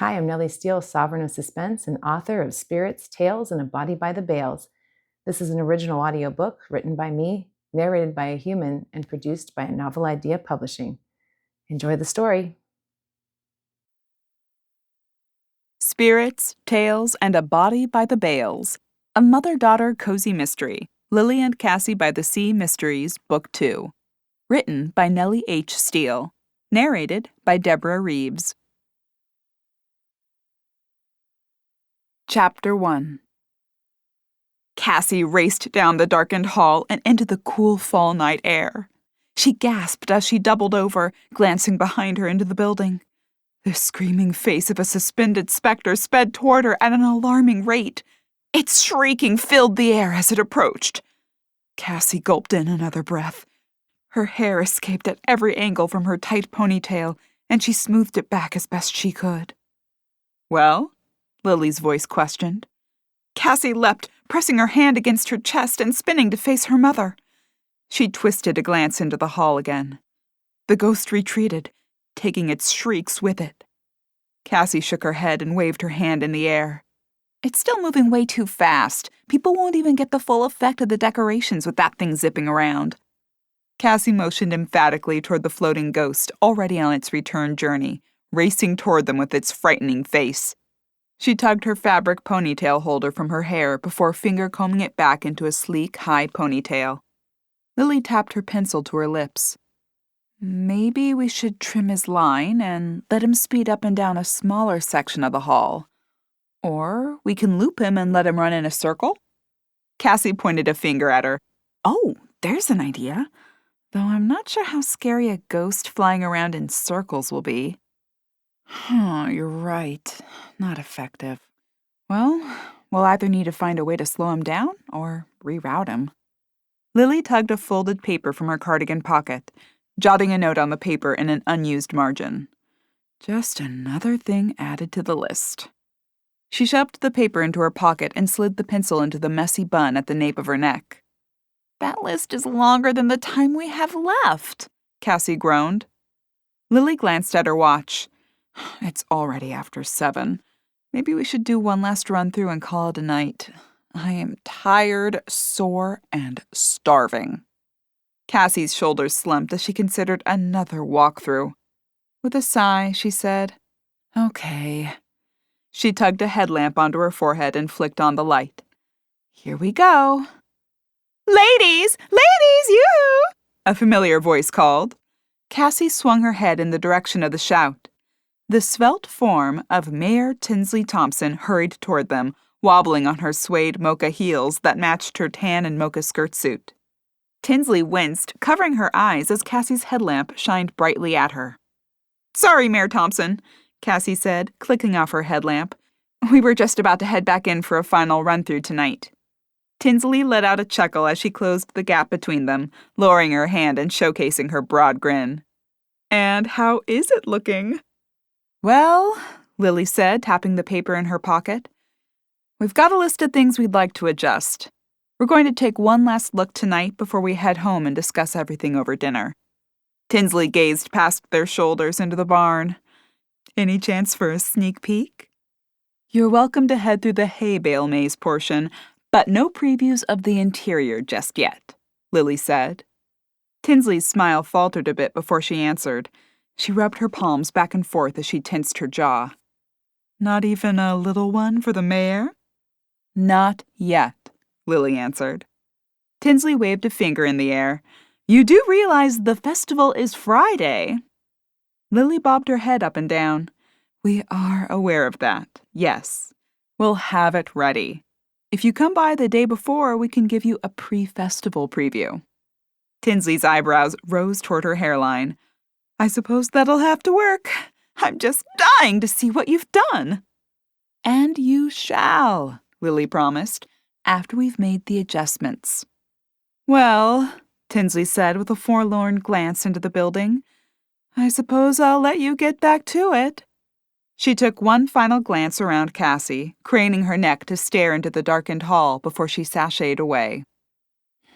Hi, I'm Nellie Steele, Sovereign of Suspense and author of Spirits, Tales, and A Body by the Bales. This is an original audiobook written by me, narrated by a human, and produced by Novel Idea Publishing. Enjoy the story. Spirits, Tales, and A Body by the Bales. A mother-daughter cozy mystery. Lily and Cassie by the Sea Mysteries, Book 2. Written by Nellie H. Steele. Narrated by Deborah Reeves. Chapter 1. Cassie raced down the darkened hall and into the cool fall night air. She gasped as she doubled over, glancing behind her into the building. The screaming face of a suspended specter sped toward her at an alarming rate. Its shrieking filled the air as it approached. Cassie gulped in another breath. Her hair escaped at every angle from her tight ponytail, and she smoothed it back as best she could. "Well?" Lily's voice questioned. Cassie leapt, pressing her hand against her chest and spinning to face her mother. She twisted to glance into the hall again. The ghost retreated, taking its shrieks with it. Cassie shook her head and waved her hand in the air. "It's still moving way too fast. People won't even get the full effect of the decorations with that thing zipping around." Cassie motioned emphatically toward the floating ghost, already on its return journey, racing toward them with its frightening face. She tugged her fabric ponytail holder from her hair before finger-combing it back into a sleek, high ponytail. Lily tapped her pencil to her lips. "Maybe we should trim his line and let him speed up and down a smaller section of the hall. Or we can loop him and let him run in a circle." Cassie pointed a finger at her. "Oh, there's an idea. Though I'm not sure how scary a ghost flying around in circles will be." You're right. Not effective. Well, we'll either need to find a way to slow him down or reroute him." Lily tugged a folded paper from her cardigan pocket, jotting a note on the paper in an unused margin. Just another thing added to the list. She shoved the paper into her pocket and slid the pencil into the messy bun at the nape of her neck. "That list is longer than the time we have left," Cassie groaned. Lily glanced at her watch. "It's already after 7. Maybe we should do one last run-through and call it a night. I am tired, sore, and starving." Cassie's shoulders slumped as she considered another walkthrough. With a sigh, she said, "Okay." She tugged a headlamp onto her forehead and flicked on the light. "Here we go." "Ladies! Ladies, yoo-hoo!" a familiar voice called. Cassie swung her head in the direction of the shout. The svelte form of Mayor Tinsley Thompson hurried toward them, wobbling on her suede mocha heels that matched her tan and mocha skirt suit. Tinsley winced, covering her eyes as Cassie's headlamp shined brightly at her. "Sorry, Mayor Thompson," Cassie said, clicking off her headlamp. "We were just about to head back in for a final run-through tonight." Tinsley let out a chuckle as she closed the gap between them, lowering her hand and showcasing her broad grin. "And how is it looking?" "Well," Lily said, tapping the paper in her pocket, "we've got a list of things we'd like to adjust. We're going to take one last look tonight before we head home and discuss everything over dinner." Tinsley gazed past their shoulders into the barn. "Any chance for a sneak peek?" "You're welcome to head through the hay bale maze portion, but no previews of the interior just yet," Lily said. Tinsley's smile faltered a bit before she answered. She rubbed her palms back and forth as she tensed her jaw. "Not even a little one for the mayor?" "Not yet," Lily answered. Tinsley waved a finger in the air. "You do realize the festival is Friday?" Lily bobbed her head up and down. "We are aware of that, yes. We'll have it ready. If you come by the day before, we can give you a pre-festival preview." Tinsley's eyebrows rose toward her hairline. "I suppose that'll have to work. I'm just dying to see what you've done." "And you shall," Lily promised, "after we've made the adjustments." "Well," Tinsley said with a forlorn glance into the building, "I suppose I'll let you get back to it." She took one final glance around Cassie, craning her neck to stare into the darkened hall before she sashayed away.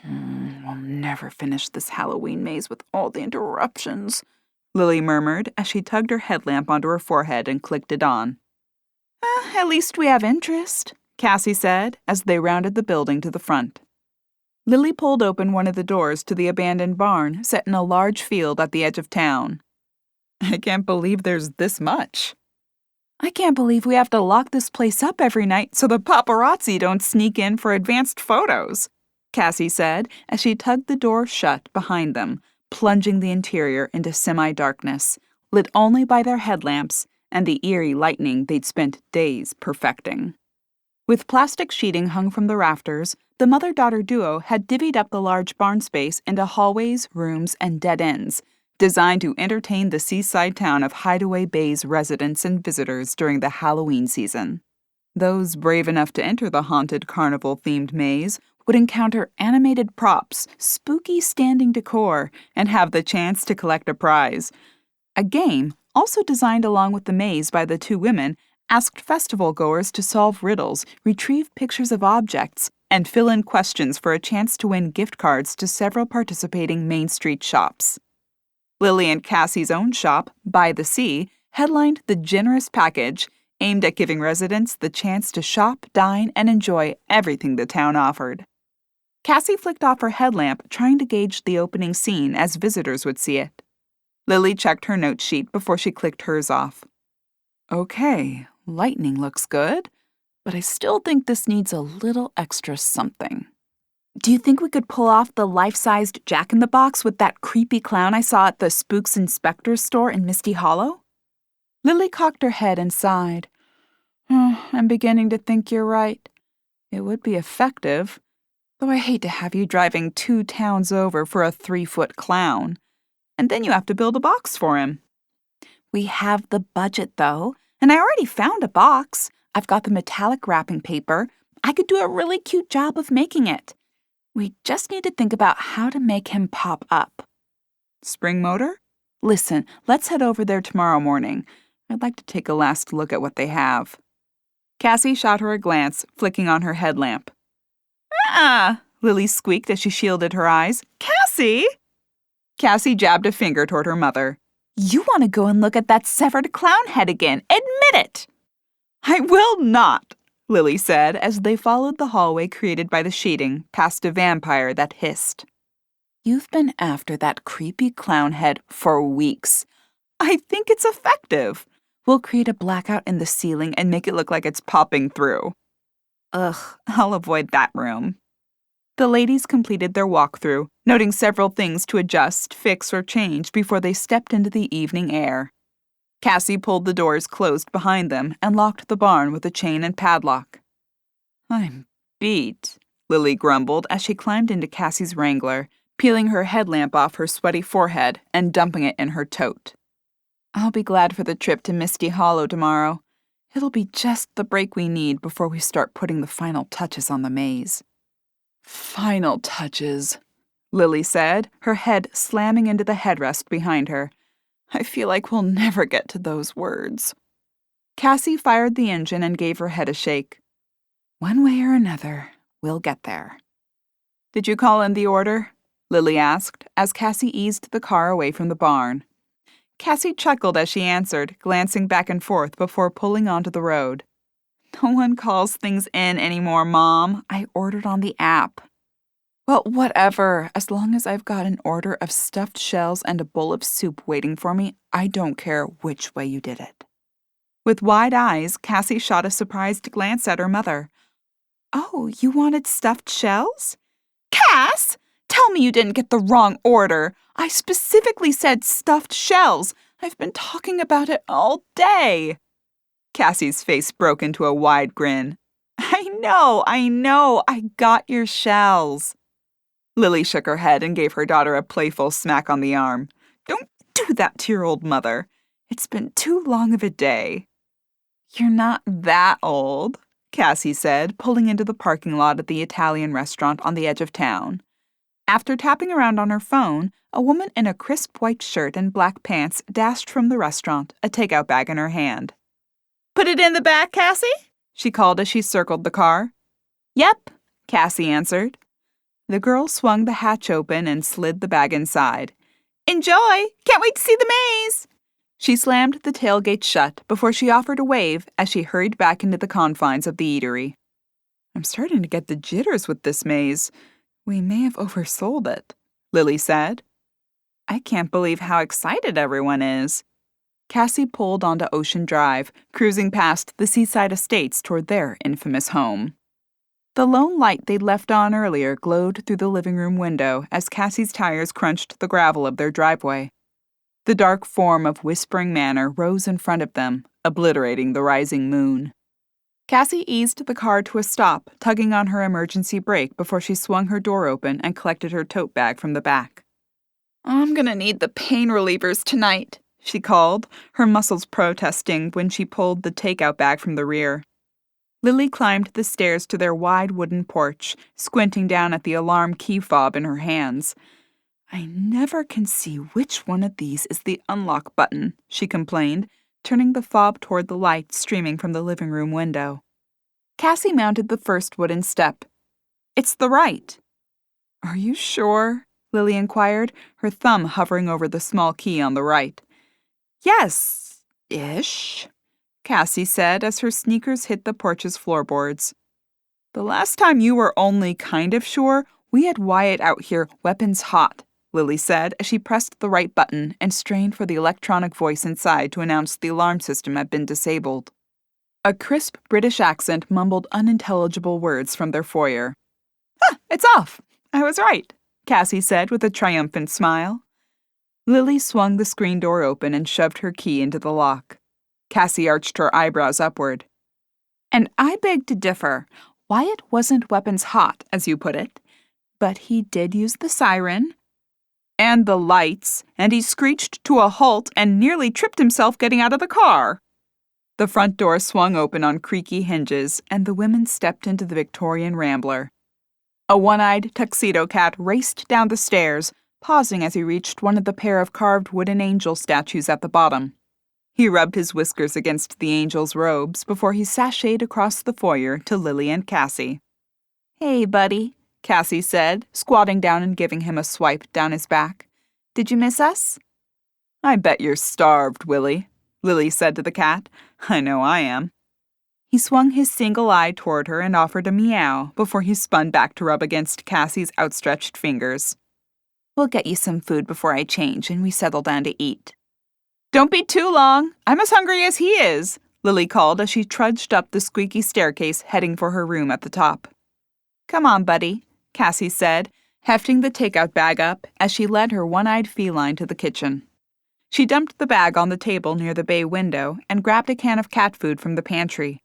We'll never finish this Halloween maze with all the interruptions," Lily murmured as she tugged her headlamp onto her forehead and clicked it on. At least we have interest, Cassie said as they rounded the building to the front. Lily pulled open one of the doors to the abandoned barn set in a large field at the edge of town. I can't believe there's this much. I can't believe we have to lock this place up every night so the paparazzi don't sneak in for advanced photos, Cassie said as she tugged the door shut behind them, plunging the interior into semi-darkness, lit only by their headlamps and the eerie lightning they'd spent days perfecting. With plastic sheeting hung from the rafters, the mother-daughter duo had divvied up the large barn space into hallways, rooms, and dead ends, designed to entertain the seaside town of Hideaway Bay's residents and visitors during the Halloween season. Those brave enough to enter the haunted carnival-themed maze would encounter animated props, spooky standing decor, and have the chance to collect a prize. A game, also designed along with the maze by the two women, asked festival-goers to solve riddles, retrieve pictures of objects, and fill in questions for a chance to win gift cards to several participating Main Street shops. Lily and Cassie's own shop, By the Sea, headlined the generous package, aimed at giving residents the chance to shop, dine, and enjoy everything the town offered. Cassie flicked off her headlamp, trying to gauge the opening scene as visitors would see it. Lily checked her note sheet before she clicked hers off. Okay, lightning looks good, but I still think this needs a little extra something. Do you think we could pull off the life-sized Jack-in-the-Box with that creepy clown I saw at the Spooks Inspector's store in Misty Hollow? Lily cocked her head and sighed. I'm beginning to think you're right. It would be effective, though I hate to have you driving 2 towns over for a 3-foot clown. And then you have to build a box for him. We have the budget, though, and I already found a box. I've got the metallic wrapping paper. I could do a really cute job of making it. We just need to think about how to make him pop up. Spring motor? Listen, let's head over there tomorrow morning. I'd like to take a last look at what they have. Cassie shot her a glance, flicking on her headlamp. Lily squeaked as she shielded her eyes. Cassie! Cassie jabbed a finger toward her mother. You want to go and look at that severed clown head again. Admit it! I will not, Lily said as they followed the hallway created by the sheeting past a vampire that hissed. You've been after that creepy clown head for weeks. I think it's effective. We'll create a blackout in the ceiling and make it look like it's popping through. Ugh, I'll avoid that room. The ladies completed their walkthrough, noting several things to adjust, fix, or change before they stepped into the evening air. Cassie pulled the doors closed behind them and locked the barn with a chain and padlock. I'm beat, Lily grumbled as she climbed into Cassie's Wrangler, peeling her headlamp off her sweaty forehead and dumping it in her tote. I'll be glad for the trip to Misty Hollow tomorrow. It'll be just the break we need before we start putting the final touches on the maze. Final touches, Lily said, her head slamming into the headrest behind her. I feel like we'll never get to those words. Cassie fired the engine and gave her head a shake. One way or another, we'll get there. Did you call in the order? Lily asked, as Cassie eased the car away from the barn. Cassie chuckled as she answered, glancing back and forth before pulling onto the road. No one calls things in anymore, Mom. I ordered on the app. Well, whatever. As long as I've got an order of stuffed shells and a bowl of soup waiting for me, I don't care which way you did it. With wide eyes, Cassie shot a surprised glance at her mother. Oh, you wanted stuffed shells? Cass! Tell me you didn't get the wrong order. I specifically said stuffed shells. I've been talking about it all day. Cassie's face broke into a wide grin. I know. I got your shells. Lily shook her head and gave her daughter a playful smack on the arm. Don't do that to your old mother. It's been too long of a day. You're not that old, Cassie said, pulling into the parking lot at the Italian restaurant on the edge of town. After tapping around on her phone, a woman in a crisp white shirt and black pants dashed from the restaurant, a takeout bag in her hand. Put it in the back, Cassie? She called as she circled the car. Yep, Cassie answered. The girl swung the hatch open and slid the bag inside. Enjoy! Can't wait to see the maze! She slammed the tailgate shut before she offered a wave as she hurried back into the confines of the eatery. I'm starting to get the jitters with this maze. We may have oversold it, Lily said. I can't believe how excited everyone is. Cassie pulled onto Ocean Drive, cruising past the seaside estates toward their infamous home. The lone light they'd left on earlier glowed through the living room window as Cassie's tires crunched the gravel of their driveway. The dark form of Whispering Manor rose in front of them, obliterating the rising moon. Cassie eased the car to a stop, tugging on her emergency brake before she swung her door open and collected her tote bag from the back. I'm gonna need the pain relievers tonight, she called, her muscles protesting when she pulled the takeout bag from the rear. Lily climbed the stairs to their wide wooden porch, squinting down at the alarm key fob in her hands. I never can see which one of these is the unlock button, she complained, turning the fob toward the light streaming from the living room window. Cassie mounted the first wooden step. It's the right. Are you sure? Lily inquired, her thumb hovering over the small key on the right. Yes-ish, Cassie said as her sneakers hit the porch's floorboards. The last time you were only kind of sure, we had Wyatt out here weapons hot, Lily said as she pressed the right button and strained for the electronic voice inside to announce the alarm system had been disabled. A crisp British accent mumbled unintelligible words from their foyer. It's off! I was right, Cassie said with a triumphant smile. Lily swung the screen door open and shoved her key into the lock. Cassie arched her eyebrows upward. And I beg to differ. Wyatt wasn't weapons hot, as you put it, but he did use the siren and the lights, and he screeched to a halt and nearly tripped himself getting out of the car. The front door swung open on creaky hinges, and the women stepped into the Victorian Rambler. A one-eyed tuxedo cat raced down the stairs, pausing as he reached one of the pair of carved wooden angel statues at the bottom. He rubbed his whiskers against the angel's robes before he sashayed across the foyer to Lily and Cassie. Hey, buddy, Cassie said, squatting down and giving him a swipe down his back. Did you miss us? I bet you're starved, Willie, Lily said to the cat. I know I am. He swung his single eye toward her and offered a meow before he spun back to rub against Cassie's outstretched fingers. We'll get you some food before I change and we settle down to eat. Don't be too long. I'm as hungry as he is, Lily called as she trudged up the squeaky staircase heading for her room at the top. Come on, buddy, Cassie said, hefting the takeout bag up as she led her one-eyed feline to the kitchen. She dumped the bag on the table near the bay window and grabbed a can of cat food from the pantry.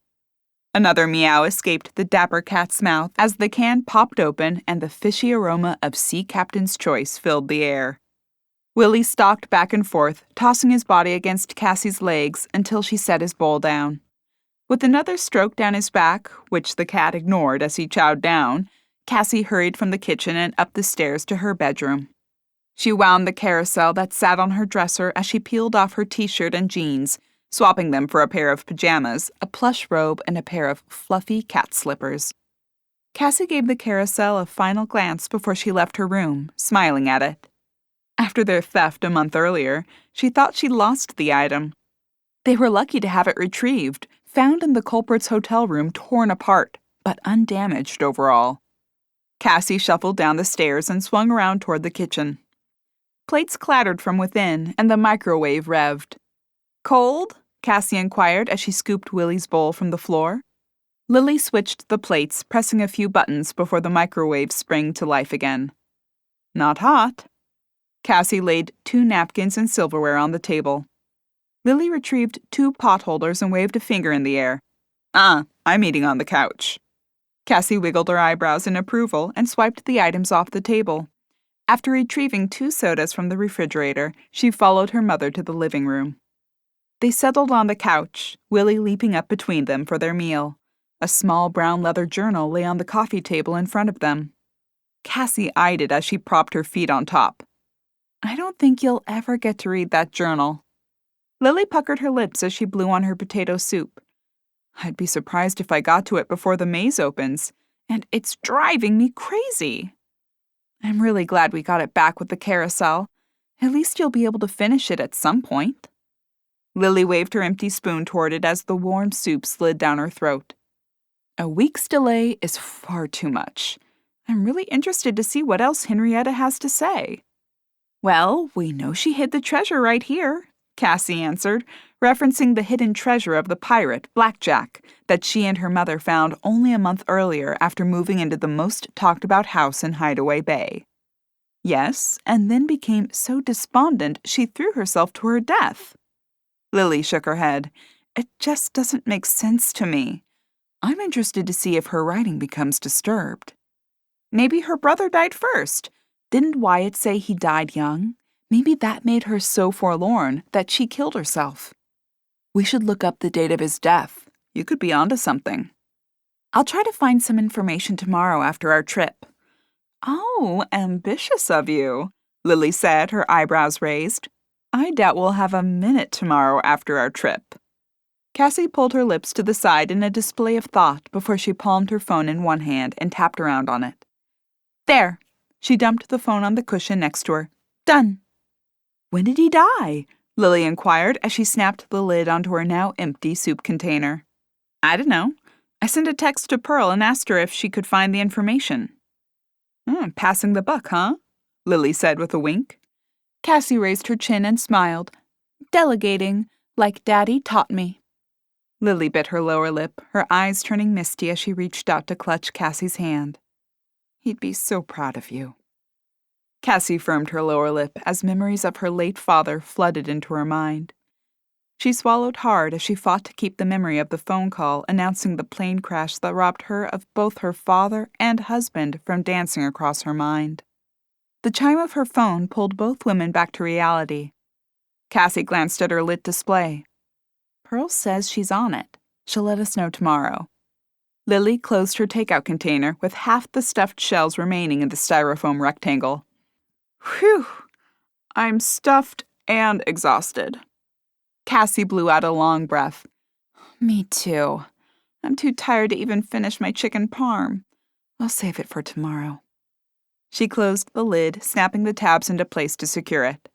Another meow escaped the dapper cat's mouth as the can popped open and the fishy aroma of Sea Captain's Choice filled the air. Willie stalked back and forth, tossing his body against Cassie's legs until she set his bowl down. With another stroke down his back, which the cat ignored as he chowed down, Cassie hurried from the kitchen and up the stairs to her bedroom. She wound the carousel that sat on her dresser as she peeled off her t-shirt and jeans, swapping them for a pair of pajamas, a plush robe, and a pair of fluffy cat slippers. Cassie gave the carousel a final glance before she left her room, smiling at it. After their theft a month earlier, she thought she'd lost the item. They were lucky to have it retrieved, found in the culprit's hotel room torn apart, but undamaged overall. Cassie shuffled down the stairs and swung around toward the kitchen. Plates clattered from within, and the microwave revved. Cold? Cassie inquired as she scooped Willie's bowl from the floor. Lily switched the plates, pressing a few buttons before the microwave sprang to life again. Not hot. Cassie laid 2 napkins and silverware on the table. Lily retrieved 2 pot holders and waved a finger in the air. I'm eating on the couch. Cassie wiggled her eyebrows in approval and swiped the items off the table. After retrieving 2 sodas from the refrigerator, she followed her mother to the living room. They settled on the couch, Willie leaping up between them for their meal. A small brown leather journal lay on the coffee table in front of them. Cassie eyed it as she propped her feet on top. I don't think you'll ever get to read that journal. Lily puckered her lips as she blew on her potato soup. I'd be surprised if I got to it before the maze opens, and it's driving me crazy. I'm really glad we got it back with the carousel. At least you'll be able to finish it at some point. Lily waved her empty spoon toward it as the warm soup slid down her throat. A week's delay is far too much. I'm really interested to see what else Henrietta has to say. Well, we know she hid the treasure right here, Cassie answered, referencing the hidden treasure of the pirate, Blackjack, that she and her mother found only a month earlier after moving into the most talked-about house in Hideaway Bay. Yes, and then became so despondent she threw herself to her death. Lily shook her head. It just doesn't make sense to me. I'm interested to see if her writing becomes disturbed. Maybe her brother died first. Didn't Wyatt say he died young? Maybe that made her so forlorn that she killed herself. We should look up the date of his death. You could be onto something. I'll try to find some information tomorrow after our trip. Oh, ambitious of you, Lily said, her eyebrows raised. I doubt we'll have a minute tomorrow after our trip. Cassie pulled her lips to the side in a display of thought before she palmed her phone in one hand and tapped around on it. There! She dumped the phone on the cushion next to her. Done! When did he die? Lily inquired as she snapped the lid onto her now empty soup container. I don't know. I sent a text to Pearl and asked her if she could find the information. Passing the buck, huh? Lily said with a wink. Cassie raised her chin and smiled. Delegating, like Daddy taught me. Lily bit her lower lip, her eyes turning misty as she reached out to clutch Cassie's hand. He'd be so proud of you. Cassie firmed her lower lip as memories of her late father flooded into her mind. She swallowed hard as she fought to keep the memory of the phone call announcing the plane crash that robbed her of both her father and husband from dancing across her mind. The chime of her phone pulled both women back to reality. Cassie glanced at her lit display. Pearl says she's on it. She'll let us know tomorrow. Lily closed her takeout container with half the stuffed shells remaining in the styrofoam rectangle. Whew! I'm stuffed and exhausted. Cassie blew out a long breath. Me too. I'm too tired to even finish my chicken parm. I'll save it for tomorrow. She closed the lid, snapping the tabs into place to secure it.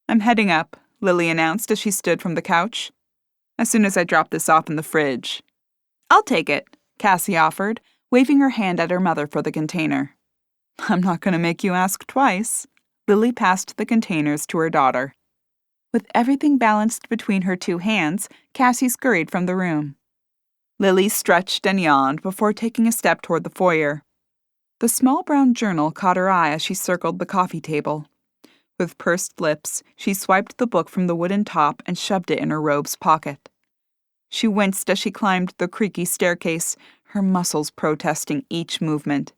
I'm heading up, Lily announced as she stood from the couch. As soon as I drop this off in the fridge. I'll take it, Cassie offered, waving her hand at her mother for the container. I'm not going to make you ask twice. Lily passed the containers to her daughter. With everything balanced between her two hands, Cassie scurried from the room. Lily stretched and yawned before taking a step toward the foyer. The small brown journal caught her eye as she circled the coffee table. With pursed lips, she swiped the book from the wooden top and shoved it in her robe's pocket. She winced as she climbed the creaky staircase, her muscles protesting each movement.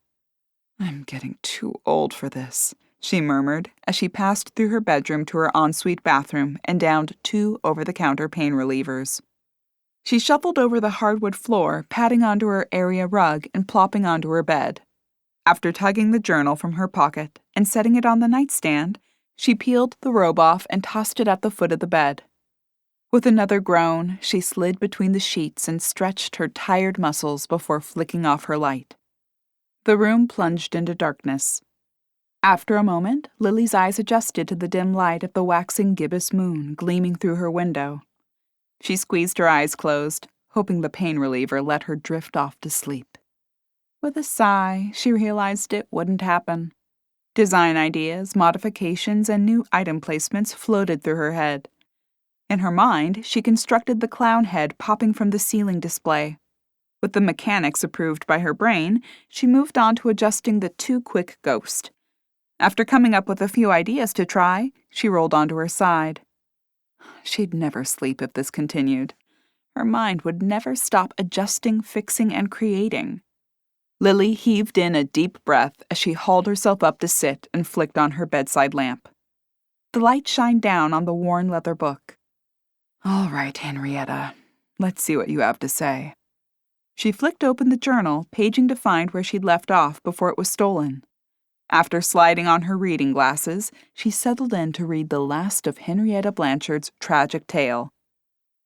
I'm getting too old for this, she murmured as she passed through her bedroom to her ensuite bathroom and downed 2 over-the-counter pain relievers. She shuffled over the hardwood floor, patting onto her area rug and plopping onto her bed. After tugging the journal from her pocket and setting it on the nightstand, she peeled the robe off and tossed it at the foot of the bed. With another groan, she slid between the sheets and stretched her tired muscles before flicking off her light. The room plunged into darkness. After a moment, Lily's eyes adjusted to the dim light of the waxing gibbous moon gleaming through her window. She squeezed her eyes closed, hoping the pain reliever let her drift off to sleep. With a sigh, she realized it wouldn't happen. Design ideas, modifications, and new item placements floated through her head. In her mind, she constructed the clown head popping from the ceiling display. With the mechanics approved by her brain, she moved on to adjusting the too-quick ghost. After coming up with a few ideas to try, she rolled onto her side. She'd never sleep if this continued. Her mind would never stop adjusting, fixing, and creating. Lily heaved in a deep breath as she hauled herself up to sit and flicked on her bedside lamp. The light shined down on the worn leather book. All right, Henrietta, let's see what you have to say. She flicked open the journal, paging to find where she'd left off before it was stolen. After sliding on her reading glasses, she settled in to read the last of Henrietta Blanchard's tragic tale.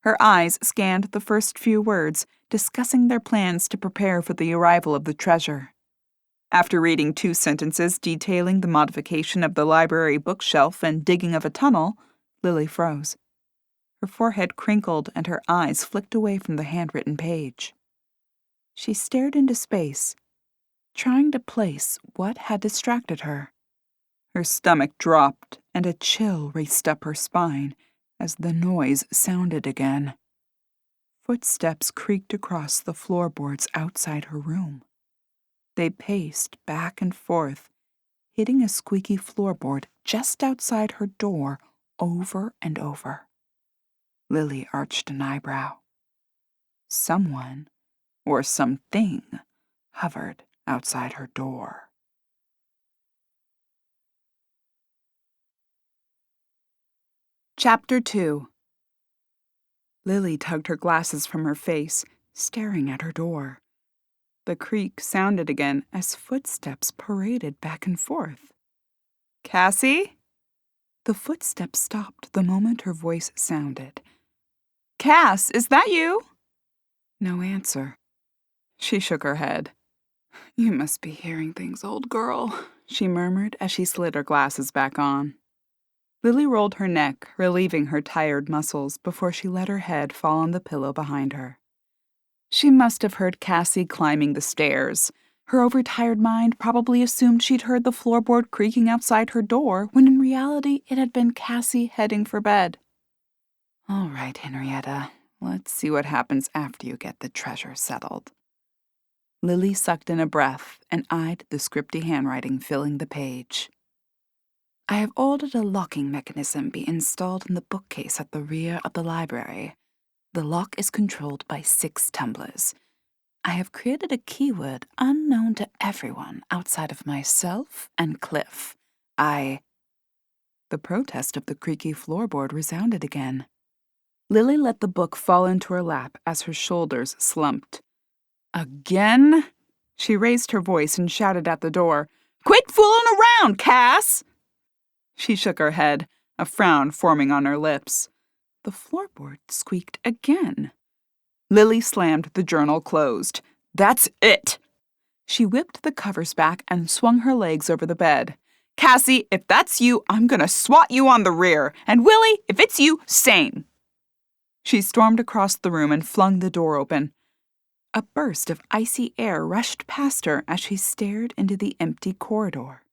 Her eyes scanned the first few words, discussing their plans to prepare for the arrival of the treasure. After reading 2 sentences detailing the modification of the library bookshelf and digging of a tunnel, Lily froze. Her forehead crinkled and her eyes flicked away from the handwritten page. She stared into space, trying to place what had distracted her. Her stomach dropped and a chill raced up her spine as the noise sounded again. Footsteps creaked across the floorboards outside her room. They paced back and forth, hitting a squeaky floorboard just outside her door over and over. Lily arched an eyebrow. Someone, or something, hovered outside her door. Chapter 2. Lily tugged her glasses from her face, staring at her door. The creak sounded again as footsteps paraded back and forth. "Cassie?" The footsteps stopped the moment her voice sounded. "Cass, is that you?" No answer. She shook her head. "You must be hearing things, old girl," she murmured as she slid her glasses back on. Lily rolled her neck, relieving her tired muscles before she let her head fall on the pillow behind her. She must have heard Cassie climbing the stairs. Her overtired mind probably assumed she'd heard the floorboard creaking outside her door, when in reality it had been Cassie heading for bed. "All right, Henrietta, let's see what happens after you get the treasure settled." Lily sucked in a breath and eyed the scripty handwriting filling the page. "I have ordered a locking mechanism be installed in the bookcase at the rear of the library. The lock is controlled by 6 tumblers. I have created a keyword unknown to everyone outside of myself and Cliff. The protest of the creaky floorboard resounded again. Lily let the book fall into her lap as her shoulders slumped. "Again?" She raised her voice and shouted at the door, "Quit fooling around, Cass!" She shook her head, a frown forming on her lips. The floorboard squeaked again. Lily slammed the journal closed. "That's it!" She whipped the covers back and swung her legs over the bed. "Cassie, if that's you, I'm gonna swat you on the rear. And Willie, if it's you, same." She stormed across the room and flung the door open. A burst of icy air rushed past her as she stared into the empty corridor.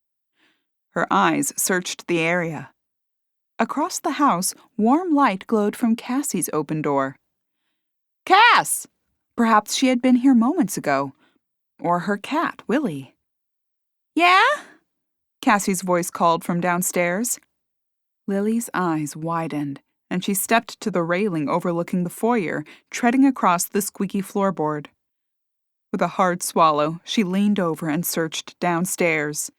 Her eyes searched the area. Across the house, warm light glowed from Cassie's open door. "Cass!" Perhaps she had been here moments ago. Or her cat, Willie. "Yeah?" Cassie's voice called from downstairs. Lily's eyes widened, and she stepped to the railing overlooking the foyer, treading across the squeaky floorboard. With a hard swallow, she leaned over and searched downstairs.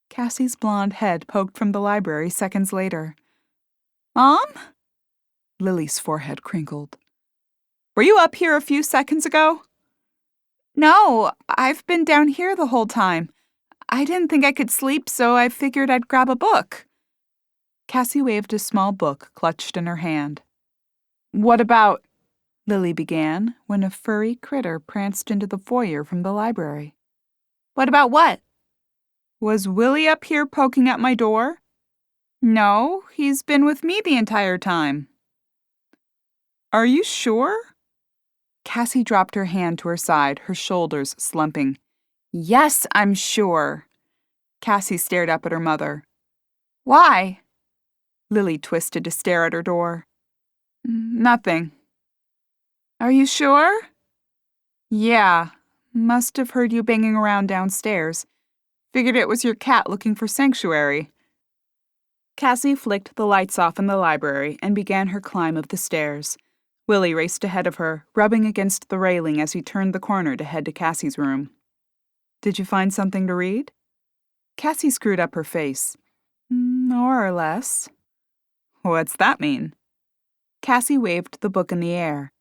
Cassie's blonde head poked from the library seconds later. "Mom?" Lily's forehead crinkled. "Were you up here a few seconds ago?" "No, I've been down here the whole time. I didn't think I could sleep, so I figured I'd grab a book." Cassie waved a small book clutched in her hand. "What about—" Lily began, when a furry critter pranced into the foyer from the library. "What about what?" "Was Willie up here poking at my door?" "No, he's been with me the entire time." "Are you sure?" Cassie dropped her hand to her side, her shoulders slumping. "Yes, I'm sure." Cassie stared up at her mother. "Why?" Lily twisted to stare at her door. "Nothing." "Are you sure?" "Yeah. Must have heard you banging around downstairs. Figured it was your cat looking for sanctuary." Cassie flicked the lights off in the library and began her climb of the stairs. Willie raced ahead of her, rubbing against the railing as he turned the corner to head to Cassie's room. "Did you find something to read?" Cassie screwed up her face. "More or less." "What's that mean?" Cassie waved the book in the air.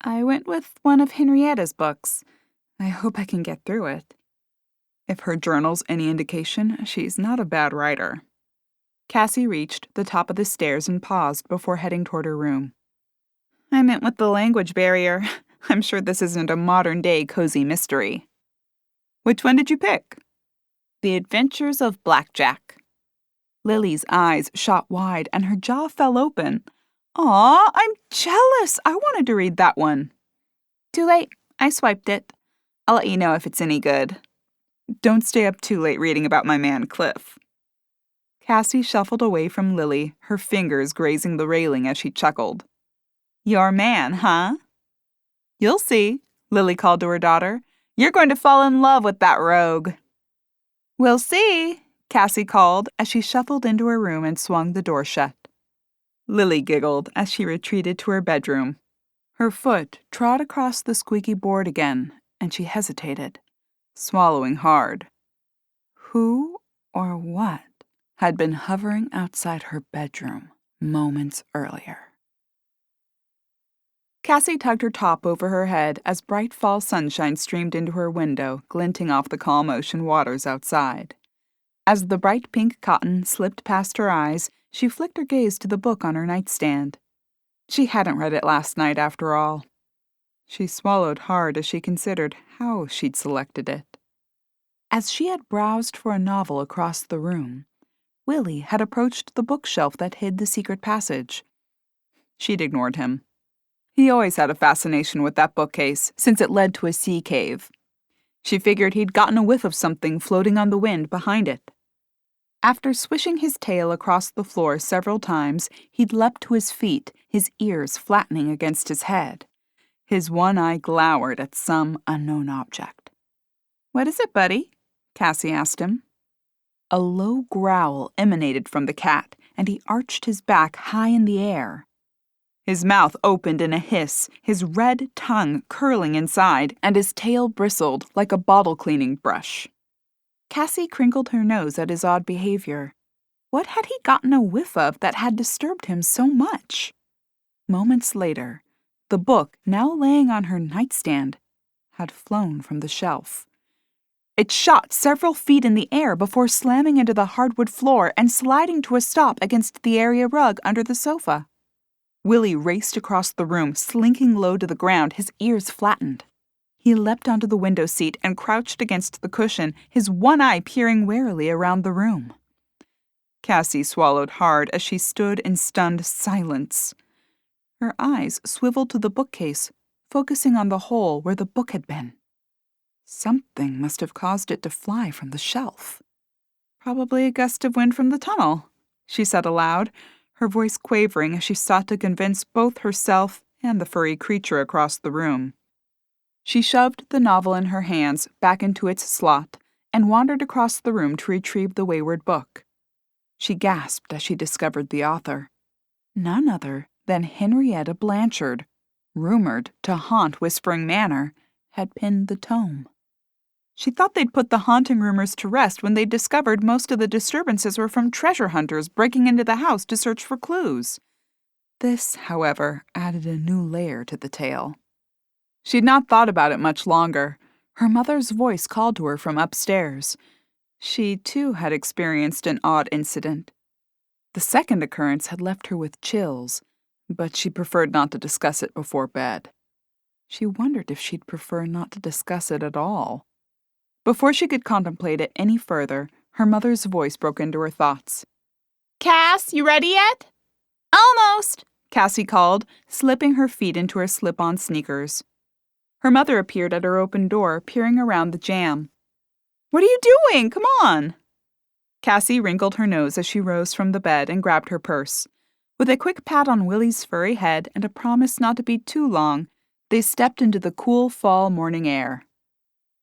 "I went with one of Henrietta's books. I hope I can get through it." If her journal's any indication, she's not a bad writer. Cassie reached the top of the stairs and paused before heading toward her room. "I meant with the language barrier. I'm sure this isn't a modern-day cozy mystery." "Which one did you pick?" "The Adventures of Blackjack." Lily's eyes shot wide and her jaw fell open. Aw, I'm jealous. I wanted to read that one. Too late. I swiped it. I'll let you know if it's any good. Don't stay up too late reading about my man Cliff. Cassie shuffled away from Lily, her fingers grazing the railing as she chuckled. Your man, huh? You'll see, Lily called to her daughter. You're going to fall in love with that rogue. We'll see, Cassie called as she shuffled into her room and swung the door shut. Lily giggled as she retreated to her bedroom. Her foot trod across the squeaky board again, and she hesitated, swallowing hard. Who or what had been hovering outside her bedroom moments earlier? Cassie tugged her top over her head as bright fall sunshine streamed into her window, glinting off the calm ocean waters outside. As the bright pink cotton slipped past her eyes, she flicked her gaze to the book on her nightstand. She hadn't read it last night, after all. She swallowed hard as she considered how she'd selected it. As she had browsed for a novel across the room, Willie had approached the bookshelf that hid the secret passage. She'd ignored him. He always had a fascination with that bookcase, since it led to a sea cave. She figured he'd gotten a whiff of something floating on the wind behind it. After swishing his tail across the floor several times, he'd leapt to his feet, his ears flattening against his head. His one eye glowered at some unknown object. What is it, buddy? Cassie asked him. A low growl emanated from the cat, and he arched his back high in the air. His mouth opened in a hiss, his red tongue curling inside, and his tail bristled like a bottle-cleaning brush. Cassie crinkled her nose at his odd behavior. What had he gotten a whiff of that had disturbed him so much? Moments later, the book, now laying on her nightstand, had flown from the shelf. It shot several feet in the air before slamming into the hardwood floor and sliding to a stop against the area rug under the sofa. Willie raced across the room, slinking low to the ground, his ears flattened. He leapt onto the window seat and crouched against the cushion, his one eye peering warily around the room. Cassie swallowed hard as she stood in stunned silence. Her eyes swiveled to the bookcase, focusing on the hole where the book had been. Something must have caused it to fly from the shelf. Probably a gust of wind from the tunnel, she said aloud, her voice quavering as she sought to convince both herself and the furry creature across the room. She shoved the novel in her hands back into its slot and wandered across the room to retrieve the wayward book. She gasped as she discovered the author. None other than Henrietta Blanchard, rumored to haunt Whispering Manor, had pinned the tome. She thought they'd put the haunting rumors to rest when they discovered most of the disturbances were from treasure hunters breaking into the house to search for clues. This, however, added a new layer to the tale. She'd not thought about it much longer. Her mother's voice called to her from upstairs. She, too, had experienced an odd incident. The second occurrence had left her with chills, but she preferred not to discuss it before bed. She wondered if she'd prefer not to discuss it at all. Before she could contemplate it any further, her mother's voice broke into her thoughts. Cass, you ready yet? Almost, Cassie called, slipping her feet into her slip-on sneakers. Her mother appeared at her open door, peering around the jam. What are you doing? Come on! Cassie wrinkled her nose as she rose from the bed and grabbed her purse. With a quick pat on Willie's furry head and a promise not to be too long, they stepped into the cool fall morning air.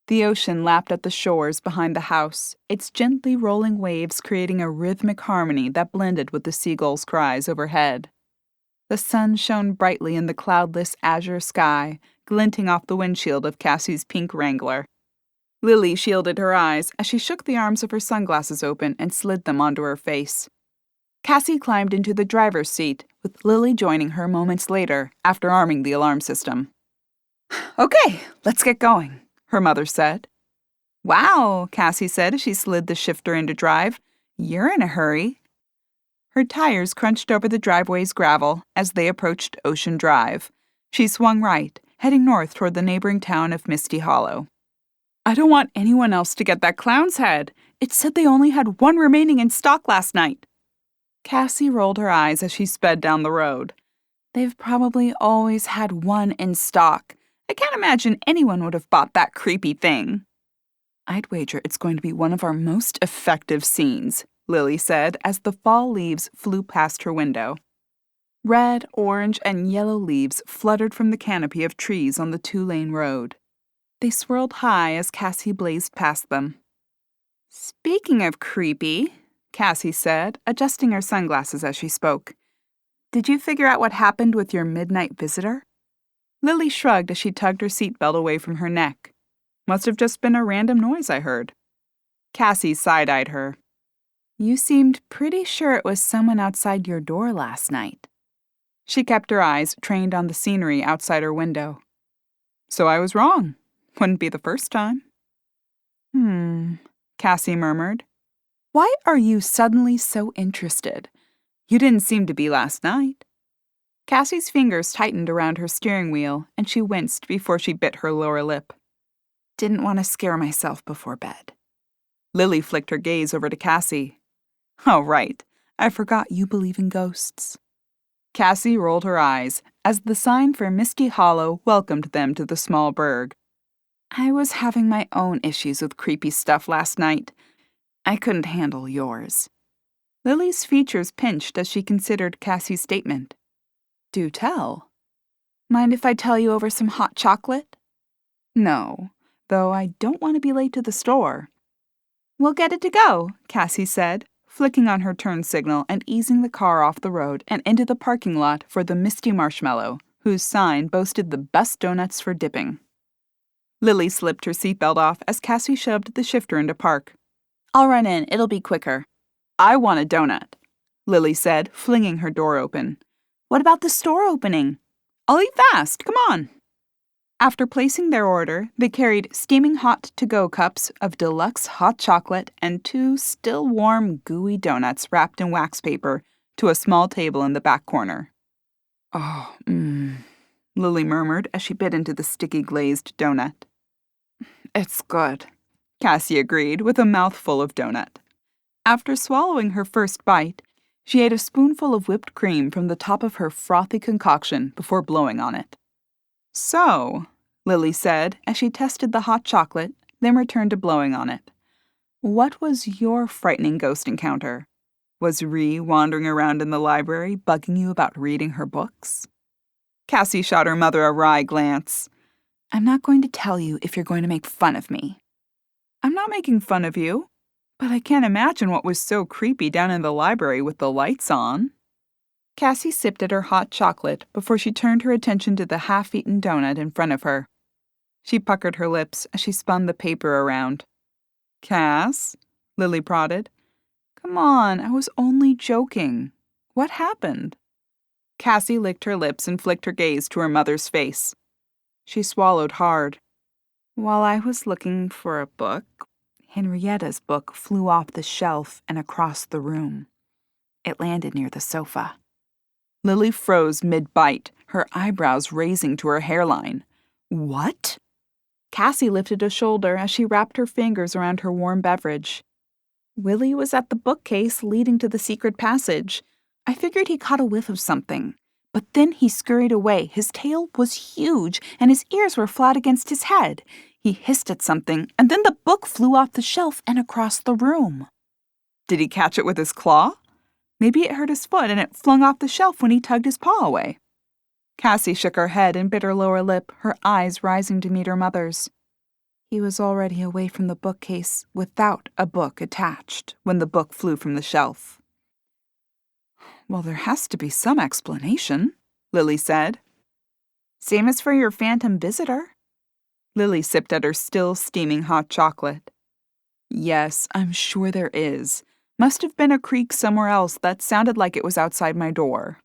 The ocean lapped at the shores behind the house, its gently rolling waves creating a rhythmic harmony that blended with the seagulls' cries overhead. The sun shone brightly in the cloudless azure sky, glinting off the windshield of Cassie's pink Wrangler. Lily shielded her eyes as she shook the arms of her sunglasses open and slid them onto her face. Cassie climbed into the driver's seat, with Lily joining her moments later after arming the alarm system. Okay, let's get going, her mother said. Wow, Cassie said as she slid the shifter into drive. You're in a hurry. Her tires crunched over the driveway's gravel as they approached Ocean Drive. She swung right, heading north toward the neighboring town of Misty Hollow. I don't want anyone else to get that clown's head. It said they only had one remaining in stock last night. Cassie rolled her eyes as she sped down the road. They've probably always had one in stock. I can't imagine anyone would have bought that creepy thing. I'd wager it's going to be one of our most effective scenes, Lily said as the fall leaves flew past her window. Red, orange, and yellow leaves fluttered from the canopy of trees on the two-lane road. They swirled high as Cassie blazed past them. Speaking of creepy, Cassie said, adjusting her sunglasses as she spoke, did you figure out what happened with your midnight visitor? Lily shrugged as she tugged her seatbelt away from her neck. Must have just been a random noise I heard. Cassie side-eyed her. You seemed pretty sure it was someone outside your door last night. She kept her eyes trained on the scenery outside her window. So I was wrong. Wouldn't be the first time. Cassie murmured. Why are you suddenly so interested? You didn't seem to be last night. Cassie's fingers tightened around her steering wheel, and she winced before she bit her lower lip. Didn't want to scare myself before bed. Lily flicked her gaze over to Cassie. Oh, right. I forgot you believe in ghosts. Cassie rolled her eyes as the sign for Misty Hollow welcomed them to the small burg. I was having my own issues with creepy stuff last night. I couldn't handle yours. Lily's features pinched as she considered Cassie's statement. Do tell. Mind if I tell you over some hot chocolate? No, though I don't want to be late to the store. We'll get it to go, Cassie said, flicking on her turn signal and easing the car off the road and into the parking lot for the Misty Marshmallow, whose sign boasted the best donuts for dipping. Lily slipped her seatbelt off as Cassie shoved the shifter into park. I'll run in, it'll be quicker. I want a donut, Lily said, flinging her door open. What about the store opening? I'll eat fast, come on. After placing their order, they carried steaming hot to-go cups of deluxe hot chocolate and 2 still warm, gooey donuts wrapped in wax paper to a small table in the back corner. Lily murmured as she bit into the sticky glazed donut. It's good, Cassie agreed with a mouthful of donut. After swallowing her first bite, she ate a spoonful of whipped cream from the top of her frothy concoction before blowing on it. So, Lily said as she tested the hot chocolate, then returned to blowing on it. What was your frightening ghost encounter? Was Ree wandering around in the library bugging you about reading her books? Cassie shot her mother a wry glance. I'm not going to tell you if you're going to make fun of me. I'm not making fun of you, but I can't imagine what was so creepy down in the library with the lights on. Cassie sipped at her hot chocolate before she turned her attention to the half-eaten donut in front of her. She puckered her lips as she spun the paper around. Cass, Lily prodded. Come on, I was only joking. What happened? Cassie licked her lips and flicked her gaze to her mother's face. She swallowed hard. While I was looking for a book, Henrietta's book flew off the shelf and across the room. It landed near the sofa. Lily froze mid-bite, her eyebrows raising to her hairline. What? Cassie lifted a shoulder as she wrapped her fingers around her warm beverage. Willie was at the bookcase leading to the secret passage. I figured he caught a whiff of something. But then he scurried away. His tail was huge, and his ears were flat against his head. He hissed at something, and then the book flew off the shelf and across the room. Did he catch it with his claw? Maybe it hurt his foot and it flung off the shelf when he tugged his paw away. Cassie shook her head and bit her lower lip, her eyes rising to meet her mother's. He was already away from the bookcase without a book attached when the book flew from the shelf. Well, there has to be some explanation, Lily said. Same as for your phantom visitor. Lily sipped at her still steaming hot chocolate. Yes, I'm sure there is. Must have been a creak somewhere else that sounded like it was outside my door.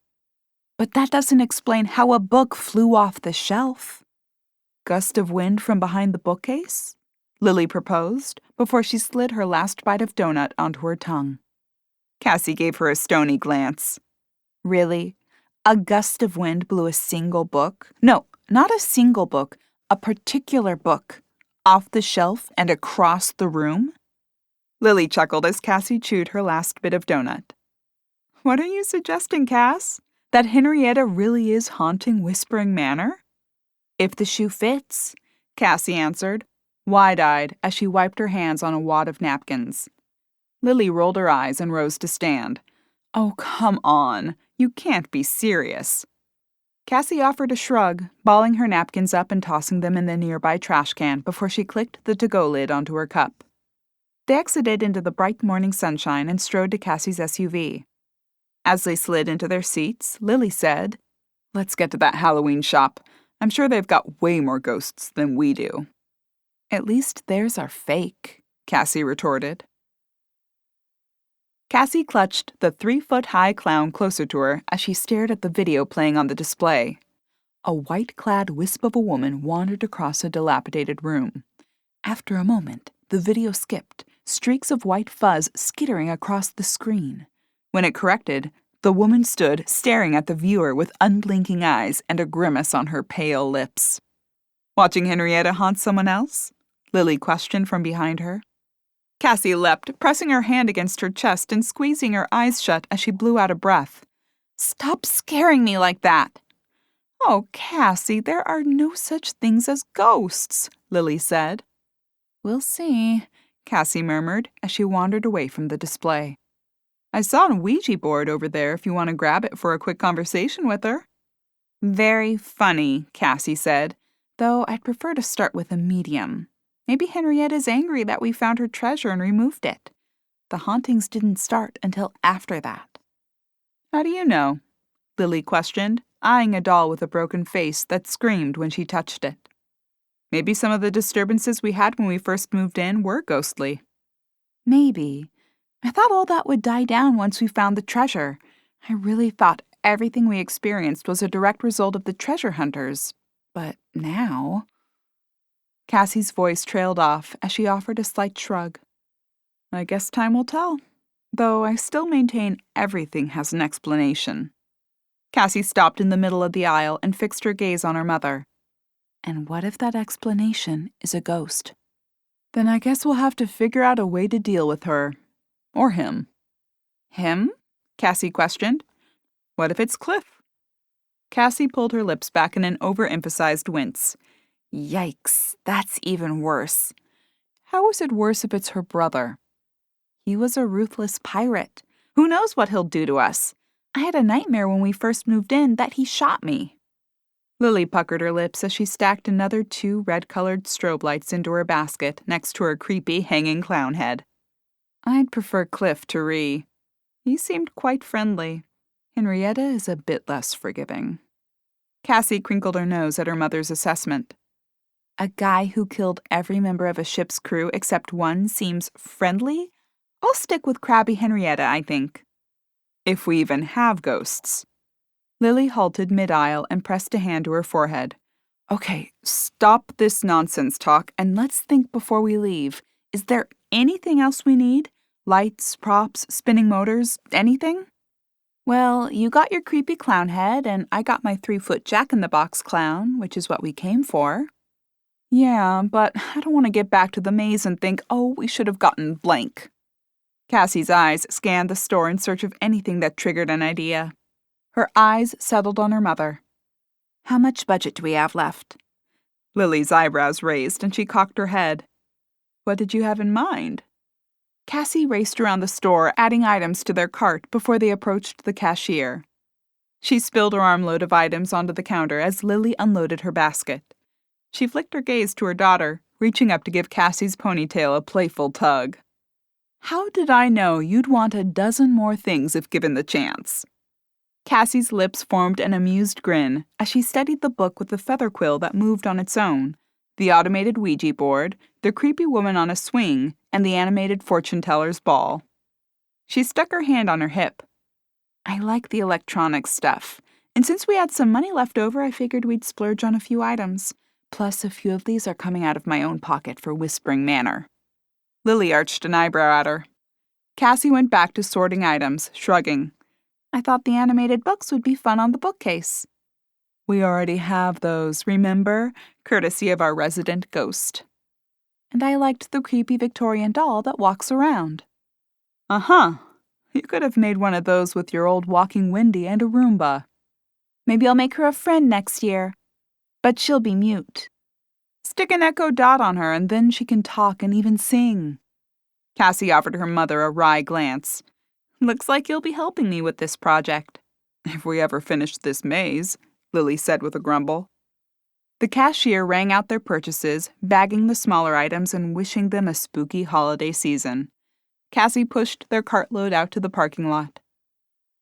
But that doesn't explain how a book flew off the shelf. Gust of wind from behind the bookcase? Lily proposed, before she slid her last bite of donut onto her tongue. Cassie gave her a stony glance. Really? A gust of wind blew a single book? No, not a single book, a particular book. Off the shelf and across the room? Lily chuckled as Cassie chewed her last bit of donut. What are you suggesting, Cass? That Henrietta really is haunting Whispering Manor? If the shoe fits, Cassie answered, wide-eyed as she wiped her hands on a wad of napkins. Lily rolled her eyes and rose to stand. Oh, come on. You can't be serious. Cassie offered a shrug, balling her napkins up and tossing them in the nearby trash can before she clicked the to-go lid onto her cup. They exited into the bright morning sunshine and strode to Cassie's SUV. As they slid into their seats, Lily said, "Let's get to that Halloween shop. I'm sure they've got way more ghosts than we do." "At least theirs are fake," Cassie retorted. Cassie clutched the 3-foot-high clown closer to her as she stared at the video playing on the display. A white-clad wisp of a woman wandered across a dilapidated room. After a moment, the video skipped, streaks of white fuzz skittering across the screen. When it corrected, the woman stood staring at the viewer with unblinking eyes and a grimace on her pale lips. "Watching Henrietta haunt someone else?" Lily questioned from behind her. Cassie leapt, pressing her hand against her chest and squeezing her eyes shut as she blew out a breath. "Stop scaring me like that!" "Oh, Cassie, there are no such things as ghosts," Lily said. "We'll see," Cassie murmured as she wandered away from the display. "I saw a Ouija board over there if you want to grab it for a quick conversation with her." "Very funny," Cassie said, "though I'd prefer to start with a medium. Maybe Henrietta's angry that we found her treasure and removed it. The hauntings didn't start until after that." "How do you know?" Lily questioned, eyeing a doll with a broken face that screamed when she touched it. "Maybe some of the disturbances we had when we first moved in were ghostly." "Maybe. I thought all that would die down once we found the treasure. I really thought everything we experienced was a direct result of the treasure hunters. But now..." Cassie's voice trailed off as she offered a slight shrug. "I guess time will tell, though I still maintain everything has an explanation." Cassie stopped in the middle of the aisle and fixed her gaze on her mother. "And what if that explanation is a ghost?" "Then I guess we'll have to figure out a way to deal with her. Or him." "Him?" Cassie questioned. "What if it's Cliff?" Cassie pulled her lips back in an overemphasized wince. "Yikes, that's even worse." "How is it worse if it's her brother?" "He was a ruthless pirate. Who knows what he'll do to us? I had a nightmare when we first moved in that he shot me." Lily puckered her lips as she stacked another 2 red-colored strobe lights into her basket next to her creepy hanging clown head. "I'd prefer Cliff to Ree. He seemed quite friendly. Henrietta is a bit less forgiving." Cassie crinkled her nose at her mother's assessment. "A guy who killed every member of a ship's crew except one seems friendly? I'll stick with crabby Henrietta, I think." "If we even have ghosts." Lily halted mid-aisle and pressed a hand to her forehead. "Okay, stop this nonsense talk and let's think before we leave. Is there anything else we need? Lights, props, spinning motors, anything?" "Well, you got your creepy clown head and I got my 3-foot jack-in-the-box clown, which is what we came for." "Yeah, but I don't want to get back to the maze and think, oh, we should have gotten blank." Cassie's eyes scanned the store in search of anything that triggered an idea. Her eyes settled on her mother. "How much budget do we have left?" Lily's eyebrows raised and she cocked her head. "What did you have in mind?" Cassie raced around the store, adding items to their cart before they approached the cashier. She spilled her armload of items onto the counter as Lily unloaded her basket. She flicked her gaze to her daughter, reaching up to give Cassie's ponytail a playful tug. "How did I know you'd want a dozen more things if given the chance?" Cassie's lips formed an amused grin as she studied the book with the feather quill that moved on its own, the automated Ouija board, the creepy woman on a swing, and the animated fortune-teller's ball. She stuck her hand on her hip. "I like the electronic stuff, and since we had some money left over, I figured we'd splurge on a few items. Plus, a few of these are coming out of my own pocket for Whispering Manor." Lily arched an eyebrow at her. Cassie went back to sorting items, shrugging. "I thought the animated books would be fun on the bookcase." "We already have those, remember? Courtesy of our resident ghost." "And I liked the creepy Victorian doll that walks around." "Uh-huh. You could have made one of those with your old walking Wendy and a Roomba." Maybe I'll make her a friend next year. But she'll be mute. Stick an echo dot on her and then she can talk and even sing. Cassie offered her mother a wry glance. Looks like you'll be helping me with this project. If we ever finish this maze, Lily said with a grumble. The cashier rang out their purchases, bagging the smaller items and wishing them a spooky holiday season. Cassie pushed their cartload out to the parking lot.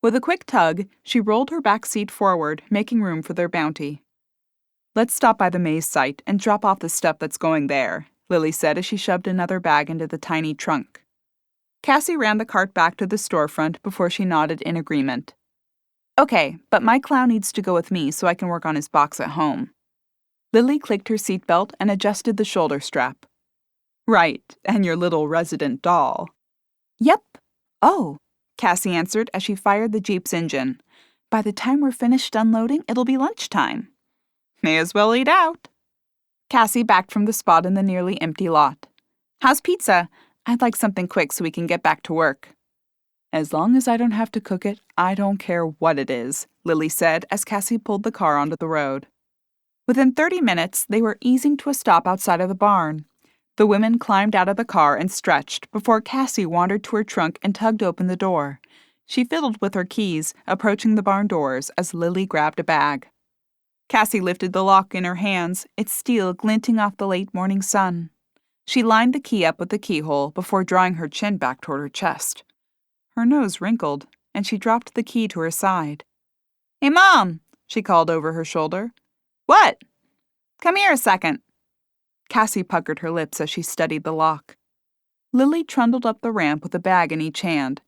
With a quick tug, she rolled her back seat forward, making room for their bounty. Let's stop by the maze site and drop off the stuff that's going there, Lily said as she shoved another bag into the tiny trunk. Cassie ran the cart back to the storefront before she nodded in agreement. Okay, but my clown needs to go with me so I can work on his box at home. Lily clicked her seatbelt and adjusted the shoulder strap. Right, and your little resident doll. Yep. Oh, Cassie answered as she fired the Jeep's engine. By the time we're finished unloading, it'll be lunchtime. May as well eat out. Cassie backed from the spot in the nearly empty lot. How's pizza? I'd like something quick so we can get back to work. As long as I don't have to cook it, I don't care what it is, Lily said as Cassie pulled the car onto the road. Within 30 minutes, they were easing to a stop outside of the barn. The women climbed out of the car and stretched before Cassie wandered to her trunk and tugged open the door. She fiddled with her keys, approaching the barn doors as Lily grabbed a bag. Cassie lifted the lock in her hands, its steel glinting off the late morning sun. She lined the key up with the keyhole before drawing her chin back toward her chest. Her nose wrinkled, and she dropped the key to her side. Hey, Mom, she called over her shoulder. What? Come here a second. Cassie puckered her lips as she studied the lock. Lily trundled up the ramp with a bag in each hand.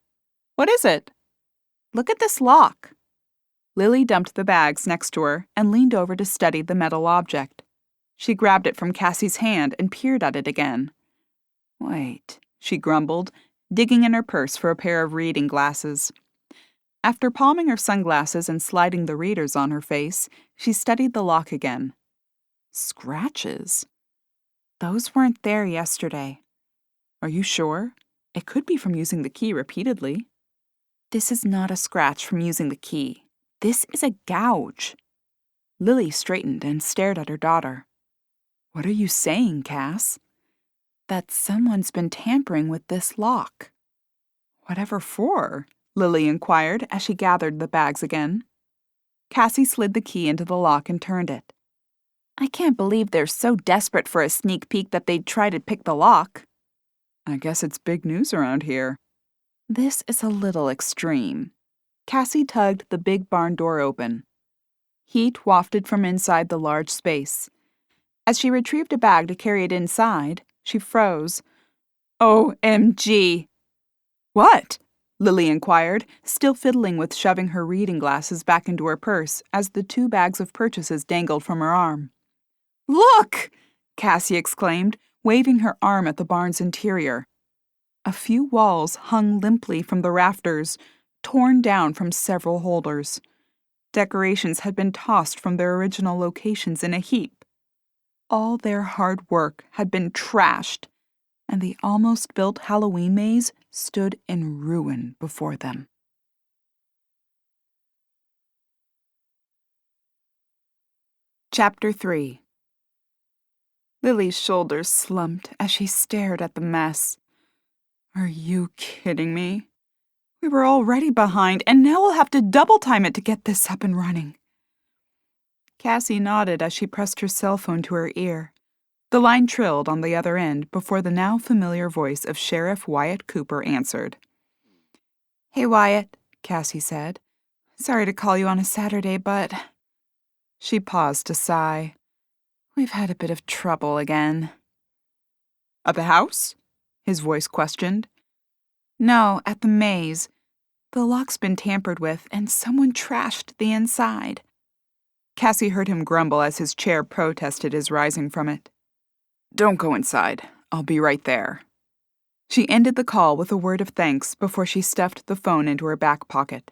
What is it? Look at this lock. Lily dumped the bags next to her and leaned over to study the metal object. She grabbed it from Cassie's hand and peered at it again. Wait, she grumbled, digging in her purse for a pair of reading glasses. After palming her sunglasses and sliding the readers on her face, she studied the lock again. Scratches? Those weren't there yesterday. Are you sure? It could be from using the key repeatedly. This is not a scratch from using the key. This is a gouge. Lily straightened and stared at her daughter. What are you saying, Cass? That someone's been tampering with this lock. Whatever for? Lily inquired as she gathered the bags again. Cassie slid the key into the lock and turned it. I can't believe they're so desperate for a sneak peek that they'd try to pick the lock. I guess it's big news around here. This is a little extreme. Cassie tugged the big barn door open. Heat wafted from inside the large space. As she retrieved a bag to carry it inside, she froze. OMG! What? Lily inquired, still fiddling with shoving her reading glasses back into her purse as the 2 bags of purchases dangled from her arm. Look! Cassie exclaimed, waving her arm at the barn's interior. A few walls hung limply from the rafters, torn down from several holders. Decorations had been tossed from their original locations in a heap. All their hard work had been trashed, and the almost-built Halloween maze stood in ruin before them. Chapter 3. Lily's shoulders slumped as she stared at the mess. Are you kidding me? We were already behind, and now we'll have to double-time it to get this up and running. Cassie nodded as she pressed her cell phone to her ear. The line trilled on the other end before the now familiar voice of Sheriff Wyatt Cooper answered. Hey, Wyatt, Cassie said. Sorry to call you on a Saturday, but... She paused to sigh. We've had a bit of trouble again. At the house? His voice questioned. No, at the maze. The lock's been tampered with, and someone trashed the inside. Cassie heard him grumble as his chair protested his rising from it. Don't go inside. I'll be right there. She ended the call with a word of thanks before she stuffed the phone into her back pocket.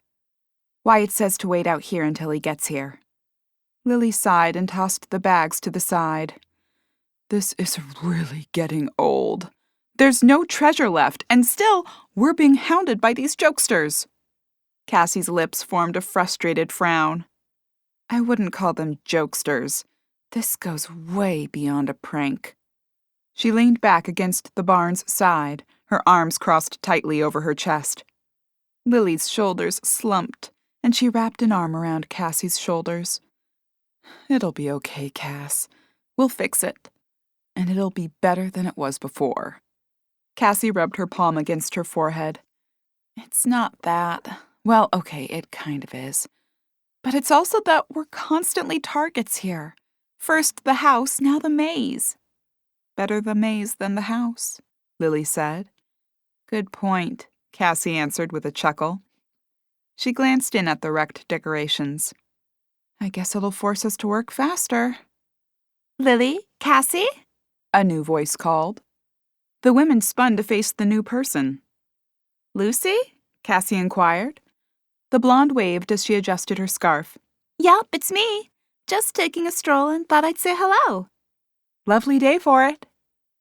Wyatt says to wait out here until he gets here. Lily sighed and tossed the bags to the side. This is really getting old. There's no treasure left, and still, we're being hounded by these jokesters. Cassie's lips formed a frustrated frown. I wouldn't call them jokesters. This goes way beyond a prank. She leaned back against the barn's side, her arms crossed tightly over her chest. Lily's shoulders slumped, and she wrapped an arm around Cassie's shoulders. It'll be okay, Cass. We'll fix it. And it'll be better than it was before. Cassie rubbed her palm against her forehead. It's not that. Well, okay, it kind of is. But it's also that we're constantly targets here. First the house, now the maze. Better the maze than the house, Lily said. Good point, Cassie answered with a chuckle. She glanced in at the wrecked decorations. I guess it'll force us to work faster. Lily, Cassie? A new voice called. The women spun to face the new person. Lucy? Cassie inquired. The blonde waved as she adjusted her scarf. Yup, it's me. Just taking a stroll and thought I'd say hello. Lovely day for it,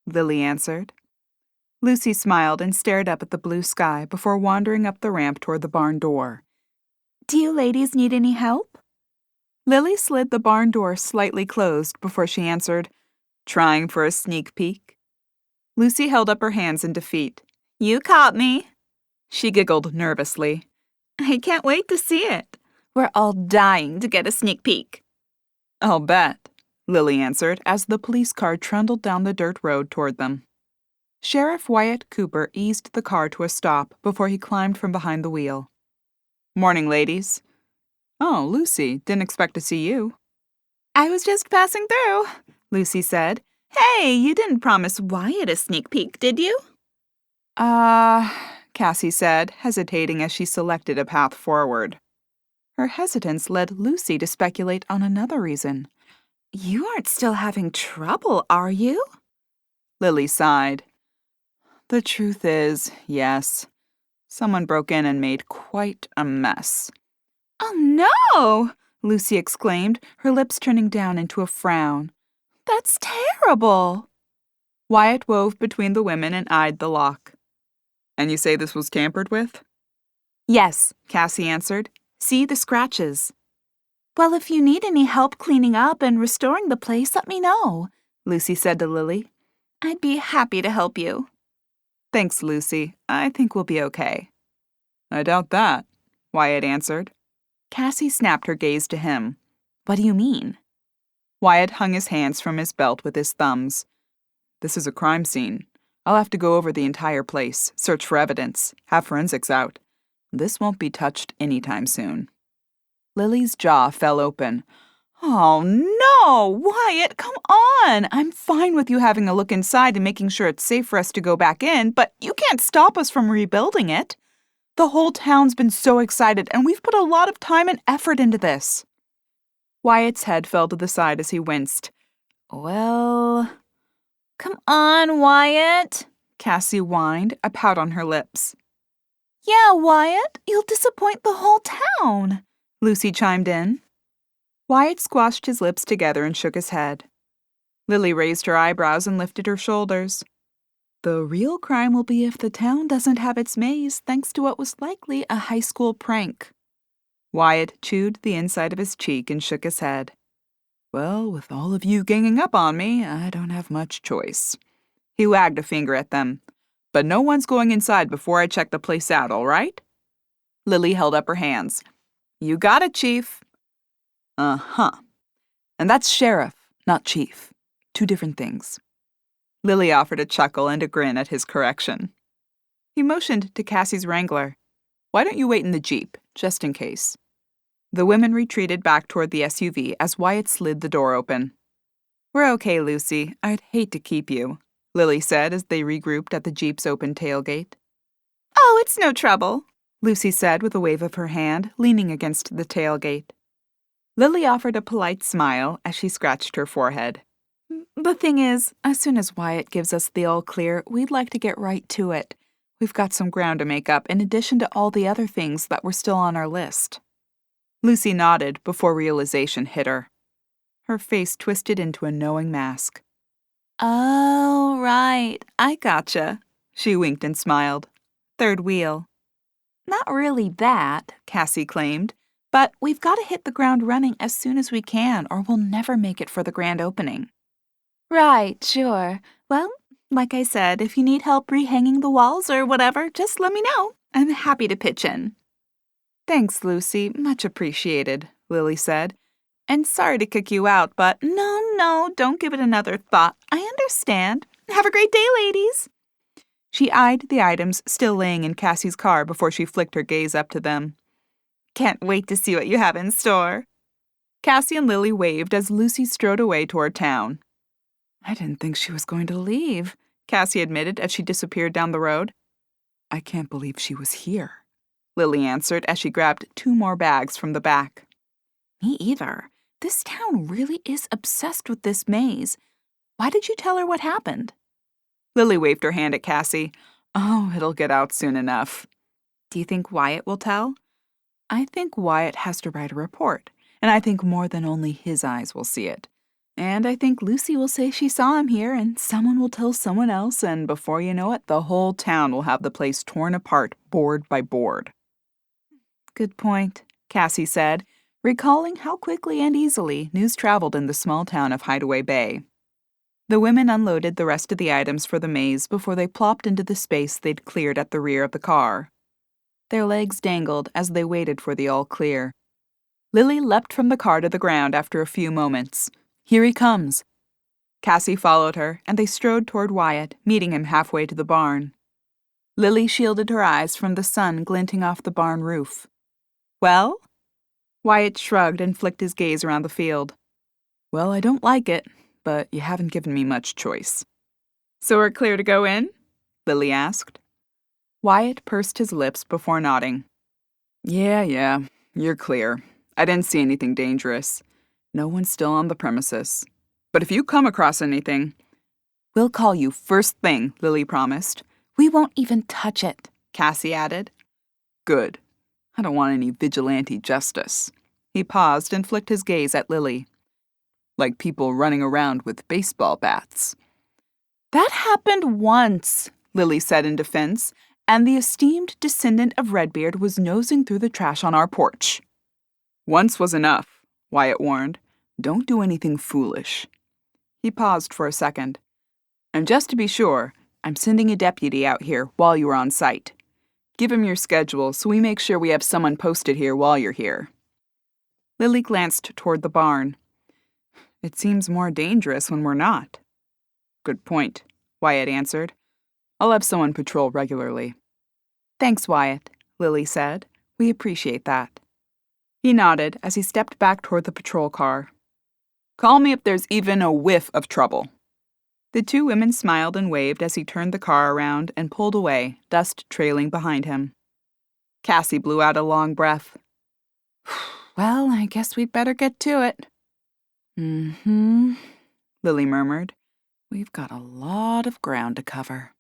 Lily answered. Lucy smiled and stared up at the blue sky before wandering up the ramp toward the barn door. Do you ladies need any help? Lily slid the barn door slightly closed before she answered, Trying for a sneak peek? Lucy held up her hands in defeat. You caught me. She giggled nervously. I can't wait to see it. We're all dying to get a sneak peek. I'll bet, Lily answered as the police car trundled down the dirt road toward them. Sheriff Wyatt Cooper eased the car to a stop before he climbed from behind the wheel. Morning, ladies. Oh, Lucy, didn't expect to see you. I was just passing through, Lucy said. Hey, you didn't promise Wyatt a sneak peek, did you? Cassie said, hesitating as she selected a path forward. Her hesitance led Lucy to speculate on another reason. You aren't still having trouble, are you? Lily sighed. The truth is, yes. Someone broke in and made quite a mess. Oh, no! Lucy exclaimed, her lips turning down into a frown. That's terrible! Wyatt wove between the women and eyed the lock. And you say this was tampered with? Yes, Cassie answered. See the scratches. Well, if you need any help cleaning up and restoring the place, let me know, Lucy said to Lily. I'd be happy to help you. Thanks, Lucy. I think we'll be okay. I doubt that, Wyatt answered. Cassie snapped her gaze to him. What do you mean? Wyatt hung his hands from his belt with his thumbs. This is a crime scene. I'll have to go over the entire place, search for evidence, have forensics out. This won't be touched anytime soon. Lily's jaw fell open. Oh, no! Wyatt, come on! I'm fine with you having a look inside and making sure it's safe for us to go back in, but you can't stop us from rebuilding it. The whole town's been so excited, and we've put a lot of time and effort into this. Wyatt's head fell to the side as he winced. Well... Come on, Wyatt, Cassie whined, a pout on her lips. Yeah, Wyatt, you'll disappoint the whole town, Lucy chimed in. Wyatt squashed his lips together and shook his head. Lily raised her eyebrows and lifted her shoulders. The real crime will be if the town doesn't have its maze thanks to what was likely a high school prank. Wyatt chewed the inside of his cheek and shook his head. Well, with all of you ganging up on me, I don't have much choice. He wagged a finger at them. But no one's going inside before I check the place out, all right? Lily held up her hands. You got it, Chief. Uh-huh. And that's sheriff, not chief. Two different things. Lily offered a chuckle and a grin at his correction. He motioned to Cassie's Wrangler. Why don't you wait in the Jeep, just in case? The women retreated back toward the SUV as Wyatt slid the door open. We're okay, Lucy. I'd hate to keep you, Lily said as they regrouped at the Jeep's open tailgate. Oh, it's no trouble, Lucy said with a wave of her hand, leaning against the tailgate. Lily offered a polite smile as she scratched her forehead. The thing is, as soon as Wyatt gives us the all clear, we'd like to get right to it. We've got some ground to make up in addition to all the other things that were still on our list. Lucy nodded before realization hit her. Her face twisted into a knowing mask. Oh, right, I gotcha. She winked and smiled. Third wheel. Not really that, Cassie claimed. But we've got to hit the ground running as soon as we can, or we'll never make it for the grand opening. Right, sure. Well, like I said, if you need help rehanging the walls or whatever, just let me know. I'm happy to pitch in. Thanks, Lucy. Much appreciated, Lily said. And sorry to kick you out, but no, don't give it another thought. I understand. Have a great day, ladies. She eyed the items still laying in Cassie's car before she flicked her gaze up to them. Can't wait to see what you have in store. Cassie and Lily waved as Lucy strode away toward town. I didn't think she was going to leave, Cassie admitted as she disappeared down the road. I can't believe she was here, Lily answered as she grabbed 2 more bags from the back. Me either. This town really is obsessed with this maze. Why did you tell her what happened? Lily waved her hand at Cassie. Oh, it'll get out soon enough. Do you think Wyatt will tell? I think Wyatt has to write a report, and I think more than only his eyes will see it. And I think Lucy will say she saw him here, and someone will tell someone else, and before you know it, the whole town will have the place torn apart, board by board. Good point, Cassie said, recalling how quickly and easily news traveled in the small town of Hideaway Bay. The women unloaded the rest of the items for the maze before they plopped into the space they'd cleared at the rear of the car. Their legs dangled as they waited for the all-clear. Lily leapt from the car to the ground after a few moments. Here he comes. Cassie followed her, and they strode toward Wyatt, meeting him halfway to the barn. Lily shielded her eyes from the sun glinting off the barn roof. Well? Wyatt shrugged and flicked his gaze around the field. Well, I don't like it, but you haven't given me much choice. So we're clear to go in? Lily asked. Wyatt pursed his lips before nodding. Yeah, you're clear. I didn't see anything dangerous. No one's still on the premises. But if you come across anything... We'll call you first thing, Lily promised. We won't even touch it, Cassie added. Good. I don't want any vigilante justice. He paused and flicked his gaze at Lily. Like people running around with baseball bats. That happened once, Lily said in defense, and the esteemed descendant of Redbeard was nosing through the trash on our porch. Once was enough, Wyatt warned. Don't do anything foolish. He paused for a second. And just to be sure, I'm sending a deputy out here while you are on site. Give him your schedule so we make sure we have someone posted here while you're here. Lily glanced toward the barn. It seems more dangerous when we're not. Good point, Wyatt answered. I'll have someone patrol regularly. Thanks, Wyatt, Lily said. We appreciate that. He nodded as he stepped back toward the patrol car. Call me if there's even a whiff of trouble. The 2 women smiled and waved as he turned the car around and pulled away, dust trailing behind him. Cassie blew out a long breath. Well, I guess we'd better get to it. Lily murmured. We've got a lot of ground to cover.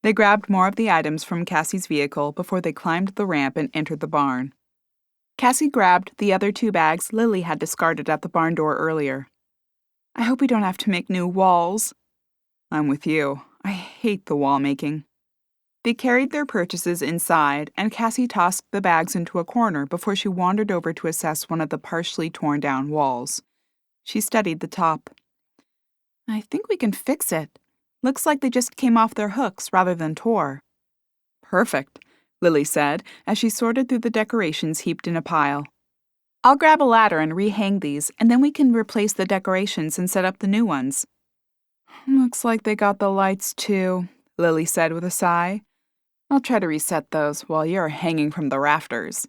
They grabbed more of the items from Cassie's vehicle before they climbed the ramp and entered the barn. Cassie grabbed the other 2 bags Lily had discarded at the barn door earlier. I hope we don't have to make new walls. I'm with you. I hate the wall making. They carried their purchases inside, and Cassie tossed the bags into a corner before she wandered over to assess one of the partially torn down walls. She studied the top. I think we can fix it. Looks like they just came off their hooks rather than tore. Perfect, Lily said as she sorted through the decorations heaped in a pile. I'll grab a ladder and rehang these, and then we can replace the decorations and set up the new ones. Looks like they got the lights too, Lily said with a sigh. I'll try to reset those while you're hanging from the rafters.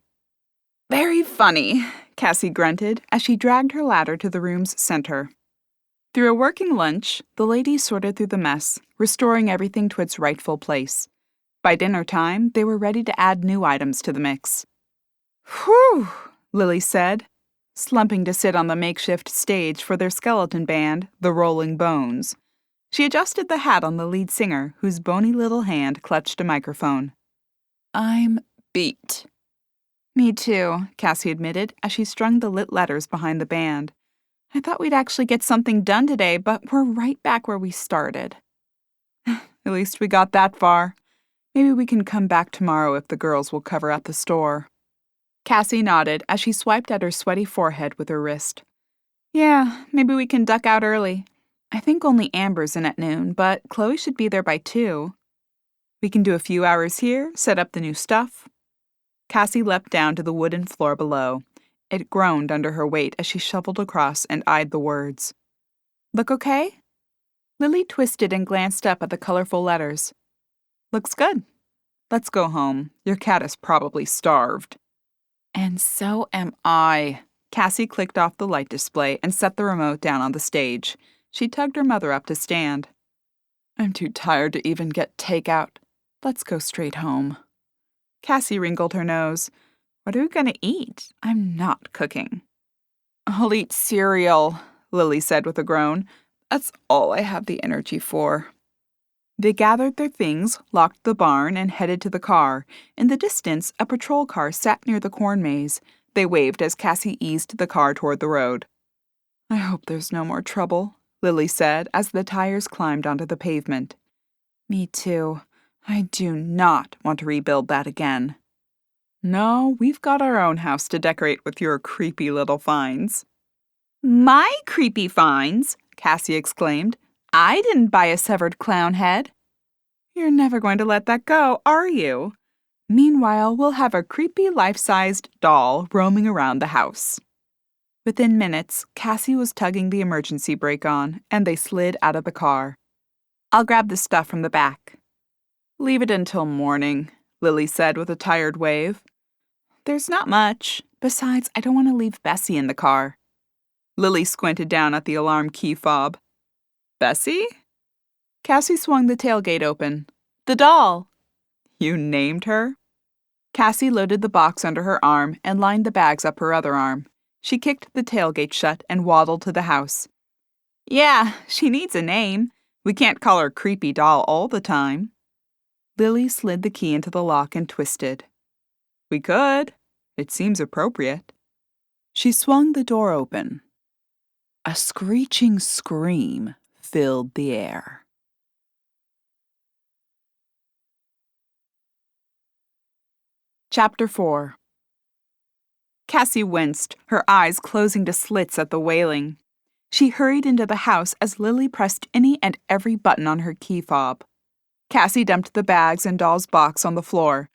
Very funny, Cassie grunted as she dragged her ladder to the room's center. Through a working lunch, the ladies sorted through the mess, restoring everything to its rightful place. By dinner time, they were ready to add new items to the mix. Whew, Lily said, slumping to sit on the makeshift stage for their skeleton band, the Rolling Bones. She adjusted the hat on the lead singer, whose bony little hand clutched a microphone. I'm beat. Me too, Cassie admitted as she strung the lit letters behind the band. I thought we'd actually get something done today, but we're right back where we started. At least we got that far. Maybe we can come back tomorrow if the girls will cover at the store. Cassie nodded as she swiped at her sweaty forehead with her wrist. Yeah, maybe we can duck out early. I think only Amber's in at noon, but Chloe should be there by 2. We can do a few hours here, set up the new stuff. Cassie leapt down to the wooden floor below. It groaned under her weight as she shuffled across and eyed the words. Look okay? Lily twisted and glanced up at the colorful letters. Looks good. Let's go home. Your cat is probably starved. And so am I. Cassie clicked off the light display and set the remote down on the stage. She tugged her mother up to stand. I'm too tired to even get takeout. Let's go straight home. Cassie wrinkled her nose. What are we going to eat? I'm not cooking. I'll eat cereal, Lily said with a groan. That's all I have the energy for. They gathered their things, locked the barn, and headed to the car. In the distance, a patrol car sat near the corn maze. They waved as Cassie eased the car toward the road. I hope there's no more trouble, Lily said as the tires climbed onto the pavement. Me too. I do not want to rebuild that again. No, we've got our own house to decorate with your creepy little finds. My creepy finds, Cassie exclaimed. I didn't buy a severed clown head. You're never going to let that go, are you? Meanwhile, we'll have a creepy life-sized doll roaming around the house. Within minutes, Cassie was tugging the emergency brake on, and they slid out of the car. I'll grab the stuff from the back. Leave it until morning, Lily said with a tired wave. There's not much. Besides, I don't want to leave Bessie in the car. Lily squinted down at the alarm key fob. Bessie? Cassie swung the tailgate open. The doll. You named her? Cassie loaded the box under her arm and lined the bags up her other arm. She kicked the tailgate shut and waddled to the house. Yeah, she needs a name. We can't call her Creepy Doll all the time. Lily slid the key into the lock and twisted. We could. It seems appropriate. She swung the door open. A screeching scream filled the air. Chapter 4. Cassie winced, her eyes closing to slits at the wailing. She hurried into the house as Lily pressed any and every button on her key fob. Cassie dumped the bags and doll's box on the floor.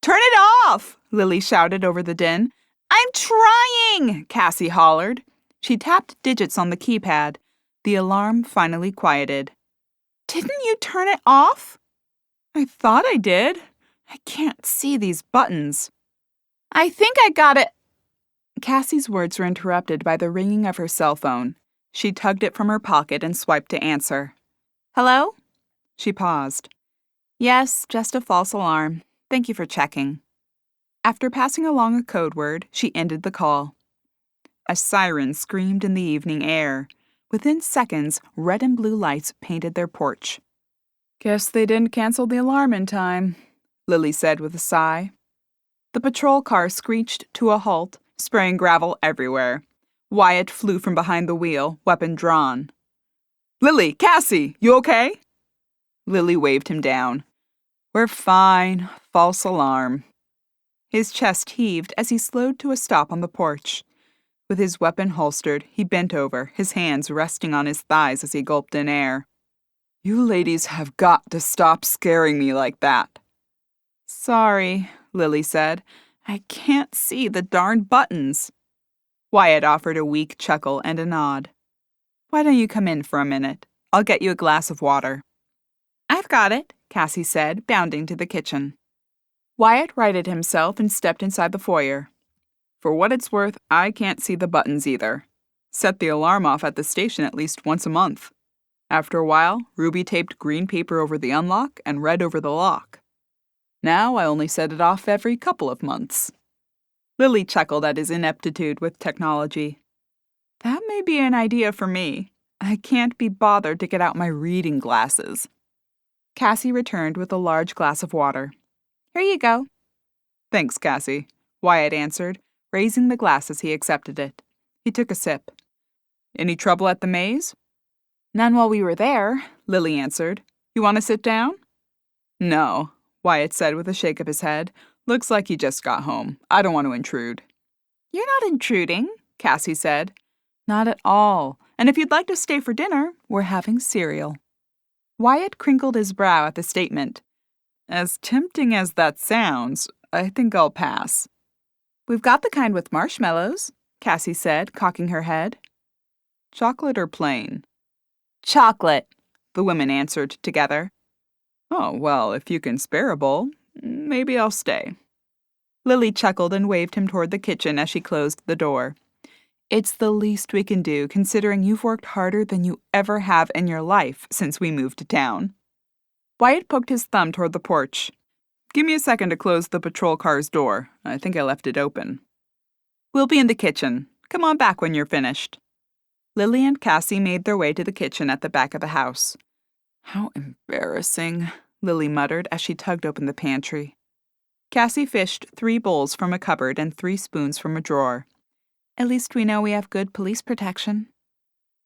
Turn it off! Lily shouted over the din. I'm trying! Cassie hollered. She tapped digits on the keypad. The alarm finally quieted. Didn't you turn it off? I thought I did. I can't see these buttons. I think I got it. Cassie's words were interrupted by the ringing of her cell phone. She tugged it from her pocket and swiped to answer. Hello? She paused. Yes, just a false alarm. Thank you for checking. After passing along a code word, she ended the call. A siren screamed in the evening air. Within seconds, red and blue lights painted their porch. Guess they didn't cancel the alarm in time, Lily said with a sigh. The patrol car screeched to a halt, spraying gravel everywhere. Wyatt flew from behind the wheel, weapon drawn. Lily, Cassie, you okay? Lily waved him down. We're fine. False alarm. His chest heaved as he slowed to a stop on the porch. With his weapon holstered, he bent over, his hands resting on his thighs as he gulped in air. You ladies have got to stop scaring me like that. Sorry, Lily said. I can't see the darn buttons. Wyatt offered a weak chuckle and a nod. Why don't you come in for a minute? I'll get you a glass of water. I've got it, Cassie said, bounding to the kitchen. Wyatt righted himself and stepped inside the foyer. For what it's worth, I can't see the buttons either. Set the alarm off at the station at least once a month. After a while, Ruby taped green paper over the unlock and red over the lock. Now I only set it off every couple of months. Lily chuckled at his ineptitude with technology. That may be an idea for me. I can't be bothered to get out my reading glasses. Cassie returned with a large glass of water. Here you go. Thanks, Cassie, Wyatt answered, raising the glass as he accepted it. He took a sip. Any trouble at the maze? None while we were there, Lily answered. You want to sit down? No, Wyatt said with a shake of his head. Looks like you just got home. I don't want to intrude. You're not intruding, Cassie said. Not at all. And if you'd like to stay for dinner, we're having cereal. Wyatt crinkled his brow at the statement. As tempting as that sounds, I think I'll pass. We've got the kind with marshmallows, Cassie said, cocking her head. Chocolate or plain? Chocolate, the women answered together. Oh, well, if you can spare a bowl, maybe I'll stay. Lily chuckled and waved him toward the kitchen as she closed the door. It's the least we can do, considering you've worked harder than you ever have in your life since we moved to town. Wyatt poked his thumb toward the porch. Give me a second to close the patrol car's door. I think I left it open. We'll be in the kitchen. Come on back when you're finished. Lily and Cassie made their way to the kitchen at the back of the house. How embarrassing, Lily muttered as she tugged open the pantry. Cassie fished 3 bowls from a cupboard and 3 spoons from a drawer. At least we know we have good police protection.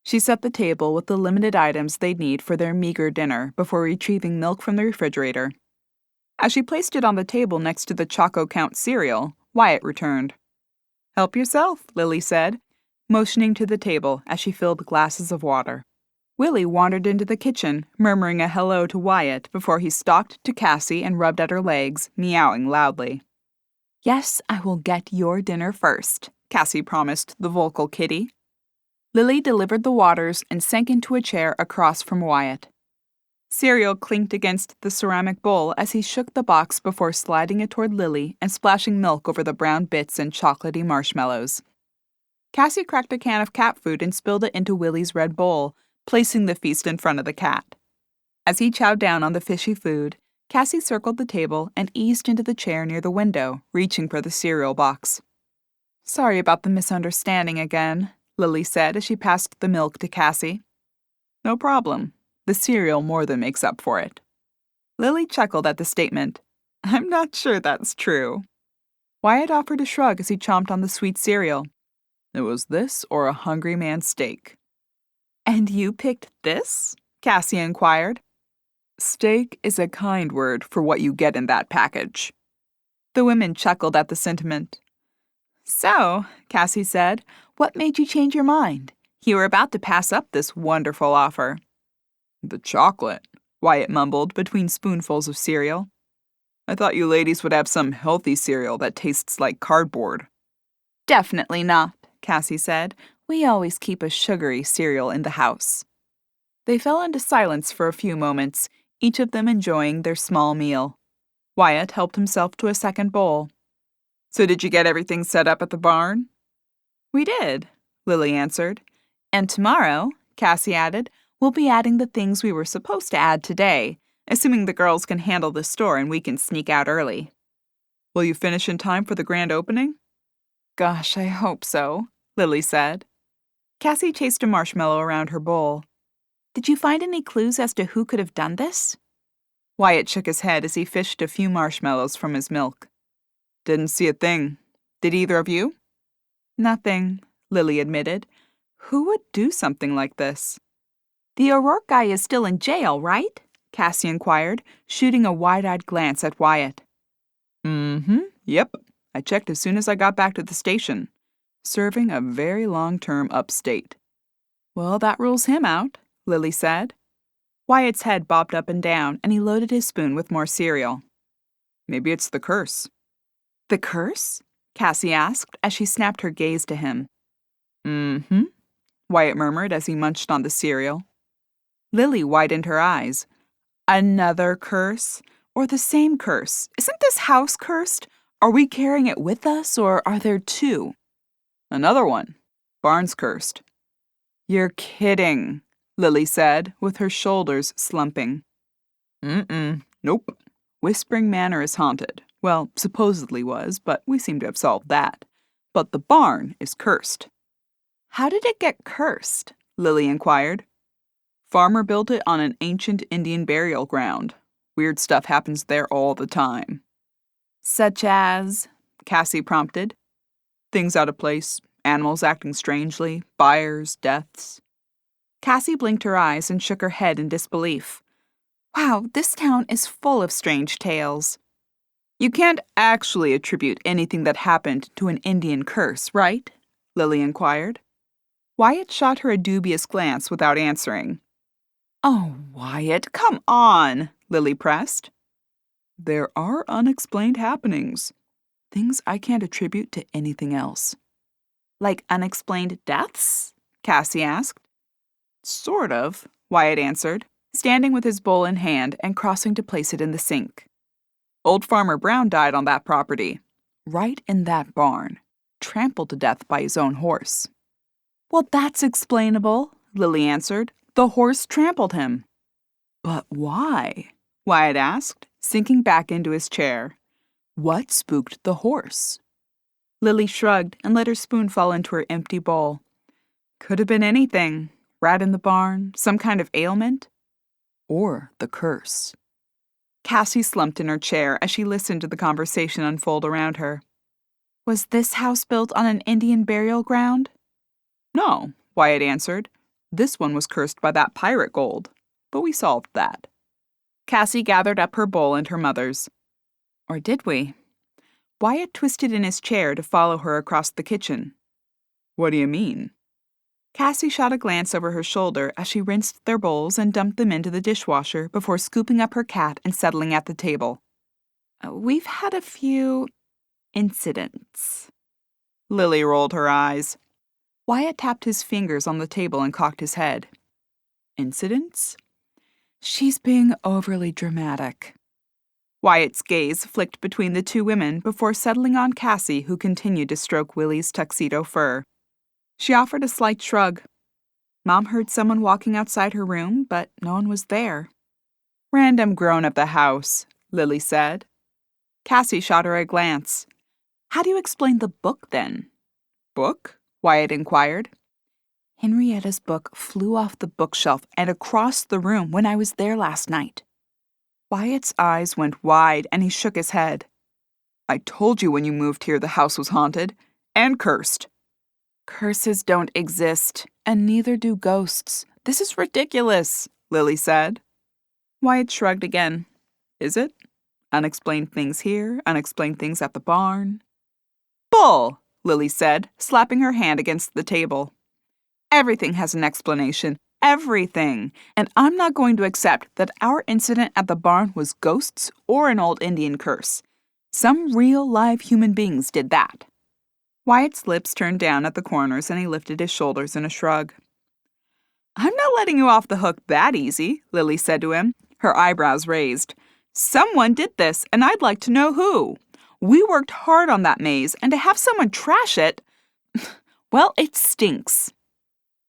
She set the table with the limited items they'd need for their meager dinner before retrieving milk from the refrigerator. As she placed it on the table next to the Choco Count cereal, Wyatt returned. Help yourself, Lily said, motioning to the table as she filled glasses of water. Willie wandered into the kitchen, murmuring a hello to Wyatt before he stalked to Cassie and rubbed at her legs, meowing loudly. Yes, I will get your dinner first, Cassie promised the vocal kitty. Lily delivered the waters and sank into a chair across from Wyatt. Cereal clinked against the ceramic bowl as he shook the box before sliding it toward Lily and splashing milk over the brown bits and chocolatey marshmallows. Cassie cracked a can of cat food and spilled it into Willie's red bowl, placing the feast in front of the cat. As he chowed down on the fishy food, Cassie circled the table and eased into the chair near the window, reaching for the cereal box. Sorry about the misunderstanding again, Lily said as she passed the milk to Cassie. No problem. The cereal more than makes up for it. Lily chuckled at the statement. I'm not sure that's true. Wyatt offered a shrug as he chomped on the sweet cereal. It was this or a hungry man's steak. And you picked this? Cassie inquired. Steak is a kind word for what you get in that package. The women chuckled at the sentiment. So, Cassie said, what made you change your mind? You were about to pass up this wonderful offer. The chocolate, Wyatt mumbled between spoonfuls of cereal. I thought you ladies would have some healthy cereal that tastes like cardboard. Definitely not, Cassie said. We always keep a sugary cereal in the house. They fell into silence for a few moments, each of them enjoying their small meal. Wyatt helped himself to a second bowl. So did you get everything set up at the barn? We did, Lily answered. And tomorrow, Cassie added, we'll be adding the things we were supposed to add today, assuming the girls can handle the store and we can sneak out early. Will you finish in time for the grand opening? Gosh, I hope so, Lily said. Cassie chased a marshmallow around her bowl. Did you find any clues as to who could have done this? Wyatt shook his head as he fished a few marshmallows from his milk. Didn't see a thing. Did either of you? Nothing, Lily admitted. Who would do something like this? The O'Rourke guy is still in jail, right? Cassie inquired, shooting a wide-eyed glance at Wyatt. Yep. I checked as soon as I got back to the station. Serving a very long term upstate. Well, that rules him out, Lily said. Wyatt's head bobbed up and down, and he loaded his spoon with more cereal. Maybe it's the curse. The curse? Cassie asked as she snapped her gaze to him. Wyatt murmured as he munched on the cereal. Lily widened her eyes. Another curse? Or the same curse? Isn't this house cursed? Are we carrying it with us, or are there 2? Another one. Barn's cursed. You're kidding, Lily said, with her shoulders slumping. Nope. Whispering Manor is haunted. Well, supposedly was, but we seem to have solved that. But the barn is cursed. How did it get cursed? Lily inquired. Farmer built it on an ancient Indian burial ground. Weird stuff happens there all the time. Such as? Cassie prompted. Things out of place, animals acting strangely, fires, deaths. Cassie blinked her eyes and shook her head in disbelief. Wow, this town is full of strange tales. You can't actually attribute anything that happened to an Indian curse, right? Lily inquired. Wyatt shot her a dubious glance without answering. Oh, Wyatt, come on, Lily pressed. There are unexplained happenings. Things I can't attribute to anything else. Like unexplained deaths? Cassie asked. Sort of, Wyatt answered, standing with his bowl in hand and crossing to place it in the sink. Old Farmer Brown died on that property, right in that barn, trampled to death by his own horse. Well, that's explainable, Lily answered. The horse trampled him. But why? Wyatt asked, sinking back into his chair. What spooked the horse? Lily shrugged and let her spoon fall into her empty bowl. Could have been anything. Rat in the barn, some kind of ailment, or the curse. Cassie slumped in her chair as she listened to the conversation unfold around her. Was this house built on an Indian burial ground? No, Wyatt answered. This one was cursed by that pirate gold, but we solved that. Cassie gathered up her bowl and her mother's. Or did we? Wyatt twisted in his chair to follow her across the kitchen. What do you mean? Cassie shot a glance over her shoulder as she rinsed their bowls and dumped them into the dishwasher before scooping up her cat and settling at the table. We've had a few incidents. Lily rolled her eyes. Wyatt tapped his fingers on the table and cocked his head. Incidents? She's being overly dramatic. Wyatt's gaze flicked between the two women before settling on Cassie, who continued to stroke Willie's tuxedo fur. She offered a slight shrug. Mom heard someone walking outside her room, but no one was there. Random grown at the house, Lily said. Cassie shot her a glance. How do you explain the book, then? Book? Wyatt inquired. Henrietta's book flew off the bookshelf and across the room when I was there last night. Wyatt's eyes went wide and he shook his head. I told you when you moved here the house was haunted and cursed. Curses don't exist, and neither do ghosts. This is ridiculous, Lily said. Wyatt shrugged again. Is it? Unexplained things here, unexplained things at the barn. Bull, Lily said, slapping her hand against the table. Everything has an explanation. Everything. And I'm not going to accept that our incident at the barn was ghosts or an old Indian curse. Some real live human beings did that. Wyatt's lips turned down at the corners and he lifted his shoulders in a shrug. I'm not letting you off the hook that easy, Lily said to him, her eyebrows raised. Someone did this, and I'd like to know who. We worked hard on that maze, and to have someone trash it, well, it stinks.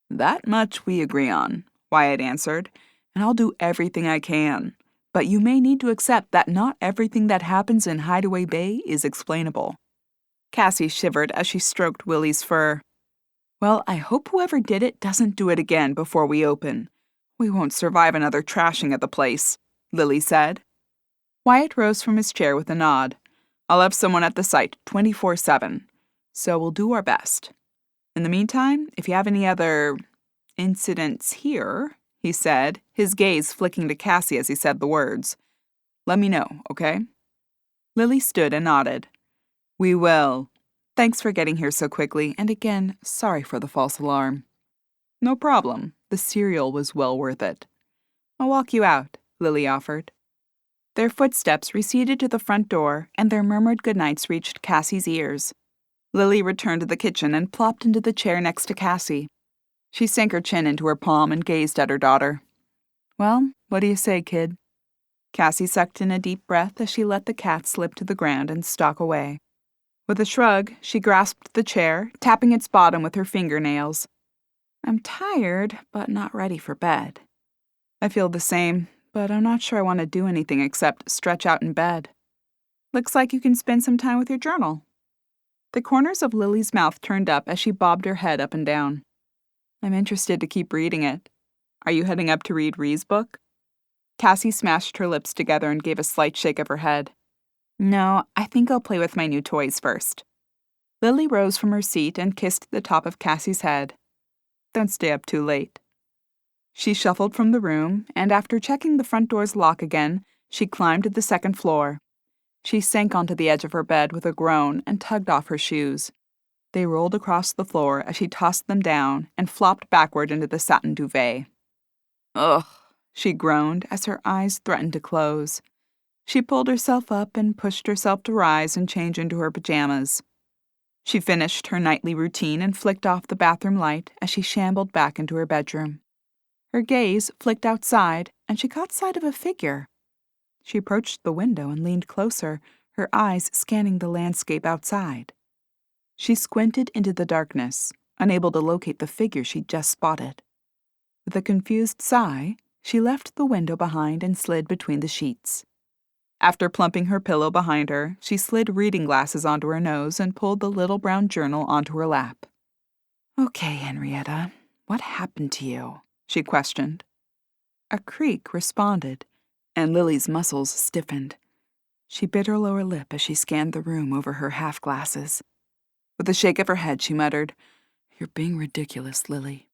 That much we agree on, Wyatt answered, and I'll do everything I can. But you may need to accept that not everything that happens in Hideaway Bay is explainable. Cassie shivered as she stroked Willie's fur. Well, I hope whoever did it doesn't do it again before we open. We won't survive another trashing at the place, Lily said. Wyatt rose from his chair with a nod. I'll have someone at the site 24/7, so we'll do our best. In the meantime, if you have any other incidents here, he said, his gaze flicking to Cassie as he said the words, let me know, okay? Lily stood and nodded. We will. Thanks for getting here so quickly, and again, sorry for the false alarm. No problem. The cereal was well worth it. I'll walk you out, Lily offered. Their footsteps receded to the front door, and their murmured goodnights reached Cassie's ears. Lily returned to the kitchen and plopped into the chair next to Cassie. She sank her chin into her palm and gazed at her daughter. Well, what do you say, kid? Cassie sucked in a deep breath as she let the cat slip to the ground and stalk away. With a shrug, she grasped the chair, tapping its bottom with her fingernails. I'm tired, but not ready for bed. I feel the same, but I'm not sure I want to do anything except stretch out in bed. Looks like you can spend some time with your journal. The corners of Lily's mouth turned up as she bobbed her head up and down. I'm interested to keep reading it. Are you heading up to read Reeves' book? Cassie smashed her lips together and gave a slight shake of her head. No, I think I'll play with my new toys first. Lily rose from her seat and kissed the top of Cassie's head. Don't stay up too late. She shuffled from the room, and after checking the front door's lock again, she climbed to the second floor. She sank onto the edge of her bed with a groan and tugged off her shoes. They rolled across the floor as she tossed them down and flopped backward into the satin duvet. Ugh, she groaned as her eyes threatened to close. She pulled herself up and pushed herself to rise and change into her pajamas. She finished her nightly routine and flicked off the bathroom light as she shambled back into her bedroom. Her gaze flicked outside, and she caught sight of a figure. She approached the window and leaned closer, her eyes scanning the landscape outside. She squinted into the darkness, unable to locate the figure she'd just spotted. With a confused sigh, she left the window behind and slid between the sheets. After plumping her pillow behind her, she slid reading glasses onto her nose and pulled the little brown journal onto her lap. "Okay, Henrietta, what happened to you?" she questioned. A creak responded, and Lily's muscles stiffened. She bit her lower lip as she scanned the room over her half-glasses. With a shake of her head, she muttered, "You're being ridiculous, Lily."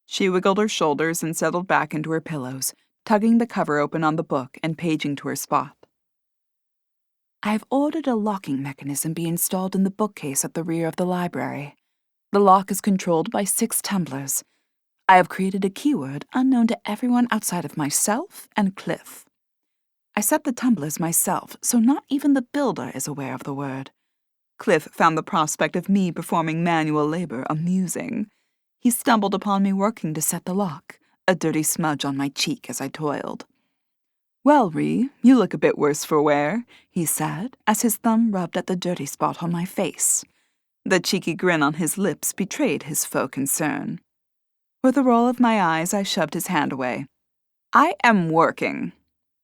She wiggled her shoulders and settled back into her pillows, tugging the cover open on the book and paging to her spot. "I've ordered a locking mechanism be installed in the bookcase at the rear of the library. The lock is controlled by 6 tumblers. I have created a keyword unknown to everyone outside of myself and Cliff. I set the tumblers myself, so not even the builder is aware of the word. Cliff found the prospect of me performing manual labor amusing. He stumbled upon me working to set the lock, a dirty smudge on my cheek as I toiled. "Well, Ree, you look a bit worse for wear," he said, as his thumb rubbed at the dirty spot on my face. The cheeky grin on his lips betrayed his faux concern. With a roll of my eyes, I shoved his hand away. "I am working."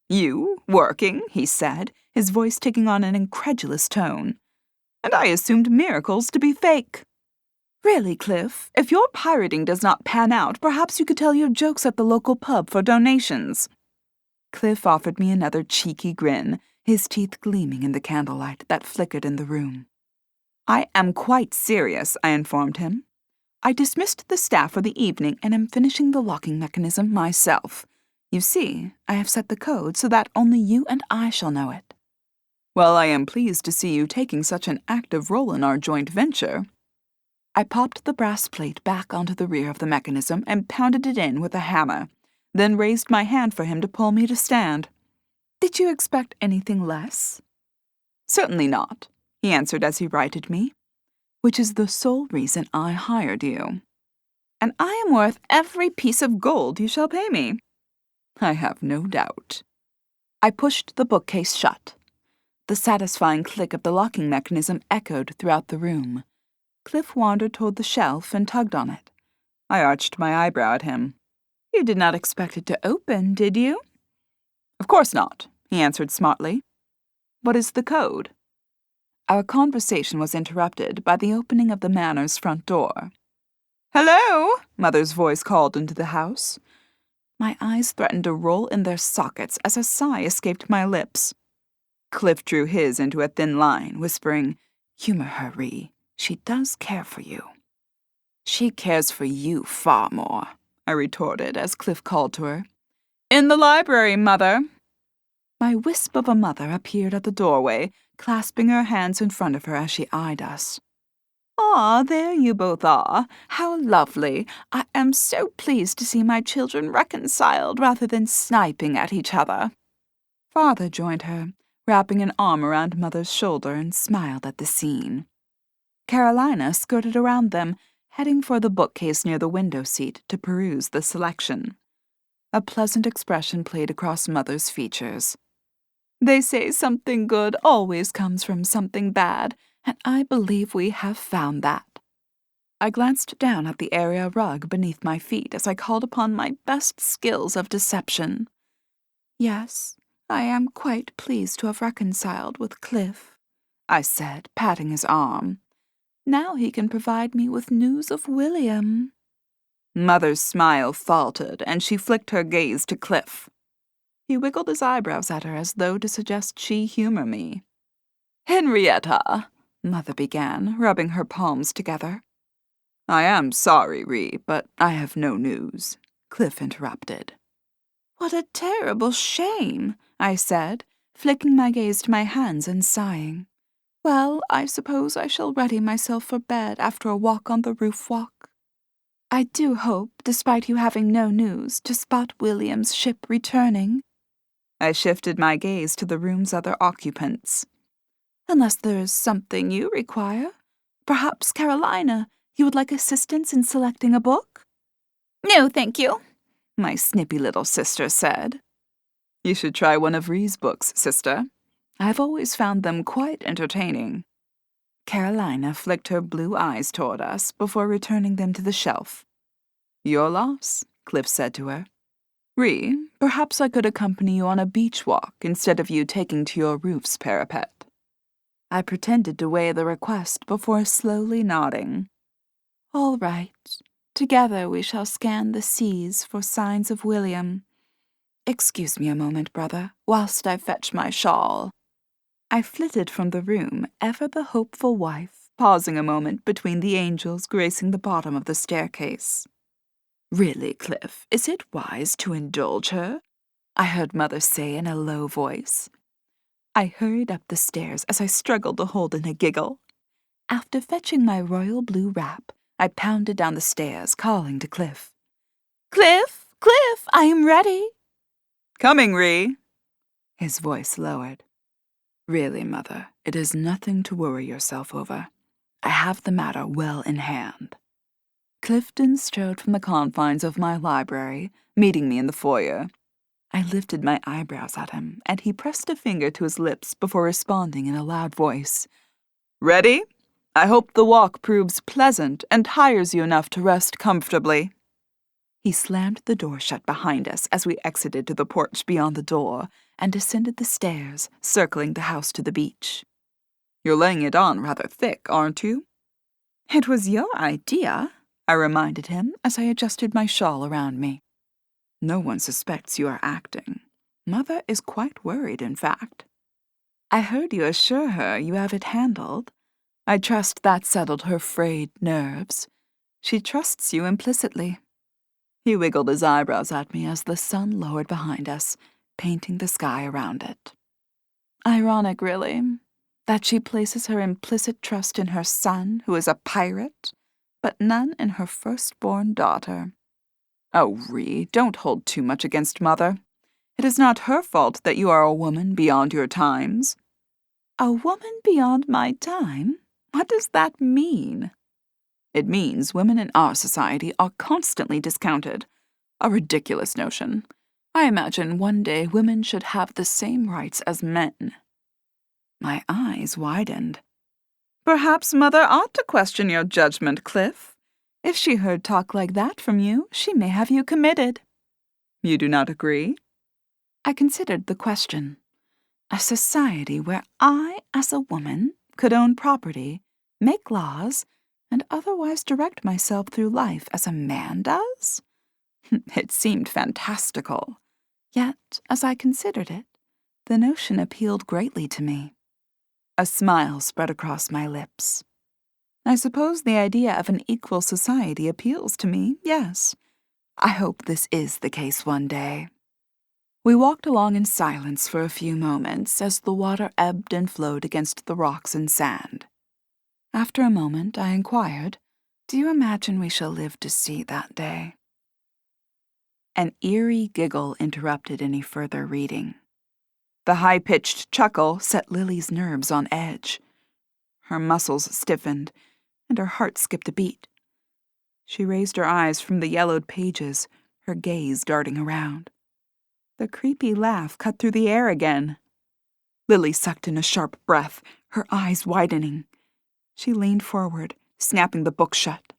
"You working?" he said, his voice taking on an incredulous tone. "And I assumed miracles to be fake." "Really, Cliff, if your pirating does not pan out, perhaps you could tell your jokes at the local pub for donations." Cliff offered me another cheeky grin, his teeth gleaming in the candlelight that flickered in the room. "I am quite serious," I informed him. "I dismissed the staff for the evening and am finishing the locking mechanism myself. You see, I have set the code so that only you and I shall know it." "Well, I am pleased to see you taking such an active role in our joint venture." I popped the brass plate back onto the rear of the mechanism and pounded it in with a hammer, then raised my hand for him to pull me to stand. "Did you expect anything less?" "Certainly not," he answered as he righted me. "Which is the sole reason I hired you." "And I am worth every piece of gold you shall pay me." "I have no doubt." I pushed the bookcase shut. The satisfying click of the locking mechanism echoed throughout the room. Cliff wandered toward the shelf and tugged on it. I arched my eyebrow at him. "You did not expect it to open, did you?" "Of course not," he answered smartly. "What is the code?" Our conversation was interrupted by the opening of the Manor's front door. "Hello!" Mother's voice called into the house. My eyes threatened to roll in their sockets as a sigh escaped my lips. Cliff drew his into a thin line, whispering, "Humor her, Ree. She does care for you." "She cares for you far more," I retorted as Cliff called to her. "In the library, Mother." My wisp of a mother appeared at the doorway, clasping her hands in front of her as she eyed us. "Ah, there you both are. How lovely. I am so pleased to see my children reconciled rather than sniping at each other." Father joined her, wrapping an arm around Mother's shoulder, and smiled at the scene. Carolina skirted around them, heading for the bookcase near the window seat to peruse the selection. A pleasant expression played across Mother's features. "They say something good always comes from something bad, and I believe we have found that." I glanced down at the area rug beneath my feet as I called upon my best skills of deception. "Yes, I am quite pleased to have reconciled with Cliff," I said, patting his arm. "Now he can provide me with news of William." Mother's smile faltered, and she flicked her gaze to Cliff. He wiggled his eyebrows at her as though to suggest she humor me. "Henrietta," Mother began, rubbing her palms together. "I am sorry, Ree, but I have no news," Cliff interrupted. "What a terrible shame," I said, flicking my gaze to my hands and sighing. Well, I suppose I shall ready myself for bed after a walk on the roof walk. I do hope, despite you having no news, to spot William's ship returning. I shifted my gaze to the room's other occupants. Unless there is something you require. Perhaps, Carolina, you would like assistance in selecting a book? No, thank you, my snippy little sister said. You should try one of Reeves' books, sister. I've always found them quite entertaining. Carolina flicked her blue eyes toward us before returning them to the shelf. Your loss, Cliff said to her. Ree, perhaps I could accompany you on a beach walk instead of you taking to your roof's parapet. I pretended to weigh the request before slowly nodding. All right. Together we shall scan the seas for signs of William. Excuse me a moment, brother, whilst I fetch my shawl. I flitted from the room, ever the hopeful wife, pausing a moment between the angels gracing the bottom of the staircase. Really, Cliff, is it wise to indulge her? I heard Mother say in a low voice. I hurried up the stairs as I struggled to hold in a giggle. After fetching my royal blue wrap, I pounded down the stairs, calling to Cliff. Cliff, Cliff, I am ready. Coming, Ree. His voice lowered. Really, Mother, it is nothing to worry yourself over. I have the matter well in hand. Clifton strode from the confines of my library, meeting me in the foyer. I lifted my eyebrows at him, and he pressed a finger to his lips before responding in a loud voice. Ready? I hope the walk proves pleasant and tires you enough to rest comfortably. He slammed the door shut behind us as we exited to the porch beyond the door and descended the stairs, circling the house to the beach. You're laying it on rather thick, aren't you? It was your idea, I reminded him as I adjusted my shawl around me. No one suspects you are acting. Mother is quite worried, in fact. I heard you assure her you have it handled. I trust that settled her frayed nerves. She trusts you implicitly. He wiggled his eyebrows at me as the sun lowered behind us, painting the sky around it. Ironic, really, that she places her implicit trust in her son, who is a pirate, but none in her firstborn daughter. Oh, Ree, don't hold too much against Mother. It is not her fault that you are a woman beyond your times. A woman beyond my time? What does that mean? It means women in our society are constantly discounted. A ridiculous notion. I imagine one day women should have the same rights as men. My eyes widened. Perhaps Mother ought to question your judgment, Cliff. If she heard talk like that from you, she may have you committed. You do not agree? I considered the question. A society where I, as a woman, could own property, make laws, and otherwise direct myself through life as a man does? It seemed fantastical. Yet, as I considered it, the notion appealed greatly to me. A smile spread across my lips. I suppose the idea of an equal society appeals to me, yes. I hope this is the case one day. We walked along in silence for a few moments as the water ebbed and flowed against the rocks and sand. After a moment, I inquired, Do you imagine we shall live to see that day? An eerie giggle interrupted any further reading. The high-pitched chuckle set Lily's nerves on edge. Her muscles stiffened, and her heart skipped a beat. She raised her eyes from the yellowed pages, her gaze darting around. The creepy laugh cut through the air again. Lily sucked in a sharp breath, her eyes widening. She leaned forward, snapping the book shut.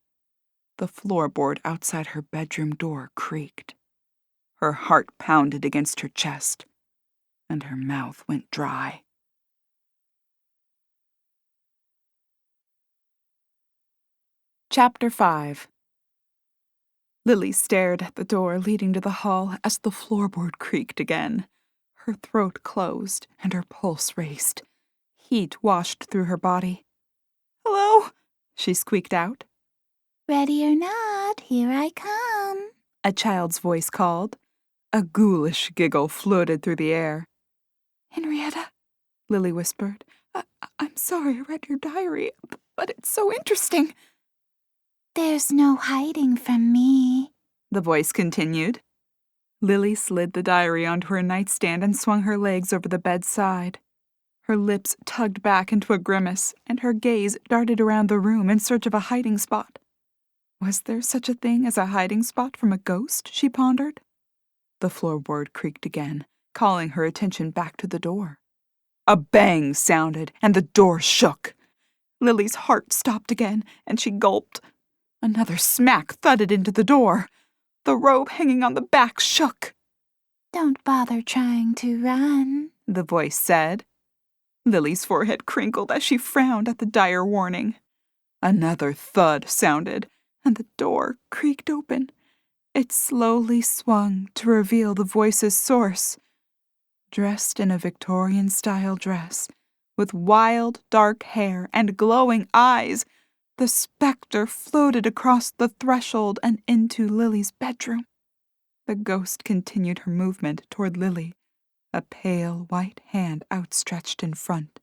The floorboard outside her bedroom door creaked. Her heart pounded against her chest, and her mouth went dry. Chapter 5. Lily stared at the door leading to the hall as the floorboard creaked again. Her throat closed, and her pulse raced. Heat washed through her body. "Hello?" she squeaked out. "Ready or not, here I come," a child's voice called. A ghoulish giggle floated through the air. "Henrietta," Lily whispered. I'm sorry I read your diary, but it's so interesting." "There's no hiding from me," the voice continued. Lily slid the diary onto her nightstand and swung her legs over the bedside. Her lips tugged back into a grimace, and her gaze darted around the room in search of a hiding spot. Was there such a thing as a hiding spot from a ghost, she pondered? The floorboard creaked again, calling her attention back to the door. A bang sounded, and the door shook. Lily's heart stopped again, and she gulped. Another smack thudded into the door. The robe hanging on the back shook. "Don't bother trying to run," the voice said. Lily's forehead crinkled as she frowned at the dire warning. Another thud sounded, and the door creaked open. It slowly swung to reveal the voice's source. Dressed in a Victorian-style dress, with wild, dark hair and glowing eyes, the specter floated across the threshold and into Lily's bedroom. The ghost continued her movement toward Lily, a pale white hand outstretched in front.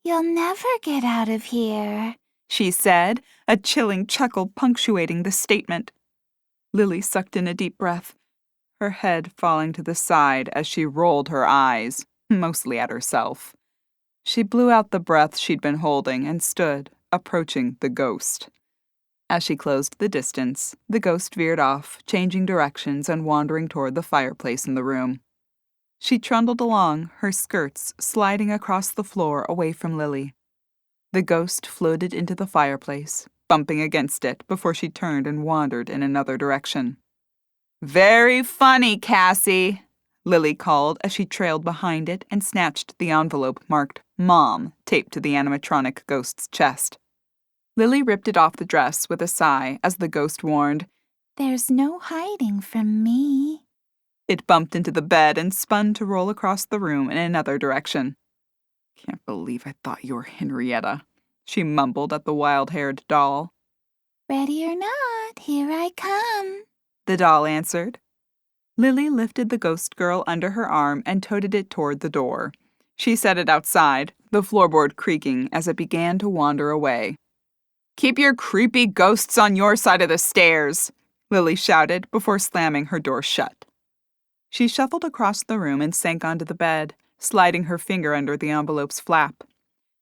"You'll never get out of here," she said, a chilling chuckle punctuating the statement. Lily sucked in a deep breath, her head falling to the side as she rolled her eyes, mostly at herself. She blew out the breath she'd been holding and stood, approaching the ghost. As she closed the distance, the ghost veered off, changing directions and wandering toward the fireplace in the room. She trundled along, her skirts sliding across the floor away from Lily. The ghost floated into the fireplace, bumping against it before she turned and wandered in another direction. "Very funny, Cassie," Lily called as she trailed behind it and snatched the envelope marked Mom taped to the animatronic ghost's chest. Lily ripped it off the dress with a sigh as the ghost warned, "There's no hiding from me." It bumped into the bed and spun to roll across the room in another direction. "Can't believe I thought you were Henrietta," she mumbled at the wild-haired doll. "Ready or not, here I come," the doll answered. Lily lifted the ghost girl under her arm and toted it toward the door. She set it outside, the floorboard creaking as it began to wander away. "Keep your creepy ghosts on your side of the stairs," Lily shouted before slamming her door shut. She shuffled across the room and sank onto the bed, sliding her finger under the envelope's flap.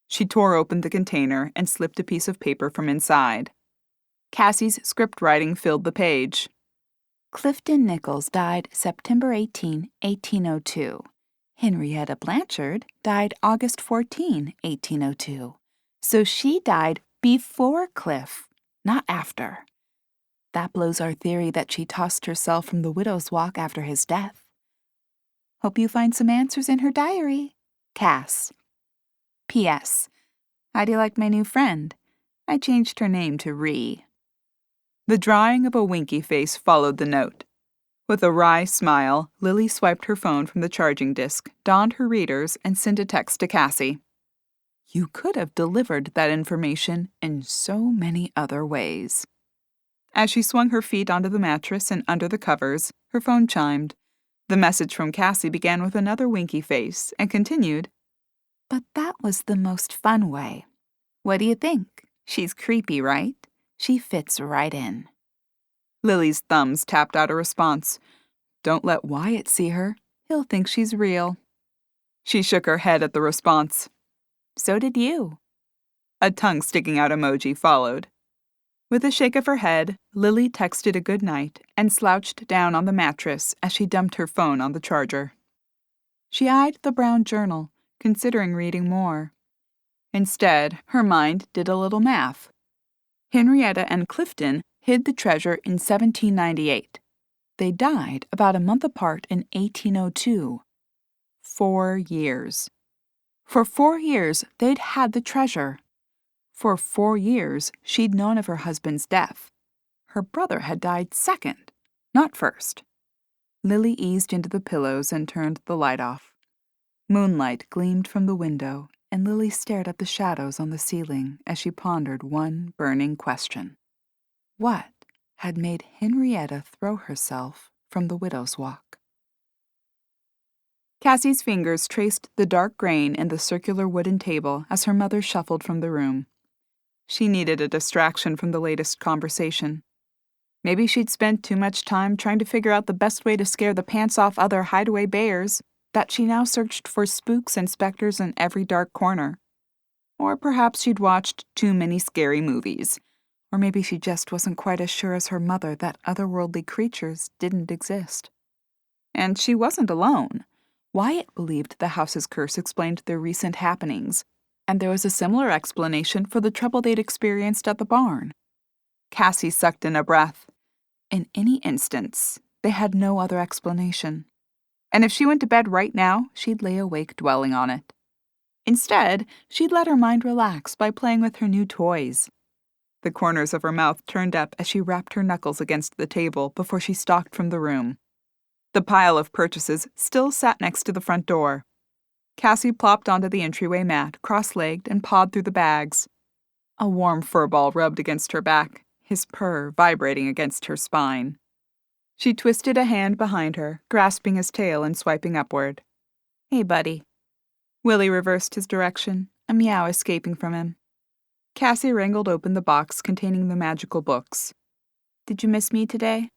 She tore open the container and slipped a piece of paper from inside. Cassie's script writing filled the page. "Clifton Nichols died September 18, 1802. Henrietta Blanchard died August 14, 1802. So she died before Cliff, not after. That blows our theory that she tossed herself from the widow's walk after his death. Hope you find some answers in her diary. Cass. P.S. How do you like my new friend? I changed her name to Ree." The drawing of a winky face followed the note. With a wry smile, Lily swiped her phone from the charging disk, donned her readers, and sent a text to Cassie. You could have delivered that information in so many other ways. As she swung her feet onto the mattress and under the covers, her phone chimed. The message from Cassie began with another winky face and continued, "But that was the most fun way. What do you think? She's creepy, right? She fits right in." Lily's thumbs tapped out a response. Don't let Wyatt see her. He'll think she's real. She shook her head at the response. So did you. A tongue sticking out emoji followed. With a shake of her head, Lily texted a good night and slouched down on the mattress as she dumped her phone on the charger. She eyed the brown journal, considering reading more. Instead, her mind did a little math. Henrietta and Clifton hid the treasure in 1798. They died about a month apart in 1802. 4 years. For 4 years, they'd had the treasure. For 4 years, she'd known of her husband's death. Her brother had died second, not first. Lily eased into the pillows and turned the light off. Moonlight gleamed from the window, and Lily stared at the shadows on the ceiling as she pondered one burning question. What had made Henrietta throw herself from the widow's walk? Cassie's fingers traced the dark grain in the circular wooden table as her mother shuffled from the room. She needed a distraction from the latest conversation. Maybe she'd spent too much time trying to figure out the best way to scare the pants off other Hideaway Bayers that she now searched for spooks and specters in every dark corner. Or perhaps she'd watched too many scary movies. Or maybe she just wasn't quite as sure as her mother that otherworldly creatures didn't exist. And she wasn't alone. Wyatt believed the house's curse explained their recent happenings, and there was a similar explanation for the trouble they'd experienced at the barn. Cassie sucked in a breath. In any instance, they had no other explanation. And if she went to bed right now, she'd lay awake dwelling on it. Instead, she'd let her mind relax by playing with her new toys. The corners of her mouth turned up as she rapped her knuckles against the table before she stalked from the room. The pile of purchases still sat next to the front door. Cassie plopped onto the entryway mat, cross-legged, and pawed through the bags. A warm fur ball rubbed against her back, his purr vibrating against her spine. She twisted a hand behind her, grasping his tail and swiping upward. "Hey, buddy." Willie reversed his direction, a meow escaping from him. Cassie wrangled open the box containing the magical books. "Did you miss me today?"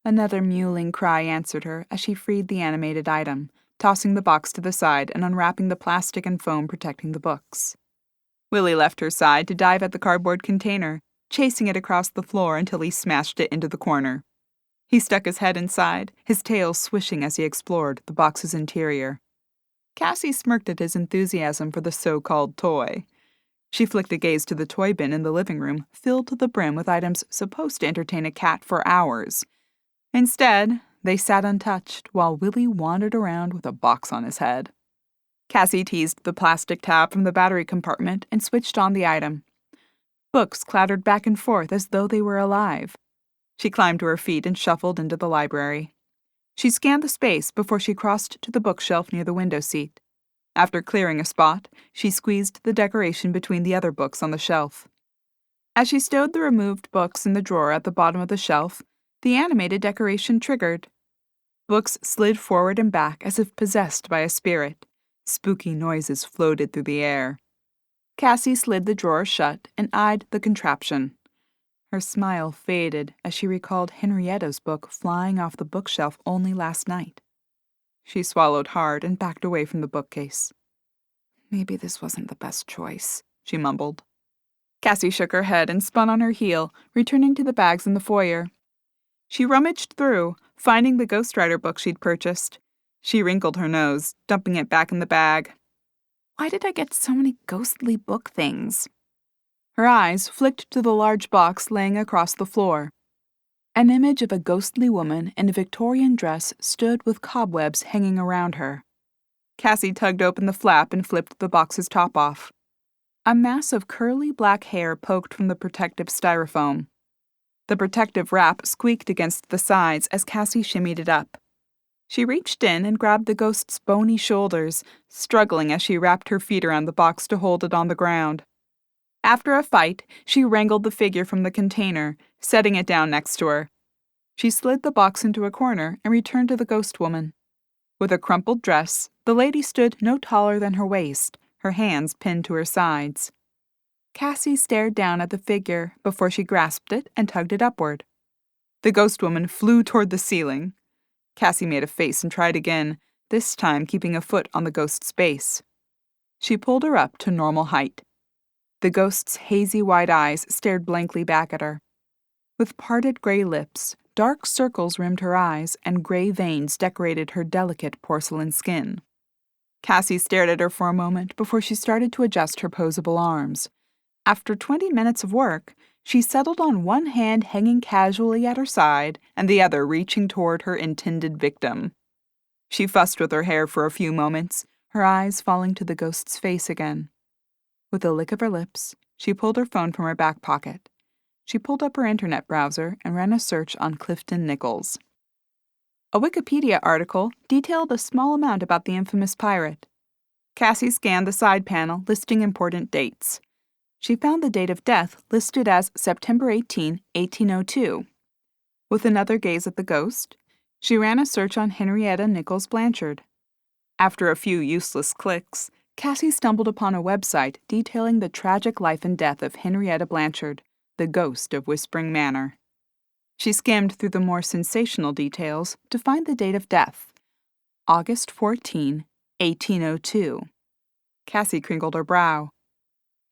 Another mewling cry answered her as she freed the animated item, tossing the box to the side and unwrapping the plastic and foam protecting the books. Willie left her side to dive at the cardboard container, chasing it across the floor until he smashed it into the corner. He stuck his head inside, his tail swishing as he explored the box's interior. Cassie smirked at his enthusiasm for the so-called toy. She flicked a gaze to the toy bin in the living room, filled to the brim with items supposed to entertain a cat for hours. Instead, they sat untouched while Willie wandered around with a box on his head. Cassie teased the plastic tab from the battery compartment and switched on the item. Books clattered back and forth as though they were alive. She climbed to her feet and shuffled into the library. She scanned the space before she crossed to the bookshelf near the window seat. After clearing a spot, she squeezed the decoration between the other books on the shelf. As she stowed the removed books in the drawer at the bottom of the shelf, the animated decoration triggered. Books slid forward and back as if possessed by a spirit. Spooky noises floated through the air. Cassie slid the drawer shut and eyed the contraption. Her smile faded as she recalled Henrietta's book flying off the bookshelf only last night. She swallowed hard and backed away from the bookcase. "Maybe this wasn't the best choice," she mumbled. Cassie shook her head and spun on her heel, returning to the bags in the foyer. She rummaged through, finding the ghostwriter book she'd purchased. She wrinkled her nose, dumping it back in the bag. Why did I get so many ghostly book things? Her eyes flicked to the large box laying across the floor. An image of a ghostly woman in a Victorian dress stood with cobwebs hanging around her. Cassie tugged open the flap and flipped the box's top off. A mass of curly black hair poked from the protective styrofoam. The protective wrap squeaked against the sides as Cassie shimmied it up. She reached in and grabbed the ghost's bony shoulders, struggling as she wrapped her feet around the box to hold it on the ground. After a fight, she wrangled the figure from the container, setting it down next to her. She slid the box into a corner and returned to the ghost woman. With a crumpled dress, the lady stood no taller than her waist, her hands pinned to her sides. Cassie stared down at the figure before she grasped it and tugged it upward. The ghost woman flew toward the ceiling. Cassie made a face and tried again, this time keeping a foot on the ghost's base. She pulled her up to normal height. The ghost's hazy white eyes stared blankly back at her. With parted gray lips, dark circles rimmed her eyes and gray veins decorated her delicate porcelain skin. Cassie stared at her for a moment before she started to adjust her posable arms. After 20 minutes of work, she settled on one hand hanging casually at her side and the other reaching toward her intended victim. She fussed with her hair for a few moments, her eyes falling to the ghost's face again. With a lick of her lips, she pulled her phone from her back pocket. She pulled up her internet browser and ran a search on Clifton Nichols. A Wikipedia article detailed a small amount about the infamous pirate. Cassie scanned the side panel listing important dates. She found the date of death listed as September 18, 1802. With another gaze at the ghost, she ran a search on Henrietta Nichols Blanchard. After a few useless clicks, Cassie stumbled upon a website detailing the tragic life and death of Henrietta Blanchard, the ghost of Whispering Manor. She skimmed through the more sensational details to find the date of death, August 14, 1802. Cassie crinkled her brow.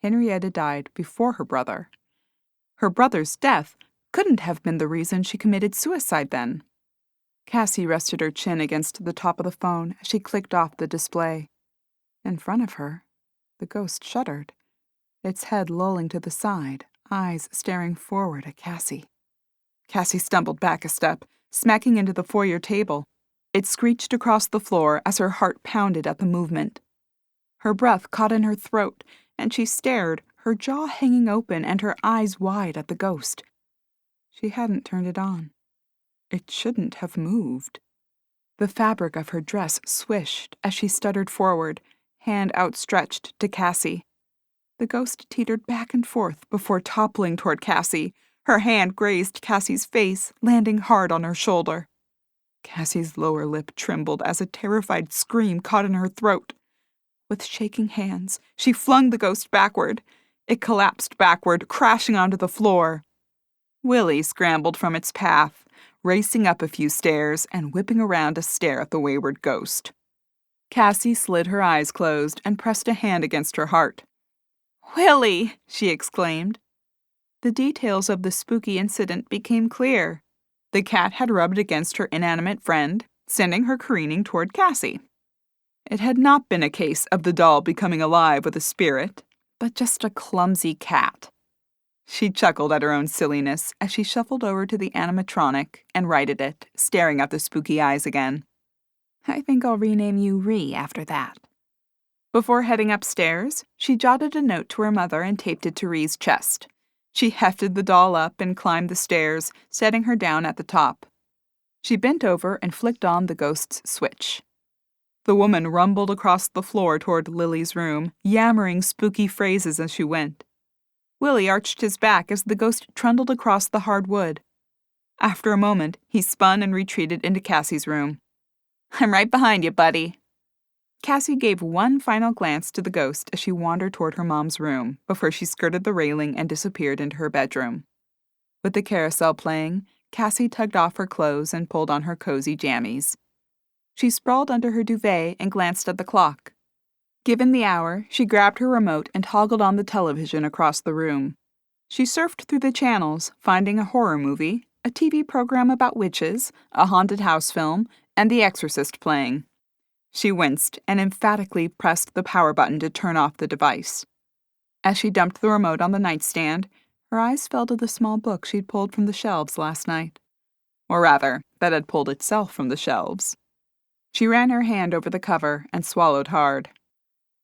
Henrietta died before her brother. Her brother's death couldn't have been the reason she committed suicide then. Cassie rested her chin against the top of the phone as she clicked off the display. In front of her, the ghost shuddered, its head lolling to the side, eyes staring forward at Cassie. Cassie stumbled back a step, smacking into the foyer table. It screeched across the floor as her heart pounded at the movement. Her breath caught in her throat, and she stared, her jaw hanging open and her eyes wide at the ghost. She hadn't turned it on. It shouldn't have moved. The fabric of her dress swished as she stuttered forward, hand outstretched to Cassie. The ghost teetered back and forth before toppling toward Cassie. Her hand grazed Cassie's face, landing hard on her shoulder. Cassie's lower lip trembled as a terrified scream caught in her throat. With shaking hands, she flung the ghost backward. It collapsed backward, crashing onto the floor. Willie scrambled from its path, racing up a few stairs and whipping around to stare at the wayward ghost. Cassie slid her eyes closed and pressed a hand against her heart. "Willie!" she exclaimed. The details of the spooky incident became clear. The cat had rubbed against her inanimate friend, sending her careening toward Cassie. It had not been a case of the doll becoming alive with a spirit, but just a clumsy cat. She chuckled at her own silliness as she shuffled over to the animatronic and righted it, staring at the spooky eyes again. I think I'll rename you Ree after that. Before heading upstairs, she jotted a note to her mother and taped it to Ree's chest. She hefted the doll up and climbed the stairs, setting her down at the top. She bent over and flicked on the ghost's switch. The woman rumbled across the floor toward Lily's room, yammering spooky phrases as she went. Willie arched his back as the ghost trundled across the hard wood. After a moment, he spun and retreated into Cassie's room. "I'm right behind you, buddy." Cassie gave one final glance to the ghost as she wandered toward her mom's room before she skirted the railing and disappeared into her bedroom. With the carousel playing, Cassie tugged off her clothes and pulled on her cozy jammies. She sprawled under her duvet and glanced at the clock. Given the hour, she grabbed her remote and toggled on the television across the room. She surfed through the channels, finding a horror movie, a TV program about witches, a haunted house film, and The Exorcist playing. She winced and emphatically pressed the power button to turn off the device. As she dumped the remote on the nightstand, her eyes fell to the small book she'd pulled from the shelves last night. Or rather, that had pulled itself from the shelves. She ran her hand over the cover and swallowed hard.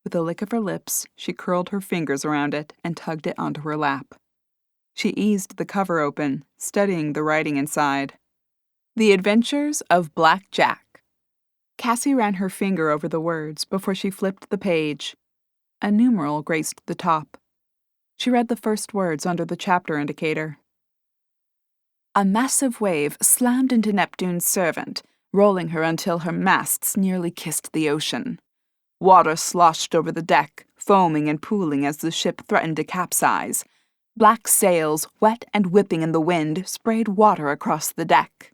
With a lick of her lips, she curled her fingers around it and tugged it onto her lap. She eased the cover open, studying the writing inside. The Adventures of Black Jack. Cassie ran her finger over the words before she flipped the page. A numeral graced the top. She read the first words under the chapter indicator. A massive wave slammed into Neptune's servant, rolling her until her masts nearly kissed the ocean. Water sloshed over the deck, foaming and pooling as the ship threatened to capsize. Black sails, wet and whipping in the wind, sprayed water across the deck.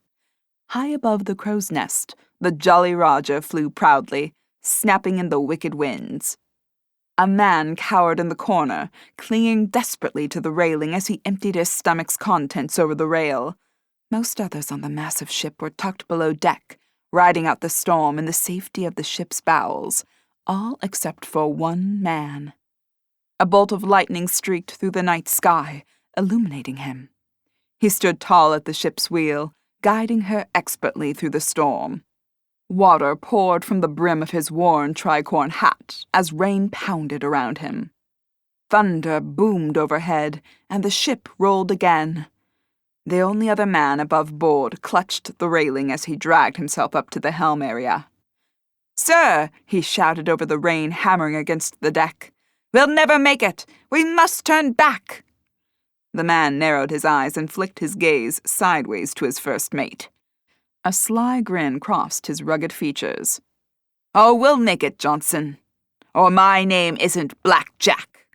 High above the crow's nest, the Jolly Roger flew proudly, snapping in the wicked winds. A man cowered in the corner, clinging desperately to the railing as he emptied his stomach's contents over the rail. Most others on the massive ship were tucked below deck, riding out the storm in the safety of the ship's bowels, all except for one man. A bolt of lightning streaked through the night sky, illuminating him. He stood tall at the ship's wheel, guiding her expertly through the storm. Water poured from the brim of his worn tricorn hat as rain pounded around him. Thunder boomed overhead, and the ship rolled again. The only other man above board clutched the railing as he dragged himself up to the helm area. "Sir," he shouted over the rain hammering against the deck, "we'll never make it! We must turn back!" The man narrowed his eyes and flicked his gaze sideways to his first mate. A sly grin crossed his rugged features. Oh, we'll make it, Johnson. Or my name isn't Black Jack."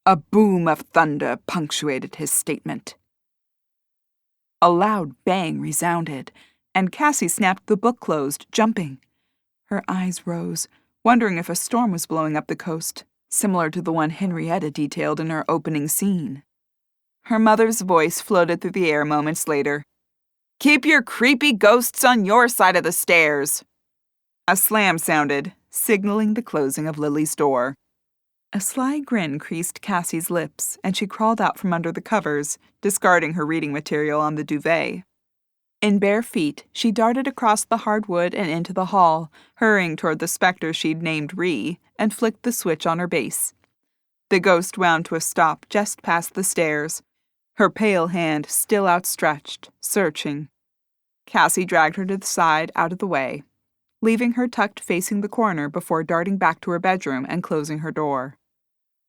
A boom of thunder punctuated his statement. A loud bang resounded, and Cassie snapped the book closed, jumping. Her eyes rose, wondering if a storm was blowing up the coast, similar to the one Henrietta detailed in her opening scene. Her mother's voice floated through the air moments later. "Keep your creepy ghosts on your side of the stairs." A slam sounded, signaling the closing of Lily's door. A sly grin creased Cassie's lips, and she crawled out from under the covers, discarding her reading material on the duvet. In bare feet, she darted across the hardwood and into the hall, hurrying toward the specter she'd named Ree, and flicked the switch on her base. The ghost wound to a stop just past the stairs, her pale hand still outstretched, searching. Cassie dragged her to the side, out of the way, leaving her tucked facing the corner before darting back to her bedroom and closing her door.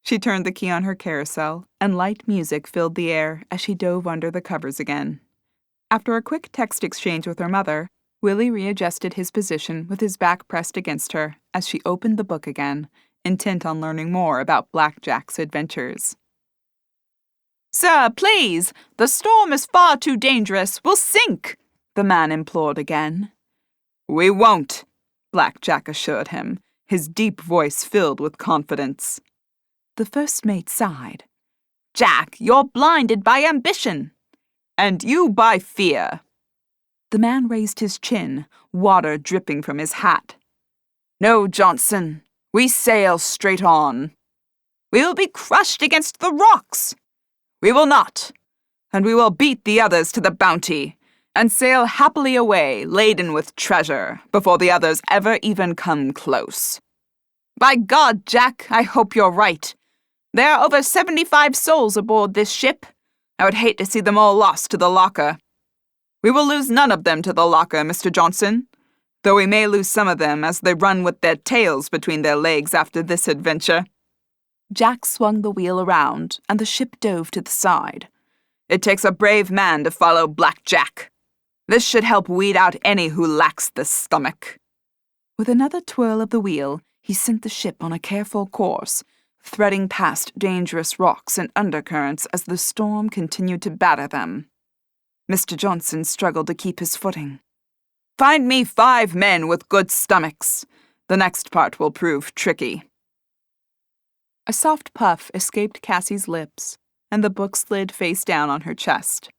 She turned the key on her carousel, and light music filled the air as she dove under the covers again. After a quick text exchange with her mother, Willie readjusted his position with his back pressed against her as she opened the book again, intent on learning more about Black Jack's adventures. "Sir, please! The storm is far too dangerous. We'll sink!" the man implored again. "We won't," Black Jack assured him, his deep voice filled with confidence. The first mate sighed. "Jack, you're blinded by ambition. And you by fear." The man raised his chin, water dripping from his hat. "No, Johnson, we sail straight on. We will be crushed against the rocks. We will not, and we will beat the others to the bounty, and sail happily away, laden with treasure, before the others ever even come close. By God, Jack, I hope you're right. There are over 75 souls aboard this ship. I would hate to see them all lost to the locker. We will lose none of them to the locker, Mr. Johnson, though we may lose some of them as they run with their tails between their legs after this adventure." Jack swung the wheel around, and the ship dove to the side. "It takes a brave man to follow Black Jack. This should help weed out any who lacks the stomach." With another twirl of the wheel, he sent the ship on a careful course, threading past dangerous rocks and undercurrents as the storm continued to batter them. Mr. Johnson struggled to keep his footing. "Find me 5 men with good stomachs. The next part will prove tricky." A soft puff escaped Cassie's lips, and the book slid face down on her chest.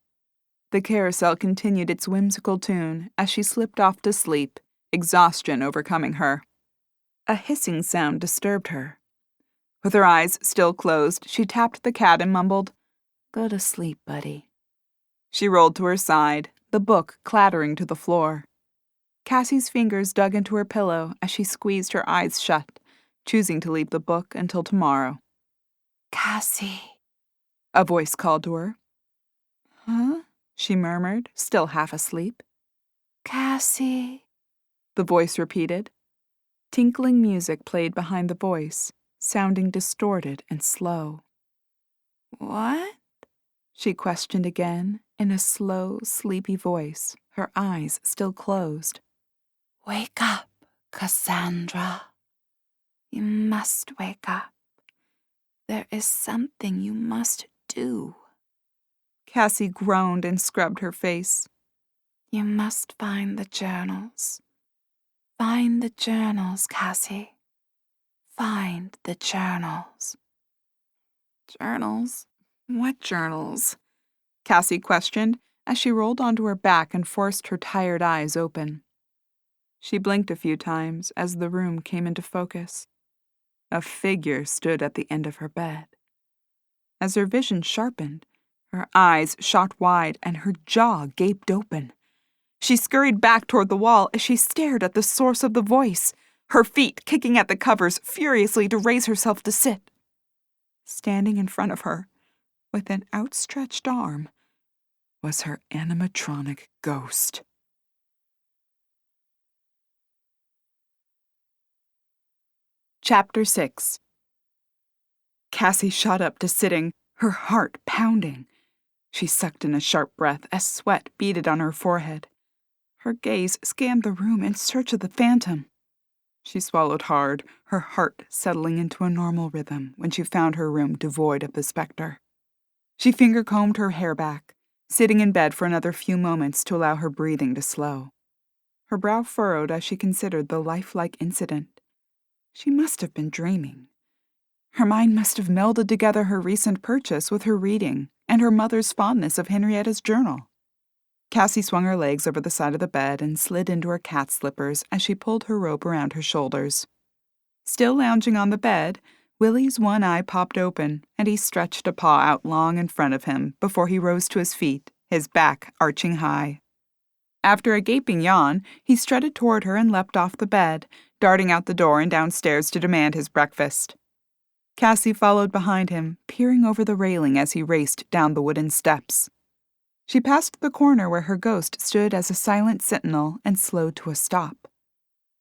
The carousel continued its whimsical tune as she slipped off to sleep, exhaustion overcoming her. A hissing sound disturbed her. With her eyes still closed, she tapped the cat and mumbled, "Go to sleep, buddy." She rolled to her side, the book clattering to the floor. Cassie's fingers dug into her pillow as she squeezed her eyes shut, choosing to leave the book until tomorrow. "Cassie," a voice called to her. "Huh?" she murmured, still half asleep. "Cassie," the voice repeated. Tinkling music played behind the voice, sounding distorted and slow. "What?" she questioned again, in a slow, sleepy voice, her eyes still closed. "Wake up, Cassandra. You must wake up. There is something you must do. Cassie groaned and scrubbed her face. You must find the journals. Find the journals, Cassie. Find the journals." "Journals? What journals?" Cassie questioned as she rolled onto her back and forced her tired eyes open. She blinked a few times as the room came into focus. A figure stood at the end of her bed. As her vision sharpened, her eyes shot wide and her jaw gaped open. She scurried back toward the wall as she stared at the source of the voice, her feet kicking at the covers furiously to raise herself to sit. Standing in front of her, with an outstretched arm, was her animatronic ghost. Chapter 6. Cassie shot up to sitting, her heart pounding. She sucked in a sharp breath as sweat beaded on her forehead. Her gaze scanned the room in search of the phantom. She swallowed hard, her heart settling into a normal rhythm when she found her room devoid of the specter. She finger-combed her hair back, sitting in bed for another few moments to allow her breathing to slow. Her brow furrowed as she considered the lifelike incident. She must have been dreaming. Her mind must have melded together her recent purchase with her reading and her mother's fondness of Henrietta's journal. Cassie swung her legs over the side of the bed and slid into her cat slippers as she pulled her robe around her shoulders. Still lounging on the bed, Willie's one eye popped open, and he stretched a paw out long in front of him before he rose to his feet, his back arching high. After a gaping yawn, he strutted toward her and leapt off the bed, darting out the door and downstairs to demand his breakfast. Cassie followed behind him, peering over the railing as he raced down the wooden steps. She passed the corner where her ghost stood as a silent sentinel and slowed to a stop.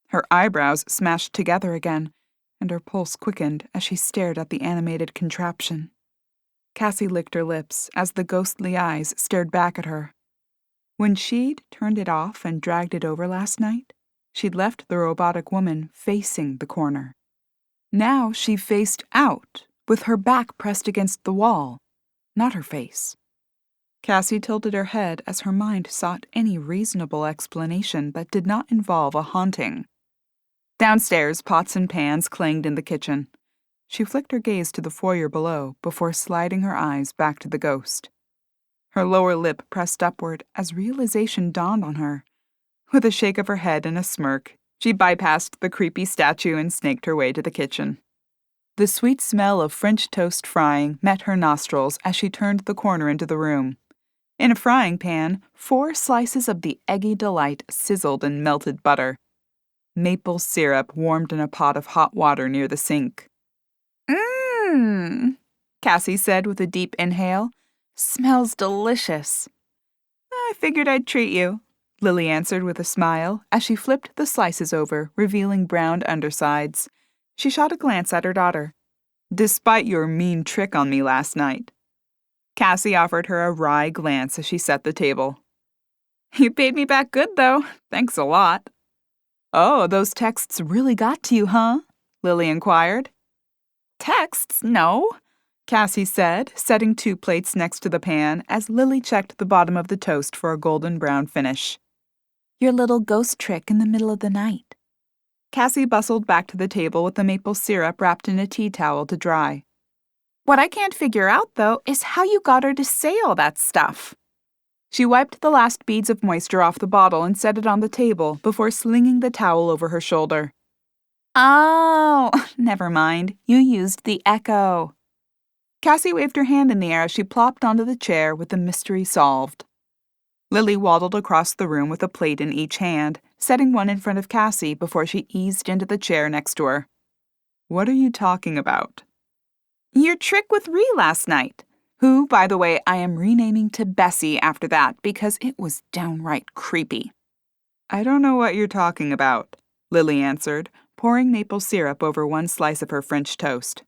Her eyebrows smashed together again, and her pulse quickened as she stared at the animated contraption. Cassie licked her lips as the ghostly eyes stared back at her. When she'd turned it off and dragged it over last night, she'd left the robotic woman facing the corner. Now she faced out, with her back pressed against the wall, not her face. Cassie tilted her head as her mind sought any reasonable explanation that did not involve a haunting. Downstairs, pots and pans clanged in the kitchen. She flicked her gaze to the foyer below before sliding her eyes back to the ghost. Her lower lip pressed upward as realization dawned on her. With a shake of her head and a smirk, she bypassed the creepy statue and snaked her way to the kitchen. The sweet smell of French toast frying met her nostrils as she turned the corner into the room. In a frying pan, 4 slices of the eggy delight sizzled in melted butter. Maple syrup warmed in a pot of hot water near the sink. "Mmm," Cassie said with a deep inhale. "Smells delicious." "I figured I'd treat you," Lily answered with a smile as she flipped the slices over, revealing browned undersides. She shot a glance at her daughter. "Despite your mean trick on me last night." Cassie offered her a wry glance as she set the table. "You paid me back good, though. Thanks a lot." "Oh, those texts really got to you, huh?" Lily inquired. "Texts? No," Cassie said, setting 2 plates next to the pan as Lily checked the bottom of the toast for a golden brown finish. "Your little ghost trick in the middle of the night." Cassie bustled back to the table with the maple syrup wrapped in a tea towel to dry. "What I can't figure out, though, is how you got her to say all that stuff." She wiped the last beads of moisture off the bottle and set it on the table before slinging the towel over her shoulder. "Oh, never mind. You used the echo." Cassie waved her hand in the air as she plopped onto the chair with the mystery solved. Lily waddled across the room with a plate in each hand, setting one in front of Cassie before she eased into the chair next to her. "What are you talking about?" "Your trick with Ree last night, who, by the way, I am renaming to Bessie after that because it was downright creepy." "I don't know what you're talking about," Lily answered, pouring maple syrup over 1 slice of her French toast.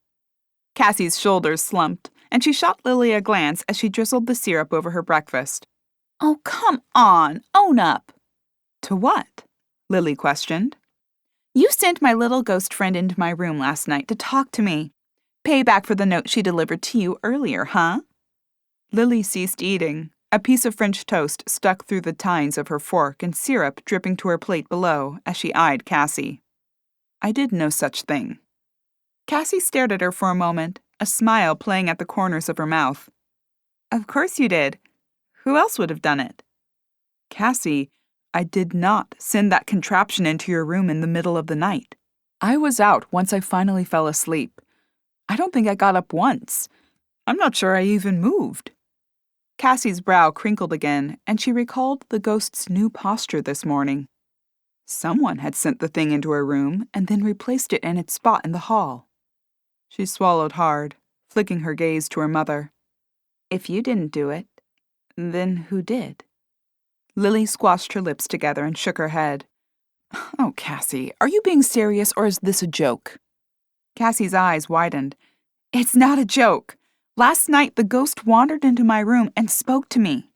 Cassie's shoulders slumped, and she shot Lily a glance as she drizzled the syrup over her breakfast. "Oh, come on, own up." "To what?" Lily questioned. "You sent my little ghost friend into my room last night to talk to me. Payback for the note she delivered to you earlier, huh?" Lily ceased eating, a piece of French toast stuck through the tines of her fork and syrup dripping to her plate below as she eyed Cassie. "I did no such thing." Cassie stared at her for a moment, a smile playing at the corners of her mouth. "Of course you did. Who else would have done it?" "Cassie, I did not send that contraption into your room in the middle of the night. I was out once I finally fell asleep. I don't think I got up once. I'm not sure I even moved." Cassie's brow crinkled again, and she recalled the ghost's new posture this morning. Someone had sent the thing into her room and then replaced it in its spot in the hall. She swallowed hard, flicking her gaze to her mother. "If you didn't do it, then who did?" Lily squashed her lips together and shook her head. "Oh, Cassie, are you being serious or is this a joke?" Cassie's eyes widened. "It's not a joke. Last night the ghost wandered into my room and spoke to me.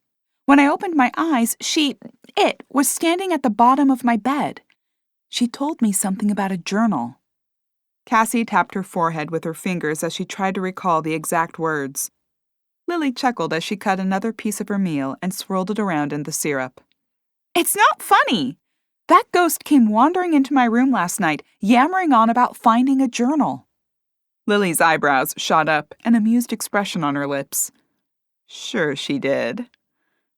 When I opened my eyes, it was standing at the bottom of my bed. She told me something about a journal. Cassie tapped her forehead with her fingers as she tried to recall the exact words. Lily chuckled as she cut another piece of her meal and swirled it around in the syrup. It's not funny! That ghost came wandering into my room last night, yammering on about finding a journal. Lily's eyebrows shot up, an amused expression on her lips. Sure she did.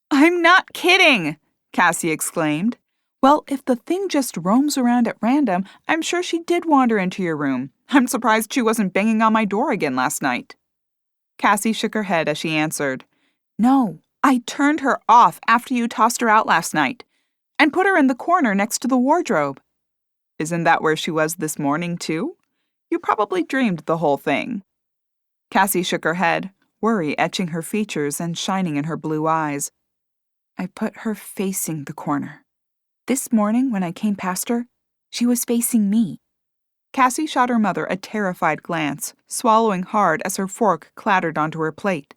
I'm not kidding! Cassie exclaimed. Well, if the thing just roams around at random, I'm sure she did wander into your room. I'm surprised she wasn't banging on my door again last night. Cassie shook her head as she answered. No, I turned her off after you tossed her out last night and put her in the corner next to the wardrobe. Isn't that where she was this morning, too? You probably dreamed the whole thing. Cassie shook her head, worry etching her features and shining in her blue eyes. I put her facing the corner. This morning, when I came past her, she was facing me. Cassie shot her mother a terrified glance, swallowing hard as her fork clattered onto her plate.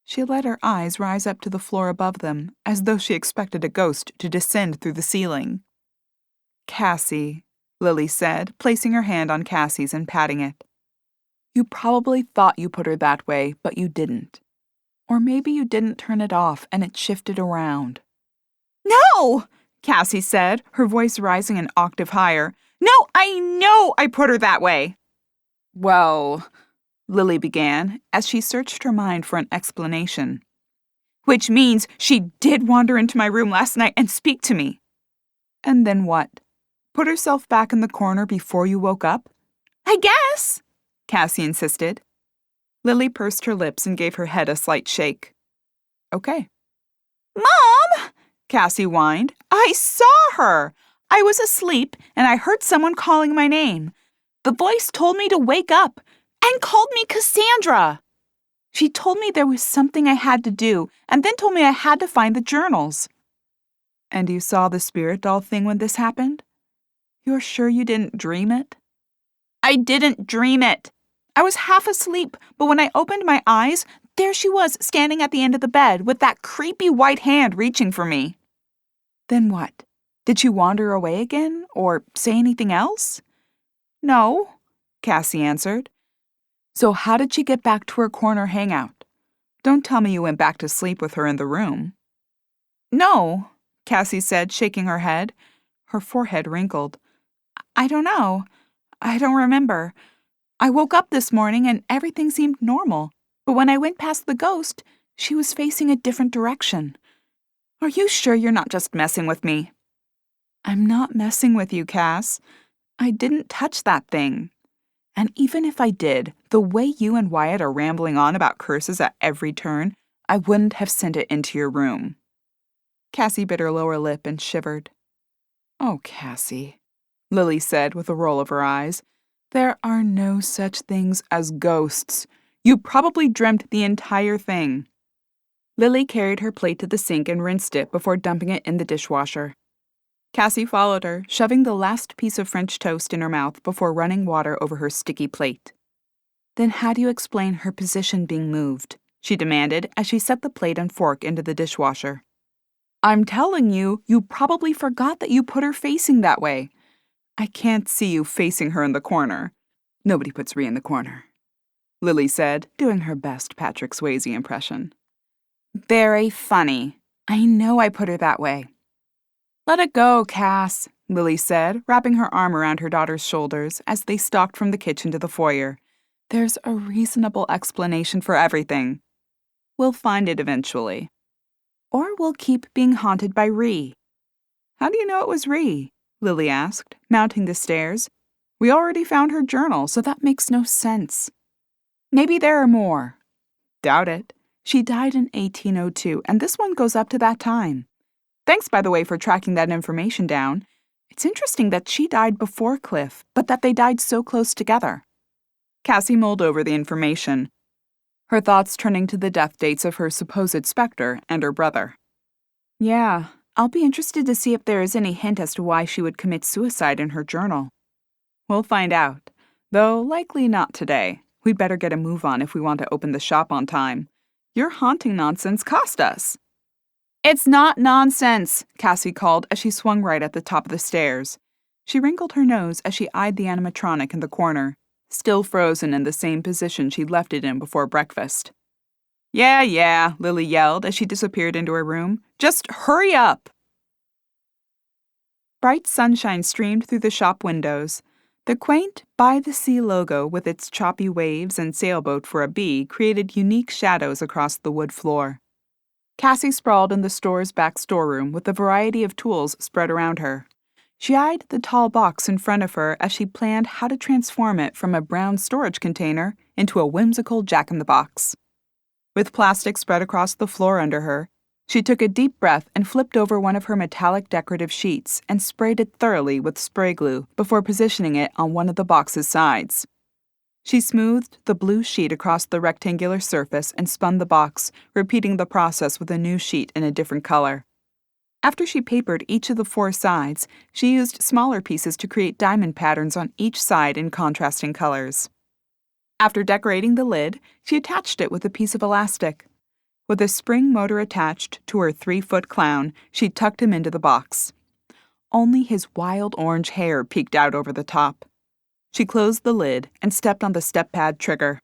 She let her eyes rise up to the floor above them, as though she expected a ghost to descend through the ceiling. Cassie, Lily said, placing her hand on Cassie's and patting it. You probably thought you put her that way, but you didn't. Or maybe you didn't turn it off and it shifted around. No! Cassie said, her voice rising an octave higher. No, I know I put her that way. Well, Lily began, as she searched her mind for an explanation. Which means she did wander into my room last night and speak to me. And then what? Put herself back in the corner before you woke up? I guess, Cassie insisted. Lily pursed her lips and gave her head a slight shake. Okay. Mom! Cassie whined. I saw her! I was asleep and I heard someone calling my name. The voice told me to wake up and called me Cassandra. She told me there was something I had to do and then told me I had to find the journals. And you saw the spirit doll thing when this happened? You're sure you didn't dream it? I didn't dream it. I was half asleep, but when I opened my eyes, there she was standing at the end of the bed with that creepy white hand reaching for me. Then what? Did she wander away again or say anything else? No, Cassie answered. So how did she get back to her corner hangout? Don't tell me you went back to sleep with her in the room. No, Cassie said, shaking her head. Her forehead wrinkled. I don't know. I don't remember. I woke up this morning and everything seemed normal, but when I went past the ghost, she was facing a different direction. Are you sure you're not just messing with me? I'm not messing with you, Cass. I didn't touch that thing. And even if I did, the way you and Wyatt are rambling on about curses at every turn, I wouldn't have sent it into your room. Cassie bit her lower lip and shivered. Oh, Cassie, Lily said with a roll of her eyes. There are no such things as ghosts. You probably dreamt the entire thing. Lily carried her plate to the sink and rinsed it before dumping it in the dishwasher. Cassie followed her, shoving the last piece of French toast in her mouth before running water over her sticky plate. Then how do you explain her position being moved? She demanded as she set the plate and fork into the dishwasher. I'm telling you, you probably forgot that you put her facing that way. I can't see you facing her in the corner. Nobody puts Ree in the corner, Lily said, doing her best Patrick Swayze impression. Very funny. I know I put her that way. Let it go, Cass, Lily said, wrapping her arm around her daughter's shoulders as they stalked from the kitchen to the foyer. There's a reasonable explanation for everything. We'll find it eventually. Or we'll keep being haunted by Ree. How do you know it was Ree? Lily asked, mounting the stairs. We already found her journal, so that makes no sense. Maybe there are more. Doubt it. She died in 1802, and this one goes up to that time. Thanks, by the way, for tracking that information down. It's interesting that she died before Cliff, but that they died so close together. Cassie mulled over the information, her thoughts turning to the death dates of her supposed specter and her brother. Yeah, I'll be interested to see if there is any hint as to why she would commit suicide in her journal. We'll find out, though likely not today. We'd better get a move on if we want to open the shop on time. Your haunting nonsense cost us. It's not nonsense, Cassie called as she swung right at the top of the stairs. She wrinkled her nose as she eyed the animatronic in the corner, still frozen in the same position she'd left it in before breakfast. Yeah, Lily yelled as she disappeared into her room. Just hurry up! Bright sunshine streamed through the shop windows. The quaint By the Sea logo with its choppy waves and sailboat for a bee created unique shadows across the wood floor. Cassie sprawled in the store's back storeroom with a variety of tools spread around her. She eyed the tall box in front of her as she planned how to transform it from a brown storage container into a whimsical jack-in-the-box. With plastic spread across the floor under her, she took a deep breath and flipped over one of her metallic decorative sheets and sprayed it thoroughly with spray glue before positioning it on one of the box's sides. She smoothed the blue sheet across the rectangular surface and spun the box, repeating the process with a new sheet in a different color. After she papered each of the 4 sides, she used smaller pieces to create diamond patterns on each side in contrasting colors. After decorating the lid, she attached it with a piece of elastic. With a spring motor attached to her 3-foot clown, she tucked him into the box. Only his wild orange hair peeked out over the top. She closed the lid and stepped on the step pad trigger.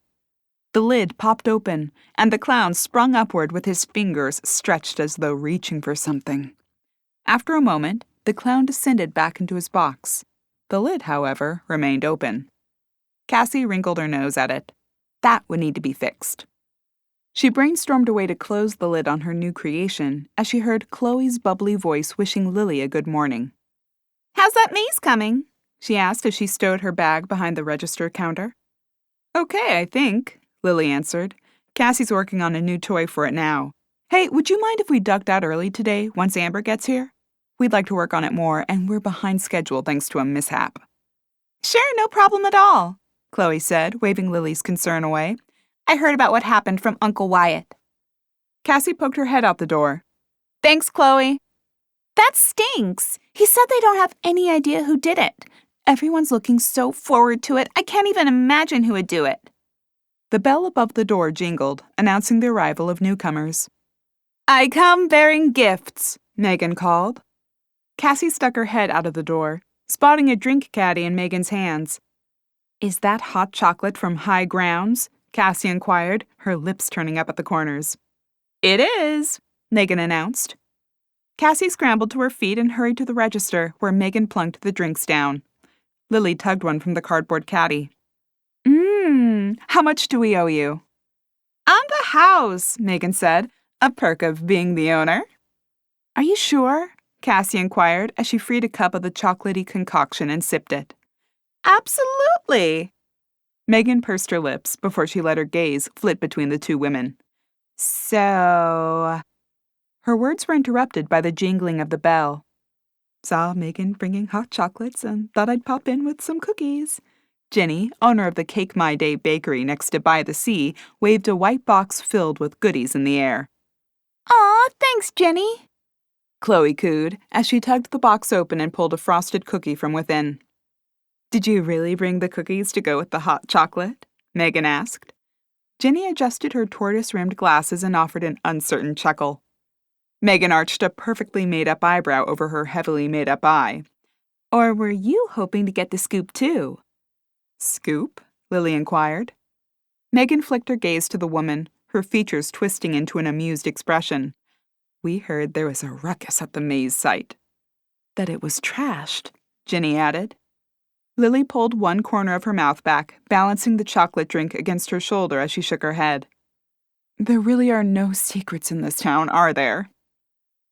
The lid popped open, and the clown sprung upward with his fingers stretched as though reaching for something. After a moment, the clown descended back into his box. The lid, however, remained open. Cassie wrinkled her nose at it. That would need to be fixed. She brainstormed a way to close the lid on her new creation as she heard Chloe's bubbly voice wishing Lily a good morning. "How's that maze coming?" she asked as she stowed her bag behind the register counter. "Okay, I think," Lily answered. "Cassie's working on a new toy for it now. Hey, would you mind if we ducked out early today once Amber gets here? We'd like to work on it more, and we're behind schedule thanks to a mishap." "Sure, no problem at all," Chloe said, waving Lily's concern away. "I heard about what happened from Uncle Wyatt." Cassie poked her head out the door. "Thanks, Chloe." "That stinks. He said they don't have any idea who did it. Everyone's looking so forward to it, I can't even imagine who would do it." The bell above the door jingled, announcing the arrival of newcomers. "I come bearing gifts," Megan called. Cassie stuck her head out of the door, spotting a drink caddy in Megan's hands. "Is that hot chocolate from High Grounds?" Cassie inquired, her lips turning up at the corners. "It is," Megan announced. Cassie scrambled to her feet and hurried to the register, where Megan plunked the drinks down. Lily tugged one from the cardboard caddy. How much do we owe you?" "On the house," Megan said, a perk of being the owner. "Are you sure?" Cassie inquired as she freed a cup of the chocolatey concoction and sipped it. "Absolutely." Megan pursed her lips before she let her gaze flit between the 2 women. "So..." Her words were interrupted by the jingling of the bell. "Saw Megan bringing hot chocolates and thought I'd pop in with some cookies." Jenny, owner of the Cake My Day bakery next to By the Sea, waved a white box filled with goodies in the air. "Aw, thanks, Jenny," Chloe cooed as she tugged the box open and pulled a frosted cookie from within. "Did you really bring the cookies to go with the hot chocolate?" Megan asked. Jenny adjusted her tortoise-rimmed glasses and offered an uncertain chuckle. Megan arched a perfectly made-up eyebrow over her heavily made-up eye. "Or were you hoping to get the scoop, too?" "Scoop?" Lily inquired. Megan flicked her gaze to the woman, her features twisting into an amused expression. "We heard there was a ruckus at the maze site." "That it was trashed," Jenny added. Lily pulled one corner of her mouth back, balancing the chocolate drink against her shoulder as she shook her head. "There really are no secrets in this town, are there?"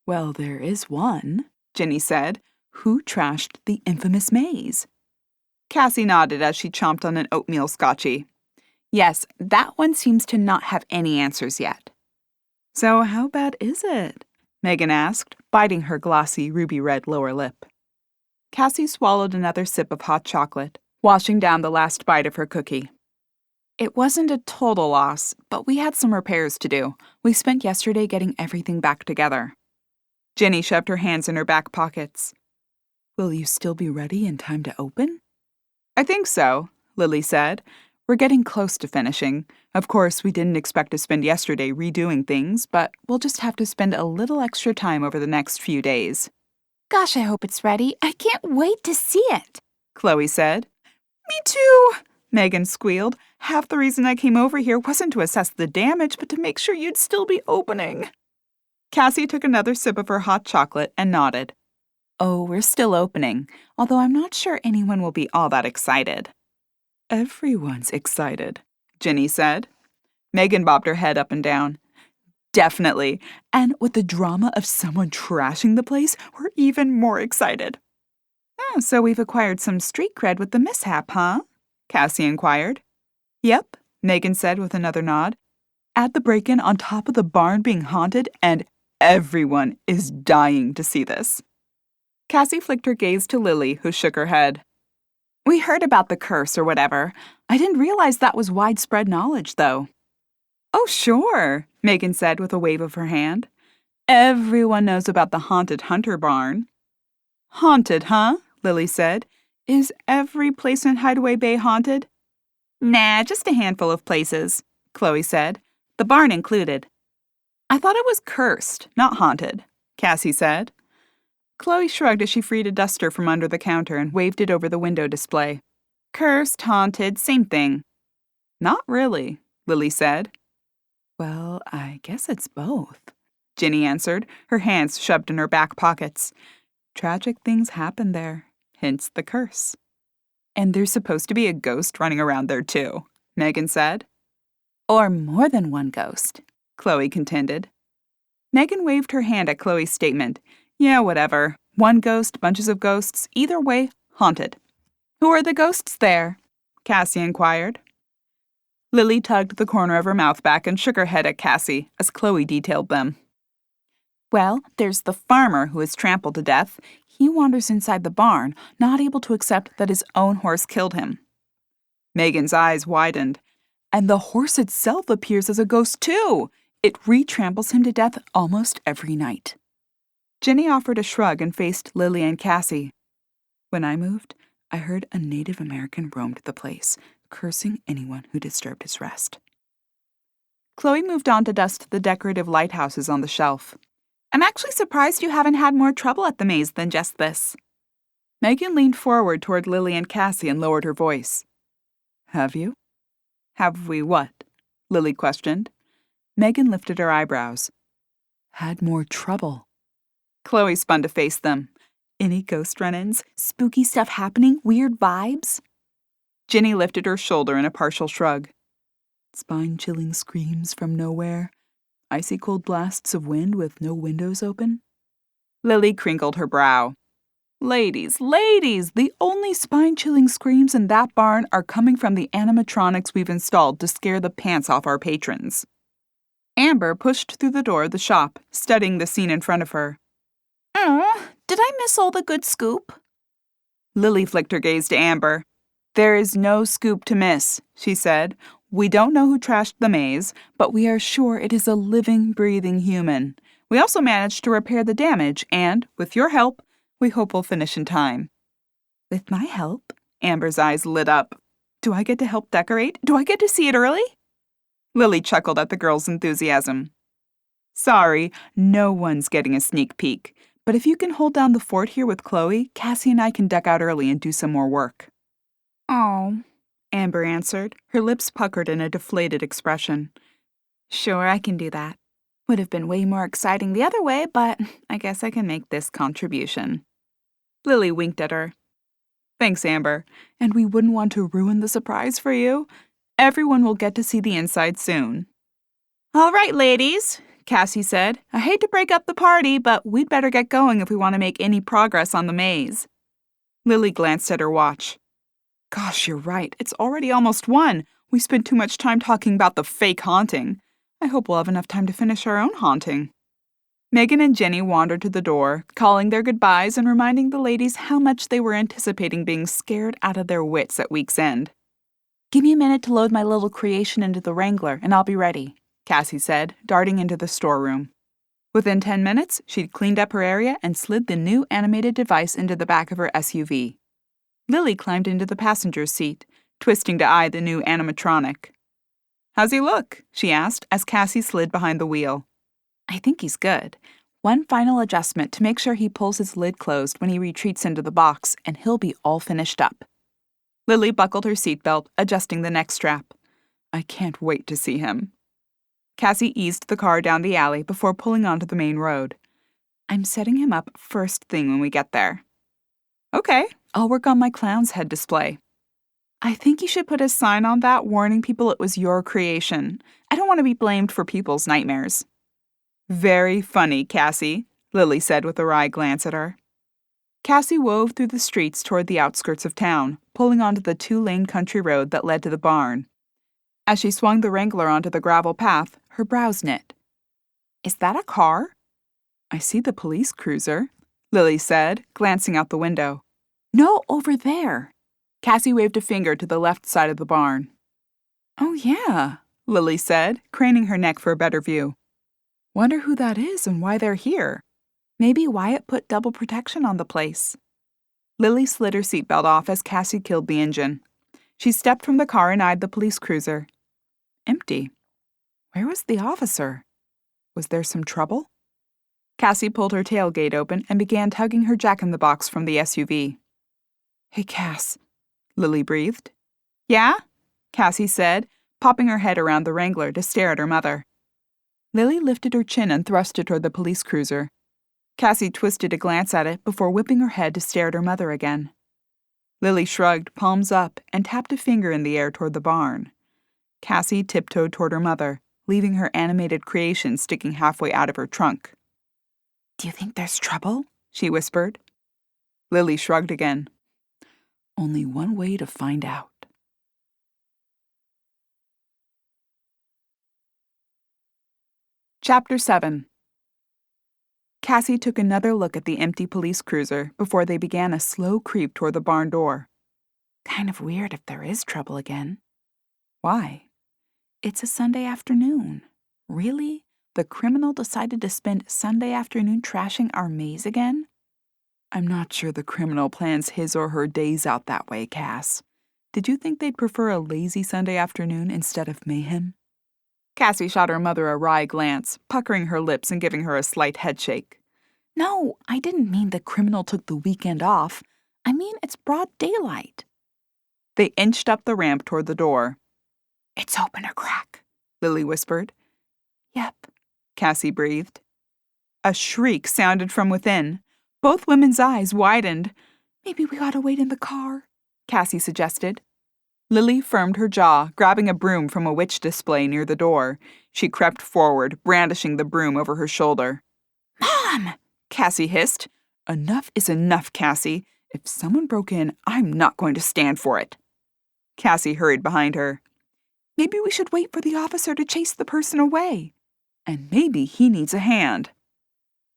"Well, there is one," Jenny said. "Who trashed the infamous maze?" Cassie nodded as she chomped on an oatmeal scotchie. "Yes, that one seems to not have any answers yet." "So how bad is it?" Megan asked, biting her glossy ruby-red lower lip. Cassie swallowed another sip of hot chocolate, washing down the last bite of her cookie. "It wasn't a total loss, but we had some repairs to do. We spent yesterday getting everything back together." Jenny shoved her hands in her back pockets. "Will you still be ready in time to open?" "I think so," Lily said. "We're getting close to finishing. Of course, we didn't expect to spend yesterday redoing things, but we'll just have to spend a little extra time over the next few days." Gosh, I hope it's ready. I can't wait to see it, Chloe said. Me too, Megan squealed. Half the reason I came over here wasn't to assess the damage, but to make sure you'd still be opening. Cassie took another sip of her hot chocolate and nodded. Oh, we're still opening, although I'm not sure anyone will be all that excited. Everyone's excited, Ginny said. Megan bobbed her head up and down. Definitely, and with the drama of someone trashing the place, we're even more excited. Oh, so we've acquired some street cred with the mishap, huh? Cassie inquired. Yep, Megan said with another nod. Add the break-in on top of the barn being haunted, and everyone is dying to see this. Cassie flicked her gaze to Lily, who shook her head. We heard about the curse or whatever. I didn't realize that was widespread knowledge, though. Oh, sure, Megan said with a wave of her hand. Everyone knows about the haunted Hunter barn. Haunted, huh? Lily said. Is every place in Hideaway Bay haunted? Nah, just a handful of places, Chloe said, the barn included. I thought it was cursed, not haunted, Cassie said. Chloe shrugged as she freed a duster from under the counter and waved it over the window display. Cursed, haunted, same thing. Not really, Lily said. Well, I guess it's both, Ginny answered, her hands shoved in her back pockets. Tragic things happen there, hence the curse. And there's supposed to be a ghost running around there too, Megan said. Or more than one ghost, Chloe contended. Megan waved her hand at Chloe's statement. Yeah, whatever. One ghost, bunches of ghosts, either way, haunted. Who are the ghosts there? Cassie inquired. Lily tugged the corner of her mouth back and shook her head at Cassie as Chloe detailed them. Well, there's the farmer who is trampled to death. He wanders inside the barn, not able to accept that his own horse killed him. Megan's eyes widened. And the horse itself appears as a ghost too. It re-tramples him to death almost every night. Ginny offered a shrug and faced Lily and Cassie. When I moved, I heard a Native American roamed the place, cursing anyone who disturbed his rest. Chloe moved on to dust the decorative lighthouses on the shelf. I'm actually surprised you haven't had more trouble at the maze than just this. Megan leaned forward toward Lily and Cassie and lowered her voice. Have you? Have we what? Lily questioned. Megan lifted her eyebrows. Had more trouble. Chloe spun to face them. Any ghost run-ins? Spooky stuff happening? Weird vibes? Ginny lifted her shoulder in a partial shrug. Spine-chilling screams from nowhere. Icy cold blasts of wind with no windows open. Lily crinkled her brow. Ladies, the only spine-chilling screams in that barn are coming from the animatronics we've installed to scare the pants off our patrons. Amber pushed through the door of the shop, studying the scene in front of her. Did I miss all the good scoop? Lily flicked her gaze to Amber. There is no scoop to miss, she said. We don't know who trashed the maze, but we are sure it is a living, breathing human. We also managed to repair the damage, and, with your help, we hope we'll finish in time. With my help? Amber's eyes lit up. Do I get to help decorate? Do I get to see it early? Lily chuckled at the girl's enthusiasm. Sorry, no one's getting a sneak peek. But if you can hold down the fort here with Chloe, Cassie and I can duck out early and do some more work. Oh, Amber answered, her lips puckered in a deflated expression. Sure, I can do that. Would have been way more exciting the other way, but I guess I can make this contribution. Lily winked at her. Thanks, Amber. And we wouldn't want to ruin the surprise for you. Everyone will get to see the inside soon. All right, ladies, Cassie said. I hate to break up the party, but we'd better get going if we want to make any progress on the maze. Lily glanced at her watch. Gosh, you're right. It's already almost 1. We spent too much time talking about the fake haunting. I hope we'll have enough time to finish our own haunting. Megan and Jenny wandered to the door, calling their goodbyes and reminding the ladies how much they were anticipating being scared out of their wits at week's end. Give me a minute to load my little creation into the Wrangler, and I'll be ready, Cassie said, darting into the storeroom. Within 10 minutes, she'd cleaned up her area and slid the new animated device into the back of her SUV. Lily climbed into the passenger's seat, twisting to eye the new animatronic. How's he look? She asked as Cassie slid behind the wheel. I think he's good. One final adjustment to make sure he pulls his lid closed when he retreats into the box, and he'll be all finished up. Lily buckled her seatbelt, adjusting the neck strap. I can't wait to see him. Cassie eased the car down the alley before pulling onto the main road. I'm setting him up first thing when we get there. Okay, I'll work on my clown's head display. I think you should put a sign on that warning people it was your creation. I don't want to be blamed for people's nightmares. Very funny, Cassie, Lily said with a wry glance at her. Cassie wove through the streets toward the outskirts of town, pulling onto the 2-lane country road that led to the barn. As she swung the Wrangler onto the gravel path, her brows knit. Is that a car? I see the police cruiser, Lily said, glancing out the window. No, over there. Cassie waved a finger to the left side of the barn. Oh, yeah, Lily said, craning her neck for a better view. Wonder who that is and why they're here. Maybe Wyatt put double protection on the place. Lily slid her seatbelt off as Cassie killed the engine. She stepped from the car and eyed the police cruiser. Empty. Where was the officer? Was there some trouble? Cassie pulled her tailgate open and began tugging her jack-in-the-box from the SUV. Hey, Cass, Lily breathed. Yeah? Cassie said, popping her head around the Wrangler to stare at her mother. Lily lifted her chin and thrust it toward the police cruiser. Cassie twisted a glance at it before whipping her head to stare at her mother again. Lily shrugged, palms up, and tapped a finger in the air toward the barn. Cassie tiptoed toward her mother, leaving her animated creation sticking halfway out of her trunk. Do you think there's trouble? She whispered. Lily shrugged again. Only one way to find out. Chapter 7. Cassie took another look at the empty police cruiser before they began a slow creep toward the barn door. Kind of weird if there is trouble again. Why? It's a Sunday afternoon. Really? The criminal decided to spend Sunday afternoon trashing our maze again? I'm not sure the criminal plans his or her days out that way, Cass. Did you think they'd prefer a lazy Sunday afternoon instead of mayhem? Cassie shot her mother a wry glance, puckering her lips and giving her a slight headshake. No, I didn't mean the criminal took the weekend off. I mean it's broad daylight. They inched up the ramp toward the door. It's open a crack, Lily whispered. Yep, Cassie breathed. A shriek sounded from within. Both women's eyes widened. Maybe we ought to wait in the car, Cassie suggested. Lily firmed her jaw, grabbing a broom from a witch display near the door. She crept forward, brandishing the broom over her shoulder. Mom! Cassie hissed. Enough is enough, Cassie. If someone broke in, I'm not going to stand for it. Cassie hurried behind her. Maybe we should wait for the officer to chase the person away. And maybe he needs a hand.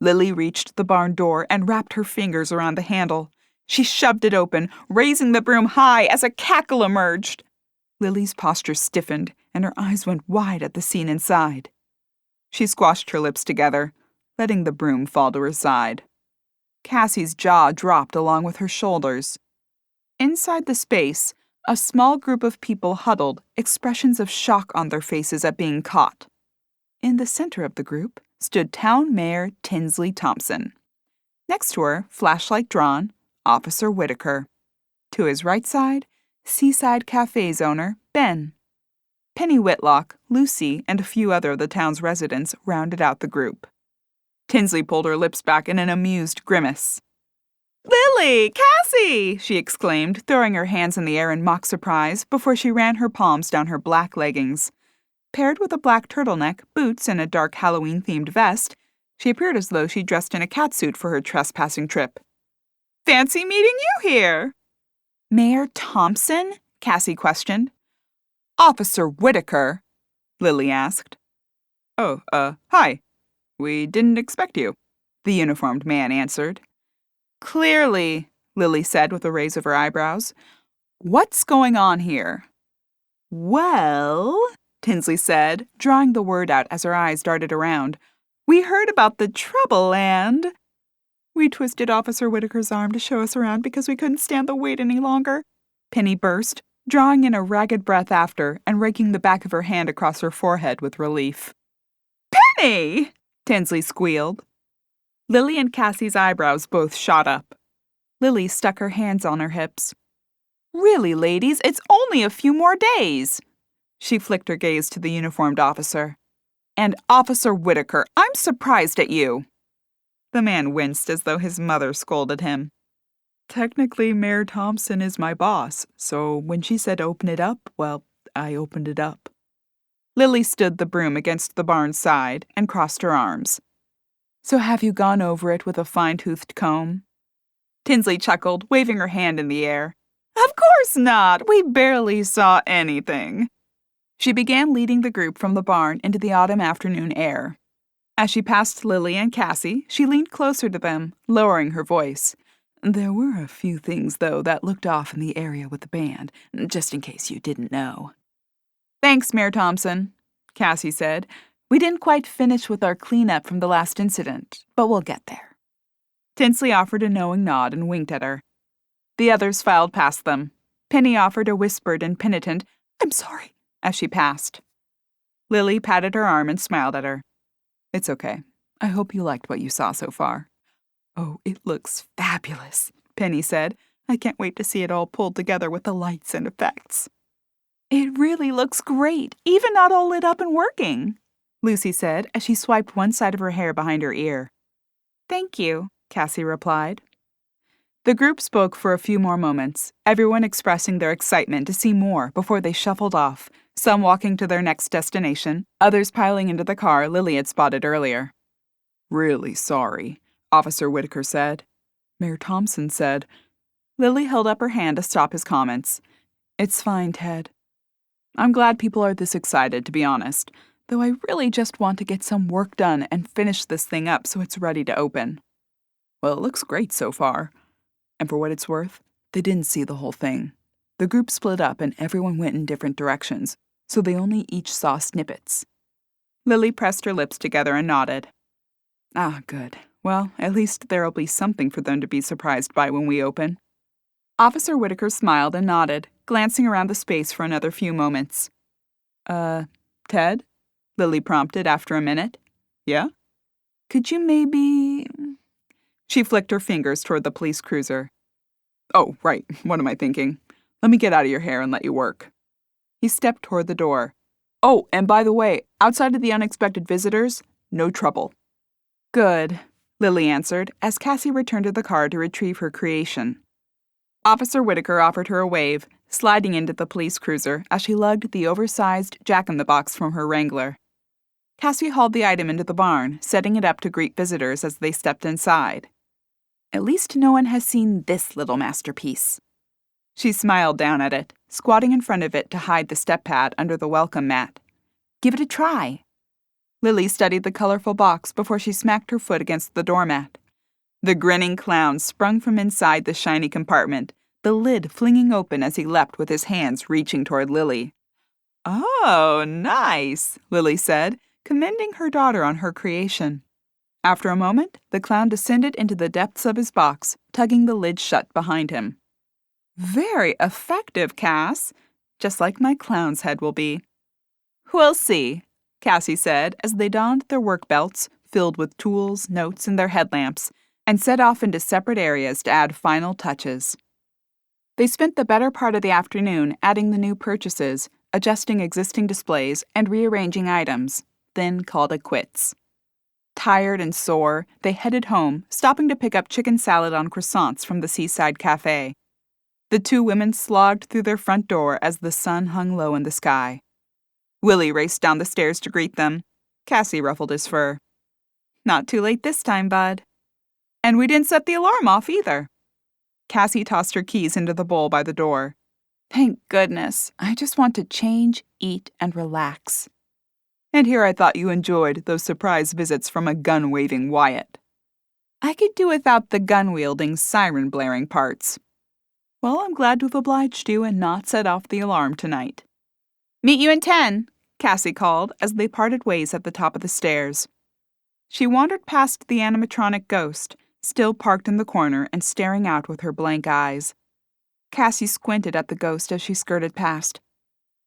Lily reached the barn door and wrapped her fingers around the handle. She shoved it open, raising the broom high as a cackle emerged. Lily's posture stiffened, and her eyes went wide at the scene inside. She squashed her lips together, letting the broom fall to her side. Cassie's jaw dropped along with her shoulders. Inside the space, a small group of people huddled, expressions of shock on their faces at being caught. In the center of the group stood Town Mayor Tinsley Thompson. Next to her, flashlight drawn, Officer Whitaker. To his right side, Seaside Cafe's owner, Ben. Penny Whitlock, Lucy, and a few other of the town's residents rounded out the group. Tinsley pulled her lips back in an amused grimace. Lily! Cassie! She exclaimed, throwing her hands in the air in mock surprise before she ran her palms down her black leggings. Paired with a black turtleneck, boots, and a dark Halloween-themed vest, she appeared as though she'd dressed in a catsuit for her trespassing trip. Fancy meeting you here. Mayor Thompson? Cassie questioned. Officer Whitaker, Lily asked. Oh, hi. We didn't expect you, the uniformed man answered. Clearly, Lily said with a raise of her eyebrows. What's going on here? Well, Tinsley said, drawing the word out as her eyes darted around. We heard about the trouble and... We twisted Officer Whitaker's arm to show us around because we couldn't stand the wait any longer. Penny burst, drawing in a ragged breath after and raking the back of her hand across her forehead with relief. Penny! Tinsley squealed. Lily and Cassie's eyebrows both shot up. Lily stuck her hands on her hips. Really, ladies, it's only a few more days. She flicked her gaze to the uniformed officer. And Officer Whitaker, I'm surprised at you. The man winced as though his mother scolded him. Technically, Mayor Thompson is my boss, so when she said open it up, well, I opened it up. Lily stood the broom against the barn's side and crossed her arms. So have you gone over it with a fine-toothed comb? Tinsley chuckled, waving her hand in the air. Of course not. We barely saw anything. She began leading the group from the barn into the autumn afternoon air. As she passed Lily and Cassie, she leaned closer to them, lowering her voice. There were a few things, though, that looked off in the area with the band, just in case you didn't know. Thanks, Mayor Thompson, Cassie said. We didn't quite finish with our cleanup from the last incident, but we'll get there. Tinsley offered a knowing nod and winked at her. The others filed past them. Penny offered a whispered and penitent, I'm sorry, as she passed. Lily patted her arm and smiled at her. It's okay. I hope you liked what you saw so far. Oh, it looks fabulous, Penny said. I can't wait to see it all pulled together with the lights and effects. It really looks great, even not all lit up and working, Lucy said as she swiped one side of her hair behind her ear. Thank you, Cassie replied. The group spoke for a few more moments, everyone expressing their excitement to see more before they shuffled off, some walking to their next destination, others piling into the car Lily had spotted earlier. Really sorry, Officer Whitaker said. Mayor Thompson said. Lily held up her hand to stop his comments. It's fine, Ted. I'm glad people are this excited, to be honest, though I really just want to get some work done and finish this thing up so it's ready to open. Well, it looks great so far. And for what it's worth, they didn't see the whole thing. The group split up and everyone went in different directions, so they only each saw snippets. Lily pressed her lips together and nodded. Ah, good. Well, at least there'll be something for them to be surprised by when we open. Officer Whitaker smiled and nodded, glancing around the space for another few moments. Ted? Lily prompted after a minute. Yeah? Could you maybe... She flicked her fingers toward the police cruiser. Oh, right. What am I thinking? Let me get out of your hair and let you work. He stepped toward the door. Oh, and by the way, outside of the unexpected visitors, no trouble. Good, Lily answered as Cassie returned to the car to retrieve her creation. Officer Whitaker offered her a wave, sliding into the police cruiser as she lugged the oversized jack-in-the-box from her Wrangler. Cassie hauled the item into the barn, setting it up to greet visitors as they stepped inside. At least no one has seen this little masterpiece. She smiled down at it, squatting in front of it to hide the step pad under the welcome mat. Give it a try. Lily studied the colorful box before she smacked her foot against the doormat. The grinning clown sprung from inside the shiny compartment, the lid flinging open as he leapt with his hands reaching toward Lily. Oh, nice, Lily said, commending her daughter on her creation. After a moment, the clown descended into the depths of his box, tugging the lid shut behind him. Very effective, Cass, just like my clown's head will be. We'll see, Cassie said as they donned their work belts, filled with tools, notes, and their headlamps, and set off into separate areas to add final touches. They spent the better part of the afternoon adding the new purchases, adjusting existing displays, and rearranging items, then called it quits. Tired and sore, they headed home, stopping to pick up chicken salad on croissants from the seaside cafe. The two women slogged through their front door as the sun hung low in the sky. Willie raced down the stairs to greet them. Cassie ruffled his fur. Not too late this time, bud. And we didn't set the alarm off either. Cassie tossed her keys into the bowl by the door. Thank goodness. I just want to change, eat, and relax. And here I thought you enjoyed those surprise visits from a gun-waving Wyatt. I could do without the gun-wielding, siren-blaring parts. Well, I'm glad to have obliged you and not set off the alarm tonight. Meet you in 10, Cassie called as they parted ways at the top of the stairs. She wandered past the animatronic ghost, still parked in the corner and staring out with her blank eyes. Cassie squinted at the ghost as she skirted past.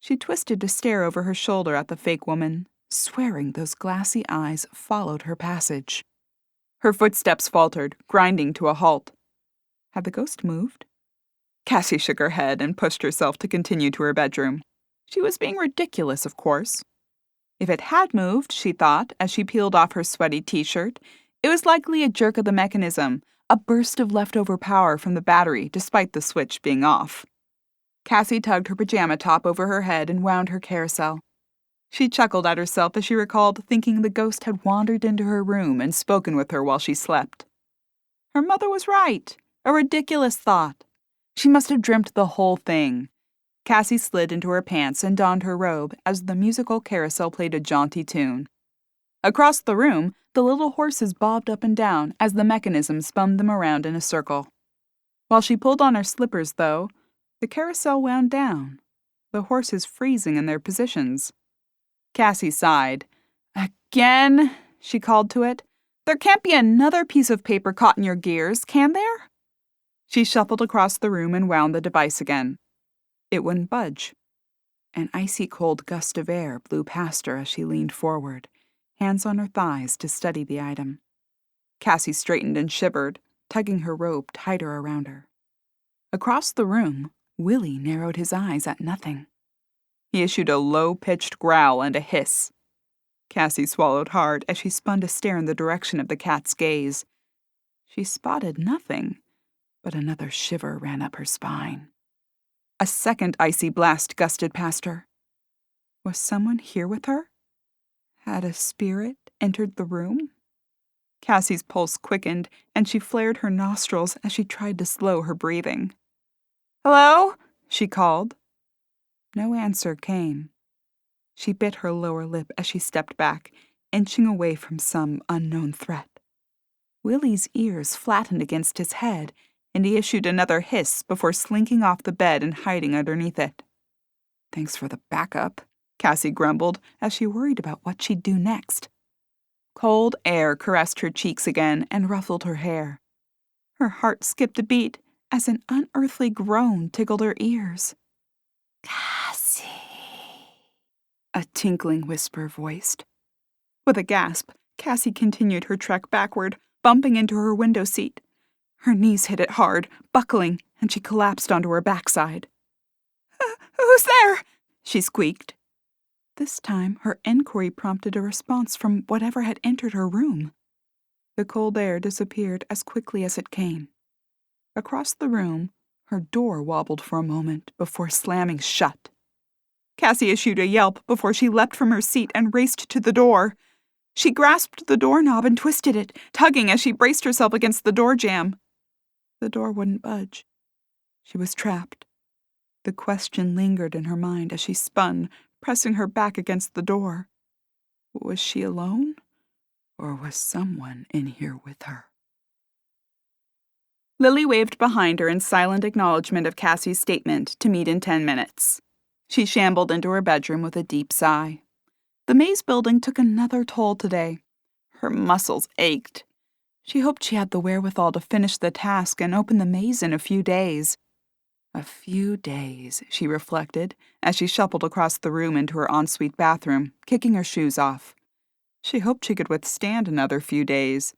She twisted to stare over her shoulder at the fake woman, swearing those glassy eyes followed her passage. Her footsteps faltered, grinding to a halt. Had the ghost moved? Cassie shook her head and pushed herself to continue to her bedroom. She was being ridiculous, of course. If it had moved, she thought, as she peeled off her sweaty t-shirt, it was likely a jerk of the mechanism, a burst of leftover power from the battery despite the switch being off. Cassie tugged her pajama top over her head and wound her carousel. She chuckled at herself as she recalled thinking the ghost had wandered into her room and spoken with her while she slept. Her mother was right. A ridiculous thought. She must have dreamt the whole thing. Cassie slid into her pants and donned her robe as the musical carousel played a jaunty tune. Across the room, the little horses bobbed up and down as the mechanism spun them around in a circle. While she pulled on her slippers, though, the carousel wound down, the horses freezing in their positions. Cassie sighed. "Again?" she called to it. "There can't be another piece of paper caught in your gears, can there?" She shuffled across the room and wound the device again. It wouldn't budge. An icy cold gust of air blew past her as she leaned forward, hands on her thighs to steady the item. Cassie straightened and shivered, tugging her robe tighter around her. Across the room, Willie narrowed his eyes at nothing. He issued a low-pitched growl and a hiss. Cassie swallowed hard as she spun to stare in the direction of the cat's gaze. She spotted nothing, but another shiver ran up her spine. A second icy blast gusted past her. Was someone here with her? Had a spirit entered the room? Cassie's pulse quickened, and she flared her nostrils as she tried to slow her breathing. "Hello?" she called. No answer came. She bit her lower lip as she stepped back, inching away from some unknown threat. Willie's ears flattened against his head, and he issued another hiss before slinking off the bed and hiding underneath it. "Thanks for the backup," Cassie grumbled as she worried about what she'd do next. Cold air caressed her cheeks again and ruffled her hair. Her heart skipped a beat as an unearthly groan tickled her ears. "Cassie," a tinkling whisper voiced. With a gasp, Cassie continued her trek backward, bumping into her window seat. Her knees hit it hard, buckling, and she collapsed onto her backside. "Who's there?" she squeaked. This time, her inquiry prompted a response from whatever had entered her room. The cold air disappeared as quickly as it came. Across the room, her door wobbled for a moment before slamming shut. Cassie issued a yelp before she leapt from her seat and raced to the door. She grasped the doorknob and twisted it, tugging as she braced herself against the door jamb. The door wouldn't budge. She was trapped. The question lingered in her mind as she spun, pressing her back against the door. Was she alone? Or was someone in here with her? Lily waved behind her in silent acknowledgement of Cassie's statement to meet in 10 minutes. She shambled into her bedroom with a deep sigh. The maze building took another toll today. Her muscles ached. She hoped she had the wherewithal to finish the task and open the maze in a few days. A few days, she reflected, as she shuffled across the room into her ensuite bathroom, kicking her shoes off. She hoped she could withstand another few days.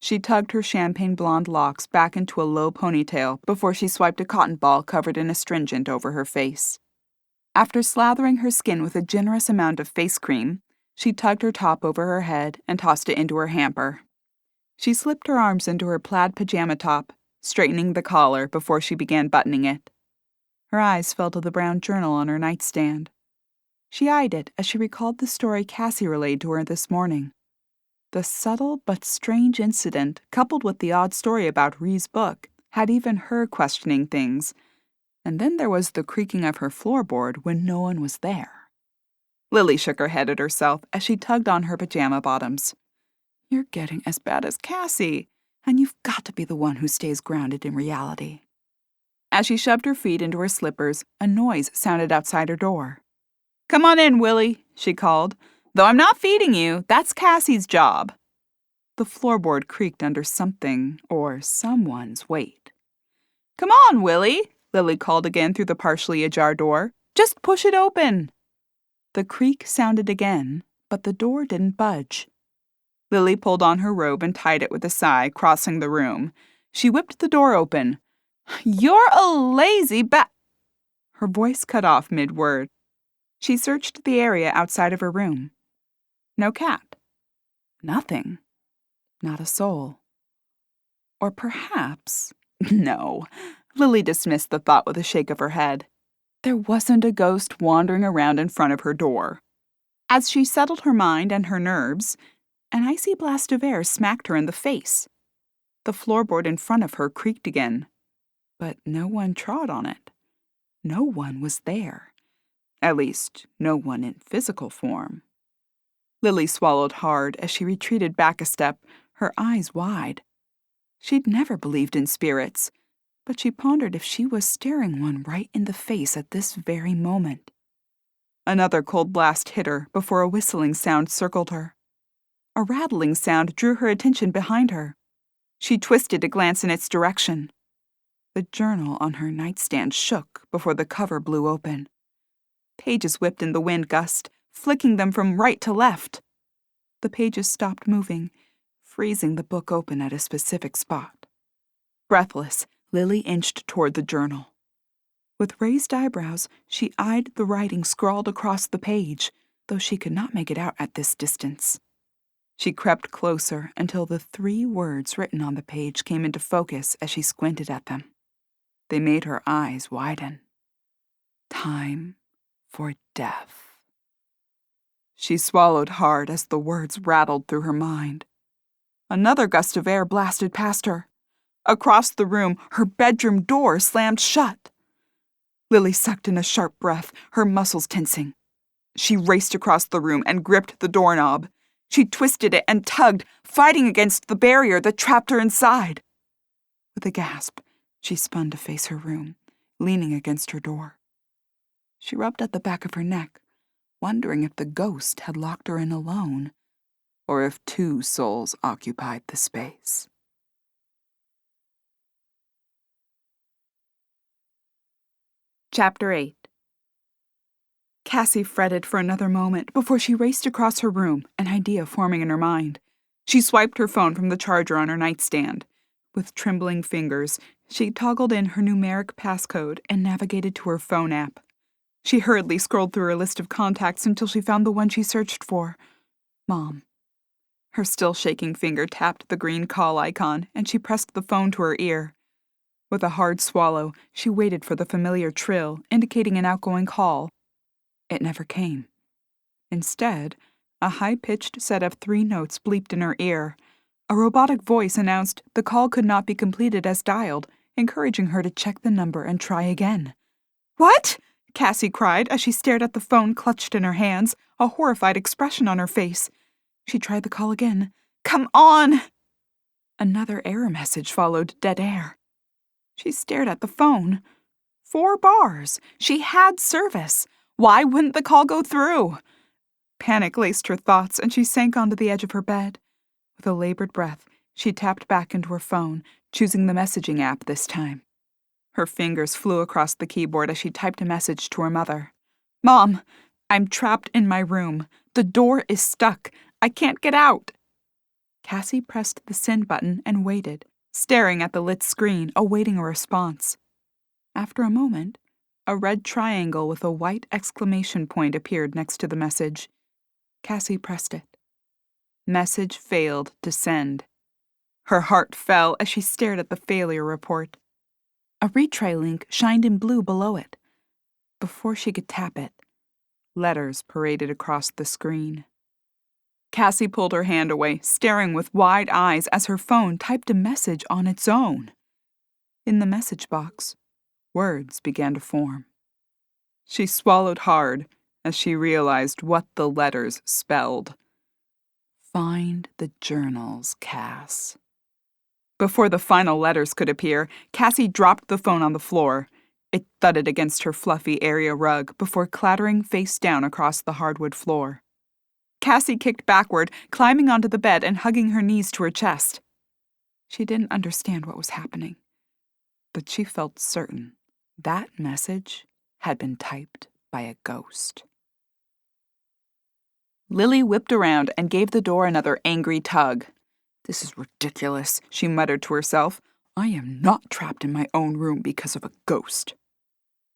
She tugged her champagne blonde locks back into a low ponytail before she swiped a cotton ball covered in astringent over her face. After slathering her skin with a generous amount of face cream, she tugged her top over her head and tossed it into her hamper. She slipped her arms into her plaid pajama top, straightening the collar before she began buttoning it. Her eyes fell to the brown journal on her nightstand. She eyed it as she recalled the story Cassie relayed to her this morning. The subtle but strange incident, coupled with the odd story about Reeves' book, had even her questioning things. And then there was the creaking of her floorboard when no one was there. Lily shook her head at herself as she tugged on her pajama bottoms. "You're getting as bad as Cassie, and you've got to be the one who stays grounded in reality." As she shoved her feet into her slippers, a noise sounded outside her door. "Come on in, Willie," she called. "Though I'm not feeding you, that's Cassie's job." The floorboard creaked under something or someone's weight. "Come on, Willie," Lily called again through the partially ajar door. "Just push it open." The creak sounded again, but the door didn't budge. Lily pulled on her robe and tied it with a sigh, crossing the room. She whipped the door open. "You're a lazy Her voice cut off mid-word. She searched the area outside of her room. No cat. Nothing. Not a soul. Or perhaps... No. Lily dismissed the thought with a shake of her head. There wasn't a ghost wandering around in front of her door. As she settled her mind and her nerves, an icy blast of air smacked her in the face. The floorboard in front of her creaked again, but no one trod on it. No one was there. At least, no one in physical form. Lily swallowed hard as she retreated back a step, her eyes wide. She'd never believed in spirits, but she pondered if she was staring one right in the face at this very moment. Another cold blast hit her before a whistling sound circled her. A rattling sound drew her attention behind her. She twisted to glance in its direction. The journal on her nightstand shook before the cover blew open. Pages whipped in the wind gust, flicking them from right to left. The pages stopped moving, freezing the book open at a specific spot. Breathless, Lily inched toward the journal. With raised eyebrows, she eyed the writing scrawled across the page, though she could not make it out at this distance. She crept closer until the 3 words written on the page came into focus as she squinted at them. They made her eyes widen. Time for death. She swallowed hard as the words rattled through her mind. Another gust of air blasted past her. Across the room, her bedroom door slammed shut. Lily sucked in a sharp breath, her muscles tensing. She raced across the room and gripped the doorknob. She twisted it and tugged, fighting against the barrier that trapped her inside. With a gasp, she spun to face her room, leaning against her door. She rubbed at the back of her neck, wondering if the ghost had locked her in alone, or if 2 souls occupied the space. Chapter 8. Cassie fretted for another moment before she raced across her room, an idea forming in her mind. She swiped her phone from the charger on her nightstand. With trembling fingers, she toggled in her numeric passcode and navigated to her phone app. She hurriedly scrolled through her list of contacts until she found the one she searched for. Mom. Her still shaking finger tapped the green call icon, and she pressed the phone to her ear. With a hard swallow, she waited for the familiar trill, indicating an outgoing call. It never came. Instead, a high-pitched set of 3 notes bleeped in her ear. A robotic voice announced the call could not be completed as dialed, encouraging her to check the number and try again. "What?" Cassie cried as she stared at the phone clutched in her hands, a horrified expression on her face. She tried the call again. "Come on!" Another error message followed dead air. She stared at the phone. 4 bars. She had service. Why wouldn't the call go through? Panic laced her thoughts, and she sank onto the edge of her bed. With a labored breath, she tapped back into her phone, choosing the messaging app this time. Her fingers flew across the keyboard as she typed a message to her mother. "Mom, I'm trapped in my room. The door is stuck. I can't get out." Cassie pressed the send button and waited, staring at the lit screen, awaiting a response. After a moment, a red triangle with a white exclamation point appeared next to the message. Cassie pressed it. Message failed to send. Her heart fell as she stared at the failure report. A retry link shined in blue below it. Before she could tap it, letters paraded across the screen. Cassie pulled her hand away, staring with wide eyes as her phone typed a message on its own. In the message box, words began to form. She swallowed hard as she realized what the letters spelled. Find the journals, Cass. Before the final letters could appear, Cassie dropped the phone on the floor. It thudded against her fluffy area rug before clattering face down across the hardwood floor. Cassie kicked backward, climbing onto the bed and hugging her knees to her chest. She didn't understand what was happening, but she felt certain that message had been typed by a ghost. Lily whipped around and gave the door another angry tug. "This is ridiculous," she muttered to herself. "I am not trapped in my own room because of a ghost."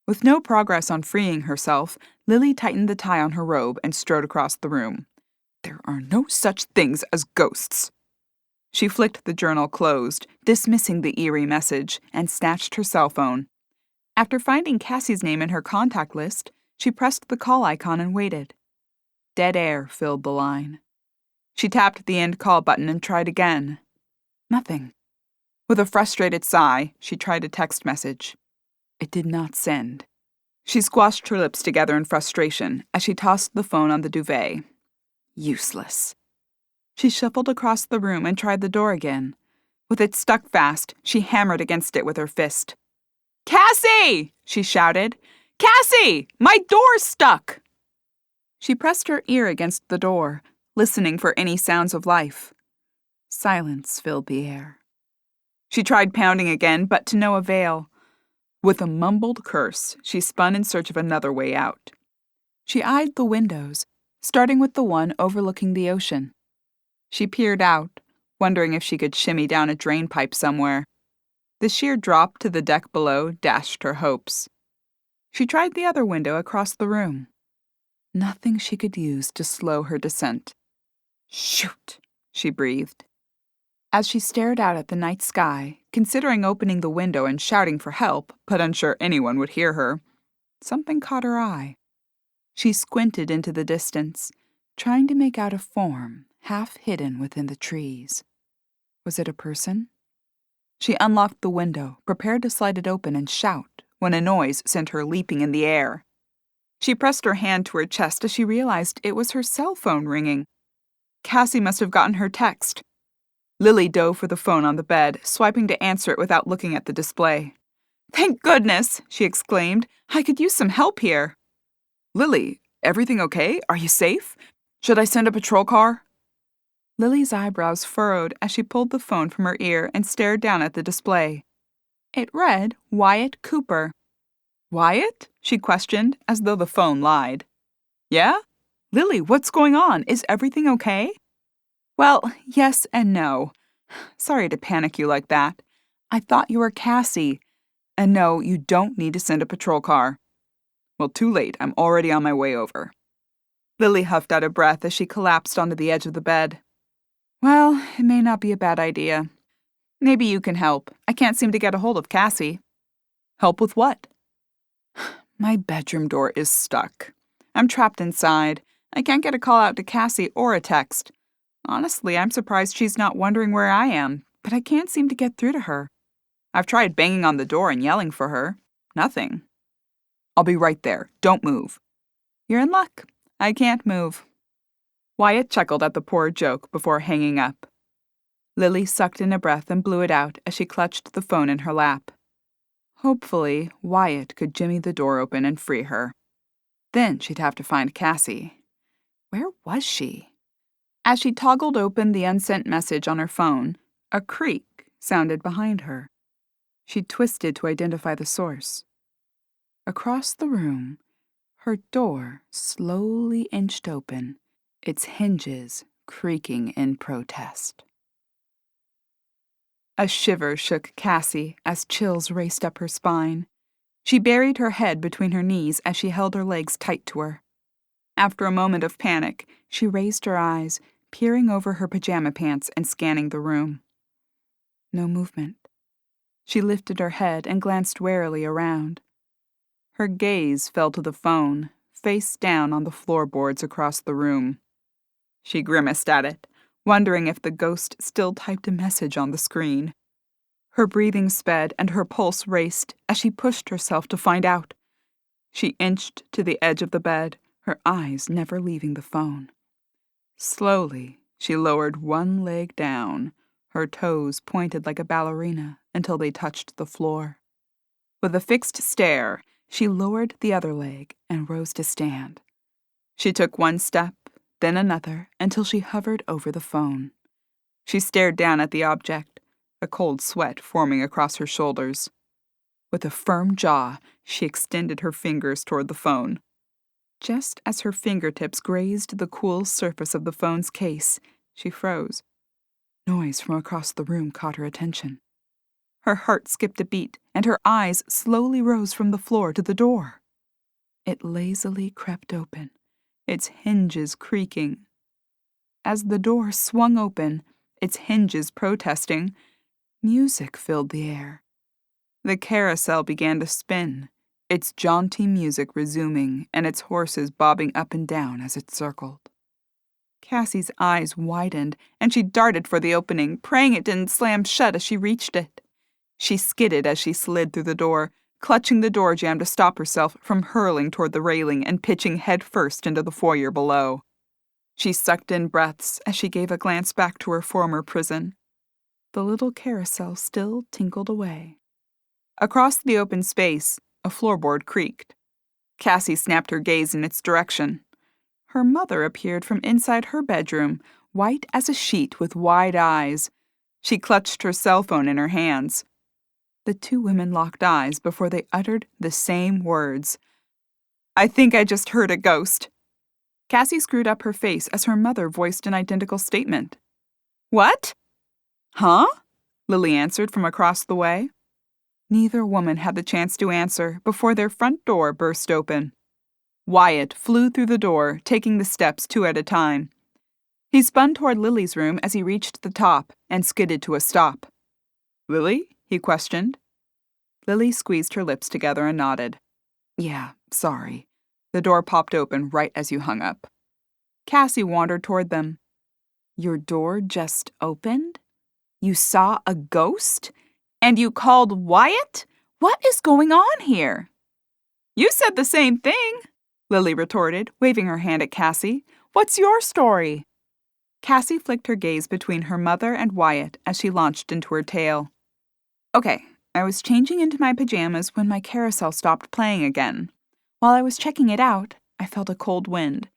With no progress on freeing herself, Lily tightened the tie on her robe and strode across the room. "There are no such things as ghosts." She flicked the journal closed, dismissing the eerie message, and snatched her cell phone. After finding Cassie's name in her contact list, she pressed the call icon and waited. Dead air filled the line. She tapped the end call button and tried again. Nothing. With a frustrated sigh, she tried a text message. It did not send. She squashed her lips together in frustration as she tossed the phone on the duvet. Useless. She shuffled across the room and tried the door again. With it stuck fast, she hammered against it with her fist. "Cassie!" she shouted. "Cassie! My door's stuck!" She pressed her ear against the door, listening for any sounds of life. Silence filled the air. She tried pounding again, but to no avail. With a mumbled curse, she spun in search of another way out. She eyed the windows, starting with the one overlooking the ocean. She peered out, wondering if she could shimmy down a drain pipe somewhere. The sheer drop to the deck below dashed her hopes. She tried the other window across the room. Nothing she could use to slow her descent. "Shoot," she breathed. As she stared out at the night sky, considering opening the window and shouting for help, but unsure anyone would hear her, something caught her eye. She squinted into the distance, trying to make out a form half hidden within the trees. Was it a person? She unlocked the window, prepared to slide it open and shout, when a noise sent her leaping in the air. She pressed her hand to her chest as she realized it was her cell phone ringing. Cassie must have gotten her text. Lily dove for the phone on the bed, swiping to answer it without looking at the display. "Thank goodness!" she exclaimed. "I could use some help here." "Lily, everything okay? Are you safe? Should I send a patrol car?" Lily's eyebrows furrowed as she pulled the phone from her ear and stared down at the display. It read Wyatt Cooper. "Wyatt?" she questioned, as though the phone lied. "Yeah? Lily, what's going on? Is everything okay?" "Well, yes and no. Sorry to panic you like that. I thought you were Cassie. And no, you don't need to send a patrol car." "Well, too late. I'm already on my way over." Lily huffed out a breath as she collapsed onto the edge of the bed. "Well, it may not be a bad idea. Maybe you can help. I can't seem to get a hold of Cassie." "Help with what?" "My bedroom door is stuck. I'm trapped inside. I can't get a call out to Cassie or a text. Honestly, I'm surprised she's not wondering where I am, but I can't seem to get through to her. I've tried banging on the door and yelling for her. Nothing." "I'll be right there. Don't move." "You're in luck. I can't move." Wyatt chuckled at the poor joke before hanging up. Lily sucked in a breath and blew it out as she clutched the phone in her lap. Hopefully, Wyatt could jimmy the door open and free her. Then she'd have to find Cassie. Where was she? As she toggled open the unsent message on her phone, a creak sounded behind her. She twisted to identify the source. Across the room, her door slowly inched open, its hinges creaking in protest. A shiver shook Cassie as chills raced up her spine. She buried her head between her knees as she held her legs tight to her. After a moment of panic, she raised her eyes, peering over her pajama pants and scanning the room. No movement. She lifted her head and glanced warily around. Her gaze fell to the phone, face down on the floorboards across the room. She grimaced at it, wondering if the ghost still typed a message on the screen. Her breathing sped and her pulse raced as she pushed herself to find out. She inched to the edge of the bed, her eyes never leaving the phone. Slowly, she lowered one leg down, her toes pointed like a ballerina until they touched the floor. With a fixed stare, she lowered the other leg and rose to stand. She took one step, then another, until she hovered over the phone. She stared down at the object, a cold sweat forming across her shoulders. With a firm jaw, she extended her fingers toward the phone. Just as her fingertips grazed the cool surface of the phone's case, she froze. Noise from across the room caught her attention. Her heart skipped a beat, and her eyes slowly rose from the floor to the door. It lazily crept open, its hinges creaking. As the door swung open, its hinges protesting, music filled the air. The carousel began to spin, its jaunty music resuming and its horses bobbing up and down as it circled. Cassie's eyes widened, and she darted for the opening, praying it didn't slam shut as she reached it. She skidded as she slid through the door, clutching the door jamb to stop herself from hurling toward the railing and pitching headfirst into the foyer below. She sucked in breaths as she gave a glance back to her former prison. The little carousel still tinkled away. Across the open space, a floorboard creaked. Cassie snapped her gaze in its direction. Her mother appeared from inside her bedroom, white as a sheet with wide eyes. She clutched her cell phone in her hands. The two women locked eyes before they uttered the same words. "I think I just heard a ghost." Cassie screwed up her face as her mother voiced an identical statement. "What?" "Huh?" Lily answered from across the way. Neither woman had the chance to answer before their front door burst open. Wyatt flew through the door, taking the steps 2 at a time. He spun toward Lily's room as he reached the top and skidded to a stop. "Lily?" he questioned. Lily squeezed her lips together and nodded. "Yeah, sorry." The door popped open right as you hung up. Cassie wandered toward them. "Your door just opened? You saw a ghost? And you called Wyatt? What is going on here?" "You said the same thing," Lily retorted, waving her hand at Cassie. "What's your story?" Cassie flicked her gaze between her mother and Wyatt as she launched into her tale. "Okay, I was changing into my pajamas when my carousel stopped playing again. While I was checking it out, I felt a cold wind.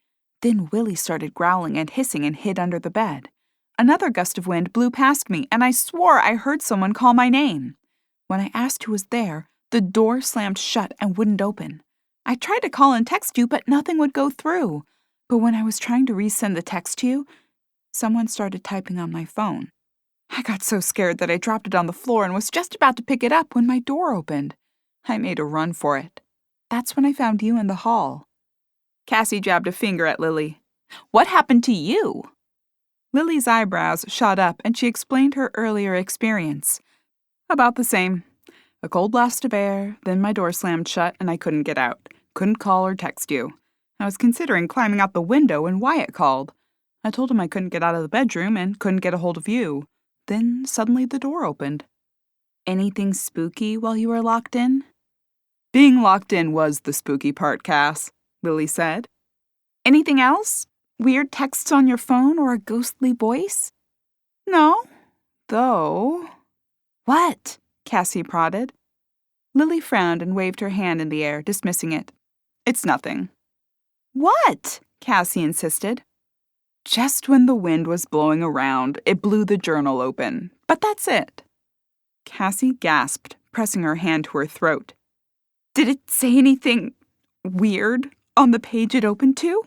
Then Willie started growling and hissing and hid under the bed. Another gust of wind blew past me, and I swore I heard someone call my name. When I asked who was there, the door slammed shut and wouldn't open. I tried to call and text you, but nothing would go through. But when I was trying to resend the text to you, someone started typing on my phone. I got so scared that I dropped it on the floor and was just about to pick it up when my door opened. I made a run for it. That's when I found you in the hall." Cassie jabbed a finger at Lily. "What happened to you?" Lily's eyebrows shot up and she explained her earlier experience. "About the same. A cold blast of air, then my door slammed shut and I couldn't get out. Couldn't call or text you. I was considering climbing out the window when Wyatt called. I told him I couldn't get out of the bedroom and couldn't get a hold of you. Then suddenly the door opened." "Anything spooky while you were locked in?" "Being locked in was the spooky part, Cass," Lily said. "Anything else? Weird texts on your phone or a ghostly voice?" "No, though." "What?" Cassie prodded. Lily frowned and waved her hand in the air, dismissing it. "It's nothing." "What?" Cassie insisted. "Just when the wind was blowing around, it blew the journal open. But that's it." Cassie gasped, pressing her hand to her throat. "Did it say anything weird on the page it opened to?"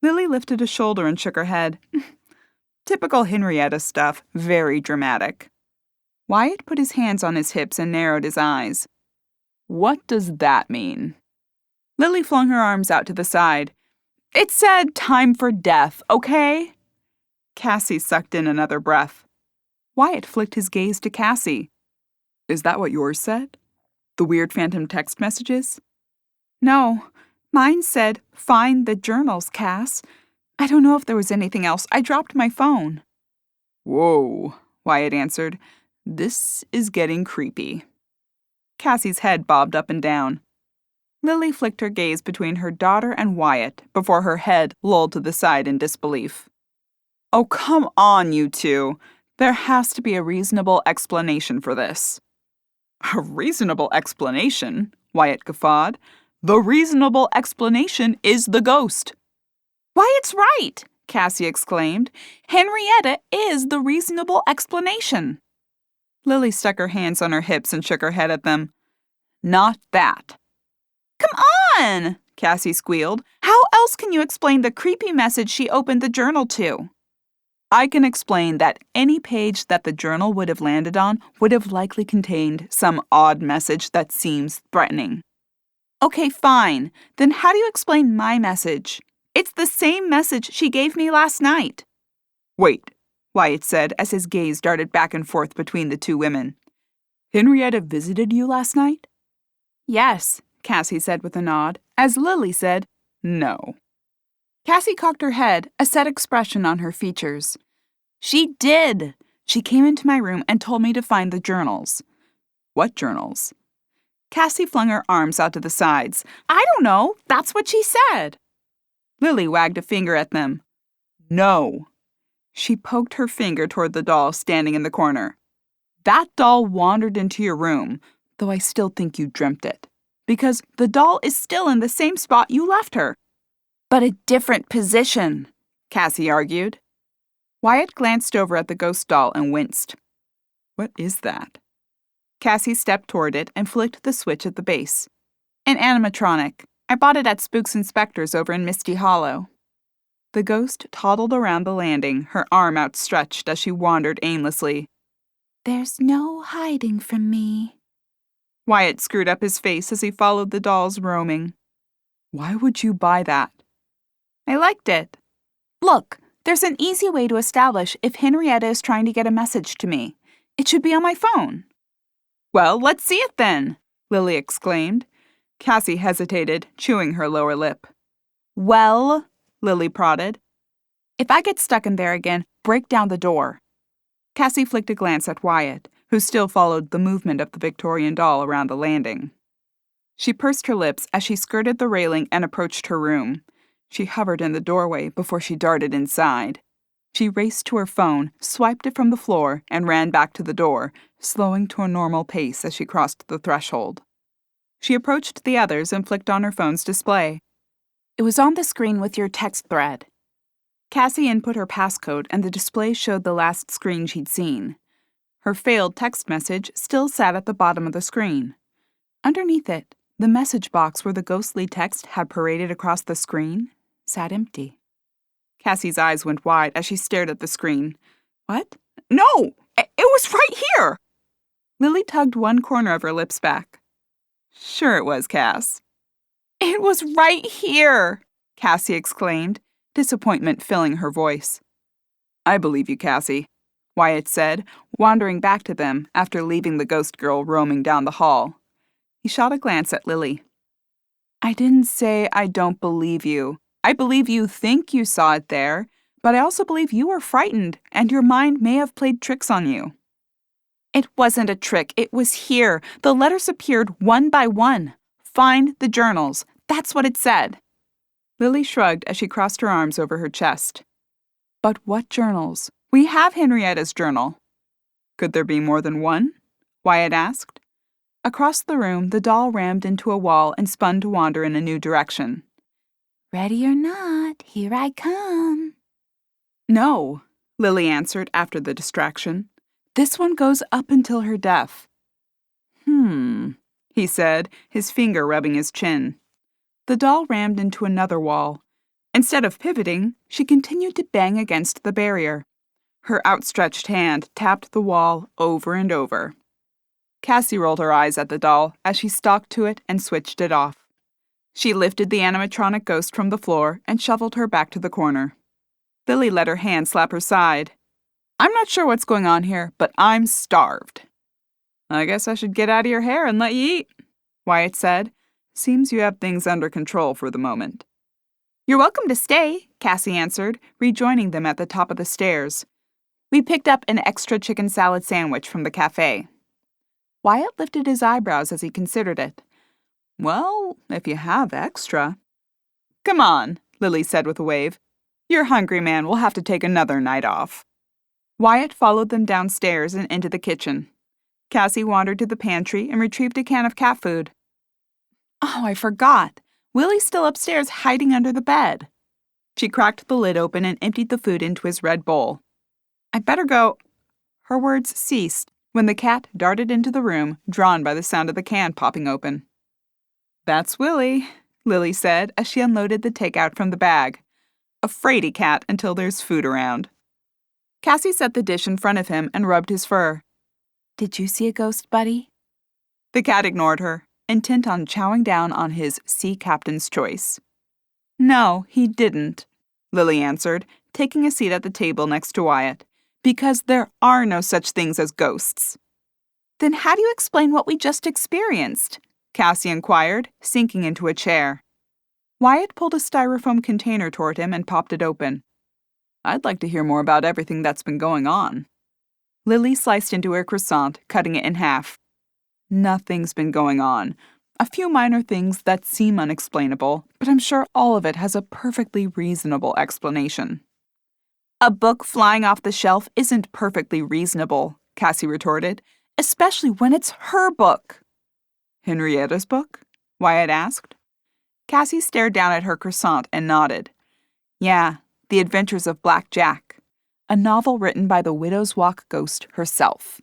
Lily lifted a shoulder and shook her head. "Typical Henrietta stuff, very dramatic." Wyatt put his hands on his hips and narrowed his eyes. "What does that mean?" Lily flung her arms out to the side. "It said time for death, okay?" Cassie sucked in another breath. Wyatt flicked his gaze to Cassie. "Is that what yours said? The weird phantom text messages?" "No, mine said, 'Find the journals, Cass.' I don't know if there was anything else. I dropped my phone." "Whoa," Wyatt answered. "This is getting creepy." Cassie's head bobbed up and down. Lily flicked her gaze between her daughter and Wyatt before her head lolled to the side in disbelief. "Oh, come on, you two. There has to be a reasonable explanation for this." "A reasonable explanation?" Wyatt guffawed. "The reasonable explanation is the ghost." "Wyatt's right!" Cassie exclaimed. "Henrietta is the reasonable explanation." Lily stuck her hands on her hips and shook her head at them. "Not that." "Come on!" Cassie squealed. How else can you explain the creepy message she opened the journal to? I can explain that any page that the journal would have landed on would have likely contained some odd message that seems threatening. Okay, fine. Then how do you explain my message? It's the same message she gave me last night. Wait, Wyatt said as his gaze darted back and forth between the two women. Henrietta visited you last night? Yes, Cassie said with a nod, as Lily said, no. Cassie cocked her head, a set expression on her features. She did. She came into my room and told me to find the journals. What journals? Cassie flung her arms out to the sides. I don't know. That's what she said. Lily wagged a finger at them. No. She poked her finger toward the doll standing in the corner. That doll wandered into your room, though I still think you dreamt it, because the doll is still in the same spot you left her. But a different position, Cassie argued. Wyatt glanced over at the ghost doll and winced. What is that? Cassie stepped toward it and flicked the switch at the base. An animatronic. I bought it at Spooks and Spectres over in Misty Hollow. The ghost toddled around the landing, her arm outstretched as she wandered aimlessly. There's no hiding from me. Wyatt screwed up his face as he followed the doll's roaming. Why would you buy that? I liked it. Look, there's an easy way to establish if Henrietta is trying to get a message to me. It should be on my phone. Well, let's see it then, Lily exclaimed. Cassie hesitated, chewing her lower lip. Well, Lily prodded. If I get stuck in there again, break down the door. Cassie flicked a glance at Wyatt, who still followed the movement of the Victorian doll around the landing. She pursed her lips as she skirted the railing and approached her room. She hovered in the doorway before she darted inside. She raced to her phone, swiped it from the floor, and ran back to the door, slowing to a normal pace as she crossed the threshold. She approached the others and flicked on her phone's display. It was on the screen with your text thread. Cassie input her passcode and the display showed the last screen she'd seen. Her failed text message still sat at the bottom of the screen. Underneath it, the message box where the ghostly text had paraded across the screen sat empty. Cassie's eyes went wide as she stared at the screen. What? No! It was right here! Lily tugged one corner of her lips back. Sure it was, Cass. It was right here, Cassie exclaimed, disappointment filling her voice. I believe you, Cassie, Wyatt said, wandering back to them after leaving the ghost girl roaming down the hall. He shot a glance at Lily. I didn't say I don't believe you. I believe you think you saw it there, but I also believe you were frightened and your mind may have played tricks on you. It wasn't a trick. It was here. The letters appeared one by one. Find the journals. That's what it said. Lily shrugged as she crossed her arms over her chest. But what journals? We have Henrietta's journal. Could there be more than one? Wyatt asked. Across the room, the doll rammed into a wall and spun to wander in a new direction. Ready or not, here I come. No, Lily answered after the distraction. This one goes up until her death. He said, his finger rubbing his chin. The doll rammed into another wall. Instead of pivoting, she continued to bang against the barrier. Her outstretched hand tapped the wall over and over. Cassie rolled her eyes at the doll as she stalked to it and switched it off. She lifted the animatronic ghost from the floor and shoveled her back to the corner. Lily let her hand slap her side. I'm not sure what's going on here, but I'm starved. I guess I should get out of your hair and let you eat, Wyatt said. Seems you have things under control for the moment. You're welcome to stay, Cassie answered, rejoining them at the top of the stairs. We picked up an extra chicken salad sandwich from the cafe. Wyatt lifted his eyebrows as he considered it. Well, if you have extra. Come on, Lily said with a wave. Your hungry man will have to take another night off. Wyatt followed them downstairs and into the kitchen. Cassie wandered to the pantry and retrieved a can of cat food. Oh, I forgot. Willie's still upstairs hiding under the bed. She cracked the lid open and emptied the food into his red bowl. I'd better go. Her words ceased when the cat darted into the room, drawn by the sound of the can popping open. That's Willie, Lily said as she unloaded the takeout from the bag. A fraidy cat until there's food around. Cassie set the dish in front of him and rubbed his fur. Did you see a ghost, buddy? The cat ignored her, intent on chowing down on his sea captain's choice. No, he didn't, Lily answered, taking a seat at the table next to Wyatt, because there are no such things as ghosts. Then how do you explain what we just experienced? Cassie inquired, sinking into a chair. Wyatt pulled a styrofoam container toward him and popped it open. I'd like to hear more about everything that's been going on. Lily sliced into her croissant, cutting it in half. Nothing's been going on. A few minor things that seem unexplainable, but I'm sure all of it has a perfectly reasonable explanation. A book flying off the shelf isn't perfectly reasonable, Cassie retorted, especially when it's her book. Henrietta's book? Wyatt asked. Cassie stared down at her croissant and nodded. Yeah, The Adventures of Black Jack, a novel written by the Widow's Walk ghost herself.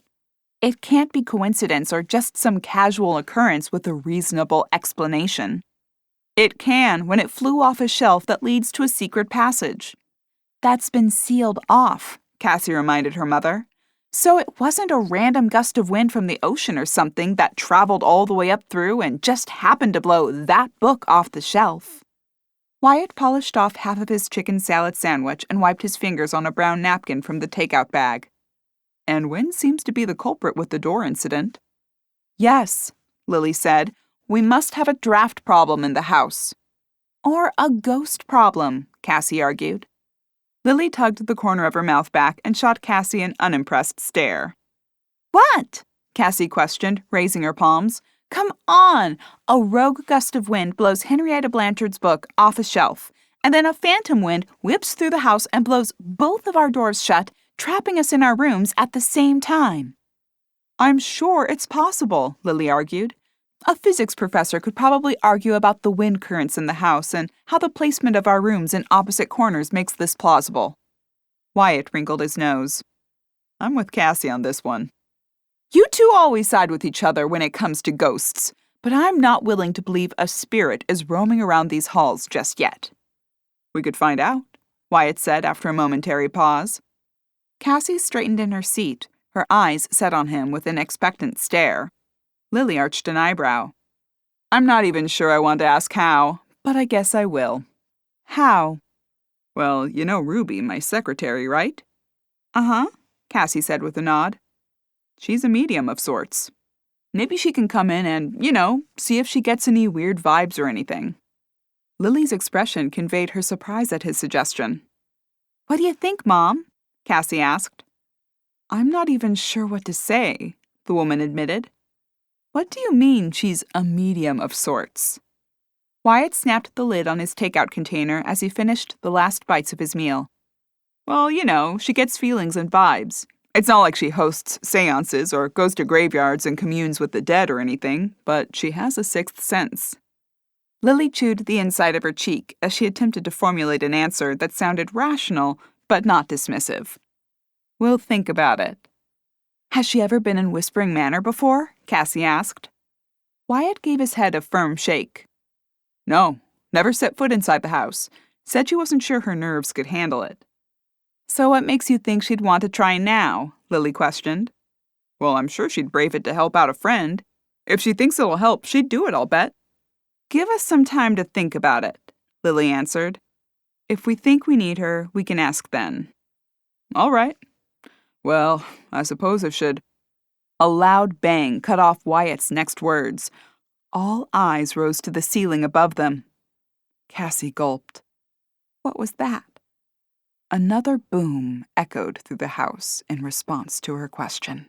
It can't be coincidence or just some casual occurrence with a reasonable explanation. It can when it flew off a shelf that leads to a secret passage. That's been sealed off, Cassie reminded her mother. So it wasn't a random gust of wind from the ocean or something that traveled all the way up through and just happened to blow that book off the shelf. Wyatt polished off half of his chicken salad sandwich and wiped his fingers on a brown napkin from the takeout bag. And wind seems to be the culprit with the door incident. Yes, Lily said, we must have a draft problem in the house. Or a ghost problem, Cassie argued. Lily tugged the corner of her mouth back and shot Cassie an unimpressed stare. What? Cassie questioned, raising her palms. Come on! A rogue gust of wind blows Henrietta Blanchard's book off a shelf, and then a phantom wind whips through the house and blows both of our doors shut, trapping us in our rooms at the same time. I'm sure it's possible, Lily argued. A physics professor could probably argue about the wind currents in the house and how the placement of our rooms in opposite corners makes this plausible. Wyatt wrinkled his nose. I'm with Cassie on this one. You two always side with each other when it comes to ghosts, but I'm not willing to believe a spirit is roaming around these halls just yet. We could find out, Wyatt said after a momentary pause. Cassie straightened in her seat, her eyes set on him with an expectant stare. Lily arched an eyebrow. I'm not even sure I want to ask how, but I guess I will. How? Well, you know Ruby, my secretary, right? Uh-huh, Cassie said with a nod. She's a medium of sorts. Maybe she can come in and, see if she gets any weird vibes or anything. Lily's expression conveyed her surprise at his suggestion. What do you think, Mom? Cassie asked. I'm not even sure what to say, the woman admitted. What do you mean she's a medium of sorts? Wyatt snapped the lid on his takeout container as he finished the last bites of his meal. Well, she gets feelings and vibes. It's not like she hosts seances or goes to graveyards and communes with the dead or anything, but she has a sixth sense. Lily chewed the inside of her cheek as she attempted to formulate an answer that sounded rational but not dismissive. We'll think about it. Has she ever been in Whispering Manor before? Cassie asked. Wyatt gave his head a firm shake. No, never set foot inside the house. Said she wasn't sure her nerves could handle it. So what makes you think she'd want to try now? Lily questioned. Well, I'm sure she'd brave it to help out a friend. If she thinks it'll help, she'd do it, I'll bet. Give us some time to think about it, Lily answered. If we think we need her, we can ask then. All right. Well, I suppose I should. A loud bang cut off Wyatt's next words. All eyes rose to the ceiling above them. Cassie gulped. What was that? Another boom echoed through the house in response to her question.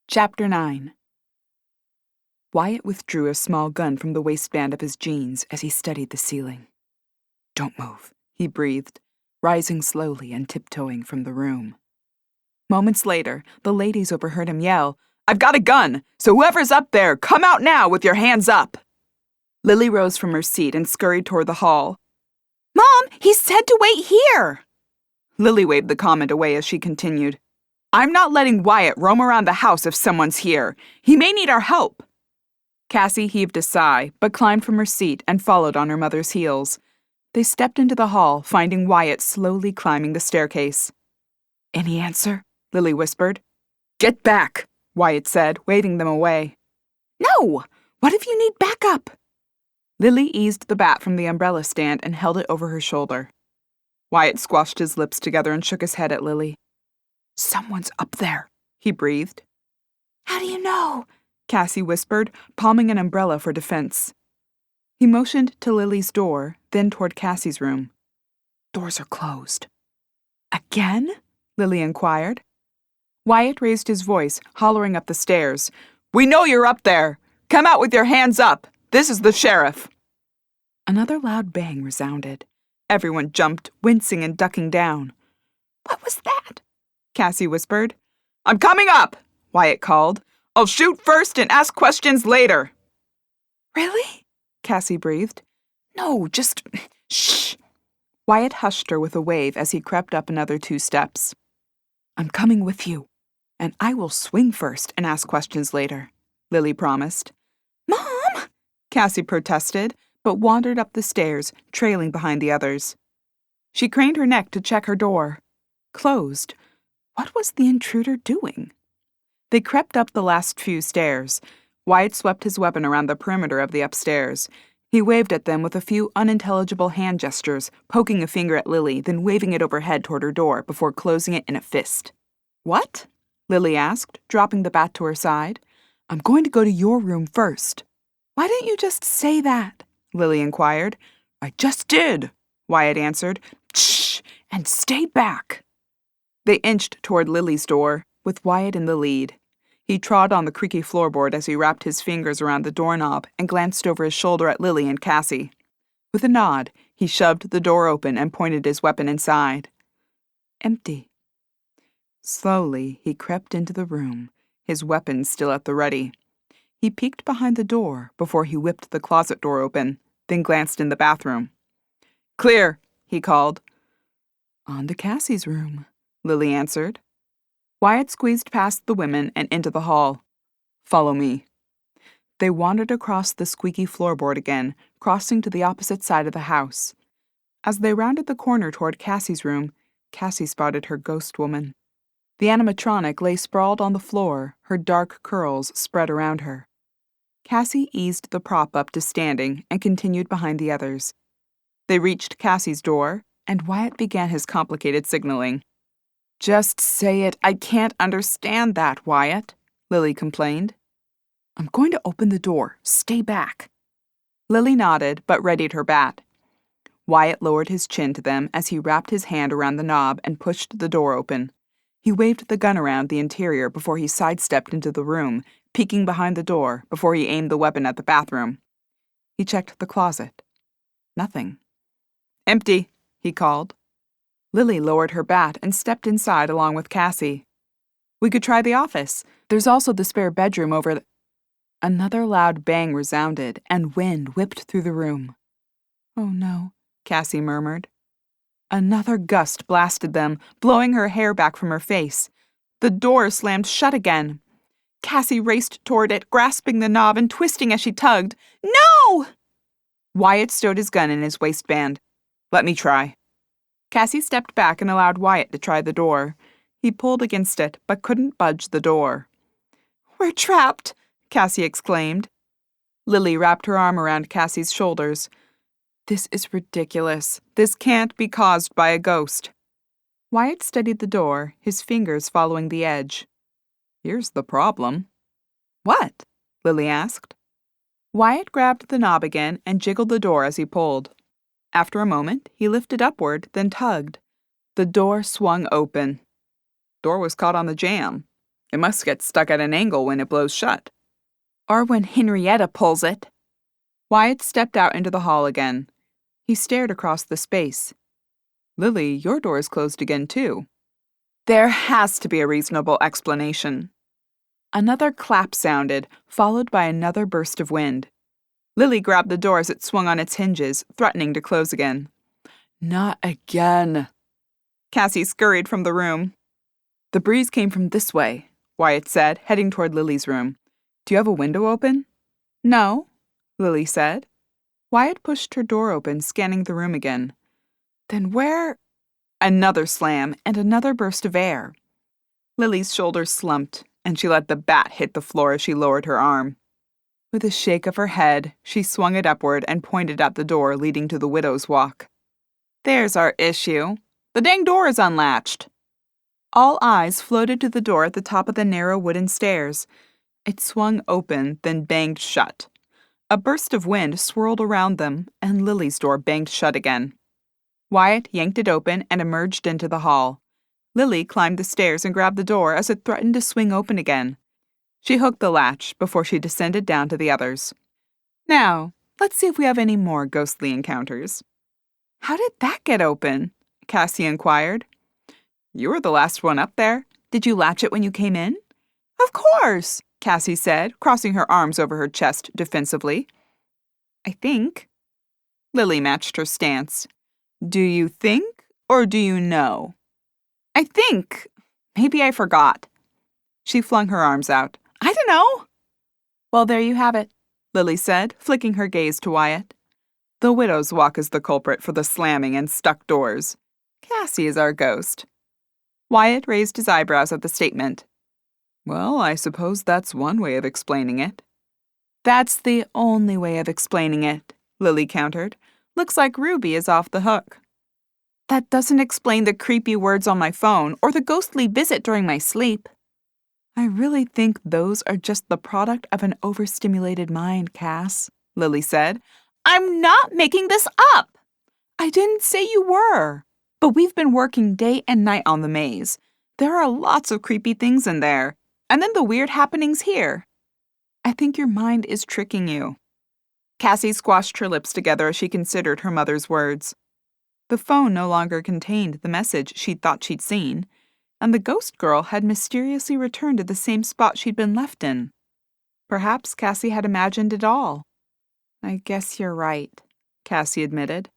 Chapter 9. Wyatt withdrew a small gun from the waistband of his jeans as he studied the ceiling. Don't move, he breathed, rising slowly and tiptoeing from the room. Moments later, the ladies overheard him yell, I've got a gun, so whoever's up there, come out now with your hands up. Lily rose from her seat and scurried toward the hall. Mom, he said to wait here. Lily waved the comment away as she continued. I'm not letting Wyatt roam around the house if someone's here. He may need our help. Cassie heaved a sigh, but climbed from her seat and followed on her mother's heels. They stepped into the hall, finding Wyatt slowly climbing the staircase. Any answer? Lily whispered. Get back, Wyatt said, waving them away. No! What if you need backup? Lily eased the bat from the umbrella stand and held it over her shoulder. Wyatt squashed his lips together and shook his head at Lily. Someone's up there, he breathed. How do you know? Cassie whispered, palming an umbrella for defense. He motioned to Lily's door, then toward Cassie's room. Doors are closed. Again? Lily inquired. Wyatt raised his voice, hollering up the stairs. We know you're up there! Come out with your hands up! This is the sheriff! Another loud bang resounded. Everyone jumped, wincing and ducking down. What was that? Cassie whispered. I'm coming up, Wyatt called. I'll shoot first and ask questions later. Really? Cassie breathed. No, just shh. Wyatt hushed her with a wave as he crept up another 2 steps. I'm coming with you, and I will swing first and ask questions later, Lily promised. Mom! Cassie protested, but wandered up the stairs, trailing behind the others. She craned her neck to check her door. Closed. What was the intruder doing? They crept up the last few stairs. Wyatt swept his weapon around the perimeter of the upstairs. He waved at them with a few unintelligible hand gestures, poking a finger at Lily, then waving it overhead toward her door before closing it in a fist. What? Lily asked, dropping the bat to her side. I'm going to go to your room first. Why didn't you just say that? Lily inquired. I just did, Wyatt answered. Shh, and stay back. They inched toward Lily's door, with Wyatt in the lead. He trod on the creaky floorboard as he wrapped his fingers around the doorknob and glanced over his shoulder at Lily and Cassie. With a nod, he shoved the door open and pointed his weapon inside. Empty. Slowly, he crept into the room, his weapon still at the ready. He peeked behind the door before he whipped the closet door open, then glanced in the bathroom. Clear, he called. On to Cassie's room, Lily answered. Wyatt squeezed past the women and into the hall. Follow me. They wandered across the squeaky floorboard again, crossing to the opposite side of the house. As they rounded the corner toward Cassie's room, Cassie spotted her ghost woman. The animatronic lay sprawled on the floor, her dark curls spread around her. Cassie eased the prop up to standing and continued behind the others. They reached Cassie's door, and Wyatt began his complicated signaling. Just say it. I can't understand that, Wyatt, Lily complained. I'm going to open the door. Stay back. Lily nodded, but readied her bat. Wyatt lowered his chin to them as he wrapped his hand around the knob and pushed the door open. He waved the gun around the interior before he sidestepped into the room, peeking behind the door before he aimed the weapon at the bathroom. He checked the closet. Nothing. Empty, he called. Lily lowered her bat and stepped inside along with Cassie. We could try the office. There's also the spare bedroom over the... Another loud bang resounded, and wind whipped through the room. Oh no, Cassie murmured. Another gust blasted them, blowing her hair back from her face. The door slammed shut again. Cassie raced toward it, grasping the knob and twisting as she tugged. No! Wyatt stowed his gun in his waistband. Let me try. Cassie stepped back and allowed Wyatt to try the door. He pulled against it, but couldn't budge the door. We're trapped, Cassie exclaimed. Lily wrapped her arm around Cassie's shoulders. This is ridiculous. This can't be caused by a ghost. Wyatt steadied the door, his fingers following the edge. Here's the problem. What? Lily asked. Wyatt grabbed the knob again and jiggled the door as he pulled. After a moment, he lifted upward, then tugged. The door swung open. Door was caught on the jamb. It must get stuck at an angle when it blows shut. Or when Henrietta pulls it. Wyatt stepped out into the hall again. He stared across the space. Lily, your door is closed again, too. There has to be a reasonable explanation. Another clap sounded, followed by another burst of wind. Lily grabbed the door as it swung on its hinges, threatening to close again. Not again. Cassie scurried from the room. The breeze came from this way, Wyatt said, heading toward Lily's room. Do you have a window open? No, Lily said. Wyatt pushed her door open, scanning the room again. Then where? Another slam and another burst of air. Lily's shoulders slumped, and she let the bat hit the floor as she lowered her arm. With a shake of her head, she swung it upward and pointed at the door leading to the widow's walk. There's our issue. The dang door is unlatched. All eyes floated to the door at the top of the narrow wooden stairs. It swung open, then banged shut. A burst of wind swirled around them, and Lily's door banged shut again. Wyatt yanked it open and emerged into the hall. Lily climbed the stairs and grabbed the door as it threatened to swing open again. She hooked the latch before she descended down to the others. Now, let's see if we have any more ghostly encounters. How did that get open? Cassie inquired. You were the last one up there. Did you latch it when you came in? Of course, Cassie said, crossing her arms over her chest defensively. I think. Lily matched her stance. Do you think, or do you know? I think. Maybe I forgot. She flung her arms out. I don't know. Well, there you have it, Lily said, flicking her gaze to Wyatt. The widow's walk is the culprit for the slamming and stuck doors. Cassie is our ghost. Wyatt raised his eyebrows at the statement. Well, I suppose that's one way of explaining it. That's the only way of explaining it, Lily countered. Looks like Ruby is off the hook. That doesn't explain the creepy words on my phone or the ghostly visit during my sleep. I really think those are just the product of an overstimulated mind, Cass, Lily said. I'm not making this up. I didn't say you were. But we've been working day and night on the maze. There are lots of creepy things in there. And then the weird happenings here. I think your mind is tricking you. Cassie squashed her lips together as she considered her mother's words. The phone no longer contained the message she'd thought she'd seen, and the ghost girl had mysteriously returned to the same spot she'd been left in. Perhaps Cassie had imagined it all. I guess you're right, Cassie admitted.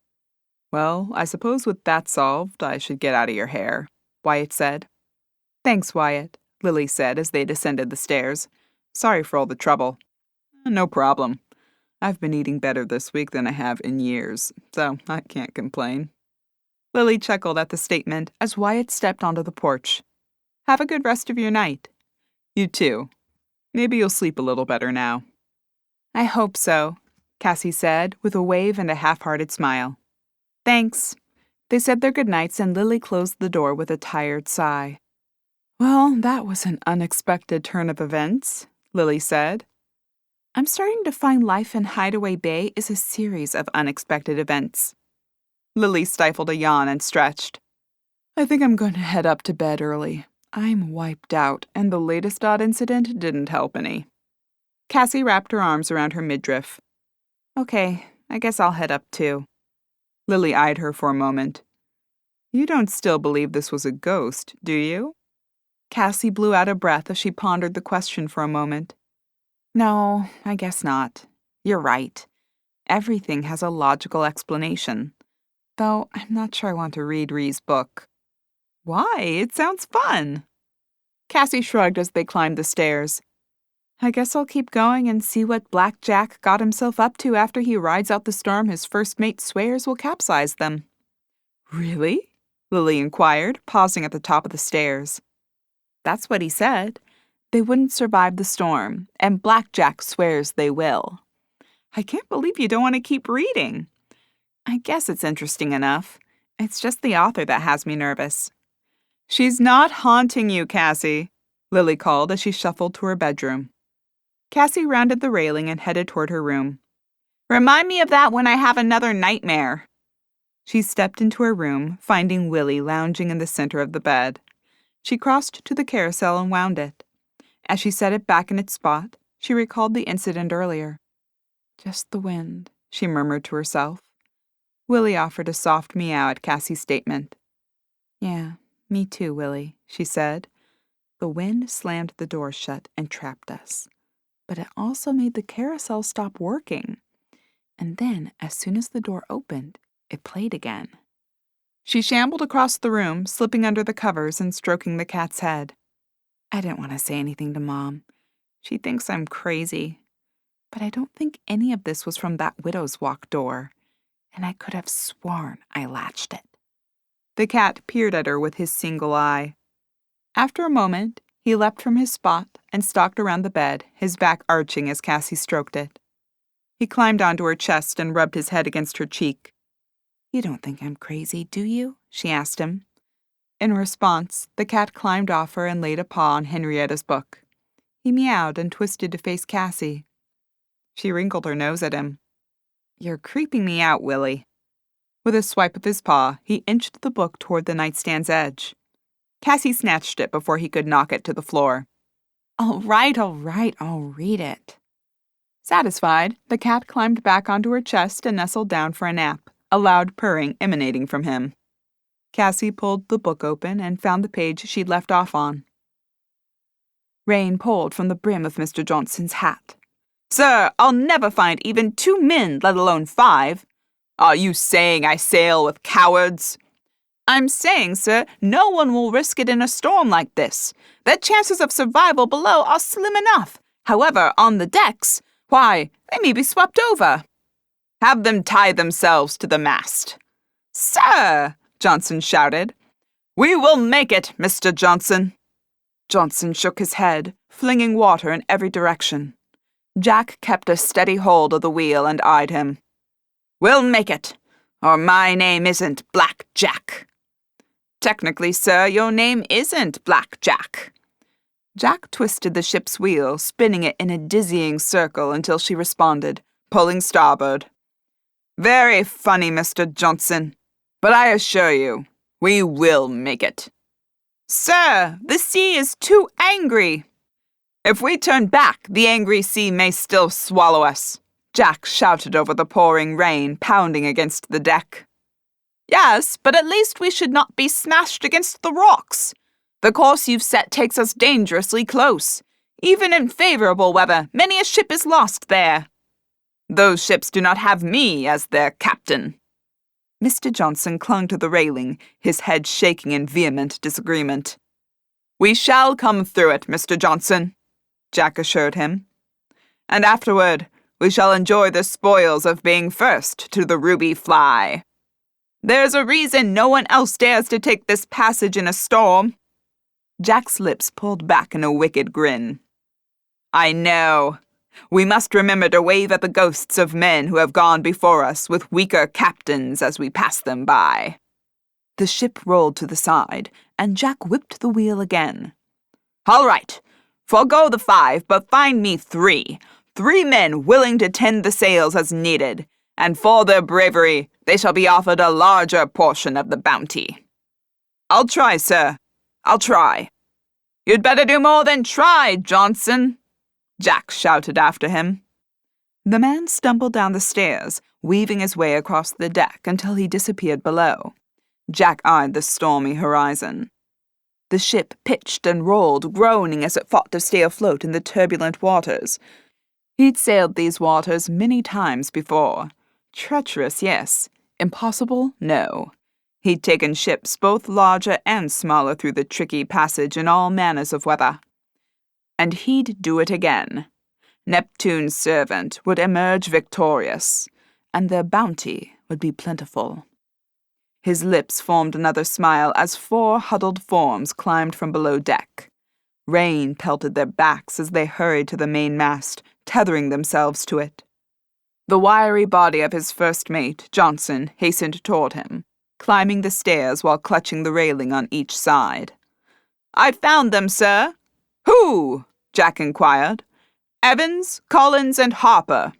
Well, I suppose with that solved, I should get out of your hair, Wyatt said. Thanks, Wyatt, Lily said as they descended the stairs. Sorry for all the trouble. No problem. I've been eating better this week than I have in years, so I can't complain. Lily chuckled at the statement as Wyatt stepped onto the porch. Have a good rest of your night. You too. Maybe you'll sleep a little better now. I hope so, Cassie said with a wave and a half-hearted smile. Thanks. They said their goodnights and Lily closed the door with a tired sigh. Well, that was an unexpected turn of events, Lily said. I'm starting to find life in Hideaway Bay is a series of unexpected events. Lily stifled a yawn and stretched. I think I'm going to head up to bed early. I'm wiped out, and the latest odd incident didn't help any. Cassie wrapped her arms around her midriff. Okay, I guess I'll head up too. Lily eyed her for a moment. You don't still believe this was a ghost, do you? Cassie blew out a breath as she pondered the question for a moment. No, I guess not. You're right. Everything has a logical explanation. Though I'm not sure I want to read Reeves' book. Why? It sounds fun. Cassie shrugged as they climbed the stairs. I guess I'll keep going and see what Black Jack got himself up to after he rides out the storm his first mate swears will capsize them. Really? Lily inquired, pausing at the top of the stairs. That's what he said. They wouldn't survive the storm, and Black Jack swears they will. I can't believe you don't want to keep reading. I guess it's interesting enough. It's just the author that has me nervous. She's not haunting you, Cassie, Lily called as she shuffled to her bedroom. Cassie rounded the railing and headed toward her room. Remind me of that when I have another nightmare. She stepped into her room, finding Willie lounging in the center of the bed. She crossed to the carousel and wound it. As she set it back in its spot, she recalled the incident earlier. Just the wind, she murmured to herself. Willie offered a soft meow at Cassie's statement. Yeah, me too, Willie, she said. The wind slammed the door shut and trapped us. But it also made the carousel stop working. And then, as soon as the door opened, it played again. She shambled across the room, slipping under the covers and stroking the cat's head. I didn't want to say anything to Mom. She thinks I'm crazy. But I don't think any of this was from that widow's walk door, and I could have sworn I latched it. The cat peered at her with his single eye. After a moment, he leapt from his spot and stalked around the bed, his back arching as Cassie stroked it. He climbed onto her chest and rubbed his head against her cheek. You don't think I'm crazy, do you? She asked him. In response, the cat climbed off her and laid a paw on Henrietta's book. He meowed and twisted to face Cassie. She wrinkled her nose at him. You're creeping me out, Willie. With a swipe of his paw, he inched the book toward the nightstand's edge. Cassie snatched it before he could knock it to the floor. All right, I'll read it. Satisfied, the cat climbed back onto her chest and nestled down for a nap, a loud purring emanating from him. Cassie pulled the book open and found the page she'd left off on. Rain poured from the brim of Mr. Johnson's hat. Sir, I'll never find even 2 men, let alone 5. Are you saying I sail with cowards? I'm saying, sir, no one will risk it in a storm like this. Their chances of survival below are slim enough. However, on the decks, why, they may be swept over. Have them tie themselves to the mast. Sir, Johnson shouted. We will make it, Mr. Johnson. Johnson shook his head, flinging water in every direction. Jack kept a steady hold of the wheel and eyed him. We'll make it, or my name isn't Black Jack. Technically, sir, your name isn't Black Jack. Jack twisted the ship's wheel, spinning it in a dizzying circle until she responded, pulling starboard. Very funny, Mr. Johnson, but I assure you, we will make it. Sir, the sea is too angry. If we turn back, the angry sea may still swallow us, Jack shouted over the pouring rain pounding against the deck. Yes, but at least we should not be smashed against the rocks. The course you've set takes us dangerously close. Even in favorable weather, many a ship is lost there. Those ships do not have me as their captain. Mr. Johnson clung to the railing, his head shaking in vehement disagreement. We shall come through it, Mr. Johnson, Jack assured him. And afterward, we shall enjoy the spoils of being first to the Ruby Fly. There's a reason no one else dares to take this passage in a storm. Jack's lips pulled back in a wicked grin. I know. We must remember to wave at the ghosts of men who have gone before us with weaker captains as we pass them by. The ship rolled to the side, and Jack whipped the wheel again. All right. Forgo the 5, but find me 3. 3 men willing to tend the sails as needed, and for their bravery, they shall be offered a larger portion of the bounty. I'll try, sir. I'll try. You'd better do more than try, Johnson, Jack shouted after him. The man stumbled down the stairs, weaving his way across the deck until he disappeared below. Jack eyed the stormy horizon. The ship pitched and rolled, groaning as it fought to stay afloat in the turbulent waters. He'd sailed these waters many times before. Treacherous, yes. Impossible, no. He'd taken ships both larger and smaller through the tricky passage in all manners of weather. And he'd do it again. Neptune's servant would emerge victorious, and their bounty would be plentiful. His lips formed another smile as 4 huddled forms climbed from below deck. Rain pelted their backs as they hurried to the mainmast, tethering themselves to it. The wiry body of his first mate, Johnson, hastened toward him, climbing the stairs while clutching the railing on each side. I found them, sir. Who? Jack inquired. Evans, Collins, and Harper.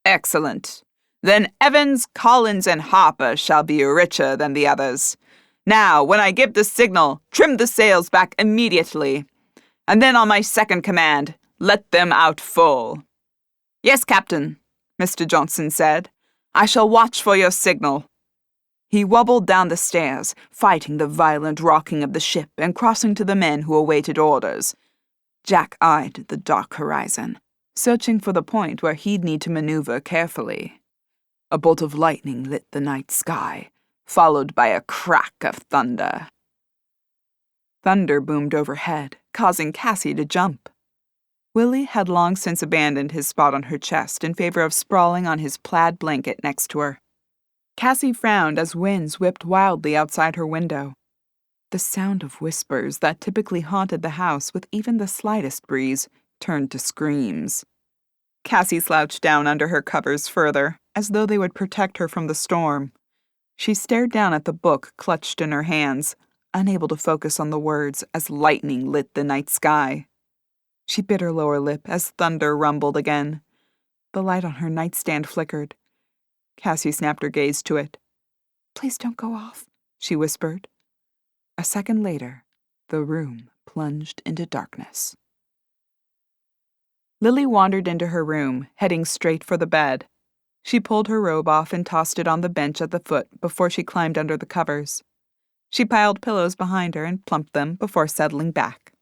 Excellent. Then Evans, Collins, and Harper shall be richer than the others. Now, when I give the signal, trim the sails back immediately. And then on my second command, let them out full. Yes, Captain, Mr. Johnson said. I shall watch for your signal. He wobbled down the stairs, fighting the violent rocking of the ship and crossing to the men who awaited orders. Jack eyed the dark horizon, searching for the point where he'd need to maneuver carefully. A bolt of lightning lit the night sky, followed by a crack of thunder. Thunder boomed overhead, causing Cassie to jump. Willie had long since abandoned his spot on her chest in favor of sprawling on his plaid blanket next to her. Cassie frowned as winds whipped wildly outside her window. The sound of whispers that typically haunted the house with even the slightest breeze turned to screams. Cassie slouched down under her covers further, as though they would protect her from the storm. She stared down at the book clutched in her hands, unable to focus on the words as lightning lit the night sky. She bit her lower lip as thunder rumbled again. The light on her nightstand flickered. Cassie snapped her gaze to it. "Please don't go off," she whispered. A second later, the room plunged into darkness. Lily wandered into her room, heading straight for the bed. She pulled her robe off and tossed it on the bench at the foot before she climbed under the covers. She piled pillows behind her and plumped them before settling back.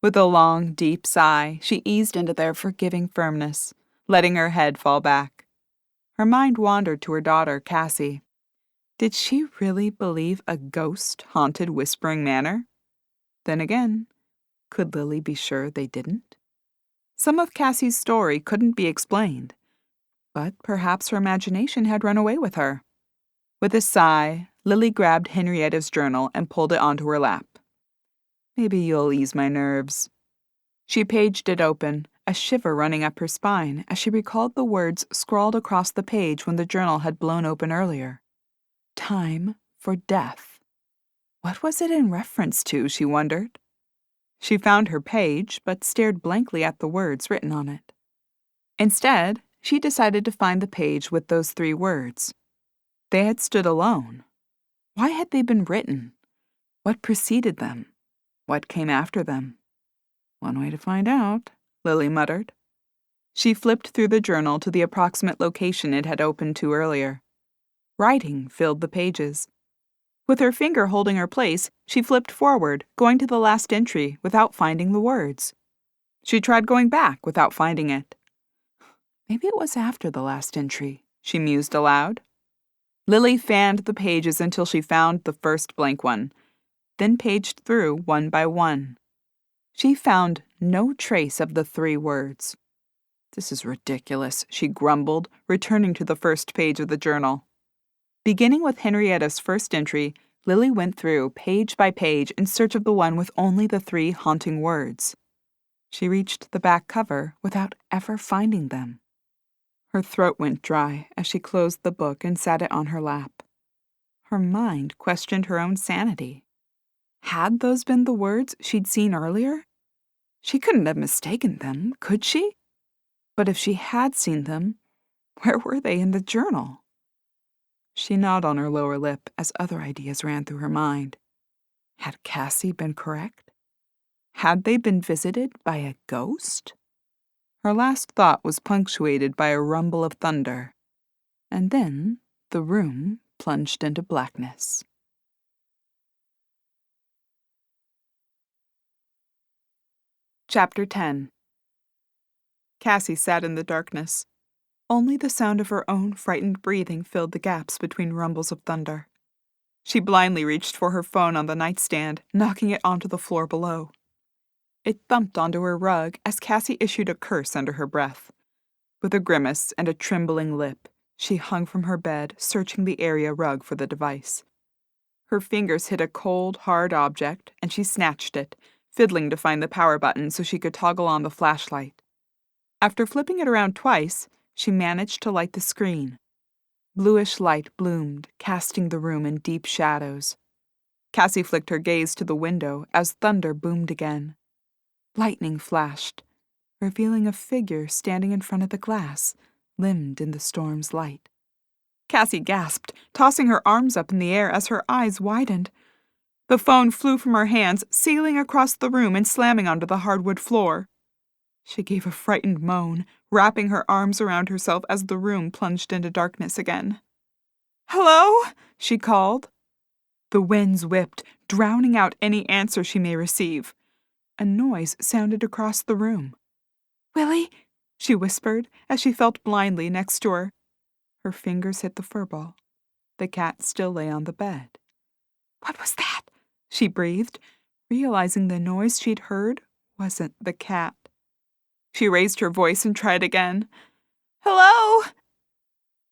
With a long, deep sigh, she eased into their forgiving firmness, letting her head fall back. Her mind wandered to her daughter, Cassie. Did she really believe a ghost haunted Whispering Manor? Then again, could Lily be sure they didn't? Some of Cassie's story couldn't be explained, but perhaps her imagination had run away with her. With a sigh, Lily grabbed Henrietta's journal and pulled it onto her lap. "Maybe you'll ease my nerves." She paged it open, a shiver running up her spine as she recalled the words scrawled across the page when the journal had blown open earlier. Time for death. What was it in reference to, she wondered? She found her page, but stared blankly at the words written on it. Instead, she decided to find the page with those 3 words. They had stood alone. Why had they been written? What preceded them? What came after them? "One way to find out," Lily muttered. She flipped through the journal to the approximate location it had opened to earlier. Writing filled the pages. With her finger holding her place, she flipped forward, going to the last entry without finding the words. She tried going back without finding it. Maybe it was after the last entry, she mused aloud. Lily fanned the pages until she found the first blank one, then paged through one by one. She found no trace of the 3 words. "This is ridiculous," she grumbled, returning to the first page of the journal. Beginning with Henrietta's first entry, Lily went through page by page in search of the one with only the 3 haunting words. She reached the back cover without ever finding them. Her throat went dry as she closed the book and sat it on her lap. Her mind questioned her own sanity. Had those been the words she'd seen earlier? She couldn't have mistaken them, could she? But if she had seen them, where were they in the journal? She gnawed on her lower lip as other ideas ran through her mind. Had Cassie been correct? Had they been visited by a ghost? Her last thought was punctuated by a rumble of thunder, and then the room plunged into blackness. Chapter 10. Cassie sat in the darkness. Only the sound of her own frightened breathing filled the gaps between rumbles of thunder. She blindly reached for her phone on the nightstand, knocking it onto the floor below. It thumped onto her rug as Cassie issued a curse under her breath. With a grimace and a trembling lip, she hung from her bed, searching the area rug for the device. Her fingers hit a cold, hard object, and she snatched it, fiddling to find the power button so she could toggle on the flashlight. After flipping it around twice, she managed to light the screen. Bluish light bloomed, casting the room in deep shadows. Cassie flicked her gaze to the window as thunder boomed again. Lightning flashed, revealing a figure standing in front of the glass, limned in the storm's light. Cassie gasped, tossing her arms up in the air as her eyes widened. The phone flew from her hands, sailing across the room and slamming onto the hardwood floor. She gave a frightened moan, wrapping her arms around herself as the room plunged into darkness again. "Hello?" she called. The winds whipped, drowning out any answer she may receive. A noise sounded across the room. "Willie?" she whispered as she felt blindly next to her. Her fingers hit the furball. The cat still lay on the bed. "What was that?" she breathed, realizing the noise she'd heard wasn't the cat. She raised her voice and tried again. "Hello?"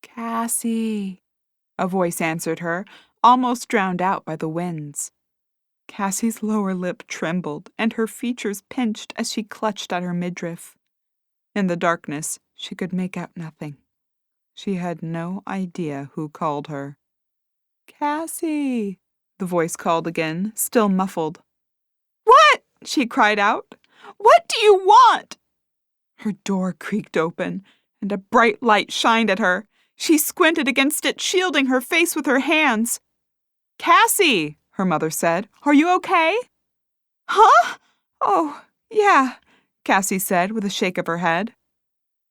"Cassie," a voice answered her, almost drowned out by the winds. Cassie's lower lip trembled, and her features pinched as she clutched at her midriff. In the darkness, she could make out nothing. She had no idea who called her. "Cassie," the voice called again, still muffled. "What?" she cried out. "What do you want?" Her door creaked open, and a bright light shined at her. She squinted against it, shielding her face with her hands. "Cassie," her mother said, "are you okay?" "Huh? Oh, yeah," Cassie said with a shake of her head.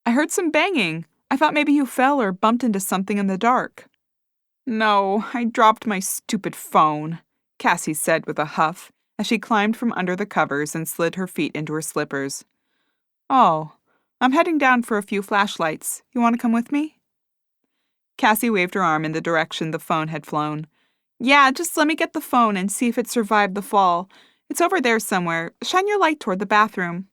"I heard some banging. I thought maybe you fell or bumped into something in the dark." "No, I dropped my stupid phone," Cassie said with a huff as she climbed from under the covers and slid her feet into her slippers. "Oh, I'm heading down for a few flashlights. You want to come with me?" Cassie waved her arm in the direction the phone had flown. "Yeah, just let me get the phone and see if it survived the fall. It's over there somewhere. Shine your light toward the bathroom."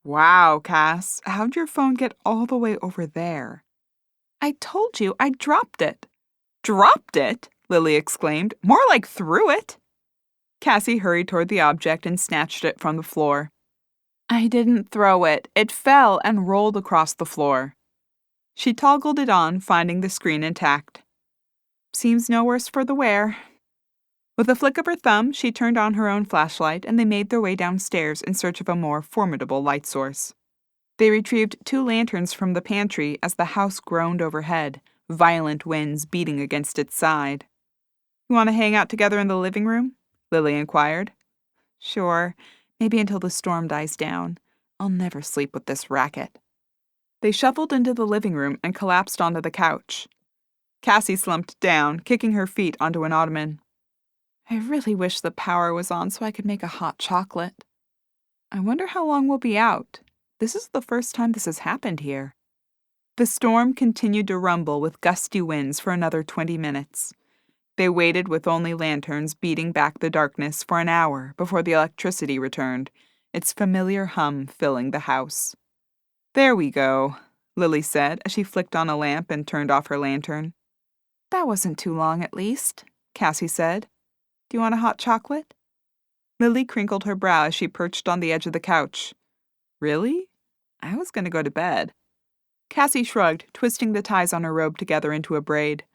"Wow, Cass, how'd your phone get all the way over there?" "I told you, I dropped it." "Dropped it?" Lily exclaimed. "More like threw it." Cassie hurried toward the object and snatched it from the floor. "I didn't throw it. It fell and rolled across the floor." She toggled it on, finding the screen intact. "Seems no worse for the wear." With a flick of her thumb, she turned on her own flashlight, and they made their way downstairs in search of a more formidable light source. They retrieved 2 lanterns from the pantry as the house groaned overhead, violent winds beating against its side. "You want to hang out together in the living room?" Lily inquired. "Sure, maybe until the storm dies down. I'll never sleep with this racket." They shuffled into the living room and collapsed onto the couch. Cassie slumped down, kicking her feet onto an ottoman. "I really wish the power was on so I could make a hot chocolate. I wonder how long we'll be out. This is the first time this has happened here." The storm continued to rumble with gusty winds for another 20 minutes. They waited with only lanterns beating back the darkness for an hour before the electricity returned, its familiar hum filling the house. "There we go," Lily said as she flicked on a lamp and turned off her lantern. "That wasn't too long, at least," Cassie said. "Do you want a hot chocolate?" Lily crinkled her brow as she perched on the edge of the couch. "Really? I was going to go to bed." Cassie shrugged, twisting the ties on her robe together into a braid.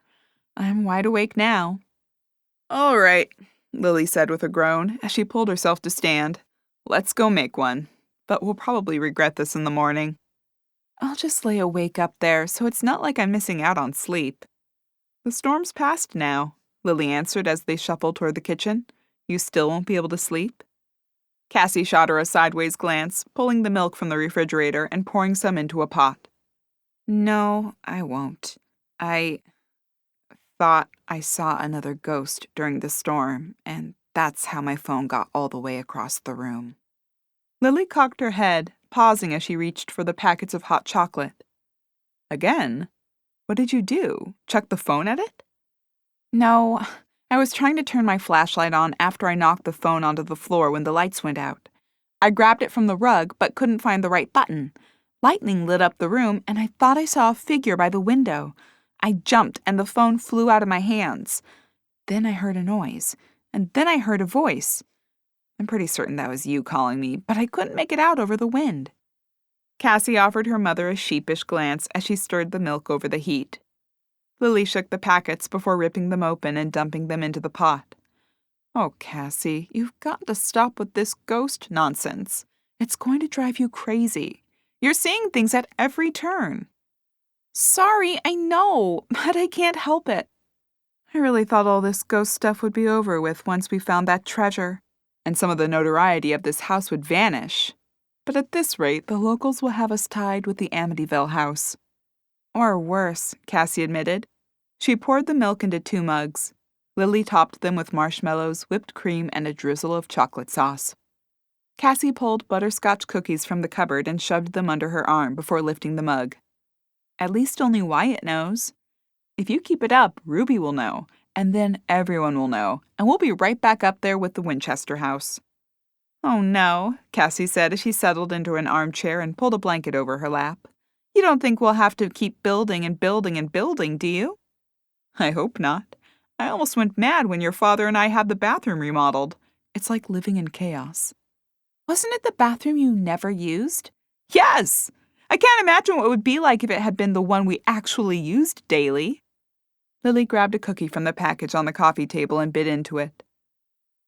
"I'm wide awake now." "All right," Lily said with a groan as she pulled herself to stand. "Let's go make one. But we'll probably regret this in the morning." "I'll just lay awake up there so it's not like I'm missing out on sleep." "The storm's past now," Lily answered as they shuffled toward the kitchen. "You still won't be able to sleep?" Cassie shot her a sideways glance, pulling the milk from the refrigerator and pouring some into a pot. "No, I won't. I thought I saw another ghost during the storm, and that's how my phone got all the way across the room." Lily cocked her head, pausing as she reached for the packets of hot chocolate. "Again? What did you do? Chuck the phone at it?" "No, I was trying to turn my flashlight on after I knocked the phone onto the floor when the lights went out. I grabbed it from the rug but couldn't find the right button. Lightning lit up the room, and I thought I saw a figure by the window. I jumped, and the phone flew out of my hands. Then I heard a noise, and then I heard a voice. I'm pretty certain that was you calling me, but I couldn't make it out over the wind." Cassie offered her mother a sheepish glance as she stirred the milk over the heat. Lily shook the packets before ripping them open and dumping them into the pot. "Oh, Cassie, you've got to stop with this ghost nonsense. It's going to drive you crazy. You're seeing things at every turn." "Sorry, I know, but I can't help it. I really thought all this ghost stuff would be over with once we found that treasure, and some of the notoriety of this house would vanish. But at this rate, the locals will have us tied with the Amityville house." "Or worse," Cassie admitted. She poured the milk into 2 mugs. Lily topped them with marshmallows, whipped cream, and a drizzle of chocolate sauce. Cassie pulled butterscotch cookies from the cupboard and shoved them under her arm before lifting the mug. "At least only Wyatt knows." If you keep it up, Ruby will know, and then everyone will know, and we'll be right back up there with the Winchester house." "Oh, no," Cassie said as she settled into an armchair and pulled a blanket over her lap. "You don't think we'll have to keep building and building and building, do you?" "I hope not. I almost went mad when your father and I had the bathroom remodeled. It's like living in chaos." Wasn't it the bathroom you never used? "Yes! I can't imagine what it would be like if it had been the one we actually used daily." Lily grabbed a cookie from the package on the coffee table and bit into it.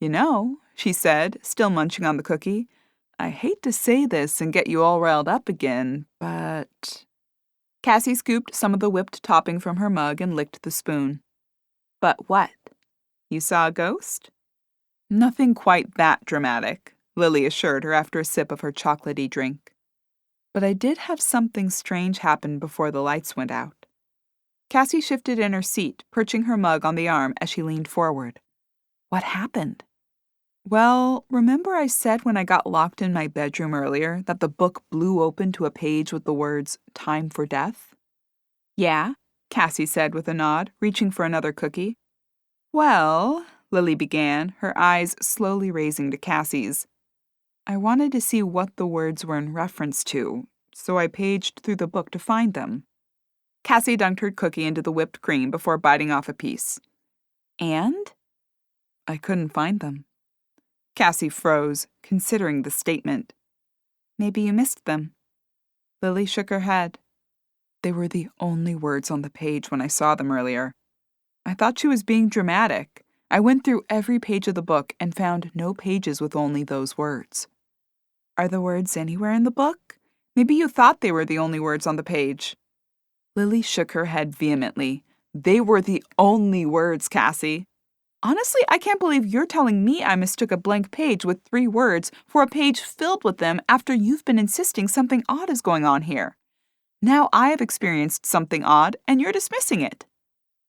"You know," she said, still munching on the cookie, "I hate to say this and get you all riled up again, but—" Cassie scooped some of the whipped topping from her mug and licked the spoon. "But what? You saw a ghost?" "Nothing quite that dramatic," Lily assured her after a sip of her chocolatey drink. "But I did have something strange happen before the lights went out." Cassie shifted in her seat, perching her mug on the arm as she leaned forward. "What happened?" "Well, remember I said when I got locked in my bedroom earlier that the book blew open to a page with the words, 'Time for Death'?" "Yeah," Cassie said with a nod, reaching for another cookie. "Well," Lily began, her eyes slowly raising to Cassie's, "I wanted to see what the words were in reference to, so I paged through the book to find them." Cassie dunked her cookie into the whipped cream before biting off a piece. "And?" "I couldn't find them." Cassie froze, considering the statement. "Maybe you missed them." Lily shook her head. "They were the only words on the page when I saw them earlier. I thought she was being dramatic. I went through every page of the book and found no pages with only those words." "Are the words anywhere in the book? Maybe you thought they were the only words on the page." Lily shook her head vehemently. "They were the only words, Cassie. Honestly, I can't believe you're telling me I mistook a blank page with 3 words for a page filled with them after you've been insisting something odd is going on here. Now I have experienced something odd, and you're dismissing it."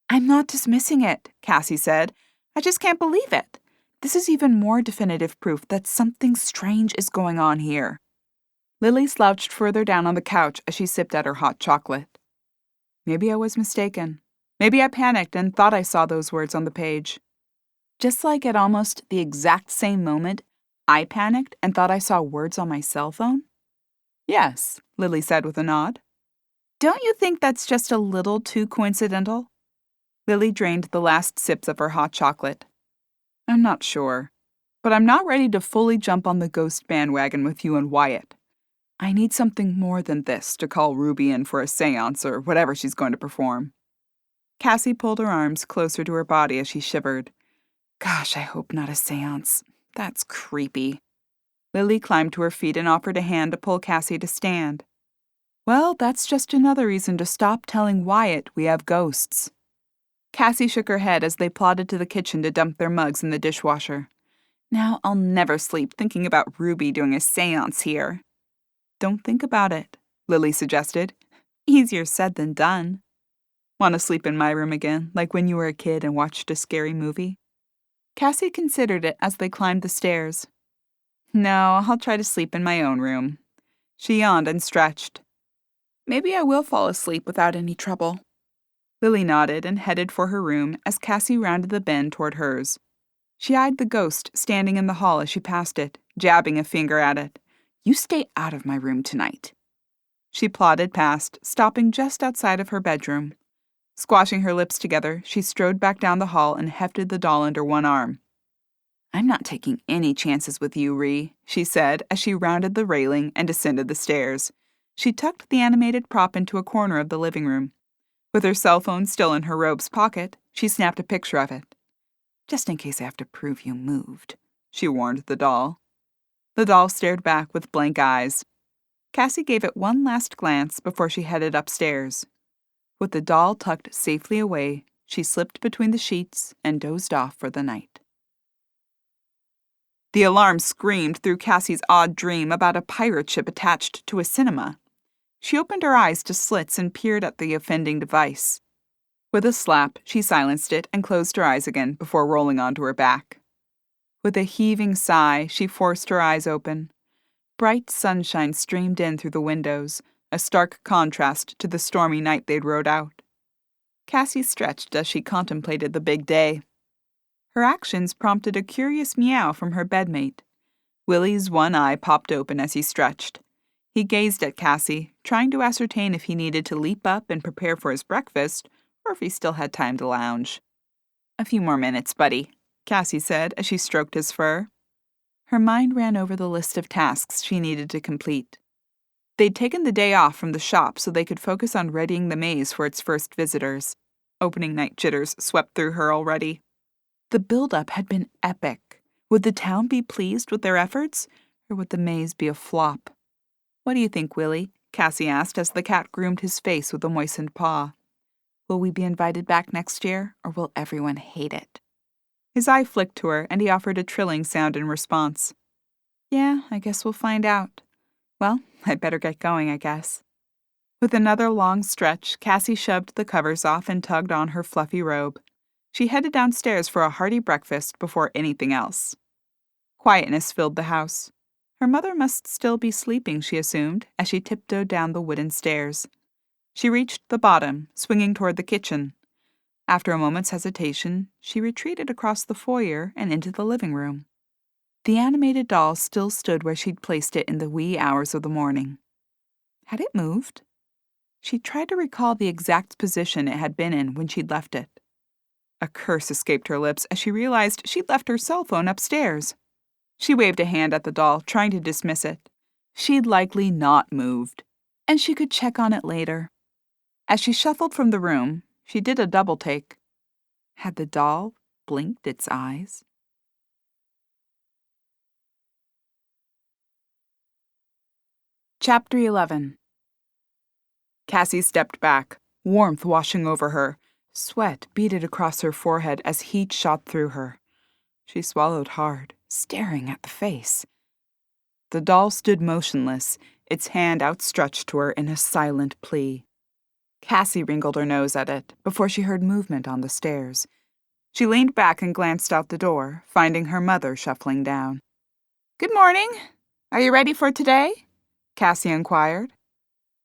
"I'm not dismissing it," Cassie said. "I just can't believe it. This is even more definitive proof that something strange is going on here." Lily slouched further down on the couch as she sipped at her hot chocolate. "Maybe I was mistaken. Maybe I panicked and thought I saw those words on the page. Just like at almost the exact same moment, I panicked and thought I saw words on my cell phone?" "Yes," Lily said with a nod. "Don't you think that's just a little too coincidental?" Lily drained the last sips of her hot chocolate. "I'm not sure, but I'm not ready to fully jump on the ghost bandwagon with you and Wyatt. I need something more than this to call Ruby in for a seance or whatever she's going to perform." Cassie pulled her arms closer to her body as she shivered. "Gosh, I hope not a seance. That's creepy." Lily climbed to her feet and offered a hand to pull Cassie to stand. "Well, that's just another reason to stop telling Wyatt we have ghosts." Cassie shook her head as they plodded to the kitchen to dump their mugs in the dishwasher. "Now I'll never sleep thinking about Ruby doing a seance here." "Don't think about it," Lily suggested. "Easier said than done." "Want to sleep in my room again, like when you were a kid and watched a scary movie?" Cassie considered it as they climbed the stairs. "No, I'll try to sleep in my own room." She yawned and stretched. "Maybe I will fall asleep without any trouble." Lily nodded and headed for her room as Cassie rounded the bend toward hers. She eyed the ghost standing in the hall as she passed it, jabbing a finger at it. "You stay out of my room tonight." She plodded past, stopping just outside of her bedroom. Squashing her lips together, she strode back down the hall and hefted the doll under one arm. "I'm not taking any chances with you, Ree," she said as she rounded the railing and descended the stairs. She tucked the animated prop into a corner of the living room. With her cell phone still in her robe's pocket, she snapped a picture of it. "Just in case I have to prove you moved," she warned the doll. The doll stared back with blank eyes. Cassie gave it one last glance before she headed upstairs. With the doll tucked safely away, she slipped between the sheets and dozed off for the night. The alarm screamed through Cassie's odd dream about a pirate ship attached to a cinema. She opened her eyes to slits and peered at the offending device. With a slap, she silenced it and closed her eyes again before rolling onto her back. With a heaving sigh, she forced her eyes open. Bright sunshine streamed in through the windows, a stark contrast to the stormy night they'd rode out. Cassie stretched as she contemplated the big day. Her actions prompted a curious meow from her bedmate. Willie's one eye popped open as he stretched. He gazed at Cassie, trying to ascertain if he needed to leap up and prepare for his breakfast, or if he still had time to lounge. "A few more minutes, buddy," Cassie said as she stroked his fur. Her mind ran over the list of tasks she needed to complete. They'd taken the day off from the shop so they could focus on readying the maze for its first visitors. Opening night jitters swept through her already. The build-up had been epic. Would the town be pleased with their efforts, or would the maze be a flop? "What do you think, Willie?" Cassie asked as the cat groomed his face with a moistened paw. "Will we be invited back next year, or will everyone hate it?" His eye flicked to her, and he offered a trilling sound in response. "Yeah, I guess we'll find out. Well, I'd better get going, I guess." With another long stretch, Cassie shoved the covers off and tugged on her fluffy robe. She headed downstairs for a hearty breakfast before anything else. Quietness filled the house. Her mother must still be sleeping, she assumed, as she tiptoed down the wooden stairs. She reached the bottom, swinging toward the kitchen. After a moment's hesitation, she retreated across the foyer and into the living room. The animated doll still stood where she'd placed it in the wee hours of the morning. Had it moved? She tried to recall the exact position it had been in when she'd left it. A curse escaped her lips as she realized she'd left her cell phone upstairs. She waved a hand at the doll, trying to dismiss it. She'd likely not moved, and she could check on it later. As she shuffled from the room, she did a double take. Had the doll blinked its eyes? Chapter 11. Cassie stepped back, warmth washing over her. Sweat beaded across her forehead as heat shot through her. She swallowed hard, staring at the face. The doll stood motionless, its hand outstretched to her in a silent plea. Cassie wrinkled her nose at it before she heard movement on the stairs. She leaned back and glanced out the door, finding her mother shuffling down. "Good morning. Are you ready for today?" Cassie inquired.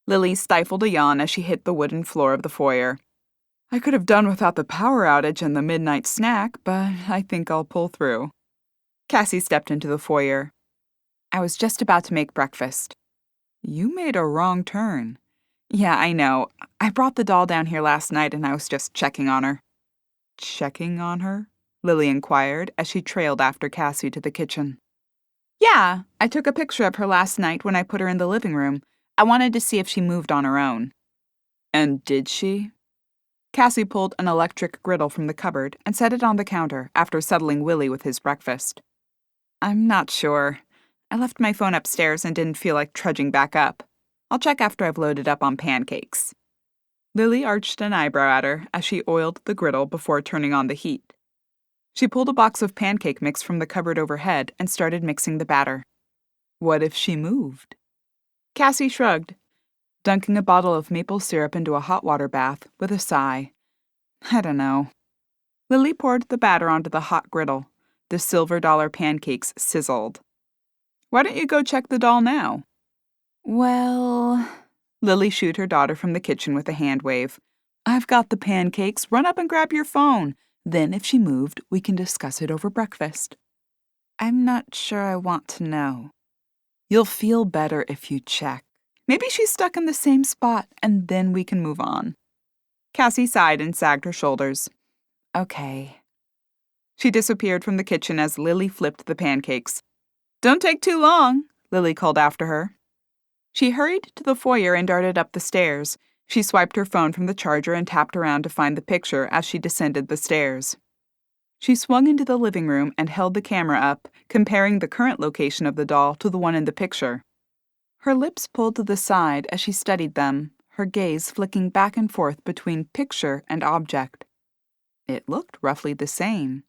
Lily stifled a yawn as she hit the wooden floor of the foyer. "I could have done without the power outage and the midnight snack, but I think I'll pull through." Cassie stepped into the foyer. "I was just about to make breakfast." "You made a wrong turn." "Yeah, I know. I brought the doll down here last night and I was just checking on her." "Checking on her?" Lily inquired as she trailed after Cassie to the kitchen. "Yeah, I took a picture of her last night when I put her in the living room. I wanted to see if she moved on her own." "And did she?" Cassie pulled an electric griddle from the cupboard and set it on the counter after settling Willie with his breakfast. "I'm not sure. I left my phone upstairs and didn't feel like trudging back up. I'll check after I've loaded up on pancakes." Lily arched an eyebrow at her as she oiled the griddle before turning on the heat. She pulled a box of pancake mix from the cupboard overhead and started mixing the batter. What if she moved? Cassie shrugged, dunking a bottle of maple syrup into a hot water bath with a sigh. "I don't know." Lily poured the batter onto the hot griddle. The silver dollar pancakes sizzled. "Why don't you go check the doll now?" "Well..." Lily shooed her daughter from the kitchen with a hand wave. "I've got the pancakes. Run up and grab your phone. Then if she moved, we can discuss it over breakfast." "I'm not sure I want to know." "You'll feel better if you check. Maybe she's stuck in the same spot, and then we can move on." Cassie sighed and sagged her shoulders. "Okay." She disappeared from the kitchen as Lily flipped the pancakes. "Don't take too long," Lily called after her. She hurried to the foyer and darted up the stairs. She swiped her phone from the charger and tapped around to find the picture as she descended the stairs. She swung into the living room and held the camera up, comparing the current location of the doll to the one in the picture. Her lips pulled to the side as she studied them, her gaze flicking back and forth between picture and object. It looked roughly the same.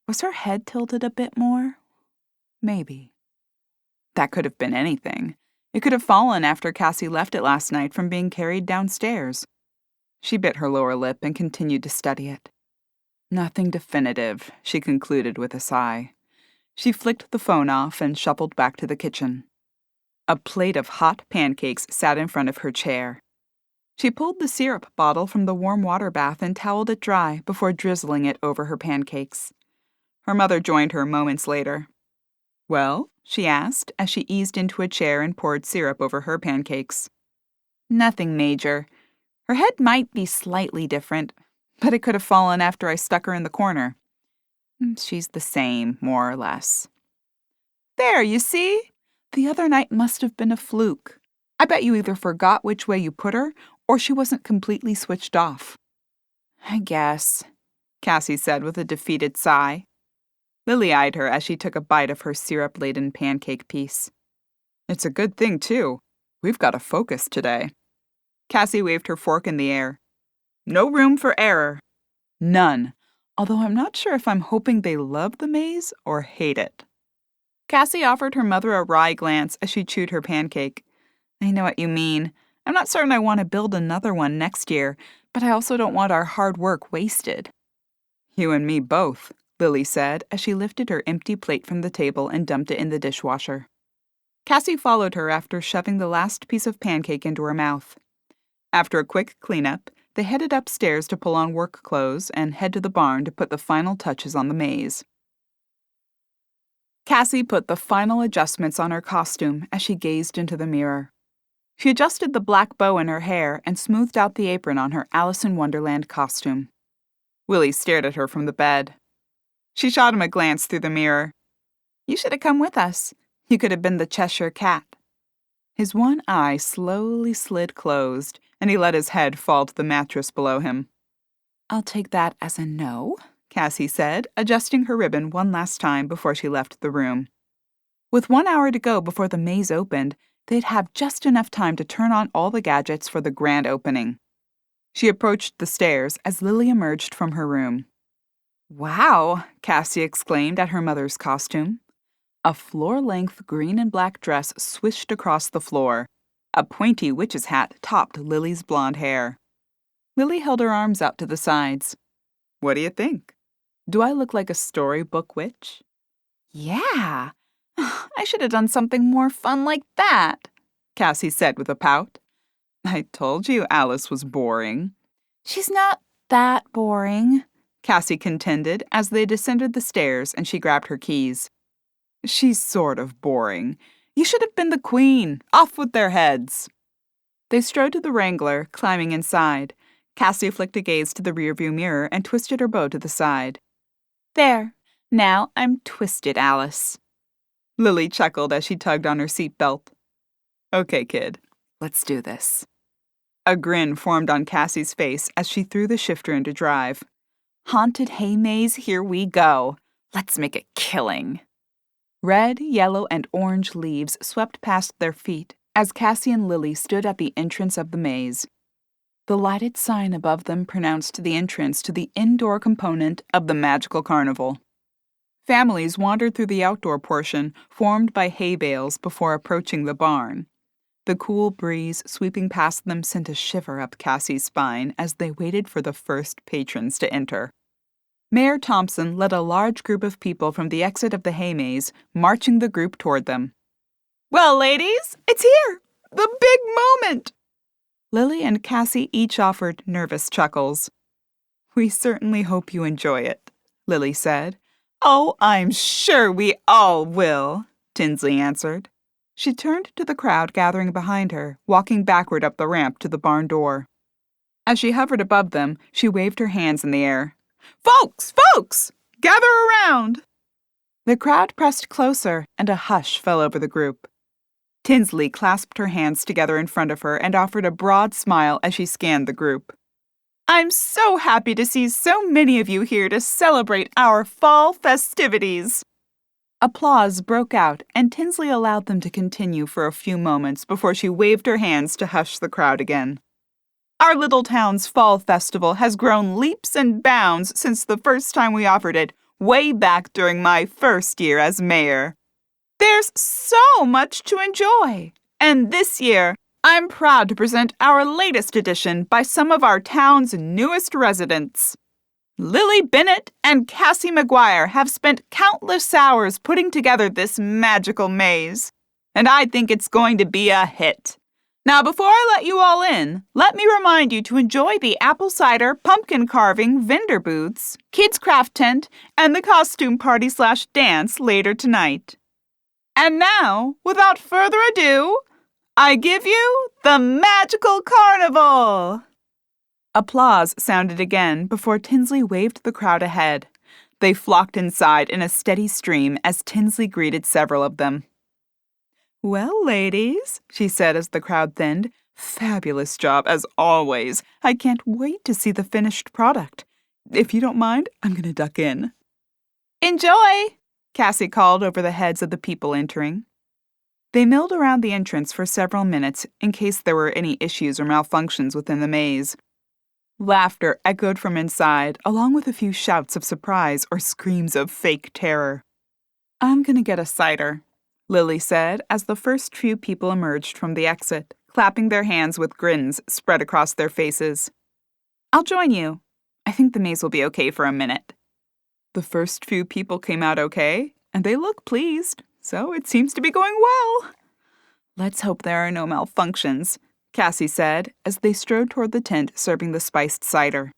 Was her head tilted a bit more? Maybe. That could have been anything. It could have fallen after Cassie left it last night from being carried downstairs. She bit her lower lip and continued to study it. Nothing definitive, she concluded with a sigh. She flicked the phone off and shuffled back to the kitchen. A plate of hot pancakes sat in front of her chair. She pulled the syrup bottle from the warm water bath and toweled it dry before drizzling it over her pancakes. Her mother joined her moments later. "Well?" she asked as she eased into a chair and poured syrup over her pancakes. "Nothing major. Her head might be slightly different, but it could have fallen after I stuck her in the corner. She's the same, more or less." "There, you see? The other night must have been a fluke. I bet you either forgot which way you put her, or she wasn't completely switched off." "I guess," Cassie said with a defeated sigh. Lily eyed her as she took a bite of her syrup-laden pancake piece. "It's a good thing, too. We've got to focus today." Cassie waved her fork in the air. "No room for error." "None. Although I'm not sure if I'm hoping they love the maze or hate it." Cassie offered her mother a wry glance as she chewed her pancake. "I know what you mean. I'm not certain I want to build another one next year, but I also don't want our hard work wasted." "You and me both," Lily said as she lifted her empty plate from the table and dumped it in the dishwasher. Cassie followed her after shoving the last piece of pancake into her mouth. After a quick cleanup, they headed upstairs to pull on work clothes and head to the barn to put the final touches on the maze. Cassie put the final adjustments on her costume as she gazed into the mirror. She adjusted the black bow in her hair and smoothed out the apron on her Alice in Wonderland costume. Willie stared at her from the bed. She shot him a glance through the mirror. "You should have come with us. You could have been the Cheshire Cat." His one eye slowly slid closed, and he let his head fall to the mattress below him. "I'll take that as a no," Cassie said, adjusting her ribbon one last time before she left the room. With 1 hour to go before the maze opened, they'd have just enough time to turn on all the gadgets for the grand opening. She approached the stairs as Lily emerged from her room. "Wow," Cassie exclaimed at her mother's costume. A floor-length green and black dress swished across the floor. A pointy witch's hat topped Lily's blonde hair. Lily held her arms out to the sides. "What do you think? Do I look like a storybook witch?" "Yeah. I should have done something more fun like that," Cassie said with a pout. "I told you Alice was boring." "She's not that boring," Cassie contended as they descended the stairs and she grabbed her keys. "She's sort of boring. You should have been the queen. Off with their heads." They strode to the Wrangler, climbing inside. Cassie flicked a gaze to the rearview mirror and twisted her bow to the side. "There. Now I'm twisted, Alice." Lily chuckled as she tugged on her seatbelt. "Okay, kid. Let's do this." A grin formed on Cassie's face as she threw the shifter into drive. "Haunted hay maze, here we go. Let's make a killing." Red, yellow, and orange leaves swept past their feet as Cassie and Lily stood at the entrance of the maze. The lighted sign above them pronounced the entrance to the indoor component of the magical carnival. Families wandered through the outdoor portion, formed by hay bales, before approaching the barn. The cool breeze sweeping past them sent a shiver up Cassie's spine as they waited for the first patrons to enter. Mayor Thompson led a large group of people from the exit of the hay maze, marching the group toward them. "Well, ladies, it's here! The big moment!" Lily and Cassie each offered nervous chuckles. "We certainly hope you enjoy it," Lily said. "Oh, I'm sure we all will," Tinsley answered. She turned to the crowd gathering behind her, walking backward up the ramp to the barn door. As she hovered above them, she waved her hands in the air. "Folks! Folks! Gather around!" The crowd pressed closer, and a hush fell over the group. Tinsley clasped her hands together in front of her and offered a broad smile as she scanned the group. "I'm so happy to see so many of you here to celebrate our fall festivities." Applause broke out, and Tinsley allowed them to continue for a few moments before she waved her hands to hush the crowd again. "Our little town's fall festival has grown leaps and bounds since the first time we offered it, way back during my first year as mayor. There's so much to enjoy, and this year, I'm proud to present our latest edition by some of our town's newest residents. Lily Bennett and Cassie McGuire have spent countless hours putting together this magical maze, and I think it's going to be a hit. Now, before I let you all in, let me remind you to enjoy the apple cider, pumpkin carving, vendor booths, kids' craft tent, and the costume party/dance later tonight. And now, without further ado, I give you the Magical Carnival! Applause sounded again before Tinsley waved the crowd ahead. They flocked inside in a steady stream as Tinsley greeted several of them. "Well, ladies," she said as the crowd thinned, "fabulous job as always. I can't wait to see the finished product. If you don't mind, I'm going to duck in." "Enjoy!" Cassie called over the heads of the people entering. They milled around the entrance for several minutes in case there were any issues or malfunctions within the maze. Laughter echoed from inside, along with a few shouts of surprise or screams of fake terror. "I'm going to get a cider," Lily said as the first few people emerged from the exit, clapping their hands with grins spread across their faces. "I'll join you. I think the maze will be okay for a minute." The first few people came out okay, and they look pleased, so it seems to be going well. "Let's hope there are no malfunctions," Cassie said as they strode toward the tent serving the spiced cider.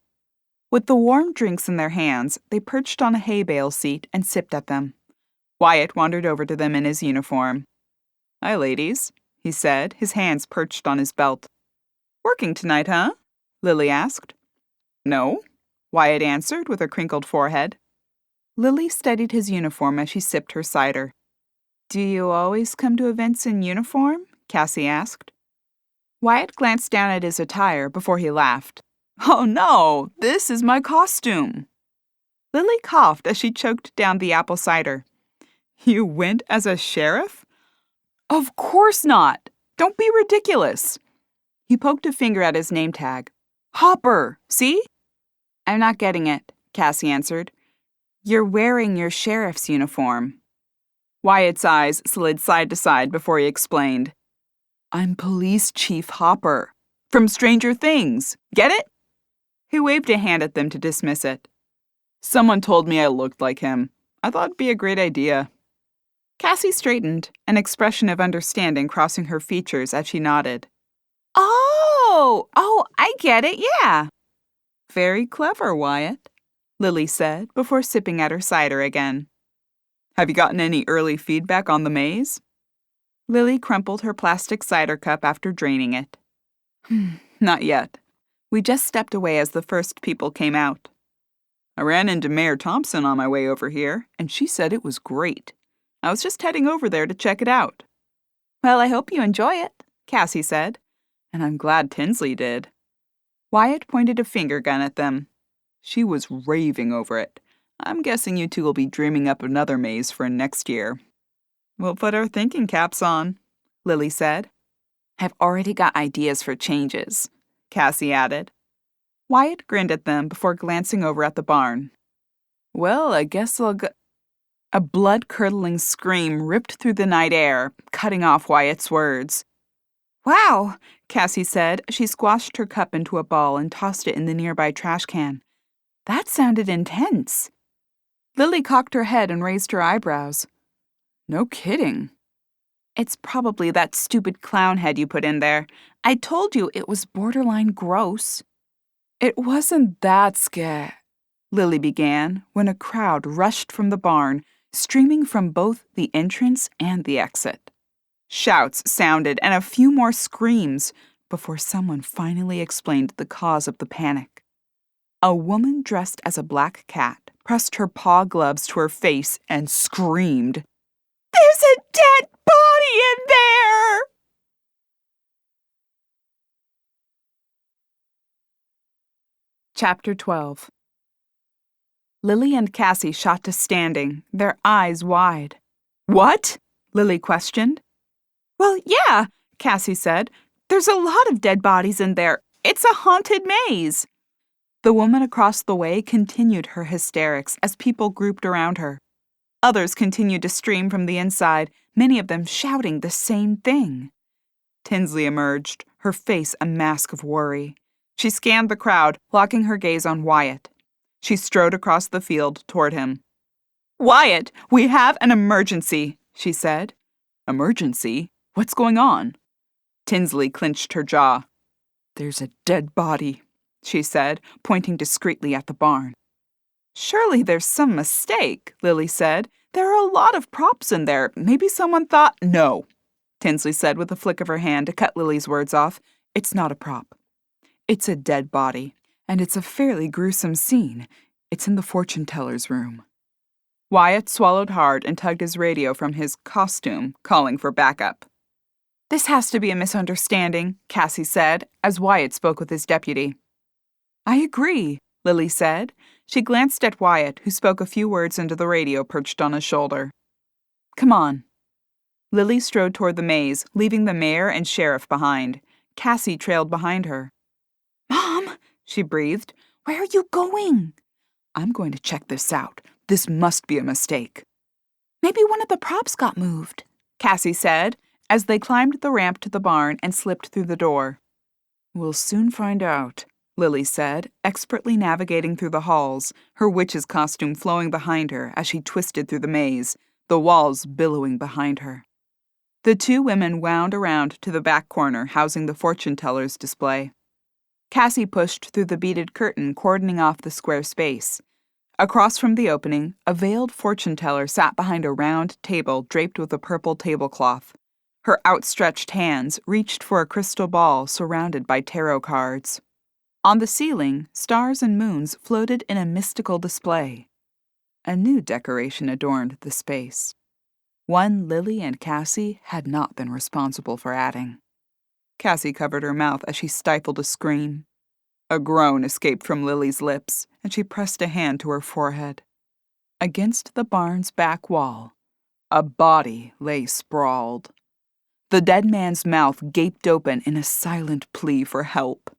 With the warm drinks in their hands, they perched on a hay bale seat and sipped at them. Wyatt wandered over to them in his uniform. "Hi, ladies," he said, his hands perched on his belt. "Working tonight, huh?" Lily asked. "No," Wyatt answered with a crinkled forehead. Lily studied his uniform as she sipped her cider. "Do you always come to events in uniform?" Cassie asked. Wyatt glanced down at his attire before he laughed. "Oh no, this is my costume." Lily coughed as she choked down the apple cider. "You went as a sheriff?" "Of course not! Don't be ridiculous!" He poked a finger at his name tag. "Hopper, see?" "I'm not getting it," Cassie answered. "You're wearing your sheriff's uniform." Wyatt's eyes slid side to side before he explained. "I'm Police Chief Hopper, from Stranger Things. Get it?" He waved a hand at them to dismiss it. "Someone told me I looked like him. I thought it'd be a great idea." Cassie straightened, an expression of understanding crossing her features as she nodded. Oh, I get it, yeah." "Very clever, Wyatt," Lily said before sipping at her cider again. "Have you gotten any early feedback on the maze?" Lily crumpled her plastic cider cup after draining it. "Not yet. We just stepped away as the first people came out. I ran into Mayor Thompson on my way over here, and she said it was great. I was just heading over there to check it out." "Well, I hope you enjoy it," Cassie said. "And I'm glad Tinsley did." Wyatt pointed a finger gun at them. "She was raving over it. I'm guessing you two will be dreaming up another maze for next year." "We'll put our thinking caps on," Lily said. "I've already got ideas for changes," Cassie added. Wyatt grinned at them before glancing over at the barn. "Well, I guess I'll go—" A blood-curdling scream ripped through the night air, cutting off Wyatt's words. "Wow," Cassie said as she squashed her cup into a ball and tossed it in the nearby trash can. "That sounded intense." Lily cocked her head and raised her eyebrows. "No kidding." "It's probably that stupid clown head you put in there. I told you it was borderline gross." "It wasn't that scary," Lily began when a crowd rushed from the barn, streaming from both the entrance and the exit. Shouts sounded and a few more screams before someone finally explained the cause of the panic. A woman dressed as a black cat pressed her paw gloves to her face and screamed, "There's a dead body in there!" Chapter 12. Lily and Cassie shot to standing, their eyes wide. "What?" Lily questioned. "Well, yeah," Cassie said. "There's a lot of dead bodies in there. It's a haunted maze." The woman across the way continued her hysterics as people grouped around her. Others continued to stream from the inside, many of them shouting the same thing. Tinsley emerged, her face a mask of worry. She scanned the crowd, locking her gaze on Wyatt. She strode across the field toward him. "Wyatt, we have an emergency," she said. "Emergency? What's going on?" Tinsley clenched her jaw. "There's a dead body," she said, pointing discreetly at the barn. "Surely there's some mistake," Lily said. "There are a lot of props in there. Maybe someone thought—" "No," Tinsley said with a flick of her hand to cut Lily's words off. "It's not a prop. It's a dead body, and it's a fairly gruesome scene. It's in the fortune-teller's room." Wyatt swallowed hard and tugged his radio from his costume, calling for backup. "This has to be a misunderstanding," Cassie said, as Wyatt spoke with his deputy. "I agree," Lily said. She glanced at Wyatt, who spoke a few words into the radio perched on his shoulder. "Come on." Lily strode toward the maze, leaving the mayor and sheriff behind. Cassie trailed behind her. "Mom," she breathed, "where are you going?" "I'm going to check this out. This must be a mistake." "Maybe one of the props got moved," Cassie said, as they climbed the ramp to the barn and slipped through the door. "We'll soon find out," Lily said, expertly navigating through the halls, her witch's costume flowing behind her as she twisted through the maze, the walls billowing behind her. The two women wound around to the back corner housing the fortune-teller's display. Cassie pushed through the beaded curtain cordoning off the square space. Across from the opening, a veiled fortune-teller sat behind a round table draped with a purple tablecloth. Her outstretched hands reached for a crystal ball surrounded by tarot cards. On the ceiling, stars and moons floated in a mystical display. A new decoration adorned the space. One Lily and Cassie had not been responsible for adding. Cassie covered her mouth as she stifled a scream. A groan escaped from Lily's lips, and she pressed a hand to her forehead. Against the barn's back wall, a body lay sprawled. The dead man's mouth gaped open in a silent plea for help.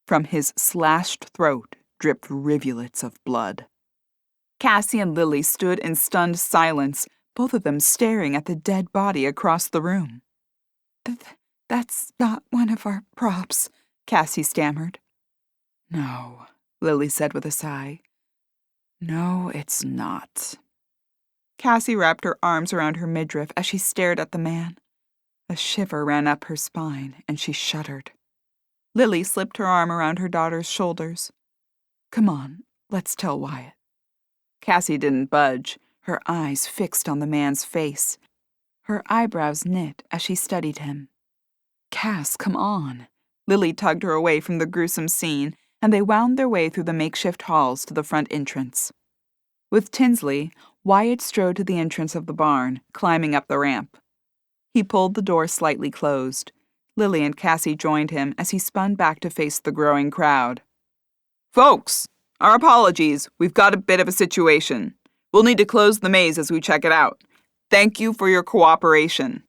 From his slashed throat dripped rivulets of blood. Cassie and Lily stood in stunned silence, both of them staring at the dead body across the room. That's not one of our props," Cassie stammered. "No," Lily said with a sigh. "No, it's not." Cassie wrapped her arms around her midriff as she stared at the man. A shiver ran up her spine, and she shuddered. Lily slipped her arm around her daughter's shoulders. "Come on, let's tell Wyatt." Cassie didn't budge, her eyes fixed on the man's face. Her eyebrows knit as she studied him. "Cass, come on." Lily tugged her away from the gruesome scene, and they wound their way through the makeshift halls to the front entrance. With Tinsley, Wyatt strode to the entrance of the barn, climbing up the ramp. He pulled the door slightly closed. Lily and Cassie joined him as he spun back to face the growing crowd. "Folks, our apologies. We've got a bit of a situation. We'll need to close the maze as we check it out. Thank you for your cooperation."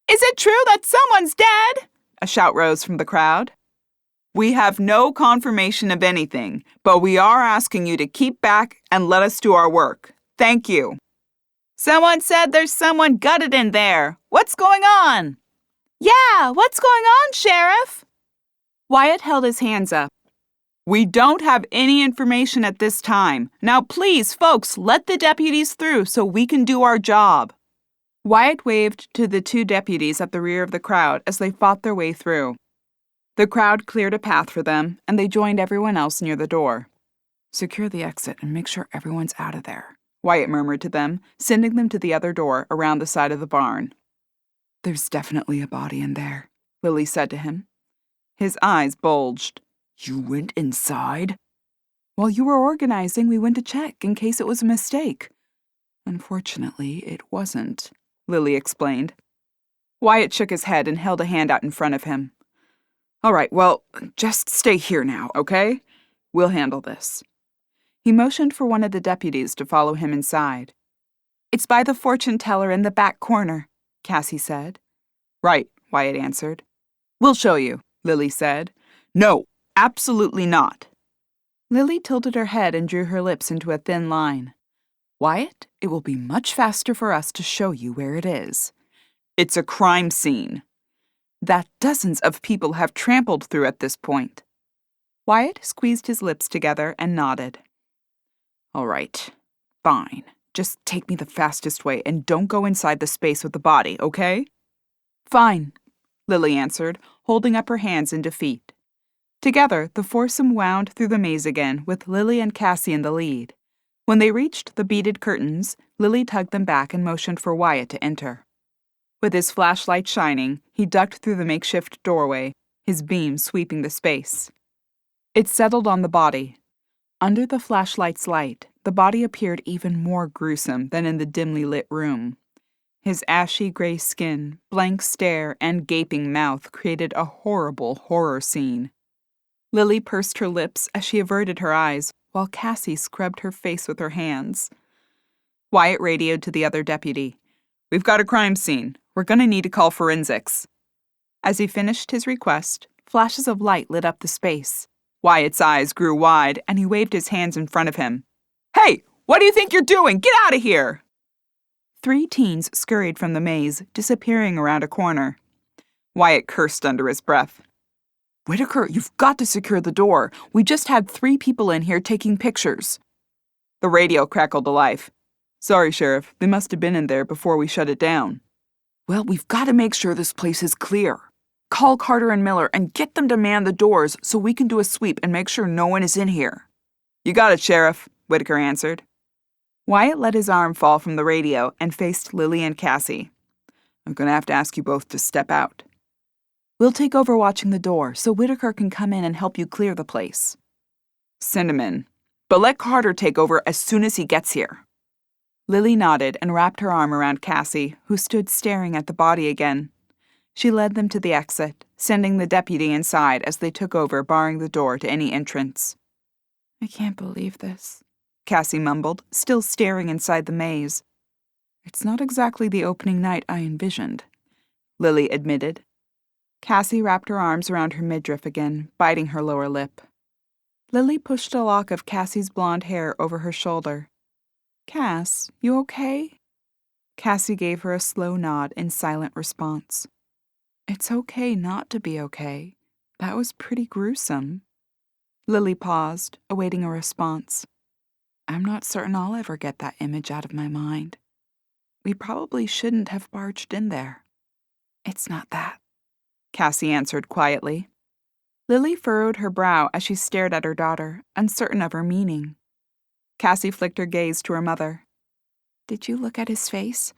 "Is it true that someone's dead?" a shout rose from the crowd. "We have no confirmation of anything, but we are asking you to keep back and let us do our work. Thank you." "Someone said there's someone gutted in there. What's going on?" "Yeah, what's going on, Sheriff?" Wyatt held his hands up. "We don't have any information at this time. Now please, folks, let the deputies through so we can do our job." Wyatt waved to the two deputies at the rear of the crowd as they fought their way through. The crowd cleared a path for them, and they joined everyone else near the door. "Secure the exit and make sure everyone's out of there," Wyatt murmured to them, sending them to the other door around the side of the barn. "There's definitely a body in there," Lily said to him. His eyes bulged. "You went inside?" "While you were organizing, we went to check in case it was a mistake." "Unfortunately, it wasn't," Lily explained. Wyatt shook his head and held a hand out in front of him. "All right, well, just stay here now, okay? We'll handle this." He motioned for one of the deputies to follow him inside. "It's by the fortune teller in the back corner," Cassie said. "Right," Wyatt answered. "We'll show you," Lily said. "No, absolutely not." Lily tilted her head and drew her lips into a thin line. "Wyatt, it will be much faster for us to show you where it is. It's a crime scene that dozens of people have trampled through at this point." Wyatt squeezed his lips together and nodded. "All right, fine. Just take me the fastest way and don't go inside the space with the body, okay?" "Fine." Lily answered, holding up her hands in defeat. Together, the foursome wound through the maze again, with Lily and Cassie in the lead. When they reached the beaded curtains, Lily tugged them back and motioned for Wyatt to enter. With his flashlight shining, he ducked through the makeshift doorway, his beam sweeping the space. It settled on the body. Under the flashlight's light, the body appeared even more gruesome than in the dimly lit room. His ashy gray skin, blank stare, and gaping mouth created a horrible horror scene. Lily pursed her lips as she averted her eyes, while Cassie scrubbed her face with her hands. Wyatt radioed to the other deputy. "We've got a crime scene. We're going to need to call forensics." As he finished his request, flashes of light lit up the space. Wyatt's eyes grew wide, and he waved his hands in front of him. "Hey, what do you think you're doing? Get out of here!" 3 teens scurried from the maze, disappearing around a corner. Wyatt cursed under his breath. "Whitaker, you've got to secure the door. We just had 3 people in here taking pictures." The radio crackled to life. "Sorry, Sheriff. They must have been in there before we shut it down." "Well, we've got to make sure this place is clear. Call Carter and Miller and get them to man the doors so we can do a sweep and make sure no one is in here." "You got it, Sheriff," Whitaker answered. Wyatt let his arm fall from the radio and faced Lily and Cassie. "I'm going to have to ask you both to step out." "We'll take over watching the door so Whitaker can come in and help you clear the place." "Send him in. But let Carter take over as soon as he gets here." Lily nodded and wrapped her arm around Cassie, who stood staring at the body again. She led them to the exit, sending the deputy inside as they took over, barring the door to any entrance. "I can't believe this," Cassie mumbled, still staring inside the maze. "It's not exactly the opening night I envisioned," Lily admitted. Cassie wrapped her arms around her midriff again, biting her lower lip. Lily pushed a lock of Cassie's blonde hair over her shoulder. "Cass, you okay?" Cassie gave her a slow nod in silent response. "It's okay not to be okay. That was pretty gruesome." Lily paused, awaiting a response. "I'm not certain I'll ever get that image out of my mind. We probably shouldn't have barged in there." "It's not that," Cassie answered quietly. Lily furrowed her brow as she stared at her daughter, uncertain of her meaning. Cassie flicked her gaze to her mother. "Did you look at his face?"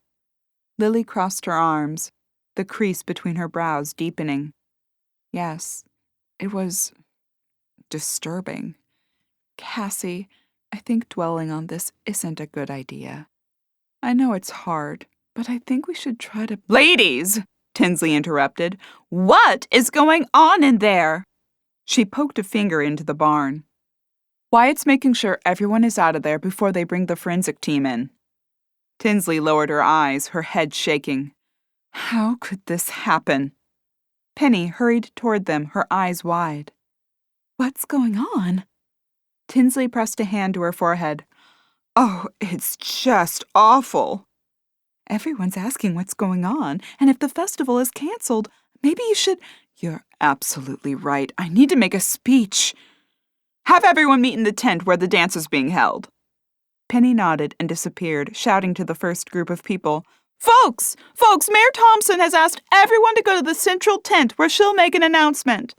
Lily crossed her arms, the crease between her brows deepening. "Yes, it was disturbing. Cassie, I think dwelling on this isn't a good idea. I know it's hard, but I think we should try to—" "Ladies!" Tinsley interrupted. "What is going on in there?" She poked a finger into the barn. "Wyatt's making sure everyone is out of there before they bring the forensic team in." Tinsley lowered her eyes, her head shaking. How could this happen? Penny hurried toward them, her eyes wide. "What's going on?" Tinsley pressed a hand to her forehead. "Oh, it's just awful." "Everyone's asking what's going on, and if the festival is canceled, maybe you should—" "You're absolutely right. I need to make a speech." "Have everyone meet in the tent where the dance is being held." Penny nodded and disappeared, shouting to the first group of people, Folks! Mayor Thompson has asked everyone to go to the central tent where she'll make an announcement."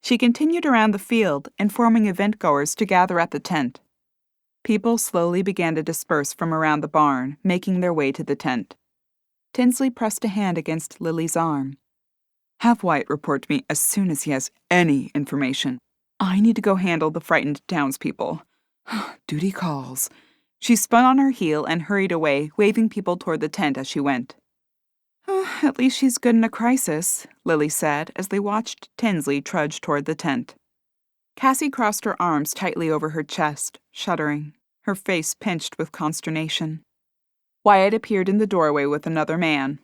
She continued around the field, informing event-goers to gather at the tent. People slowly began to disperse from around the barn, making their way to the tent. Tinsley pressed a hand against Lily's arm. "Have Wyatt report to me as soon as he has any information. I need to go handle the frightened townspeople. Duty calls." She spun on her heel and hurried away, waving people toward the tent as she went. "At least she's good in a crisis," Lily said as they watched Tinsley trudge toward the tent. Cassie crossed her arms tightly over her chest, shuddering, her face pinched with consternation. Wyatt appeared in the doorway with another man.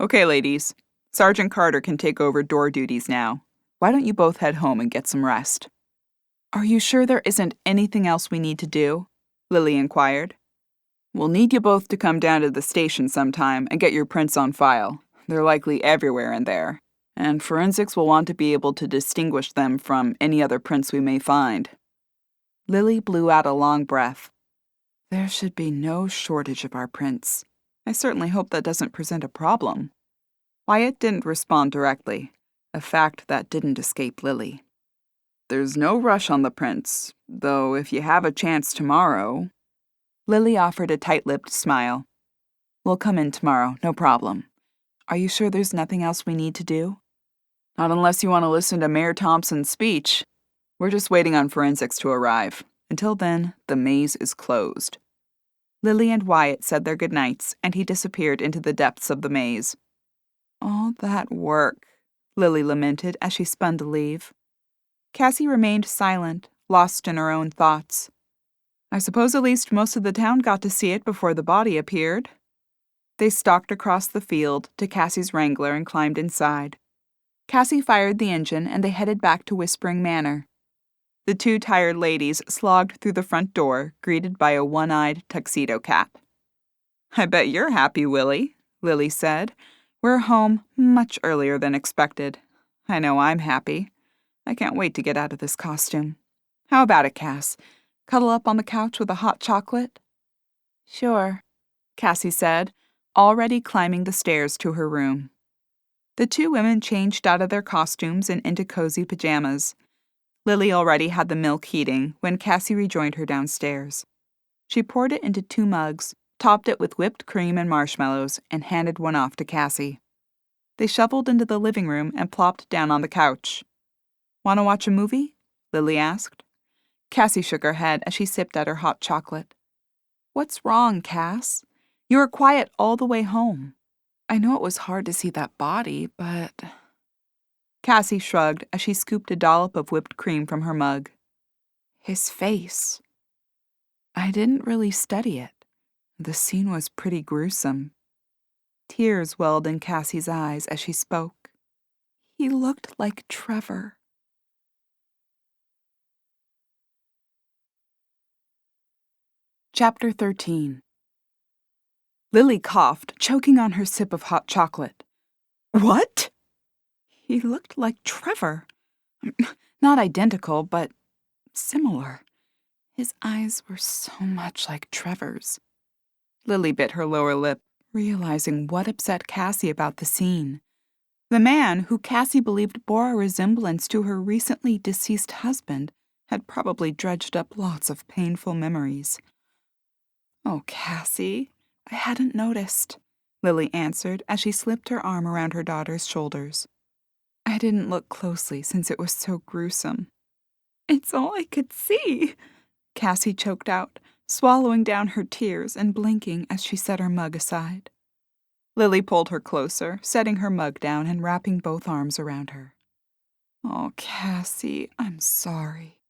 "Okay, ladies. Sergeant Carter can take over door duties now. Why don't you both head home and get some rest?" "Are you sure there isn't anything else we need to do?" Lily inquired. "We'll need you both to come down to the station sometime and get your prints on file. They're likely everywhere in there, and forensics will want to be able to distinguish them from any other prints we may find." Lily blew out a long breath. "There should be no shortage of our prints. I certainly hope that doesn't present a problem." Wyatt didn't respond directly, a fact that didn't escape Lily. "There's no rush on the prints, though if you have a chance tomorrow." Lily offered a tight-lipped smile. "We'll come in tomorrow, no problem. Are you sure there's nothing else we need to do?" "Not unless you want to listen to Mayor Thompson's speech. We're just waiting on forensics to arrive. Until then, the maze is closed." Lily and Wyatt said their goodnights, and he disappeared into the depths of the maze. "All that work," Lily lamented as she spun to leave. Cassie remained silent, lost in her own thoughts. "I suppose at least most of the town got to see it before the body appeared." They stalked across the field to Cassie's Wrangler and climbed inside. Cassie fired the engine, and they headed back to Whispering Manor. The two tired ladies slogged through the front door, greeted by a one-eyed tuxedo cap. "I bet you're happy, Willie," Lily said. "We're home much earlier than expected. I know I'm happy. I can't wait to get out of this costume. How about it, Cass? Cuddle up on the couch with a hot chocolate?" "Sure," Cassie said, already climbing the stairs to her room. The two women changed out of their costumes and into cozy pajamas. Lily already had the milk heating when Cassie rejoined her downstairs. She poured it into 2 mugs, topped it with whipped cream and marshmallows, and handed one off to Cassie. They shuffled into the living room and plopped down on the couch. "Want to watch a movie?" Lily asked. Cassie shook her head as she sipped at her hot chocolate. "What's wrong, Cass? You were quiet all the way home. I know it was hard to see that body, but—" Cassie shrugged as she scooped a dollop of whipped cream from her mug. "His face. I didn't really study it. The scene was pretty gruesome." Tears welled in Cassie's eyes as she spoke. "He looked like Trevor." Chapter 13. Lily coughed, choking on her sip of hot chocolate. "What?" "He looked like Trevor. Not identical, but similar. His eyes were so much like Trevor's." Lily bit her lower lip, realizing what upset Cassie about the scene. The man, who Cassie believed bore a resemblance to her recently deceased husband, had probably dredged up lots of painful memories. "Oh, Cassie, I hadn't noticed," Lily answered as she slipped her arm around her daughter's shoulders. "I didn't look closely since it was so gruesome." "It's all I could see," Cassie choked out, swallowing down her tears and blinking as she set her mug aside. Lily pulled her closer, setting her mug down and wrapping both arms around her. "Oh, Cassie, I'm sorry."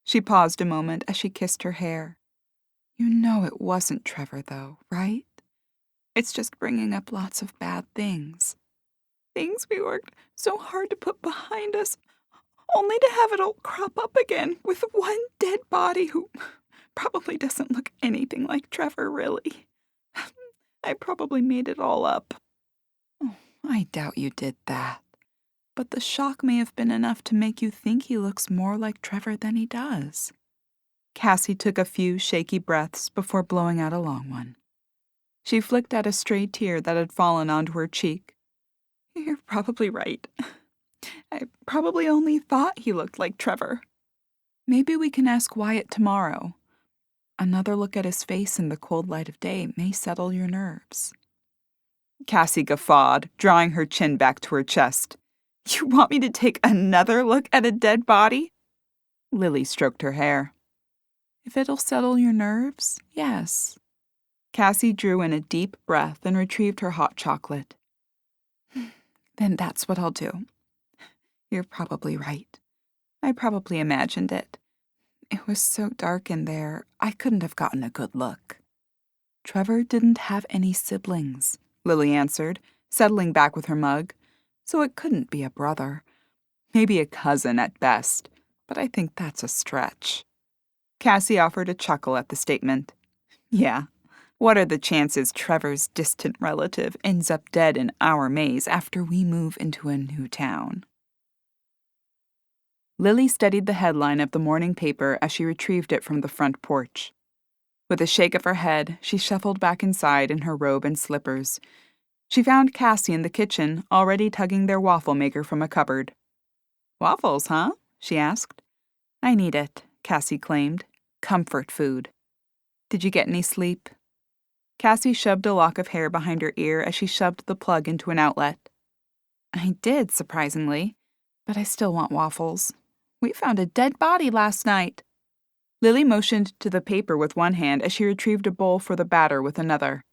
She paused a moment as she kissed her hair. "You know it wasn't Trevor, though, right? It's just bringing up lots of bad things. Things we worked so hard to put behind us, only to have it all crop up again with one dead body who probably doesn't look anything like Trevor, really. I probably made it all up." "Oh, I doubt you did that. But the shock may have been enough to make you think he looks more like Trevor than he does." Cassie took a few shaky breaths before blowing out a long one. She flicked at a stray tear that had fallen onto her cheek. "You're probably right. I probably only thought he looked like Trevor. Maybe we can ask Wyatt tomorrow. Another look at his face in the cold light of day may settle your nerves." Cassie guffawed, drawing her chin back to her chest. "You want me to take another look at a dead body?" Lily stroked her hair. "If it'll settle your nerves, yes." Cassie drew in a deep breath and retrieved her hot chocolate. "Then that's what I'll do. You're probably right. I probably imagined it. It was so dark in there, I couldn't have gotten a good look." "Trevor didn't have any siblings," Lily answered, settling back with her mug, "so it couldn't be a brother. Maybe a cousin at best, but I think that's a stretch." Cassie offered a chuckle at the statement. "Yeah, what are the chances Trevor's distant relative ends up dead in our maze after we move into a new town?" Lily studied the headline of the morning paper as she retrieved it from the front porch. With a shake of her head, she shuffled back inside in her robe and slippers. She found Cassie in the kitchen, already tugging their waffle maker from a cupboard. "Waffles, huh?" she asked. "I need it," Cassie claimed. "Comfort food." "Did you get any sleep?" Cassie shoved a lock of hair behind her ear as she shoved the plug into an outlet. "I did, surprisingly, but I still want waffles. We found a dead body last night." Lily motioned to the paper with one hand as she retrieved a bowl for the batter with another.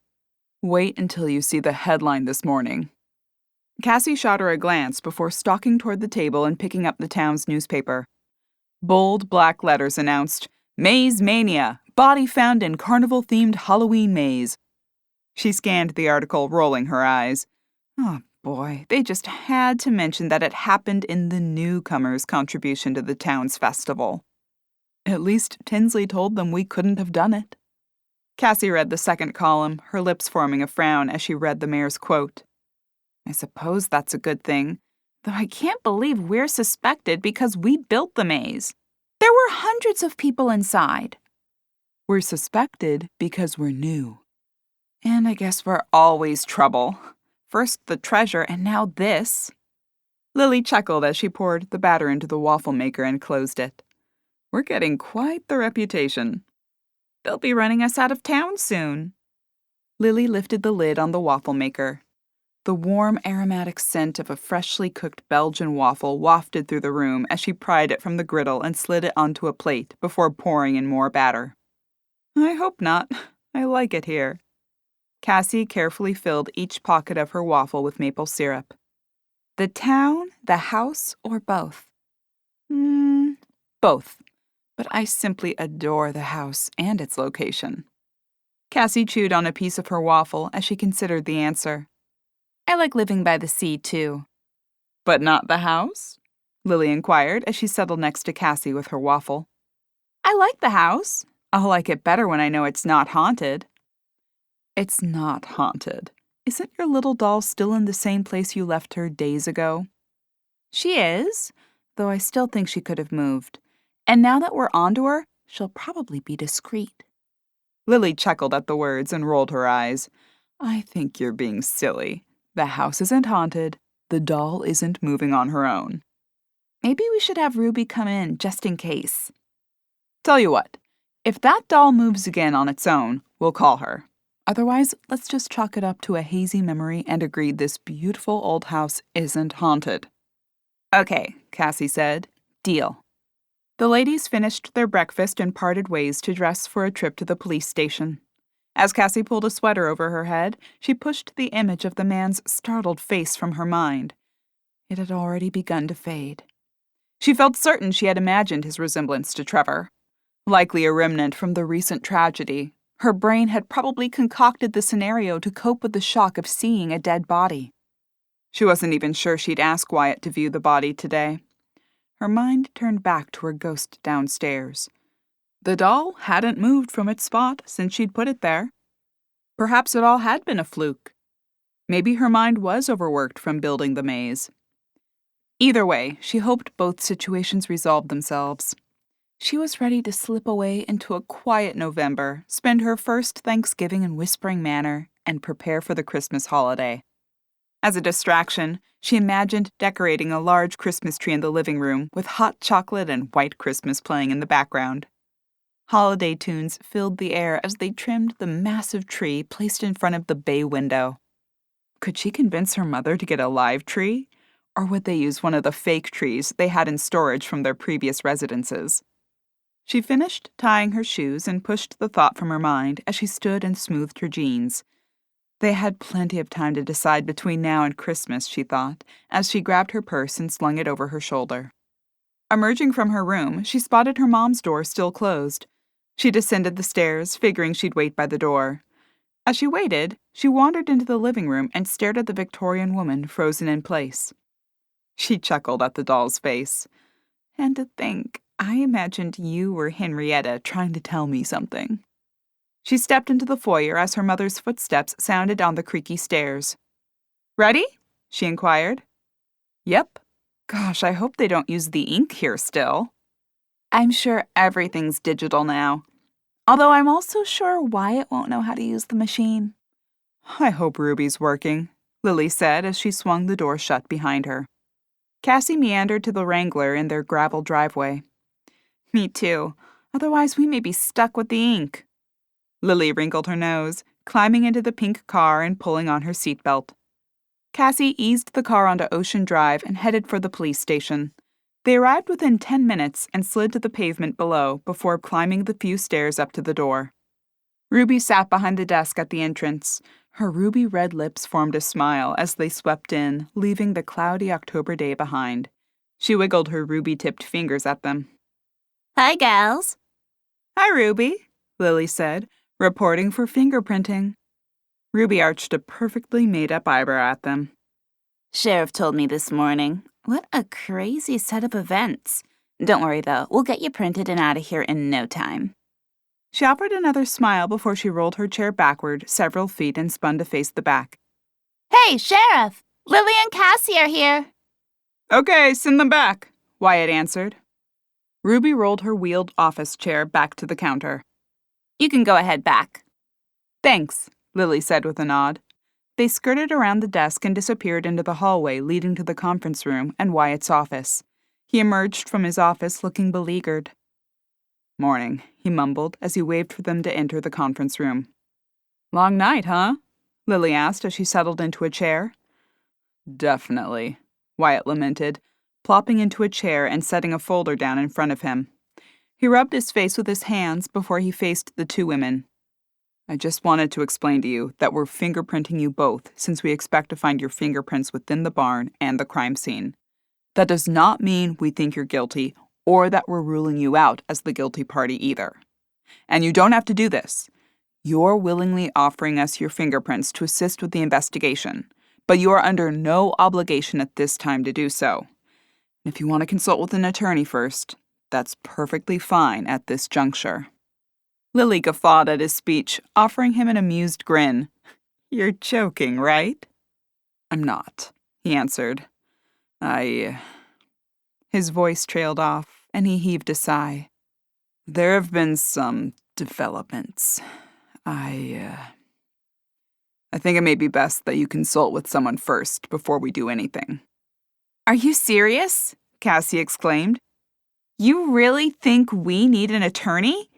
"Wait until you see the headline this morning." Cassie shot her a glance before stalking toward the table and picking up the town's newspaper. Bold black letters announced, "Maze Mania! Body found in carnival-themed Halloween maze." She scanned the article, rolling her eyes. Oh boy, they just had to mention that it happened in the newcomers' contribution to the town's festival. At least Tinsley told them we couldn't have done it. Cassie read the second column, her lips forming a frown as she read the mayor's quote. "I suppose that's a good thing, though I can't believe we're suspected because we built the maze. There were hundreds of people inside." "We're suspected because we're new. And I guess we're always trouble. First the treasure and now this." Lily chuckled as she poured the batter into the waffle maker and closed it. "We're getting quite the reputation. They'll be running us out of town soon." Lily lifted the lid on the waffle maker. The warm, aromatic scent of a freshly cooked Belgian waffle wafted through the room as she pried it from the griddle and slid it onto a plate before pouring in more batter. "I hope not. I like it here." Cassie carefully filled each pocket of her waffle with maple syrup. "The town, the house, or both?" Both. But I simply adore the house and its location." Cassie chewed on a piece of her waffle as she considered the answer. "I like living by the sea, too." "But not the house?" Lily inquired as she settled next to Cassie with her waffle. "I like the house. I'll like it better when I know it's not haunted." "It's not haunted. Isn't your little doll still in the same place you left her days ago?" "She is, though I still think she could have moved. And now that we're onto her, she'll probably be discreet." Lily chuckled at the words and rolled her eyes. "I think you're being silly. The house isn't haunted. The doll isn't moving on her own." "Maybe we should have Ruby come in, just in case." "Tell you what, if that doll moves again on its own, we'll call her. Otherwise, let's just chalk it up to a hazy memory and agree this beautiful old house isn't haunted." "Okay," Cassie said. "Deal." The ladies finished their breakfast and parted ways to dress for a trip to the police station. As Cassie pulled a sweater over her head, she pushed the image of the man's startled face from her mind. It had already begun to fade. She felt certain she had imagined his resemblance to Trevor. Likely a remnant from the recent tragedy, her brain had probably concocted the scenario to cope with the shock of seeing a dead body. She wasn't even sure she'd ask Wyatt to view the body today. Her mind turned back to her ghost downstairs. The doll hadn't moved from its spot since she'd put it there. Perhaps it all had been a fluke. Maybe her mind was overworked from building the maze. Either way, she hoped both situations resolved themselves. She was ready to slip away into a quiet November, spend her first Thanksgiving in Whispering Manor, and prepare for the Christmas holiday. As a distraction, she imagined decorating a large Christmas tree in the living room with hot chocolate and White Christmas playing in the background. Holiday tunes filled the air as they trimmed the massive tree placed in front of the bay window. Could she convince her mother to get a live tree? Or would they use one of the fake trees they had in storage from their previous residences? She finished tying her shoes and pushed the thought from her mind as she stood and smoothed her jeans. They had plenty of time to decide between now and Christmas, she thought, as she grabbed her purse and slung it over her shoulder. Emerging from her room, she spotted her mom's door still closed. She descended the stairs, figuring she'd wait by the door. As she waited, she wandered into the living room and stared at the Victorian woman frozen in place. She chuckled at the doll's face. "And to think, I imagined you were Henrietta trying to tell me something." She stepped into the foyer as her mother's footsteps sounded on the creaky stairs. "Ready?" she inquired. "Yep. Gosh, I hope they don't use the ink here still." "I'm sure everything's digital now. Although I'm also sure Wyatt won't know how to use the machine." "I hope Ruby's working. Lily said as she swung the door shut behind her. Cassie meandered to the Wrangler in their gravel driveway. Me too. Otherwise we may be stuck with the ink. Lily wrinkled her nose, climbing into the pink car and pulling on her seatbelt. Cassie eased the car onto Ocean Drive and headed for the police station. They arrived within 10 minutes and slid to the pavement below before climbing the few stairs up to the door. Ruby sat behind the desk at the entrance. Her ruby red lips formed a smile as they swept in, leaving the cloudy October day behind. She wiggled her ruby-tipped fingers at them. Hi, gals. Hi, Ruby, Lily said, reporting for fingerprinting. Ruby arched a perfectly made-up eyebrow at them. Sheriff told me this morning. What a crazy set of events. Don't worry, though. We'll get you printed and out of here in no time. She offered another smile before she rolled her chair backward several feet and spun to face the back. Hey, Sheriff! Lily and Cassie are here. Okay, send them back, Wyatt answered. Ruby rolled her wheeled office chair back to the counter. You can go ahead back. Thanks, Lily said with a nod. They skirted around the desk and disappeared into the hallway leading to the conference room and Wyatt's office. He emerged from his office looking beleaguered. Morning, he mumbled as he waved for them to enter the conference room. Long night, huh? Lily asked as she settled into a chair. Definitely, Wyatt lamented, plopping into a chair and setting a folder down in front of him. He rubbed his face with his hands before he faced the two women. I just wanted to explain to you that we're fingerprinting you both since we expect to find your fingerprints within the barn and the crime scene. That does not mean we think you're guilty or that we're ruling you out as the guilty party either. And you don't have to do this. You're willingly offering us your fingerprints to assist with the investigation, but you are under no obligation at this time to do so. If you want to consult with an attorney first, that's perfectly fine at this juncture. Lily guffawed at his speech, offering him an amused grin. You're joking, right? I'm not, he answered. His voice trailed off, and he heaved a sigh. There have been some developments. I think it may be best that you consult with someone first before we do anything. Are you serious? Cassie exclaimed. You really think we need an attorney?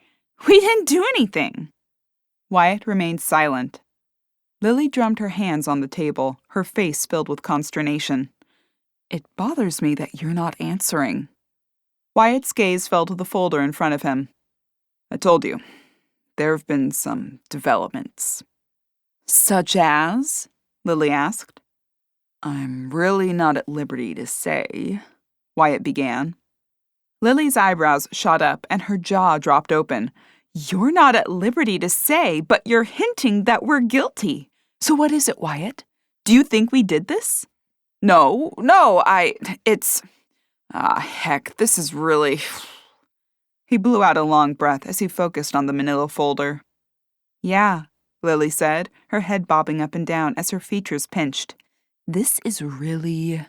We didn't do anything. Wyatt remained silent. Lily drummed her hands on the table, her face filled with consternation. It bothers me that you're not answering. Wyatt's gaze fell to the folder in front of him. I told you, there have been some developments. Such as? Lily asked. I'm really not at liberty to say, Wyatt began. Lily's eyebrows shot up and her jaw dropped open. You're not at liberty to say, but you're hinting that we're guilty. So what is it, Wyatt? Do you think we did this? No, heck, this is really... He blew out a long breath as he focused on the manila folder. Yeah, Lily said, her head bobbing up and down as her features pinched. This is really...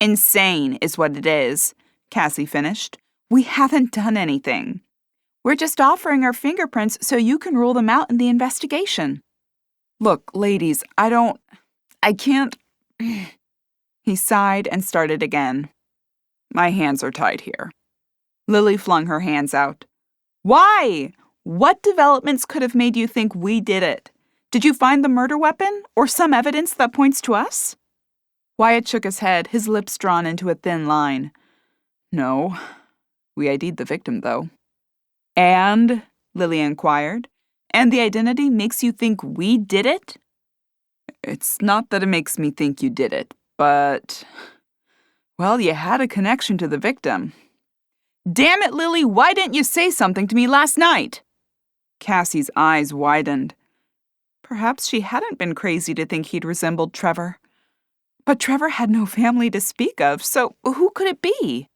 insane is what it is, Cassie finished. We haven't done anything. We're just offering our fingerprints so you can rule them out in the investigation. Look, ladies, I can't... He sighed and started again. My hands are tied here. Lily flung her hands out. Why? What developments could have made you think we did it? Did you find the murder weapon or some evidence that points to us? Wyatt shook his head, his lips drawn into a thin line. No. We ID'd the victim, though. And? Lily inquired. And the identity makes you think we did it? It's not that it makes me think you did it, but... Well, you had a connection to the victim. Damn it, Lily, why didn't you say something to me last night? Cassie's eyes widened. Perhaps she hadn't been crazy to think he'd resembled Trevor. But Trevor had no family to speak of, so who could it be?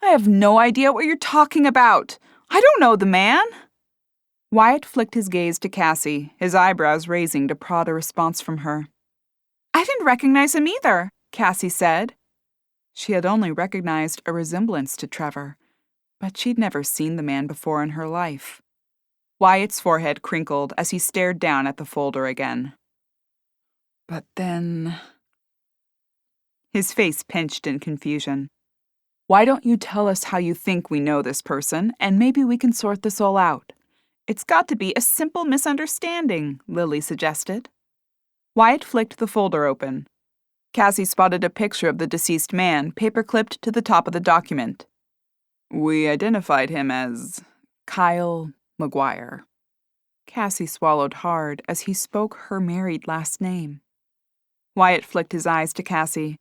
I have no idea what you're talking about. I don't know the man. Wyatt flicked his gaze to Cassie, his eyebrows raising to prod a response from her. I didn't recognize him either, Cassie said. She had only recognized a resemblance to Trevor, but she'd never seen the man before in her life. Wyatt's forehead crinkled as he stared down at the folder again. But then... His face pinched in confusion. Why don't you tell us how you think we know this person, and maybe we can sort this all out? It's got to be a simple misunderstanding, Lily suggested. Wyatt flicked the folder open. Cassie spotted a picture of the deceased man paper-clipped to the top of the document. We identified him as Kyle McGuire. Cassie swallowed hard as he spoke her married last name. Wyatt flicked his eyes to Cassie.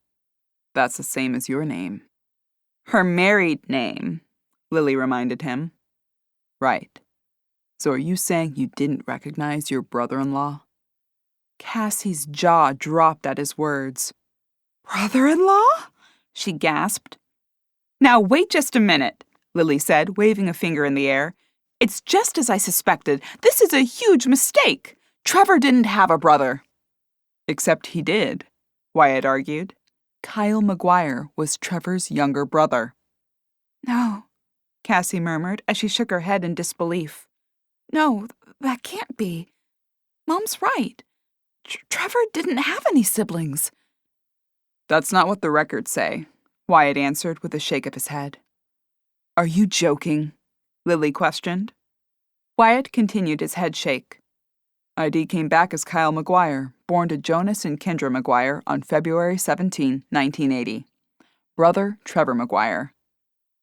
That's the same as your name. Her married name, Lily reminded him. Right. So are you saying you didn't recognize your brother-in-law? Cassie's jaw dropped at his words. Brother-in-law? She gasped. Now wait just a minute, Lily said, waving a finger in the air. It's just as I suspected. This is a huge mistake. Trevor didn't have a brother. Except he did, Wyatt argued. Kyle McGuire was Trevor's younger brother. No, Cassie murmured as she shook her head in disbelief. No, that can't be. Mom's right. Trevor didn't have any siblings. That's not what the records say, Wyatt answered with a shake of his head. Are you joking? Lily questioned. Wyatt continued his head shake. ID came back as Kyle McGuire, born to Jonas and Kendra McGuire on February 17, 1980. Brother Trevor McGuire.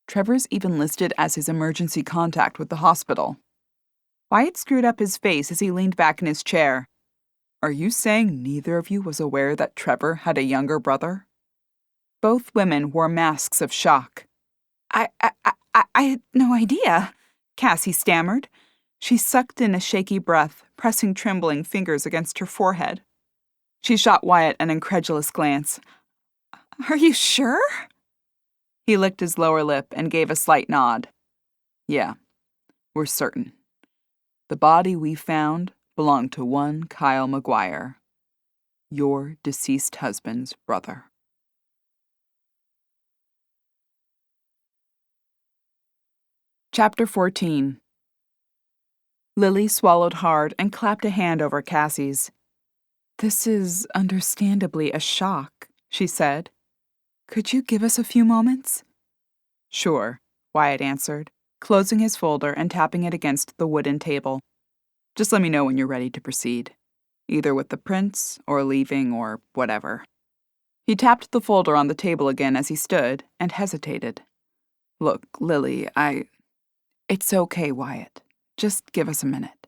Trevor's even listed as his emergency contact with the hospital. Wyatt screwed up his face as he leaned back in his chair. Are you saying neither of you was aware that Trevor had a younger brother? Both women wore masks of shock. I had no idea, Cassie stammered. She sucked in a shaky breath, pressing trembling fingers against her forehead. She shot Wyatt an incredulous glance. Are you sure? He licked his lower lip and gave a slight nod. Yeah, we're certain. The body we found belonged to one Kyle McGuire, your deceased husband's brother. Chapter 14. Lily swallowed hard and clapped a hand over Cassie's. This is understandably a shock, she said. Could you give us a few moments? Sure, Wyatt answered, closing his folder and tapping it against the wooden table. Just let me know when you're ready to proceed, either with the prints or leaving or whatever. He tapped the folder on the table again as he stood and hesitated. Look, Lily, It's okay, Wyatt. Just give us a minute.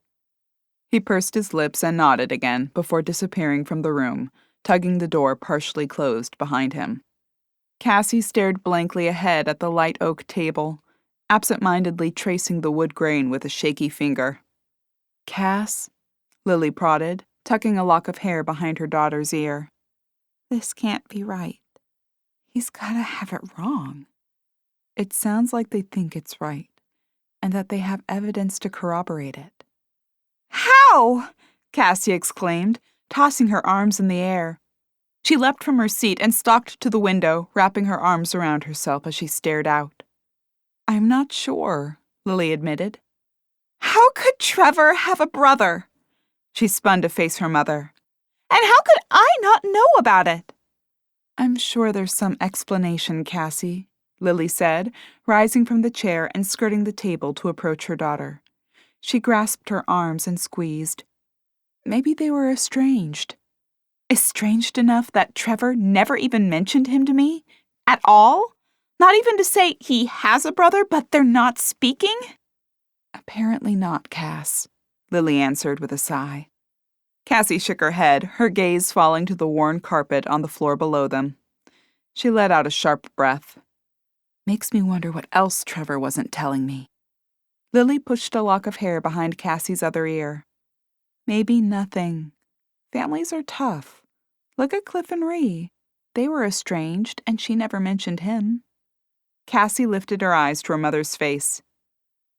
He pursed his lips and nodded again before disappearing from the room, tugging the door partially closed behind him. Cassie stared blankly ahead at the light oak table, absent-mindedly tracing the wood grain with a shaky finger. Cass, Lily prodded, tucking a lock of hair behind her daughter's ear. This can't be right. He's gotta have it wrong. It sounds like they think it's right, and that they have evidence to corroborate it. How? Cassie exclaimed, tossing her arms in the air. She leapt from her seat and stalked to the window, wrapping her arms around herself as she stared out. I'm not sure, Lily admitted. How could Trevor have a brother? She spun to face her mother. And how could I not know about it? I'm sure there's some explanation, Cassie, Lily said, rising from the chair and skirting the table to approach her daughter. She grasped her arms and squeezed. Maybe they were estranged. Estranged enough that Trevor never even mentioned him to me? At all? Not even to say he has a brother, but they're not speaking? Apparently not, Cass, Lily answered with a sigh. Cassie shook her head, her gaze falling to the worn carpet on the floor below them. She let out a sharp breath. Makes me wonder what else Trevor wasn't telling me. Lily pushed a lock of hair behind Cassie's other ear. Maybe nothing. Families are tough. Look at Cliff and Ree. They were estranged, and she never mentioned him. Cassie lifted her eyes to her mother's face.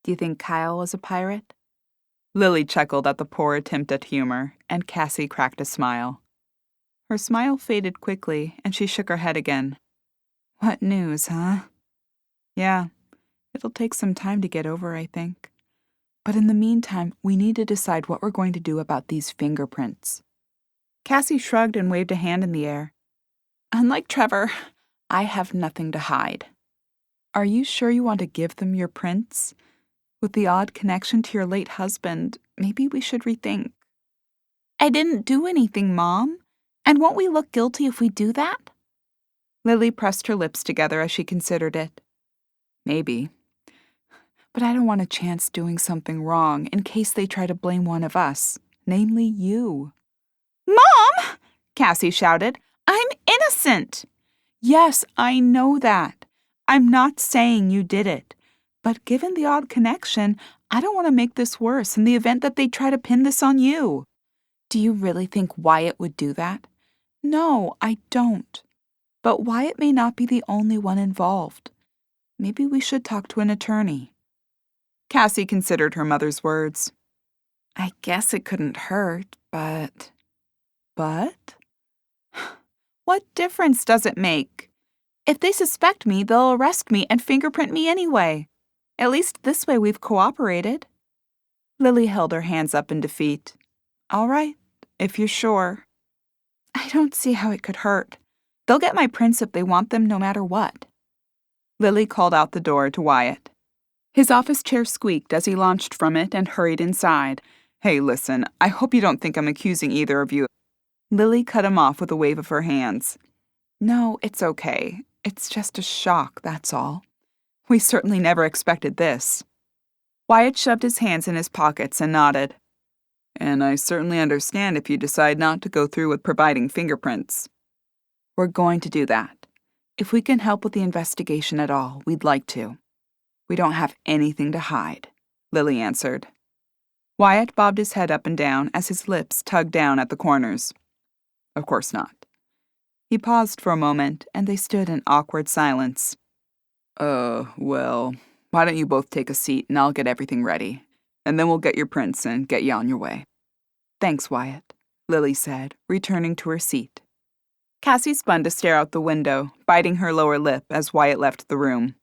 Do you think Kyle was a pirate? Lily chuckled at the poor attempt at humor, and Cassie cracked a smile. Her smile faded quickly, and she shook her head again. What news, huh? Yeah, it'll take some time to get over, I think. But in the meantime, we need to decide what we're going to do about these fingerprints. Cassie shrugged and waved a hand in the air. Unlike Trevor, I have nothing to hide. Are you sure you want to give them your prints? With the odd connection to your late husband, maybe we should rethink. I didn't do anything, Mom. And won't we look guilty if we do that? Lily pressed her lips together as she considered it. Maybe. But I don't want a chance doing something wrong in case they try to blame one of us, namely you. Mom! Cassie shouted. I'm innocent! Yes, I know that. I'm not saying you did it. But given the odd connection, I don't want to make this worse in the event that they try to pin this on you. Do you really think Wyatt would do that? No, I don't. But Wyatt may not be the only one involved. Maybe we should talk to an attorney. Cassie considered her mother's words. I guess it couldn't hurt, but... But? What difference does it make? If they suspect me, they'll arrest me and fingerprint me anyway. At least this way we've cooperated. Lily held her hands up in defeat. All right, if you're sure. I don't see how it could hurt. They'll get my prints if they want them no matter what. Lily called out the door to Wyatt. His office chair squeaked as he launched from it and hurried inside. Hey, listen, I hope you don't think I'm accusing either of you. Lily cut him off with a wave of her hands. No, it's okay. It's just a shock, that's all. We certainly never expected this. Wyatt shoved his hands in his pockets and nodded. And I certainly understand if you decide not to go through with providing fingerprints. We're going to do that. If we can help with the investigation at all, we'd like to. We don't have anything to hide, Lily answered. Wyatt bobbed his head up and down as his lips tugged down at the corners. Of course not. He paused for a moment, and they stood in awkward silence. Well, why don't you both take a seat and I'll get everything ready, and then we'll get your prints and get you on your way. Thanks, Wyatt, Lily said, returning to her seat. Cassie spun to stare out the window, biting her lower lip as Wyatt left the room.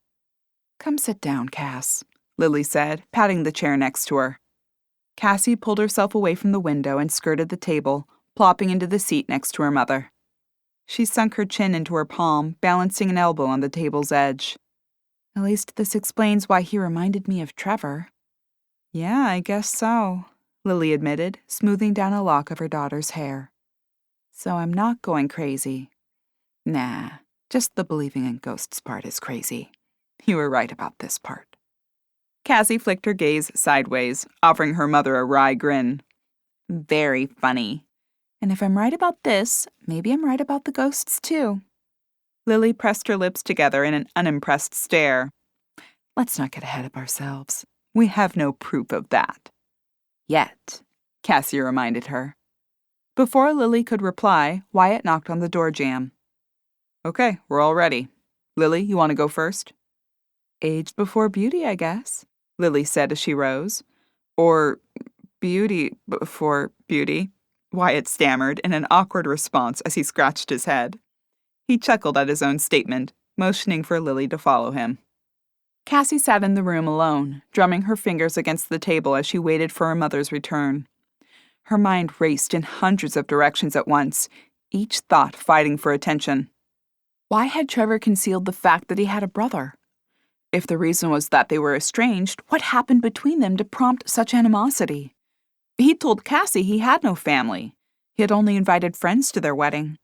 Come sit down, Cass, Lily said, patting the chair next to her. Cassie pulled herself away from the window and skirted the table, plopping into the seat next to her mother. She sunk her chin into her palm, balancing an elbow on the table's edge. At least this explains why he reminded me of Trevor. Yeah, I guess so, Lily admitted, smoothing down a lock of her daughter's hair. So I'm not going crazy. Nah, just the believing in ghosts part is crazy. You were right about this part. Cassie flicked her gaze sideways, offering her mother a wry grin. Very funny. And if I'm right about this, maybe I'm right about the ghosts too. Lily pressed her lips together in an unimpressed stare. Let's not get ahead of ourselves. We have no proof of that. Yet, Cassie reminded her. Before Lily could reply, Wyatt knocked on the door jamb. Okay, we're all ready. Lily, you want to go first? Age before beauty, I guess, Lily said as she rose. Or beauty before beauty, Wyatt stammered in an awkward response as he scratched his head. He chuckled at his own statement, motioning for Lily to follow him. Cassie sat in the room alone, drumming her fingers against the table as she waited for her mother's return. Her mind raced in hundreds of directions at once, each thought fighting for attention. Why had Trevor concealed the fact that he had a brother? If the reason was that they were estranged, what happened between them to prompt such animosity? He told Cassie he had no family. He had only invited friends to their wedding.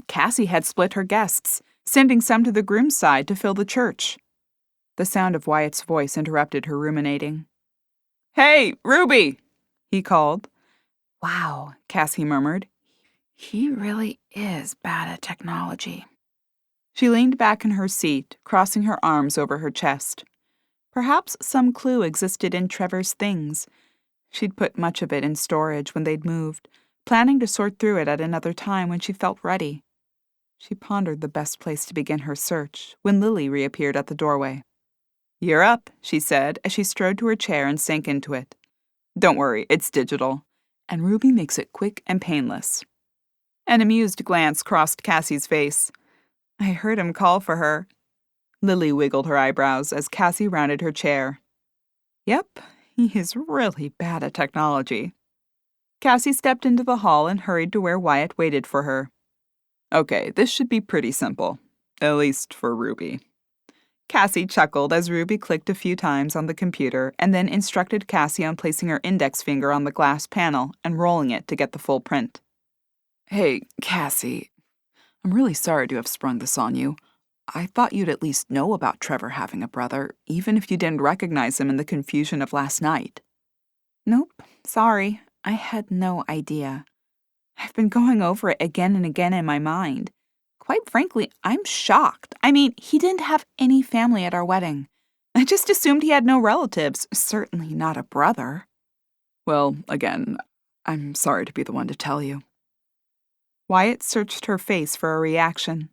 Cassie had split her guests, sending some to the groom's side to fill the church. The sound of Wyatt's voice interrupted her ruminating. Hey, Ruby, he called. Wow, Cassie murmured. He really is bad at technology. She leaned back in her seat, crossing her arms over her chest. Perhaps some clue existed in Trevor's things. She'd put much of it in storage when they'd moved, planning to sort through it at another time when she felt ready. She pondered the best place to begin her search when Lily reappeared at the doorway. You're up, she said as she strode to her chair and sank into it. Don't worry, it's digital, and Ruby makes it quick and painless. An amused glance crossed Cassie's face. I heard him call for her. Lily wiggled her eyebrows as Cassie rounded her chair. Yep, he is really bad at technology. Cassie stepped into the hall and hurried to where Wyatt waited for her. Okay, this should be pretty simple, at least for Ruby. Cassie chuckled as Ruby clicked a few times on the computer and then instructed Cassie on placing her index finger on the glass panel and rolling it to get the full print. Hey, Cassie, I'm really sorry to have sprung this on you. I thought you'd at least know about Trevor having a brother, even if you didn't recognize him in the confusion of last night. Nope, sorry. I had no idea. I've been going over it again and again in my mind. Quite frankly, I'm shocked. I mean, he didn't have any family at our wedding. I just assumed he had no relatives, certainly not a brother. Well, again, I'm sorry to be the one to tell you. Wyatt searched her face for a reaction.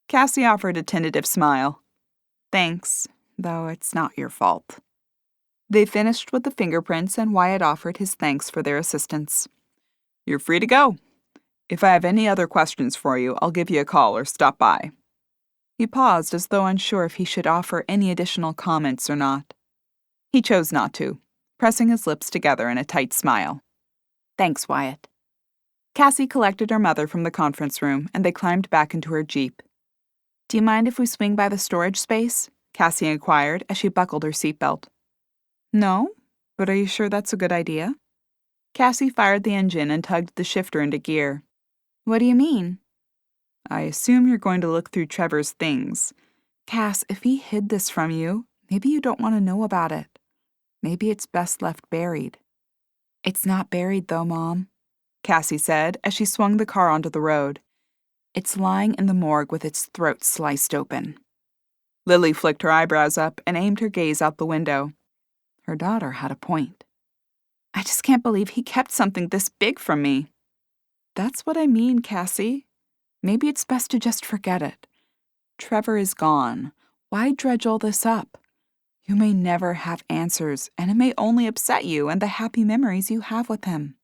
Cassie offered a tentative smile. Thanks, though it's not your fault. They finished with the fingerprints and Wyatt offered his thanks for their assistance. You're free to go. If I have any other questions for you, I'll give you a call or stop by. He paused as though unsure if he should offer any additional comments or not. He chose not to, pressing his lips together in a tight smile. Thanks, Wyatt. Cassie collected her mother from the conference room, and they climbed back into her Jeep. Do you mind if we swing by the storage space? Cassie inquired as she buckled her seatbelt. No, but are you sure that's a good idea? Cassie fired the engine and tugged the shifter into gear. What do you mean? I assume you're going to look through Trevor's things. Cass, if he hid this from you, maybe you don't want to know about it. Maybe it's best left buried. It's not buried though, Mom, Cassie said as she swung the car onto the road. It's lying in the morgue with its throat sliced open. Lily flicked her eyebrows up and aimed her gaze out the window. Her daughter had a point. I just can't believe he kept something this big from me. That's what I mean, Cassie. Maybe it's best to just forget it. Trevor is gone. Why dredge all this up? You may never have answers, and it may only upset you and the happy memories you have with him.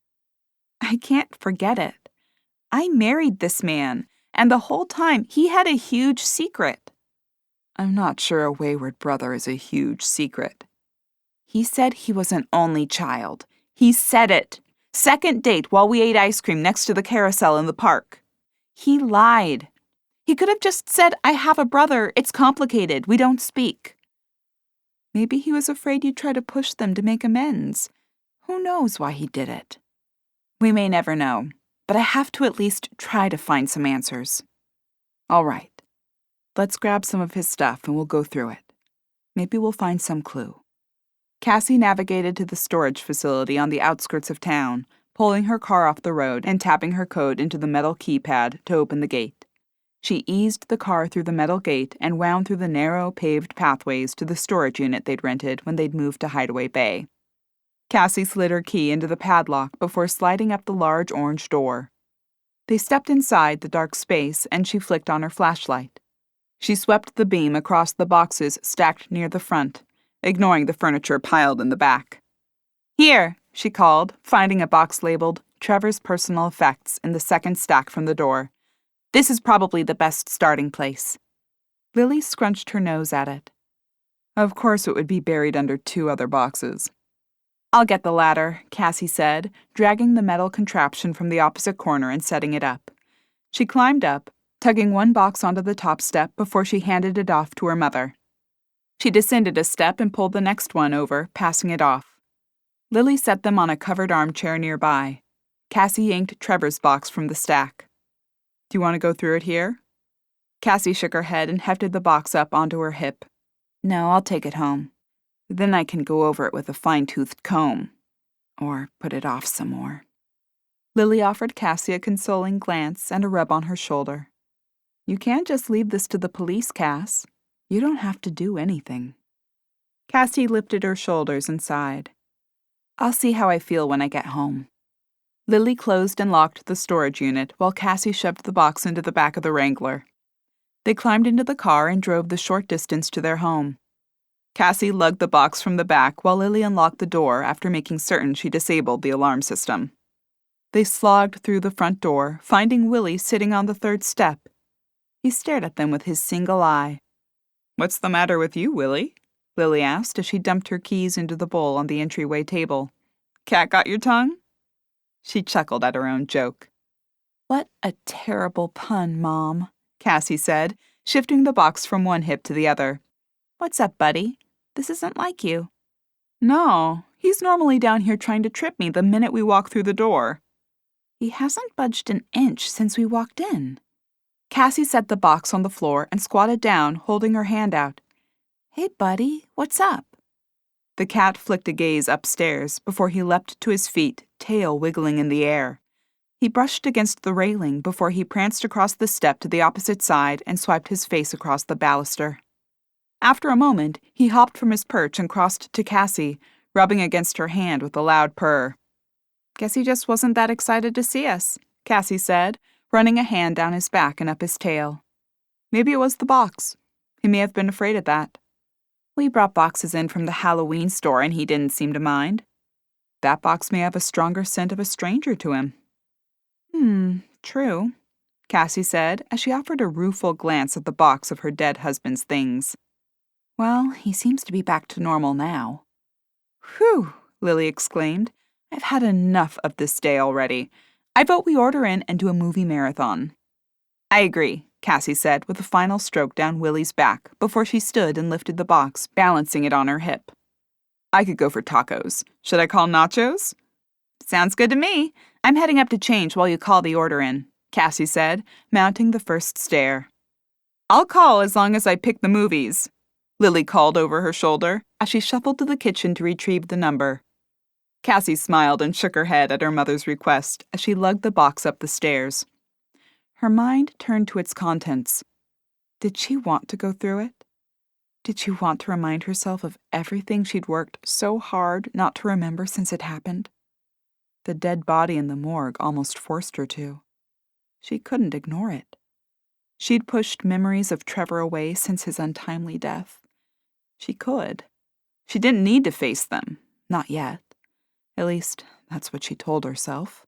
I can't forget it. I married this man, and the whole time he had a huge secret. I'm not sure a wayward brother is a huge secret. He said he was an only child. He said it. Second date while we ate ice cream next to the carousel in the park. He lied. He could have just said, I have a brother. It's complicated. We don't speak. Maybe he was afraid you'd try to push them to make amends. Who knows why he did it? We may never know, but I have to at least try to find some answers. All right. Let's grab some of his stuff and we'll go through it. Maybe we'll find some clue. Cassie navigated to the storage facility on the outskirts of town, pulling her car off the road and tapping her code into the metal keypad to open the gate. She eased the car through the metal gate and wound through the narrow, paved pathways to the storage unit they'd rented when they'd moved to Hideaway Bay. Cassie slid her key into the padlock before sliding up the large orange door. They stepped inside the dark space and she flicked on her flashlight. She swept the beam across the boxes stacked near the front, ignoring the furniture piled in the back. Here, she called, finding a box labeled Trevor's Personal Effects in the second stack from the door. This is probably the best starting place. Lily scrunched her nose at it. Of course it would be buried under 2 other boxes. I'll get the ladder, Cassie said, dragging the metal contraption from the opposite corner and setting it up. She climbed up, tugging one box onto the top step before she handed it off to her mother. She descended a step and pulled the next one over, passing it off. Lily set them on a covered armchair nearby. Cassie yanked Trevor's box from the stack. Do you want to go through it here? Cassie shook her head and hefted the box up onto her hip. No, I'll take it home. Then I can go over it with a fine-toothed comb. Or put it off some more. Lily offered Cassie a consoling glance and a rub on her shoulder. You can't just leave this to the police, Cass. You don't have to do anything. Cassie lifted her shoulders and sighed. I'll see how I feel when I get home. Lily closed and locked the storage unit while Cassie shoved the box into the back of the Wrangler. They climbed into the car and drove the short distance to their home. Cassie lugged the box from the back while Lily unlocked the door after making certain she disabled the alarm system. They slogged through the front door, finding Willie sitting on the 3rd step. He stared at them with his single eye. What's the matter with you, Willie? Lily asked as she dumped her keys into the bowl on the entryway table. Cat got your tongue? She chuckled at her own joke. What a terrible pun, Mom, Cassie said, shifting the box from one hip to the other. What's up, buddy? This isn't like you. No, he's normally down here trying to trip me the minute we walk through the door. He hasn't budged an inch since we walked in. Cassie set the box on the floor and squatted down, holding her hand out. Hey, buddy, what's up? The cat flicked a gaze upstairs before he leapt to his feet, tail wiggling in the air. He brushed against the railing before he pranced across the step to the opposite side and swiped his face across the baluster. After a moment, he hopped from his perch and crossed to Cassie, rubbing against her hand with a loud purr. Guess he just wasn't that excited to see us, Cassie said, running a hand down his back and up his tail. Maybe it was the box. He may have been afraid of that. We brought boxes in from the Halloween store and he didn't seem to mind. That box may have a stronger scent of a stranger to him. True, Cassie said as she offered a rueful glance at the box of her dead husband's things. Well, he seems to be back to normal now. Whew, Lily exclaimed. I've had enough of this day already. I vote we order in and do a movie marathon. I agree, Cassie said with a final stroke down Willie's back before she stood and lifted the box, balancing it on her hip. I could go for tacos. Should I call nachos? Sounds good to me. I'm heading up to change while you call the order in, Cassie said, mounting the first stair. I'll call as long as I pick the movies, Lily called over her shoulder as she shuffled to the kitchen to retrieve the number. Cassie smiled and shook her head at her mother's request as she lugged the box up the stairs. Her mind turned to its contents. Did she want to go through it? Did she want to remind herself of everything she'd worked so hard not to remember since it happened? The dead body in the morgue almost forced her to. She couldn't ignore it. She'd pushed memories of Trevor away since his untimely death. She could. She didn't need to face them. Not yet. At least, that's what she told herself.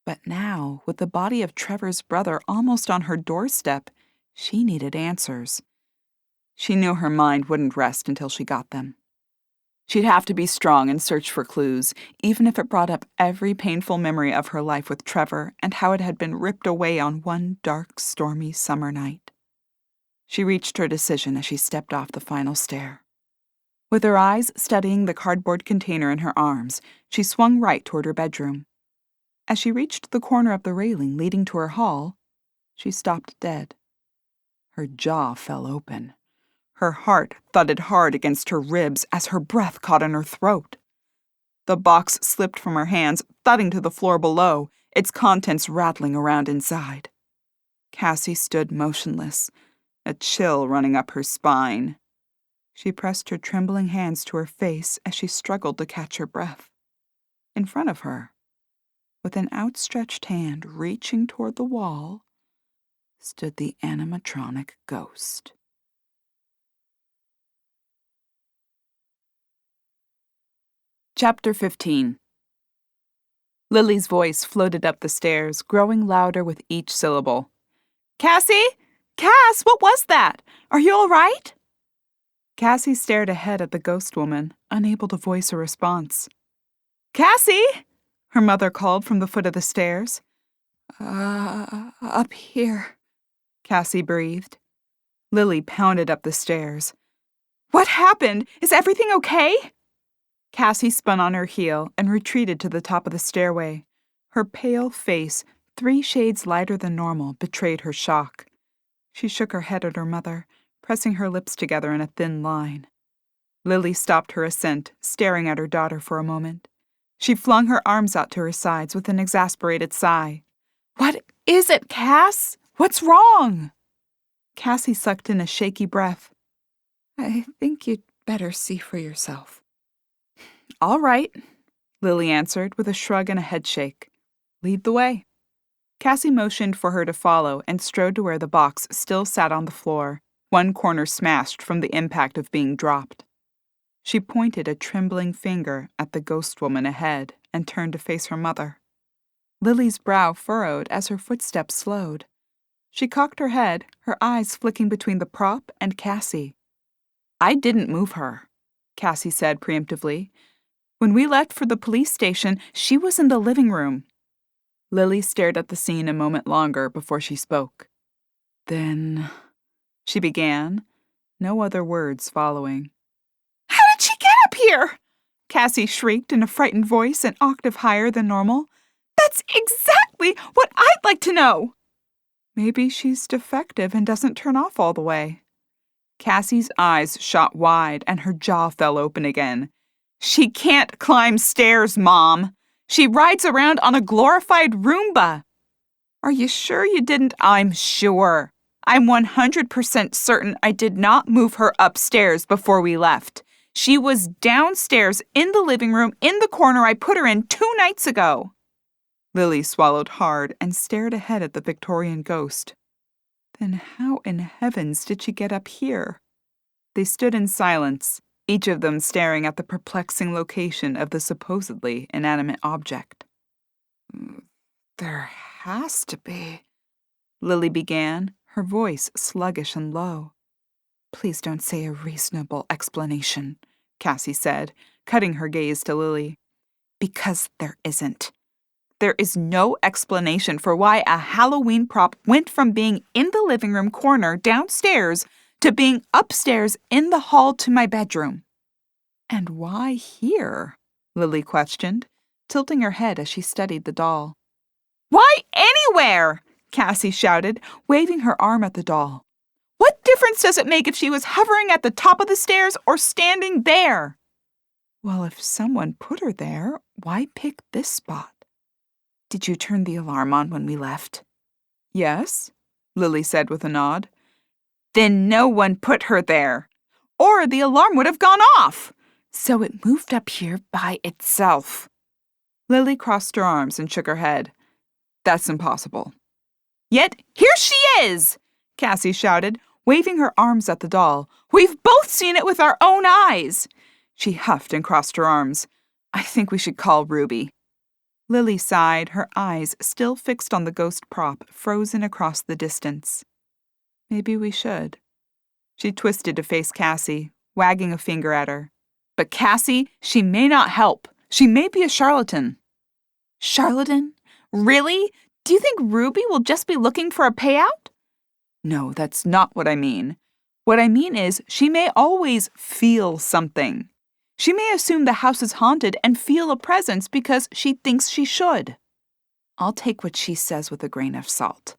But now, with the body of Trevor's brother almost on her doorstep, she needed answers. She knew her mind wouldn't rest until she got them. She'd have to be strong and search for clues, even if it brought up every painful memory of her life with Trevor and how it had been ripped away on one dark, stormy summer night. She reached her decision as she stepped off the final stair. With her eyes studying the cardboard container in her arms, she swung right toward her bedroom. As she reached the corner of the railing leading to her hall, she stopped dead. Her jaw fell open. Her heart thudded hard against her ribs as her breath caught in her throat. The box slipped from her hands, thudding to the floor below, its contents rattling around inside. Cassie stood motionless, a chill running up her spine. She pressed her trembling hands to her face as she struggled to catch her breath. In front of her, with an outstretched hand reaching toward the wall, stood the animatronic ghost. Chapter 15. Lily's voice floated up the stairs, growing louder with each syllable. Cassie? Cass, what was that? Are you all right? Cassie stared ahead at the ghost woman, unable to voice a response. Cassie? Her mother called from the foot of the stairs. Up here, Cassie breathed. Lily pounded up the stairs. What happened? Is everything okay? Cassie spun on her heel and retreated to the top of the stairway. Her pale face, 3 shades lighter than normal, betrayed her shock. She shook her head at her mother, pressing her lips together in a thin line. Lily stopped her ascent, staring at her daughter for a moment. She flung her arms out to her sides with an exasperated sigh. What is it, Cass? What's wrong? Cassie sucked in a shaky breath. I think you'd better see for yourself. All right, Lily answered with a shrug and a headshake. Lead the way. Cassie motioned for her to follow and strode to where the box still sat on the floor, one corner smashed from the impact of being dropped. She pointed a trembling finger at the ghost woman ahead and turned to face her mother. Lily's brow furrowed as her footsteps slowed. She cocked her head, her eyes flicking between the prop and Cassie. I didn't move her, Cassie said preemptively. When we left for the police station, she was in the living room. Lily stared at the scene a moment longer before she spoke. Then, she began, no other words following. How did she get up here? Cassie shrieked in a frightened voice an octave higher than normal. That's exactly what I'd like to know. Maybe she's defective and doesn't turn off all the way. Cassie's eyes shot wide and her jaw fell open again. She can't climb stairs, Mom. She rides around on a glorified Roomba. Are you sure you didn't? I'm sure. I'm 100% certain I did not move her upstairs before we left. She was downstairs in the living room in the corner I put her in 2 nights ago. Lily swallowed hard and stared ahead at the Victorian ghost. Then how in heavens did she get up here? They stood in silence, each of them staring at the perplexing location of the supposedly inanimate object. There has to be, Lily began, her voice sluggish and low. Please don't say a reasonable explanation, Cassie said, cutting her gaze to Lily. Because there isn't. There is no explanation for why a Halloween prop went from being in the living room corner downstairs to being upstairs in the hall to my bedroom. And why here? Lily questioned, tilting her head as she studied the doll. Why anywhere? Cassie shouted, waving her arm at the doll. What difference does it make if she was hovering at the top of the stairs or standing there? Well, if someone put her there, why pick this spot? Did you turn the alarm on when we left? Yes, Lily said with a nod. Then no one put her there, or the alarm would have gone off. So it moved up here by itself. Lily crossed her arms and shook her head. That's impossible. Yet here she is, Cassie shouted, waving her arms at the doll. We've both seen it with our own eyes. She huffed and crossed her arms. I think we should call Ruby. Lily sighed, her eyes still fixed on the ghost prop frozen across the distance. Maybe we should. She twisted to face Cassie, wagging a finger at her. But Cassie, she may not help. She may be a charlatan. Charlatan? Really? Do you think Ruby will just be looking for a payout? No, that's not what I mean. What I mean is she may always feel something. She may assume the house is haunted and feel a presence because she thinks she should. I'll take what she says with a grain of salt.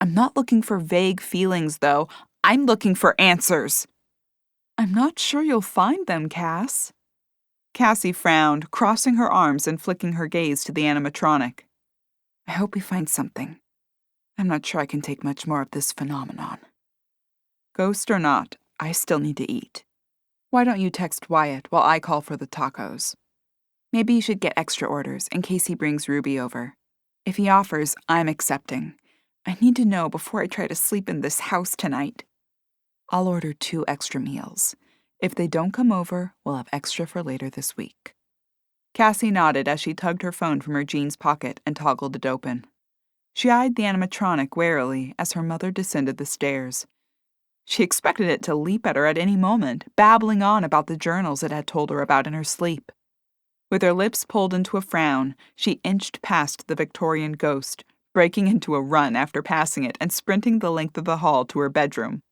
I'm not looking for vague feelings, though. I'm looking for answers. I'm not sure you'll find them, Cass. Cassie frowned, crossing her arms and flicking her gaze to the animatronic. I hope we find something. I'm not sure I can take much more of this phenomenon. Ghost or not, I still need to eat. Why don't you text Wyatt while I call for the tacos? Maybe you should get extra orders in case he brings Ruby over. If he offers, I'm accepting. I need to know before I try to sleep in this house tonight. I'll order 2 extra meals. If they don't come over, we'll have extra for later this week. Cassie nodded as she tugged her phone from her jeans pocket and toggled it open. She eyed the animatronic warily as her mother descended the stairs. She expected it to leap at her at any moment, babbling on about the journals it had told her about in her sleep. With her lips pulled into a frown, she inched past the Victorian ghost, breaking into a run after passing it and sprinting the length of the hall to her bedroom.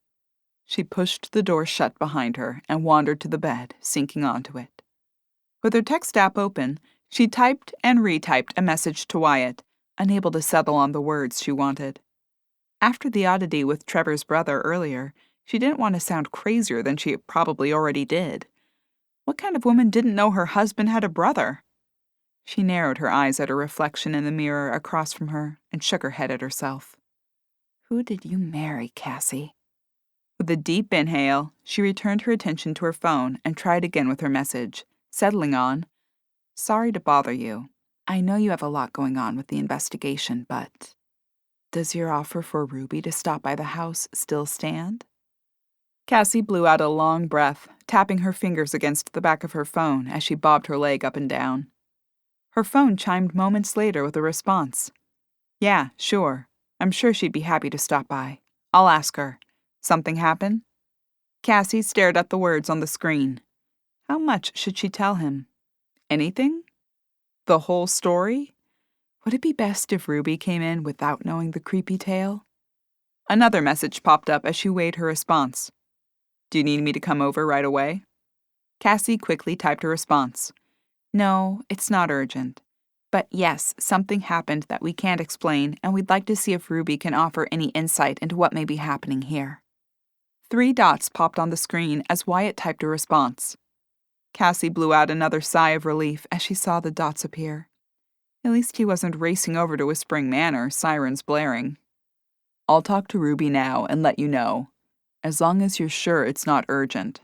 She pushed the door shut behind her and wandered to the bed, sinking onto it. With her text app open, she typed and retyped a message to Wyatt, unable to settle on the words she wanted. After the oddity with Trevor's brother earlier, she didn't want to sound crazier than she probably already did. What kind of woman didn't know her husband had a brother? She narrowed her eyes at her reflection in the mirror across from her and shook her head at herself. Who did you marry, Cassie? With a deep inhale, she returned her attention to her phone and tried again with her message, settling on, Sorry to bother you. I know you have a lot going on with the investigation, but does your offer for Ruby to stop by the house still stand? Cassie blew out a long breath, tapping her fingers against the back of her phone as she bobbed her leg up and down. Her phone chimed moments later with a response. Yeah, sure. I'm sure she'd be happy to stop by. I'll ask her. Something happen? Cassie stared at the words on the screen. How much should she tell him? Anything? The whole story? Would it be best if Ruby came in without knowing the creepy tale? Another message popped up as she weighed her response. Do you need me to come over right away? Cassie quickly typed a response. No, it's not urgent. But yes, something happened that we can't explain, and we'd like to see if Ruby can offer any insight into what may be happening here. 3 dots popped on the screen as Wyatt typed a response. Cassie blew out another sigh of relief as she saw the dots appear. At least he wasn't racing over to Whispering Manor, sirens blaring. I'll talk to Ruby now and let you know, as long as you're sure it's not urgent.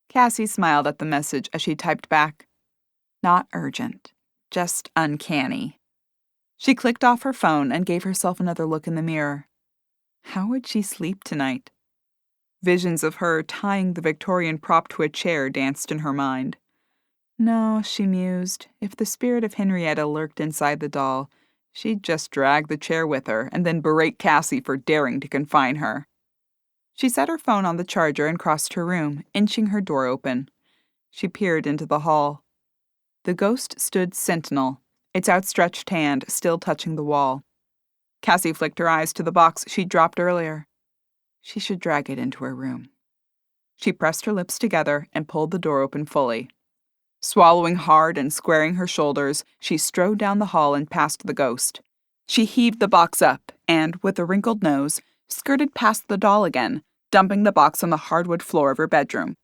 Cassie smiled at the message as she typed back, Not urgent, just uncanny. She clicked off her phone and gave herself another look in the mirror. How would she sleep tonight? Visions of her tying the Victorian prop to a chair danced in her mind. No, she mused, if the spirit of Henrietta lurked inside the doll, she'd just drag the chair with her and then berate Cassie for daring to confine her. She set her phone on the charger and crossed her room, inching her door open. She peered into the hall. The ghost stood sentinel, its outstretched hand still touching the wall. Cassie flicked her eyes to the box she'd dropped earlier. She should drag it into her room. She pressed her lips together and pulled the door open fully. Swallowing hard and squaring her shoulders, she strode down the hall and past the ghost. She heaved the box up and, with a wrinkled nose, skirted past the doll again, dumping the box on the hardwood floor of her bedroom.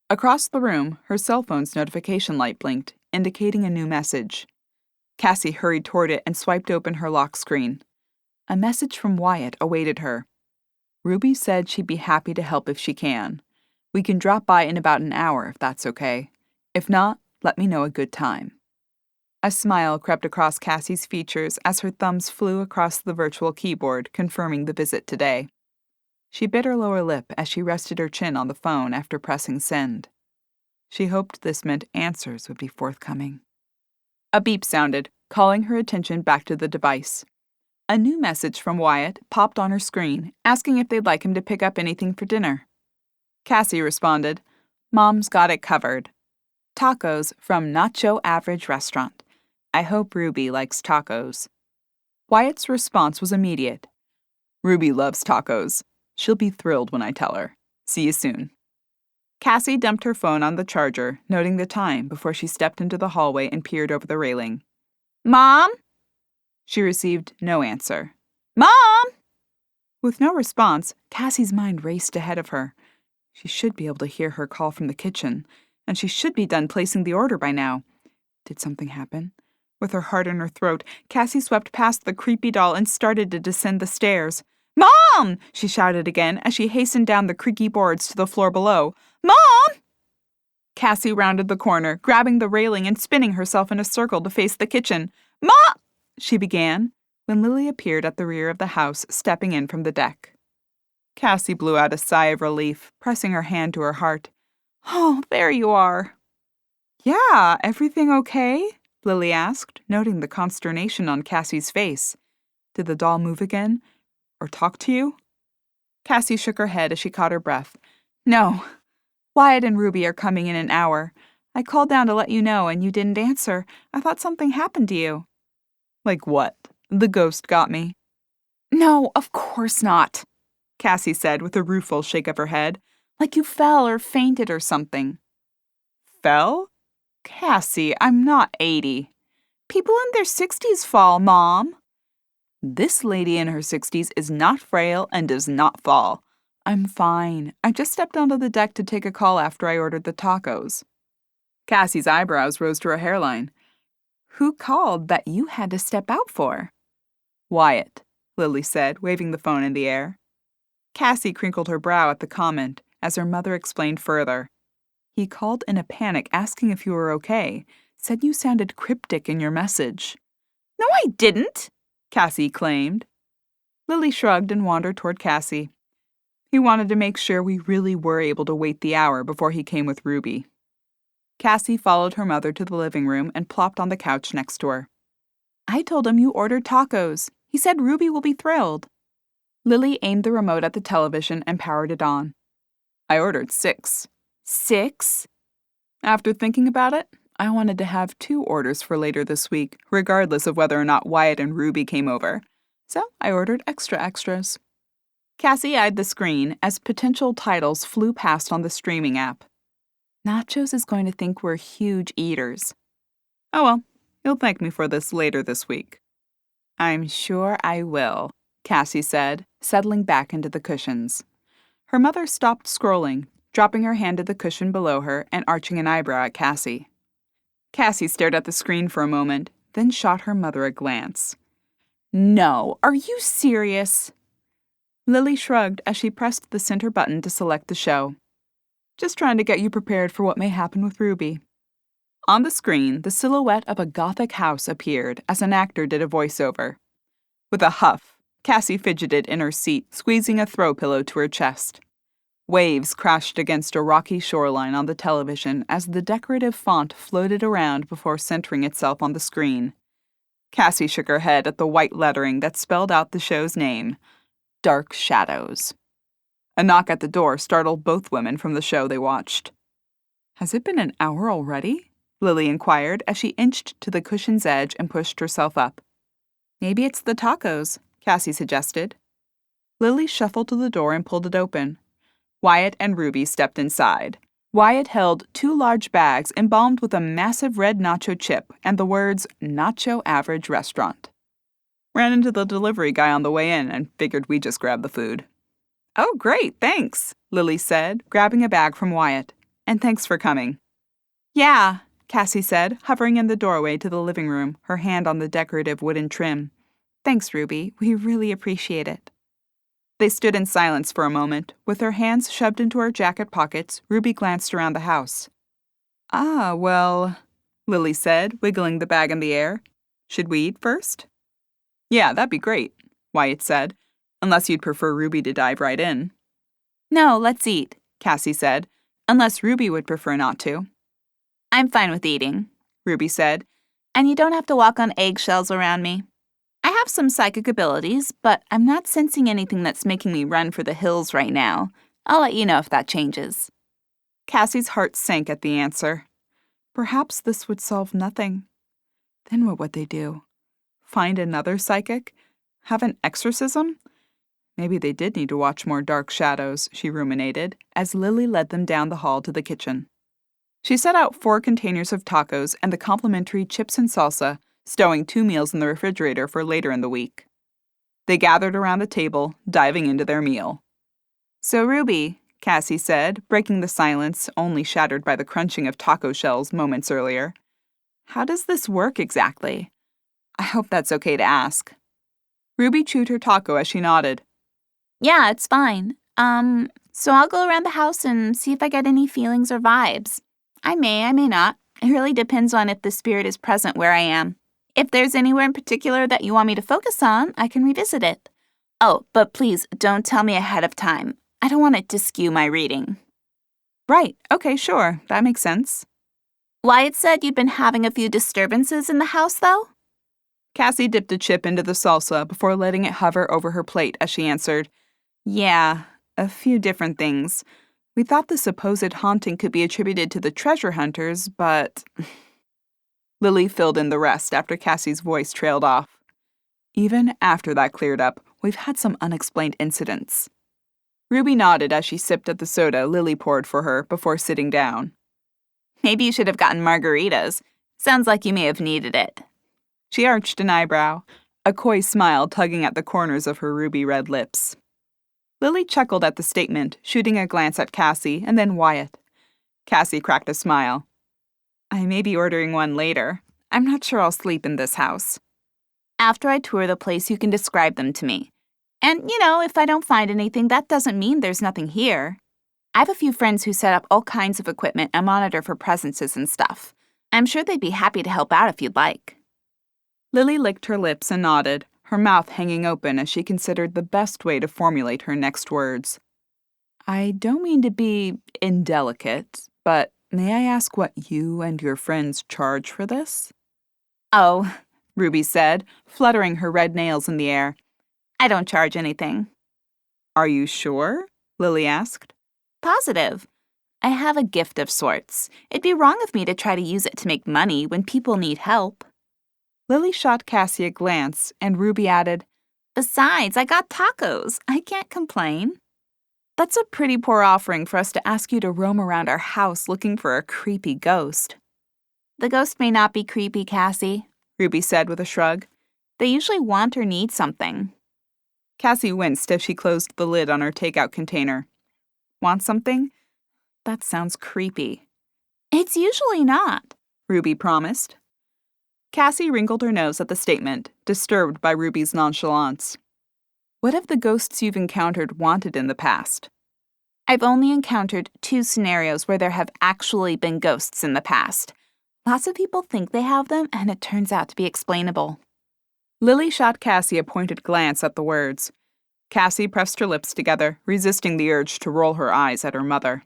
Across the room, her cell phone's notification light blinked, indicating a new message. Cassie hurried toward it and swiped open her lock screen. A message from Wyatt awaited her. Ruby said she'd be happy to help if she can. We can drop by in about an hour if that's okay. If not, let me know a good time. A smile crept across Cassie's features as her thumbs flew across the virtual keyboard, confirming the visit today. She bit her lower lip as she rested her chin on the phone after pressing send. She hoped this meant answers would be forthcoming. A beep sounded, calling her attention back to the device. A new message from Wyatt popped on her screen, asking if they'd like him to pick up anything for dinner. Cassie responded, Mom's got it covered. Tacos from Nacho Average Restaurant. I hope Ruby likes tacos. Wyatt's response was immediate. Ruby loves tacos. She'll be thrilled when I tell her. See you soon. Cassie dumped her phone on the charger, noting the time before she stepped into the hallway and peered over the railing. Mom? She received no answer. Mom! With no response, Cassie's mind raced ahead of her. She should be able to hear her call from the kitchen, and she should be done placing the order by now. Did something happen? With her heart in her throat, Cassie swept past the creepy doll and started to descend the stairs. Mom! She shouted again as she hastened down the creaky boards to the floor below. Mom! Cassie rounded the corner, grabbing the railing and spinning herself in a circle to face the kitchen. Mom! She began, when Lily appeared at the rear of the house, stepping in from the deck. Cassie blew out a sigh of relief, pressing her hand to her heart. Oh, there you are. Yeah, everything okay? Lily asked, noting the consternation on Cassie's face. Did the doll move again? Or talk to you? Cassie shook her head as she caught her breath. No. Wyatt and Ruby are coming in an hour. I called down to let you know and you didn't answer. I thought something happened to you. Like what? The ghost got me. No, of course not, Cassie said with a rueful shake of her head. Like you fell or fainted or something. Fell? Cassie, I'm not 80. People in their 60s fall, Mom. This lady in her 60s is not frail and does not fall. I'm fine. I just stepped onto the deck to take a call after I ordered the tacos. Cassie's eyebrows rose to her hairline. Who called that you had to step out for? Wyatt, Lily said, waving the phone in the air. Cassie crinkled her brow at the comment as her mother explained further. He called in a panic asking if you were okay, said you sounded cryptic in your message. No, I didn't, Cassie claimed. Lily shrugged and wandered toward Cassie. He wanted to make sure we really were able to wait the hour before he came with Ruby. Cassie followed her mother to the living room and plopped on the couch next to her. I told him you ordered tacos. He said Ruby will be thrilled. Lily aimed the remote at the television and powered it on. I ordered 6. 6? After thinking about it, I wanted to have 2 orders for later this week, regardless of whether or not Wyatt and Ruby came over. So I ordered extras. Cassie eyed the screen as potential titles flew past on the streaming app. Nachos is going to think we're huge eaters. Oh well, you'll thank me for this later this week. I'm sure I will, Cassie said, settling back into the cushions. Her mother stopped scrolling, dropping her hand to the cushion below her and arching an eyebrow at Cassie. Cassie stared at the screen for a moment, then shot her mother a glance. No, are you serious? Lily shrugged as she pressed the center button to select the show. Just trying to get you prepared for what may happen with Ruby. On the screen, the silhouette of a Gothic house appeared as an actor did a voiceover. With a huff, Cassie fidgeted in her seat, squeezing a throw pillow to her chest. Waves crashed against a rocky shoreline on the television as the decorative font floated around before centering itself on the screen. Cassie shook her head at the white lettering that spelled out the show's name, Dark Shadows. A knock at the door startled both women from the show they watched. Has it been an hour already? Lily inquired as she inched to the cushion's edge and pushed herself up. Maybe it's the tacos, Cassie suggested. Lily shuffled to the door and pulled it open. Wyatt and Ruby stepped inside. Wyatt held 2 large bags embalmed with a massive red nacho chip and the words, Nacho Average Restaurant. Ran into the delivery guy on the way in and figured we'd just grab the food. Oh, great, thanks, Lily said, grabbing a bag from Wyatt. And thanks for coming. Yeah, Cassie said, hovering in the doorway to the living room, her hand on the decorative wooden trim. Thanks, Ruby. We really appreciate it. They stood in silence for a moment. With her hands shoved into her jacket pockets, Ruby glanced around the house. Ah, well, Lily said, wiggling the bag in the air. Should we eat first? Yeah, that'd be great, Wyatt said, unless you'd prefer Ruby to dive right in. No, let's eat, Cassie said, unless Ruby would prefer not to. I'm fine with eating, Ruby said, and you don't have to walk on eggshells around me. I have some psychic abilities, but I'm not sensing anything that's making me run for the hills right now. I'll let you know if that changes. Cassie's heart sank at the answer. Perhaps this would solve nothing. Then what would they do? Find another psychic? Have an exorcism? Maybe they did need to watch more Dark Shadows, she ruminated, as Lily led them down the hall to the kitchen. She set out 4 containers of tacos and the complimentary chips and salsa, stowing 2 meals in the refrigerator for later in the week. They gathered around a table, diving into their meal. So, Ruby, Cassie said, breaking the silence only shattered by the crunching of taco shells moments earlier. How does this work exactly? I hope that's okay to ask. Ruby chewed her taco as she nodded. Yeah, it's fine. So I'll go around the house and see if I get any feelings or vibes. I may not. It really depends on if the spirit is present where I am. If there's anywhere in particular that you want me to focus on, I can revisit it. Oh, but please don't tell me ahead of time. I don't want it to skew my reading. Right, okay, sure, that makes sense. Wyatt said you'd been having a few disturbances in the house, though? Cassie dipped a chip into the salsa before letting it hover over her plate as she answered, Yeah, a few different things. We thought the supposed haunting could be attributed to the treasure hunters, but... Lily filled in the rest after Cassie's voice trailed off. Even after that cleared up, we've had some unexplained incidents. Ruby nodded as she sipped at the soda Lily poured for her before sitting down. Maybe you should have gotten margaritas. Sounds like you may have needed it. She arched an eyebrow, a coy smile tugging at the corners of her ruby red lips. Lily chuckled at the statement, shooting a glance at Cassie and then Wyatt. Cassie cracked a smile. I may be ordering one later. I'm not sure I'll sleep in this house. After I tour the place, you can describe them to me. And, if I don't find anything, that doesn't mean there's nothing here. I have a few friends who set up all kinds of equipment and monitor for presences and stuff. I'm sure they'd be happy to help out if you'd like. Lily licked her lips and nodded, her mouth hanging open as she considered the best way to formulate her next words. I don't mean to be indelicate, but may I ask what you and your friends charge for this? Oh, Ruby said, fluttering her red nails in the air. I don't charge anything. Are you sure? Lily asked. Positive. I have a gift of sorts. It'd be wrong of me to try to use it to make money when people need help. Lily shot Cassie a glance, and Ruby added, Besides, I got tacos. I can't complain. That's a pretty poor offering for us to ask you to roam around our house looking for a creepy ghost. The ghost may not be creepy, Cassie, Ruby said with a shrug. They usually want or need something. Cassie winced as she closed the lid on her takeout container. Want something? That sounds creepy. It's usually not, Ruby promised. Cassie wrinkled her nose at the statement, disturbed by Ruby's nonchalance. What have the ghosts you've encountered wanted in the past? I've only encountered 2 scenarios where there have actually been ghosts in the past. Lots of people think they have them, and it turns out to be explainable. Lily shot Cassie a pointed glance at the words. Cassie pressed her lips together, resisting the urge to roll her eyes at her mother.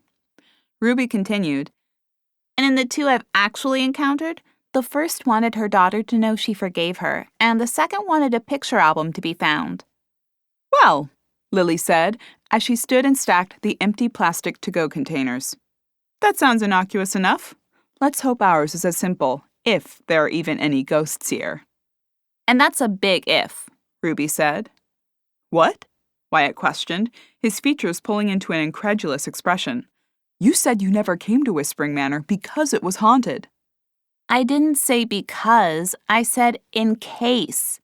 Ruby continued, And in the 2 I've actually encountered, the first wanted her daughter to know she forgave her, and the second wanted a picture album to be found. Well, Lily said, as she stood and stacked the empty plastic to-go containers. That sounds innocuous enough. Let's hope ours is as simple, if there are even any ghosts here. And that's a big if, Ruby said. What? Wyatt questioned, his features pulling into an incredulous expression. You said you never came to Whispering Manor because it was haunted. I didn't say because, I said in case.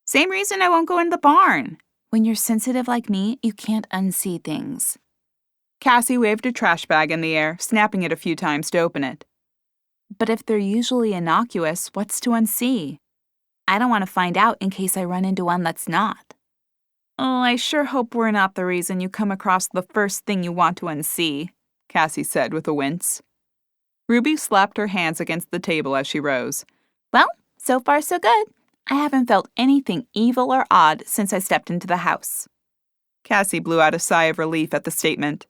Same reason I won't go in the barn. When you're sensitive like me, you can't unsee things. Cassie waved a trash bag in the air, snapping it a few times to open it. But if they're usually innocuous, what's to unsee? I don't want to find out in case I run into one that's not. Oh, I sure hope we're not the reason you come across the first thing you want to unsee, Cassie said with a wince. Ruby slapped her hands against the table as she rose. Well, so far so good. I haven't felt anything evil or odd since I stepped into the house. Cassie blew out a sigh of relief at the statement.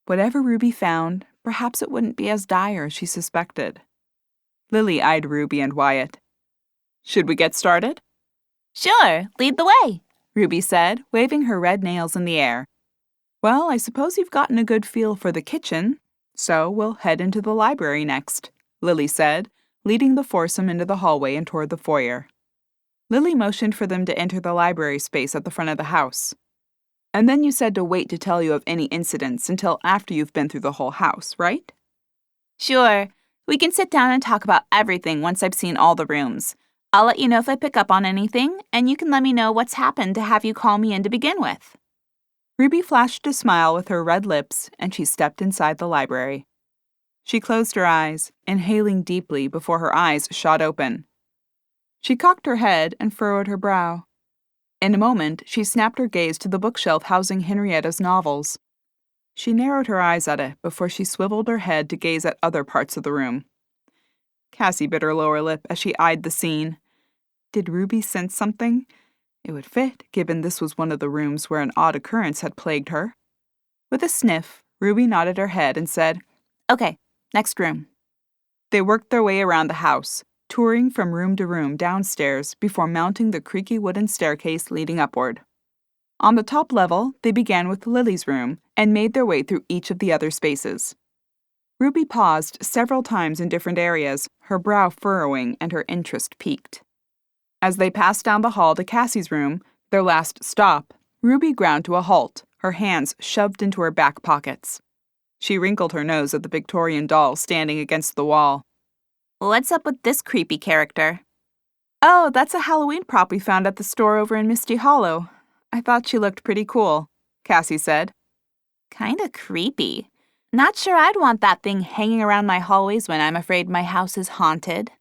Whatever Ruby found, perhaps it wouldn't be as dire as she suspected. Lily eyed Ruby and Wyatt. Should we get started? Sure, lead the way, Ruby said, waving her red nails in the air. Well, I suppose you've gotten a good feel for the kitchen, so we'll head into the library next, Lily said, leading the foursome into the hallway and toward the foyer. Lily motioned for them to enter the library space at the front of the house. And then you said to wait to tell you of any incidents until after you've been through the whole house, right? Sure. We can sit down and talk about everything once I've seen all the rooms. I'll let you know if I pick up on anything, and you can let me know what's happened to have you call me in to begin with. Ruby flashed a smile with her red lips, and she stepped inside the library. She closed her eyes, inhaling deeply before her eyes shot open. She cocked her head and furrowed her brow. In a moment, she snapped her gaze to the bookshelf housing Henrietta's novels. She narrowed her eyes at it before she swiveled her head to gaze at other parts of the room. Cassie bit her lower lip as she eyed the scene. Did Ruby sense something? It would fit, given this was one of the rooms where an odd occurrence had plagued her. With a sniff, Ruby nodded her head and said, Okay, next room. They worked their way around the house, touring from room to room downstairs before mounting the creaky wooden staircase leading upward. On the top level, they began with Lily's room and made their way through each of the other spaces. Ruby paused several times in different areas, her brow furrowing and her interest piqued. As they passed down the hall to Cassie's room, their last stop, Ruby ground to a halt, her hands shoved into her back pockets. She wrinkled her nose at the Victorian doll standing against the wall. What's up with this creepy character? Oh, that's a Halloween prop we found at the store over in Misty Hollow. I thought she looked pretty cool, Cassie said. Kinda creepy. Not sure I'd want that thing hanging around my hallways when I'm afraid my house is haunted.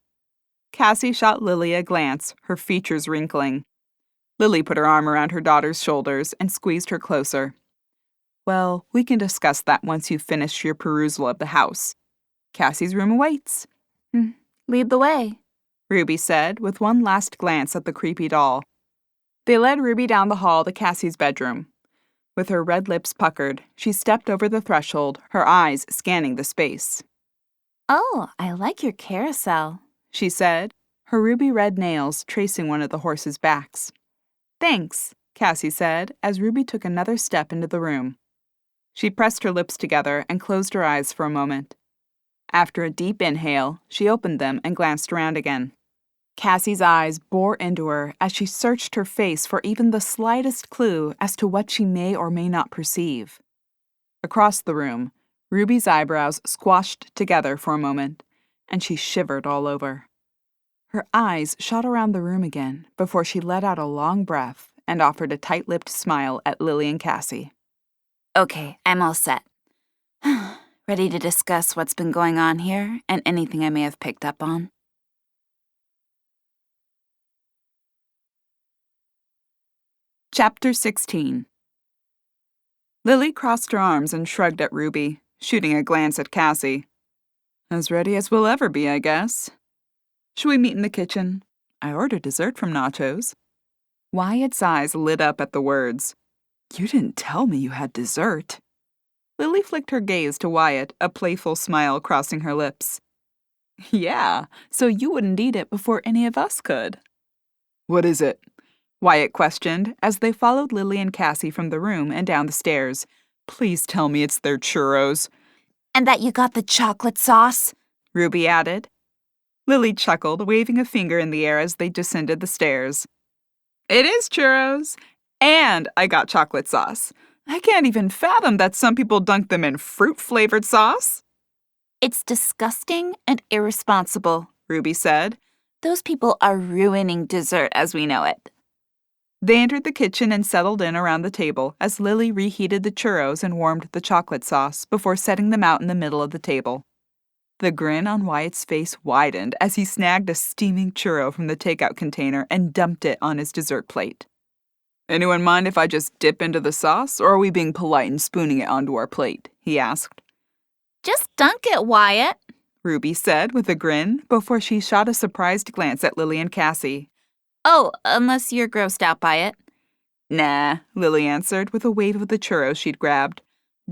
Cassie shot Lily a glance, her features wrinkling. Lily put her arm around her daughter's shoulders and squeezed her closer. Well, we can discuss that once you've finished your perusal of the house. Cassie's room awaits. Lead the way, Ruby said, with one last glance at the creepy doll. They led Ruby down the hall to Cassie's bedroom. With her red lips puckered, she stepped over the threshold, her eyes scanning the space. Oh, I like your carousel, she said, her ruby red nails tracing one of the horses' backs. Thanks, Cassie said, as Ruby took another step into the room. She pressed her lips together and closed her eyes for a moment. After a deep inhale, she opened them and glanced around again. Cassie's eyes bore into her as she searched her face for even the slightest clue as to what she may or may not perceive. Across the room, Ruby's eyebrows squashed together for a moment, and she shivered all over. Her eyes shot around the room again before she let out a long breath and offered a tight-lipped smile at Lily and Cassie. Okay, I'm all set. Ready to discuss what's been going on here and anything I may have picked up on? Chapter 16. Lily crossed her arms and shrugged at Ruby, shooting a glance at Cassie. As ready as we'll ever be, I guess. Should we meet in the kitchen? I ordered dessert from Nachos. Wyatt's eyes lit up at the words. You didn't tell me you had dessert. Lily flicked her gaze to Wyatt, a playful smile crossing her lips. Yeah, so you wouldn't eat it before any of us could. What is it? Wyatt questioned as they followed Lily and Cassie from the room and down the stairs. Please tell me it's their churros. And that you got the chocolate sauce? Ruby added. Lily chuckled, waving a finger in the air as they descended the stairs. It is churros. And I got chocolate sauce. I can't even fathom that some people dunk them in fruit-flavored sauce. It's disgusting and irresponsible, Ruby said. Those people are ruining dessert as we know it. They entered the kitchen and settled in around the table as Lily reheated the churros and warmed the chocolate sauce before setting them out in the middle of the table. The grin on Wyatt's face widened as he snagged a steaming churro from the takeout container and dumped it on his dessert plate. Anyone mind if I just dip into the sauce, or are we being polite and spooning it onto our plate? He asked. Just dunk it, Wyatt, Ruby said with a grin before she shot a surprised glance at Lily and Cassie. Oh, unless you're grossed out by it. Nah, Lily answered with a wave of the churros she'd grabbed.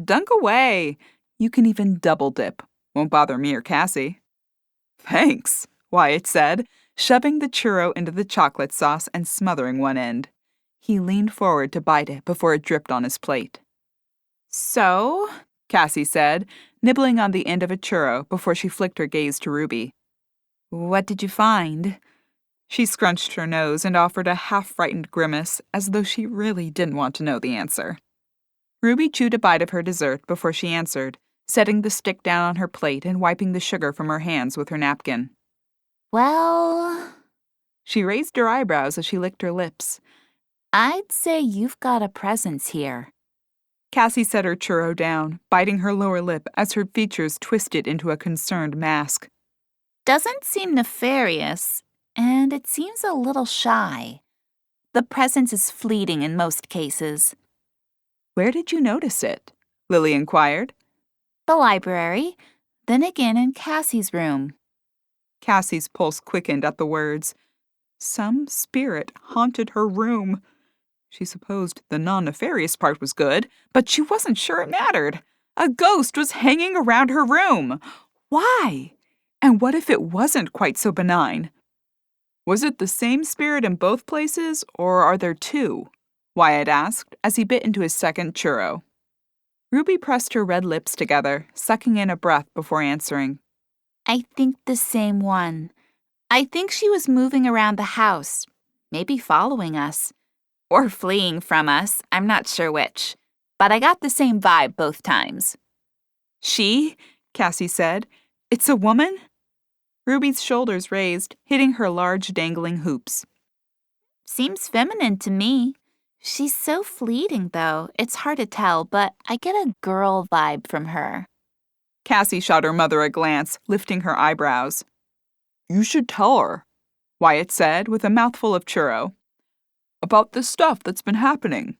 Dunk away. You can even double dip. Won't bother me or Cassie. Thanks, Wyatt said, shoving the churro into the chocolate sauce and smothering one end. He leaned forward to bite it before it dripped on his plate. So, Cassie said, nibbling on the end of a churro before she flicked her gaze to Ruby. What did you find? She scrunched her nose and offered a half-frightened grimace as though she really didn't want to know the answer. Ruby chewed a bite of her dessert before she answered, setting the stick down on her plate and wiping the sugar from her hands with her napkin. Well, she raised her eyebrows as she licked her lips. I'd say you've got a presence here. Cassie set her churro down, biting her lower lip as her features twisted into a concerned mask. Doesn't seem nefarious, and it seems a little shy. The presence is fleeting in most cases. Where did you notice it? Lily inquired. The library, then again in Cassie's room. Cassie's pulse quickened at the words. Some spirit haunted her room. She supposed the non-nefarious part was good, but she wasn't sure it mattered. A ghost was hanging around her room. Why? And what if it wasn't quite so benign? Was it the same spirit in both places, or are there two? Wyatt asked as he bit into his second churro. Ruby pressed her red lips together, sucking in a breath before answering. I think the same one. I think she was moving around the house, maybe following us. Or fleeing from us, I'm not sure which. But I got the same vibe both times. She? Cassie said. It's a woman? Ruby's shoulders raised, hitting her large dangling hoops. Seems feminine to me. She's so fleeting, though. It's hard to tell, but I get a girl vibe from her. Cassie shot her mother a glance, lifting her eyebrows. You should tell her, Wyatt said with a mouthful of churro. About the stuff that's been happening.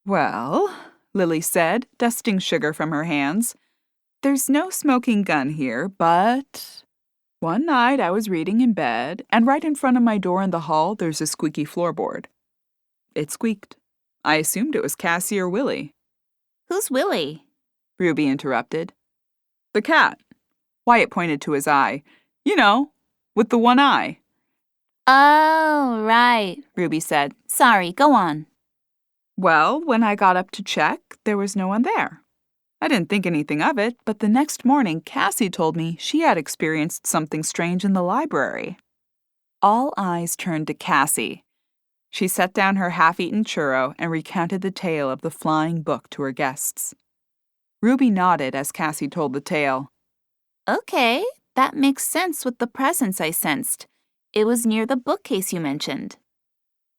Well, Lily said, dusting sugar from her hands, there's no smoking gun here, but one night I was reading in bed, and right in front of my door in the hall there's a squeaky floorboard. It squeaked. I assumed it was Cassie or Willie. Who's Willie? Ruby interrupted. The cat. Wyatt pointed to his eye. You know, with the one eye. Oh, right, Ruby said. Sorry, go on. Well, when I got up to check, there was no one there. I didn't think anything of it, but the next morning Cassie told me she had experienced something strange in the library. All eyes turned to Cassie. She set down her half-eaten churro and recounted the tale of the flying book to her guests. Ruby nodded as Cassie told the tale. Okay, that makes sense with the presence I sensed. It was near the bookcase you mentioned.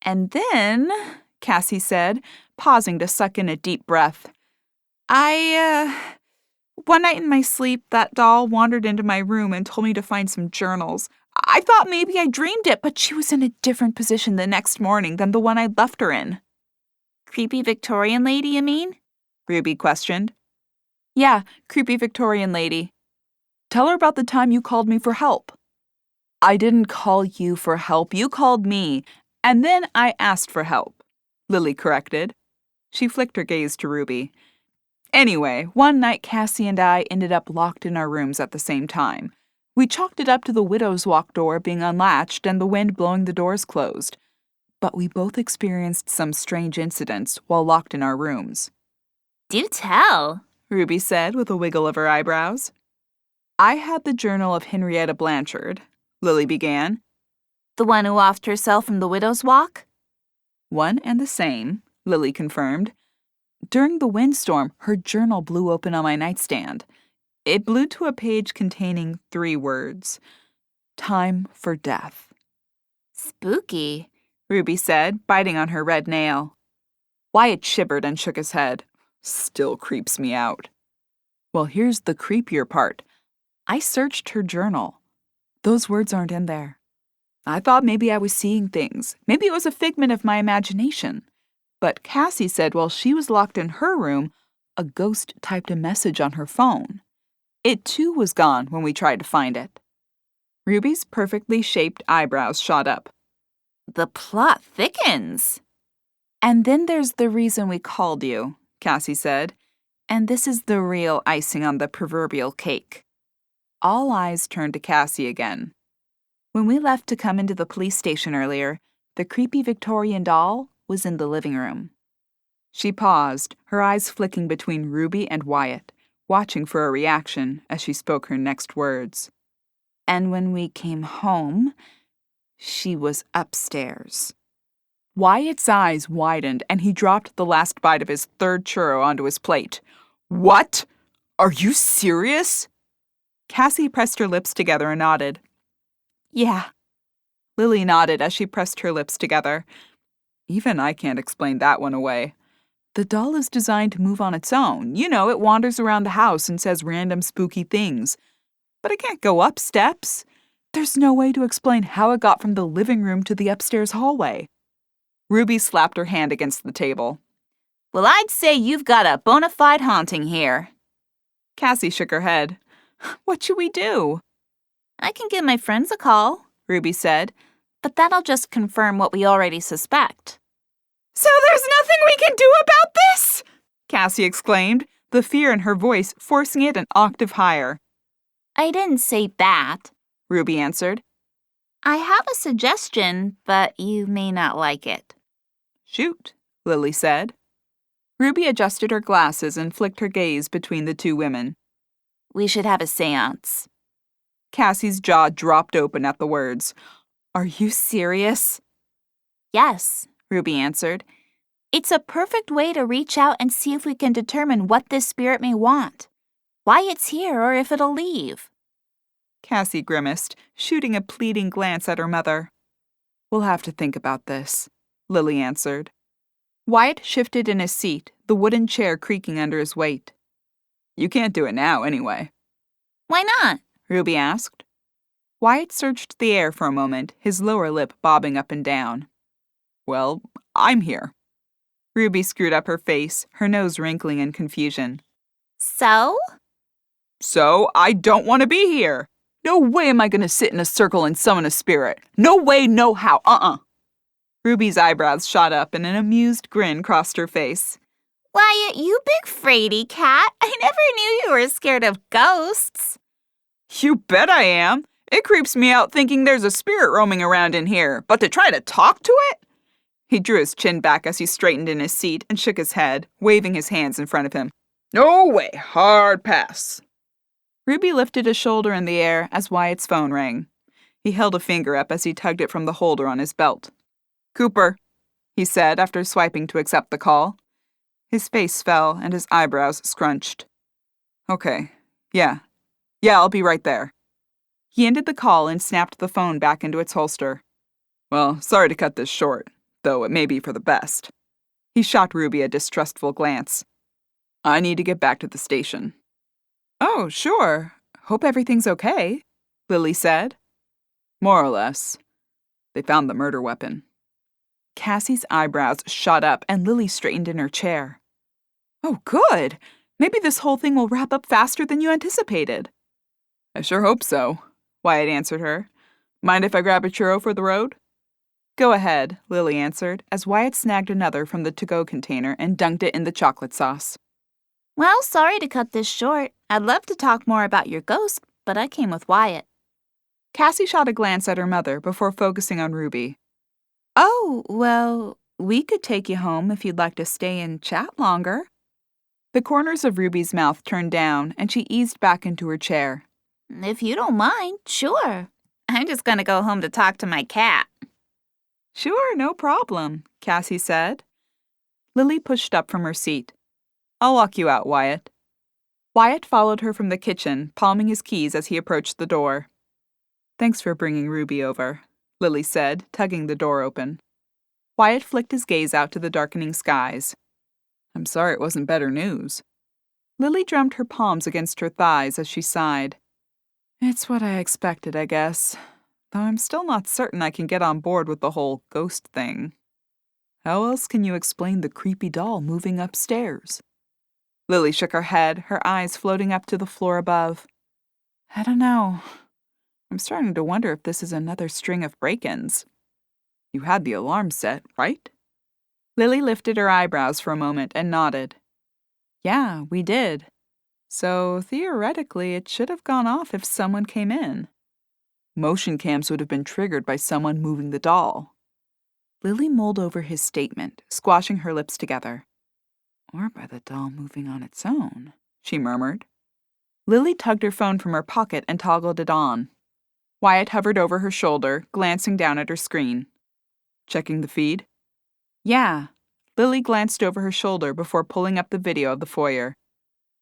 And then, Cassie said, pausing to suck in a deep breath, one night in my sleep, that doll wandered into my room and told me to find some journals. I thought maybe I dreamed it, but she was in a different position the next morning than the one I'd left her in. Creepy Victorian lady, you mean? Ruby questioned. Yeah, creepy Victorian lady. Tell her about the time you called me for help. I didn't call you for help. You called me. And then I asked for help, Lily corrected. She flicked her gaze to Ruby. Anyway, one night Cassie and I ended up locked in our rooms at the same time. We chalked it up to the widow's walk door being unlatched and the wind blowing the doors closed. But we both experienced some strange incidents while locked in our rooms. Do tell, Ruby said with a wiggle of her eyebrows. I had the journal of Henrietta Blanchard, Lily began. The one who offed herself from the widow's walk? One and the same, Lily confirmed. During the windstorm, her journal blew open on my nightstand. It blew to a page containing 3 words. Time for death. Spooky, Ruby said, biting on her red nail. Wyatt shivered and shook his head. Still creeps me out. Well, here's the creepier part. I searched her journal. Those words aren't in there. I thought maybe I was seeing things. Maybe it was a figment of my imagination. But Cassie said while she was locked in her room, a ghost typed a message on her phone. It too was gone when we tried to find it. Ruby's perfectly shaped eyebrows shot up. The plot thickens. And then there's the reason we called you, Cassie said. And this is the real icing on the proverbial cake. All eyes turned to Cassie again. When we left to come into the police station earlier, the creepy Victorian doll was in the living room. She paused, her eyes flicking between Ruby and Wyatt, watching for a reaction as she spoke her next words. And when we came home, she was upstairs. Wyatt's eyes widened and he dropped the last bite of his 3rd churro onto his plate. What? Are you serious? Cassie pressed her lips together and nodded. Yeah. Lily nodded as she pressed her lips together. Even I can't explain that one away. The doll is designed to move on its own. You know, it wanders around the house and says random spooky things. But it can't go up steps. There's no way to explain how it got from the living room to the upstairs hallway. Ruby slapped her hand against the table. Well, I'd say you've got a bona fide haunting here. Cassie shook her head. What should we do? I can give my friends a call, Ruby said, but that'll just confirm what we already suspect. So there's nothing we can do about this? Cassie exclaimed, the fear in her voice forcing it an octave higher. I didn't say that, Ruby answered. I have a suggestion, but you may not like it. Shoot, Lily said. Ruby adjusted her glasses and flicked her gaze between the 2 women. We should have a seance. Cassie's jaw dropped open at the words. Are you serious? Yes, Ruby answered. It's a perfect way to reach out and see if we can determine what this spirit may want, why it's here, or if it'll leave. Cassie grimaced, shooting a pleading glance at her mother. We'll have to think about this, Lily answered. Wyatt shifted in his seat, the wooden chair creaking under his weight. You can't do it now, anyway. Why not? Ruby asked. Wyatt searched the air for a moment, his lower lip bobbing up and down. Well, I'm here. Ruby screwed up her face, her nose wrinkling in confusion. So? So, I don't want to be here. No way am I going to sit in a circle and summon a spirit. No way, no how, Ruby's eyebrows shot up and an amused grin crossed her face. Wyatt, you big fraidy cat. I never knew you were scared of ghosts. You bet I am. It creeps me out thinking there's a spirit roaming around in here, but to try to talk to it? He drew his chin back as he straightened in his seat and shook his head, waving his hands in front of him. No way, hard pass. Ruby lifted a shoulder in the air as Wyatt's phone rang. He held a finger up as he tugged it from the holder on his belt. Cooper, he said after swiping to accept the call. His face fell and his eyebrows scrunched. Okay, yeah, I'll be right there. He ended the call and snapped the phone back into its holster. Well, sorry to cut this short, though it may be for the best. He shot Ruby a distrustful glance. I need to get back to the station. Oh, sure. Hope everything's okay, Lily said. More or less. They found the murder weapon. Cassie's eyebrows shot up and Lily straightened in her chair. Oh, good. Maybe this whole thing will wrap up faster than you anticipated. I sure hope so, Wyatt answered her. Mind if I grab a churro for the road? Go ahead, Lily answered, as Wyatt snagged another from the to-go container and dunked it in the chocolate sauce. Well, sorry to cut this short. I'd love to talk more about your ghost, but I came with Wyatt. Cassie shot a glance at her mother before focusing on Ruby. Oh, well, we could take you home if you'd like to stay and chat longer. The corners of Ruby's mouth turned down, and she eased back into her chair. If you don't mind, sure. I'm just gonna go home to talk to my cat. Sure, no problem, Cassie said. Lily pushed up from her seat. I'll walk you out, Wyatt. Wyatt followed her from the kitchen, palming his keys as he approached the door. Thanks for bringing Ruby over, Lily said, tugging the door open. Wyatt flicked his gaze out to the darkening skies. I'm sorry it wasn't better news. Lily drummed her palms against her thighs as she sighed. It's what I expected, I guess, though I'm still not certain I can get on board with the whole ghost thing. How else can you explain the creepy doll moving upstairs? Lily shook her head, her eyes floating up to the floor above. I don't know. I'm starting to wonder if this is another string of break-ins. You had the alarm set, right? Lily lifted her eyebrows for a moment and nodded. Yeah, we did. So, theoretically, it should have gone off if someone came in. Motion cams would have been triggered by someone moving the doll. Lily mulled over his statement, squashing her lips together. Or by the doll moving on its own, she murmured. Lily tugged her phone from her pocket and toggled it on. Wyatt hovered over her shoulder, glancing down at her screen. Checking the feed? Yeah. Lily glanced over her shoulder before pulling up the video of the foyer.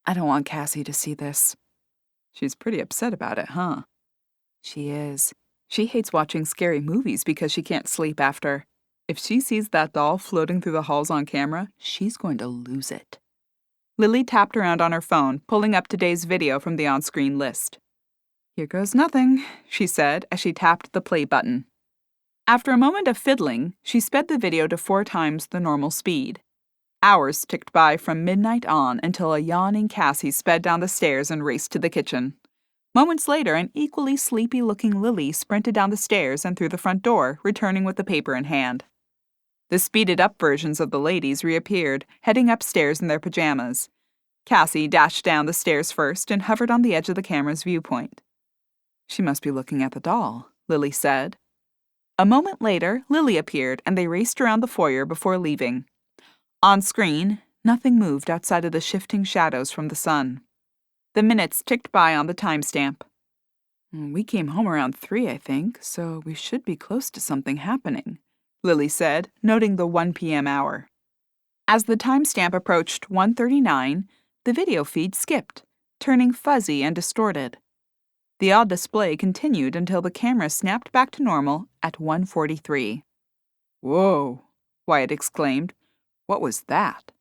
I don't want Cassie to see this. She's pretty upset about it, huh? She is. She hates watching scary movies because she can't sleep after. If she sees that doll floating through the halls on camera, she's going to lose it. Lily tapped around on her phone, pulling up today's video from the on-screen list. Here goes nothing, she said as she tapped the play button. After a moment of fiddling, she sped the video to 4 times the normal speed. Hours ticked by from midnight on until a yawning Cassie sped down the stairs and raced to the kitchen. Moments later, an equally sleepy-looking Lily sprinted down the stairs and through the front door, returning with the paper in hand. The speeded-up versions of the ladies reappeared, heading upstairs in their pajamas. Cassie dashed down the stairs first and hovered on the edge of the camera's viewpoint. She must be looking at the doll, Lily said. A moment later, Lily appeared and they raced around the foyer before leaving. On screen, nothing moved outside of the shifting shadows from the sun. The minutes ticked by on the timestamp. We came home around 3, I think, so we should be close to something happening, Lily said, noting the 1 p.m. hour. As the timestamp approached 1:39, the video feed skipped, turning fuzzy and distorted. The odd display continued until the camera snapped back to normal at 1:43. Whoa, Wyatt exclaimed. What was that?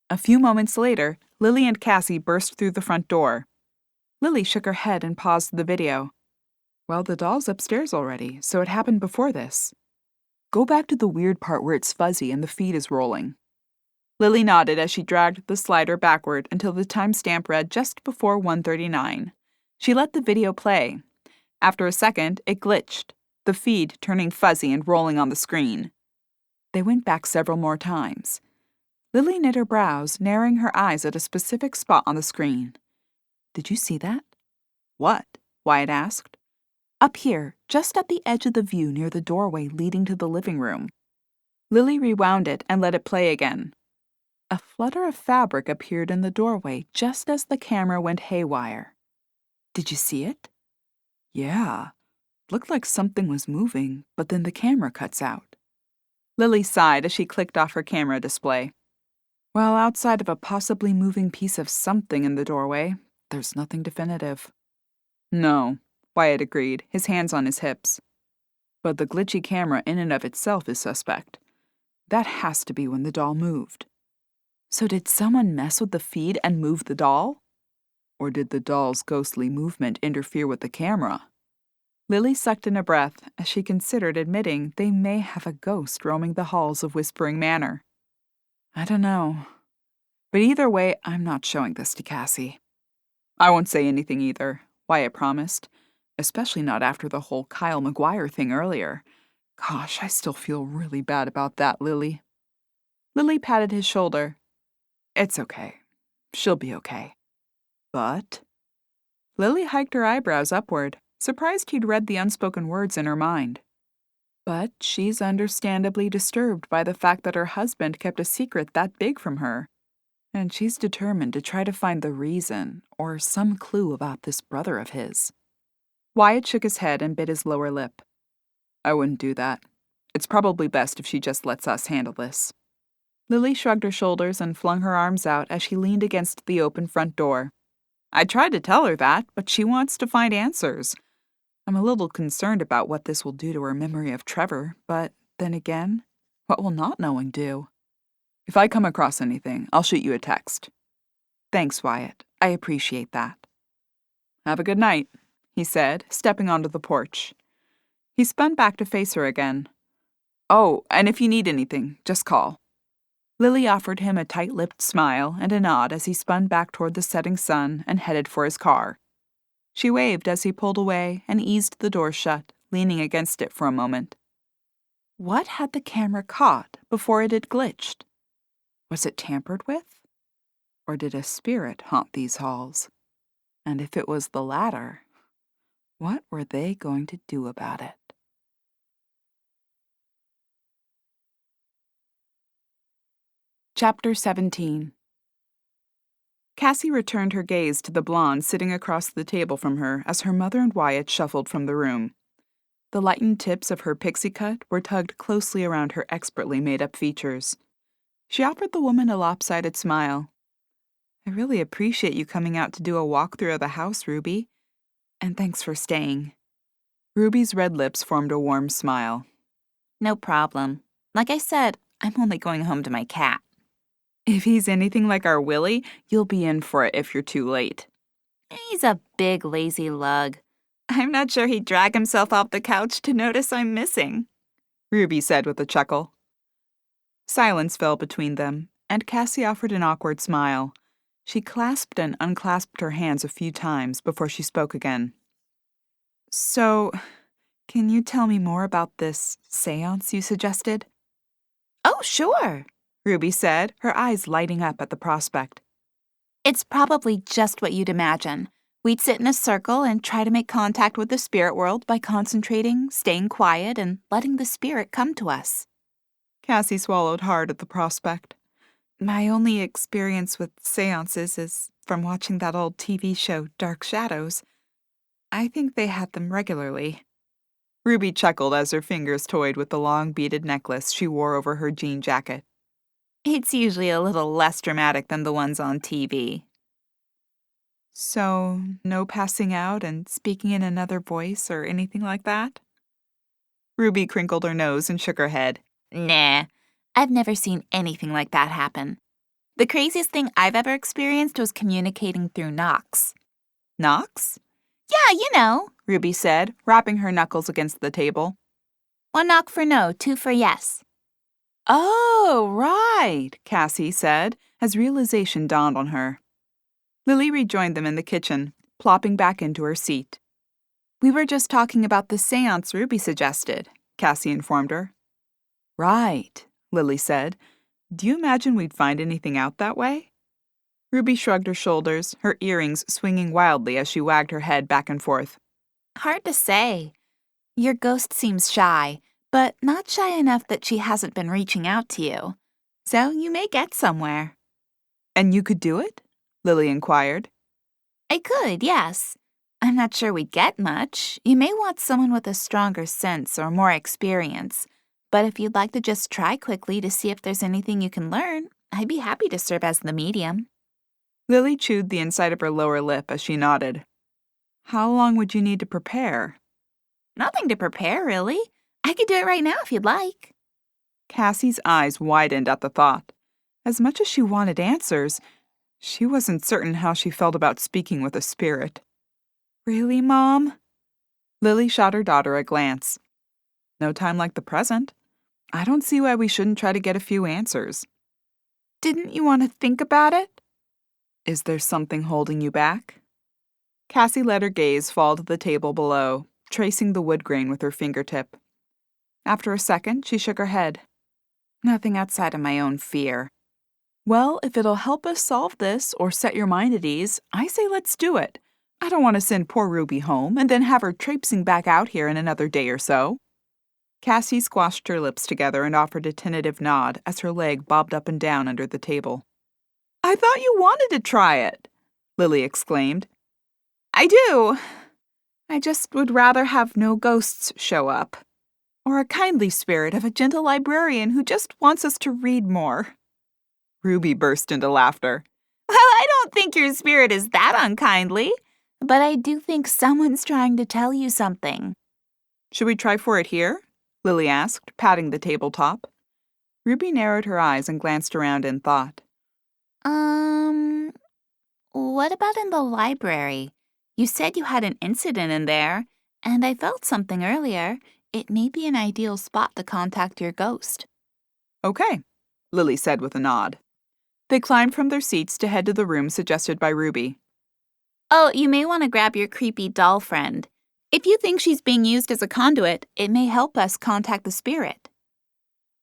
A few moments later, Lily and Cassie burst through the front door. Lily shook her head and paused the video. Well, the doll's upstairs already, so it happened before this. Go back to the weird part where it's fuzzy and the feed is rolling. Lily nodded as she dragged the slider backward until the timestamp read just before 1:39. She let the video play. After a second, it glitched, the feed turning fuzzy and rolling on the screen. They went back several more times. Lily knit her brows, narrowing her eyes at a specific spot on the screen. Did you see that? What? Wyatt asked. Up here, just at the edge of the view near the doorway leading to the living room. Lily rewound it and let it play again. A flutter of fabric appeared in the doorway just as the camera went haywire. Did you see it? Yeah. Looked like something was moving, but then the camera cuts out. Lily sighed as she clicked off her camera display. Well, outside of a possibly moving piece of something in the doorway, there's nothing definitive. No, Wyatt agreed, his hands on his hips. But the glitchy camera in and of itself is suspect. That has to be when the doll moved. So did someone mess with the feed and move the doll? Or did the doll's ghostly movement interfere with the camera? Lily sucked in a breath as she considered admitting they may have a ghost roaming the halls of Whispering Manor. I don't know. But either way, I'm not showing this to Cassie. I won't say anything either, Wyatt promised, especially not after the whole Kyle McGuire thing earlier. Gosh, I still feel really bad about that, Lily. Lily patted his shoulder. It's okay. She'll be okay. But? Lily hiked her eyebrows upward, surprised he'd read the unspoken words in her mind. But she's understandably disturbed by the fact that her husband kept a secret that big from her. And she's determined to try to find the reason, or some clue about this brother of his. Wyatt shook his head and bit his lower lip. I wouldn't do that. It's probably best if she just lets us handle this. Lily shrugged her shoulders and flung her arms out as she leaned against the open front door. I tried to tell her that, but she wants to find answers. I'm a little concerned about what this will do to her memory of Trevor, but then again, what will not knowing do? If I come across anything, I'll shoot you a text. Thanks, Wyatt. I appreciate that. Have a good night, he said, stepping onto the porch. He spun back to face her again. Oh, and if you need anything, just call. Lily offered him a tight-lipped smile and a nod as he spun back toward the setting sun and headed for his car. She waved as he pulled away and eased the door shut, leaning against it for a moment. What had the camera caught before it had glitched? Was it tampered with? Or did a spirit haunt these halls? And if it was the latter, what were they going to do about it? Chapter 17. Cassie returned her gaze to the blonde sitting across the table from her as her mother and Wyatt shuffled from the room. The lightened tips of her pixie cut were tugged closely around her expertly made-up features. She offered the woman a lopsided smile. I really appreciate you coming out to do a walkthrough of the house, Ruby. And thanks for staying. Ruby's red lips formed a warm smile. No problem. Like I said, I'm only going home to my cat. If he's anything like our Willie, you'll be in for it if you're too late. He's a big, lazy lug. I'm not sure he'd drag himself off the couch to notice I'm missing, Ruby said with a chuckle. Silence fell between them, and Cassie offered an awkward smile. She clasped and unclasped her hands a few times before she spoke again. So, can you tell me more about this séance you suggested? Oh, sure, Ruby said, her eyes lighting up at the prospect. It's probably just what you'd imagine. We'd sit in a circle and try to make contact with the spirit world by concentrating, staying quiet, and letting the spirit come to us. Cassie swallowed hard at the prospect. My only experience with séances is from watching that old TV show, Dark Shadows. I think they had them regularly. Ruby chuckled as her fingers toyed with the long beaded necklace she wore over her jean jacket. It's usually a little less dramatic than the ones on TV. So, no passing out and speaking in another voice or anything like that? Ruby crinkled her nose and shook her head. Nah, I've never seen anything like that happen. The craziest thing I've ever experienced was communicating through knocks. Knocks? Yeah, you know, Ruby said, rapping her knuckles against the table. 1 knock for no, 2 for yes. Oh, right, Cassie said, as realization dawned on her. Lily rejoined them in the kitchen, plopping back into her seat. We were just talking about the séance Ruby suggested, Cassie informed her. Right, Lily said. Do you imagine we'd find anything out that way? Ruby shrugged her shoulders, her earrings swinging wildly as she wagged her head back and forth. Hard to say. Your ghost seems shy, but not shy enough that she hasn't been reaching out to you. So you may get somewhere. And you could do it? Lily inquired. I could, yes. I'm not sure we'd get much. You may want someone with a stronger sense or more experience. But if you'd like to just try quickly to see if there's anything you can learn, I'd be happy to serve as the medium. Lily chewed the inside of her lower lip as she nodded. How long would you need to prepare? Nothing to prepare, really. I could do it right now if you'd like. Cassie's eyes widened at the thought. As much as she wanted answers, she wasn't certain how she felt about speaking with a spirit. Really, Mom? Lily shot her daughter a glance. No time like the present. I don't see why we shouldn't try to get a few answers. Didn't you want to think about it? Is there something holding you back? Cassie let her gaze fall to the table below, tracing the wood grain with her fingertip. After a second, she shook her head. Nothing outside of my own fear. Well, if it'll help us solve this or set your mind at ease, I say let's do it. I don't want to send poor Ruby home and then have her traipsing back out here in another day or so. Cassie squashed her lips together and offered a tentative nod as her leg bobbed up and down under the table. I thought you wanted to try it, Lily exclaimed. I do. I just would rather have no ghosts show up. Or a kindly spirit of a gentle librarian who just wants us to read more. Ruby burst into laughter. Well, I don't think your spirit is that unkindly, but I do think someone's trying to tell you something. Should we try for it here? Lily asked, patting the tabletop. Ruby narrowed her eyes and glanced around in thought. What about in the library? You said you had an incident in there, and I felt something earlier. It may be an ideal spot to contact your ghost. Okay, Lily said with a nod. They climbed from their seats to head to the room suggested by Ruby. Oh, you may want to grab your creepy doll friend. If you think she's being used as a conduit, it may help us contact the spirit.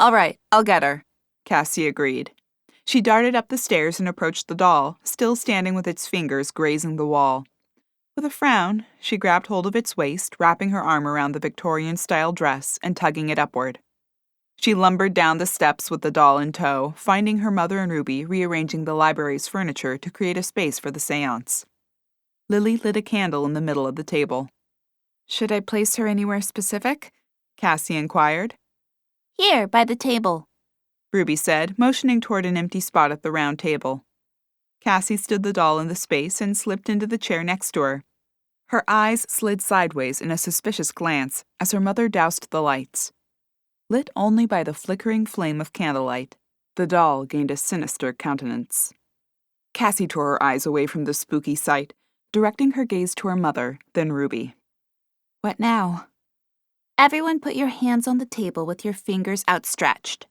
All right, I'll get her, Cassie agreed. She darted up the stairs and approached the doll, still standing with its fingers grazing the wall. With a frown, she grabbed hold of its waist, wrapping her arm around the Victorian-style dress and tugging it upward. She lumbered down the steps with the doll in tow, finding her mother and Ruby rearranging the library's furniture to create a space for the séance. Lily lit a candle in the middle of the table. Should I place her anywhere specific? Cassie inquired. Here, by the table, Ruby said, motioning toward an empty spot at the round table. Cassie stood the doll in the space and slipped into the chair next to her. Her eyes slid sideways in a suspicious glance as her mother doused the lights. Lit only by the flickering flame of candlelight, the doll gained a sinister countenance. Cassie tore her eyes away from the spooky sight, directing her gaze to her mother, then Ruby. What now? Everyone put your hands on the table with your fingers outstretched.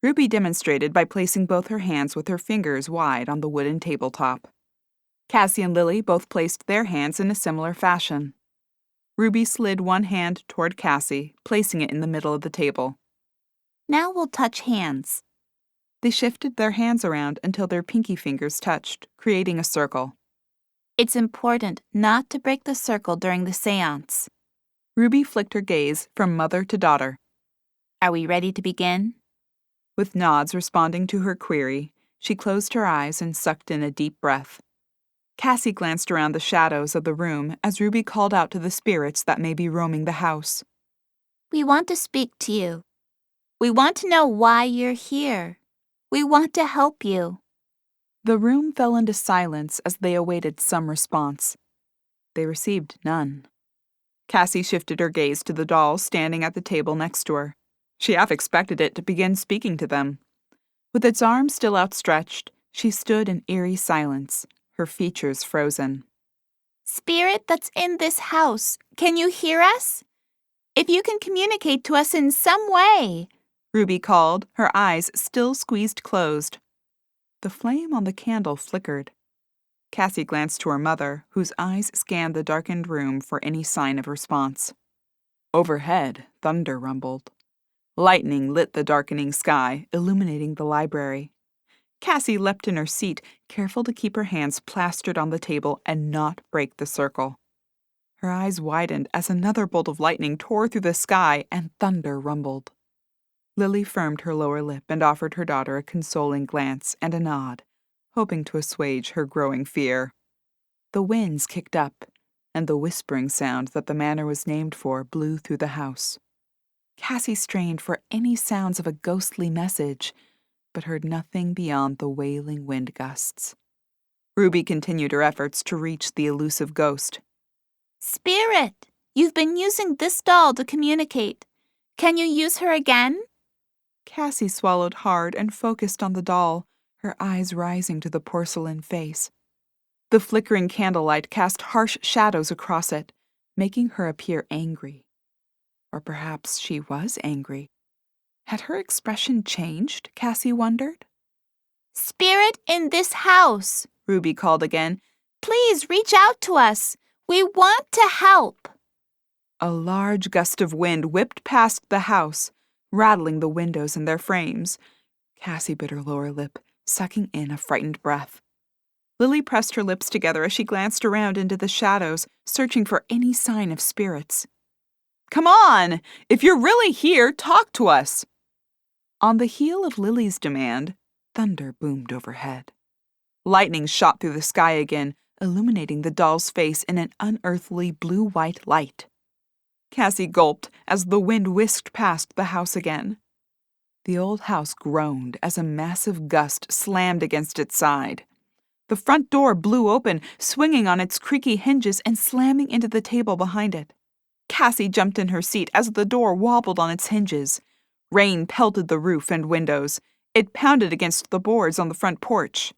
Ruby demonstrated by placing both her hands with her fingers wide on the wooden tabletop. Cassie and Lily both placed their hands in a similar fashion. Ruby slid one hand toward Cassie, placing it in the middle of the table. Now we'll touch hands. They shifted their hands around until their pinky fingers touched, creating a circle. It's important not to break the circle during the séance. Ruby flicked her gaze from mother to daughter. Are we ready to begin? With nods responding to her query, she closed her eyes and sucked in a deep breath. Cassie glanced around the shadows of the room as Ruby called out to the spirits that may be roaming the house. We want to speak to you. We want to know why you're here. We want to help you. The room fell into silence as they awaited some response. They received none. Cassie shifted her gaze to the doll standing at the table next to her. She half expected it to begin speaking to them. With its arms still outstretched, she stood in eerie silence, her features frozen. Spirit that's in this house, can you hear us? If you can communicate to us in some way, Ruby called, her eyes still squeezed closed. The flame on the candle flickered. Cassie glanced to her mother, whose eyes scanned the darkened room for any sign of response. Overhead, thunder rumbled. Lightning lit the darkening sky, illuminating the library. Cassie leapt in her seat, careful to keep her hands plastered on the table and not break the circle. Her eyes widened as another bolt of lightning tore through the sky and thunder rumbled. Lily firmed her lower lip and offered her daughter a consoling glance and a nod, hoping to assuage her growing fear. The winds kicked up, and the whispering sound that the manor was named for blew through the house. Cassie strained for any sounds of a ghostly message, but heard nothing beyond the wailing wind gusts. Ruby continued her efforts to reach the elusive ghost. Spirit, you've been using this doll to communicate. Can you use her again? Cassie swallowed hard and focused on the doll, her eyes rising to the porcelain face. The flickering candlelight cast harsh shadows across it, making her appear angry. Or perhaps she was angry. Had her expression changed, Cassie wondered? Spirit in this house, Ruby called again. Please reach out to us. We want to help. A large gust of wind whipped past the house, rattling the windows and their frames. Cassie bit her lower lip, sucking in a frightened breath. Lily pressed her lips together as she glanced around into the shadows, searching for any sign of spirits. Come on! If you're really here, talk to us! On the heel of Lily's demand, thunder boomed overhead. Lightning shot through the sky again, illuminating the doll's face in an unearthly blue-white light. Cassie gulped as the wind whisked past the house again. The old house groaned as a massive gust slammed against its side. The front door blew open, swinging on its creaky hinges and slamming into the table behind it. Cassie jumped in her seat as the door wobbled on its hinges. Rain pelted the roof and windows. It pounded against the boards on the front porch.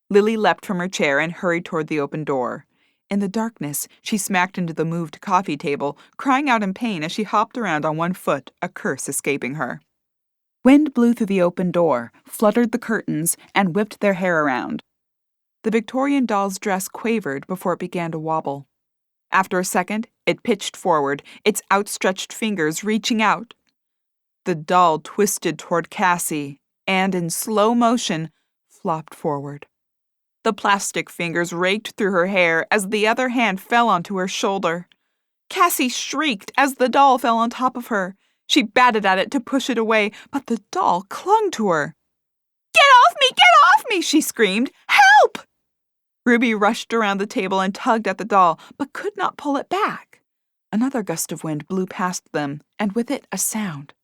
Lily leapt from her chair and hurried toward the open door. In the darkness, she smacked into the moved coffee table, crying out in pain as she hopped around on one foot, a curse escaping her. Wind blew through the open door, fluttered the curtains, and whipped their hair around. The Victorian doll's dress quavered before it began to wobble. After a second, it pitched forward, its outstretched fingers reaching out. The doll twisted toward Cassie and, in slow motion, flopped forward. The plastic fingers raked through her hair as the other hand fell onto her shoulder. Cassie shrieked as the doll fell on top of her. She batted at it to push it away, but the doll clung to her. Get off me! Get off me! She screamed. Help! Ruby rushed around the table and tugged at the doll, but could not pull it back. Another gust of wind blew past them, and with it a sound.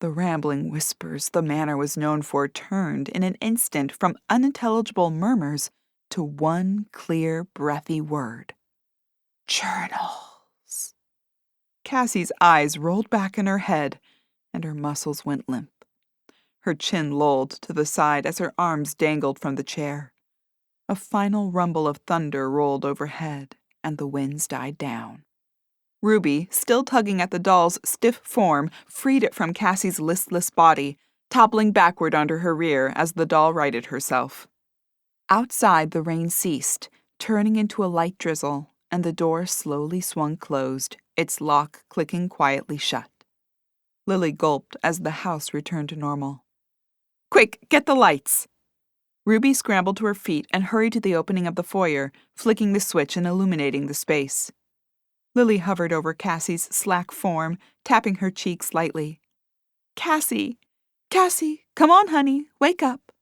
The rambling whispers the manor was known for turned in an instant from unintelligible murmurs to one clear, breathy word. Journals. Cassie's eyes rolled back in her head, and her muscles went limp. Her chin lolled to the side as her arms dangled from the chair. A final rumble of thunder rolled overhead, and the winds died down. Ruby, still tugging at the doll's stiff form, freed it from Cassie's listless body, toppling backward under her rear as the doll righted herself. Outside, the rain ceased, turning into a light drizzle, and the door slowly swung closed, its lock clicking quietly shut. Lily gulped as the house returned to normal. Quick, get the lights! Ruby scrambled to her feet and hurried to the opening of the foyer, flicking the switch and illuminating the space. Lily hovered over Cassie's slack form, tapping her cheeks lightly. Cassie! Cassie! Come on, honey. Wake up.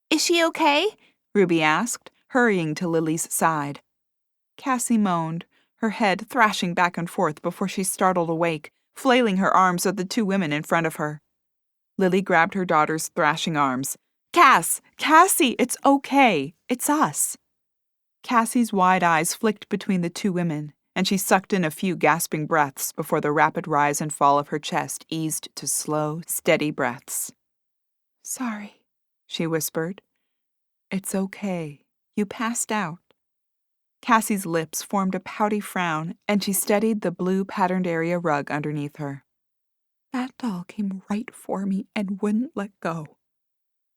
Is she okay? Ruby asked, hurrying to Lily's side. Cassie moaned, her head thrashing back and forth before she startled awake, flailing her arms at the two women in front of her. Lily grabbed her daughter's thrashing arms. Cassie, it's okay. It's us. Cassie's wide eyes flicked between the two women, and she sucked in a few gasping breaths before the rapid rise and fall of her chest eased to slow, steady breaths. Sorry, she whispered. It's okay. You passed out. Cassie's lips formed a pouty frown, and she steadied the blue patterned area rug underneath her. That doll came right for me and wouldn't let go.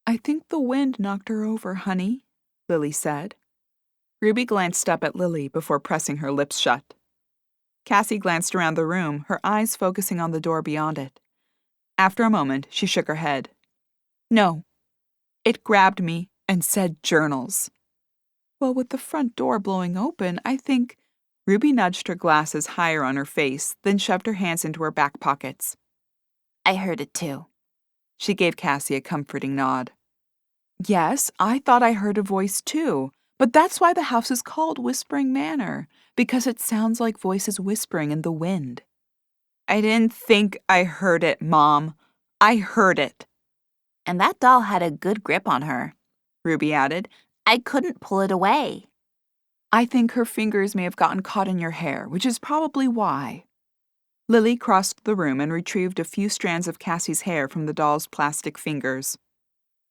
I think the wind knocked her over, honey, Lily said. Ruby glanced up at Lily before pressing her lips shut. Cassie glanced around the room, her eyes focusing on the door beyond it. After a moment, she shook her head. No. It grabbed me and said journals. Well, with the front door blowing open, I think... Ruby nudged her glasses higher on her face, then shoved her hands into her back pockets. I heard it too. She gave Cassie a comforting nod. Yes, I thought I heard a voice too, but that's why the house is called Whispering Manor, because it sounds like voices whispering in the wind. I didn't think I heard it, Mom. I heard it. And that doll had a good grip on her, Ruby added. I couldn't pull it away. I think her fingers may have gotten caught in your hair, which is probably why. Lily crossed the room and retrieved a few strands of Cassie's hair from the doll's plastic fingers.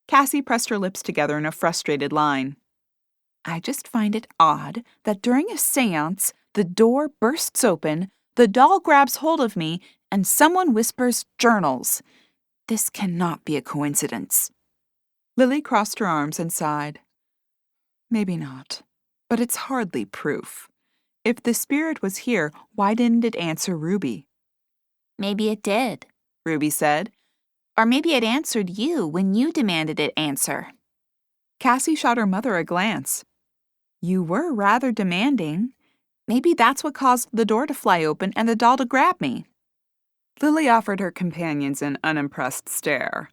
Cassie pressed her lips together in a frustrated line. I just find it odd that during a seance, the door bursts open, the doll grabs hold of me, and someone whispers journals. This cannot be a coincidence. Lily crossed her arms and sighed. Maybe not, but it's hardly proof. If the spirit was here, why didn't it answer Ruby? Maybe it did. Ruby said. Or maybe it answered you when you demanded it answer. Cassie shot her mother a glance. You were rather demanding. Maybe that's what caused the door to fly open and the doll to grab me. Lily offered her companions an unimpressed stare.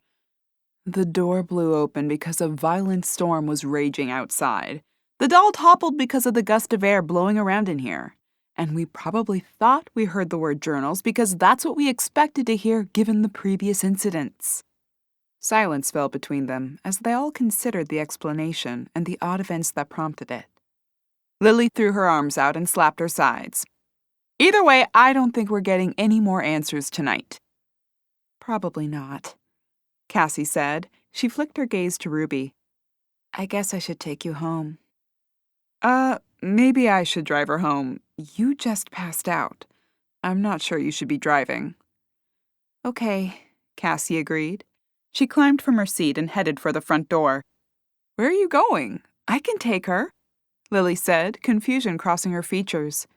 The door blew open because a violent storm was raging outside. The doll toppled because of the gust of air blowing around in here. And we probably thought we heard the word journals because that's what we expected to hear given the previous incidents. Silence fell between them as they all considered the explanation and the odd events that prompted it. Lily threw her arms out and slapped her sides. Either way, I don't think we're getting any more answers tonight. Probably not, Cassie said. She flicked her gaze to Ruby. I guess I should take you home. Maybe I should drive her home. You just passed out. I'm not sure you should be driving. Okay, Cassie agreed. She climbed from her seat and headed for the front door. Where are you going? I can take her, Lily said, confusion crossing her features.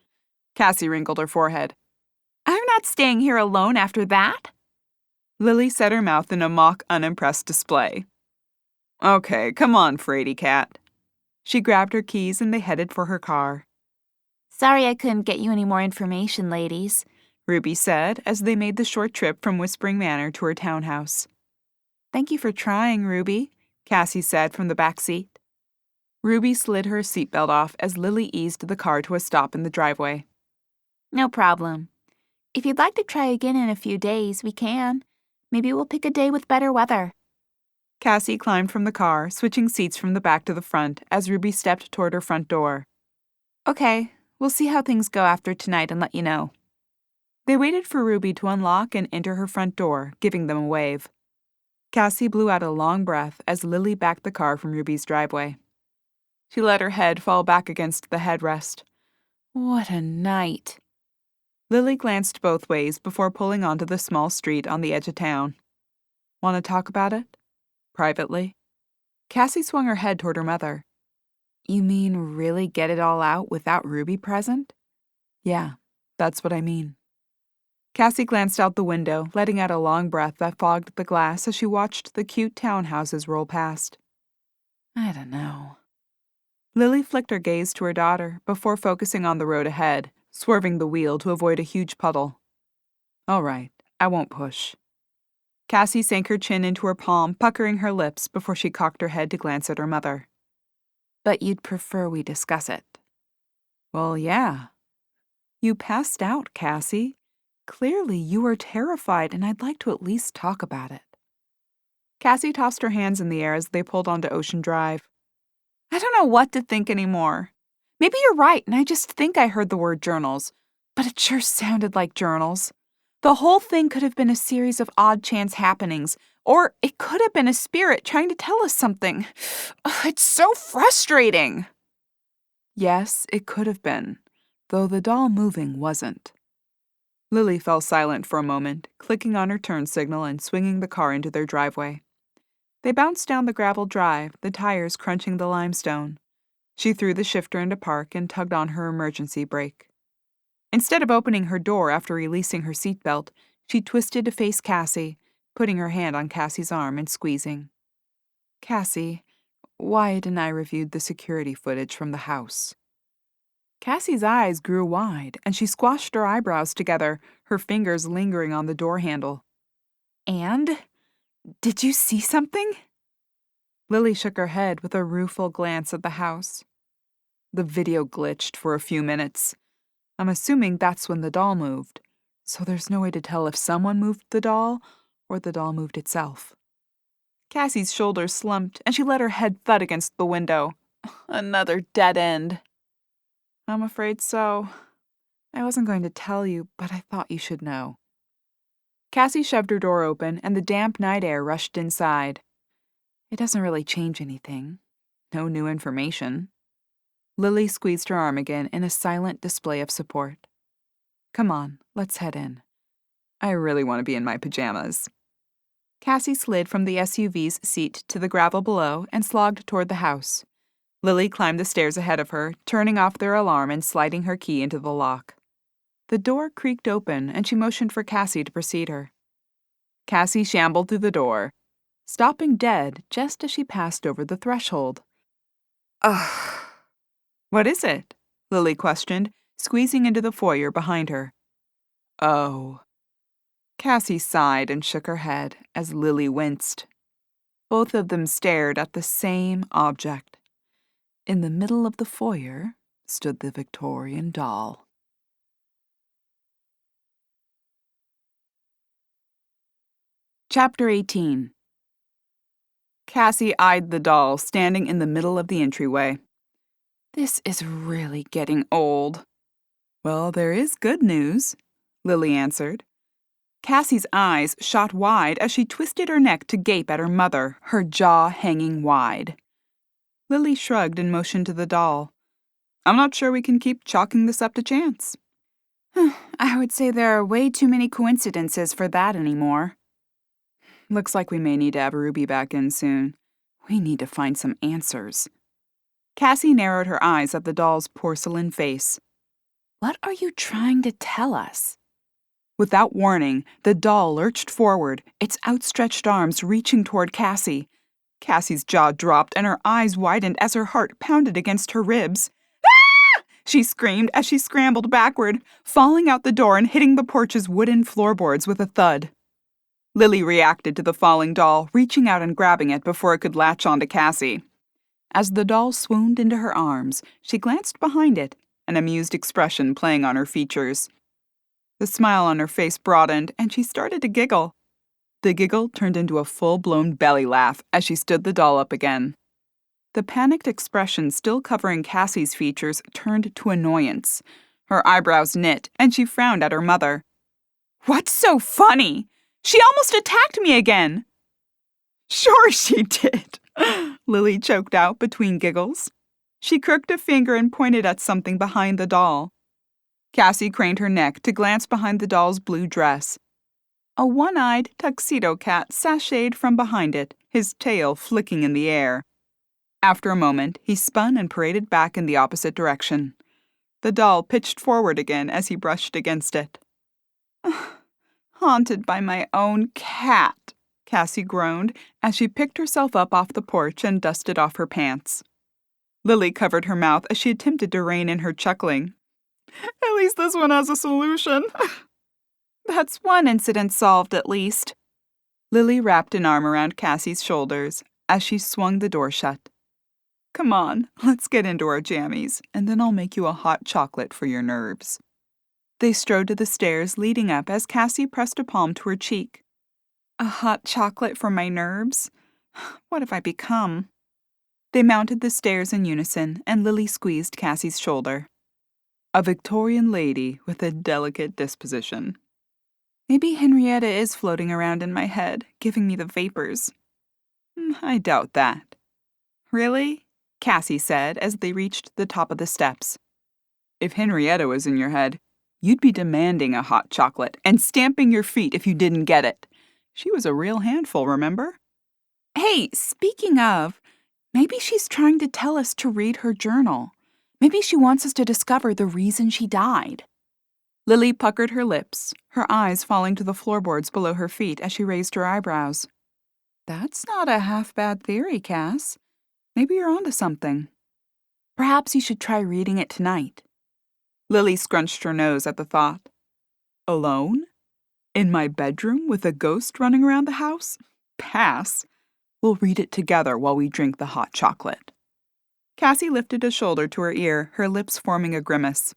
Cassie wrinkled her forehead. I'm not staying here alone after that. Lily set her mouth in a mock, unimpressed display. Okay, come on, fraidy cat. She grabbed her keys and they headed for her car. Sorry I couldn't get you any more information, ladies, Ruby said as they made the short trip from Whispering Manor to her townhouse. Thank you for trying, Ruby, Cassie said from the back seat. Ruby slid her seatbelt off as Lily eased the car to a stop in the driveway. No problem. If you'd like to try again in a few days, we can. Maybe we'll pick a day with better weather. Cassie climbed from the car, switching seats from the back to the front as Ruby stepped toward her front door. Okay, we'll see how things go after tonight and let you know. They waited for Ruby to unlock and enter her front door, giving them a wave. Cassie blew out a long breath as Lily backed the car from Ruby's driveway. She let her head fall back against the headrest. What a night. Lily glanced both ways before pulling onto the small street on the edge of town. Want to talk about it? Privately? Cassie swung her head toward her mother. You mean really get it all out without Ruby present? Yeah, that's what I mean. Cassie glanced out the window, letting out a long breath that fogged the glass as she watched the cute townhouses roll past. I don't know. Lily flicked her gaze to her daughter before focusing on the road ahead, swerving the wheel to avoid a huge puddle. All right, I won't push. Cassie sank her chin into her palm, puckering her lips before she cocked her head to glance at her mother. But you'd prefer we discuss it. Well, yeah. You passed out, Cassie. Clearly, you were terrified, and I'd like to at least talk about it. Cassie tossed her hands in the air as they pulled onto Ocean Drive. I don't know what to think anymore. Maybe you're right, and I just think I heard the word journals, but it sure sounded like journals. The whole thing could have been a series of odd chance happenings, or it could have been a spirit trying to tell us something. It's so frustrating. Yes, it could have been, though the doll moving wasn't. Lily fell silent for a moment, clicking on her turn signal and swinging the car into their driveway. They bounced down the gravel drive, the tires crunching the limestone. She threw the shifter into park and tugged on her emergency brake. Instead of opening her door after releasing her seatbelt, she twisted to face Cassie, putting her hand on Cassie's arm and squeezing. Cassie, Wyatt and I reviewed the security footage from the house. Cassie's eyes grew wide, and she squashed her eyebrows together, her fingers lingering on the door handle. And? Did you see something? Lily shook her head with a rueful glance at the house. The video glitched for a few minutes. I'm assuming that's when the doll moved, so there's no way to tell if someone moved the doll or the doll moved itself. Cassie's shoulders slumped, and she let her head thud against the window. Another dead end. I'm afraid so. I wasn't going to tell you, but I thought you should know. Cassie shoved her door open, and the damp night air rushed inside. It doesn't really change anything. No new information. Lily squeezed her arm again in a silent display of support. Come on, let's head in. I really want to be in my pajamas. Cassie slid from the SUV's seat to the gravel below and slogged toward the house. Lily climbed the stairs ahead of her, turning off their alarm and sliding her key into the lock. The door creaked open, and she motioned for Cassie to precede her. Cassie shambled through the door, stopping dead just as she passed over the threshold. Ugh. What is it? Lily questioned, squeezing into the foyer behind her. Oh. Cassie sighed and shook her head as Lily winced. Both of them stared at the same object. In the middle of the foyer stood the Victorian doll. Chapter 18. Cassie eyed the doll standing in the middle of the entryway. This is really getting old. Well, there is good news, Lily answered. Cassie's eyes shot wide as she twisted her neck to gape at her mother, her jaw hanging wide. Lily shrugged and motioned to the doll. I'm not sure we can keep chalking this up to chance. I would say there are way too many coincidences for that anymore. Looks like we may need to have Ruby back in soon. We need to find some answers. Cassie narrowed her eyes at the doll's porcelain face. What are you trying to tell us? Without warning, the doll lurched forward, its outstretched arms reaching toward Cassie. Cassie's jaw dropped and her eyes widened as her heart pounded against her ribs. Ah! She screamed as she scrambled backward, falling out the door and hitting the porch's wooden floorboards with a thud. Lily reacted to the falling doll, reaching out and grabbing it before it could latch onto Cassie. As the doll swooned into her arms, she glanced behind it, an amused expression playing on her features. The smile on her face broadened, and she started to giggle. The giggle turned into a full-blown belly laugh as she stood the doll up again. The panicked expression still covering Cassie's features turned to annoyance. Her eyebrows knit, and she frowned at her mother. What's so funny? She almost attacked me again. Sure she did, Lily choked out between giggles. She crooked a finger and pointed at something behind the doll. Cassie craned her neck to glance behind the doll's blue dress. A one-eyed tuxedo cat sashayed from behind it, his tail flicking in the air. After a moment, he spun and paraded back in the opposite direction. The doll pitched forward again as he brushed against it. Haunted by my own cat, Cassie groaned as she picked herself up off the porch and dusted off her pants. Lily covered her mouth as she attempted to rein in her chuckling. At least this one has a solution. That's one incident solved, at least. Lily wrapped an arm around Cassie's shoulders as she swung the door shut. Come on, let's get into our jammies, and then I'll make you a hot chocolate for your nerves. They strode to the stairs leading up as Cassie pressed a palm to her cheek. A hot chocolate for my nerves? What have I become? They mounted the stairs in unison, and Lily squeezed Cassie's shoulder. A Victorian lady with a delicate disposition. Maybe Henrietta is floating around in my head, giving me the vapors. I doubt that. Really? Cassie said as they reached the top of the steps. If Henrietta was in your head, you'd be demanding a hot chocolate and stamping your feet if you didn't get it. She was a real handful, remember? Hey, speaking of, maybe she's trying to tell us to read her journal. Maybe she wants us to discover the reason she died. Lily puckered her lips, her eyes falling to the floorboards below her feet as she raised her eyebrows. That's not a half-bad theory, Cass. Maybe you're onto something. Perhaps you should try reading it tonight. Lily scrunched her nose at the thought. Alone? In my bedroom with a ghost running around the house? Pass. We'll read it together while we drink the hot chocolate." Cassie lifted a shoulder to her ear, her lips forming a grimace.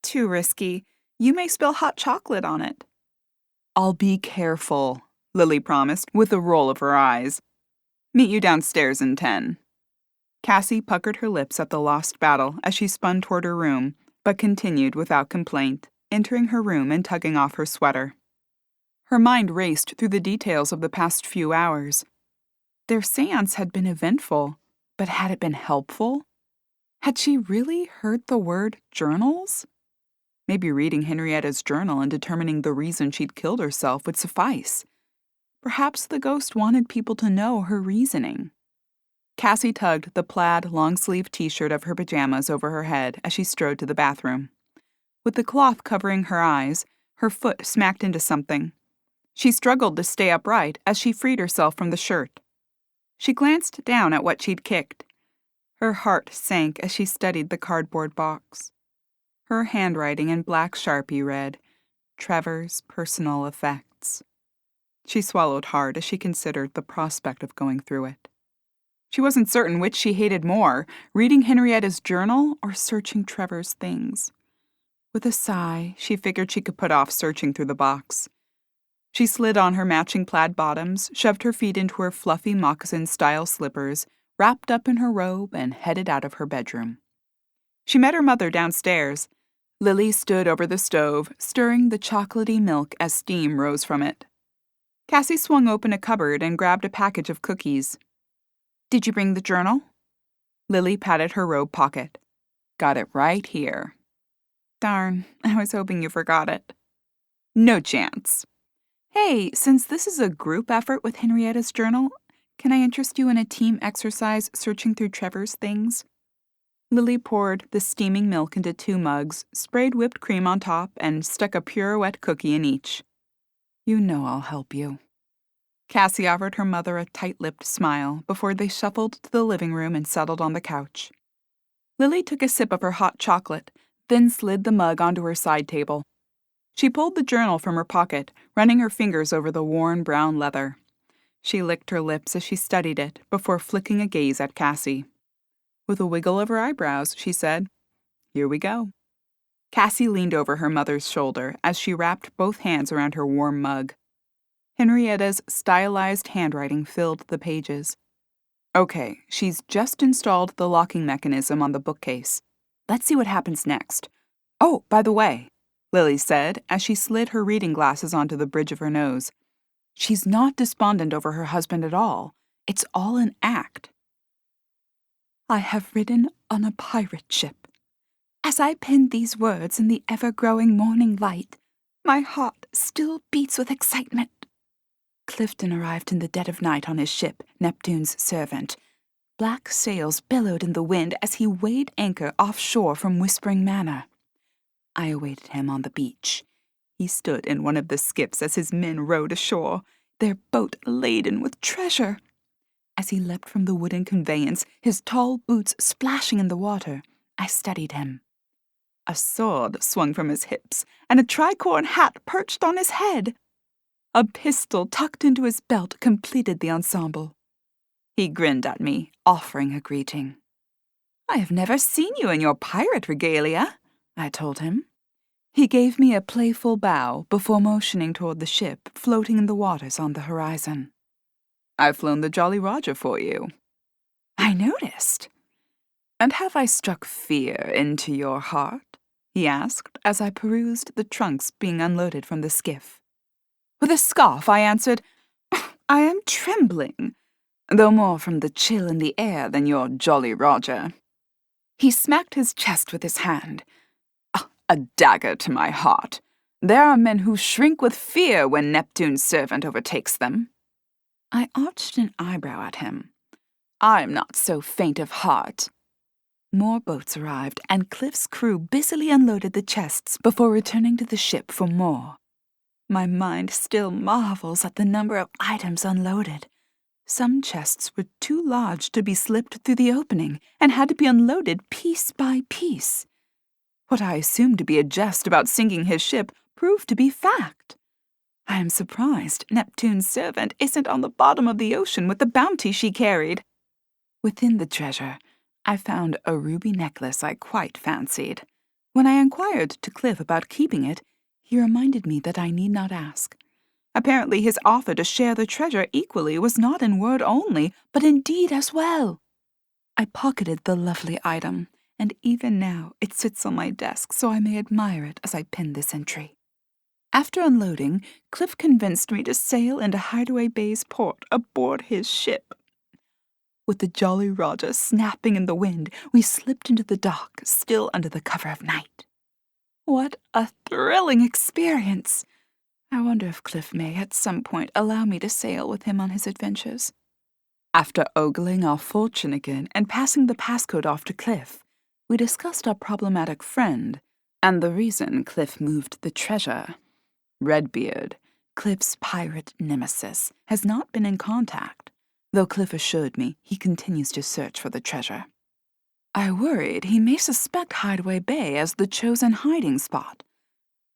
"Too risky. You may spill hot chocolate on it." "I'll be careful," Lily promised, with a roll of her eyes. "Meet you downstairs in 10. Cassie puckered her lips at the lost battle as she spun toward her room, but continued without complaint, entering her room and tugging off her sweater. Her mind raced through the details of the past few hours. Their séance had been eventful, but had it been helpful? Had she really heard the word journals? Maybe reading Henrietta's journal and determining the reason she'd killed herself would suffice. Perhaps the ghost wanted people to know her reasoning. Cassie tugged the plaid long-sleeve t-shirt of her pajamas over her head as she strode to the bathroom. With the cloth covering her eyes, her foot smacked into something. She struggled to stay upright as she freed herself from the shirt. She glanced down at what she'd kicked. Her heart sank as she studied the cardboard box. Her handwriting in black Sharpie read, "Trevor's personal effects." She swallowed hard as she considered the prospect of going through it. She wasn't certain which she hated more, reading Henrietta's journal or searching Trevor's things. With a sigh, she figured she could put off searching through the box. She slid on her matching plaid bottoms, shoved her feet into her fluffy moccasin-style slippers, wrapped up in her robe, and headed out of her bedroom. She met her mother downstairs. Lily stood over the stove, stirring the chocolatey milk as steam rose from it. Cassie swung open a cupboard and grabbed a package of cookies. "Did you bring the journal?" Lily patted her robe pocket. "Got it right here." "Darn, I was hoping you forgot it." "No chance." "Hey, since this is a group effort with Henrietta's journal, can I interest you in a team exercise searching through Trevor's things?" Lily poured the steaming milk into 2 mugs, sprayed whipped cream on top, and stuck a pirouette cookie in each. "You know I'll help you." Cassie offered her mother a tight-lipped smile before they shuffled to the living room and settled on the couch. Lily took a sip of her hot chocolate, then slid the mug onto her side table. She pulled the journal from her pocket, running her fingers over the worn brown leather. She licked her lips as she studied it before flicking a gaze at Cassie. With a wiggle of her eyebrows, she said, "Here we go." Cassie leaned over her mother's shoulder as she wrapped both hands around her warm mug. Henrietta's stylized handwriting filled the pages. "Okay, she's just installed the locking mechanism on the bookcase. Let's see what happens next. Oh, by the way," Lily said as she slid her reading glasses onto the bridge of her nose, "she's not despondent over her husband at all. It's all an act." "I have ridden on a pirate ship. As I pen these words in the ever-growing morning light, my heart still beats with excitement. Clifton arrived in the dead of night on his ship, Neptune's Servant. Black sails billowed in the wind as he weighed anchor offshore from Whispering Manor. I awaited him on the beach. He stood in one of the skiffs as his men rowed ashore, their boat laden with treasure. As he leapt from the wooden conveyance, his tall boots splashing in the water, I studied him. A sword swung from his hips, and a tricorn hat perched on his head. A pistol tucked into his belt completed the ensemble. He grinned at me, offering a greeting. I have never seen you in your pirate regalia, I told him. He gave me a playful bow before motioning toward the ship floating in the waters on the horizon. I've flown the Jolly Roger for you. I noticed. And have I struck fear into your heart? He asked as I perused the trunks being unloaded from the skiff. With a scoff, I answered, I am trembling, though more from the chill in the air than your Jolly Roger. He smacked his chest with his hand. A dagger to my heart. There are men who shrink with fear when Neptune's servant overtakes them. I arched an eyebrow at him. I'm not so faint of heart. More boats arrived, and Cliff's crew busily unloaded the chests before returning to the ship for more. My mind still marvels at the number of items unloaded. Some chests were too large to be slipped through the opening and had to be unloaded piece by piece. What I assumed to be a jest about sinking his ship proved to be fact. I am surprised Neptune's servant isn't on the bottom of the ocean with the bounty she carried. Within the treasure, I found a ruby necklace I quite fancied. When I inquired to Cliff about keeping it, he reminded me that I need not ask. Apparently his offer to share the treasure equally was not in word only, but in deed as well. I pocketed the lovely item, and even now it sits on my desk so I may admire it as I pen this entry. After unloading, Cliff convinced me to sail into Hideaway Bay's port aboard his ship. With the Jolly Roger snapping in the wind, we slipped into the dock, still under the cover of night. What a thrilling experience! I wonder if Cliff may at some point allow me to sail with him on his adventures. After ogling our fortune again and passing the passcode off to Cliff, we discussed our problematic friend and the reason Cliff moved the treasure. Redbeard, Cliff's pirate nemesis, has not been in contact, though Cliff assured me he continues to search for the treasure. I worried he may suspect Hideaway Bay as the chosen hiding spot.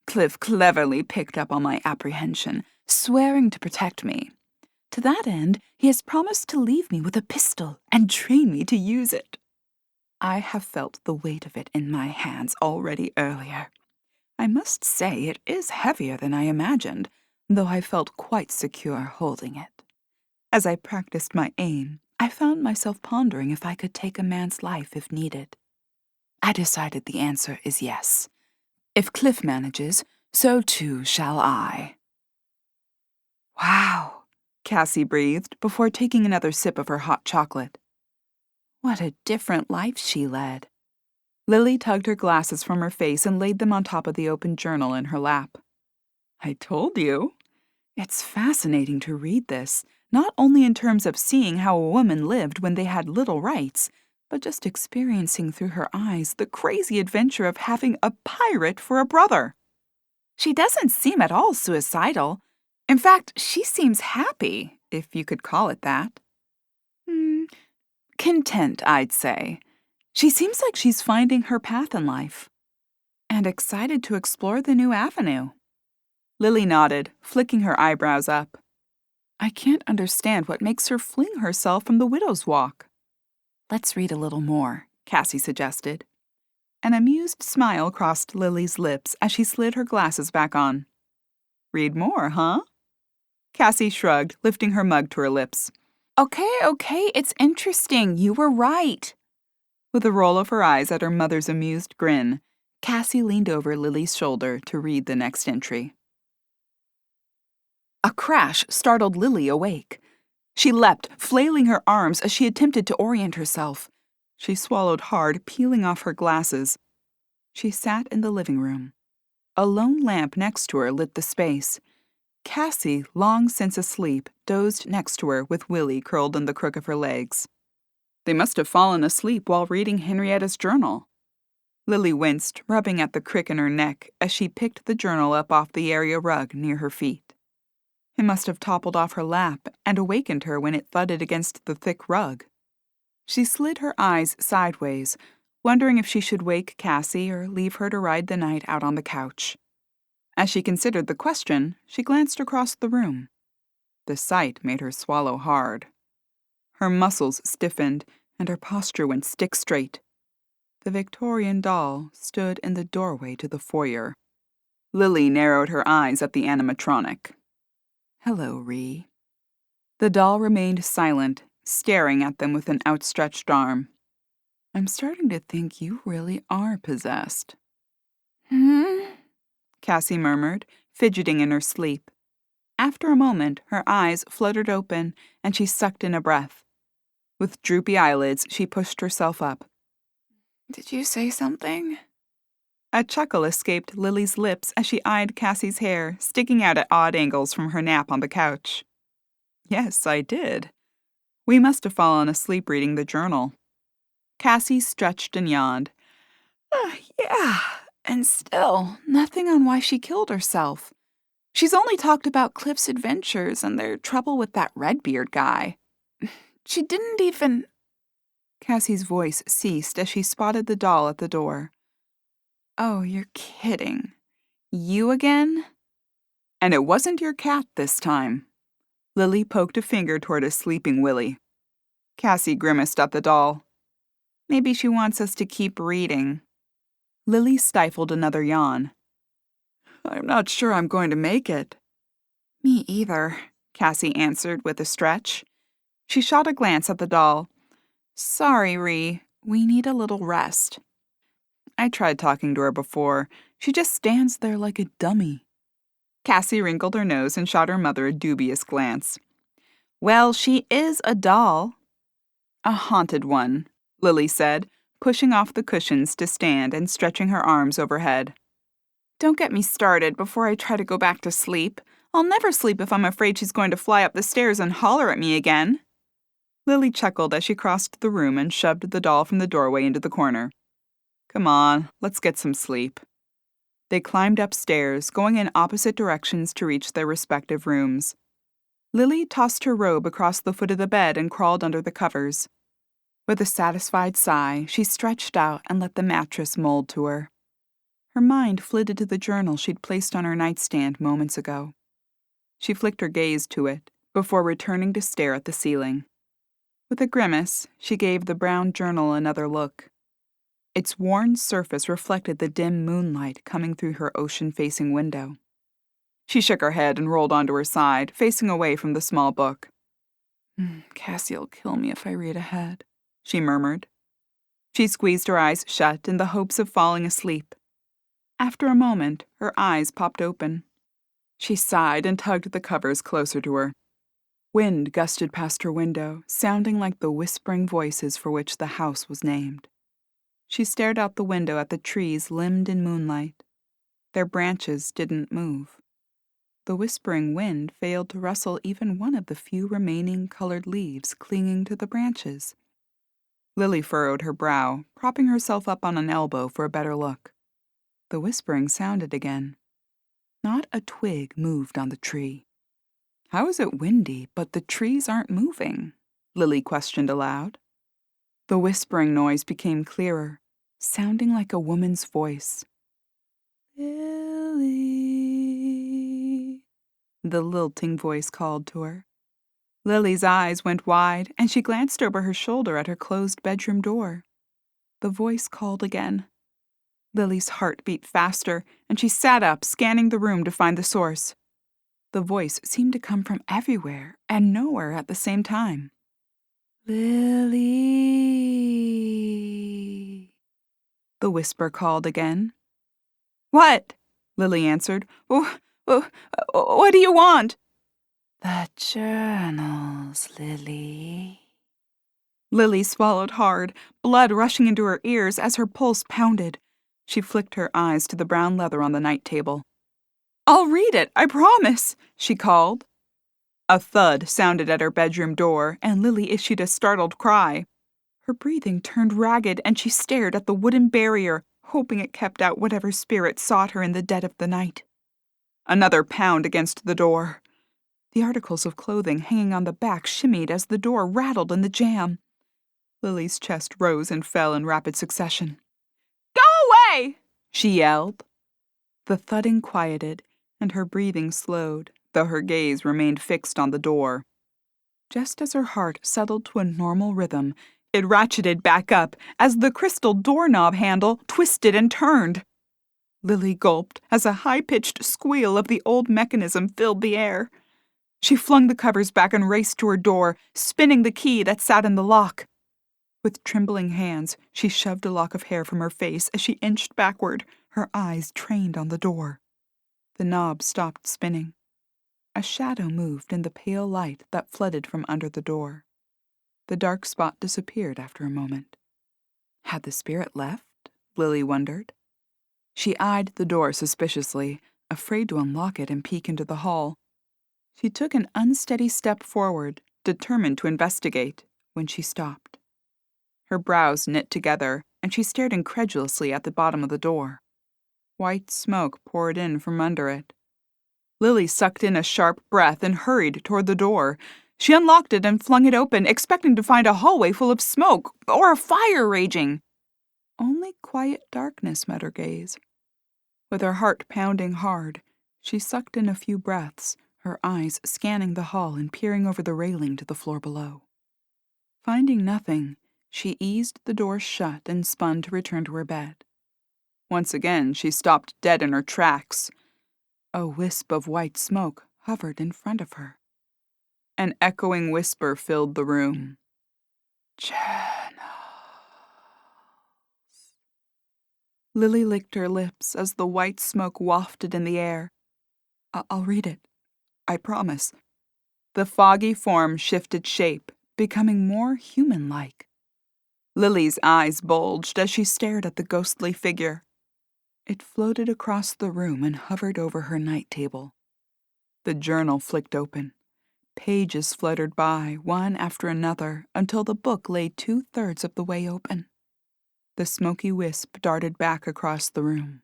Cliff cleverly picked up on my apprehension, swearing to protect me. To that end, he has promised to leave me with a pistol and train me to use it. I have felt the weight of it in my hands already earlier. I must say it is heavier than I imagined, though I felt quite secure holding it. As I practiced my aim, I found myself pondering if I could take a man's life if needed. I decided the answer is yes. If Cliff manages, so too shall I. Wow, Cassie breathed before taking another sip of her hot chocolate. What a different life she led. Lily tugged her glasses from her face and laid them on top of the open journal in her lap. I told you. It's fascinating to read this, not only in terms of seeing how a woman lived when they had little rights, but just experiencing through her eyes the crazy adventure of having a pirate for a brother. She doesn't seem at all suicidal. In fact, she seems happy, if you could call it that. Content, I'd say. She seems like she's finding her path in life. And excited to explore the new avenue. Lily nodded, flicking her eyebrows up. I can't understand what makes her fling herself from the widow's walk. Let's read a little more, Cassie suggested. An amused smile crossed Lily's lips as she slid her glasses back on. Read more, huh? Cassie shrugged, lifting her mug to her lips. Okay, it's interesting. You were right. With a roll of her eyes at her mother's amused grin, Cassie leaned over Lily's shoulder to read the next entry. A crash startled Lily awake. She leapt, flailing her arms as she attempted to orient herself. She swallowed hard, peeling off her glasses. She sat in the living room. A lone lamp next to her lit the space. Cassie, long since asleep, dozed next to her with Willie curled in the crook of her legs. They must have fallen asleep while reading Henrietta's journal. Lily winced, rubbing at the crick in her neck as she picked the journal up off the area rug near her feet. It must have toppled off her lap and awakened her when it thudded against the thick rug. She slid her eyes sideways, wondering if she should wake Cassie or leave her to ride the night out on the couch. As she considered the question, she glanced across the room. The sight made her swallow hard. Her muscles stiffened, and her posture went stick straight. The Victorian doll stood in the doorway to the foyer. Lily narrowed her eyes at the animatronic. Hello, Ree. The doll remained silent, staring at them with an outstretched arm. I'm starting to think you really are possessed. Cassie murmured, fidgeting in her sleep. After a moment, her eyes fluttered open, and she sucked in a breath. With droopy eyelids, she pushed herself up. Did you say something? A chuckle escaped Lily's lips as she eyed Cassie's hair, sticking out at odd angles from her nap on the couch. Yes, I did. We must have fallen asleep reading the journal. Cassie stretched and yawned. Yeah, and still, nothing on why she killed herself. She's only talked about Cliff's adventures and their trouble with that Redbeard guy. She didn't even... Cassie's voice ceased as she spotted the doll at the door. Oh, you're kidding. You again? And it wasn't your cat this time. Lily poked a finger toward a sleeping Willie. Cassie grimaced at the doll. Maybe she wants us to keep reading. Lily stifled another yawn. I'm not sure I'm going to make it. Me either, Cassie answered with a stretch. She shot a glance at the doll. Sorry, Ree, we need a little rest. I tried talking to her before. She just stands there like a dummy. Cassie wrinkled her nose and shot her mother a dubious glance. Well, she is a doll. A haunted one, Lily said, pushing off the cushions to stand and stretching her arms overhead. Don't get me started before I try to go back to sleep. I'll never sleep if I'm afraid she's going to fly up the stairs and holler at me again. Lily chuckled as she crossed the room and shoved the doll from the doorway into the corner. Come on, let's get some sleep. They climbed upstairs, going in opposite directions to reach their respective rooms. Lily tossed her robe across the foot of the bed and crawled under the covers. With a satisfied sigh, she stretched out and let the mattress mold to her. Her mind flitted to the journal she'd placed on her nightstand moments ago. She flicked her gaze to it before returning to stare at the ceiling. With a grimace, she gave the brown journal another look. Its worn surface reflected the dim moonlight coming through her ocean-facing window. She shook her head and rolled onto her side, facing away from the small book. Cassie'll kill me if I read ahead, she murmured. She squeezed her eyes shut in the hopes of falling asleep. After a moment, her eyes popped open. She sighed and tugged the covers closer to her. Wind gusted past her window, sounding like the whispering voices for which the house was named. She stared out the window at the trees limned in moonlight. Their branches didn't move. The whispering wind failed to rustle even one of the few remaining colored leaves clinging to the branches. Lily furrowed her brow, propping herself up on an elbow for a better look. The whispering sounded again. Not a twig moved on the tree. How is it windy, but the trees aren't moving? Lily questioned aloud. The whispering noise became clearer, sounding like a woman's voice. Lily, the lilting voice called to her. Lily's eyes went wide, and she glanced over her shoulder at her closed bedroom door. The voice called again. Lily's heart beat faster, and she sat up, scanning the room to find the source. The voice seemed to come from everywhere and nowhere at the same time. Lily, the whisper called again. What? Lily answered. What do you want? The journals, Lily. Lily swallowed hard, blood rushing into her ears as her pulse pounded. She flicked her eyes to the brown leather on the night table. I'll read it, I promise, she called. A thud sounded at her bedroom door, and Lily issued a startled cry. Her breathing turned ragged, and she stared at the wooden barrier, hoping it kept out whatever spirit sought her in the dead of the night. Another pound against the door. The articles of clothing hanging on the back shimmied as the door rattled in the jam. Lily's chest rose and fell in rapid succession. Go away! She yelled. The thudding quieted, and her breathing slowed, though her gaze remained fixed on the door. Just as her heart settled to a normal rhythm, it ratcheted back up as the crystal doorknob handle twisted and turned. Lily gulped as a high-pitched squeal of the old mechanism filled the air. She flung the covers back and raced to her door, spinning the key that sat in the lock. With trembling hands, she shoved a lock of hair from her face as she inched backward, her eyes trained on the door. The knob stopped spinning. A shadow moved in the pale light that flooded from under the door. The dark spot disappeared after a moment. Had the spirit left? Lily wondered. She eyed the door suspiciously, afraid to unlock it and peek into the hall. She took an unsteady step forward, determined to investigate, when she stopped. Her brows knit together, and she stared incredulously at the bottom of the door. White smoke poured in from under it. Lily sucked in a sharp breath and hurried toward the door. She unlocked it and flung it open, expecting to find a hallway full of smoke or a fire raging. Only quiet darkness met her gaze. With her heart pounding hard, She sucked in a few breaths, her eyes scanning the hall and peering over the railing to the floor below. Finding nothing, she eased the door shut and spun to return to her bed. Once again, she stopped dead in her tracks. A wisp of white smoke hovered in front of her. An echoing whisper filled the room. Channels. Lily licked her lips as the white smoke wafted in the air. I'll read it. I promise. The foggy form shifted shape, becoming more human-like. Lily's eyes bulged as she stared at the ghostly figure. It floated across the room and hovered over her night table. The journal flicked open. Pages fluttered by, one after another, until the book lay 2/3 of the way open. The smoky wisp darted back across the room.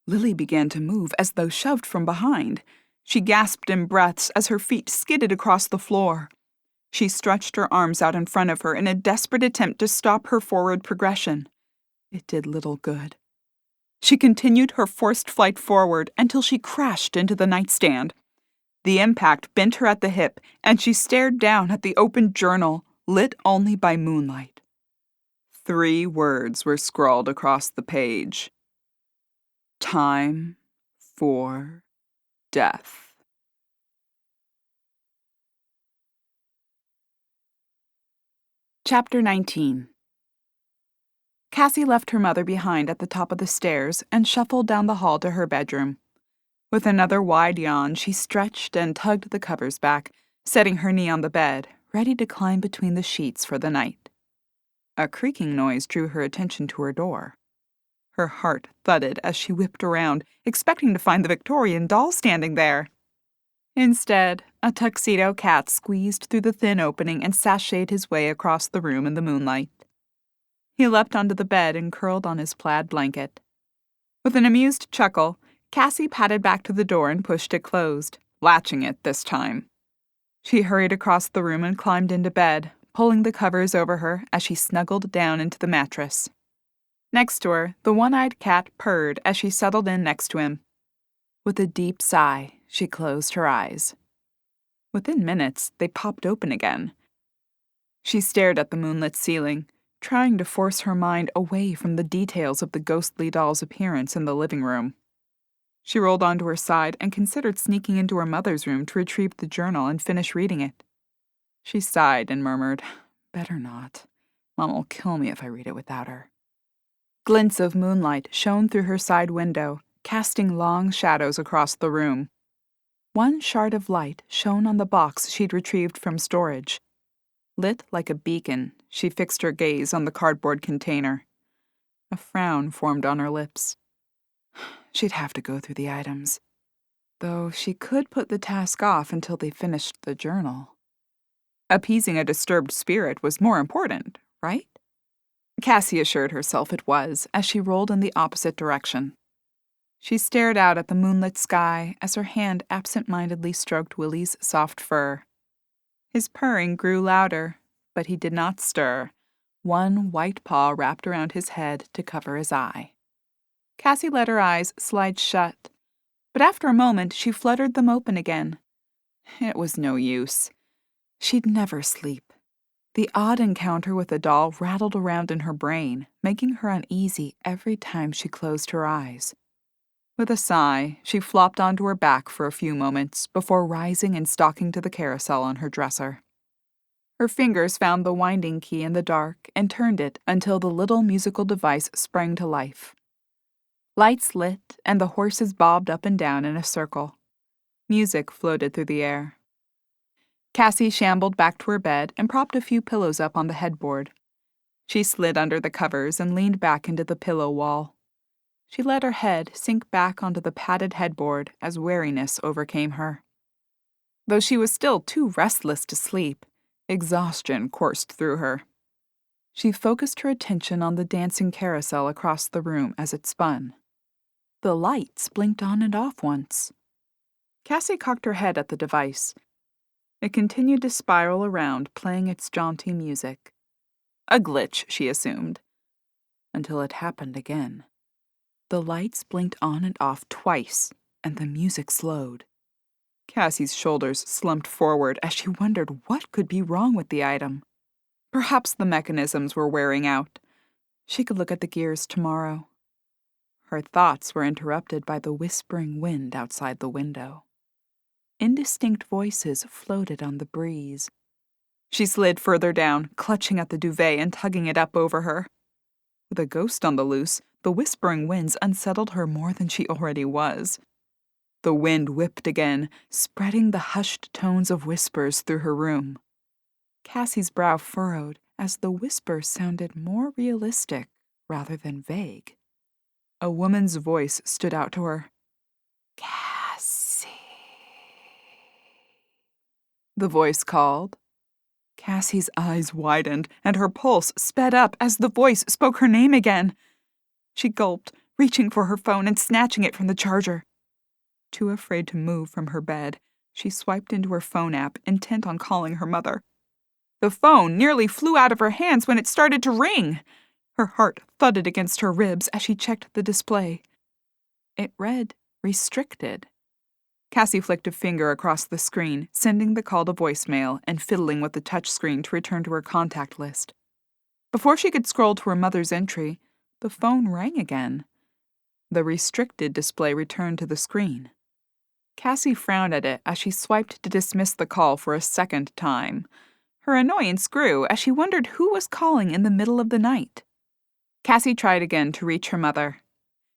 Lily began to move as though shoved from behind. She gasped in breaths as her feet skidded across the floor. She stretched her arms out in front of her in a desperate attempt to stop her forward progression. It did little good. She continued her forced flight forward until she crashed into the nightstand. The impact bent her at the hip, and she stared down at the open journal, lit only by moonlight. 3 words were scrawled across the page. Time for death. Chapter 19. Cassie left her mother behind at the top of the stairs and shuffled down the hall to her bedroom. With another wide yawn, she stretched and tugged the covers back, setting her knee on the bed, ready to climb between the sheets for the night. A creaking noise drew her attention to her door. Her heart thudded as she whipped around, expecting to find the Victorian doll standing there. Instead, a tuxedo cat squeezed through the thin opening and sashayed his way across the room in the moonlight. He leapt onto the bed and curled on his plaid blanket. With an amused chuckle, Cassie padded back to the door and pushed it closed, latching it this time. She hurried across the room and climbed into bed, pulling the covers over her as she snuggled down into the mattress. Next to her, the one-eyed cat purred as she settled in next to him. With a deep sigh, she closed her eyes. Within minutes, they popped open again. She stared at the moonlit ceiling, trying to force her mind away from the details of the ghostly doll's appearance in the living room. She rolled onto her side and considered sneaking into her mother's room to retrieve the journal and finish reading it. She sighed and murmured, "Better not. Mom will kill me if I read it without her." Glints of moonlight shone through her side window, casting long shadows across the room. One shard of light shone on the box she'd retrieved from storage. Lit like a beacon, she fixed her gaze on the cardboard container. A frown formed on her lips. She'd have to go through the items. Though she could put the task off until they finished the journal. Appeasing a disturbed spirit was more important, right? Cassie assured herself it was, as she rolled in the opposite direction. She stared out at the moonlit sky as her hand absent-mindedly stroked Willie's soft fur. His purring grew louder, but he did not stir, one white paw wrapped around his head to cover his eye. Cassie let her eyes slide shut, but after a moment she fluttered them open again. It was no use. She'd never sleep. The odd encounter with the doll rattled around in her brain, making her uneasy every time she closed her eyes. With a sigh, she flopped onto her back for a few moments before rising and stalking to the carousel on her dresser. Her fingers found the winding key in the dark and turned it until the little musical device sprang to life. Lights lit, and the horses bobbed up and down in a circle. Music floated through the air. Cassie shambled back to her bed and propped a few pillows up on the headboard. She slid under the covers and leaned back into the pillow wall. She let her head sink back onto the padded headboard as weariness overcame her. Though she was still too restless to sleep, exhaustion coursed through her. She focused her attention on the dancing carousel across the room as it spun. The lights blinked on and off once. Cassie cocked her head at the device. It continued to spiral around, playing its jaunty music. A glitch, she assumed. Until it happened again. The lights blinked on and off twice, and the music slowed. Cassie's shoulders slumped forward as she wondered what could be wrong with the item. Perhaps the mechanisms were wearing out. She could look at the gears tomorrow. Her thoughts were interrupted by the whispering wind outside the window. Indistinct voices floated on the breeze. She slid further down, clutching at the duvet and tugging it up over her. With a ghost on the loose, the whispering winds unsettled her more than she already was. The wind whipped again, spreading the hushed tones of whispers through her room. Cassie's brow furrowed as the whispers sounded more realistic rather than vague. A woman's voice stood out to her. "Cassie," the voice called. Cassie's eyes widened, and her pulse sped up as the voice spoke her name again. She gulped, reaching for her phone and snatching it from the charger. Too afraid to move from her bed, she swiped into her phone app, intent on calling her mother. The phone nearly flew out of her hands when it started to ring. Her heart thudded against her ribs as she checked the display. It read, "Restricted." Cassie flicked a finger across the screen, sending the call to voicemail and fiddling with the touchscreen to return to her contact list. Before she could scroll to her mother's entry, the phone rang again. The restricted display returned to the screen. Cassie frowned at it as she swiped to dismiss the call for a second time. Her annoyance grew as she wondered who was calling in the middle of the night. Cassie tried again to reach her mother.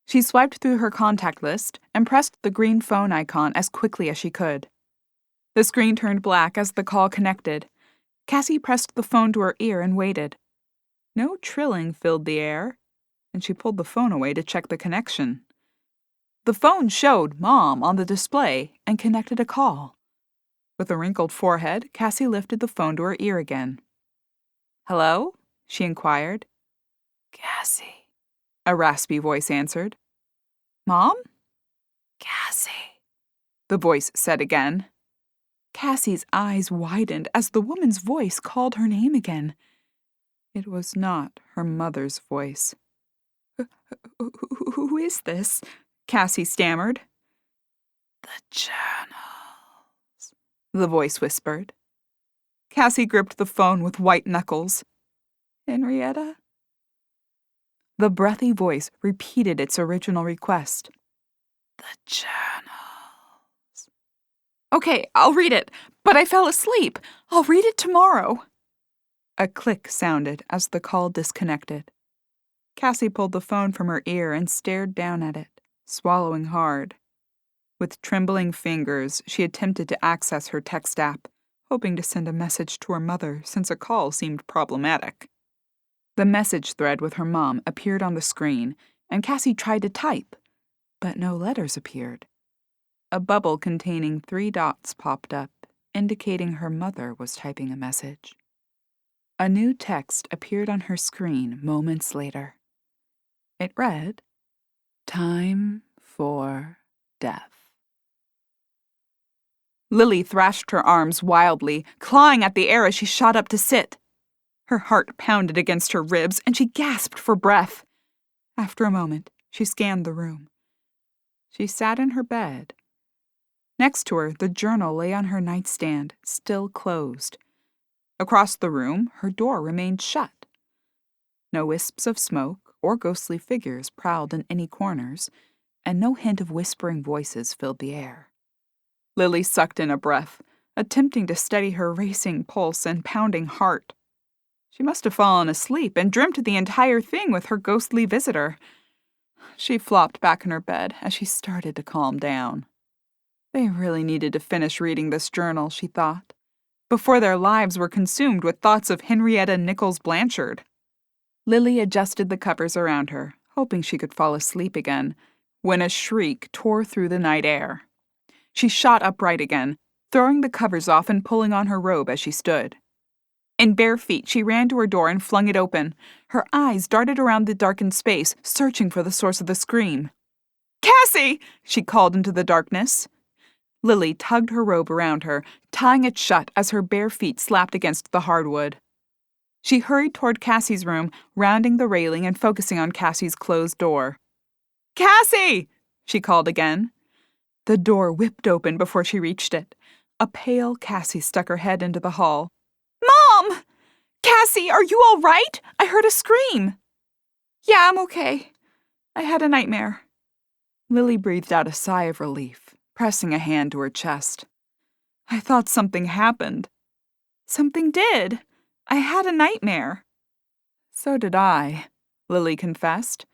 She swiped through her contact list and pressed the green phone icon as quickly as she could. The screen turned black as the call connected. Cassie pressed the phone to her ear and waited. No trilling filled the air, and she pulled the phone away to check the connection. The phone showed Mom on the display and connected a call. With a wrinkled forehead, Cassie lifted the phone to her ear again. "Hello?" she inquired. "Cassie," a raspy voice answered. "Mom?" "Cassie," the voice said again. Cassie's eyes widened as the woman's voice called her name again. It was not her mother's voice. Who is this?" Cassie stammered. "The journals," the voice whispered. Cassie gripped the phone with white knuckles. "Henrietta?" The breathy voice repeated its original request. "The journals." "Okay, I'll read it, but I fell asleep. I'll read it tomorrow." A click sounded as the call disconnected. Cassie pulled the phone from her ear and stared down at it, swallowing hard. With trembling fingers, she attempted to access her text app, hoping to send a message to her mother since a call seemed problematic. The message thread with her mom appeared on the screen, and Cassie tried to type, but no letters appeared. A bubble containing 3 dots popped up, indicating her mother was typing a message. A new text appeared on her screen moments later. It read, "Time for death." Lily thrashed her arms wildly, clawing at the air as she shot up to sit. Her heart pounded against her ribs, and she gasped for breath. After a moment, she scanned the room. She sat in her bed. Next to her, the journal lay on her nightstand, still closed. Across the room, her door remained shut. No wisps of smoke or ghostly figures prowled in any corners, and no hint of whispering voices filled the air. Lily sucked in a breath, attempting to steady her racing pulse and pounding heart. She must have fallen asleep and dreamt the entire thing with her ghostly visitor. She flopped back in her bed as she started to calm down. They really needed to finish reading this journal, she thought, before their lives were consumed with thoughts of Henrietta Nichols Blanchard. Lily adjusted the covers around her, hoping she could fall asleep again, when a shriek tore through the night air. She shot upright again, throwing the covers off and pulling on her robe as she stood. In bare feet, she ran to her door and flung it open. Her eyes darted around the darkened space, searching for the source of the scream. "Cassie!" she called into the darkness. Lily tugged her robe around her, tying it shut as her bare feet slapped against the hardwood. She hurried toward Cassie's room, rounding the railing and focusing on Cassie's closed door. "Cassie!" she called again. The door whipped open before she reached it. A pale Cassie stuck her head into the hall. "Mom! Cassie, are you all right? I heard a scream." "Yeah, I'm okay. I had a nightmare." Lily breathed out a sigh of relief, pressing a hand to her chest. "I thought something happened." "Something did. I had a nightmare." "So did I," Lily confessed.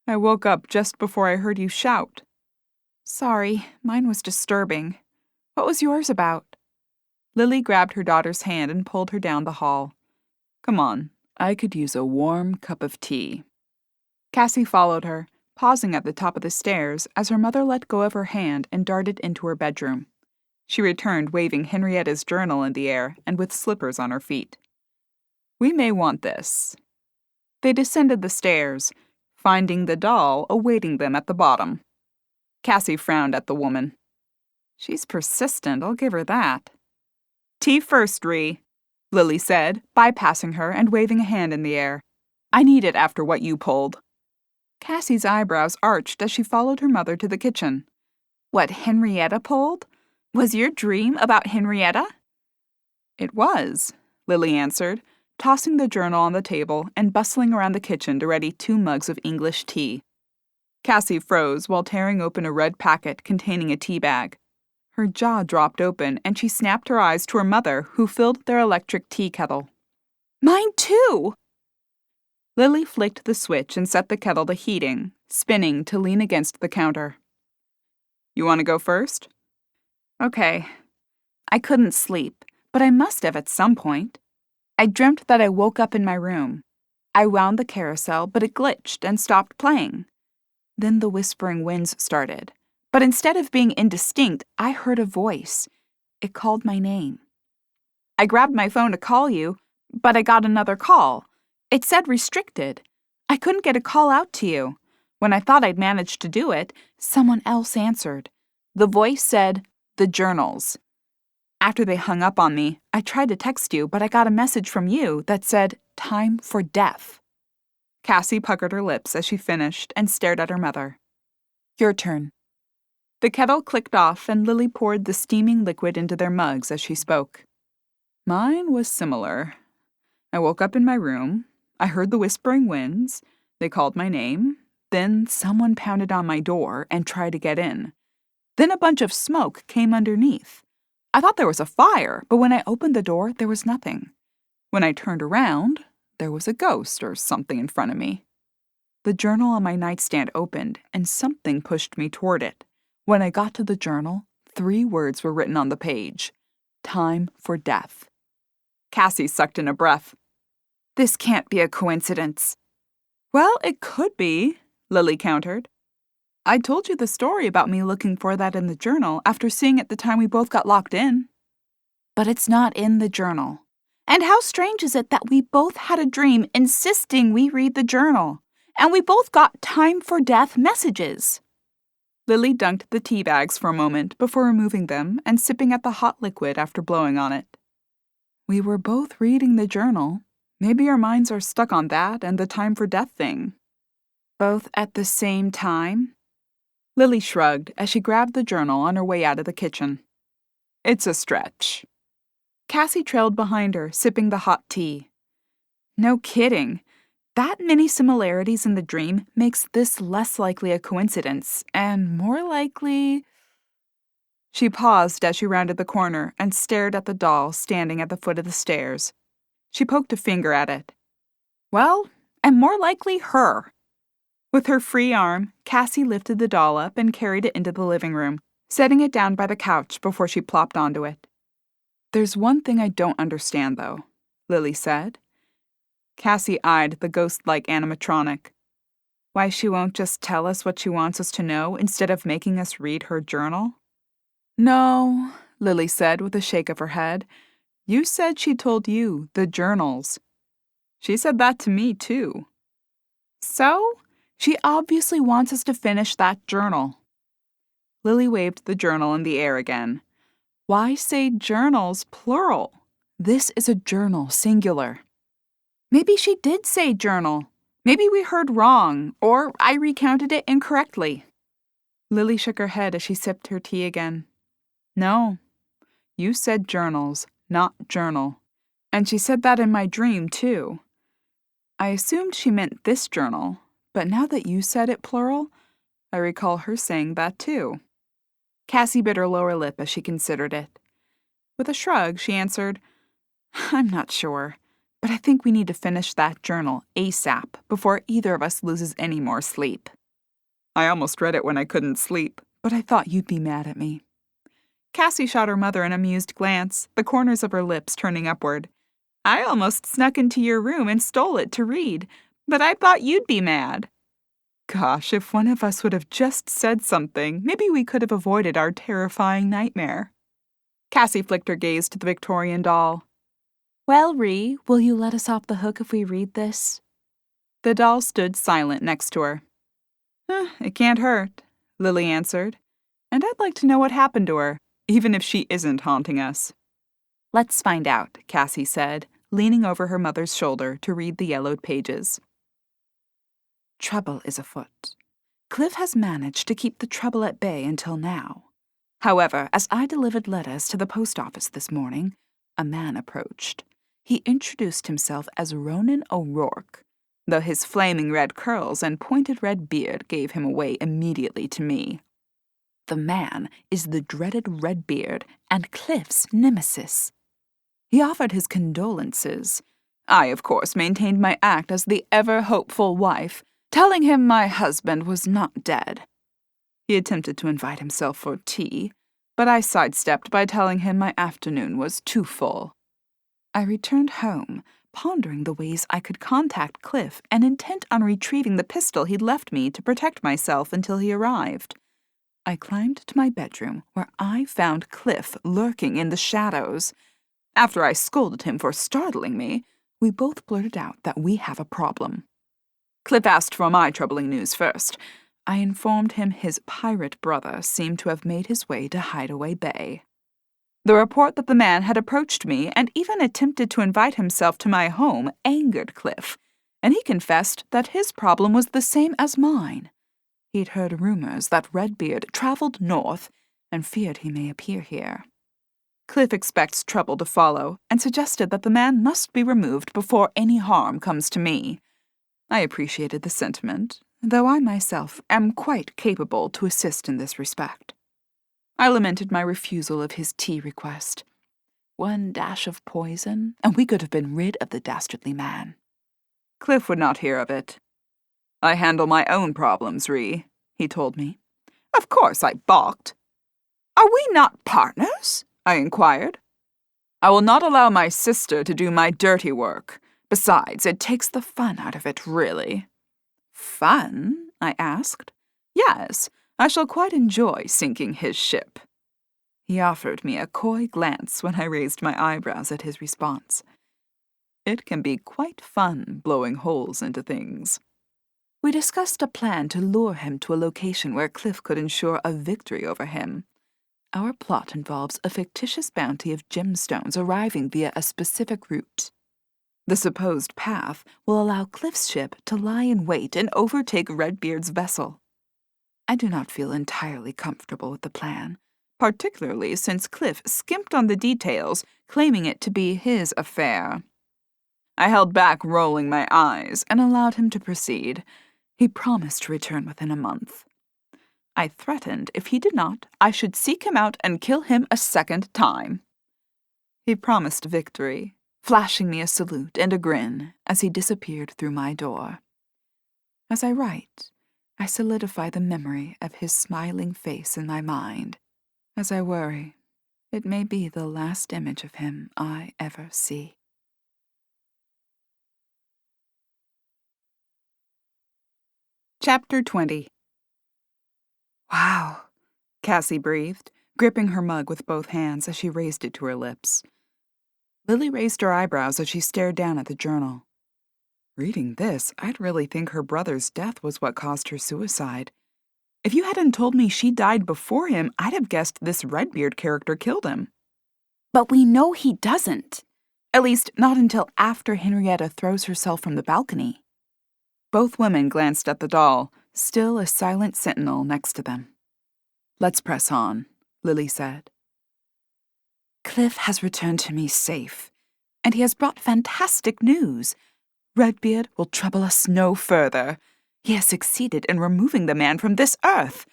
"I woke up just before I heard you shout." "Sorry, mine was disturbing. What was yours about?" Lily grabbed her daughter's hand and pulled her down the hall. "Come on, I could use a warm cup of tea." Cassie followed her, pausing at the top of the stairs as her mother let go of her hand and darted into her bedroom. She returned waving Henrietta's journal in the air and with slippers on her feet. "We may want this." They descended the stairs, finding the doll awaiting them at the bottom. Cassie frowned at the woman. "She's persistent, I'll give her that." "Tea first, Ree," Lily said, bypassing her and waving a hand in the air. "I need it after what you pulled." Cassie's eyebrows arched as she followed her mother to the kitchen. "What Henrietta pulled? Was your dream about Henrietta?" "It was," Lily answered, tossing the journal on the table and bustling around the kitchen to ready 2 mugs of English tea. Cassie froze while tearing open a red packet containing a tea bag. Her jaw dropped open and she snapped her eyes to her mother, who filled their electric tea kettle. "Mine too!" Lily flicked the switch and set the kettle to heating, spinning to lean against the counter. "You want to go first?" "Okay." I couldn't sleep, but I must have at some point. I dreamt that I woke up in my room. I wound the carousel, but it glitched and stopped playing. Then the whispering winds started. But instead of being indistinct, I heard a voice. It called my name. I grabbed my phone to call you, but I got another call. It said restricted. I couldn't get a call out to you. When I thought I'd managed to do it, someone else answered. The voice said, "The journals." After they hung up on me, I tried to text you, but I got a message from you that said, "Time for death." Cassie puckered her lips as she finished and stared at her mother. "Your turn." The kettle clicked off and Lily poured the steaming liquid into their mugs as she spoke. "Mine was similar. I woke up in my room. I heard the whispering winds. They called my name. Then someone pounded on my door and tried to get in. Then a bunch of smoke came underneath. I thought there was a fire, but when I opened the door, there was nothing. When I turned around, there was a ghost or something in front of me. The journal on my nightstand opened, and something pushed me toward it. When I got to the journal, 3 words were written on the page. Time for death." Cassie sucked in a breath. "This can't be a coincidence." "Well, it could be," Lily countered. "I told you the story about me looking for that in the journal after seeing it the time we both got locked in." "But it's not in the journal. And how strange is it that we both had a dream insisting we read the journal, and we both got time for death messages?" Lily dunked the tea bags for a moment before removing them and sipping at the hot liquid after blowing on it. "We were both reading the journal. Maybe our minds are stuck on that and the time for death thing." "Both at the same time?" Lily shrugged as she grabbed the journal on her way out of the kitchen. "It's a stretch." Cassie trailed behind her, sipping the hot tea. "No kidding. That many similarities in the dream makes this less likely a coincidence, and more likely—" She paused as she rounded the corner and stared at the doll standing at the foot of the stairs. She poked a finger at it. "Well, and more likely her." With her free arm, Cassie lifted the doll up and carried it into the living room, setting it down by the couch before she plopped onto it. "There's one thing I don't understand, though," Lily said. Cassie eyed the ghost-like animatronic. "Why she won't just tell us what she wants us to know instead of making us read her journal?" "No," Lily said with a shake of her head. "You said she told you the journals." "She said that to me, too." "So? She obviously wants us to finish that journal." Lily waved the journal in the air again. "Why say journals, plural? This is a journal, singular." "Maybe she did say journal. Maybe we heard wrong, or I recounted it incorrectly." Lily shook her head as she sipped her tea again. No, you said journals, not journal. And she said that in my dream, too. I assumed she meant this journal, but now that you said it plural, I recall her saying that, too. Cassie bit her lower lip as she considered it. With a shrug, she answered, I'm not sure, but I think we need to finish that journal ASAP before either of us loses any more sleep. I almost read it when I couldn't sleep, but I thought you'd be mad at me. Cassie shot her mother an amused glance, the corners of her lips turning upward. I almost snuck into your room and stole it to read, but I thought you'd be mad. Gosh, if one of us would have just said something, maybe we could have avoided our terrifying nightmare. Cassie flicked her gaze to the Victorian doll. Well, Ree, will you let us off the hook if we read this? The doll stood silent next to her. It can't hurt, Lily answered. And I'd like to know what happened to her, even if she isn't haunting us. Let's find out, Cassie said, leaning over her mother's shoulder to read the yellowed pages. Trouble is afoot. Cliff has managed to keep the trouble at bay until now. However, as I delivered letters to the post office this morning, a man approached. He introduced himself as Ronan O'Rourke, though his flaming red curls and pointed red beard gave him away immediately to me. The man is the dreaded Redbeard and Cliff's nemesis. He offered his condolences. I, of course, maintained my act as the ever-hopeful wife, telling him my husband was not dead. He attempted to invite himself for tea, but I sidestepped by telling him my afternoon was too full. I returned home, pondering the ways I could contact Cliff and intent on retrieving the pistol he'd left me to protect myself until he arrived. I climbed to my bedroom, where I found Cliff lurking in the shadows. After I scolded him for startling me, we both blurted out that we have a problem. Cliff asked for my troubling news first. I informed him his pirate brother seemed to have made his way to Hideaway Bay. The report that the man had approached me and even attempted to invite himself to my home angered Cliff, and he confessed that his problem was the same as mine. He'd heard rumors that Redbeard traveled north and feared he may appear here. Cliff expects trouble to follow and suggested that the man must be removed before any harm comes to me. I appreciated the sentiment, though I myself am quite capable to assist in this respect. I lamented my refusal of his tea request. One dash of poison, and we could have been rid of the dastardly man. Cliff would not hear of it. I handle my own problems, Ree, he told me. Of course, I balked. Are we not partners? I inquired. I will not allow my sister to do my dirty work. Besides, it takes the fun out of it, really. Fun? I asked. Yes, I shall quite enjoy sinking his ship. He offered me a coy glance when I raised my eyebrows at his response. It can be quite fun blowing holes into things. We discussed a plan to lure him to a location where Cliff could ensure a victory over him. Our plot involves a fictitious bounty of gemstones arriving via a specific route. The supposed path will allow Cliff's ship to lie in wait and overtake Redbeard's vessel. I do not feel entirely comfortable with the plan, particularly since Cliff skimped on the details, claiming it to be his affair. I held back, rolling my eyes, and allowed him to proceed. He promised to return within a month. I threatened if he did not, I should seek him out and kill him a second time. He promised victory, flashing me a salute and a grin as he disappeared through my door. As I write, I solidify the memory of his smiling face in my mind. As I worry, it may be the last image of him I ever see. Chapter 20. Wow, Cassie breathed, gripping her mug with both hands as she raised it to her lips. Lily raised her eyebrows as she stared down at the journal. Reading this, I'd really think her brother's death was what caused her suicide. If you hadn't told me she died before him, I'd have guessed this Redbeard character killed him. But we know he doesn't. At least, not until after Henrietta throws herself from the balcony. Both women glanced at the doll, still a silent sentinel next to them. Let's press on, Lily said. Cliff has returned to me safe, and he has brought fantastic news. Redbeard will trouble us no further. He has succeeded in removing the man from this earth.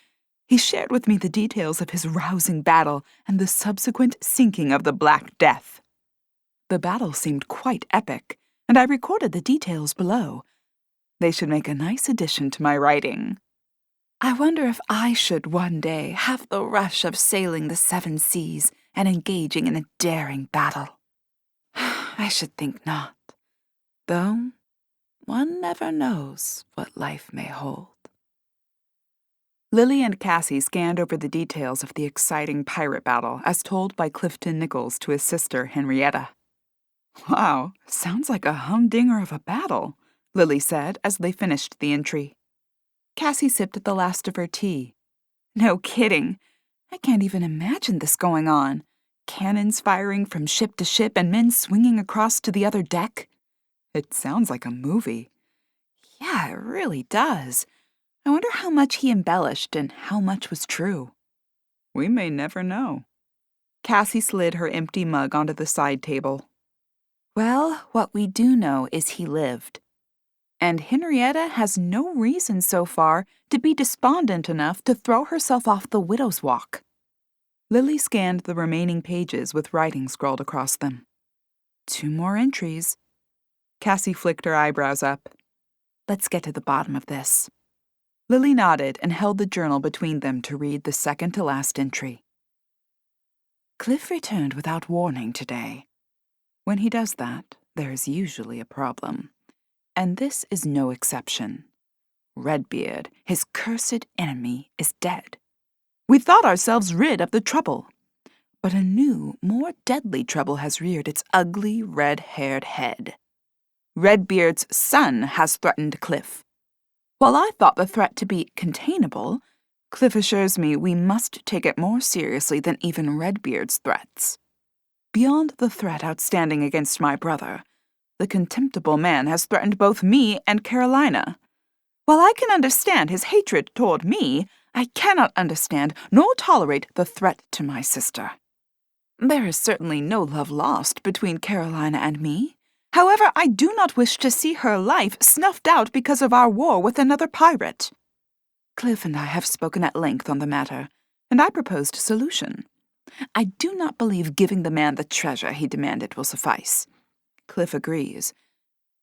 He shared with me the details of his rousing battle and the subsequent sinking of the Black Death. The battle seemed quite epic, and I recorded the details below. They should make a nice addition to my writing. I wonder if I should one day have the rush of sailing the 7 seas and engaging in a daring battle. I should think not, though one never knows what life may hold. Lily and Cassie scanned over the details of the exciting pirate battle as told by Clifton Nichols to his sister Henrietta. Wow, sounds like a humdinger of a battle, Lily said as they finished the entry. Cassie sipped the last of her tea. No kidding. I can't even imagine this going on. Cannons firing from ship to ship and men swinging across to the other deck. It sounds like a movie. Yeah, it really does. I wonder how much he embellished and how much was true. We may never know. Cassie slid her empty mug onto the side table. Well, what we do know is he lived. And Henrietta has no reason so far to be despondent enough to throw herself off the widow's walk. Lily scanned the remaining pages with writing scrawled across them. 2 more entries. Cassie flicked her eyebrows up. Let's get to the bottom of this. Lily nodded and held the journal between them to read the second-to-last entry. Cliff returned without warning today. When he does that, there is usually a problem. And this is no exception. Redbeard, his cursed enemy, is dead. We thought ourselves rid of the trouble. But a new, more deadly trouble has reared its ugly, red-haired head. Redbeard's son has threatened Cliff. While I thought the threat to be containable, Cliff assures me we must take it more seriously than even Redbeard's threats. Beyond the threat outstanding against my brother, the contemptible man has threatened both me and Carolina. While I can understand his hatred toward me, I cannot understand nor tolerate the threat to my sister. There is certainly no love lost between Carolina and me. However, I do not wish to see her life snuffed out because of our war with another pirate. Cliff and I have spoken at length on the matter, and I proposed a solution. I do not believe giving the man the treasure he demanded will suffice. Cliff agrees.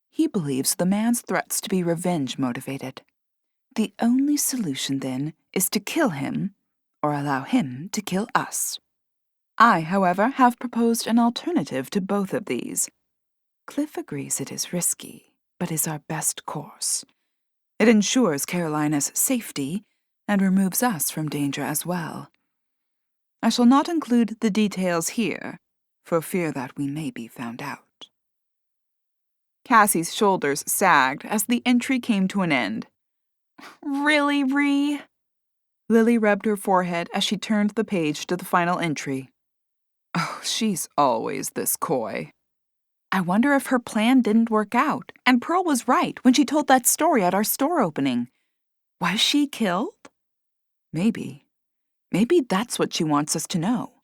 He believes the man's threats to be revenge-motivated. The only solution, then, is to kill him, or allow him to kill us. I, however, have proposed an alternative to both of these. Cliff agrees it is risky, but is our best course. It ensures Carolina's safety and removes us from danger as well. I shall not include the details here, for fear that we may be found out. Cassie's shoulders sagged as the entry came to an end. Really, Ree? Lily rubbed her forehead as she turned the page to the final entry. Oh, she's always this coy. I wonder if her plan didn't work out, and Pearl was right when she told that story at our store opening. Was she killed? Maybe. Maybe that's what she wants us to know.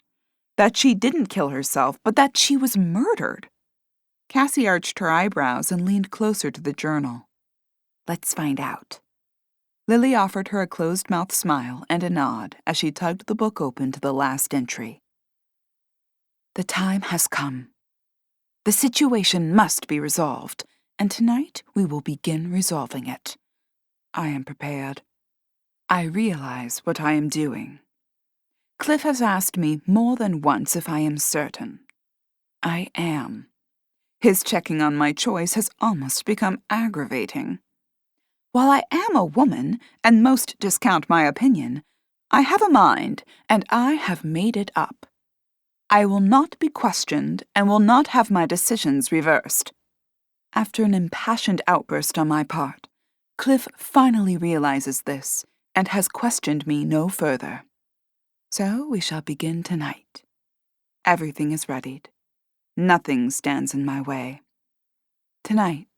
That she didn't kill herself, but that she was murdered. Cassie arched her eyebrows and leaned closer to the journal. Let's find out. Lily offered her a closed-mouthed smile and a nod as she tugged the book open to the last entry. The time has come. The situation must be resolved, and tonight we will begin resolving it. I am prepared. I realize what I am doing. Cliff has asked me more than once if I am certain. I am. His checking on my choice has almost become aggravating. While I am a woman, and most discount my opinion, I have a mind, and I have made it up. I will not be questioned and will not have my decisions reversed. After an impassioned outburst on my part, Cliff finally realizes this and has questioned me no further. So we shall begin tonight. Everything is readied. Nothing stands in my way. Tonight,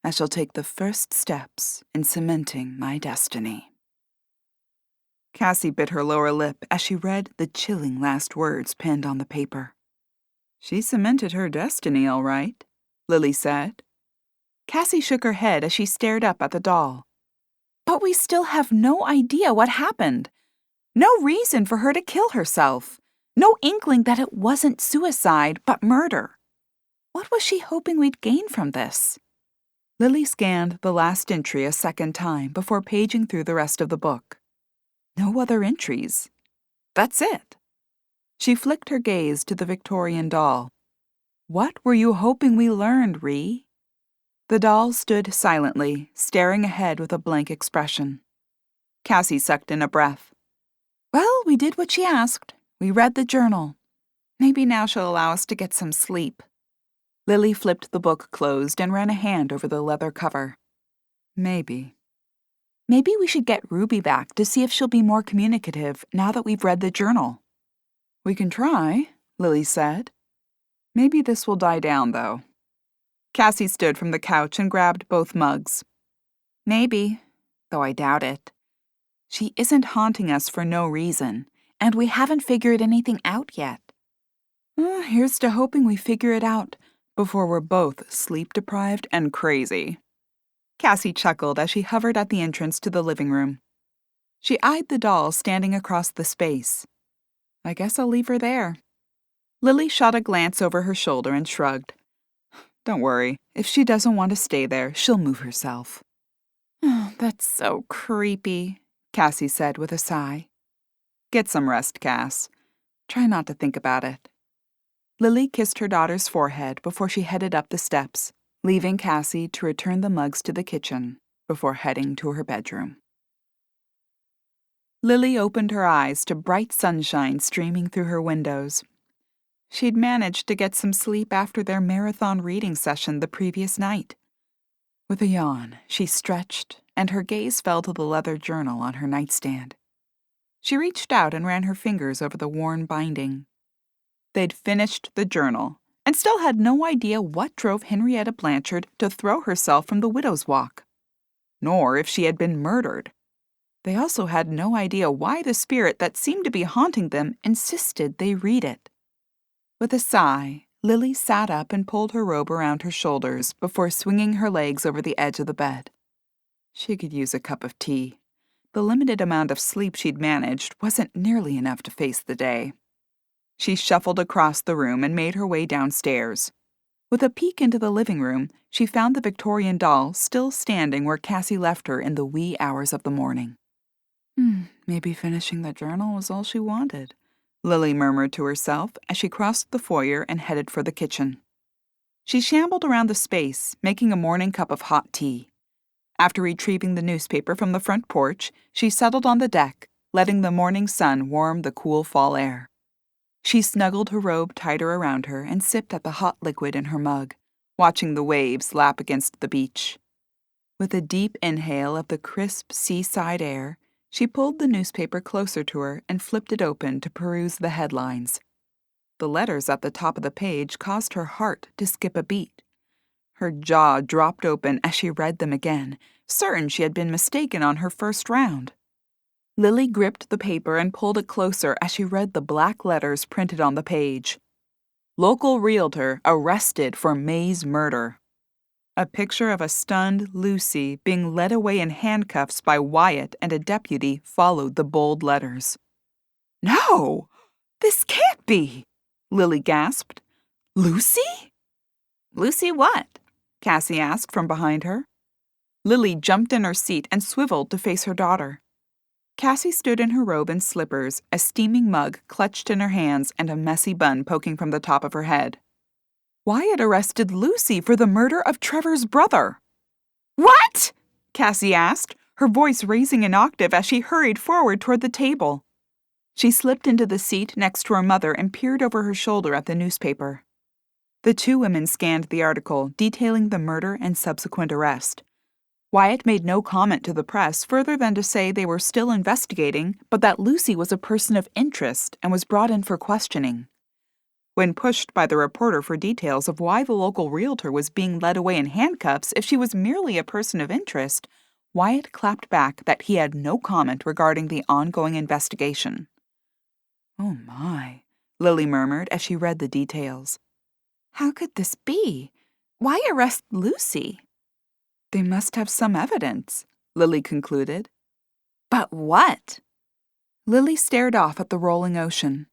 I shall take the first steps in cementing my destiny. Cassie bit her lower lip as she read the chilling last words penned on the paper. She cemented her destiny, all right, Lily said. Cassie shook her head as she stared up at the doll. But we still have no idea what happened. No reason for her to kill herself. No inkling that it wasn't suicide, but murder. What was she hoping we'd gain from this? Lily scanned the last entry a second time before paging through the rest of the book. No other entries. That's it. She flicked her gaze to the Victorian doll. What were you hoping we learned, Ree? The doll stood silently, staring ahead with a blank expression. Cassie sucked in a breath. Well, we did what she asked. We read the journal. Maybe now she'll allow us to get some sleep. Lily flipped the book closed and ran a hand over the leather cover. Maybe. Maybe we should get Ruby back to see if she'll be more communicative now that we've read the journal. We can try, Lily said. Maybe this will die down, though. Cassie stood from the couch and grabbed both mugs. Maybe, though I doubt it. She isn't haunting us for no reason, and we haven't figured anything out yet. Here's to hoping we figure it out before we're both sleep-deprived and crazy. Cassie chuckled as she hovered at the entrance to the living room. She eyed the doll standing across the space. I guess I'll leave her there. Lily shot a glance over her shoulder and shrugged. Don't worry, if she doesn't want to stay there, she'll move herself. That's so creepy, Cassie said with a sigh. Get some rest, Cass. Try not to think about it. Lily kissed her daughter's forehead before she headed up the steps, leaving Cassie to return the mugs to the kitchen before heading to her bedroom. Lily opened her eyes to bright sunshine streaming through her windows. She'd managed to get some sleep after their marathon reading session the previous night. With a yawn, she stretched, and her gaze fell to the leather journal on her nightstand. She reached out and ran her fingers over the worn binding. They'd finished the journal, and still had no idea what drove Henrietta Blanchard to throw herself from the widow's walk, nor if she had been murdered. They also had no idea why the spirit that seemed to be haunting them insisted they read it. With a sigh, Lily sat up and pulled her robe around her shoulders before swinging her legs over the edge of the bed. She could use a cup of tea. The limited amount of sleep she'd managed wasn't nearly enough to face the day. She shuffled across the room and made her way downstairs. With a peek into the living room, she found the Victorian doll still standing where Cassie left her in the wee hours of the morning. Maybe finishing the journal was all she wanted, Lily murmured to herself as she crossed the foyer and headed for the kitchen. She shambled around the space, making a morning cup of hot tea. After retrieving the newspaper from the front porch, she settled on the deck, letting the morning sun warm the cool fall air. She snuggled her robe tighter around her and sipped at the hot liquid in her mug, watching the waves lap against the beach. With a deep inhale of the crisp seaside air, she pulled the newspaper closer to her and flipped it open to peruse the headlines. The letters at the top of the page caused her heart to skip a beat. Her jaw dropped open as she read them again, certain she had been mistaken on her first round. Lily gripped the paper and pulled it closer as she read the black letters printed on the page. Local realtor arrested for May's murder. A picture of a stunned Lucy being led away in handcuffs by Wyatt and a deputy followed the bold letters. No! This can't be! Lily gasped. Lucy? Lucy what? Cassie asked from behind her. Lily jumped in her seat and swiveled to face her daughter. Cassie stood in her robe and slippers, a steaming mug clutched in her hands and a messy bun poking from the top of her head. Wyatt arrested Lucy for the murder of Trevor's brother. What? Cassie asked, her voice raising an octave as she hurried forward toward the table. She slipped into the seat next to her mother and peered over her shoulder at the newspaper. The two women scanned the article detailing the murder and subsequent arrest. Wyatt made no comment to the press further than to say they were still investigating, but that Lucy was a person of interest and was brought in for questioning. When pushed by the reporter for details of why the local realtor was being led away in handcuffs if she was merely a person of interest, Wyatt clapped back that he had no comment regarding the ongoing investigation. "Oh my," Lily murmured as she read the details. How could this be? Why arrest Lucy? "They must have some evidence," Lily concluded. But what? Lily stared off at the rolling ocean.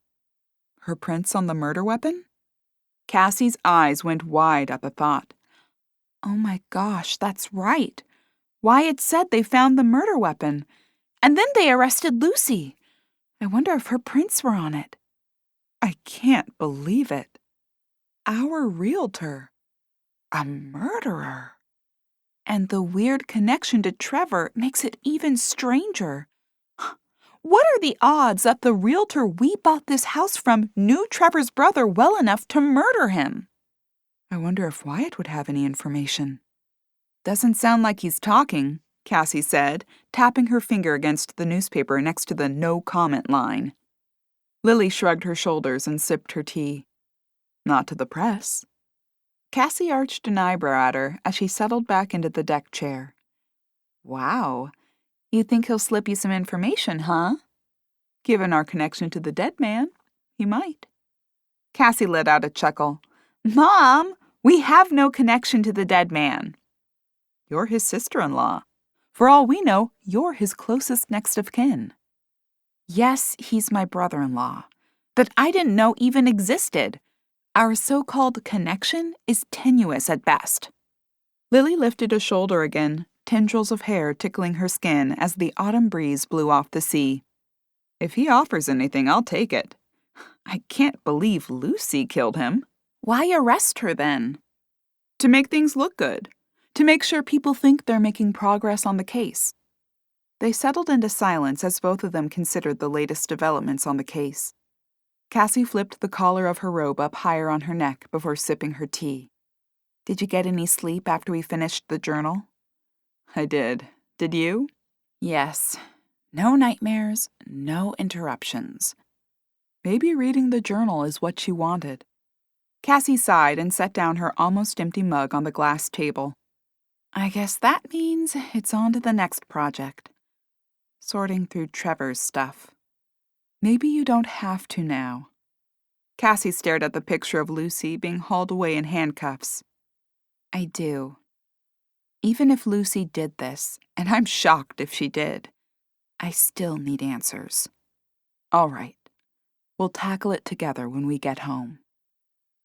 Her prints on the murder weapon? Cassie's eyes went wide at the thought. Oh my gosh, that's right. Wyatt said they found the murder weapon, and then they arrested Lucy. I wonder if her prints were on it. I can't believe it. Our realtor. A murderer. And the weird connection to Trevor makes it even stranger. What are the odds that the realtor we bought this house from knew Trevor's brother well enough to murder him? I wonder if Wyatt would have any information. Doesn't sound like he's talking, Cassie said, tapping her finger against the newspaper next to the no comment line. Lily shrugged her shoulders and sipped her tea. Not to the press. Cassie arched an eyebrow at her as she settled back into the deck chair. Wow. You think he'll slip you some information, huh? Given our connection to the dead man, he might. Cassie let out a chuckle. Mom, we have no connection to the dead man. You're his sister-in-law. For all we know, you're his closest next of kin. Yes, he's my brother-in-law, that I didn't know even existed. Our so-called connection is tenuous at best. Lily lifted a shoulder again, tendrils of hair tickling her skin as the autumn breeze blew off the sea. If he offers anything, I'll take it. I can't believe Lucy killed him. Why arrest her then? To make things look good. To make sure people think they're making progress on the case. They settled into silence as both of them considered the latest developments on the case. Cassie flipped the collar of her robe up higher on her neck before sipping her tea. Did you get any sleep after we finished the journal? I did. Did you? Yes. No nightmares, no interruptions. Maybe reading the journal is what she wanted. Cassie sighed and set down her almost empty mug on the glass table. I guess that means it's on to the next project. Sorting through Trevor's stuff. Maybe you don't have to now. Cassie stared at the picture of Lucy being hauled away in handcuffs. I do. Even if Lucy did this, and I'm shocked if she did, I still need answers. All right. We'll tackle it together when we get home.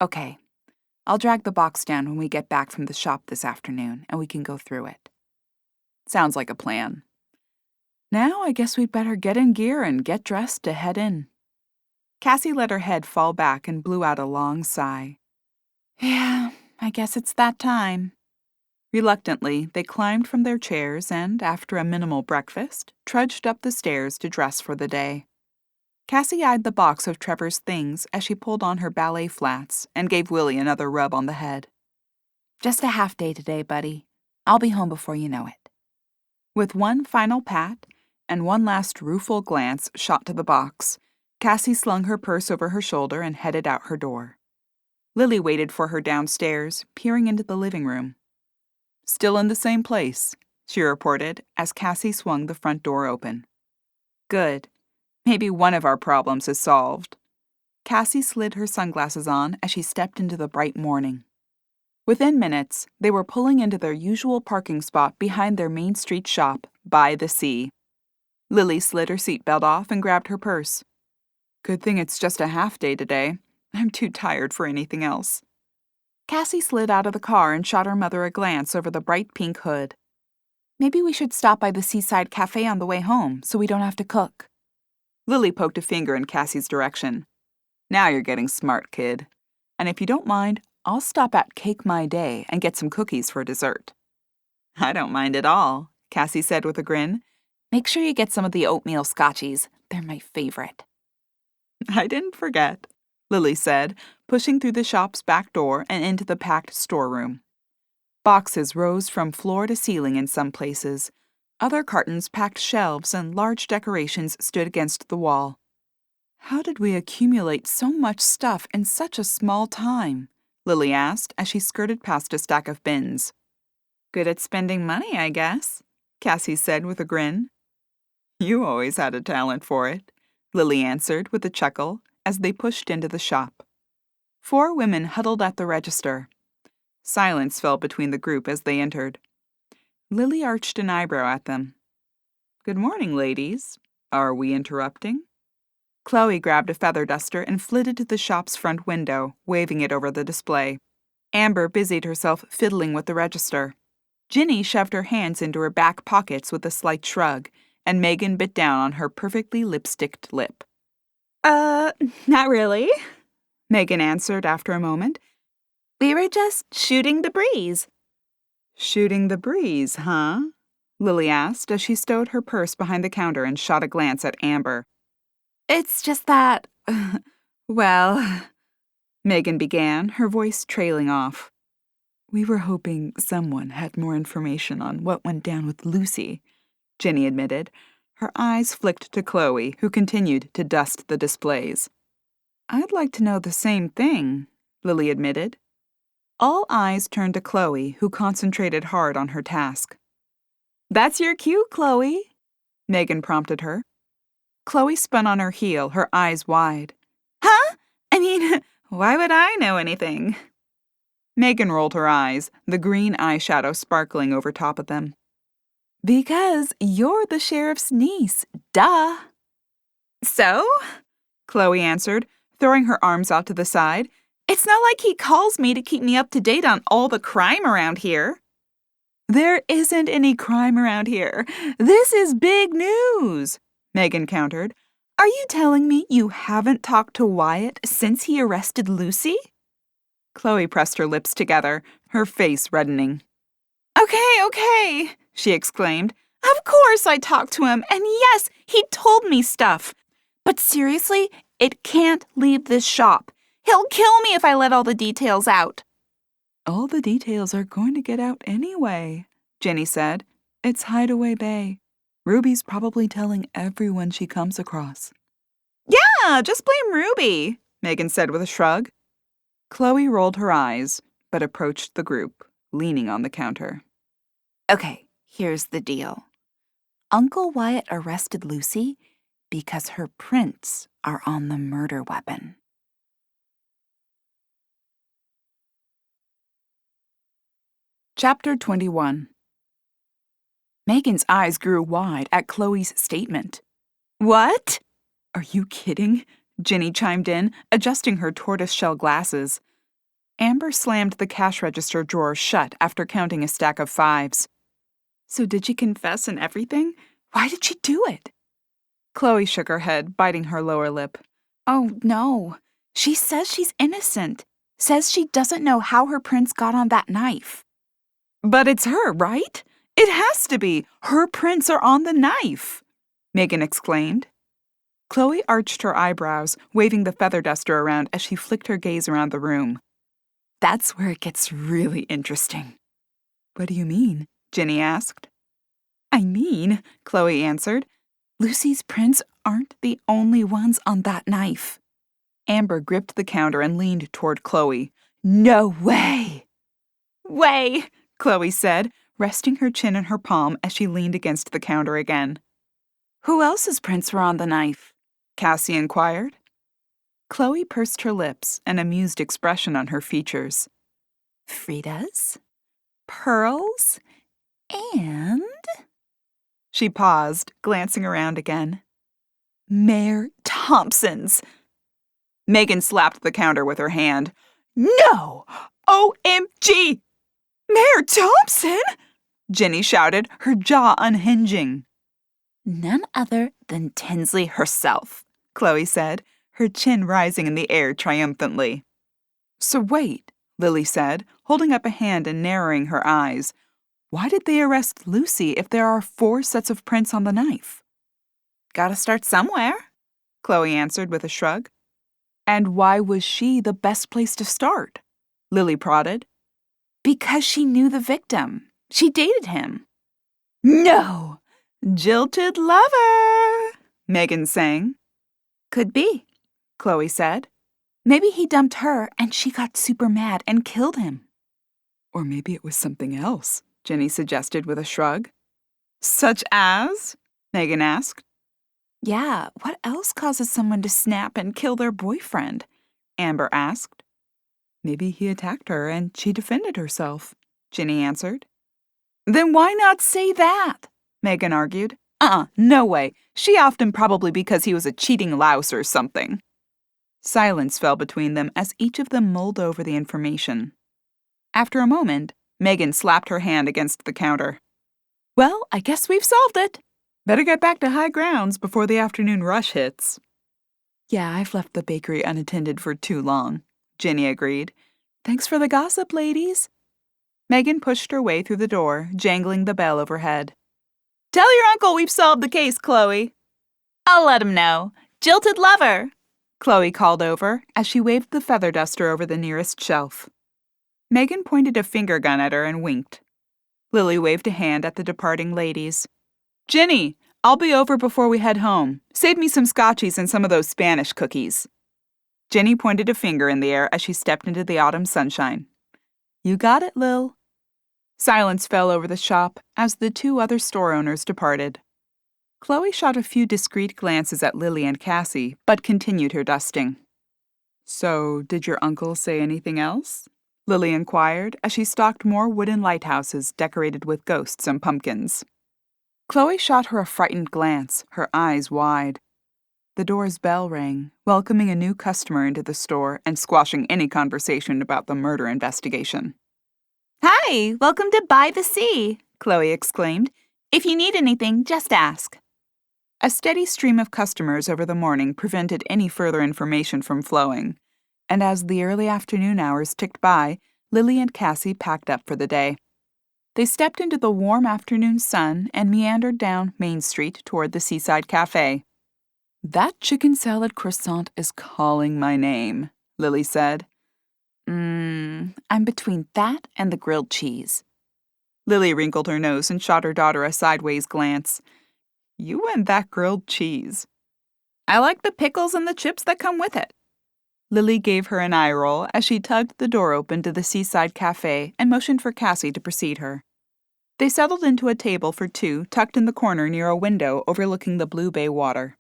Okay. I'll drag the box down when we get back from the shop this afternoon, and we can go through it. Sounds like a plan. Now I guess we'd better get in gear and get dressed to head in. Cassie let her head fall back and blew out a long sigh. Yeah, I guess it's that time. Reluctantly, they climbed from their chairs and, after a minimal breakfast, trudged up the stairs to dress for the day. Cassie eyed the box of Trevor's things as she pulled on her ballet flats and gave Willie another rub on the head. Just a half day today, buddy. I'll be home before you know it. With one final pat and one last rueful glance shot to the box, Cassie slung her purse over her shoulder and headed out her door. Lily waited for her downstairs, peering into the living room. Still in the same place, she reported as Cassie swung the front door open. Good. Maybe one of our problems is solved. Cassie slid her sunglasses on as she stepped into the bright morning. Within minutes, they were pulling into their usual parking spot behind their Main Street shop, by the sea. Lily slid her seatbelt off and grabbed her purse. Good thing it's just a half day today. I'm too tired for anything else. Cassie slid out of the car and shot her mother a glance over the bright pink hood. Maybe we should stop by the seaside cafe on the way home so we don't have to cook. Lily poked a finger in Cassie's direction. Now you're getting smart, kid. And if you don't mind, I'll stop at Cake My Day and get some cookies for dessert. I don't mind at all, Cassie said with a grin. Make sure you get some of the oatmeal scotchies. They're my favorite. I didn't forget, Lily said, pushing through the shop's back door and into the packed storeroom. Boxes rose from floor to ceiling in some places. Other cartons packed shelves and large decorations stood against the wall. How did we accumulate so much stuff in such a small time? Lily asked as she skirted past a stack of bins. Good at spending money, I guess, Cassie said with a grin. You always had a talent for it, Lily answered with a chuckle as they pushed into the shop. 4 women huddled at the register. Silence fell between the group as they entered. Lily arched an eyebrow at them. Good morning, ladies. Are we interrupting? Chloe grabbed a feather duster and flitted to the shop's front window, waving it over the display. Amber busied herself fiddling with the register. Ginny shoved her hands into her back pockets with a slight shrug, and Megan bit down on her perfectly lipsticked lip. Not really, Megan answered after a moment. We were just shooting the breeze. Shooting the breeze, huh? Lily asked as she stowed her purse behind the counter and shot a glance at Amber. It's just that, well, Megan began, her voice trailing off. We were hoping someone had more information on what went down with Lucy, Ginny admitted. Her eyes flicked to Chloe, who continued to dust the displays. I'd like to know the same thing, Lily admitted. All eyes turned to Chloe, who concentrated hard on her task. That's your cue, Chloe, Megan prompted her. Chloe spun on her heel, her eyes wide. Huh? I mean, why would I know anything? Megan rolled her eyes, the green eyeshadow sparkling over top of them. Because you're the sheriff's niece, duh. So? Chloe answered, throwing her arms out to the side. It's not like he calls me to keep me up to date on all the crime around here. There isn't any crime around here. This is big news, Megan countered. Are you telling me you haven't talked to Wyatt since he arrested Lucy? Chloe pressed her lips together, her face reddening. Okay, she exclaimed. Of course I talked to him, and yes, he told me stuff. But seriously, it can't leave this shop. He'll kill me if I let all the details out. All the details are going to get out anyway, Jenny said. It's Hideaway Bay. Ruby's probably telling everyone she comes across. Yeah, just blame Ruby, Megan said with a shrug. Chloe rolled her eyes, but approached the group, leaning on the counter. Okay, here's the deal. Uncle Wyatt arrested Lucy because her prints are on the murder weapon. Chapter 21. Megan's eyes grew wide at Chloe's statement. What? Are you kidding? Ginny chimed in, adjusting her tortoiseshell glasses. Amber slammed the cash register drawer shut after counting a stack of 5s. So did she confess and everything? Why did she do it? Chloe shook her head, biting her lower lip. Oh, no. She says she's innocent. Says she doesn't know how her prints got on that knife. But it's her, right? It has to be. Her prints are on the knife, Megan exclaimed. Chloe arched her eyebrows, waving the feather duster around as she flicked her gaze around the room. That's where it gets really interesting. What do you mean? Ginny asked. I mean, Chloe answered, Lucy's prints aren't the only ones on that knife. Amber gripped the counter and leaned toward Chloe. No way! Way, Chloe said, resting her chin in her palm as she leaned against the counter again. Who else's prints were on the knife? Cassie inquired. Chloe pursed her lips, an amused expression on her features. Frida's, Pearl's, and... She paused, glancing around again. Mayor Thompson's. Megan slapped the counter with her hand. No! OMG! Mayor Thompson? Ginny shouted, her jaw unhinging. None other than Tinsley herself, Chloe said, her chin rising in the air triumphantly. So wait, Lily said, holding up a hand and narrowing her eyes. Why did they arrest Lucy if there are 4 sets of prints on the knife? Gotta start somewhere, Chloe answered with a shrug. And why was she the best place to start? Lily prodded. Because she knew the victim. She dated him. No! Jilted lover, Megan sang. Could be, Chloe said. Maybe he dumped her and she got super mad and killed him. Or maybe it was something else, Ginny suggested with a shrug. Such as? Megan asked. Yeah, what else causes someone to snap and kill their boyfriend? Amber asked. Maybe he attacked her and she defended herself, Ginny answered. Then why not say that? Megan argued. No way. She offed him probably because he was a cheating louse or something. Silence fell between them as each of them mulled over the information. After a moment, Megan slapped her hand against the counter. Well, I guess we've solved it. Better get back to high grounds before the afternoon rush hits. Yeah, I've left the bakery unattended for too long, Ginny agreed. Thanks for the gossip, ladies. Megan pushed her way through the door, jangling the bell overhead. Tell your uncle we've solved the case, Chloe. I'll let him know. Jilted lover, Chloe called over as she waved the feather duster over the nearest shelf. Megan pointed a finger gun at her and winked. Lily waved a hand at the departing ladies. Ginny, I'll be over before we head home. Save me some scotchies and some of those Spanish cookies. Ginny pointed a finger in the air as she stepped into the autumn sunshine. You got it, Lil. Silence fell over the shop as the two other store owners departed. Chloe shot a few discreet glances at Lily and Cassie, but continued her dusting. So, did your uncle say anything else? Lily inquired as she stalked more wooden lighthouses decorated with ghosts and pumpkins. Chloe shot her a frightened glance, her eyes wide. The door's bell rang, welcoming a new customer into the store and squashing any conversation about the murder investigation. Hi, welcome to By the Sea, Chloe exclaimed. If you need anything, just ask. A steady stream of customers over the morning prevented any further information from flowing, and as the early afternoon hours ticked by, Lily and Cassie packed up for the day. They stepped into the warm afternoon sun and meandered down Main Street toward the Seaside Cafe. That chicken salad croissant is calling my name, Lily said. I'm between that and the grilled cheese. Lily wrinkled her nose and shot her daughter a sideways glance. You and that grilled cheese. I like the pickles and the chips that come with it. Lily gave her an eye roll as she tugged the door open to the Seaside Cafe and motioned for Cassie to precede her. They settled into a table for two tucked in the corner near a window overlooking the blue bay water.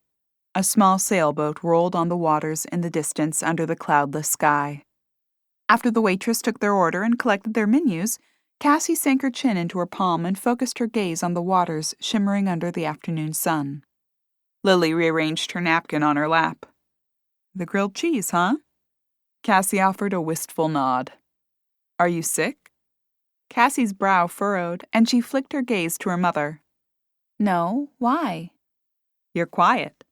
A small sailboat rolled on the waters in the distance under the cloudless sky. After the waitress took their order and collected their menus, Cassie sank her chin into her palm and focused her gaze on the waters shimmering under the afternoon sun. Lily rearranged her napkin on her lap. The grilled cheese, huh? Cassie offered a wistful nod. Are you sick? Cassie's brow furrowed, and she flicked her gaze to her mother. No, why? You're quiet.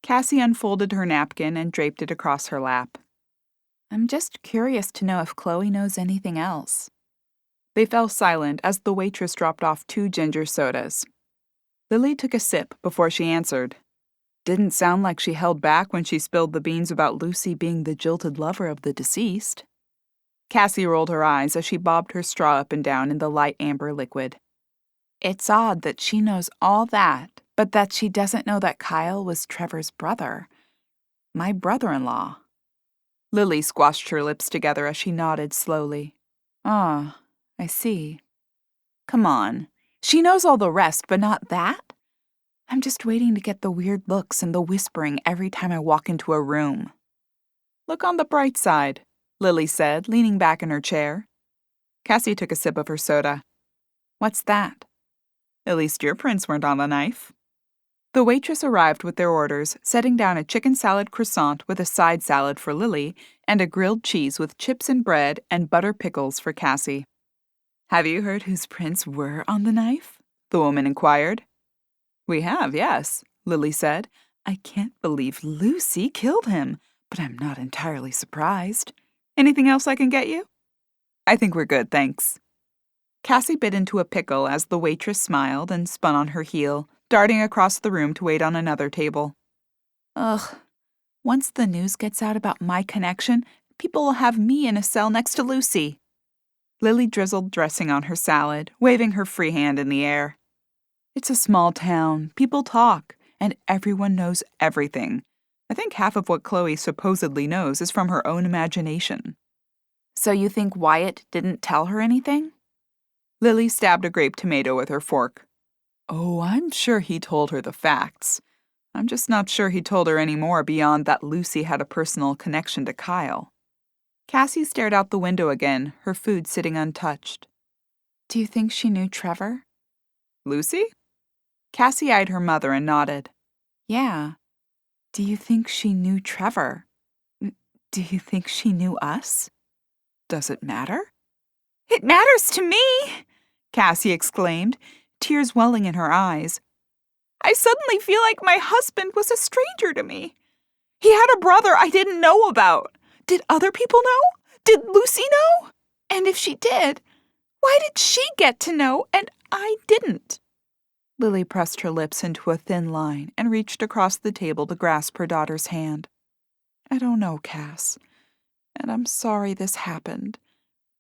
Cassie unfolded her napkin and draped it across her lap. I'm just curious to know if Chloe knows anything else. They fell silent as the waitress dropped off 2 ginger sodas. Lily took a sip before she answered. Didn't sound like she held back when she spilled the beans about Lucy being the jilted lover of the deceased. Cassie rolled her eyes as she bobbed her straw up and down in the light amber liquid. It's odd that she knows all that, but that she doesn't know that Kyle was Trevor's brother. My brother-in-law. Lily squashed her lips together as she nodded slowly. Ah, I see. Come on. She knows all the rest, but not that? I'm just waiting to get the weird looks and the whispering every time I walk into a room. Look on the bright side, Lily said, leaning back in her chair. Cassie took a sip of her soda. What's that? At least your prints weren't on the knife. The waitress arrived with their orders, setting down a chicken salad croissant with a side salad for Lily and a grilled cheese with chips and bread and butter pickles for Cassie. Have you heard whose prints were on the knife? The woman inquired. We have, yes, Lily said. I can't believe Lucy killed him, but I'm not entirely surprised. Anything else I can get you? I think we're good, thanks. Cassie bit into a pickle as the waitress smiled and spun on her heel, darting across the room to wait on another table. Ugh. Once the news gets out about my connection, people will have me in a cell next to Lucy. Lily drizzled dressing on her salad, waving her free hand in the air. It's a small town, people talk, and everyone knows everything. I think half of what Chloe supposedly knows is from her own imagination. So you think Wyatt didn't tell her anything? Lily stabbed a grape tomato with her fork. Oh, I'm sure he told her the facts. I'm just not sure he told her any more beyond that Lucy had a personal connection to Kyle. Cassie stared out the window again, her food sitting untouched. Do you think she knew Trevor? Lucy? Cassie eyed her mother and nodded. Yeah. Do you think she knew Trevor? Do you think she knew us? Does it matter? It matters to me, Cassie exclaimed, tears welling in her eyes. I suddenly feel like my husband was a stranger to me. He had a brother I didn't know about. Did other people know? Did Lucy know? And if she did, why did she get to know and I didn't? Lily pressed her lips into a thin line and reached across the table to grasp her daughter's hand. I don't know, Cass, and I'm sorry this happened,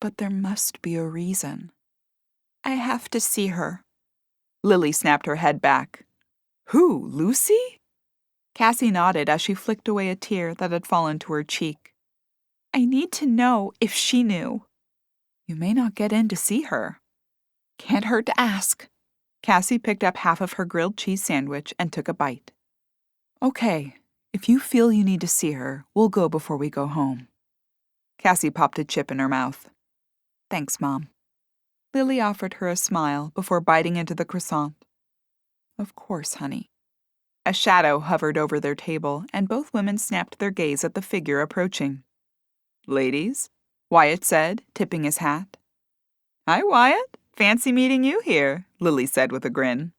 but there must be a reason. I have to see her. Lily snapped her head back. Who, Lucy? Cassie nodded as she flicked away a tear that had fallen to her cheek. I need to know if she knew. You may not get in to see her. Can't hurt to ask. Cassie picked up half of her grilled cheese sandwich and took a bite. Okay, if you feel you need to see her, we'll go before we go home. Cassie popped a chip in her mouth. Thanks, Mom. Lily offered her a smile before biting into the croissant. Of course, honey. A shadow hovered over their table, and both women snapped their gaze at the figure approaching. Ladies, Wyatt said, tipping his hat. Hi, Wyatt. Fancy meeting you here, Lily said with a grin.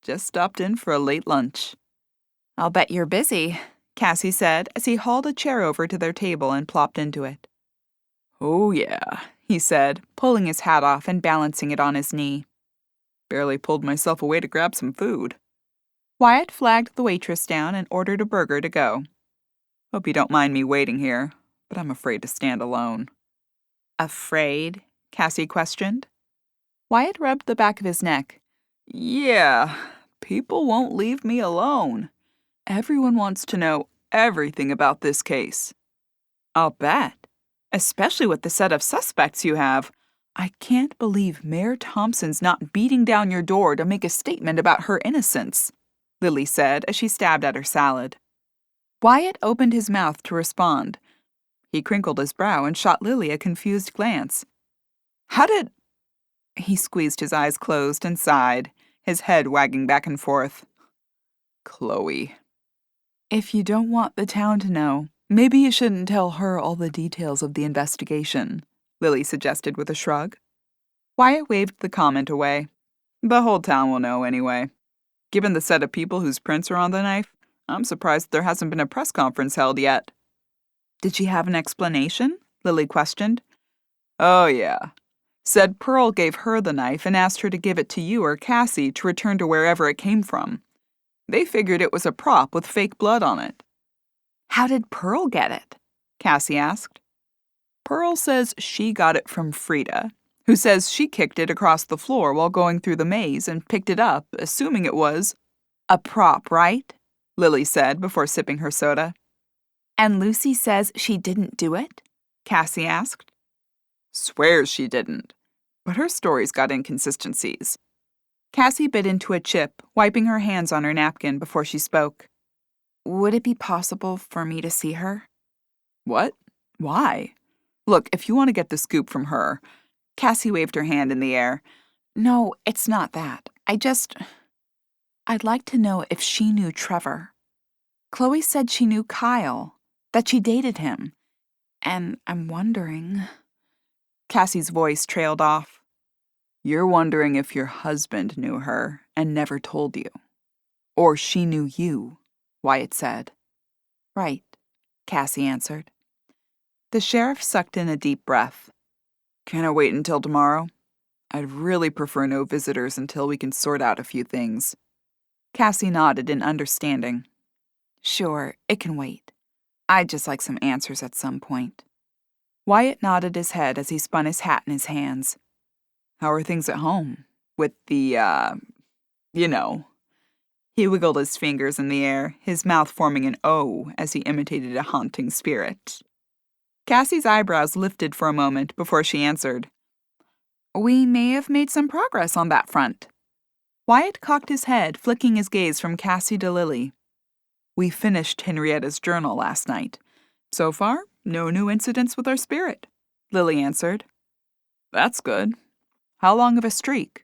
Just stopped in for a late lunch. I'll bet you're busy, Cassie said as he hauled a chair over to their table and plopped into it. Oh, yeah, he said, pulling his hat off and balancing it on his knee. Barely pulled myself away to grab some food. Wyatt flagged the waitress down and ordered a burger to go. Hope you don't mind me waiting here, but I'm afraid to stand alone. Afraid? Cassie questioned. Wyatt rubbed the back of his neck. Yeah, people won't leave me alone. Everyone wants to know everything about this case. I'll bet. Especially with the set of suspects you have. I can't believe Mayor Thompson's not beating down your door to make a statement about her innocence, Lily said as she stabbed at her salad. Wyatt opened his mouth to respond. He crinkled his brow and shot Lily a confused glance. How did... He squeezed his eyes closed and sighed, his head wagging back and forth. Chloe. If you don't want the town to know, maybe you shouldn't tell her all the details of the investigation, Lily suggested with a shrug. Wyatt waved the comment away. The whole town will know anyway. Given the set of people whose prints are on the knife, I'm surprised there hasn't been a press conference held yet. Did she have an explanation? Lily questioned. Oh, yeah. Said Pearl gave her the knife and asked her to give it to you or Cassie to return to wherever it came from. They figured it was a prop with fake blood on it. How did Pearl get it? Cassie asked. Pearl says she got it from Frida, who says she kicked it across the floor while going through the maze and picked it up, assuming it was a prop, right? Lily said before sipping her soda. And Lucy says she didn't do it? Cassie asked. Swears she didn't, but her story's got inconsistencies. Cassie bit into a chip, wiping her hands on her napkin before she spoke. Would it be possible for me to see her? What? Why? Look, if you want to get the scoop from her... Cassie waved her hand in the air. No, it's not that. I'd like to know if she knew Trevor. Chloe said she knew Kyle, that she dated him. And I'm wondering... Cassie's voice trailed off. You're wondering if your husband knew her and never told you. Or she knew you, Wyatt said. Right, Cassie answered. The sheriff sucked in a deep breath. Can I wait until tomorrow? I'd really prefer no visitors until we can sort out a few things. Cassie nodded in understanding. Sure, it can wait. I'd just like some answers at some point. Wyatt nodded his head as he spun his hat in his hands. How are things at home? With the, you know. He wiggled his fingers in the air, his mouth forming an O as he imitated a haunting spirit. Cassie's eyebrows lifted for a moment before she answered. We may have made some progress on that front. Wyatt cocked his head, flicking his gaze from Cassie to Lily. We finished Henrietta's journal last night. So far, no new incidents with our spirit, Lily answered. That's good. How long of a streak?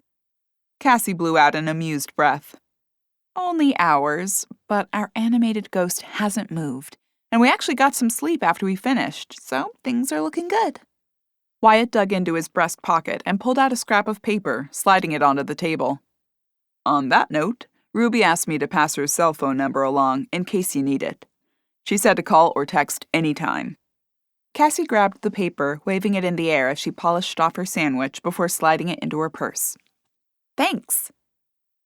Cassie blew out an amused breath. Only hours, but our animated ghost hasn't moved, and we actually got some sleep after we finished, so things are looking good. Wyatt dug into his breast pocket and pulled out a scrap of paper, sliding it onto the table. On that note, Ruby asked me to pass her cell phone number along in case you need it. She said to call or text anytime. Cassie grabbed the paper, waving it in the air as she polished off her sandwich before sliding it into her purse. Thanks.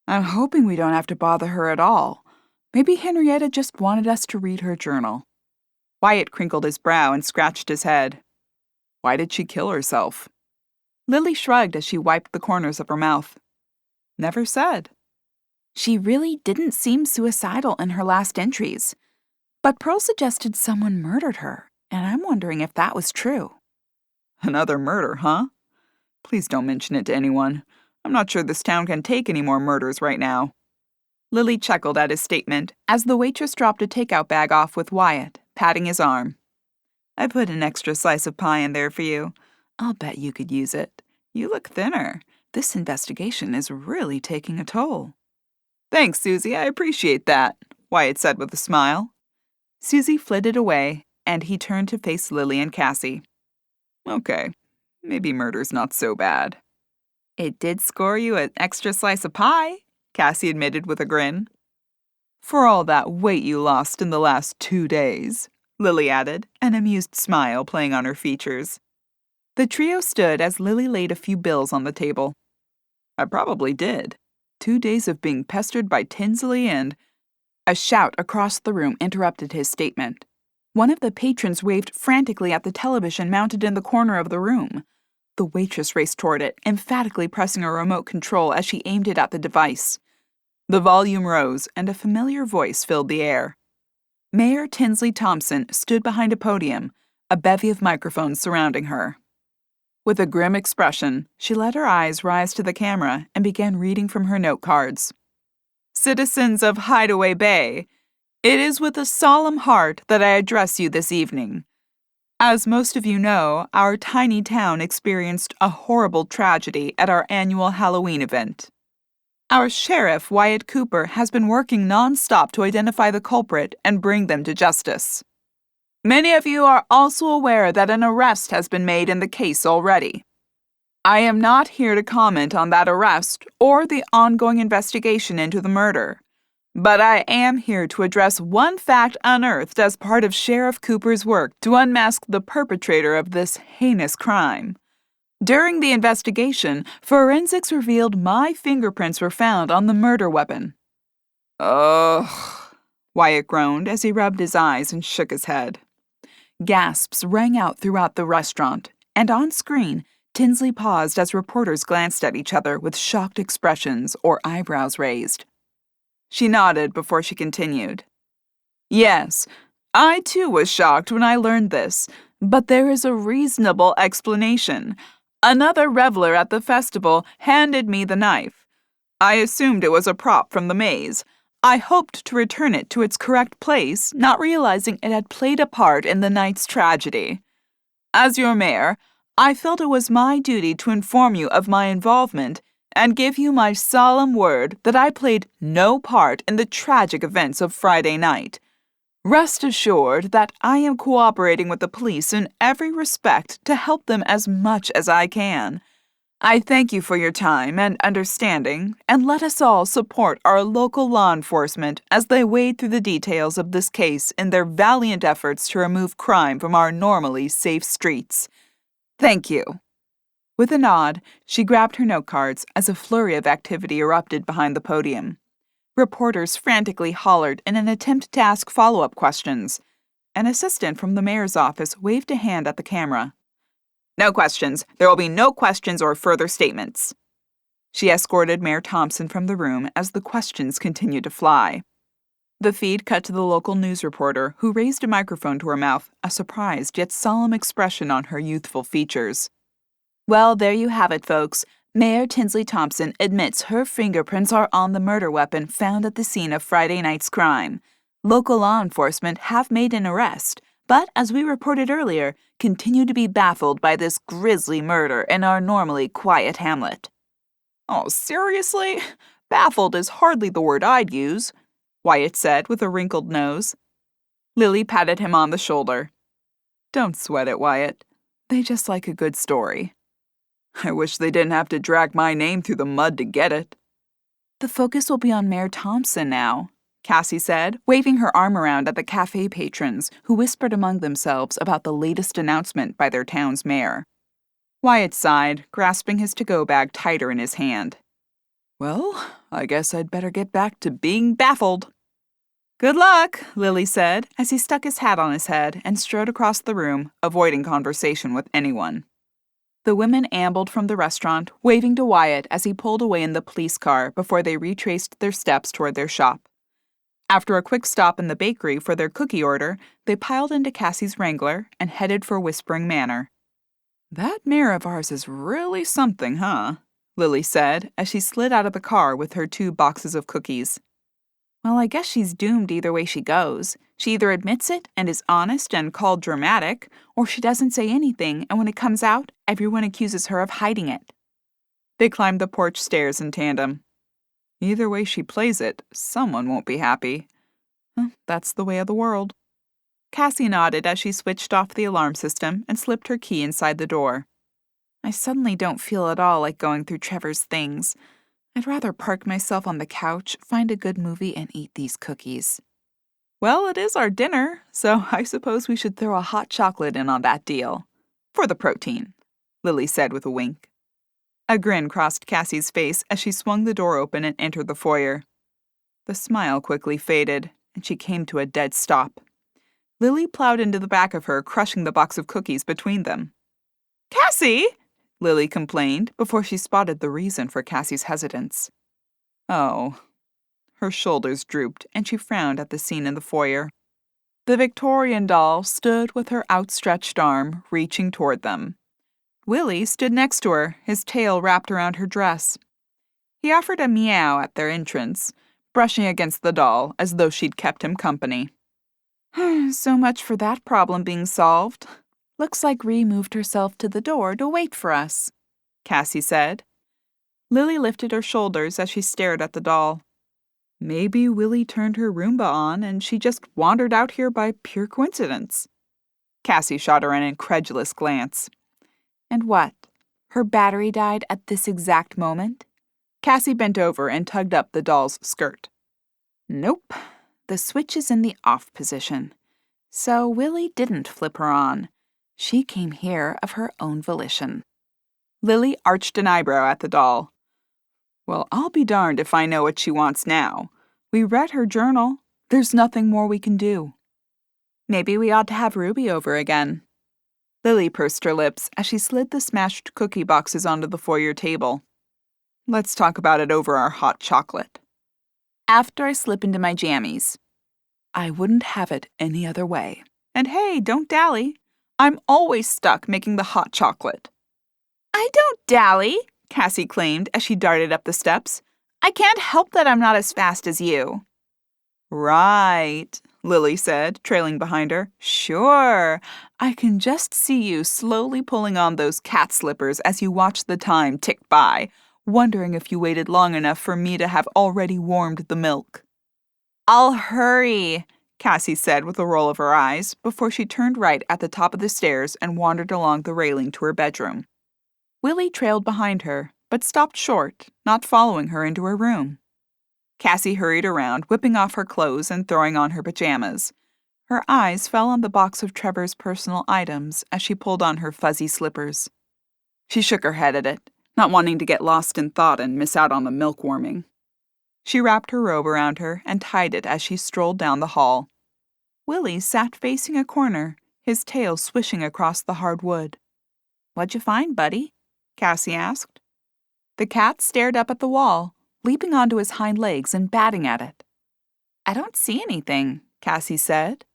I'm hoping we don't have to bother her at all. Maybe Henrietta just wanted us to read her journal. Wyatt crinkled his brow and scratched his head. Why did she kill herself? Lily shrugged as she wiped the corners of her mouth. Never said. She really didn't seem suicidal in her last entries. But Pearl suggested someone murdered her, and I'm wondering if that was true. Another murder, huh? Please don't mention it to anyone. I'm not sure this town can take any more murders right now. Lily chuckled at his statement as the waitress dropped a takeout bag off with Wyatt, patting his arm. I put an extra slice of pie in there for you. I'll bet you could use it. You look thinner. This investigation is really taking a toll. Thanks, Susie. I appreciate that, Wyatt said with a smile. Susie flitted away, and he turned to face Lily and Cassie. Okay, maybe murder's not so bad. It did score you an extra slice of pie, Cassie admitted with a grin. For all that weight you lost in the last 2 days, Lily added, an amused smile playing on her features. The trio stood as Lily laid a few bills on the table. I probably did. 2 days of being pestered by Tinsley and... A shout across the room interrupted his statement. One of the patrons waved frantically at the television mounted in the corner of the room. The waitress raced toward it, emphatically pressing a remote control as she aimed it at the device. The volume rose, and a familiar voice filled the air. Mayor Tinsley Thompson stood behind a podium, a bevy of microphones surrounding her. With a grim expression, she let her eyes rise to the camera and began reading from her note cards. Citizens of Hideaway Bay, it is with a solemn heart that I address you this evening. As most of you know, our tiny town experienced a horrible tragedy at our annual Halloween event. Our sheriff, Wyatt Cooper, has been working non-stop to identify the culprit and bring them to justice. Many of you are also aware that an arrest has been made in the case already. I am not here to comment on that arrest or the ongoing investigation into the murder, but I am here to address one fact unearthed as part of Sheriff Cooper's work to unmask the perpetrator of this heinous crime. During the investigation, forensics revealed my fingerprints were found on the murder weapon. Ugh, Wyatt groaned as he rubbed his eyes and shook his head. Gasps rang out throughout the restaurant, and on screen, Tinsley paused as reporters glanced at each other with shocked expressions or eyebrows raised. She nodded before she continued. Yes, I too was shocked when I learned this, but there is a reasonable explanation. Another reveler at the festival handed me the knife. I assumed it was a prop from the maze. I hoped to return it to its correct place, not realizing it had played a part in the night's tragedy. As your mayor, I felt it was my duty to inform you of my involvement and give you my solemn word that I played no part in the tragic events of Friday night. Rest assured that I am cooperating with the police in every respect to help them as much as I can. I thank you for your time and understanding, and let us all support our local law enforcement as they wade through the details of this case in their valiant efforts to remove crime from our normally safe streets. Thank you. With a nod, she grabbed her note cards as a flurry of activity erupted behind the podium. Reporters frantically hollered in an attempt to ask follow-up questions. An assistant from the mayor's office waved a hand at the camera. No questions. There will be no questions or further statements. She escorted Mayor Thompson from the room as the questions continued to fly. The feed cut to the local news reporter, who raised a microphone to her mouth, a surprised yet solemn expression on her youthful features. Well, there you have it, folks. Mayor Tinsley Thompson admits her fingerprints are on the murder weapon found at the scene of Friday night's crime. Local law enforcement have made an arrest, but as we reported earlier, continue to be baffled by this grisly murder in our normally quiet hamlet. Oh, seriously? Baffled is hardly the word I'd use, Wyatt said with a wrinkled nose. Lily patted him on the shoulder. Don't sweat it, Wyatt. They just like a good story. I wish they didn't have to drag my name through the mud to get it. The focus will be on Mayor Thompson now, Cassie said, waving her arm around at the cafe patrons who whispered among themselves about the latest announcement by their town's mayor. Wyatt sighed, grasping his to-go bag tighter in his hand. Well, I guess I'd better get back to being baffled. Good luck, Lily said as he stuck his hat on his head and strode across the room, avoiding conversation with anyone. The women ambled from the restaurant, waving to Wyatt as he pulled away in the police car before they retraced their steps toward their shop. After a quick stop in the bakery for their cookie order, they piled into Cassie's Wrangler and headed for Whispering Manor. That mayor of ours is really something, huh? Lily said as she slid out of the car with her 2 boxes of cookies. Well, I guess she's doomed either way she goes. She either admits it and is honest and called dramatic, or she doesn't say anything, and when it comes out, everyone accuses her of hiding it. They climbed the porch stairs in tandem. Either way she plays it, someone won't be happy. That's the way of the world. Cassie nodded as she switched off the alarm system and slipped her key inside the door. I suddenly don't feel at all like going through Trevor's things. I'd rather park myself on the couch, find a good movie, and eat these cookies. Well, it is our dinner, so I suppose we should throw a hot chocolate in on that deal. For the protein, Lily said with a wink. A grin crossed Cassie's face as she swung the door open and entered the foyer. The smile quickly faded, and she came to a dead stop. Lily plowed into the back of her, crushing the box of cookies between them. Cassie! Lily complained before she spotted the reason for Cassie's hesitance. Oh. Her shoulders drooped, and she frowned at the scene in the foyer. The Victorian doll stood with her outstretched arm, reaching toward them. Willie stood next to her, his tail wrapped around her dress. He offered a meow at their entrance, brushing against the doll as though she'd kept him company. So much for that problem being solved. Looks like Ree moved herself to the door to wait for us, Cassie said. Lily lifted her shoulders as she stared at the doll. Maybe Willie turned her Roomba on and she just wandered out here by pure coincidence. Cassie shot her an incredulous glance. And what? Her battery died at this exact moment? Cassie bent over and tugged up the doll's skirt. Nope. The switch is in the off position. So Willie didn't flip her on. She came here of her own volition. Lily arched an eyebrow at the doll. Well, I'll be darned if I know what she wants now. We read her journal. There's nothing more we can do. Maybe we ought to have Ruby over again. Lily pursed her lips as she slid the smashed cookie boxes onto the foyer table. Let's talk about it over our hot chocolate. After I slip into my jammies. I wouldn't have it any other way. And hey, don't dally. I'm always stuck making the hot chocolate. I don't dally, Cassie claimed as she darted up the steps. I can't help that I'm not as fast as you. Right, Lily said, trailing behind her. Sure, I can just see you slowly pulling on those cat slippers as you watch the time tick by, wondering if you waited long enough for me to have already warmed the milk. I'll hurry, Cassie said with a roll of her eyes before she turned right at the top of the stairs and wandered along the railing to her bedroom. Willie trailed behind her, but stopped short, not following her into her room. Cassie hurried around, whipping off her clothes and throwing on her pajamas. Her eyes fell on the box of Trevor's personal items as she pulled on her fuzzy slippers. She shook her head at it, not wanting to get lost in thought and miss out on the milk warming. She wrapped her robe around her and tied it as she strolled down the hall. Willie sat facing a corner, his tail swishing across the hard wood. What'd you find, buddy? Cassie asked. The cat stared up at the wall, leaping onto his hind legs and batting at it. I don't see anything, Cassie said.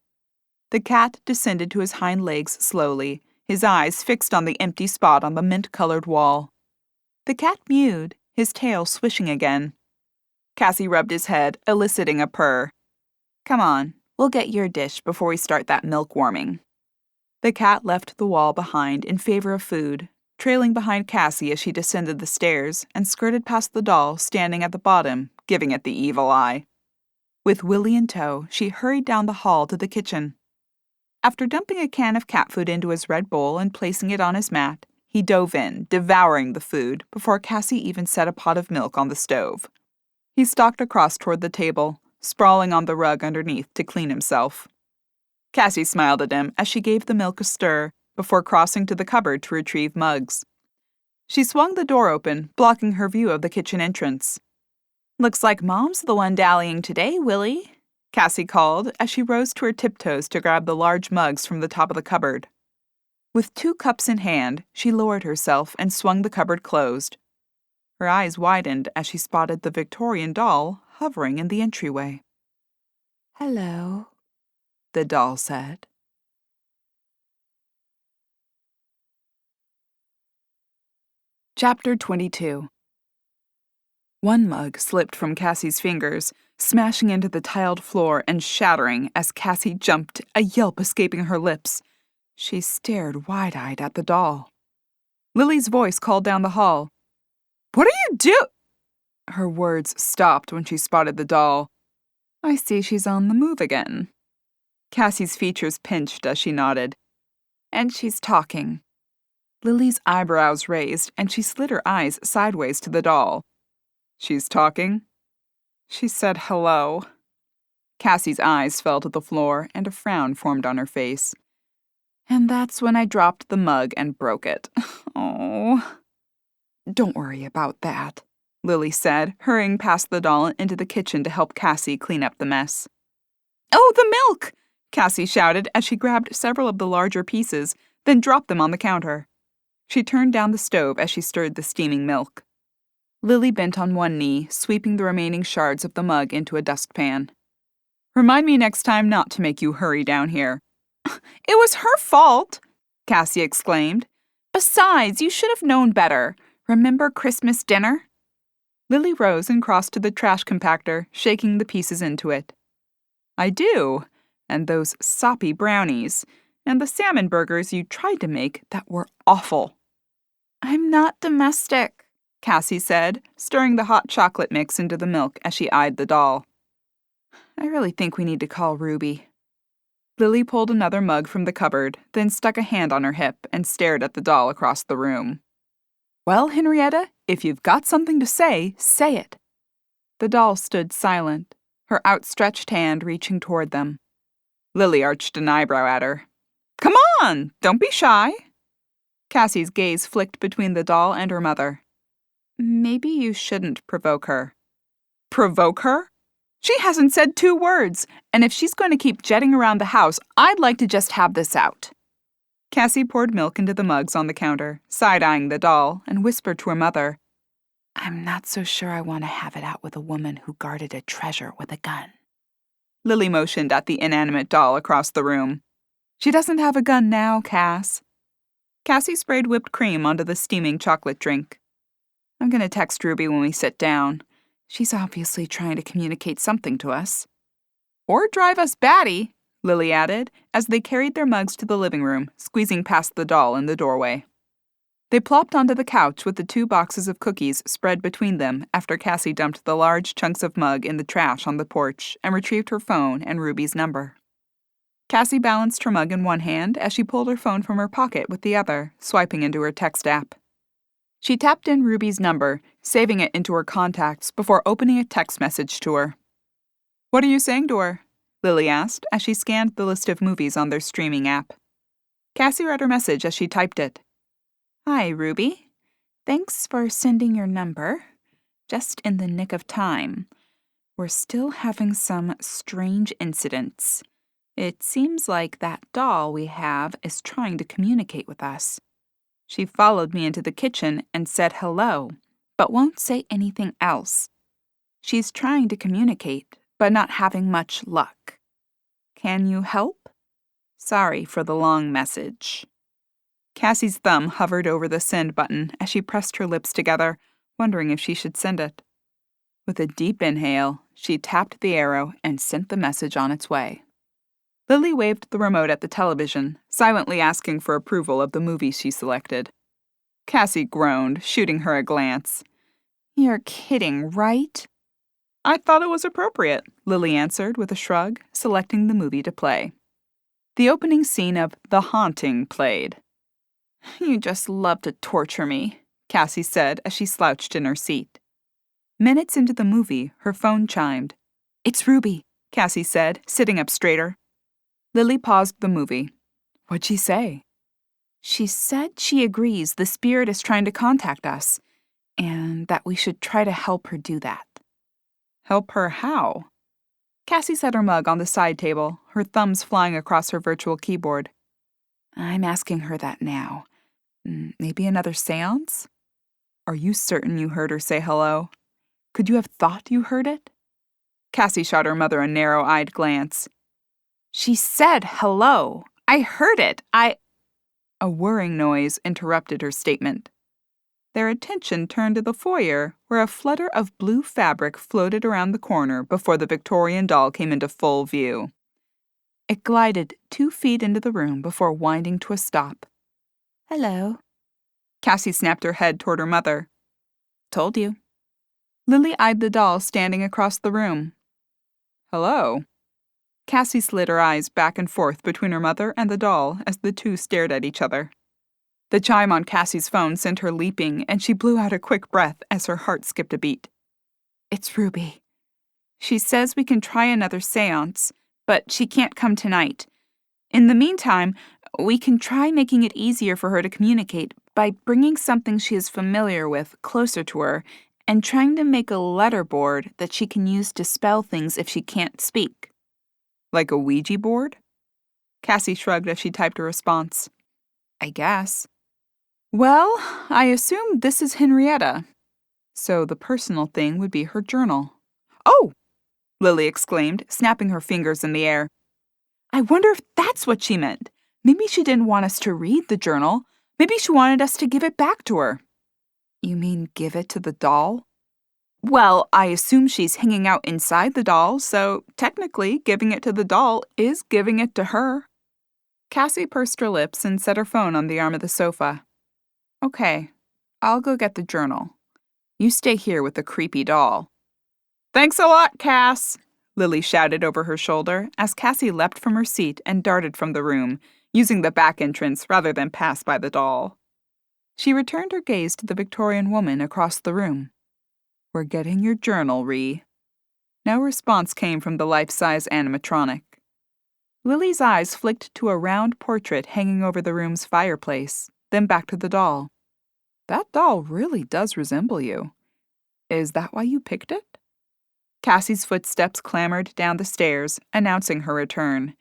The cat descended to his hind legs slowly, his eyes fixed on the empty spot on the mint-colored wall. The cat mewed, his tail swishing again. Cassie rubbed his head, eliciting a purr. "Come on, we'll get your dish before we start that milk warming." The cat left the wall behind in favor of food, trailing behind Cassie as she descended the stairs and skirted past the doll standing at the bottom, giving it the evil eye. With Willie in tow, she hurried down the hall to the kitchen. After dumping a can of cat food into his red bowl and placing it on his mat, he dove in, devouring the food, before Cassie even set a pot of milk on the stove. He stalked across toward the table, sprawling on the rug underneath to clean himself. Cassie smiled at him as she gave the milk a stir before crossing to the cupboard to retrieve mugs. She swung the door open, blocking her view of the kitchen entrance. "Looks like Mom's the one dallying today, Willie," Cassie called as she rose to her tiptoes to grab the large mugs from the top of the cupboard. With 2 cups in hand, she lowered herself and swung the cupboard closed. Her eyes widened as she spotted the Victorian doll hovering in the entryway. "Hello," the doll said. Chapter 22. One mug slipped from Cassie's fingers, smashing into the tiled floor and shattering as Cassie jumped, a yelp escaping her lips. She stared wide-eyed at the doll. Lily's voice called down the hall. "What are you doing?" Her words stopped when she spotted the doll. "I see she's on the move again." Cassie's features pinched as she nodded. "And she's talking." Lily's eyebrows raised, and she slid her eyes sideways to the doll. "She's talking?" She said hello. Cassie's eyes fell to the floor, and a frown formed on her face. "And that's when I dropped the mug and broke it. Oh." "Don't worry about that," Lily said, hurrying past the doll into the kitchen to help Cassie clean up the mess. "Oh, the milk!" Cassie shouted as she grabbed several of the larger pieces, then dropped them on the counter. She turned down the stove as she stirred the steaming milk. Lily bent on one knee, sweeping the remaining shards of the mug into a dustpan. "Remind me next time not to make you hurry down here." "It was her fault," Cassie exclaimed. "Besides, you should have known better. Remember Christmas dinner?" Lily rose and crossed to the trash compactor, shaking the pieces into it. "I do. And those soppy brownies. And the salmon burgers you tried to make that were awful." "I'm not domestic," Cassie said, stirring the hot chocolate mix into the milk as she eyed the doll. "I really think we need to call Ruby." Lily pulled another mug from the cupboard, then stuck a hand on her hip and stared at the doll across the room. "Well, Henrietta, if you've got something to say, say it." The doll stood silent, her outstretched hand reaching toward them. Lily arched an eyebrow at her. "Come on, don't be shy." Cassie's gaze flicked between the doll and her mother. "Maybe you shouldn't provoke her." "Provoke her? She hasn't said 2 words, and if she's going to keep jetting around the house, I'd like to just have this out." Cassie poured milk into the mugs on the counter, side-eyeing the doll, and whispered to her mother, "I'm not so sure I want to have it out with a woman who guarded a treasure with a gun." Lily motioned at the inanimate doll across the room. "She doesn't have a gun now, Cass." Cassie sprayed whipped cream onto the steaming chocolate drink. "I'm going to text Ruby when we sit down. She's obviously trying to communicate something to us." "Or drive us batty," Lily added, as they carried their mugs to the living room, squeezing past the doll in the doorway. They plopped onto the couch with the 2 boxes of cookies spread between them after Cassie dumped the large chunks of mug in the trash on the porch and retrieved her phone and Ruby's number. Cassie balanced her mug in one hand as she pulled her phone from her pocket with the other, swiping into her text app. She tapped in Ruby's number, saving it into her contacts before opening a text message to her. "What are you saying to her?" Lily asked as she scanned the list of movies on their streaming app. Cassie read her message as she typed it. "Hi, Ruby. Thanks for sending your number. Just in the nick of time. We're still having some strange incidents. It seems like that doll we have is trying to communicate with us. She followed me into the kitchen and said hello, but won't say anything else. She's trying to communicate, but not having much luck. Can you help? Sorry for the long message." Cassie's thumb hovered over the send button as she pressed her lips together, wondering if she should send it. With a deep inhale, she tapped the arrow and sent the message on its way. Lily waved the remote at the television, silently asking for approval of the movie she selected. Cassie groaned, shooting her a glance. You're kidding, right? I thought it was appropriate, Lily answered with a shrug, selecting the movie to play. The opening scene of The Haunting played. You just love to torture me, Cassie said as she slouched in her seat. Minutes into the movie, her phone chimed. It's Ruby, Cassie said, sitting up straighter. Lily paused the movie. What'd she say? She said she agrees the spirit is trying to contact us, and that we should try to help her do that. Help her how? Cassie set her mug on the side table, her thumbs flying across her virtual keyboard. I'm asking her that now. Maybe another seance? Are you certain you heard her say hello? Could you have thought you heard it? Cassie shot her mother a narrow-eyed glance. She said hello. I heard it. A whirring noise interrupted her statement. Their attention turned to the foyer, where a flutter of blue fabric floated around the corner before the Victorian doll came into full view. It glided 2 feet into the room before winding to a stop. Hello. Cassie snapped her head toward her mother. Told you. Lily eyed the doll standing across the room. Hello. Cassie slid her eyes back and forth between her mother and the doll as the two stared at each other. The chime on Cassie's phone sent her leaping, and she blew out a quick breath as her heart skipped a beat. It's Ruby. She says we can try another seance, but she can't come tonight. In the meantime, we can try making it easier for her to communicate by bringing something she is familiar with closer to her and trying to make a letter board that she can use to spell things if she can't speak. Like a Ouija board? Cassie shrugged as she typed a response. I guess. Well, I assume this is Henrietta. So the personal thing would be her journal. Oh! Lily exclaimed, snapping her fingers in the air. I wonder if that's what she meant. Maybe she didn't want us to read the journal. Maybe she wanted us to give it back to her. You mean give it to the doll? Well, I assume she's hanging out inside the doll, so technically giving it to the doll is giving it to her. Cassie pursed her lips and set her phone on the arm of the sofa. Okay, I'll go get the journal. You stay here with the creepy doll. Thanks a lot, Cass, Lily shouted over her shoulder as Cassie leapt from her seat and darted from the room, using the back entrance rather than pass by the doll. She returned her gaze to the Victorian woman across the room. We're getting your journal, Ree. No response came from the life-size animatronic. Lily's eyes flicked to a round portrait hanging over the room's fireplace, then back to the doll. That doll really does resemble you. Is that why you picked it? Cassie's footsteps clambered down the stairs, announcing her return.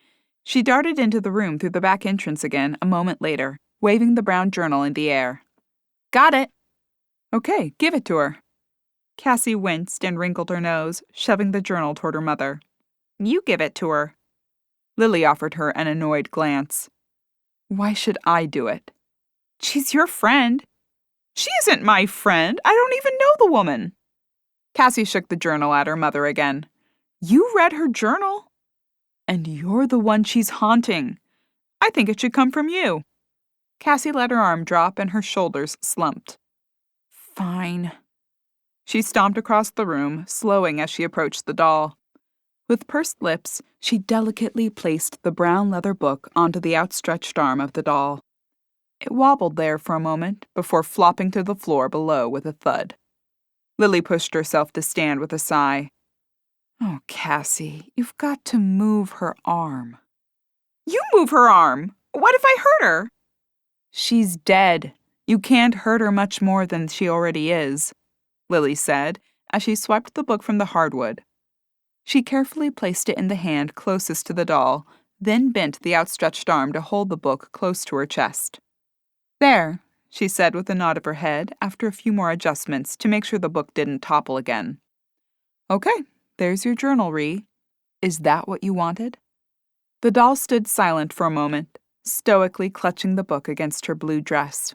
She darted into the room through the back entrance again a moment later, waving the brown journal in the air. Got it! Okay, give it to her. Cassie winced and wrinkled her nose, shoving the journal toward her mother. You give it to her. Lily offered her an annoyed glance. Why should I do it? She's your friend. She isn't my friend. I don't even know the woman. Cassie shook the journal at her mother again. You read her journal? And you're the one she's haunting. I think it should come from you. Cassie let her arm drop and her shoulders slumped. Fine. She stomped across the room, slowing as she approached the doll. With pursed lips, she delicately placed the brown leather book onto the outstretched arm of the doll. It wobbled there for a moment before flopping to the floor below with a thud. Lily pushed herself to stand with a sigh. Oh, Cassie, you've got to move her arm. You move her arm! What if I hurt her? She's dead. You can't hurt her much more than she already is, Lily said, as she swept the book from the hardwood. She carefully placed it in the hand closest to the doll, then bent the outstretched arm to hold the book close to her chest. There, she said with a nod of her head after a few more adjustments to make sure the book didn't topple again. Okay, there's your journal, Ree. Is that what you wanted? The doll stood silent for a moment, stoically clutching the book against her blue dress.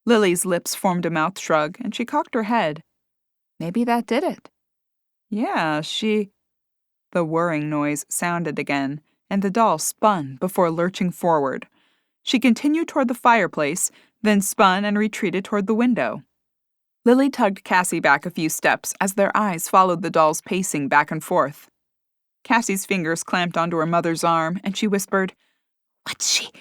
Lily's lips formed a mouth shrug, and she cocked her head. Maybe that did it. Yeah, she... The whirring noise sounded again, and the doll spun before lurching forward. She continued toward the fireplace, then spun and retreated toward the window. Lily tugged Cassie back a few steps as their eyes followed the doll's pacing back and forth. Cassie's fingers clamped onto her mother's arm, and she whispered, "What's she?"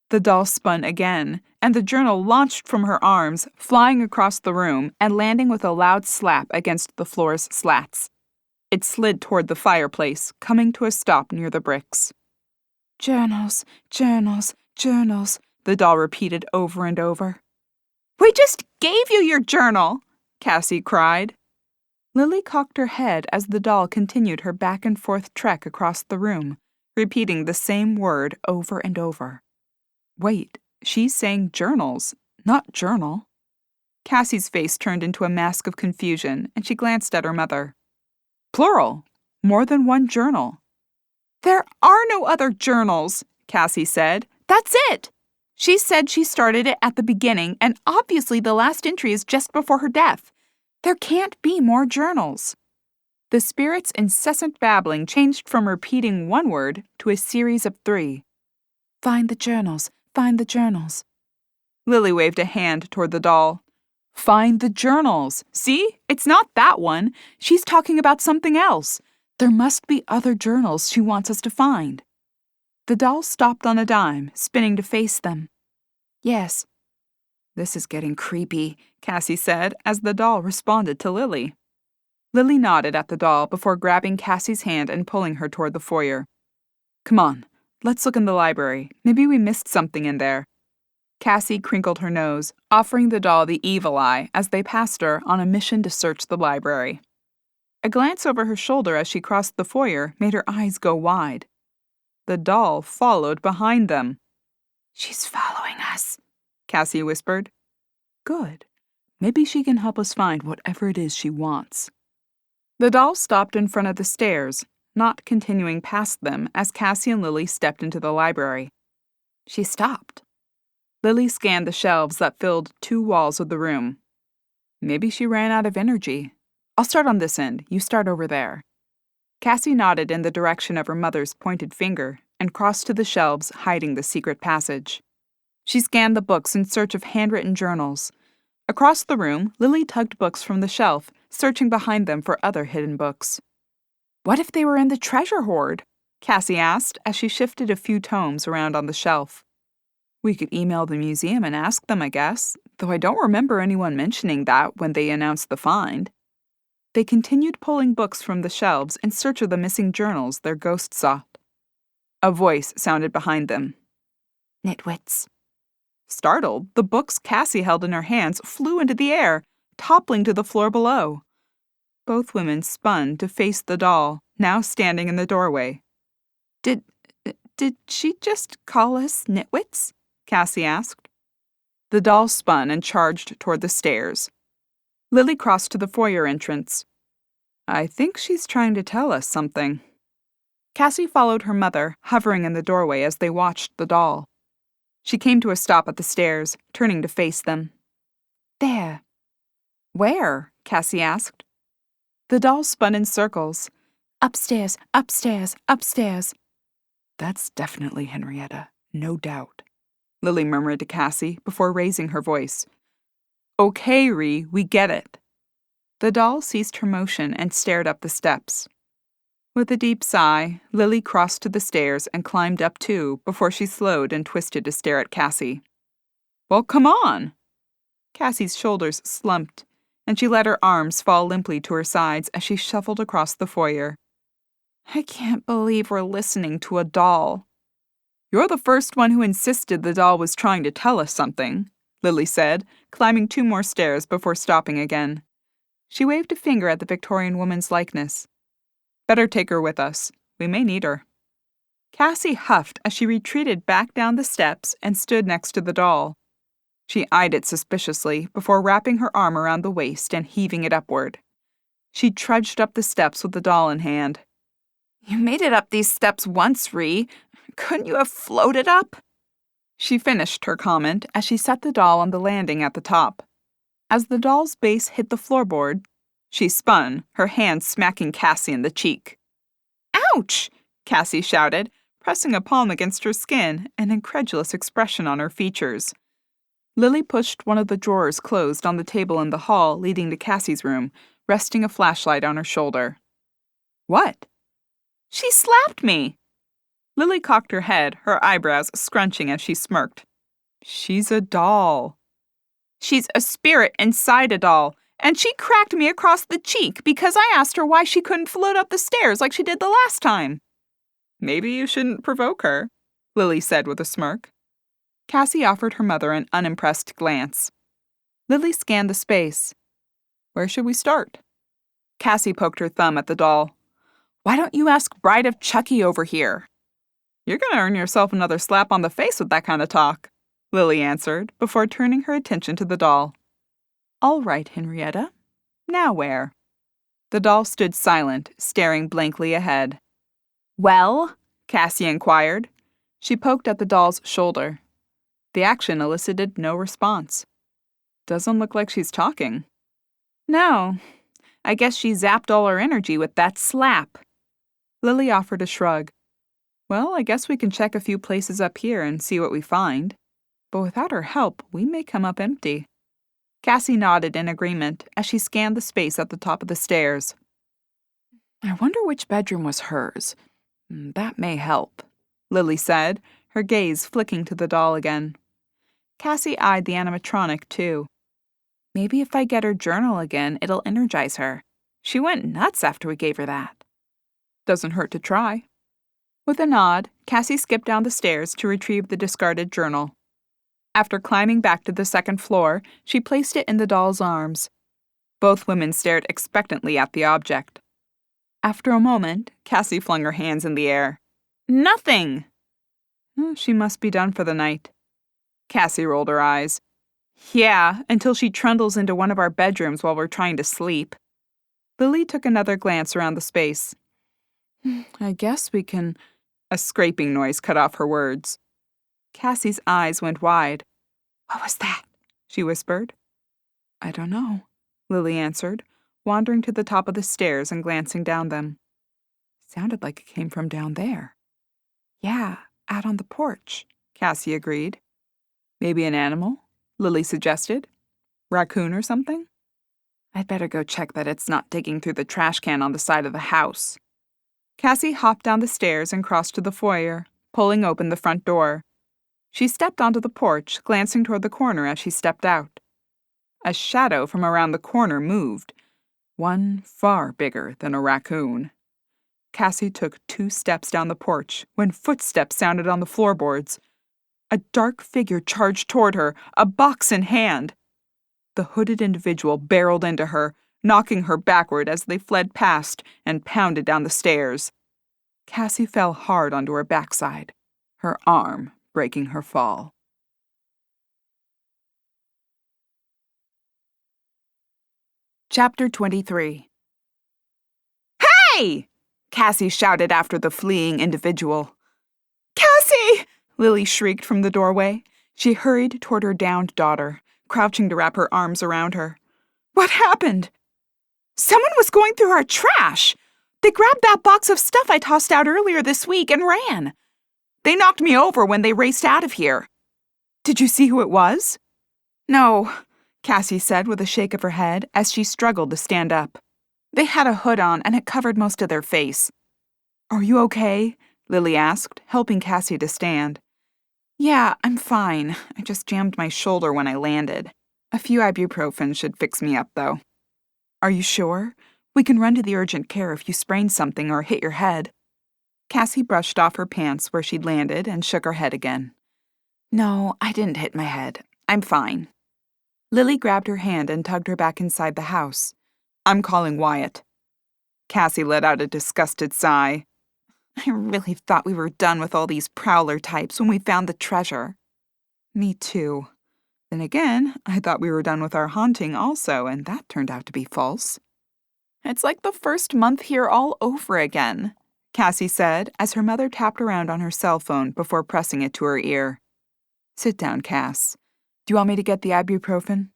The doll spun again, and the journal launched from her arms, flying across the room and landing with a loud slap against the floor's slats. It slid toward the fireplace, coming to a stop near the bricks. "Journals, journals, journals," the doll repeated over and over. "We just gave you your journal!" Cassie cried. Lily cocked her head as the doll continued her back-and-forth trek across the room, repeating the same word over and over. Wait, she's saying journals, not journal. Cassie's face turned into a mask of confusion, and she glanced at her mother. Plural, more than one journal. "There are no other journals," Cassie said. "That's it. She said she started it at the beginning, and obviously the last entry is just before her death. There can't be more journals." The spirit's incessant babbling changed from repeating one word to a series of 3. "Find the journals, find the journals." Lily waved a hand toward the doll. "Find the journals. See? It's not that one. She's talking about something else. There must be other journals she wants us to find." The doll stopped on a dime, spinning to face them. "Yes." "This is getting creepy," Cassie said as the doll responded to Lily. Lily nodded at the doll before grabbing Cassie's hand and pulling her toward the foyer. "Come on, let's look in the library. Maybe we missed something in there." Cassie crinkled her nose, offering the doll the evil eye as they passed her on a mission to search the library. A glance over her shoulder as she crossed the foyer made her eyes go wide. The doll followed behind them. "She's following us," Cassie whispered. "Good. Maybe she can help us find whatever it is she wants." The doll stopped in front of the stairs, not continuing past them as Cassie and Lily stepped into the library. She stopped. Lily scanned the shelves that filled 2 walls of the room. Maybe she ran out of energy. "I'll start on this end. You start over there." Cassie nodded in the direction of her mother's pointed finger and crossed to the shelves hiding the secret passage. She scanned the books in search of handwritten journals. Across the room, Lily tugged books from the shelf, searching behind them for other hidden books. "What if they were in the treasure hoard?" Cassie asked as she shifted a few tomes around on the shelf. "We could email the museum and ask them, I guess, though I don't remember anyone mentioning that when they announced the find." They continued pulling books from the shelves in search of the missing journals their ghost sought. A voice sounded behind them. "Nitwits." Startled, the books Cassie held in her hands flew into the air, toppling to the floor below. Both women spun to face the doll, now standing in the doorway. Did she just call us nitwits?" Cassie asked. The doll spun and charged toward the stairs. Lily crossed to the foyer entrance. "I think she's trying to tell us something." Cassie followed her mother, hovering in the doorway as they watched the doll. She came to a stop at the stairs, turning to face them. "There." "Where?" Cassie asked. The doll spun in circles. "Upstairs, upstairs, upstairs." "That's definitely Henrietta, no doubt," Lily murmured to Cassie before raising her voice. "Okay, Ree, we get it." The doll ceased her motion and stared up the steps. With a deep sigh, Lily crossed to the stairs and climbed up too before she slowed and twisted to stare at Cassie. "Well, come on!" Cassie's shoulders slumped, and she let her arms fall limply to her sides as she shuffled across the foyer. "I can't believe we're listening to a doll." "You're the first one who insisted the doll was trying to tell us something," Lily said, climbing 2 more stairs before stopping again. She waved a finger at the Victorian woman's likeness. "Better take her with us. We may need her." Cassie huffed as she retreated back down the steps and stood next to the doll. She eyed it suspiciously before wrapping her arm around the waist and heaving it upward. She trudged up the steps with the doll in hand. "You made it up these steps once, Ree. Couldn't you have floated up?" She finished her comment as she set the doll on the landing at the top. As the doll's base hit the floorboard, she spun, her hand smacking Cassie in the cheek. "Ouch!" Cassie shouted, pressing a palm against her skin, an incredulous expression on her features. Lily pushed one of the drawers closed on the table in the hall leading to Cassie's room, resting a flashlight on her shoulder. "What?" "She slapped me!" Lily cocked her head, her eyebrows scrunching as she smirked. "She's a doll." "She's a spirit inside a doll, and she cracked me across the cheek because I asked her why she couldn't float up the stairs like she did the last time." "Maybe you shouldn't provoke her," Lily said with a smirk. Cassie offered her mother an unimpressed glance. Lily scanned the space. "Where should we start?" Cassie poked her thumb at the doll. "Why don't you ask Bride of Chucky over here?" "You're going to earn yourself another slap on the face with that kind of talk," Lily answered, before turning her attention to the doll. "All right, Henrietta. Now where?" The doll stood silent, staring blankly ahead. "Well?" Cassie inquired. She poked at the doll's shoulder. The action elicited no response. "Doesn't look like she's talking." "No. I guess she zapped all her energy with that slap." Lily offered a shrug. "Well, I guess we can check a few places up here and see what we find. But without her help, we may come up empty." Cassie nodded in agreement as she scanned the space at the top of the stairs. "I wonder which bedroom was hers. That may help," Lily said, her gaze flicking to the doll again. Cassie eyed the animatronic, too. "Maybe if I get her journal again, it'll energize her. She went nuts after we gave her that." "Doesn't hurt to try." With a nod, Cassie skipped down the stairs to retrieve the discarded journal. After climbing back to the second floor, she placed it in the doll's arms. Both women stared expectantly at the object. After a moment, Cassie flung her hands in the air. "Nothing!" She must be done for the night." Cassie rolled her eyes. "Yeah, until she trundles into one of our bedrooms while we're trying to sleep." Lily took another glance around the space. "I guess we can—" A scraping noise cut off her words. Cassie's eyes went wide. "What was that?" she whispered. "I don't know," Lily answered, wandering to the top of the stairs and glancing down them. "Sounded like it came from down there." "Yeah, out on the porch," Cassie agreed. "Maybe an animal?" Lily suggested. "Raccoon or something?" "I'd better go check that it's not digging through the trash can on the side of the house." Cassie hopped down the stairs and crossed to the foyer, pulling open the front door. She stepped onto the porch, glancing toward the corner as she stepped out. A shadow from around the corner moved, one far bigger than a raccoon. Cassie took 2 steps down the porch when footsteps sounded on the floorboards. A dark figure charged toward her, a box in hand. The hooded individual barreled into her, knocking her backward as they fled past and pounded down the stairs. Cassie fell hard onto her backside, her arm breaking her fall. Chapter 23. "Hey!" Cassie shouted after the fleeing individual. "Cassie!" Lily shrieked from the doorway. She hurried toward her downed daughter, crouching to wrap her arms around her. "What happened?" "Someone was going through our trash. They grabbed that box of stuff I tossed out earlier this week and ran. They knocked me over when they raced out of here." "Did you see who it was?" "No," Cassie said with a shake of her head as she struggled to stand up. "They had a hood on and it covered most of their face." "Are you okay?" Lily asked, helping Cassie to stand. "Yeah, I'm fine. I just jammed my shoulder when I landed. A few ibuprofen should fix me up, though." "Are you sure? We can run to the urgent care if you sprain something or hit your head." Cassie brushed off her pants where she'd landed and shook her head again. "No, I didn't hit my head. I'm fine." Lily grabbed her hand and tugged her back inside the house. "I'm calling Wyatt." Cassie let out a disgusted sigh. "I really thought we were done with all these prowler types when we found the treasure." "Me too. Then again, I thought we were done with our haunting also, and that turned out to be false." "It's like the first month here all over again," Cassie said as her mother tapped around on her cell phone before pressing it to her ear. Sit down, Cass. Do you want me to get the ibuprofen?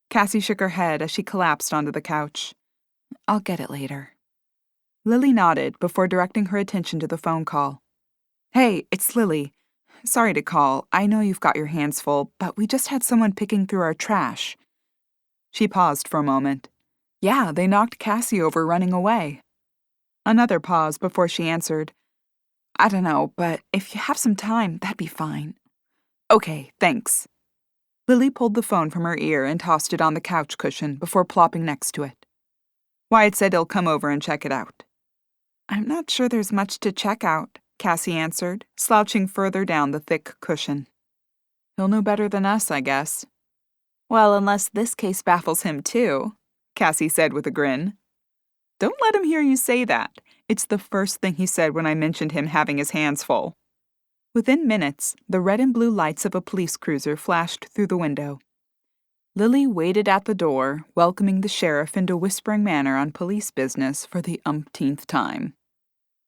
Cassie shook her head as she collapsed onto the couch. I'll get it later. Lily nodded before directing her attention to the phone call. Hey, it's Lily. Sorry to call. I know you've got your hands full, but we just had someone picking through our trash. She paused for a moment. Yeah, they knocked Cassie over running away. Another pause before she answered. I don't know, but if you have some time, that'd be fine. Okay, thanks. Lily pulled the phone from her ear and tossed it on the couch cushion before plopping next to it. Wyatt said he'll come over and check it out. I'm not sure there's much to check out, Cassie answered, slouching further down the thick cushion. He'll know better than us, I guess. Well, unless this case baffles him too, Cassie said with a grin. Don't let him hear you say that. It's the first thing he said when I mentioned him having his hands full. Within minutes, the red and blue lights of a police cruiser flashed through the window. Lily waited at the door, welcoming the sheriff into whispering manner on police business for the umpteenth time.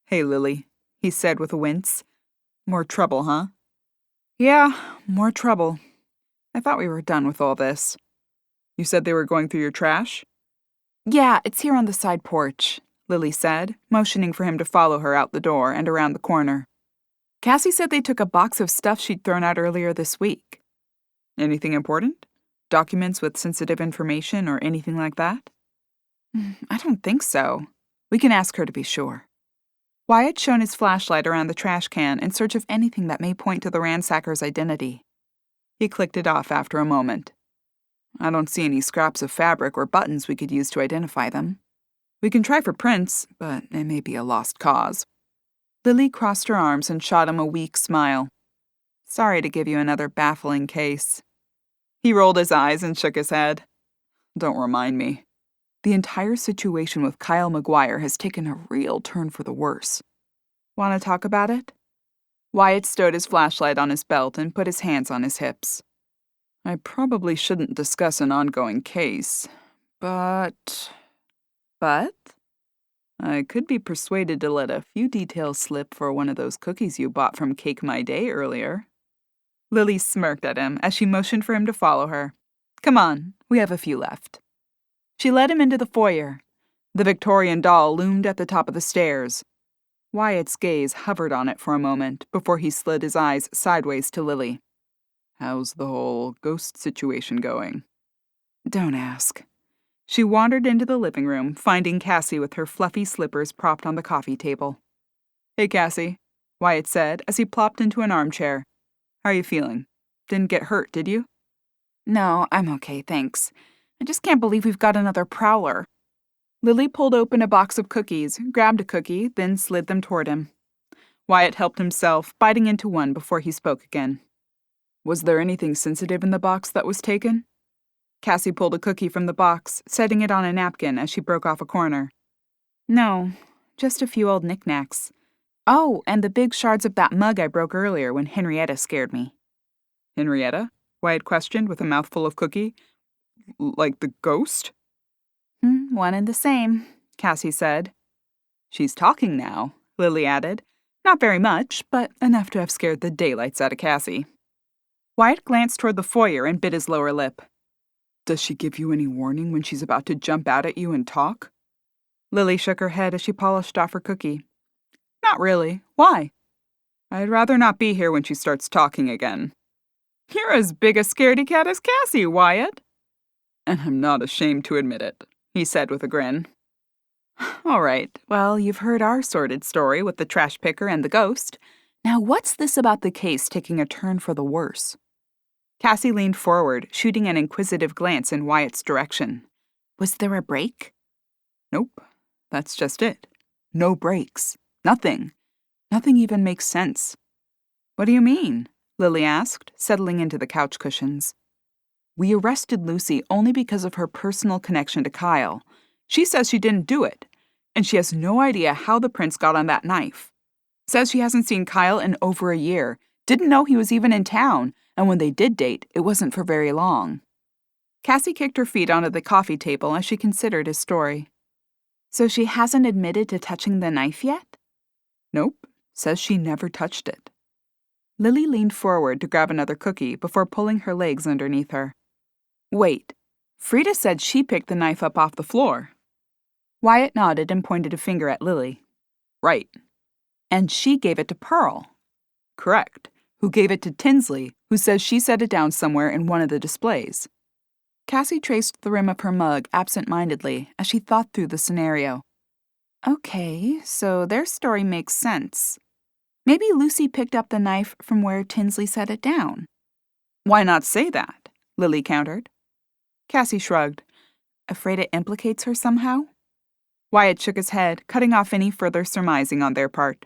Hey, Lily, he said with a wince. More trouble, huh? Yeah, more trouble. I thought we were done with all this. You said they were going through your trash? Yeah, it's here on the side porch, Lily said, motioning for him to follow her out the door and around the corner. Cassie said they took a box of stuff she'd thrown out earlier this week. Anything important? Documents with sensitive information or anything like that? I don't think so. We can ask her to be sure. Wyatt shone his flashlight around the trash can in search of anything that may point to the ransacker's identity. He clicked it off after a moment. I don't see any scraps of fabric or buttons we could use to identify them. We can try for prints, but it may be a lost cause. Lily crossed her arms and shot him a weak smile. Sorry to give you another baffling case. He rolled his eyes and shook his head. Don't remind me. The entire situation with Kyle McGuire has taken a real turn for the worse. Want to talk about it? Wyatt stowed his flashlight on his belt and put his hands on his hips. I probably shouldn't discuss an ongoing case, but... But? I could be persuaded to let a few details slip for one of those cookies you bought from Cake My Day earlier. Lily smirked at him as she motioned for him to follow her. Come on, we have a few left. She led him into the foyer. The Victorian doll loomed at the top of the stairs. Wyatt's gaze hovered on it for a moment before he slid his eyes sideways to Lily. How's the whole ghost situation going? Don't ask. She wandered into the living room, finding Cassie with her fluffy slippers propped on the coffee table. Hey, Cassie, Wyatt said as he plopped into an armchair. How are you feeling? Didn't get hurt, did you? No, I'm okay, thanks. I just can't believe we've got another prowler. Lily pulled open a box of cookies, grabbed a cookie, then slid them toward him. Wyatt helped himself, biting into one before he spoke again. Was there anything sensitive in the box that was taken? Cassie pulled a cookie from the box, setting it on a napkin as she broke off a corner. No, just a few old knickknacks. Oh, and the big shards of that mug I broke earlier when Henrietta scared me. Henrietta? Wyatt questioned with a mouthful of cookie. Like the ghost? One and the same, Cassie said. She's talking now, Lily added. Not very much, but enough to have scared the daylights out of Cassie. Wyatt glanced toward the foyer and bit his lower lip. Does she give you any warning when she's about to jump out at you and talk? Lily shook her head as she polished off her cookie. Not really. Why? I'd rather not be here when she starts talking again. You're as big a scaredy cat as Cassie, Wyatt. And I'm not ashamed to admit it, he said with a grin. All right, well, you've heard our sordid story with the trash picker and the ghost. Now what's this about the case taking a turn for the worse? Cassie leaned forward, shooting an inquisitive glance in Wyatt's direction. Was there a break? Nope, that's just it. No breaks. Nothing. Nothing even makes sense. What do you mean? Lily asked, settling into the couch cushions. We arrested Lucy only because of her personal connection to Kyle. She says she didn't do it, and she has no idea how the prints got on that knife. Says she hasn't seen Kyle in over a year, didn't know he was even in town, and when they did date, it wasn't for very long. Cassie kicked her feet onto the coffee table as she considered his story. So she hasn't admitted to touching the knife yet? Nope, says she never touched it. Lily leaned forward to grab another cookie before pulling her legs underneath her. Wait, Frida said she picked the knife up off the floor. Wyatt nodded and pointed a finger at Lily. Right. And she gave it to Pearl. Correct. Who gave it to Tinsley, who says she set it down somewhere in one of the displays. Cassie traced the rim of her mug absent-mindedly as she thought through the scenario. Okay, so their story makes sense. Maybe Lucy picked up the knife from where Tinsley set it down. Why not say that? Lily countered. Cassie shrugged. Afraid it implicates her somehow? Wyatt shook his head, cutting off any further surmising on their part.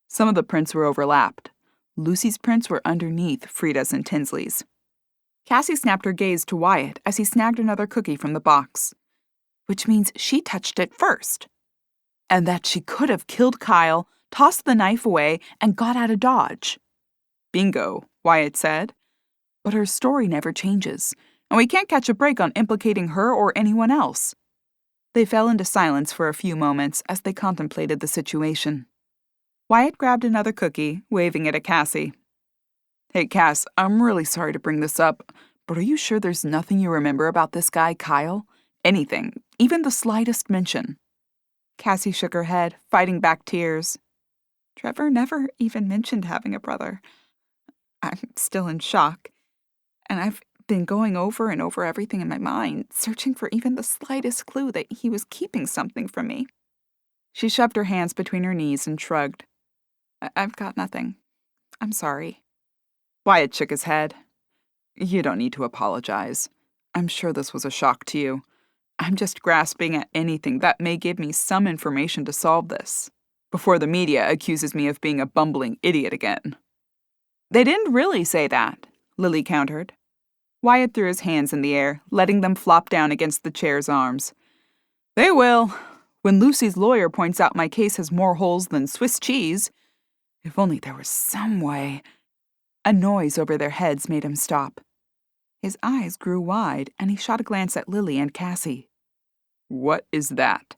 Some of the prints were overlapped. Lucy's prints were underneath Frida's and Tinsley's. Cassie snapped her gaze to Wyatt as he snagged another cookie from the box. Which means she touched it first. And that she could have killed Kyle, tossed the knife away, and got out of Dodge. Bingo, Wyatt said. But her story never changes, and we can't catch a break on implicating her or anyone else. They fell into silence for a few moments as they contemplated the situation. Wyatt grabbed another cookie, waving it at Cassie. Hey, Cass, I'm really sorry to bring this up, but are you sure there's nothing you remember about this guy, Kyle? Anything, even the slightest mention. Cassie shook her head, fighting back tears. Trevor never even mentioned having a brother. I'm still in shock, and I've been going over and over everything in my mind, searching for even the slightest clue that he was keeping something from me. She shoved her hands between her knees and shrugged. I've got nothing. I'm sorry. Wyatt shook his head. You don't need to apologize. I'm sure this was a shock to you. I'm just grasping at anything that may give me some information to solve this, before the media accuses me of being a bumbling idiot again. They didn't really say that, Lily countered. Wyatt threw his hands in the air, letting them flop down against the chair's arms. They will. When Lucy's lawyer points out my case has more holes than Swiss cheese. If only there was some way. A noise over their heads made him stop. His eyes grew wide, and he shot a glance at Lily and Cassie. What is that?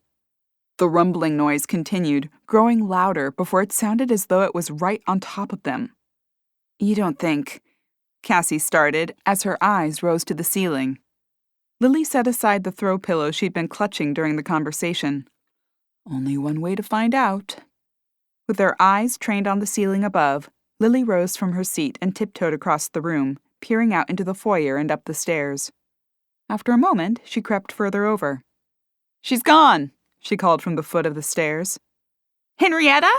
The rumbling noise continued, growing louder before it sounded as though it was right on top of them. You don't think... Cassie started as her eyes rose to the ceiling. Lily set aside the throw pillow she'd been clutching during the conversation. Only one way to find out. With her eyes trained on the ceiling above, Lily rose from her seat and tiptoed across the room, peering out into the foyer and up the stairs. After a moment, she crept further over. She's gone, she called from the foot of the stairs. Henrietta?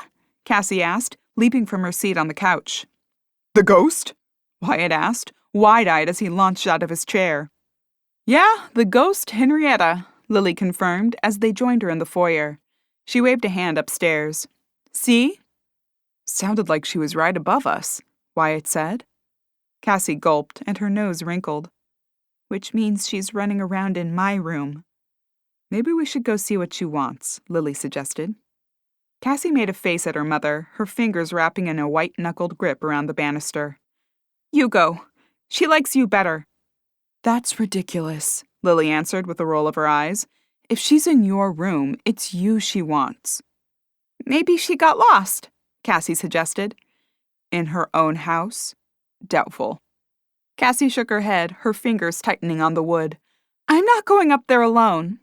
Cassie asked, leaping from her seat on the couch. The ghost? Wyatt asked, wide-eyed as he launched out of his chair. Yeah, the ghost Henrietta, Lily confirmed as they joined her in the foyer. She waved a hand upstairs. See? Sounded like she was right above us, Wyatt said. Cassie gulped, and her nose wrinkled. Which means she's running around in my room. Maybe we should go see what she wants, Lily suggested. Cassie made a face at her mother, her fingers wrapping in a white-knuckled grip around the banister. You go. She likes you better. That's ridiculous, Lily answered with a roll of her eyes. If she's in your room, it's you she wants. Maybe she got lost, Cassie suggested. In her own house? Doubtful. Cassie shook her head, her fingers tightening on the wood. I'm not going up there alone.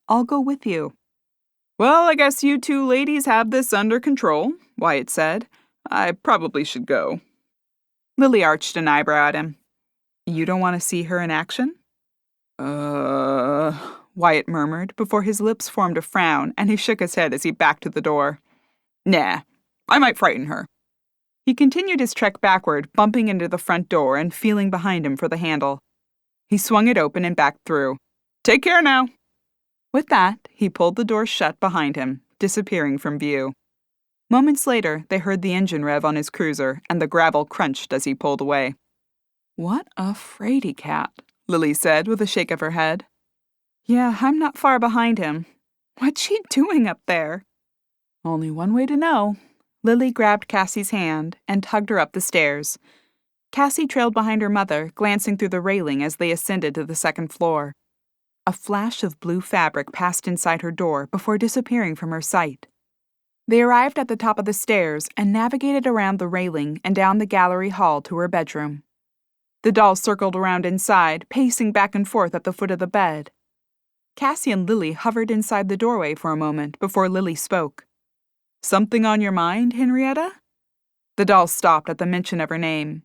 I'll go with you. Well, I guess you two ladies have this under control, Wyatt said. I probably should go. Lily arched an eyebrow at him. You don't want to see her in action? Wyatt murmured before his lips formed a frown and he shook his head as he backed to the door. Nah, I might frighten her. He continued his trek backward, bumping into the front door and feeling behind him for the handle. He swung it open and backed through. Take care now. With that, he pulled the door shut behind him, disappearing from view. Moments later, they heard the engine rev on his cruiser, and the gravel crunched as he pulled away. What a fraidy cat, Lily said with a shake of her head. Yeah, I'm not far behind him. What's she doing up there? Only one way to know. Lily grabbed Cassie's hand and tugged her up the stairs. Cassie trailed behind her mother, glancing through the railing as they ascended to the second floor. A flash of blue fabric passed inside her door before disappearing from her sight. They arrived at the top of the stairs and navigated around the railing and down the gallery hall to her bedroom. The doll circled around inside, pacing back and forth at the foot of the bed. Cassie and Lily hovered inside the doorway for a moment before Lily spoke. "Something on your mind, Henrietta?" The doll stopped at the mention of her name.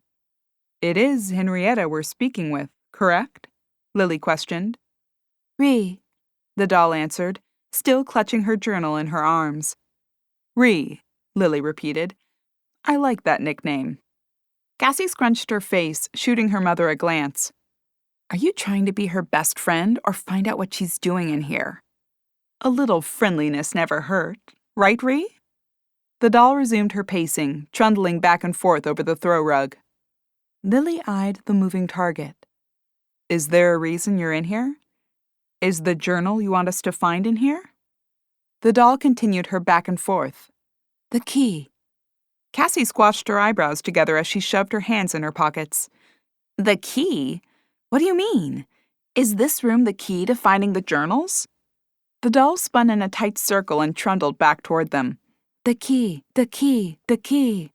"It is Henrietta we're speaking with, correct?" Lily questioned. Ree, The doll answered, still clutching her journal in her arms. "Ree," Lily repeated. "I like that nickname." Cassie scrunched her face, shooting her mother a glance. are you trying to be her best friend or find out what she's doing in here? A little friendliness never hurt, right, Ree? The doll resumed her pacing, trundling back and forth over the throw rug. Lily eyed the moving target. "Is there a reason you're in here? Is the journal you want us to find in here?" The doll continued her back and forth. The key. Cassie squashed her eyebrows together as she shoved her hands in her pockets. "The key? What do you mean? Is this room the key to finding the journals?" The doll spun in a tight circle and trundled back toward them. The key, the key, the key.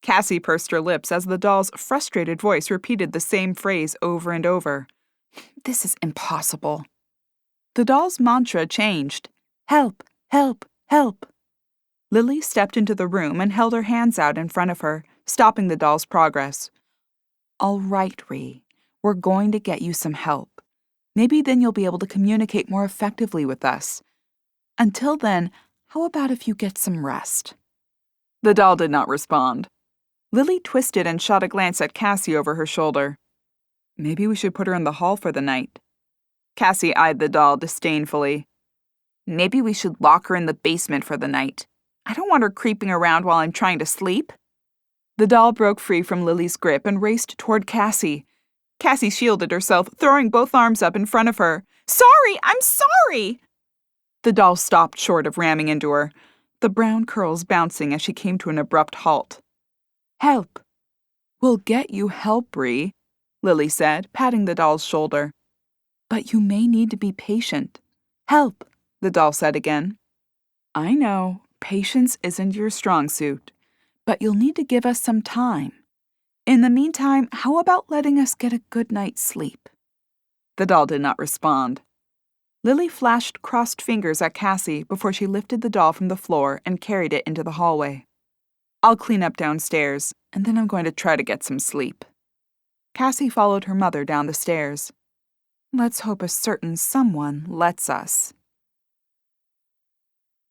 Cassie pursed her lips as the doll's frustrated voice repeated the same phrase over and over. This is impossible. The doll's mantra changed. Help, help, help. Lily stepped into the room and held her hands out in front of her, stopping the doll's progress. All right, Ree. We're going to get you some help. Maybe then you'll be able to communicate more effectively with us. Until then, how about if you get some rest? The doll did not respond. Lily twisted and shot a glance at Cassie over her shoulder. Maybe we should put her in the hall for the night. Cassie eyed the doll disdainfully. Maybe we should lock her in the basement for the night. I don't want her creeping around while I'm trying to sleep. The doll broke free from Lily's grip and raced toward Cassie. Cassie shielded herself, throwing both arms up in front of her. "Sorry, I'm sorry!" The doll stopped short of ramming into her, the brown curls bouncing as she came to an abrupt halt. Help. "We'll get you help, Ree," Lily said, patting the doll's shoulder. "But you may need to be patient." Help, the doll said again. "I know, patience isn't your strong suit, but you'll need to give us some time. In the meantime, how about letting us get a good night's sleep?" The doll did not respond. Lily flashed crossed fingers at Cassie before she lifted the doll from the floor and carried it into the hallway. "I'll clean up downstairs, and then I'm going to try to get some sleep." Cassie followed her mother down the stairs. "Let's hope a certain someone lets us."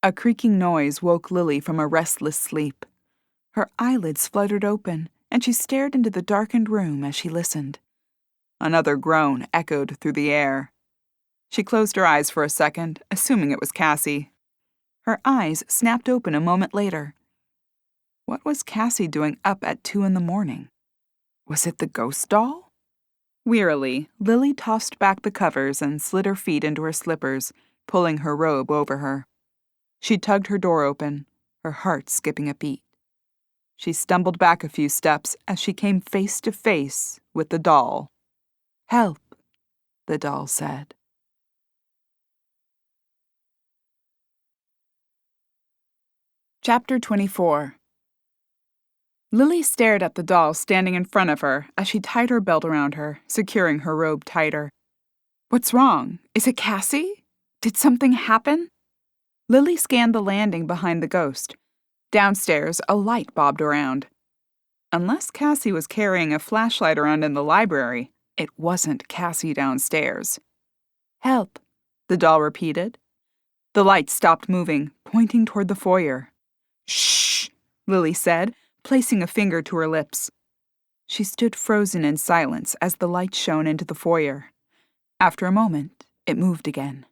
A creaking noise woke Lily from a restless sleep. Her eyelids fluttered open, and she stared into the darkened room as she listened. Another groan echoed through the air. She closed her eyes for a second, assuming it was Cassie. Her eyes snapped open a moment later. What was Cassie doing up at 2 a.m? Was it the ghost doll? Wearily, Lily tossed back the covers and slid her feet into her slippers, pulling her robe over her. She tugged her door open, her heart skipping a beat. She stumbled back a few steps as she came face to face with the doll. "Help," the doll said. Chapter 24. Lily stared at the doll standing in front of her as she tied her belt around her, securing her robe tighter. "What's wrong? Is it Cassie? Did something happen?" Lily scanned the landing behind the ghost. Downstairs, a light bobbed around. Unless Cassie was carrying a flashlight around in the library, it wasn't Cassie downstairs. "Help," the doll repeated. The light stopped moving, pointing toward the foyer. "Shh," Lily said, placing a finger to her lips. She stood frozen in silence as the light shone into the foyer. After a moment, it moved again.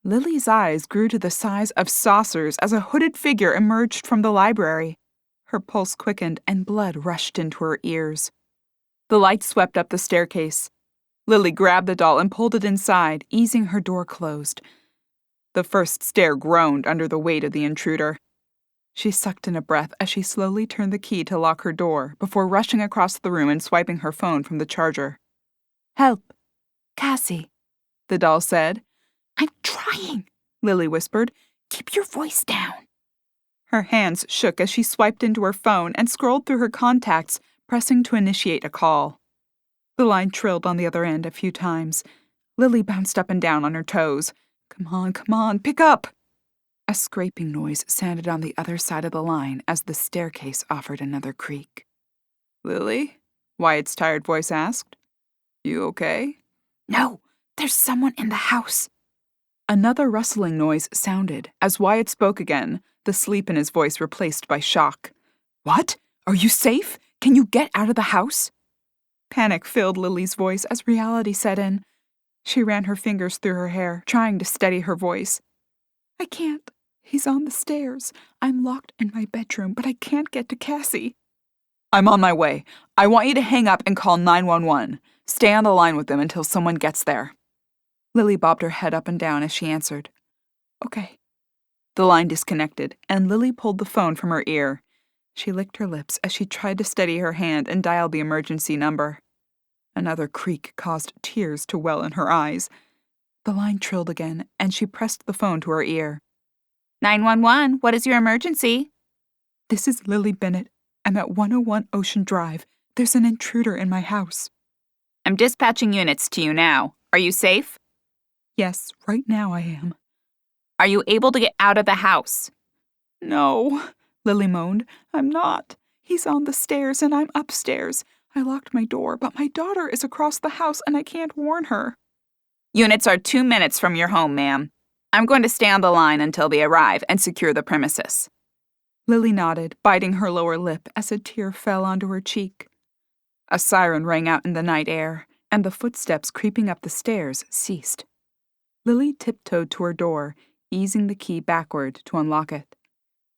Lily's eyes grew to the size of saucers as a hooded figure emerged from the library. Her pulse quickened and blood rushed into her ears. The light swept up the staircase. Lily grabbed the doll and pulled it inside, easing her door closed. The first stair groaned under the weight of the intruder. She sucked in a breath as she slowly turned the key to lock her door before rushing across the room and swiping her phone from the charger. help. Cassie, the doll said. I'm trying, Lily whispered. Keep your voice down. Her hands shook as she swiped into her phone and scrolled through her contacts, pressing to initiate a call. The line trilled on the other end a few times. Lily bounced up and down on her toes. Come on, pick up! A scraping noise sounded on the other side of the line as the staircase offered another creak. Lily? Wyatt's tired voice asked. You okay? No, there's someone in the house. Another rustling noise sounded as Wyatt spoke again, the sleep in his voice replaced by shock. What? Are you safe? Can you get out of the house? Panic filled Lily's voice as reality set in. She ran her fingers through her hair, trying to steady her voice. I can't. He's on the stairs. I'm locked in my bedroom, but I can't get to Cassie. I'm on my way. I want you to hang up and call 911. Stay on the line with them until someone gets there. Lily bobbed her head up and down as she answered. Okay. The line disconnected, and Lily pulled the phone from her ear. She licked her lips as she tried to steady her hand and dialed the emergency number. Another creak caused tears to well in her eyes. The line trilled again, and she pressed the phone to her ear. 911, what is your emergency? This is Lily Bennett. I'm at 101 Ocean Drive. There's an intruder in my house. I'm dispatching units to you now. Are you safe? Yes, right now I am. Are you able to get out of the house? No, Lily moaned. I'm not. He's on the stairs and I'm upstairs. I locked my door, but my daughter is across the house and I can't warn her. Units are 2 minutes from your home, ma'am. I'm going to stay on the line until they arrive and secure the premises. Lily nodded, biting her lower lip as a tear fell onto her cheek. A siren rang out in the night air, and the footsteps creeping up the stairs ceased. Lily tiptoed to her door, easing the key backward to unlock it.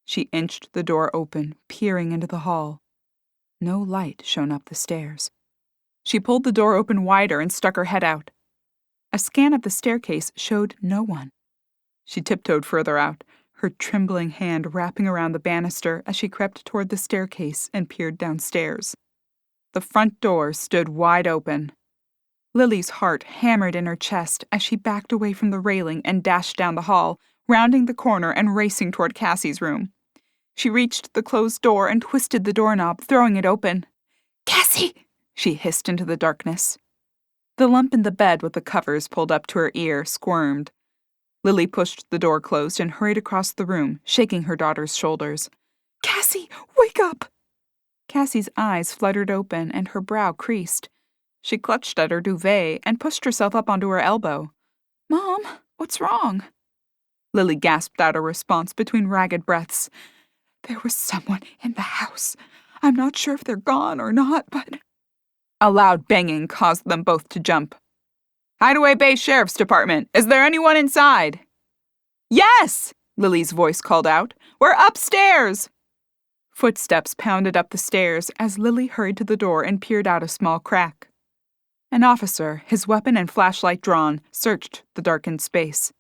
She inched the door open, peering into the hall. No light shone up the stairs. She pulled the door open wider and stuck her head out. A scan of the staircase showed no one. She tiptoed further out, her trembling hand wrapping around the banister as she crept toward the staircase and peered downstairs. The front door stood wide open. Lily's heart hammered in her chest as she backed away from the railing and dashed down the hall, rounding the corner and racing toward Cassie's room. She reached the closed door and twisted the doorknob, throwing it open. "Cassie!" she hissed into the darkness. The lump in the bed with the covers pulled up to her ear squirmed. Lily pushed the door closed and hurried across the room, shaking her daughter's shoulders. "Cassie, wake up!" Cassie's eyes fluttered open and her brow creased. She clutched at her duvet and pushed herself up onto her elbow. "Mom, what's wrong?" Lily gasped out a response between ragged breaths. "There was someone in the house. I'm not sure if they're gone or not, but—" A loud banging caused them both to jump. "Hideaway Bay Sheriff's Department, is there anyone inside?" "Yes!" Lily's voice called out. "We're upstairs!" Footsteps pounded up the stairs as Lily hurried to the door and peered out a small crack. An officer, his weapon and flashlight drawn, searched the darkened space.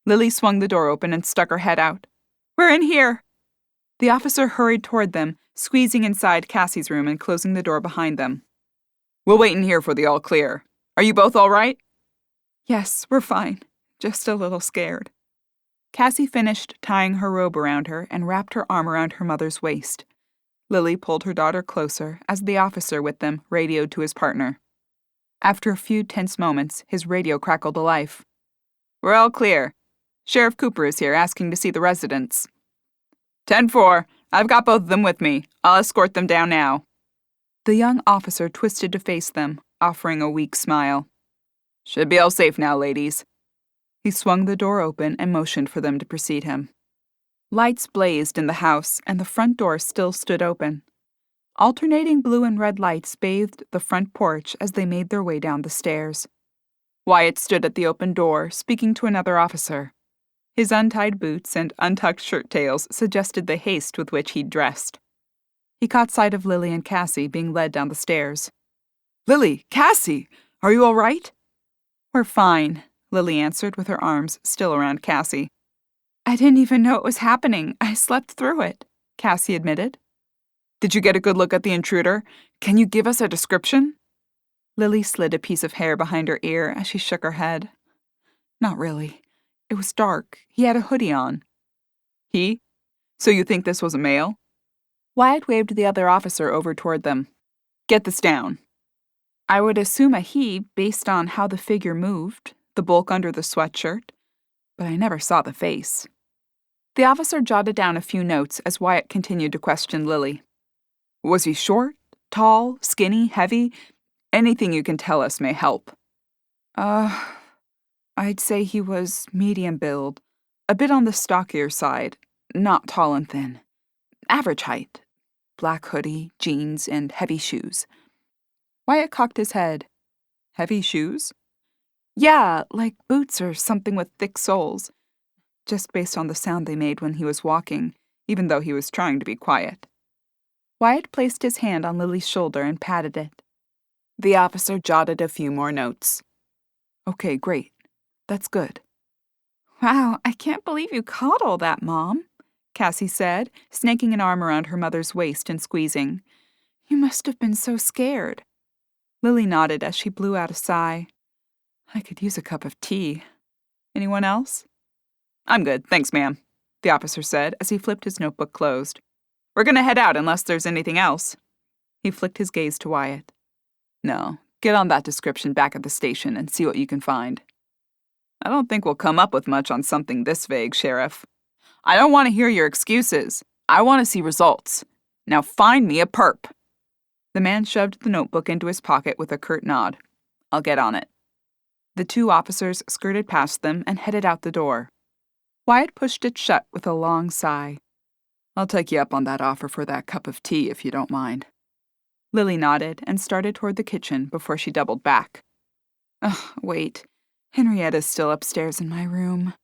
Lily swung the door open and stuck her head out. "We're in here!" The officer hurried toward them, squeezing inside Cassie's room and closing the door behind them. "We'll wait in here for the all clear. Are you both all right?" "Yes, we're fine. Just a little scared." Cassie finished tying her robe around her and wrapped her arm around her mother's waist. Lily pulled her daughter closer as the officer with them radioed to his partner. After a few tense moments, his radio crackled to life. "We're all clear. Sheriff Cooper is here asking to see the residents." 10-4. I've got both of them with me. I'll escort them down now. The young officer twisted to face them, offering a weak smile. "Should be all safe now, ladies." He swung the door open and motioned for them to precede him. Lights blazed in the house, and the front door still stood open. Alternating blue and red lights bathed the front porch as they made their way down the stairs. Wyatt stood at the open door, speaking to another officer. His untied boots and untucked shirt tails suggested the haste with which he'd dressed. He caught sight of Lily and Cassie being led down the stairs. "Lily, Cassie, are you all right?" "We're fine," Lily answered with her arms still around Cassie. "I didn't even know it was happening. I slept through it," Cassie admitted. "Did you get a good look at the intruder? Can you give us a description?" Lily slid a piece of hair behind her ear as she shook her head. "Not really. It was dark. He had a hoodie on." "He?" So you think this was a male? Wyatt waved the other officer over toward them. Get this down. I would assume a he based on how the figure moved, the bulk under the sweatshirt, but I never saw the face. The officer jotted down a few notes as Wyatt continued to question Lily. Was he short, tall, skinny, heavy? Anything you can tell us may help. I'd say he was medium build, a bit on the stockier side, not tall and thin. Average height. Black hoodie, jeans, and heavy shoes. Wyatt cocked his head. Heavy shoes? Yeah, like boots or something with thick soles. Just based on the sound they made when he was walking, even though he was trying to be quiet. Wyatt placed his hand on Lily's shoulder and patted it. The officer jotted a few more notes. Okay, great. That's good. Wow, I can't believe you caught all that, Mom, Cassie said, snaking an arm around her mother's waist and squeezing. You must have been so scared. Lily nodded as she blew out a sigh. I could use a cup of tea. Anyone else? I'm good, thanks, ma'am, the officer said as he flipped his notebook closed. We're gonna head out unless there's anything else. He flicked his gaze to Wyatt. No, get on that description back at the station and see what you can find. I don't think we'll come up with much on something this vague, Sheriff. I don't want to hear your excuses. I want to see results. Now find me a perp. The man shoved the notebook into his pocket with a curt nod. I'll get on it. The two officers skirted past them and headed out the door. Wyatt pushed it shut with a long sigh. I'll take you up on that offer for that cup of tea if you don't mind. Lily nodded and started toward the kitchen before she doubled back. Wait. Henrietta's still upstairs in my room.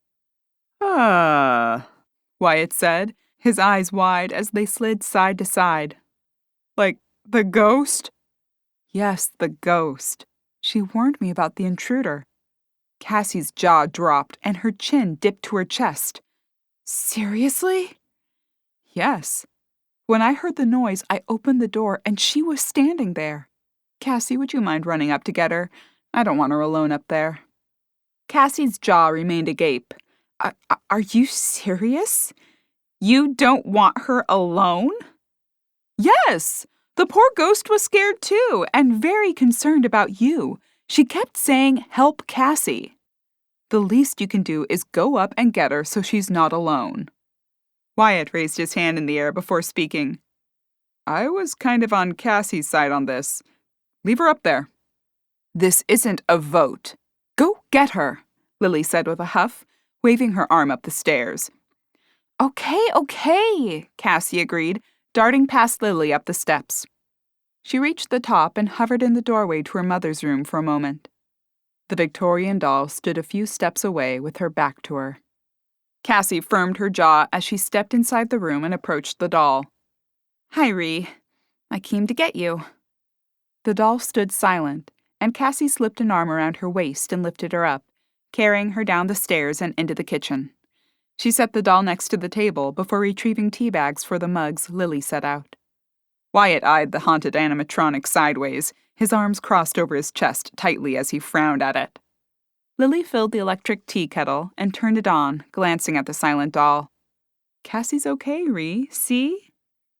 Wyatt said, his eyes wide as they slid side to side. Like the ghost? Yes, the ghost. She warned me about the intruder. Cassie's jaw dropped and her chin dipped to her chest. Seriously? Yes. When I heard the noise, I opened the door and she was standing there. Cassie, would you mind running up to get her? I don't want her alone up there. Cassie's jaw remained agape. Are you serious? You don't want her alone? Yes! The poor ghost was scared too, and very concerned about you. She kept saying, help Cassie. The least you can do is go up and get her so she's not alone. Wyatt raised his hand in the air before speaking. I was kind of on Cassie's side on this. Leave her up there. This isn't a vote. Go get her, Lily said with a huff, waving her arm up the stairs. Okay, Cassie agreed, darting past Lily up the steps. She reached the top and hovered in the doorway to her mother's room for a moment. The Victorian doll stood a few steps away with her back to her. Cassie firmed her jaw as she stepped inside the room and approached the doll. Hi, Ree. I came to get you. The doll stood silent, and Cassie slipped an arm around her waist and lifted her up, carrying her down the stairs and into the kitchen. She set the doll next to the table before retrieving tea bags for the mugs Lily set out. Wyatt eyed the haunted animatronic sideways, his arms crossed over his chest tightly as he frowned at it. Lily filled the electric tea kettle and turned it on, glancing at the silent doll. Cassie's okay, Ree, see?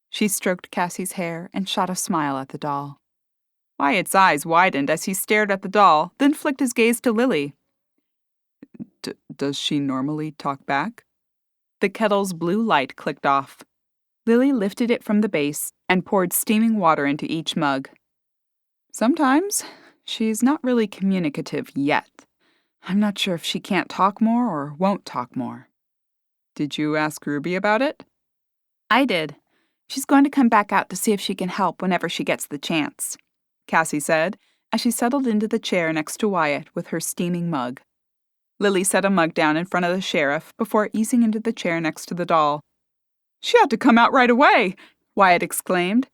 She stroked Cassie's hair and shot a smile at the doll. Wyatt's eyes widened as he stared at the doll, then flicked his gaze to Lily. Does she normally talk back? The kettle's blue light clicked off. Lily lifted it from the base and poured steaming water into each mug. Sometimes. She's not really communicative yet. I'm not sure if she can't talk more or won't talk more. Did you ask Ruby about it? I did. She's going to come back out to see if she can help whenever she gets the chance, Cassie said, as she settled into the chair next to Wyatt with her steaming mug. Lily set a mug down in front of the sheriff before easing into the chair next to the doll. She ought to come out right away, Wyatt exclaimed.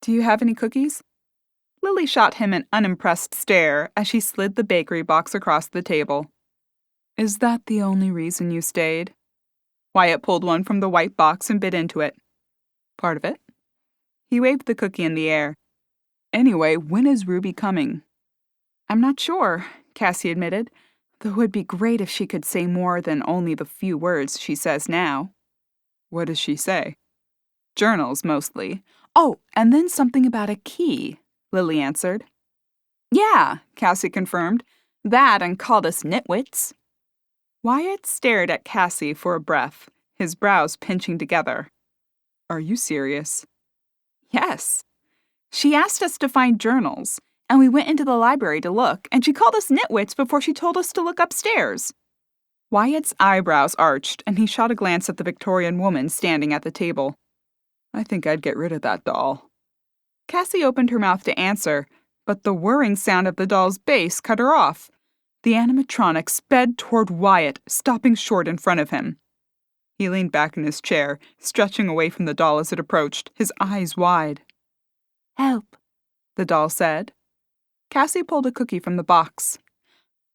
Do you have any cookies? Lily shot him an unimpressed stare as she slid the bakery box across the table. Is that the only reason you stayed? Wyatt pulled one from the white box and bit into it. Part of it. He waved the cookie in the air. Anyway, when is Ruby coming? I'm not sure, Cassie admitted, though it would be great if she could say more than only the few words she says now. What does she say? Journals, mostly. Oh, and then something about a key, Lily answered. Yeah, Cassie confirmed. That and called us nitwits. Wyatt stared at Cassie for a breath, his brows pinching together. Are you serious? Yes. She asked us to find journals, and we went into the library to look, and she called us nitwits before she told us to look upstairs. Wyatt's eyebrows arched, and he shot a glance at the Victorian woman standing at the table. I think I'd get rid of that doll. Cassie opened her mouth to answer, but the whirring sound of the doll's bass cut her off. The animatronic sped toward Wyatt, stopping short in front of him. He leaned back in his chair, stretching away from the doll as it approached, his eyes wide. Help, the doll said. Cassie pulled a cookie from the box.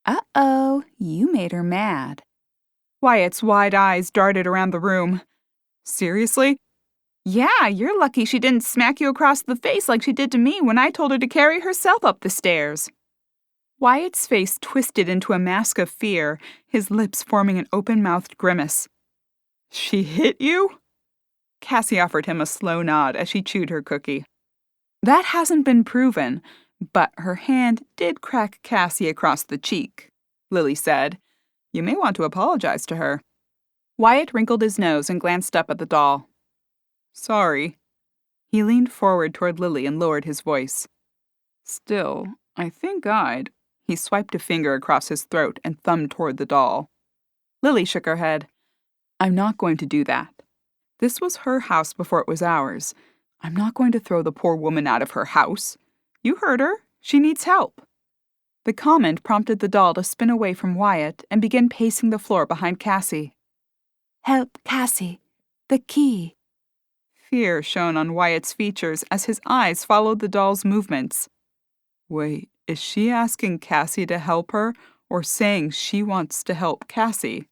Uh-oh, you made her mad. Wyatt's wide eyes darted around the room. Seriously? Yeah, you're lucky she didn't smack you across the face like she did to me when I told her to carry herself up the stairs. Wyatt's face twisted into a mask of fear, his lips forming an open-mouthed grimace. She hit you? Cassie offered him a slow nod as she chewed her cookie. That hasn't been proven, but her hand did crack Cassie across the cheek, Lily said. You may want to apologize to her. Wyatt wrinkled his nose and glanced up at the doll. Sorry. He leaned forward toward Lily and lowered his voice. Still, I think I'd... He swiped a finger across his throat and thumbed toward the doll. Lily shook her head. I'm not going to do that. This was her house before it was ours. I'm not going to throw the poor woman out of her house. You heard her. She needs help. The comment prompted the doll to spin away from Wyatt and begin pacing the floor behind Cassie. Help, Cassie. The key. Fear shone on Wyatt's features as his eyes followed the doll's movements. Wait, is she asking Cassie to help her or saying she wants to help Cassie?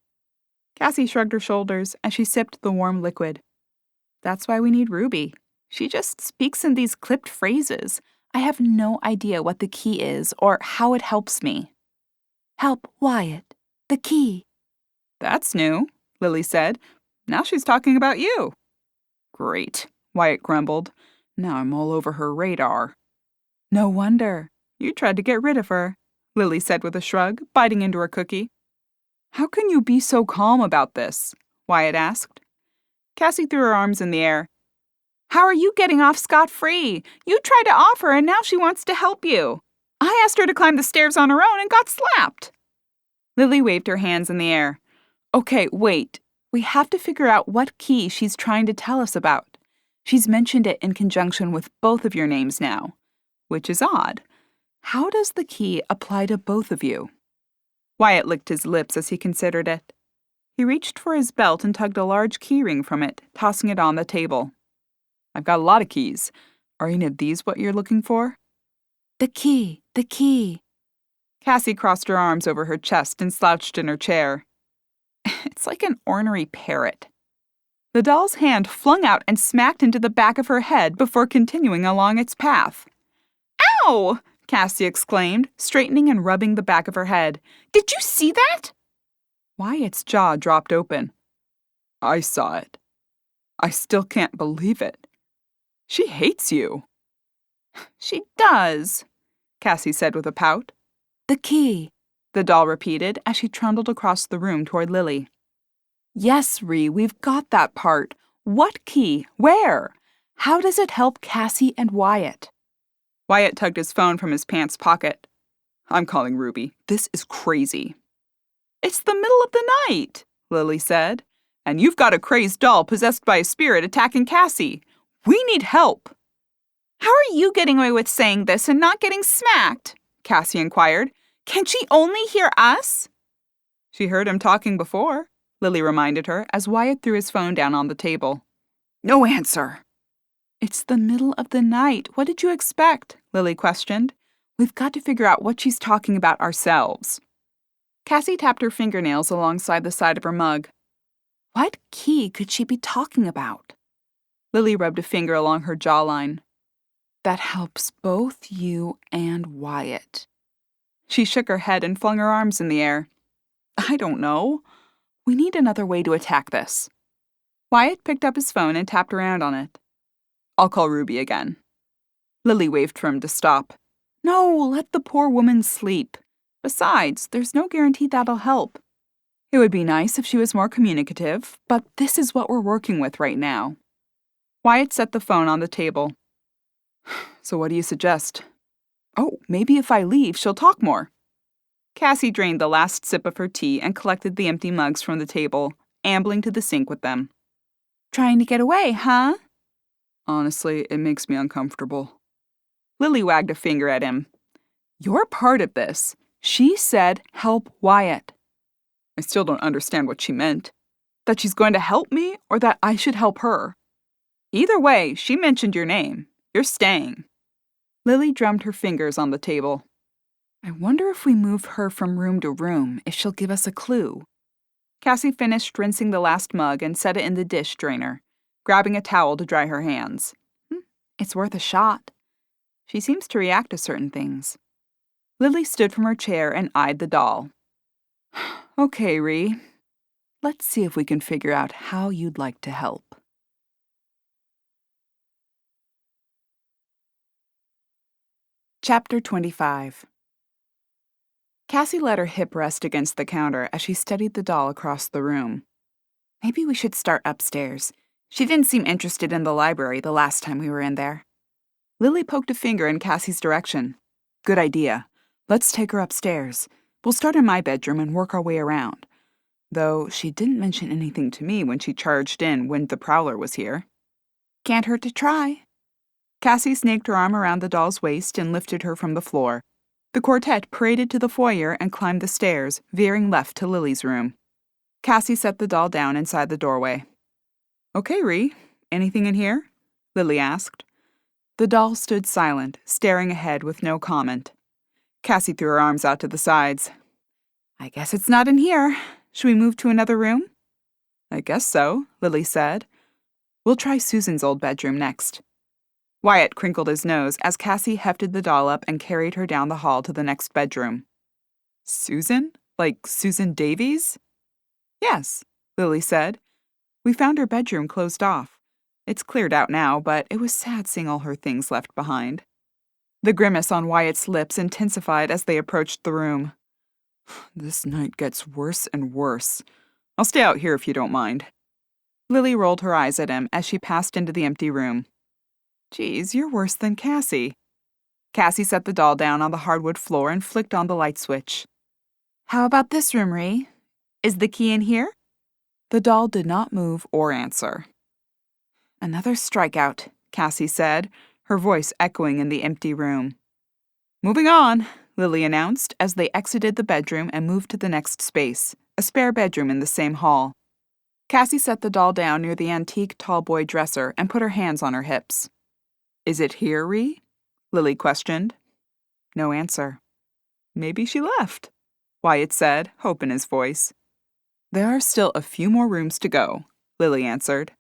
Cassie shrugged her shoulders as she sipped the warm liquid. That's why we need Ruby. She just speaks in these clipped phrases. I have no idea what the key is or how it helps me. Help, Wyatt. The key. That's new, Lily said. Now she's talking about you. Great, Wyatt grumbled. Now I'm all over her radar. No wonder. You tried to get rid of her, Lily said with a shrug, biting into her cookie. How can you be so calm about this? Wyatt asked. Cassie threw her arms in the air. How are you getting off scot-free? You tried to offer and now she wants to help you. I asked her to climb the stairs on her own and got slapped. Lily waved her hands in the air. Okay, wait. We have to figure out what key she's trying to tell us about. She's mentioned it in conjunction with both of your names now, which is odd. How does the key apply to both of you? Wyatt licked his lips as he considered it. He reached for his belt and tugged a large key ring from it, tossing it on the table. I've got a lot of keys. Are any of these what you're looking for? The key, the key. Cassie crossed her arms over her chest and slouched in her chair. It's like an ornery parrot. The doll's hand flung out and smacked into the back of her head before continuing along its path. Ow! Cassie exclaimed, straightening and rubbing the back of her head. Did you see that? Wyatt's jaw dropped open. I saw it. I still can't believe it. She hates you. She does, Cassie said with a pout. The key, the doll repeated as she trundled across the room toward Lily. Yes, Ree, we've got that part. What key? Where? How does it help Cassie and Wyatt? Wyatt tugged his phone from his pants pocket. I'm calling Ruby. This is crazy. It's the middle of the night, Lily said. And you've got a crazed doll possessed by a spirit attacking Cassie. We need help. How are you getting away with saying this and not getting smacked? Cassie inquired. Can she only hear us? She heard him talking before, Lily reminded her as Wyatt threw his phone down on the table. No answer. It's the middle of the night. What did you expect? Lily questioned. We've got to figure out what she's talking about ourselves. Cassie tapped her fingernails alongside the side of her mug. What key could she be talking about? Lily rubbed a finger along her jawline. That helps both you and Wyatt. She shook her head and flung her arms in the air. I don't know. We need another way to attack this. Wyatt picked up his phone and tapped around on it. "I'll call Ruby again." Lily waved for him to stop. "No, let the poor woman sleep. Besides, there's no guarantee that'll help. It would be nice if she was more communicative, but this is what we're working with right now." Wyatt set the phone on the table. "So what do you suggest?" "Oh, maybe if I leave, she'll talk more." Cassie drained the last sip of her tea and collected the empty mugs from the table, ambling to the sink with them. "Trying to get away, huh?" "Honestly, it makes me uncomfortable." Lily wagged a finger at him. "You're part of this. She said help Wyatt." "I still don't understand what she meant. That she's going to help me or that I should help her?" "Either way, she mentioned your name. You're staying." Lily drummed her fingers on the table. "I wonder if we move her from room to room, if she'll give us a clue." Cassie finished rinsing the last mug and set it in the dish drainer, grabbing a towel to dry her hands. It's worth a shot. She seems to react to certain things. Lily stood from her chair and eyed the doll. "Okay, Ree. Let's see if we can figure out how you'd like to help." Chapter 25. Cassie let her hip rest against the counter as she studied the doll across the room. Maybe we should start upstairs. She didn't seem interested in the library the last time we were in there. Lily poked a finger in Cassie's direction. "Good idea. Let's take her upstairs. We'll start in my bedroom and work our way around. Though she didn't mention anything to me when she charged in when the prowler was here." "Can't hurt to try." Cassie snaked her arm around the doll's waist and lifted her from the floor. The quartet paraded to the foyer and climbed the stairs, veering left to Lily's room. Cassie set the doll down inside the doorway. "Okay, Ree, anything in here?" Lily asked. The doll stood silent, staring ahead with no comment. Cassie threw her arms out to the sides. "I guess it's not in here. Should we move to another room?" "I guess so," Lily said. "We'll try Susan's old bedroom next." Wyatt crinkled his nose as Cassie hefted the doll up and carried her down the hall to the next bedroom. "Susan? Like Susan Davies?" "Yes," Lily said. "We found her bedroom closed off. It's cleared out now, but it was sad seeing all her things left behind." The grimace on Wyatt's lips intensified as they approached the room. "This night gets worse and worse. I'll stay out here if you don't mind." Lily rolled her eyes at him as she passed into the empty room. "Geez, you're worse than Cassie." Cassie set the doll down on the hardwood floor and flicked on the light switch. "How about this room, Ree? Is the key in here?" The doll did not move or answer. "Another strikeout," Cassie said, her voice echoing in the empty room. "Moving on," Lily announced as they exited the bedroom and moved to the next space, a spare bedroom in the same hall. Cassie set the doll down near the antique tallboy dresser and put her hands on her hips. "Is it here, Ree?" Lily questioned. No answer. "Maybe she left," Wyatt said, hope in his voice. "There are still a few more rooms to go," Lily answered.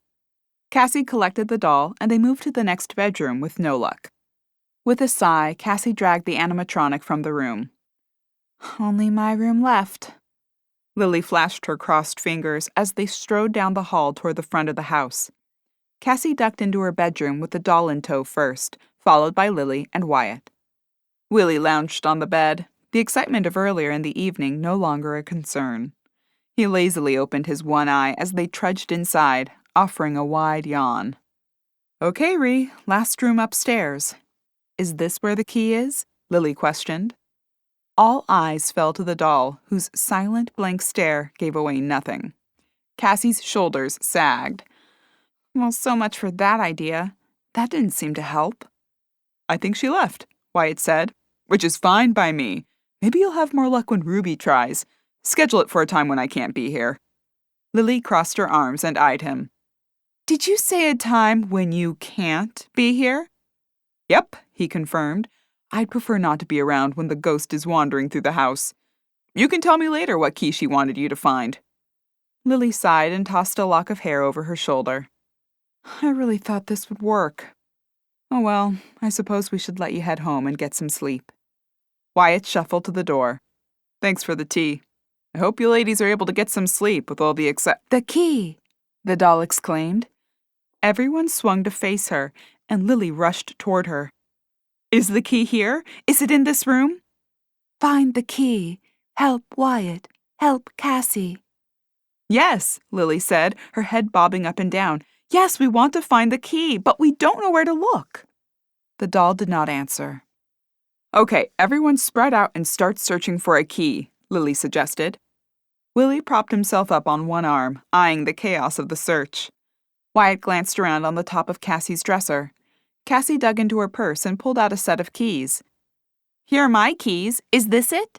Cassie collected the doll, and they moved to the next bedroom with no luck. With a sigh, Cassie dragged the animatronic from the room. "Only my room left." Lily flashed her crossed fingers as they strode down the hall toward the front of the house. Cassie ducked into her bedroom with the doll in tow first, followed by Lily and Wyatt. Willie lounged on the bed, the excitement of earlier in the evening no longer a concern. He lazily opened his one eye as they trudged inside, offering a wide yawn. "Okay, Ree, last room upstairs." "Is this where the key is?" Lily questioned. All eyes fell to the doll, whose silent blank stare gave away nothing. Cassie's shoulders sagged. "Well, so much for that idea. That didn't seem to help." "I think she left," Wyatt said, "which is fine by me. Maybe you'll have more luck when Ruby tries. Schedule it for a time when I can't be here." Lily crossed her arms and eyed him. "Did you say a time when you can't be here?" "Yep," he confirmed. "I'd prefer not to be around when the ghost is wandering through the house. You can tell me later what key she wanted you to find." Lily sighed and tossed a lock of hair over her shoulder. "I really thought this would work. Oh well, I suppose we should let you head home and get some sleep." Wyatt shuffled to the door. "Thanks for the tea. I hope you ladies are able to get some sleep with all the "The key!" the doll exclaimed. Everyone swung to face her, and Lily rushed toward her. Is the key here? Is it in this room? Find the key. Help Wyatt. Help Cassie. Yes, Lily said, her head bobbing up and down. Yes, we want to find the key, but we don't know where to look. The doll did not answer. Okay, everyone spread out and start searching for a key, Lily suggested. Willie propped himself up on one arm, eyeing the chaos of the search. Wyatt glanced around on the top of Cassie's dresser. Cassie dug into her purse and pulled out a set of keys. Here are my keys. Is this it?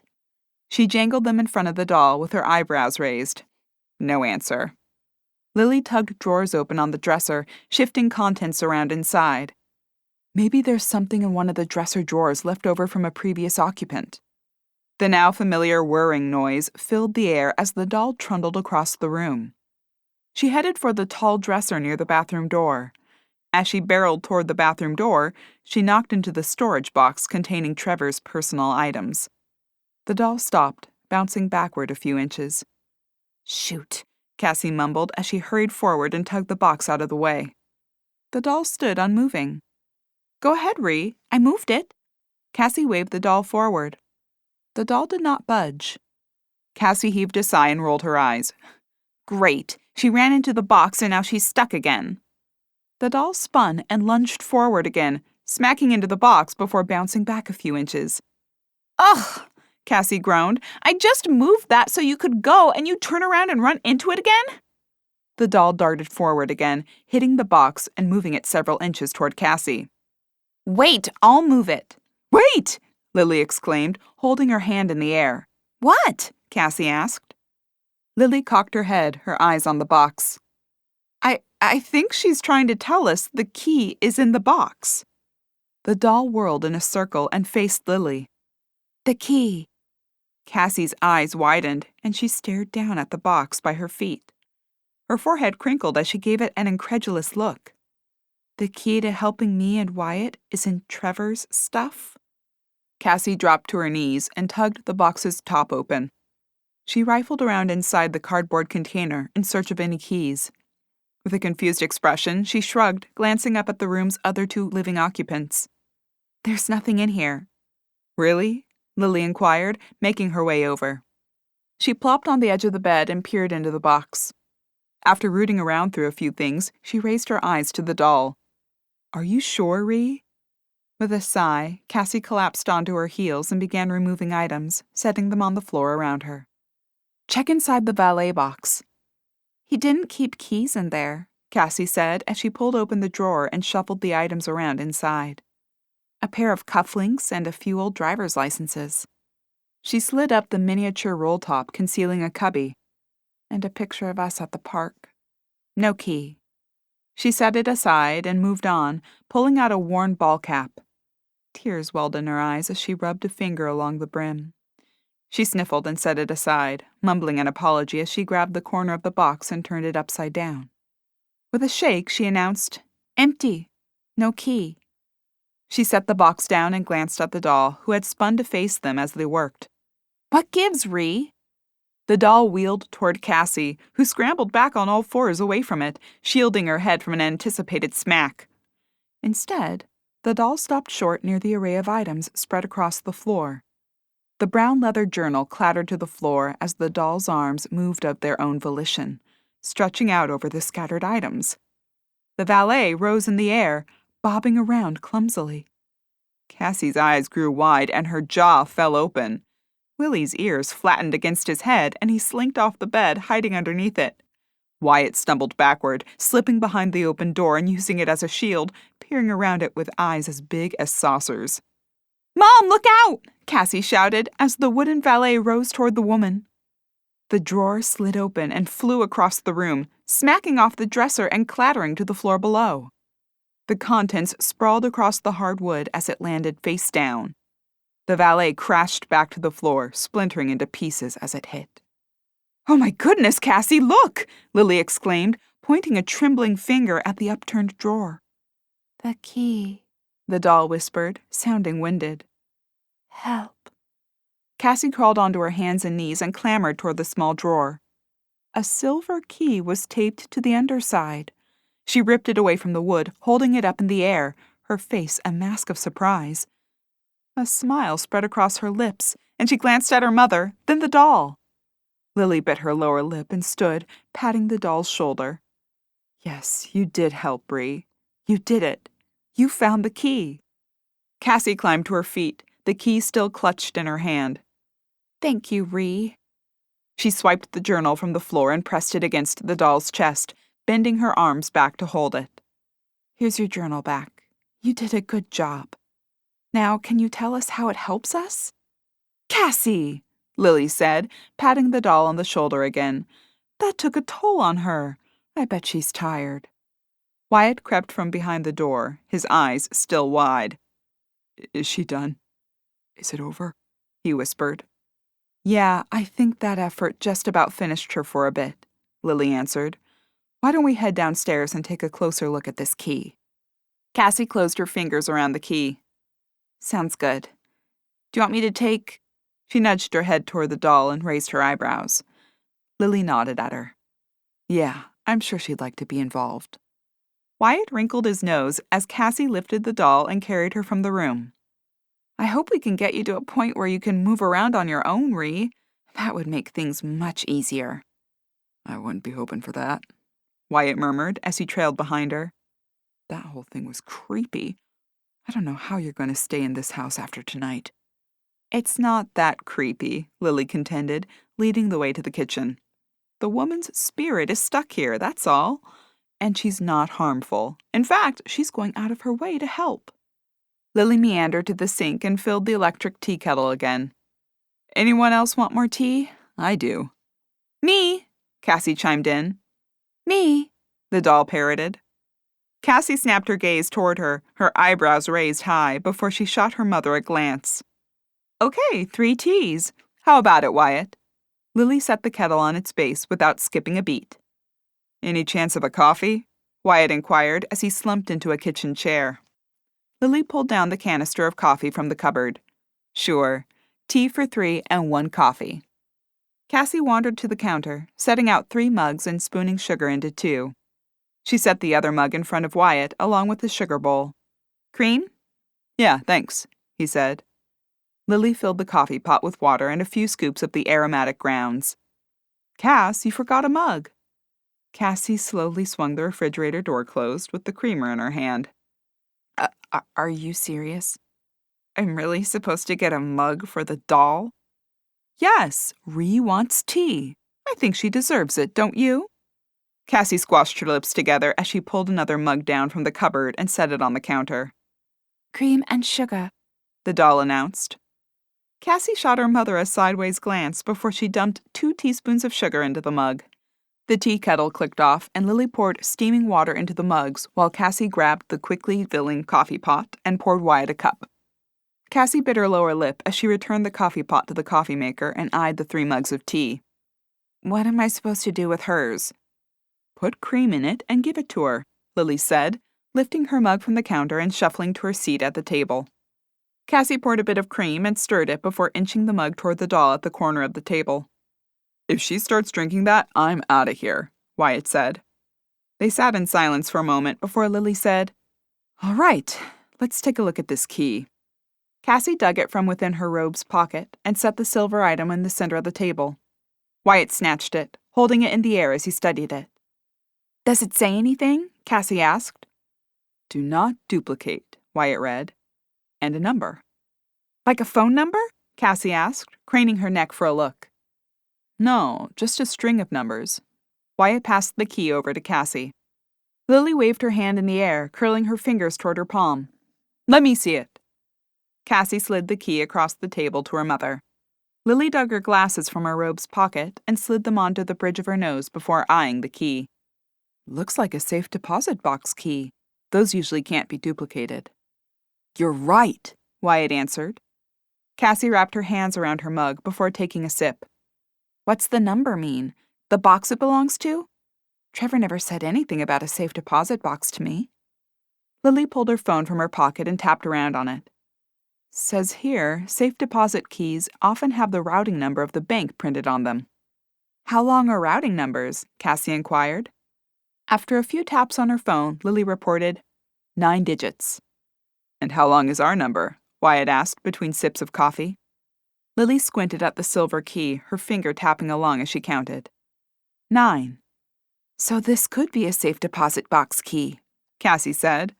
She jangled them in front of the doll with her eyebrows raised. No answer. Lily tugged drawers open on the dresser, shifting contents around inside. Maybe there's something in one of the dresser drawers left over from a previous occupant. The now familiar whirring noise filled the air as the doll trundled across the room. She headed for the tall dresser near the bathroom door. As she barreled toward the bathroom door, she knocked into the storage box containing Trevor's personal items. The doll stopped, bouncing backward a few inches. Shoot, Cassie mumbled as she hurried forward and tugged the box out of the way. The doll stood unmoving. Go ahead, Ree. I moved it. Cassie waved the doll forward. The doll did not budge. Cassie heaved a sigh and rolled her eyes. Great. She ran into the box and now she's stuck again. The doll spun and lunged forward again, smacking into the box before bouncing back a few inches. Ugh, Cassie groaned. I just moved that so you could go and you turn around and run into it again? The doll darted forward again, hitting the box and moving it several inches toward Cassie. Wait, I'll move it. Wait! Lily exclaimed, holding her hand in the air. What? Cassie asked. Lily cocked her head, her eyes on the box. I think she's trying to tell us the key is in the box. The doll whirled in a circle and faced Lily. The key. Cassie's eyes widened, and she stared down at the box by her feet. Her forehead crinkled as she gave it an incredulous look. The key to helping me and Wyatt is in Trevor's stuff? Cassie dropped to her knees and tugged the box's top open. She rifled around inside the cardboard container in search of any keys. With a confused expression, she shrugged, glancing up at the room's other two living occupants. There's nothing in here. Really? Lily inquired, making her way over. She plopped on the edge of the bed and peered into the box. After rooting around through a few things, she raised her eyes to the doll. Are you sure, Ree? With a sigh, Cassie collapsed onto her heels and began removing items, setting them on the floor around her. Check inside the valet box. He didn't keep keys in there, Cassie said as she pulled open the drawer and shuffled the items around inside. A pair of cufflinks and a few old driver's licenses. She slid up the miniature roll top concealing a cubby, and a picture of us at the park. No key. She set it aside and moved on, pulling out a worn ball cap. Tears welled in her eyes as she rubbed a finger along the brim. She sniffled and set it aside, mumbling an apology as she grabbed the corner of the box and turned it upside down. With a shake, she announced, Empty. No key. She set the box down and glanced at the doll, who had spun to face them as they worked. What gives, Ree? The doll wheeled toward Cassie, who scrambled back on all fours away from it, shielding her head from an anticipated smack. Instead, the doll stopped short near the array of items spread across the floor. The brown leather journal clattered to the floor as the doll's arms moved of their own volition, stretching out over the scattered items. The valet rose in the air, bobbing around clumsily. Cassie's eyes grew wide and her jaw fell open. Willie's ears flattened against his head and he slinked off the bed, hiding underneath it. Wyatt stumbled backward, slipping behind the open door and using it as a shield, peering around it with eyes as big as saucers. Mom, look out! Cassie shouted as the wooden valet rose toward the woman. The drawer slid open and flew across the room, smacking off the dresser and clattering to the floor below. The contents sprawled across the hard wood as it landed face down. The valet crashed back to the floor, splintering into pieces as it hit. Oh my goodness, Cassie, look! Lily exclaimed, pointing a trembling finger at the upturned drawer. The key, the doll whispered, sounding winded. Help. Cassie crawled onto her hands and knees and clambered toward the small drawer. A silver key was taped to the underside. She ripped it away from the wood, holding it up in the air, her face a mask of surprise. A smile spread across her lips, and she glanced at her mother, then the doll. Lily bit her lower lip and stood, patting the doll's shoulder. Yes, you did help, Bree. You did it. You found the key. Cassie climbed to her feet, the key still clutched in her hand. Thank you, Ree. She swiped the journal from the floor and pressed it against the doll's chest, bending her arms back to hold it. Here's your journal back. You did a good job. Now, can you tell us how it helps us? Cassie, Lily said, patting the doll on the shoulder again. That took a toll on her. I bet she's tired. Wyatt crept from behind the door, his eyes still wide. Is she done? Is it over? He whispered. Yeah, I think that effort just about finished her for a bit, Lily answered. Why don't we head downstairs and take a closer look at this key? Cassie closed her fingers around the key. Sounds good. Do you want me to take... She nudged her head toward the doll and raised her eyebrows. Lily nodded at her. Yeah, I'm sure she'd like to be involved. Wyatt wrinkled his nose as Cassie lifted the doll and carried her from the room. I hope we can get you to a point where you can move around on your own, Ree. That would make things much easier. I wouldn't be hoping for that, Wyatt murmured as he trailed behind her. That whole thing was creepy. I don't know how you're going to stay in this house after tonight. It's not that creepy, Lily contended, leading the way to the kitchen. The woman's spirit is stuck here, that's all. And she's not harmful. In fact, she's going out of her way to help. Lily meandered to the sink and filled the electric tea kettle again. Anyone else want more tea? I do. Me, Cassie chimed in. Me, the doll parroted. Cassie snapped her gaze toward her, her eyebrows raised high, before she shot her mother a glance. Okay, 3 teas. How about it, Wyatt? Lily set the kettle on its base without skipping a beat. Any chance of a coffee? Wyatt inquired as he slumped into a kitchen chair. Lily pulled down the canister of coffee from the cupboard. Sure, tea for 3 and 1 coffee. Cassie wandered to the counter, setting out 3 mugs and spooning sugar into 2. She set the other mug in front of Wyatt along with the sugar bowl. Cream? Yeah, thanks, he said. Lily filled the coffee pot with water and a few scoops of the aromatic grounds. Cass, you forgot a mug. Cassie slowly swung the refrigerator door closed with the creamer in her hand. Are you serious? I'm really supposed to get a mug for the doll? Yes, Ree wants tea. I think she deserves it, don't you? Cassie squashed her lips together as she pulled another mug down from the cupboard and set it on the counter. Cream and sugar, the doll announced. Cassie shot her mother a sideways glance before she dumped 2 teaspoons of sugar into the mug. The tea kettle clicked off, and Lily poured steaming water into the mugs while Cassie grabbed the quickly filling coffee pot and poured Wyatt a cup. Cassie bit her lower lip as she returned the coffee pot to the coffee maker and eyed the 3 mugs of tea. What am I supposed to do with hers? Put cream in it and give it to her, Lily said, lifting her mug from the counter and shuffling to her seat at the table. Cassie poured a bit of cream and stirred it before inching the mug toward the doll at the corner of the table. If she starts drinking that, I'm out of here, Wyatt said. They sat in silence for a moment before Lily said, All right, let's take a look at this key. Cassie dug it from within her robe's pocket and set the silver item in the center of the table. Wyatt snatched it, holding it in the air as he studied it. Does it say anything? Cassie asked. Do not duplicate, Wyatt read. And a number. Like a phone number? Cassie asked, craning her neck for a look. No, just a string of numbers. Wyatt passed the key over to Cassie. Lily waved her hand in the air, curling her fingers toward her palm. Let me see it. Cassie slid the key across the table to her mother. Lily dug her glasses from her robe's pocket and slid them onto the bridge of her nose before eyeing the key. Looks like a safe deposit box key. Those usually can't be duplicated. You're right, Wyatt answered. Cassie wrapped her hands around her mug before taking a sip. What's the number mean? The box it belongs to? Trevor never said anything about a safe deposit box to me. Lily pulled her phone from her pocket and tapped around on it. Says here, safe deposit keys often have the routing number of the bank printed on them. How long are routing numbers? Cassie inquired. After a few taps on her phone, Lily reported, 9 digits. And how long is our number? Wyatt asked between sips of coffee. Lily squinted at the silver key, her finger tapping along as she counted. 9. So this could be a safe deposit box key, Cassie said.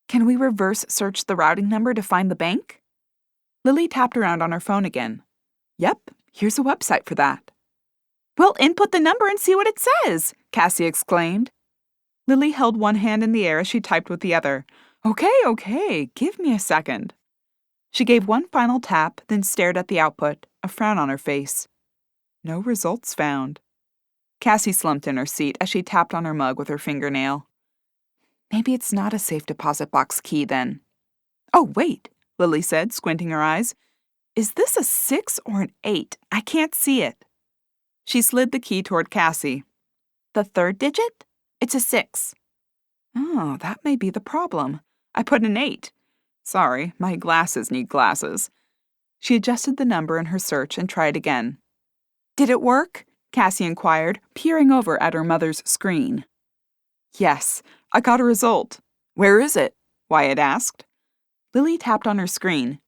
Can we reverse search the routing number to find the bank? Lily tapped around on her phone again. Yep, here's a website for that. Well, input the number and see what it says, Cassie exclaimed. Lily held one hand in the air as she typed with the other. Okay, give me a second. She gave one final tap, then stared at the output, a frown on her face. No results found. Cassie slumped in her seat as she tapped on her mug with her fingernail. Maybe it's not a safe deposit box key then. Oh, wait, Lily said, squinting her eyes. Is this a 6 or an 8? I can't see it. She slid the key toward Cassie. The third digit? It's a 6. Oh, that may be the problem. I put an 8. Sorry, my glasses need glasses. She adjusted the number in her search and tried again. Did it work? Cassie inquired, peering over at her mother's screen. Yes, I got a result. Where is it? Wyatt asked. Lily tapped on her screen.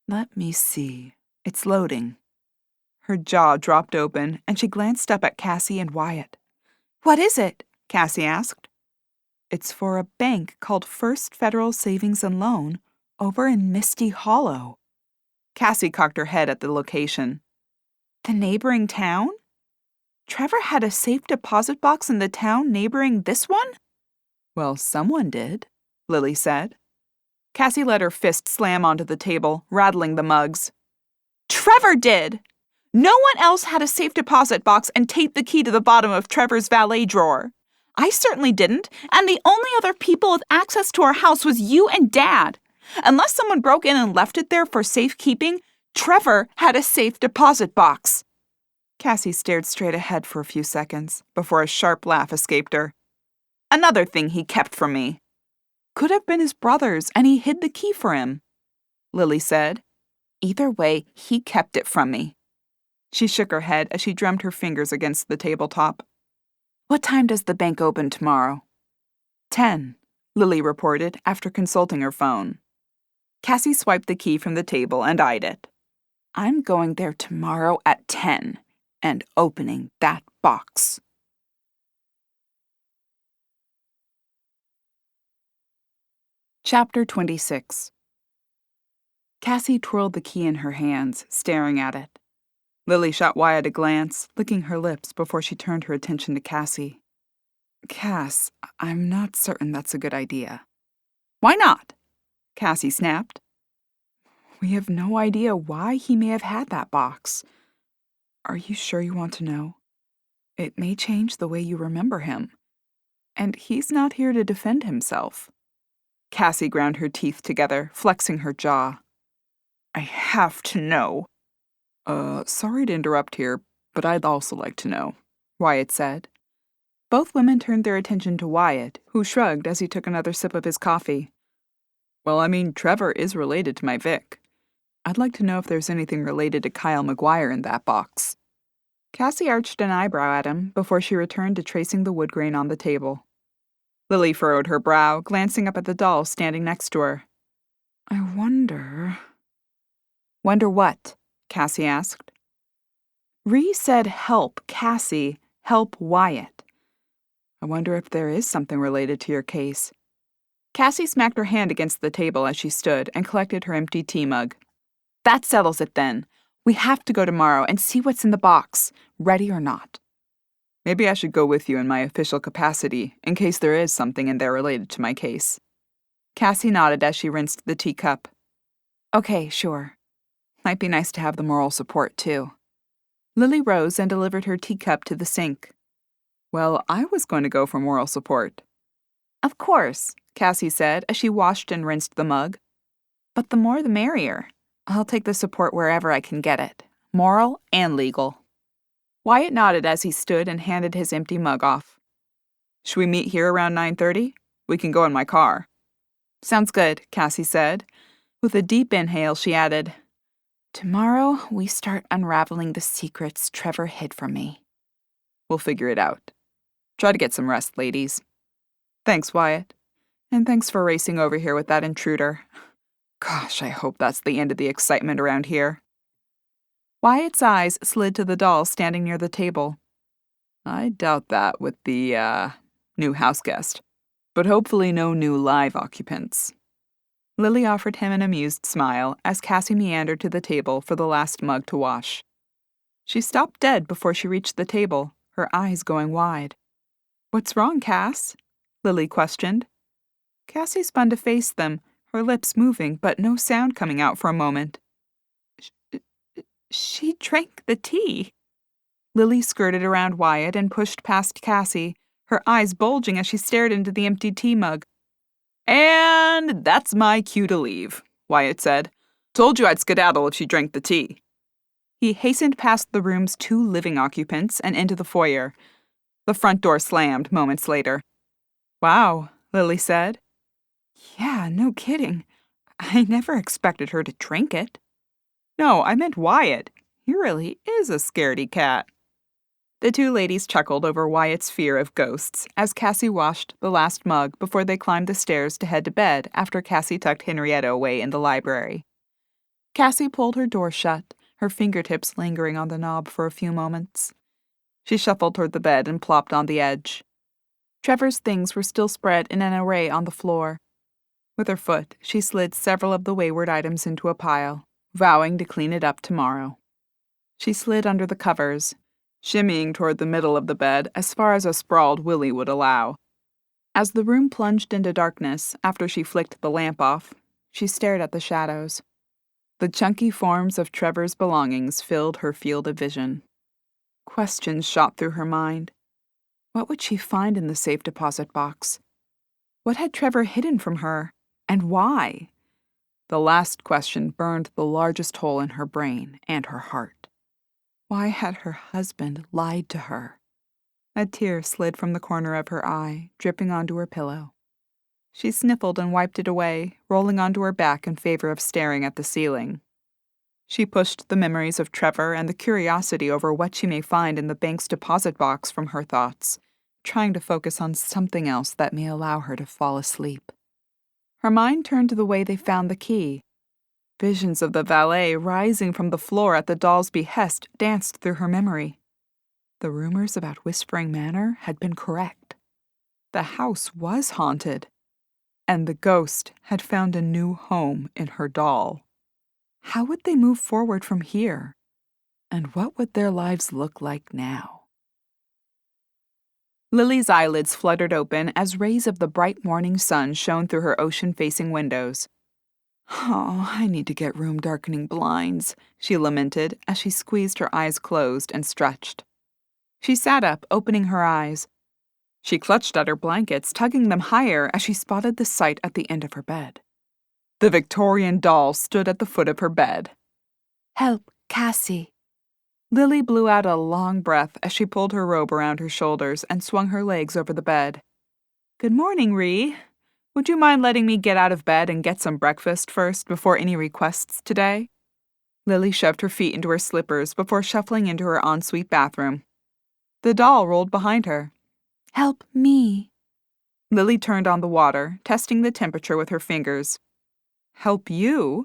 Let me see. It's loading. Her jaw dropped open, and she glanced up at Cassie and Wyatt. What is it? Cassie asked. It's for a bank called First Federal Savings and Loan over in Misty Hollow. Cassie cocked her head at the location. The neighboring town? Trevor had a safe deposit box in the town neighboring this one? Well, someone did, Lily said. Cassie let her fist slam onto the table, rattling the mugs. Trevor did! No one else had a safe deposit box and taped the key to the bottom of Trevor's valet drawer. I certainly didn't, and the only other people with access to our house was you and Dad. Unless someone broke in and left it there for safekeeping, Trevor had a safe deposit box. Cassie stared straight ahead for a few seconds before a sharp laugh escaped her. Another thing he kept from me. Could have been his brother's, and he hid the key for him, Lily said. Either way, he kept it from me. She shook her head as she drummed her fingers against the tabletop. What time does the bank open tomorrow? 10, Lily reported after consulting her phone. Cassie swiped the key from the table and eyed it. I'm going there tomorrow at 10 and opening that box. Chapter 26. Cassie twirled the key in her hands, staring at it. Lily shot Wyatt a glance, licking her lips before she turned her attention to Cassie. Cass, I'm not certain that's a good idea. Why not? Cassie snapped. We have no idea why he may have had that box. Are you sure you want to know? It may change the way you remember him. And he's not here to defend himself. Cassie ground her teeth together, flexing her jaw. I have to know. Sorry to interrupt here, but I'd also like to know, Wyatt said. Both women turned their attention to Wyatt, who shrugged as he took another sip of his coffee. Well, Trevor is related to my Vic. I'd like to know if there's anything related to Kyle McGuire in that box. Cassie arched an eyebrow at him before she returned to tracing the wood grain on the table. Lily furrowed her brow, glancing up at the doll standing next to her. I wonder... Wonder what? Cassie asked. Reeves said help Cassie, help Wyatt. I wonder if there is something related to your case. Cassie smacked her hand against the table as she stood and collected her empty tea mug. That settles it then. We have to go tomorrow and see what's in the box, ready or not. Maybe I should go with you in my official capacity, in case there is something in there related to my case. Cassie nodded as she rinsed the teacup. Okay, sure. Might be nice to have the moral support, too. Lily rose and delivered her teacup to the sink. Well, I was going to go for moral support. Of course, Cassie said as she washed and rinsed the mug. But the more the merrier. I'll take the support wherever I can get it, moral and legal. Wyatt nodded as he stood and handed his empty mug off. Should we meet here around 9:30? We can go in my car. Sounds good, Cassie said. With a deep inhale, she added, Tomorrow, we start unraveling the secrets Trevor hid from me. We'll figure it out. Try to get some rest, ladies. Thanks, Wyatt. And thanks for racing over here with that intruder. Gosh, I hope that's the end of the excitement around here. Wyatt's eyes slid to the doll standing near the table. I doubt that with the, new house guest. But hopefully no new live occupants. Lily offered him an amused smile as Cassie meandered to the table for the last mug to wash. She stopped dead before she reached the table, her eyes going wide. "What's wrong, Cass?" Lily questioned. Cassie spun to face them, her lips moving but no sound coming out for a moment. She drank the tea. Lily skirted around Wyatt and pushed past Cassie, her eyes bulging as she stared into the empty tea mug. "And that's my cue to leave," Wyatt said. "Told you I'd skedaddle if she drank the tea." He hastened past the room's 2 living occupants and into the foyer. The front door slammed moments later. "Wow," Lily said. "Yeah, no kidding. I never expected her to drink it." "No, I meant Wyatt. He really is a scaredy cat." The 2 ladies chuckled over Wyatt's fear of ghosts as Cassie washed the last mug before they climbed the stairs to head to bed after Cassie tucked Henrietta away in the library. Cassie pulled her door shut, her fingertips lingering on the knob for a few moments. She shuffled toward the bed and plopped on the edge. Trevor's things were still spread in an array on the floor. With her foot, she slid several of the wayward items into a pile, vowing to clean it up tomorrow. She slid under the covers, shimmying toward the middle of the bed as far as a sprawled willy would allow. As the room plunged into darkness after she flicked the lamp off, she stared at the shadows. The chunky forms of Trevor's belongings filled her field of vision. Questions shot through her mind. What would she find in the safe deposit box? What had Trevor hidden from her, and why? The last question burned the largest hole in her brain and her heart. Why had her husband lied to her? A tear slid from the corner of her eye, dripping onto her pillow. She sniffled and wiped it away, rolling onto her back in favor of staring at the ceiling. She pushed the memories of Trevor and the curiosity over what she may find in the bank's deposit box from her thoughts, trying to focus on something else that may allow her to fall asleep. Her mind turned to the way they found the key. Visions of the valet rising from the floor at the doll's behest danced through her memory. The rumors about Whispering Manor had been correct. The house was haunted, and the ghost had found a new home in her doll. How would they move forward from here? And what would their lives look like now? Lily's eyelids fluttered open as rays of the bright morning sun shone through her ocean-facing windows. "Oh, I need to get room-darkening blinds," she lamented as she squeezed her eyes closed and stretched. She sat up, opening her eyes. She clutched at her blankets, tugging them higher as she spotted the sight at the end of her bed. The Victorian doll stood at the foot of her bed. "Help, Cassie." Lily blew out a long breath as she pulled her robe around her shoulders and swung her legs over the bed. "Good morning, Ree. Would you mind letting me get out of bed and get some breakfast first before any requests today?" Lily shoved her feet into her slippers before shuffling into her ensuite bathroom. The doll rolled behind her. "Help me." Lily turned on the water, testing the temperature with her fingers. "Help you?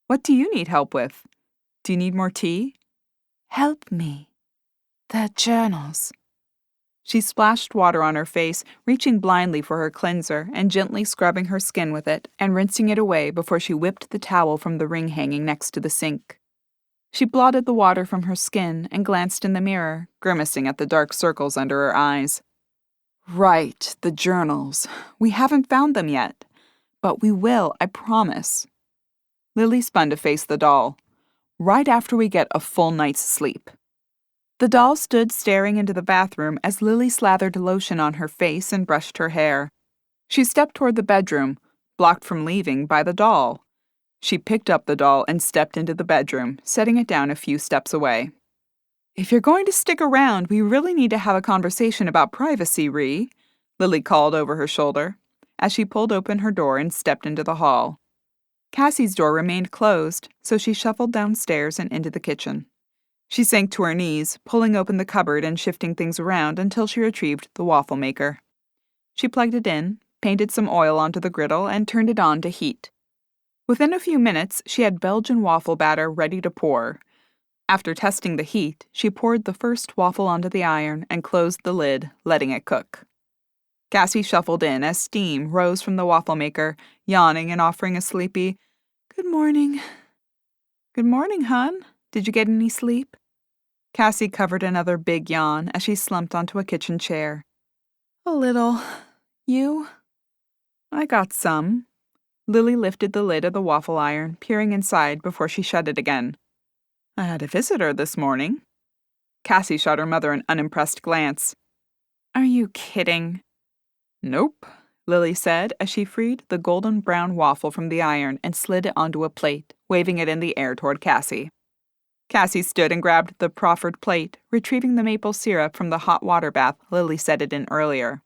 What do you need help with? Do you need more tea?" "Help me. The journals." She splashed water on her face, reaching blindly for her cleanser and gently scrubbing her skin with it and rinsing it away before she whipped the towel from the ring hanging next to the sink. She blotted the water from her skin and glanced in the mirror, grimacing at the dark circles under her eyes. Right, the journals. We haven't found them yet. But we will, I promise. Lily spun to face the doll. Right after we get a full night's sleep. The doll stood staring into the bathroom as Lily slathered lotion on her face and brushed her hair. She stepped toward the bedroom, blocked from leaving by the doll. She picked up the doll and stepped into the bedroom, setting it down a few steps away. "If you're going to stick around, we really need to have a conversation about privacy, Ree," Lily called over her shoulder, as she pulled open her door and stepped into the hall. Cassie's door remained closed, so she shuffled downstairs and into the kitchen. She sank to her knees, pulling open the cupboard and shifting things around until she retrieved the waffle maker. She plugged it in, painted some oil onto the griddle, and turned it on to heat. Within a few minutes, she had Belgian waffle batter ready to pour. After testing the heat, she poured the first waffle onto the iron and closed the lid, letting it cook. Cassie shuffled in as steam rose from the waffle maker, yawning and offering a sleepy, "Good morning." "Good morning, hon. Did you get any sleep?" Cassie covered another big yawn as she slumped onto a kitchen chair. "A little. You?" "I got some." Lily lifted the lid of the waffle iron, peering inside before she shut it again. "I had a visitor this morning." Cassie shot her mother an unimpressed glance. "Are you kidding?" "Nope," Lily said as she freed the golden brown waffle from the iron and slid it onto a plate, waving it in the air toward Cassie. Cassie stood and grabbed the proffered plate, retrieving the maple syrup from the hot water bath Lily set it in earlier.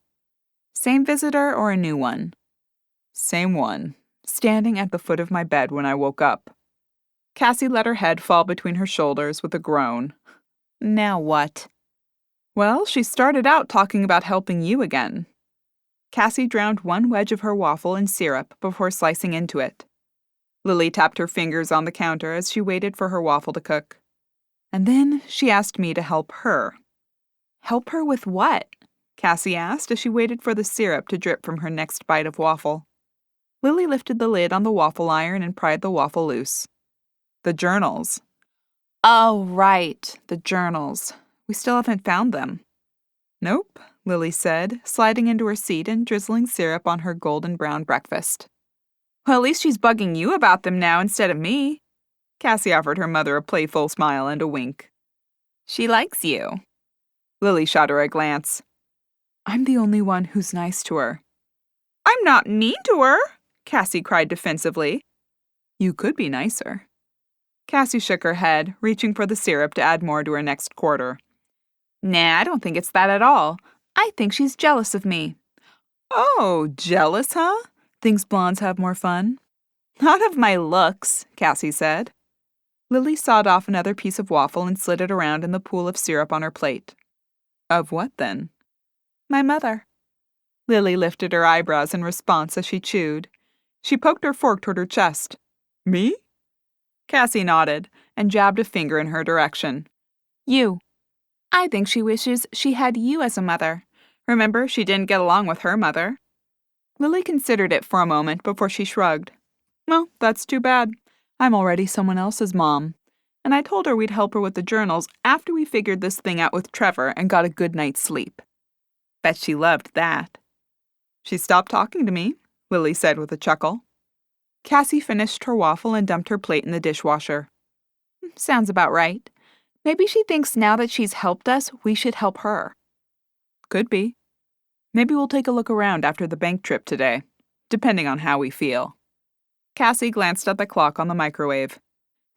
"Same visitor or a new one?" "Same one, standing at the foot of my bed when I woke up." Cassie let her head fall between her shoulders with a groan. "Now what?" "Well, she started out talking about helping you again." Cassie drowned one wedge of her waffle in syrup before slicing into it. Lily tapped her fingers on the counter as she waited for her waffle to cook. "And then she asked me to help her." "Help her with what?" Cassie asked as she waited for the syrup to drip from her next bite of waffle. Lily lifted the lid on the waffle iron and pried the waffle loose. "The journals." "Oh, right, the journals. We still haven't found them." "Nope," Lily said, sliding into her seat and drizzling syrup on her golden brown breakfast. "Well, at least she's bugging you about them now instead of me." Cassie offered her mother a playful smile and a wink. "She likes you." Lily shot her a glance. "I'm the only one who's nice to her." "I'm not mean to her," Cassie cried defensively. "You could be nicer." Cassie shook her head, reaching for the syrup to add more to her next quarter. "Nah, I don't think it's that at all. I think she's jealous of me." "Oh, jealous, huh? Thinks blondes have more fun?" "Not of my looks," Cassie said. Lily sawed off another piece of waffle and slid it around in the pool of syrup on her plate. "Of what, then?" "My mother." Lily lifted her eyebrows in response as she chewed. She poked her fork toward her chest. "Me?" Cassie nodded and jabbed a finger in her direction. "You. I think she wishes she had you as a mother. Remember, she didn't get along with her mother." Lily considered it for a moment before she shrugged. "Well, that's too bad. I'm already someone else's mom. And I told her we'd help her with the journals after we figured this thing out with Trevor and got a good night's sleep. Bet she loved that." "She stopped talking to me," Lily said with a chuckle. Cassie finished her waffle and dumped her plate in the dishwasher. "Sounds about right. Maybe she thinks now that she's helped us, we should help her." "Could be. Maybe we'll take a look around after the bank trip today, depending on how we feel." Cassie glanced at the clock on the microwave.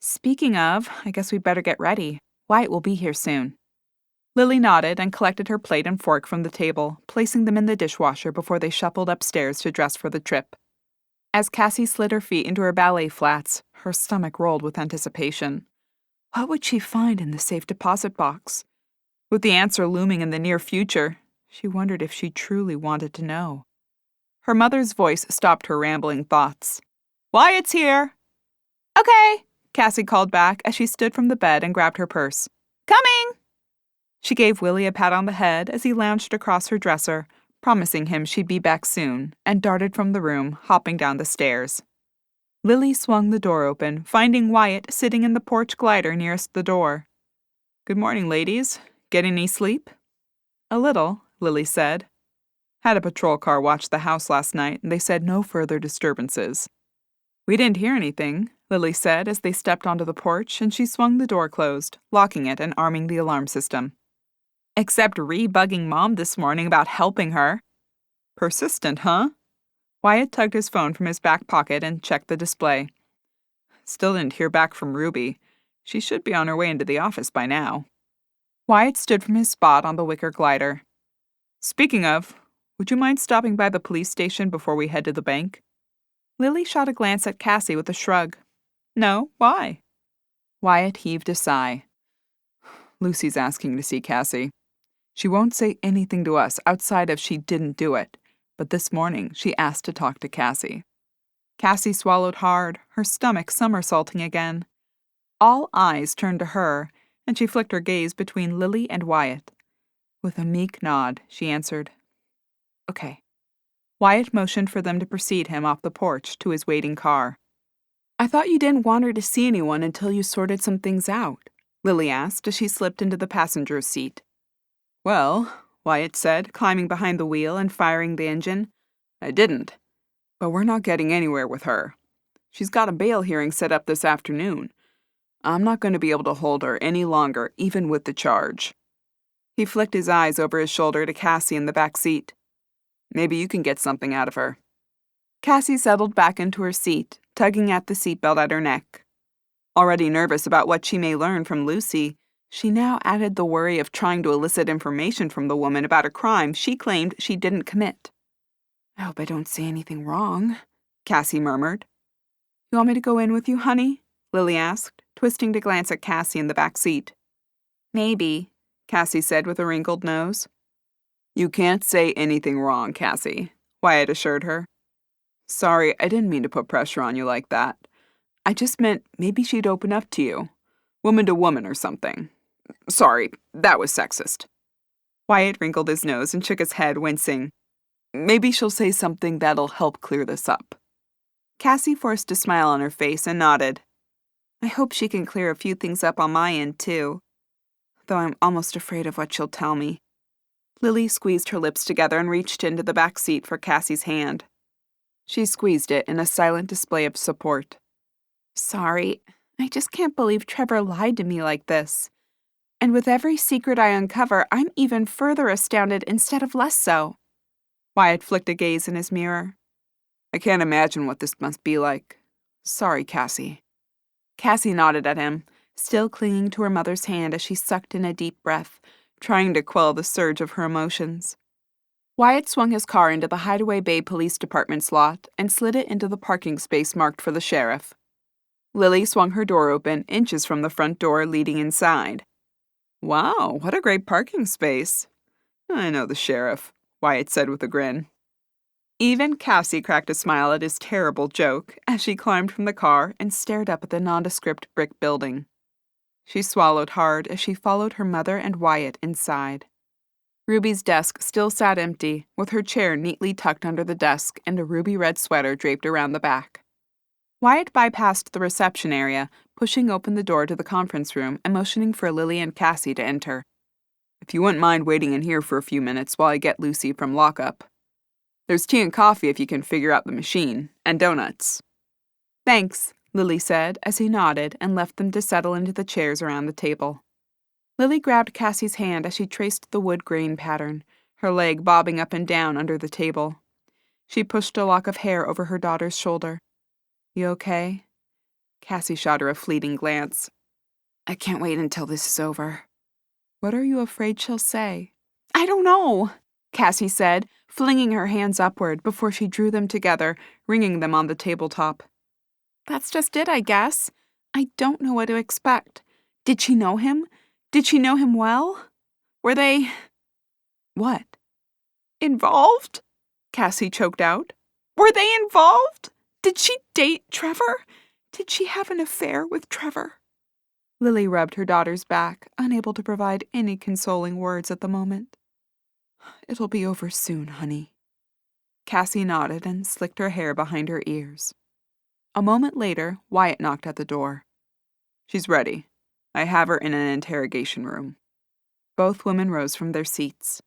"Speaking of, I guess we'd better get ready. Wyatt will be here soon." Lily nodded and collected her plate and fork from the table, placing them in the dishwasher before they shuffled upstairs to dress for the trip. As Cassie slid her feet into her ballet flats, her stomach rolled with anticipation. What would she find in the safe deposit box? With the answer looming in the near future, she wondered if she truly wanted to know. Her mother's voice stopped her rambling thoughts. "Wyatt's here!" "Okay," Cassie called back as she stood from the bed and grabbed her purse. "Coming!" She gave Willie a pat on the head as he lounged across her dresser, promising him she'd be back soon, and darted from the room, hopping down the stairs. Lily swung the door open, finding Wyatt sitting in the porch glider nearest the door. "Good morning, ladies. Get any sleep?" "A little," Lily said. "Had a patrol car watch the house last night, and they said no further disturbances." "We didn't hear anything," Lily said as they stepped onto the porch, and she swung the door closed, locking it and arming the alarm system. "Except re-bugging Mom this morning about helping her." "Persistent, huh?" Wyatt tugged his phone from his back pocket and checked the display. "Still didn't hear back from Ruby. She should be on her way into the office by now." Wyatt stood from his spot on the wicker glider. "Speaking of, would you mind stopping by the police station before we head to the bank?" Lily shot a glance at Cassie with a shrug. "No, why?" Wyatt heaved a sigh. Lucy's asking to see Cassie. She won't say anything to us outside of she didn't do it, but this morning she asked to talk to Cassie. Cassie swallowed hard, her stomach somersaulting again. All eyes turned to her, and she flicked her gaze between Lily and Wyatt. With a meek nod, she answered, "Okay." Wyatt motioned for them to precede him off the porch to his waiting car. "I thought you didn't want her to see anyone until you sorted some things out," Lily asked as she slipped into the passenger's seat. "Well," Wyatt said, climbing behind the wheel and firing the engine, "I didn't. But we're not getting anywhere with her. She's got a bail hearing set up this afternoon. I'm not going to be able to hold her any longer, even with the charge." He flicked his eyes over his shoulder to Cassie in the back seat. "Maybe you can get something out of her." Cassie settled back into her seat, tugging at the seatbelt at her neck. Already nervous about what she may learn from Lucy, she now added the worry of trying to elicit information from the woman about a crime she claimed she didn't commit. "I hope I don't say anything wrong," Cassie murmured. "You want me to go in with you, honey?" Lily asked, twisting to glance at Cassie in the back seat. "Maybe," Cassie said with a wrinkled nose. "You can't say anything wrong, Cassie," Wyatt assured her. "Sorry, I didn't mean to put pressure on you like that. I just meant maybe she'd open up to you. Woman to woman or something. Sorry, that was sexist." Wyatt wrinkled his nose and shook his head, wincing. "Maybe she'll say something that'll help clear this up." Cassie forced a smile on her face and nodded. "I hope she can clear a few things up on my end, too. Though I'm almost afraid of what she'll tell me." Lily squeezed her lips together and reached into the back seat for Cassie's hand. She squeezed it in a silent display of support. "Sorry, I just can't believe Trevor lied to me like this. And with every secret I uncover, I'm even further astounded instead of less so." Wyatt flicked a gaze in his mirror. "I can't imagine what this must be like. Sorry, Cassie." Cassie nodded at him, still clinging to her mother's hand as she sucked in a deep breath, trying to quell the surge of her emotions. Wyatt swung his car into the Hideaway Bay Police Department's lot and slid it into the parking space marked for the sheriff. Lily swung her door open, inches from the front door leading inside. "Wow, what a great parking space." "I know the sheriff," Wyatt said with a grin. Even Cassie cracked a smile at his terrible joke as she climbed from the car and stared up at the nondescript brick building. She swallowed hard as she followed her mother and Wyatt inside. Ruby's desk still sat empty, with her chair neatly tucked under the desk and a ruby-red sweater draped around the back. Wyatt bypassed the reception area, pushing open the door to the conference room and motioning for Lily and Cassie to enter. "If you wouldn't mind waiting in here for a few minutes while I get Lucy from lockup. There's tea and coffee if you can figure out the machine, and donuts." "Thanks," Lily said as he nodded and left them to settle into the chairs around the table. Lily grabbed Cassie's hand as she traced the wood grain pattern, her leg bobbing up and down under the table. She pushed a lock of hair over her daughter's shoulder. "You okay?" Cassie shot her a fleeting glance. "I can't wait until this is over." "What are you afraid she'll say?" "I don't know," Cassie said, flinging her hands upward before she drew them together, wringing them on the tabletop. "That's just it, I guess. I don't know what to expect. Did she know him? Did she know him well? Were they—" "What?" "Involved?" Cassie choked out. "Were they involved? Did she date Trevor? Did she have an affair with Trevor?" Lily rubbed her daughter's back, unable to provide any consoling words at the moment. "It'll be over soon, honey." Cassie nodded and slicked her hair behind her ears. A moment later, Wyatt knocked at the door. "She's ready. I have her in an interrogation room." Both women rose from their seats.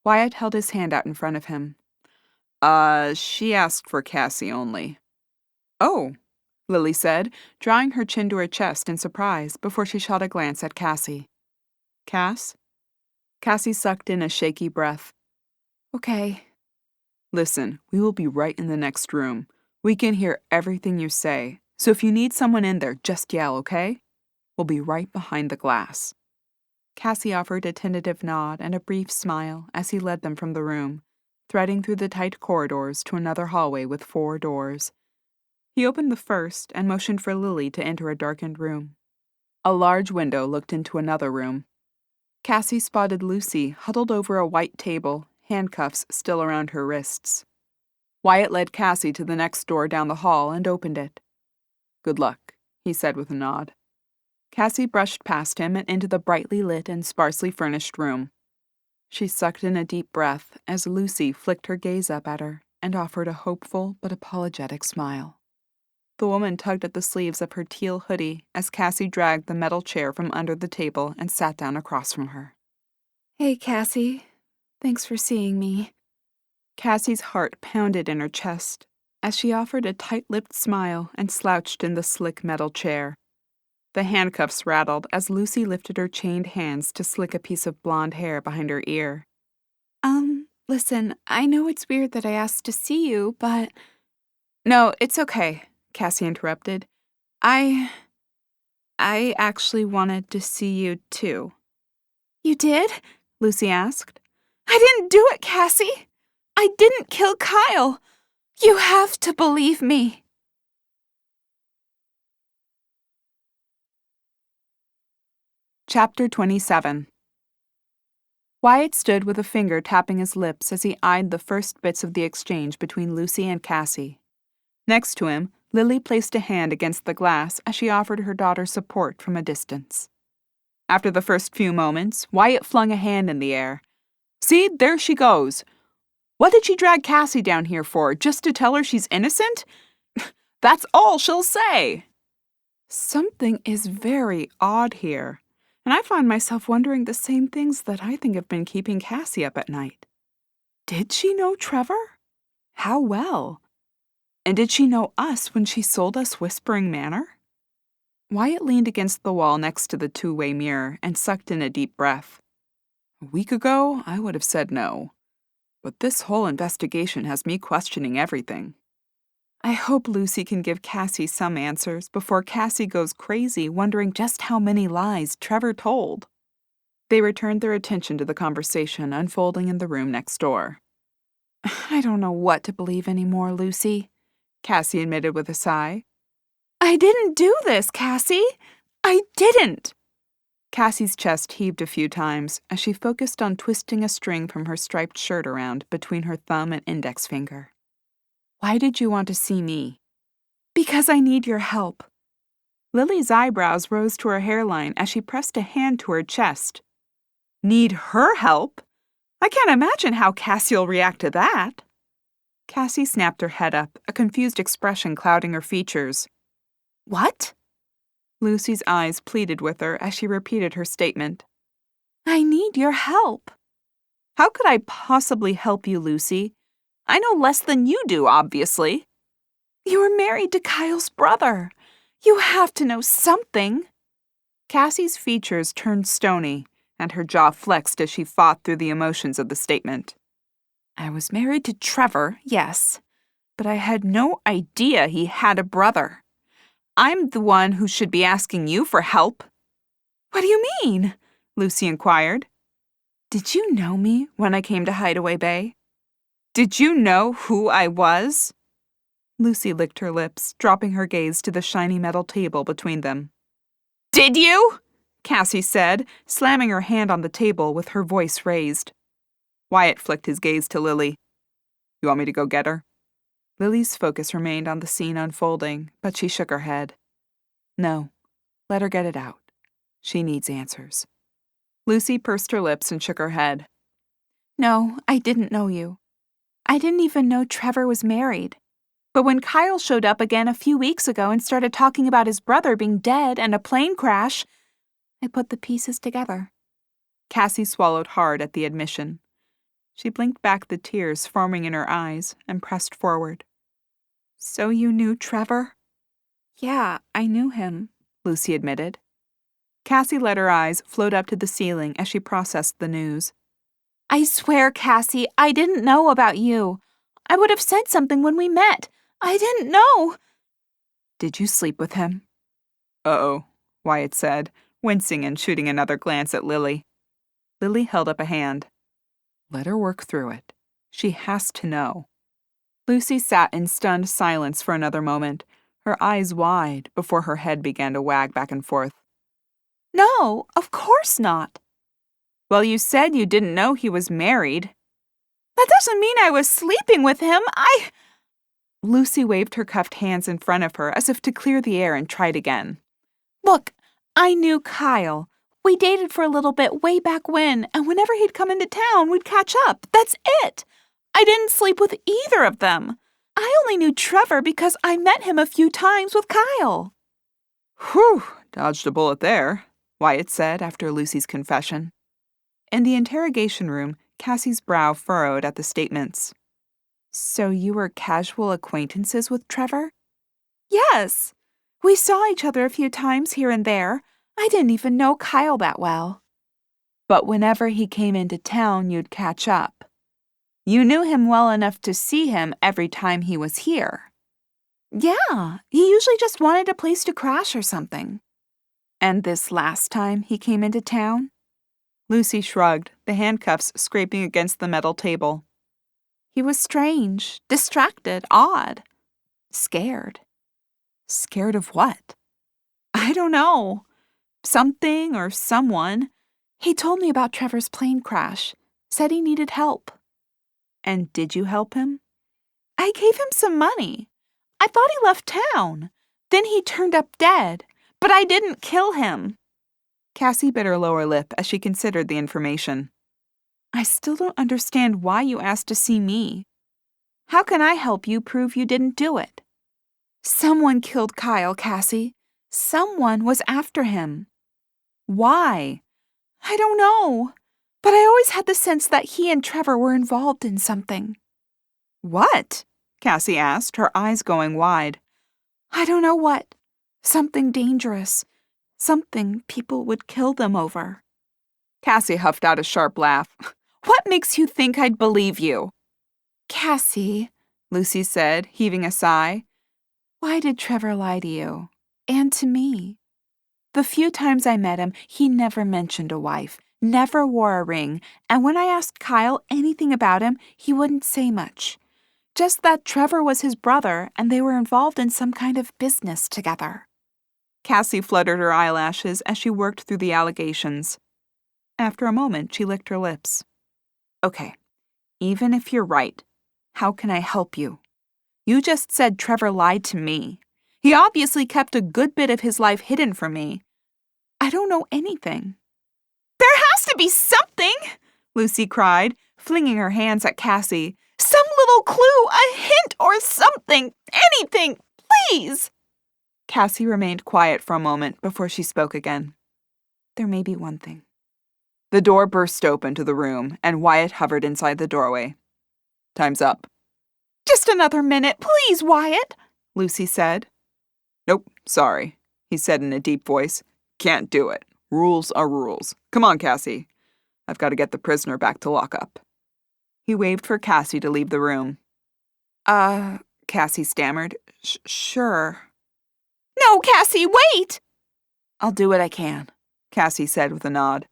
Wyatt held his hand out in front of him. She asked for Cassie only." "Oh," Lily said, drawing her chin to her chest in surprise before she shot a glance at Cassie. "Cass?" Cassie sucked in a shaky breath. "Okay." "Listen, we will be right in the next room. We can hear everything you say, so if you need someone in there, just yell, okay? We'll be right behind the glass." Cassie offered a tentative nod and a brief smile as he led them from the room, threading through the tight corridors to another hallway with 4 doors. He opened the first and motioned for Lily to enter a darkened room. A large window looked into another room, Cassie spotted Lucy huddled over a white table, handcuffs still around her wrists. Wyatt led Cassie to the next door down the hall and opened it. "Good luck," he said with a nod. Cassie brushed past him and into the brightly lit and sparsely furnished room. She sucked in a deep breath as Lucy flicked her gaze up at her and offered a hopeful but apologetic smile. The woman tugged at the sleeves of her teal hoodie as Cassie dragged the metal chair from under the table and sat down across from her. Hey, Cassie. Thanks for seeing me. Cassie's heart pounded in her chest as she offered a tight-lipped smile and slouched in the slick metal chair. The handcuffs rattled as Lucy lifted her chained hands to slick a piece of blonde hair behind her ear. Listen, I know it's weird that I asked to see you, but... "No, it's okay," Cassie interrupted. I actually wanted to see you, too." You did? Lucy asked. I didn't do it, Cassie. I didn't kill Kyle. You have to believe me. Chapter 27. Wyatt stood with a finger tapping his lips as he eyed the first bits of the exchange between Lucy and Cassie. Next to him, Lily placed a hand against the glass as she offered her daughter support from a distance. After the first few moments, Wyatt flung a hand in the air. "See, there she goes. What did she drag Cassie down here for, just to tell her she's innocent? That's all she'll say." Something is very odd here, and I find myself wondering the same things that I think have been keeping Cassie up at night. Did she know Trevor? How well? And did she know us when she sold us Whispering Manor? Wyatt leaned against the wall next to the two-way mirror and sucked in a deep breath. A week ago, I would have said no. But this whole investigation has me questioning everything. I hope Lucy can give Cassie some answers before Cassie goes crazy wondering just how many lies Trevor told. They returned their attention to the conversation unfolding in the room next door. "I don't know what to believe anymore, Lucy," Cassie admitted with a sigh. I didn't do this, Cassie. I didn't. Cassie's chest heaved a few times as she focused on twisting a string from her striped shirt around between her thumb and index finger. "Why did you want to see me?" Because I need your help. Lily's eyebrows rose to her hairline as she pressed a hand to her chest. Need her help? I can't imagine how Cassie'll react to that. Cassie snapped her head up, a confused expression clouding her features. What? Lucy's eyes pleaded with her as she repeated her statement. I need your help. How could I possibly help you, Lucy? I know less than you do, obviously. You were married to Kyle's brother. You have to know something. Cassie's features turned stony, and her jaw flexed as she fought through the emotions of the statement. I was married to Trevor, yes, but I had no idea he had a brother. I'm the one who should be asking you for help. What do you mean? Lucy inquired. Did you know me when I came to Hideaway Bay? Did you know who I was? Lucy licked her lips, dropping her gaze to the shiny metal table between them. Did you? Cassie said, slamming her hand on the table with her voice raised. Wyatt flicked his gaze to Lily. You want me to go get her? Lily's focus remained on the scene unfolding, but she shook her head. No, let her get it out. She needs answers. Lucy pursed her lips and shook her head. No, I didn't know you. I didn't even know Trevor was married. But when Kyle showed up again a few weeks ago and started talking about his brother being dead and a plane crash, I put the pieces together. Cassie swallowed hard at the admission. She blinked back the tears forming in her eyes and pressed forward. So you knew Trevor? Yeah, I knew him, Lucy admitted. Cassie let her eyes float up to the ceiling as she processed the news. I swear, Cassie, I didn't know about you. I would have said something when we met. I didn't know. Did you sleep with him? Uh-oh, Wyatt said, wincing and shooting another glance at Lily. Lily held up a hand. Let her work through it. She has to know. Lucy sat in stunned silence for another moment, her eyes wide before her head began to wag back and forth. No, of course not. Well, you said you didn't know he was married. That doesn't mean I was sleeping with him. Lucy waved her cuffed hands in front of her as if to clear the air and tried again. Look, I knew Kyle. We dated for a little bit way back when, and whenever he'd come into town, we'd catch up. That's it. I didn't sleep with either of them. I only knew Trevor because I met him a few times with Kyle. Whew, dodged a bullet there, Wyatt said after Lucy's confession. In the interrogation room, Cassie's brow furrowed at the statements. So you were casual acquaintances with Trevor? Yes. We saw each other a few times here and there. I didn't even know Kyle that well. But whenever he came into town, you'd catch up. You knew him well enough to see him every time he was here. Yeah, he usually just wanted a place to crash or something. And this last time he came into town? Lucy shrugged, the handcuffs scraping against the metal table. He was strange, distracted, odd, scared. Scared of what? I don't know. Something or someone. He told me about Trevor's plane crash, said he needed help. And did you help him? I gave him some money. I thought he left town. Then he turned up dead, but I didn't kill him. Cassie bit her lower lip as she considered the information. I still don't understand why you asked to see me. How can I help you prove you didn't do it? Someone killed Kyle, Cassie. Someone was after him. Why? I don't know, but I always had the sense that he and Trevor were involved in something. What? Cassie asked, her eyes going wide. I don't know what. Something dangerous. Something people would kill them over. Cassie huffed out a sharp laugh. What makes you think I'd believe you? Cassie, Lucy said, heaving a sigh. Why did Trevor lie to you? And to me? The few times I met him, he never mentioned a wife, never wore a ring, and when I asked Kyle anything about him, he wouldn't say much. Just that Trevor was his brother and they were involved in some kind of business together. Cassie fluttered her eyelashes as she worked through the allegations. After a moment, she licked her lips. Okay, even if you're right, how can I help you? You just said Trevor lied to me. He obviously kept a good bit of his life hidden from me. I don't know anything. There has to be something, Lucy cried, flinging her hands at Cassie. Some little clue, a hint or something, anything, please. Cassie remained quiet for a moment before she spoke again. There may be one thing. The door burst open to the room, and Wyatt hovered inside the doorway. Time's up. Just another minute, please, Wyatt, Lucy said. Nope, sorry, he said in a deep voice. Can't do it. Rules are rules. Come on, Cassie. I've got to get the prisoner back to lockup. He waved for Cassie to leave the room. Cassie stammered. Sure. No, Cassie, wait! I'll do what I can, Cassie said with a nod.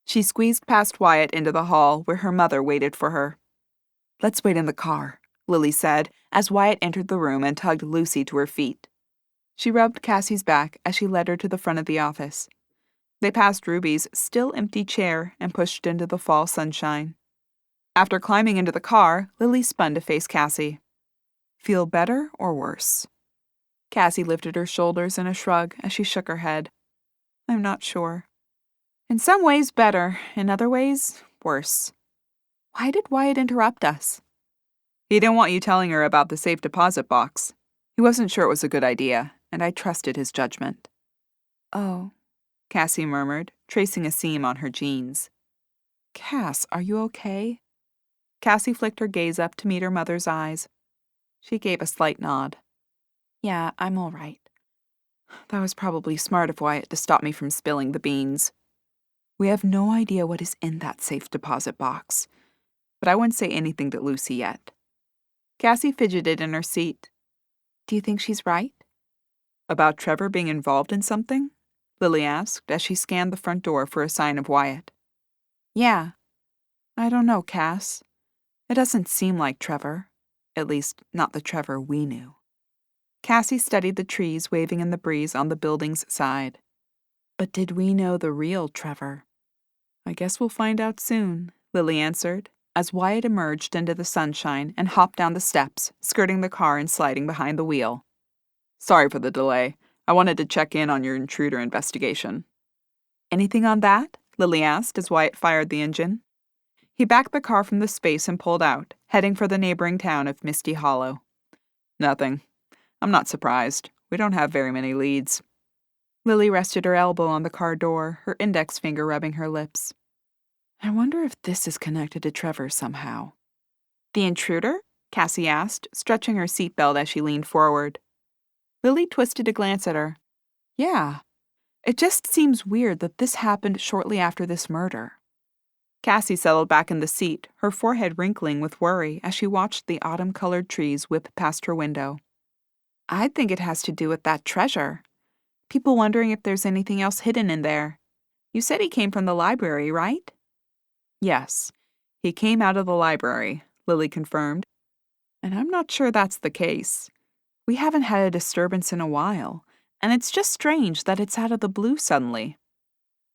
She squeezed past Wyatt into the hall where her mother waited for her. Let's wait in the car, Lily said as Wyatt entered the room and tugged Lucy to her feet. She rubbed Cassie's back as she led her to the front of the office. They passed Ruby's still empty chair and pushed into the fall sunshine. After climbing into the car, Lily spun to face Cassie. Feel better or worse? Cassie lifted her shoulders in a shrug as she shook her head. I'm not sure. In some ways better, in other ways worse. Why did Wyatt interrupt us? He didn't want you telling her about the safe deposit box. He wasn't sure it was a good idea, and I trusted his judgment. Oh, Cassie murmured, tracing a seam on her jeans. Cass, are you okay? Cassie flicked her gaze up to meet her mother's eyes. She gave a slight nod. Yeah, I'm all right. That was probably smart of Wyatt to stop me from spilling the beans. We have no idea what is in that safe deposit box, but I wouldn't say anything to Lucy yet. Cassie fidgeted in her seat. Do you think she's right? About Trevor being involved in something? Lily asked as she scanned the front door for a sign of Wyatt. Yeah. I don't know, Cass. It doesn't seem like Trevor. At least, not the Trevor we knew. Cassie studied the trees waving in the breeze on the building's side. But did we know the real Trevor? I guess we'll find out soon, Lily answered, as Wyatt emerged into the sunshine and hopped down the steps, skirting the car and sliding behind the wheel. Sorry for the delay. I wanted to check in on your intruder investigation. Anything on that? Lily asked as Wyatt fired the engine. He backed the car from the space and pulled out, heading for the neighboring town of Misty Hollow. Nothing. I'm not surprised. We don't have very many leads. Lily rested her elbow on the car door, her index finger rubbing her lips. I wonder if this is connected to Trevor somehow. The intruder? Cassie asked, stretching her seatbelt as she leaned forward. Lily twisted to glance at her. Yeah. It just seems weird that this happened shortly after this murder. Cassie settled back in the seat, her forehead wrinkling with worry as she watched the autumn-colored trees whip past her window. I think it has to do with that treasure. People wondering if there's anything else hidden in there. You said he came from the library, right? Yes, he came out of the library, Lily confirmed. And I'm not sure that's the case. We haven't had a disturbance in a while, and it's just strange that it's out of the blue suddenly.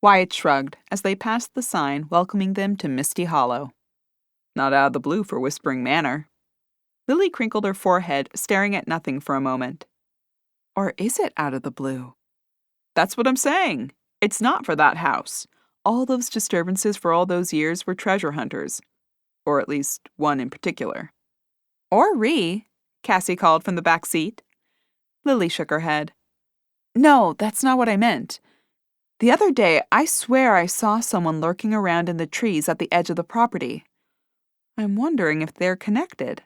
Wyatt shrugged as they passed the sign welcoming them to Misty Hollow. Not out of the blue for Whispering Manor. Lily crinkled her forehead, staring at nothing for a moment. Or is it out of the blue? That's what I'm saying. It's not for that house. All those disturbances for all those years were treasure hunters. Or at least one in particular. Or Ree, Cassie called from the back seat. Lily shook her head. No, that's not what I meant. The other day, I swear I saw someone lurking around in the trees at the edge of the property. I'm wondering if they're connected.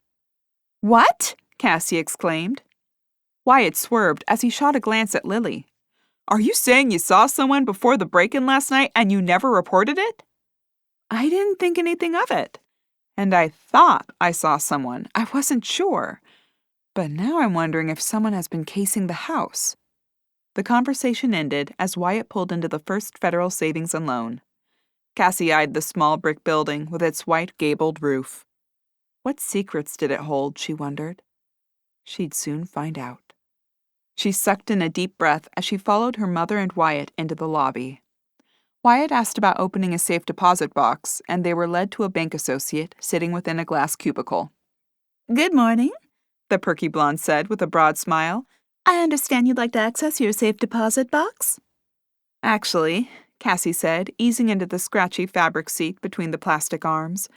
What? Cassie exclaimed. Wyatt swerved as he shot a glance at Lily. Are you saying you saw someone before the break-in last night and you never reported it? I didn't think anything of it. And I thought I saw someone. I wasn't sure. But now I'm wondering if someone has been casing the house. The conversation ended as Wyatt pulled into the First Federal Savings and Loan. Cassie eyed the small brick building with its white gabled roof. What secrets did it hold, she wondered. She'd soon find out. She sucked in a deep breath as she followed her mother and Wyatt into the lobby. Wyatt asked about opening a safe deposit box, and they were led to a bank associate sitting within a glass cubicle. Good morning, the perky blonde said with a broad smile. I understand you'd like to access your safe deposit box? Actually, Cassie said, easing into the scratchy fabric seat between the plastic arms.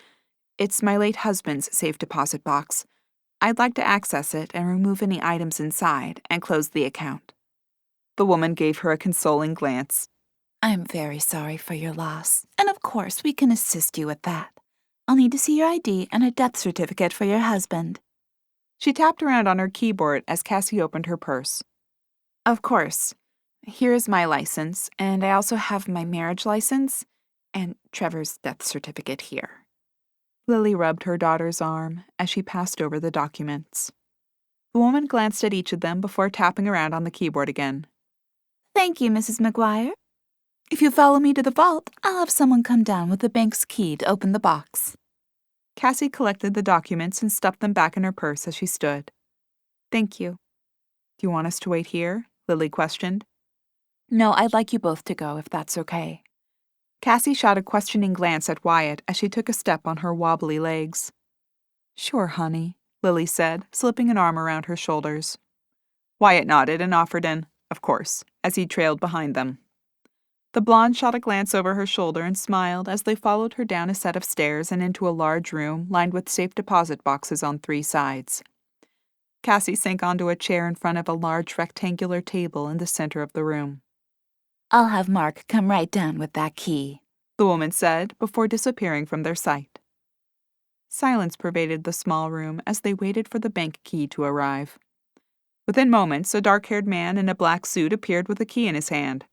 It's my late husband's safe deposit box. I'd like to access it and remove any items inside and close the account. The woman gave her a consoling glance. I'm very sorry for your loss, and of course we can assist you with that. I'll need to see your ID and a death certificate for your husband. She tapped around on her keyboard as Cassie opened her purse. Of course. Here's my license, and I also have my marriage license and Trevor's death certificate here. Lily rubbed her daughter's arm as she passed over the documents. The woman glanced at each of them before tapping around on the keyboard again. Thank you, Mrs. McGuire. If you follow me to the vault, I'll have someone come down with the bank's key to open the box. Cassie collected the documents and stuffed them back in her purse as she stood. Thank you. Do you want us to wait here? Lily questioned. No, I'd like you both to go, if that's okay. Cassie shot a questioning glance at Wyatt as she took a step on her wobbly legs. Sure, honey, Lily said, slipping an arm around her shoulders. Wyatt nodded and offered an, of course, as he trailed behind them. The blonde shot a glance over her shoulder and smiled as they followed her down a set of stairs and into a large room lined with safe deposit boxes on 3 sides. Cassie sank onto a chair in front of a large rectangular table in the center of the room. I'll have Mark come right down with that key, the woman said before disappearing from their sight. Silence pervaded the small room as they waited for the bank key to arrive. Within moments, a dark-haired man in a black suit appeared with a key in his hand.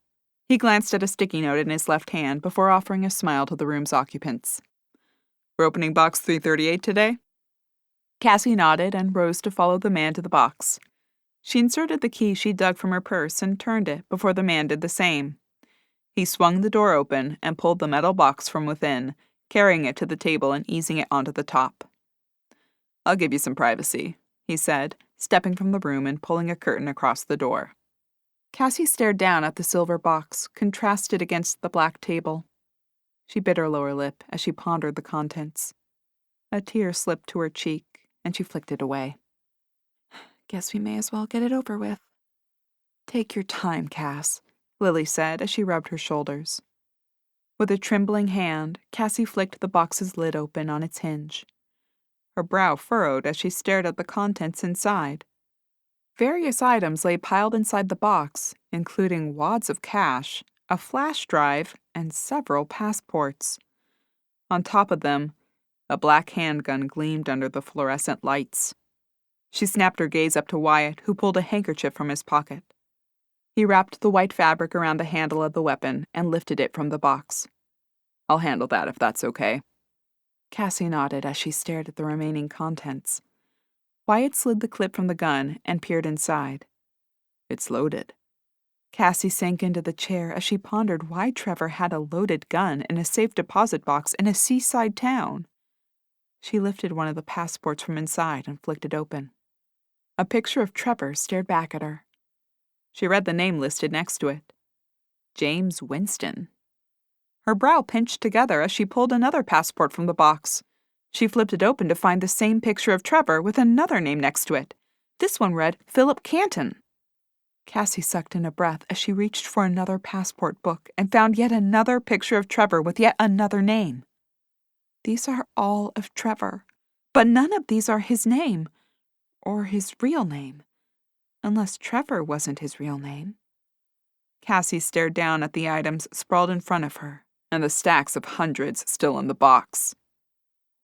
He glanced at a sticky note in his left hand before offering a smile to the room's occupants. We're opening box 338 today? Cassie nodded and rose to follow the man to the box. She inserted the key she dug from her purse and turned it before the man did the same. He swung the door open and pulled the metal box from within, carrying it to the table and easing it onto the top. I'll give you some privacy, he said, stepping from the room and pulling a curtain across the door. Cassie stared down at the silver box, contrasted against the black table. She bit her lower lip as she pondered the contents. A tear slipped to her cheek, and she flicked it away. Guess we may as well get it over with. Take your time, Cass, Lily said as she rubbed her shoulders. With a trembling hand, Cassie flicked the box's lid open on its hinge. Her brow furrowed as she stared at the contents inside. Various items lay piled inside the box, including wads of cash, a flash drive, and several passports. On top of them, a black handgun gleamed under the fluorescent lights. She snapped her gaze up to Wyatt, who pulled a handkerchief from his pocket. He wrapped the white fabric around the handle of the weapon and lifted it from the box. I'll handle that if that's okay. Cassie nodded as she stared at the remaining contents. Wyatt slid the clip from the gun and peered inside. It's loaded. Cassie sank into the chair as she pondered why Trevor had a loaded gun in a safe deposit box in a seaside town. She lifted one of the passports from inside and flicked it open. A picture of Trevor stared back at her. She read the name listed next to it. James Winston. Her brow pinched together as she pulled another passport from the box. She flipped it open to find the same picture of Trevor with another name next to it. This one read Philip Canton. Cassie sucked in a breath as she reached for another passport book and found yet another picture of Trevor with yet another name. These are all of Trevor, but none of these are his name, or his real name, unless Trevor wasn't his real name. Cassie stared down at the items sprawled in front of her, and the stacks of hundreds still in the box.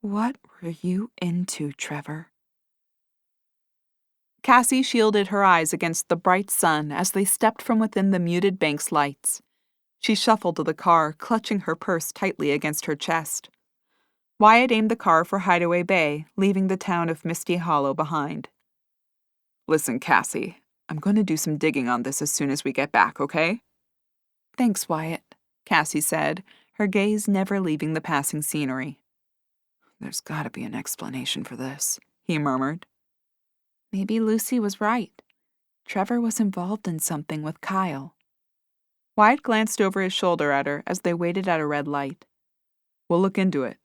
What were you into, Trevor? Cassie shielded her eyes against the bright sun as they stepped from within the muted bank's lights. She shuffled to the car, clutching her purse tightly against her chest. Wyatt aimed the car for Hideaway Bay, leaving the town of Misty Hollow behind. Listen, Cassie, I'm going to do some digging on this as soon as we get back, okay? Thanks, Wyatt, Cassie said, her gaze never leaving the passing scenery. There's got to be an explanation for this, he murmured. Maybe Lucy was right. Trevor was involved in something with Kyle. Wyatt glanced over his shoulder at her as they waited at a red light. We'll look into it.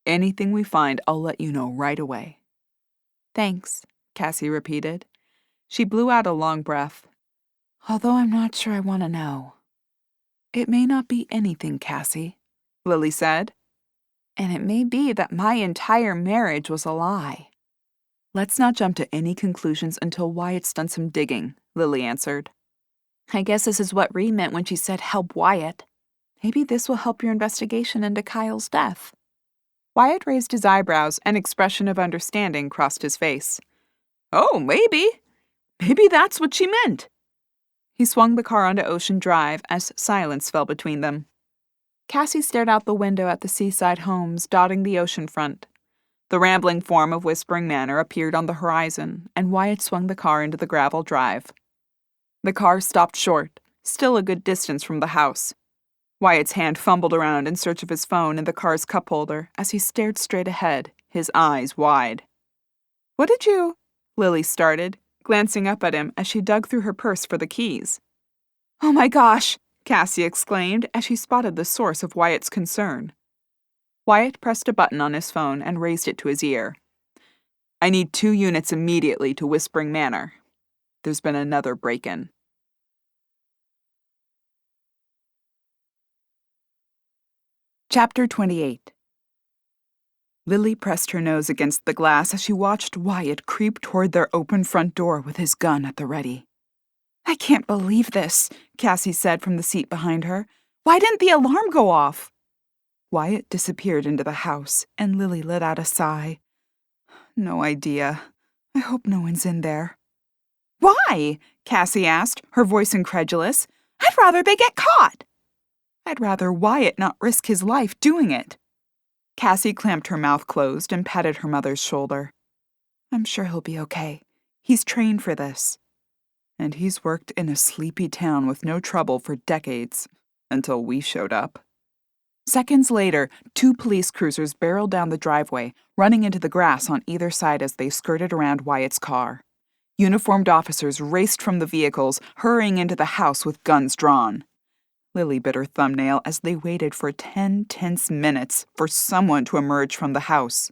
Anything we find, I'll let you know right away. Thanks, Cassie repeated. She blew out a long breath. Although I'm not sure I want to know. It may not be anything, Cassie, Lily said. And it may be that my entire marriage was a lie. Let's not jump to any conclusions until Wyatt's done some digging, Lily answered. I guess this is what Ree meant when she said help Wyatt. Maybe this will help your investigation into Kyle's death. Wyatt raised his eyebrows, an expression of understanding crossed his face. Oh, maybe. Maybe that's what she meant. He swung the car onto Ocean Drive as silence fell between them. Cassie stared out the window at the seaside homes dotting the ocean front. The rambling form of Whispering Manor appeared on the horizon, and Wyatt swung the car into the gravel drive. The car stopped short, still a good distance from the house. Wyatt's hand fumbled around in search of his phone in the car's cup holder as he stared straight ahead, his eyes wide. What did you? Lily started, glancing up at him as she dug through her purse for the keys. Oh my gosh, Cassie exclaimed as she spotted the source of Wyatt's concern. Wyatt pressed a button on his phone and raised it to his ear. I need 2 units immediately to Whispering Manor. There's been another break-in. Chapter 28. Lily pressed her nose against the glass as she watched Wyatt creep toward their open front door with his gun at the ready. I can't believe this, Cassie said from the seat behind her. Why didn't the alarm go off? Wyatt disappeared into the house, and Lily let out a sigh. No idea. I hope no one's in there. Why? Cassie asked, her voice incredulous. I'd rather they get caught. I'd rather Wyatt not risk his life doing it. Cassie clamped her mouth closed and patted her mother's shoulder. I'm sure he'll be okay. He's trained for this. And he's worked in a sleepy town with no trouble for decades, until we showed up. Seconds later, 2 police cruisers barreled down the driveway, running into the grass on either side as they skirted around Wyatt's car. Uniformed officers raced from the vehicles, hurrying into the house with guns drawn. Lily bit her thumbnail as they waited for 10 tense minutes for someone to emerge from the house.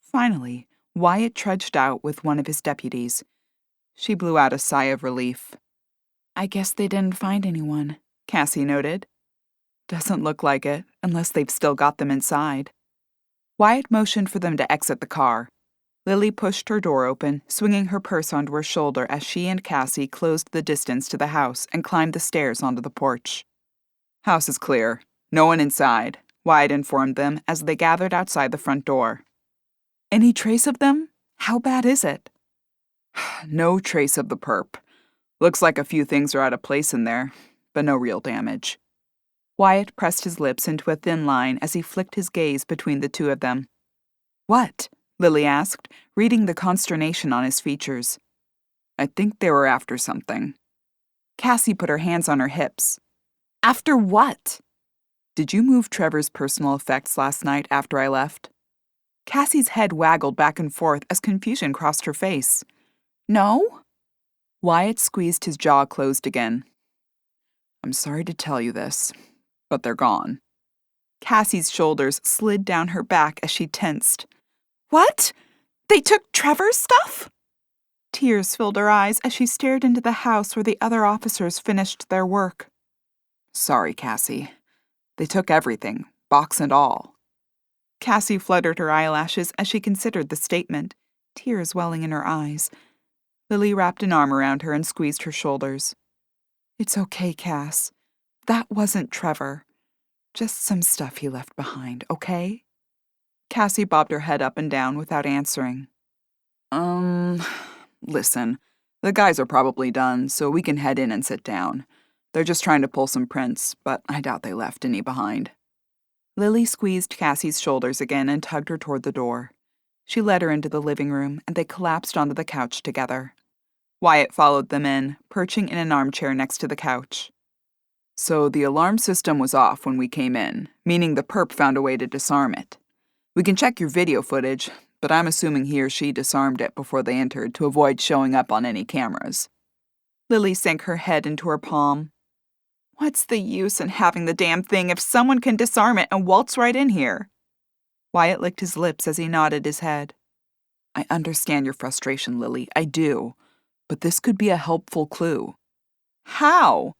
Finally, Wyatt trudged out with one of his deputies. She blew out a sigh of relief. I guess they didn't find anyone, Cassie noted. Doesn't look like it, unless they've still got them inside. Wyatt motioned for them to exit the car. Lily pushed her door open, swinging her purse onto her shoulder as she and Cassie closed the distance to the house and climbed the stairs onto the porch. House is clear. No one inside, Wyatt informed them as they gathered outside the front door. Any trace of them? How bad is it? No trace of the perp. Looks like a few things are out of place in there, but no real damage. Wyatt pressed his lips into a thin line as he flicked his gaze between the two of them. What? Lily asked, reading the consternation on his features. I think they were after something. Cassie put her hands on her hips. After what? Did you move Trevor's personal effects last night after I left? Cassie's head waggled back and forth as confusion crossed her face. No? Wyatt squeezed his jaw closed again. I'm sorry to tell you this, but they're gone. Cassie's shoulders slid down her back as she tensed. What? They took Trevor's stuff? Tears filled her eyes as she stared into the house where the other officers finished their work. Sorry, Cassie. They took everything, box and all. Cassie fluttered her eyelashes as she considered the statement, tears welling in her eyes. Lily wrapped an arm around her and squeezed her shoulders. It's okay, Cass. That wasn't Trevor. Just some stuff he left behind, okay? Cassie bobbed her head up and down without answering. Listen, the guys are probably done, so we can head in and sit down. They're just trying to pull some prints, but I doubt they left any behind. Lily squeezed Cassie's shoulders again and tugged her toward the door. She led her into the living room, and they collapsed onto the couch together. Wyatt followed them in, perching in an armchair next to the couch. So the alarm system was off when we came in, meaning the perp found a way to disarm it. We can check your video footage, but I'm assuming he or she disarmed it before they entered to avoid showing up on any cameras. Lily sank her head into her palm. What's the use in having the damn thing if someone can disarm it and waltz right in here? Wyatt licked his lips as he nodded his head. I understand your frustration, Lily, I do. But this could be a helpful clue. How?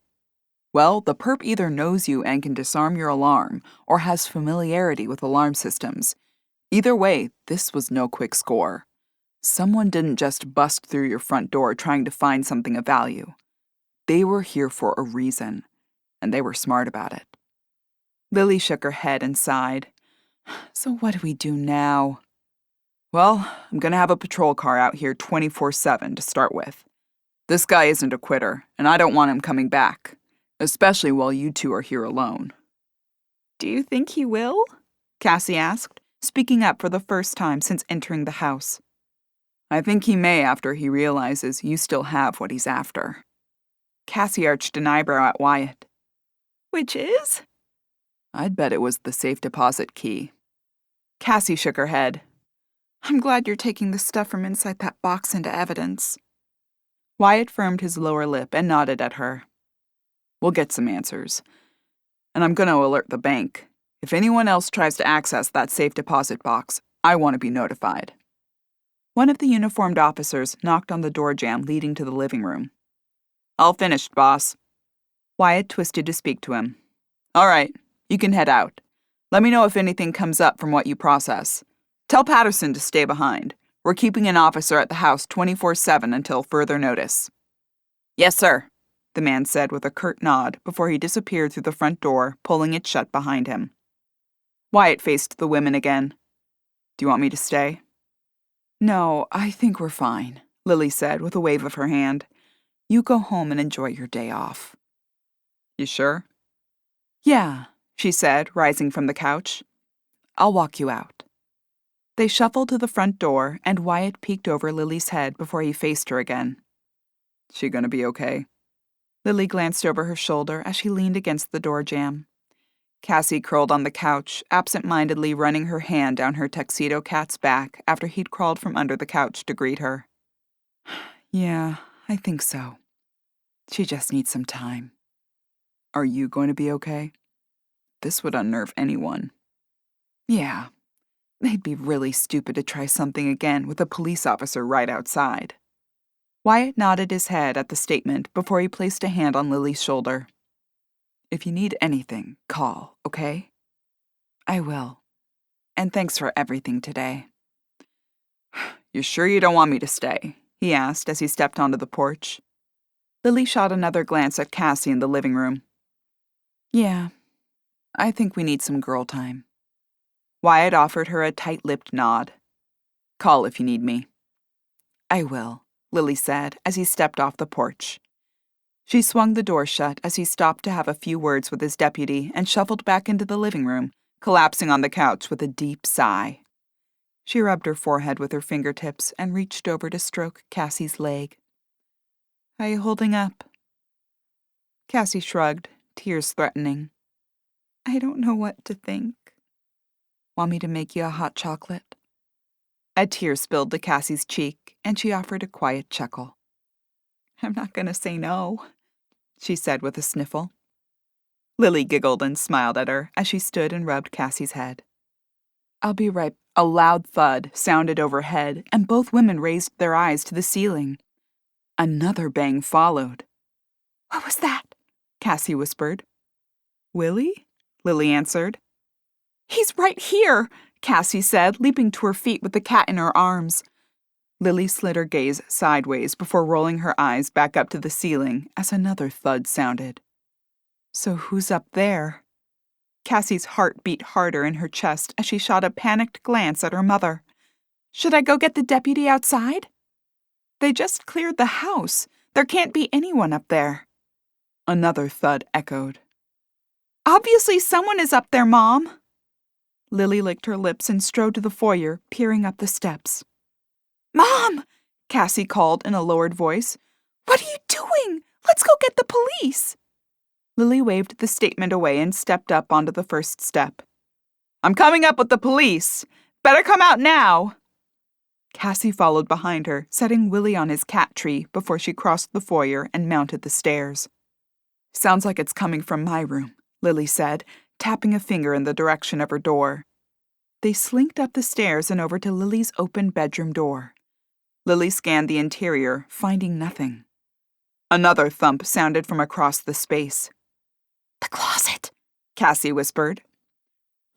Well, the perp either knows you and can disarm your alarm, or has familiarity with alarm systems. Either way, this was no quick score. Someone didn't just bust through your front door trying to find something of value. They were here for a reason, and they were smart about it. Lily shook her head and sighed. So what do we do now? Well, I'm gonna have a patrol car out here 24/7 to start with. This guy isn't a quitter, and I don't want him coming back, especially while you two are here alone. Do you think he will? Cassie asked, speaking up for the first time since entering the house. I think he may after he realizes you still have what he's after. Cassie arched an eyebrow at Wyatt. Which is? I'd bet it was the safe deposit key. Cassie shook her head. I'm glad you're taking the stuff from inside that box into evidence. Wyatt firmed his lower lip and nodded at her. We'll get some answers. And I'm going to alert the bank. If anyone else tries to access that safe deposit box, I want to be notified. One of the uniformed officers knocked on the door jamb leading to the living room. All finished, boss. Wyatt twisted to speak to him. All right, you can head out. Let me know if anything comes up from what you process. Tell Patterson to stay behind. We're keeping an officer at the house 24/7 until further notice. Yes, sir, the man said with a curt nod before he disappeared through the front door, pulling it shut behind him. Wyatt faced the women again. Do you want me to stay? No, I think we're fine, Lily said with a wave of her hand. You go home and enjoy your day off. You sure? Yeah, she said, rising from the couch. I'll walk you out. They shuffled to the front door, and Wyatt peeked over Lily's head before he faced her again. She gonna be okay? Lily glanced over her shoulder as she leaned against the door jamb. Cassie curled on the couch, absent-mindedly running her hand down her tuxedo cat's back after he'd crawled from under the couch to greet her. Yeah, I think so. She just needs some time. Are you going to be okay? This would unnerve anyone. Yeah, they'd be really stupid to try something again with a police officer right outside. Wyatt nodded his head at the statement before he placed a hand on Lily's shoulder. If you need anything, call, okay? I will. And thanks for everything today. You're sure you don't want me to stay? He asked as he stepped onto the porch. Lily shot another glance at Cassie in the living room. Yeah, I think we need some girl time. Wyatt offered her a tight-lipped nod. Call if you need me. I will, Lily said as he stepped off the porch. She swung the door shut as he stopped to have a few words with his deputy and shuffled back into the living room, collapsing on the couch with a deep sigh. She rubbed her forehead with her fingertips and reached over to stroke Cassie's leg. Are you holding up? Cassie shrugged, tears threatening. I don't know what to think. Want me to make you a hot chocolate? A tear spilled to Cassie's cheek, and she offered a quiet chuckle. I'm not going to say no, she said with a sniffle. Lily giggled and smiled at her as she stood and rubbed Cassie's head. I'll be right. A loud thud sounded overhead, and both women raised their eyes to the ceiling. Another bang followed. What was that? Cassie whispered. Willie? Lily answered. He's right here, Cassie said, leaping to her feet with the cat in her arms. Lily slid her gaze sideways before rolling her eyes back up to the ceiling as another thud sounded. So who's up there? Cassie's heart beat harder in her chest as she shot a panicked glance at her mother. Should I go get the deputy outside? They just cleared the house. There can't be anyone up there. Another thud echoed. Obviously someone is up there, Mom. Lily licked her lips and strode to the foyer, peering up the steps. Mom! Cassie called in a lowered voice. What are you doing? Let's go get the police! Lily waved the statement away and stepped up onto the first step. I'm coming up with the police. Better come out now. Cassie followed behind her, setting Willie on his cat tree before she crossed the foyer and mounted the stairs. Sounds like it's coming from my room, Lily said, tapping a finger in the direction of her door. They slinked up the stairs and over to Lily's open bedroom door. Lily scanned the interior, finding nothing. Another thump sounded from across the space. The closet, Cassie whispered.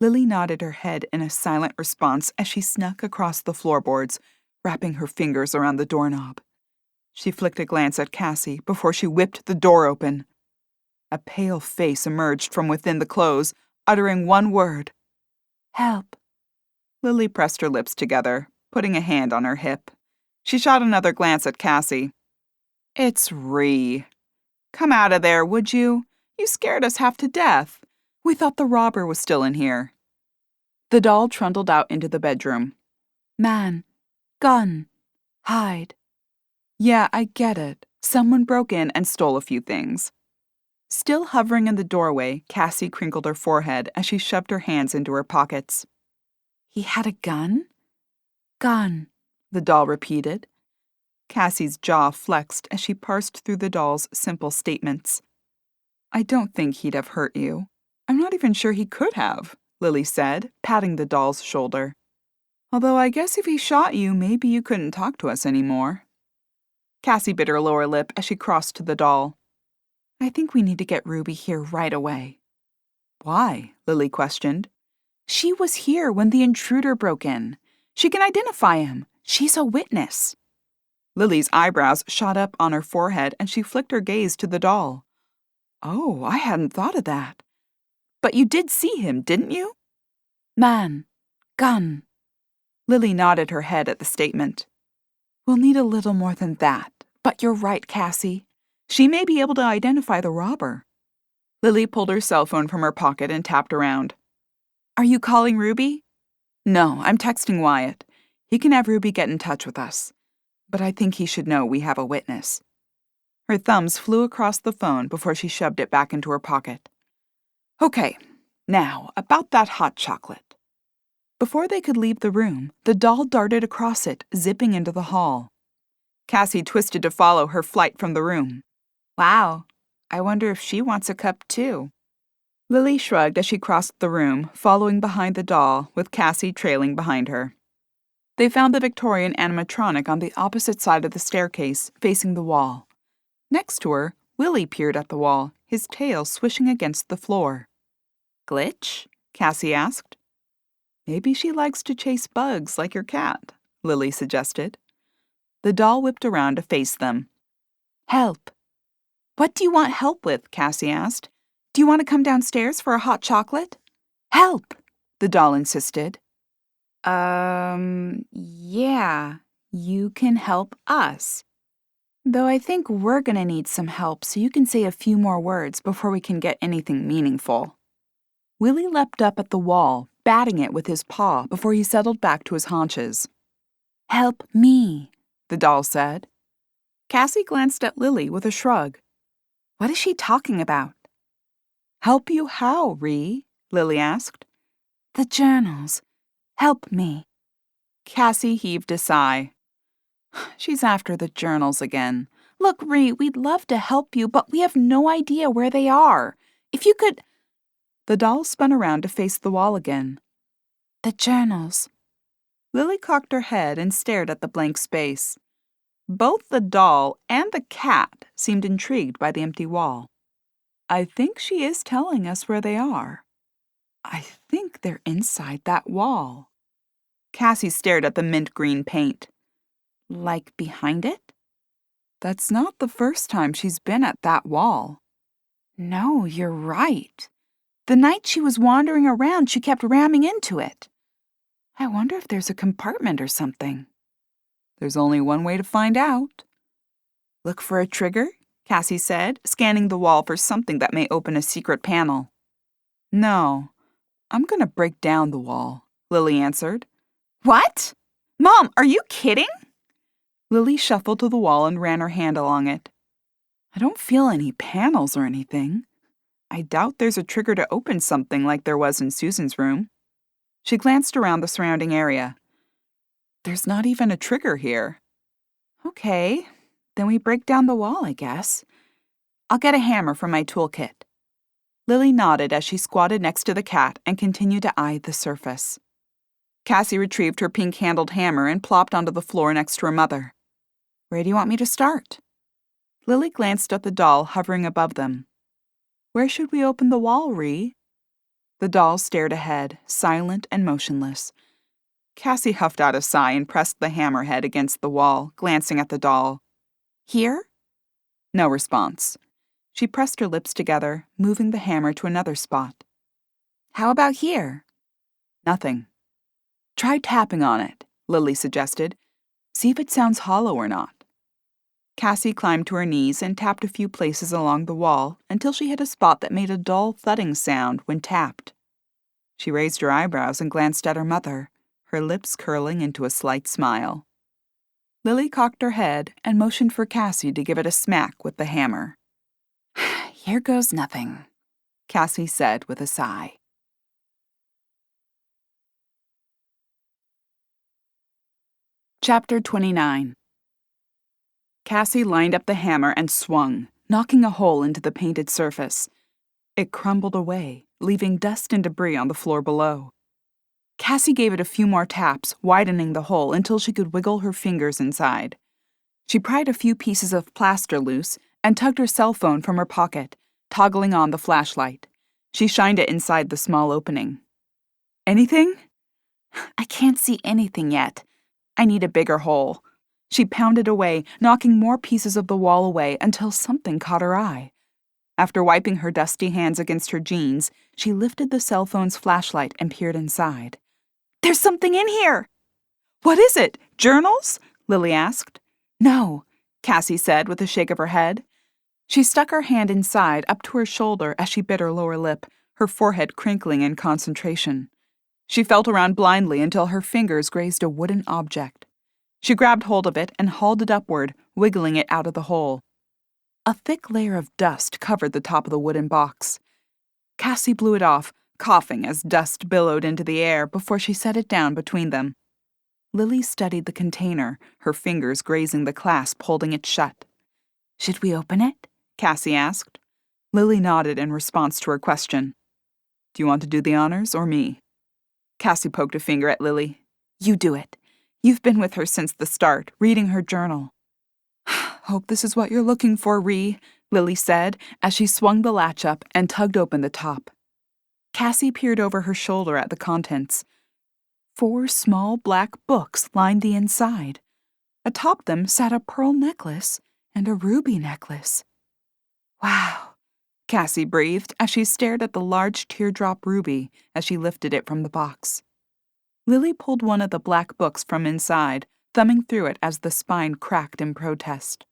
Lily nodded her head in a silent response as she snuck across the floorboards, wrapping her fingers around the doorknob. She flicked a glance at Cassie before she whipped the door open. A pale face emerged from within the clothes, uttering one word. Help. Lily pressed her lips together, putting a hand on her hip. She shot another glance at Cassie. It's Ree. Come out of there, would you? You scared us half to death. We thought the robber was still in here. The doll trundled out into the bedroom. Man. Gun. Hide. Yeah, I get it. Someone broke in and stole a few things. Still hovering in the doorway, Cassie crinkled her forehead as she shoved her hands into her pockets. He had a gun? Gun, the doll repeated. Cassie's jaw flexed as she parsed through the doll's simple statements. I don't think he'd have hurt you. I'm not even sure he could have, Lily said, patting the doll's shoulder. Although I guess if he shot you, maybe you couldn't talk to us anymore. Cassie bit her lower lip as she crossed to the doll. I think we need to get Ruby here right away. Why? Lily questioned. She was here when the intruder broke in. She can identify him. She's a witness. Lily's eyebrows shot up on her forehead and she flicked her gaze to the doll. Oh, I hadn't thought of that. But you did see him, didn't you? Man. Gun. Lily nodded her head at the statement. We'll need a little more than that, but you're right, Cassie. She may be able to identify the robber. Lily pulled her cell phone from her pocket and tapped around. Are you calling Ruby? No, I'm texting Wyatt. He can have Ruby get in touch with us. But I think he should know we have a witness. Her thumbs flew across the phone before she shoved it back into her pocket. Okay, now, about that hot chocolate. Before they could leave the room, the doll darted across it, zipping into the hall. Cassie twisted to follow her flight from the room. Wow, I wonder if she wants a cup too. Lily shrugged as she crossed the room, following behind the doll, with Cassie trailing behind her. They found the Victorian animatronic on the opposite side of the staircase, facing the wall. Next to her, Willie peered at the wall, his tail swishing against the floor. Glitch? Cassie asked. Maybe she likes to chase bugs like your cat, Lily suggested. The doll whipped around to face them. Help. What do you want help with? Cassie asked. Do you want to come downstairs for a hot chocolate? Help, the doll insisted. Yeah, you can help us. Though I think we're gonna need some help so you can say a few more words before we can get anything meaningful. Willie leapt up at the wall, batting it with his paw before he settled back to his haunches. Help me, the doll said. Cassie glanced at Lily with a shrug. What is she talking about? Help you how, Ree? Lily asked. The journals. Help me. Cassie heaved a sigh. She's after the journals again. Look, Ree, we'd love to help you, but we have no idea where they are. If you could... The doll spun around to face the wall again. The journals. Lily cocked her head and stared at the blank space. Both the doll and the cat seemed intrigued by the empty wall. I think she is telling us where they are. I think they're inside that wall. Cassie stared at the mint green paint. Like behind it? That's not the first time she's been at that wall. No, you're right. The night she was wandering around, she kept ramming into it. I wonder if there's a compartment or something. There's only one way to find out. Look for a trigger, Cassie said, scanning the wall for something that may open a secret panel. No, I'm gonna break down the wall, Lily answered. What? Mom, are you kidding? Lily shuffled to the wall and ran her hand along it. I don't feel any panels or anything. I doubt there's a trigger to open something like there was in Susan's room. She glanced around the surrounding area. There's not even a trigger here. Okay, then we break down the wall, I guess. I'll get a hammer from my toolkit. Lily nodded as she squatted next to the cat and continued to eye the surface. Cassie retrieved her pink-handled hammer and plopped onto the floor next to her mother. Where do you want me to start? Lily glanced at the doll hovering above them. Where should we open the wall, Ree? The doll stared ahead, silent and motionless. Cassie huffed out a sigh and pressed the hammer head against the wall, glancing at the doll. Here? No response. She pressed her lips together, moving the hammer to another spot. How about here? Nothing. Try tapping on it, Lily suggested. See if it sounds hollow or not. Cassie climbed to her knees and tapped a few places along the wall until she hit a spot that made a dull thudding sound when tapped. She raised her eyebrows and glanced at her mother, her lips curling into a slight smile. Lily cocked her head and motioned for Cassie to give it a smack with the hammer. Here goes nothing, Cassie said with a sigh. Chapter 29. Cassie lined up the hammer and swung, knocking a hole into the painted surface. It crumbled away, leaving dust and debris on the floor below. Cassie gave it a few more taps, widening the hole until she could wiggle her fingers inside. She pried a few pieces of plaster loose and tugged her cell phone from her pocket, toggling on the flashlight. She shined it inside the small opening. Anything? I can't see anything yet. I need a bigger hole. She pounded away, knocking more pieces of the wall away until something caught her eye. After wiping her dusty hands against her jeans, she lifted the cell phone's flashlight and peered inside. There's something in here! What is it? Journals? Lily asked. No, Cassie said with a shake of her head. She stuck her hand inside up to her shoulder as she bit her lower lip, her forehead crinkling in concentration. She felt around blindly until her fingers grazed a wooden object. She grabbed hold of it and hauled it upward, wiggling it out of the hole. A thick layer of dust covered the top of the wooden box. Cassie blew it off, coughing as dust billowed into the air before she set it down between them. Lily studied the container, her fingers grazing the clasp holding it shut. Should we open it? Cassie asked. Lily nodded in response to her question. Do you want to do the honors or me? Cassie poked a finger at Lily. You do it. You've been with her since the start, reading her journal. Hope this is what you're looking for, Ree, Lily said as she swung the latch up and tugged open the top. Cassie peered over her shoulder at the contents. 4 small black books lined the inside. Atop them sat a pearl necklace and a ruby necklace. Wow, Cassie breathed as she stared at the large teardrop ruby as she lifted it from the box. Lily pulled one of the black books from inside, thumbing through it as the spine cracked in protest.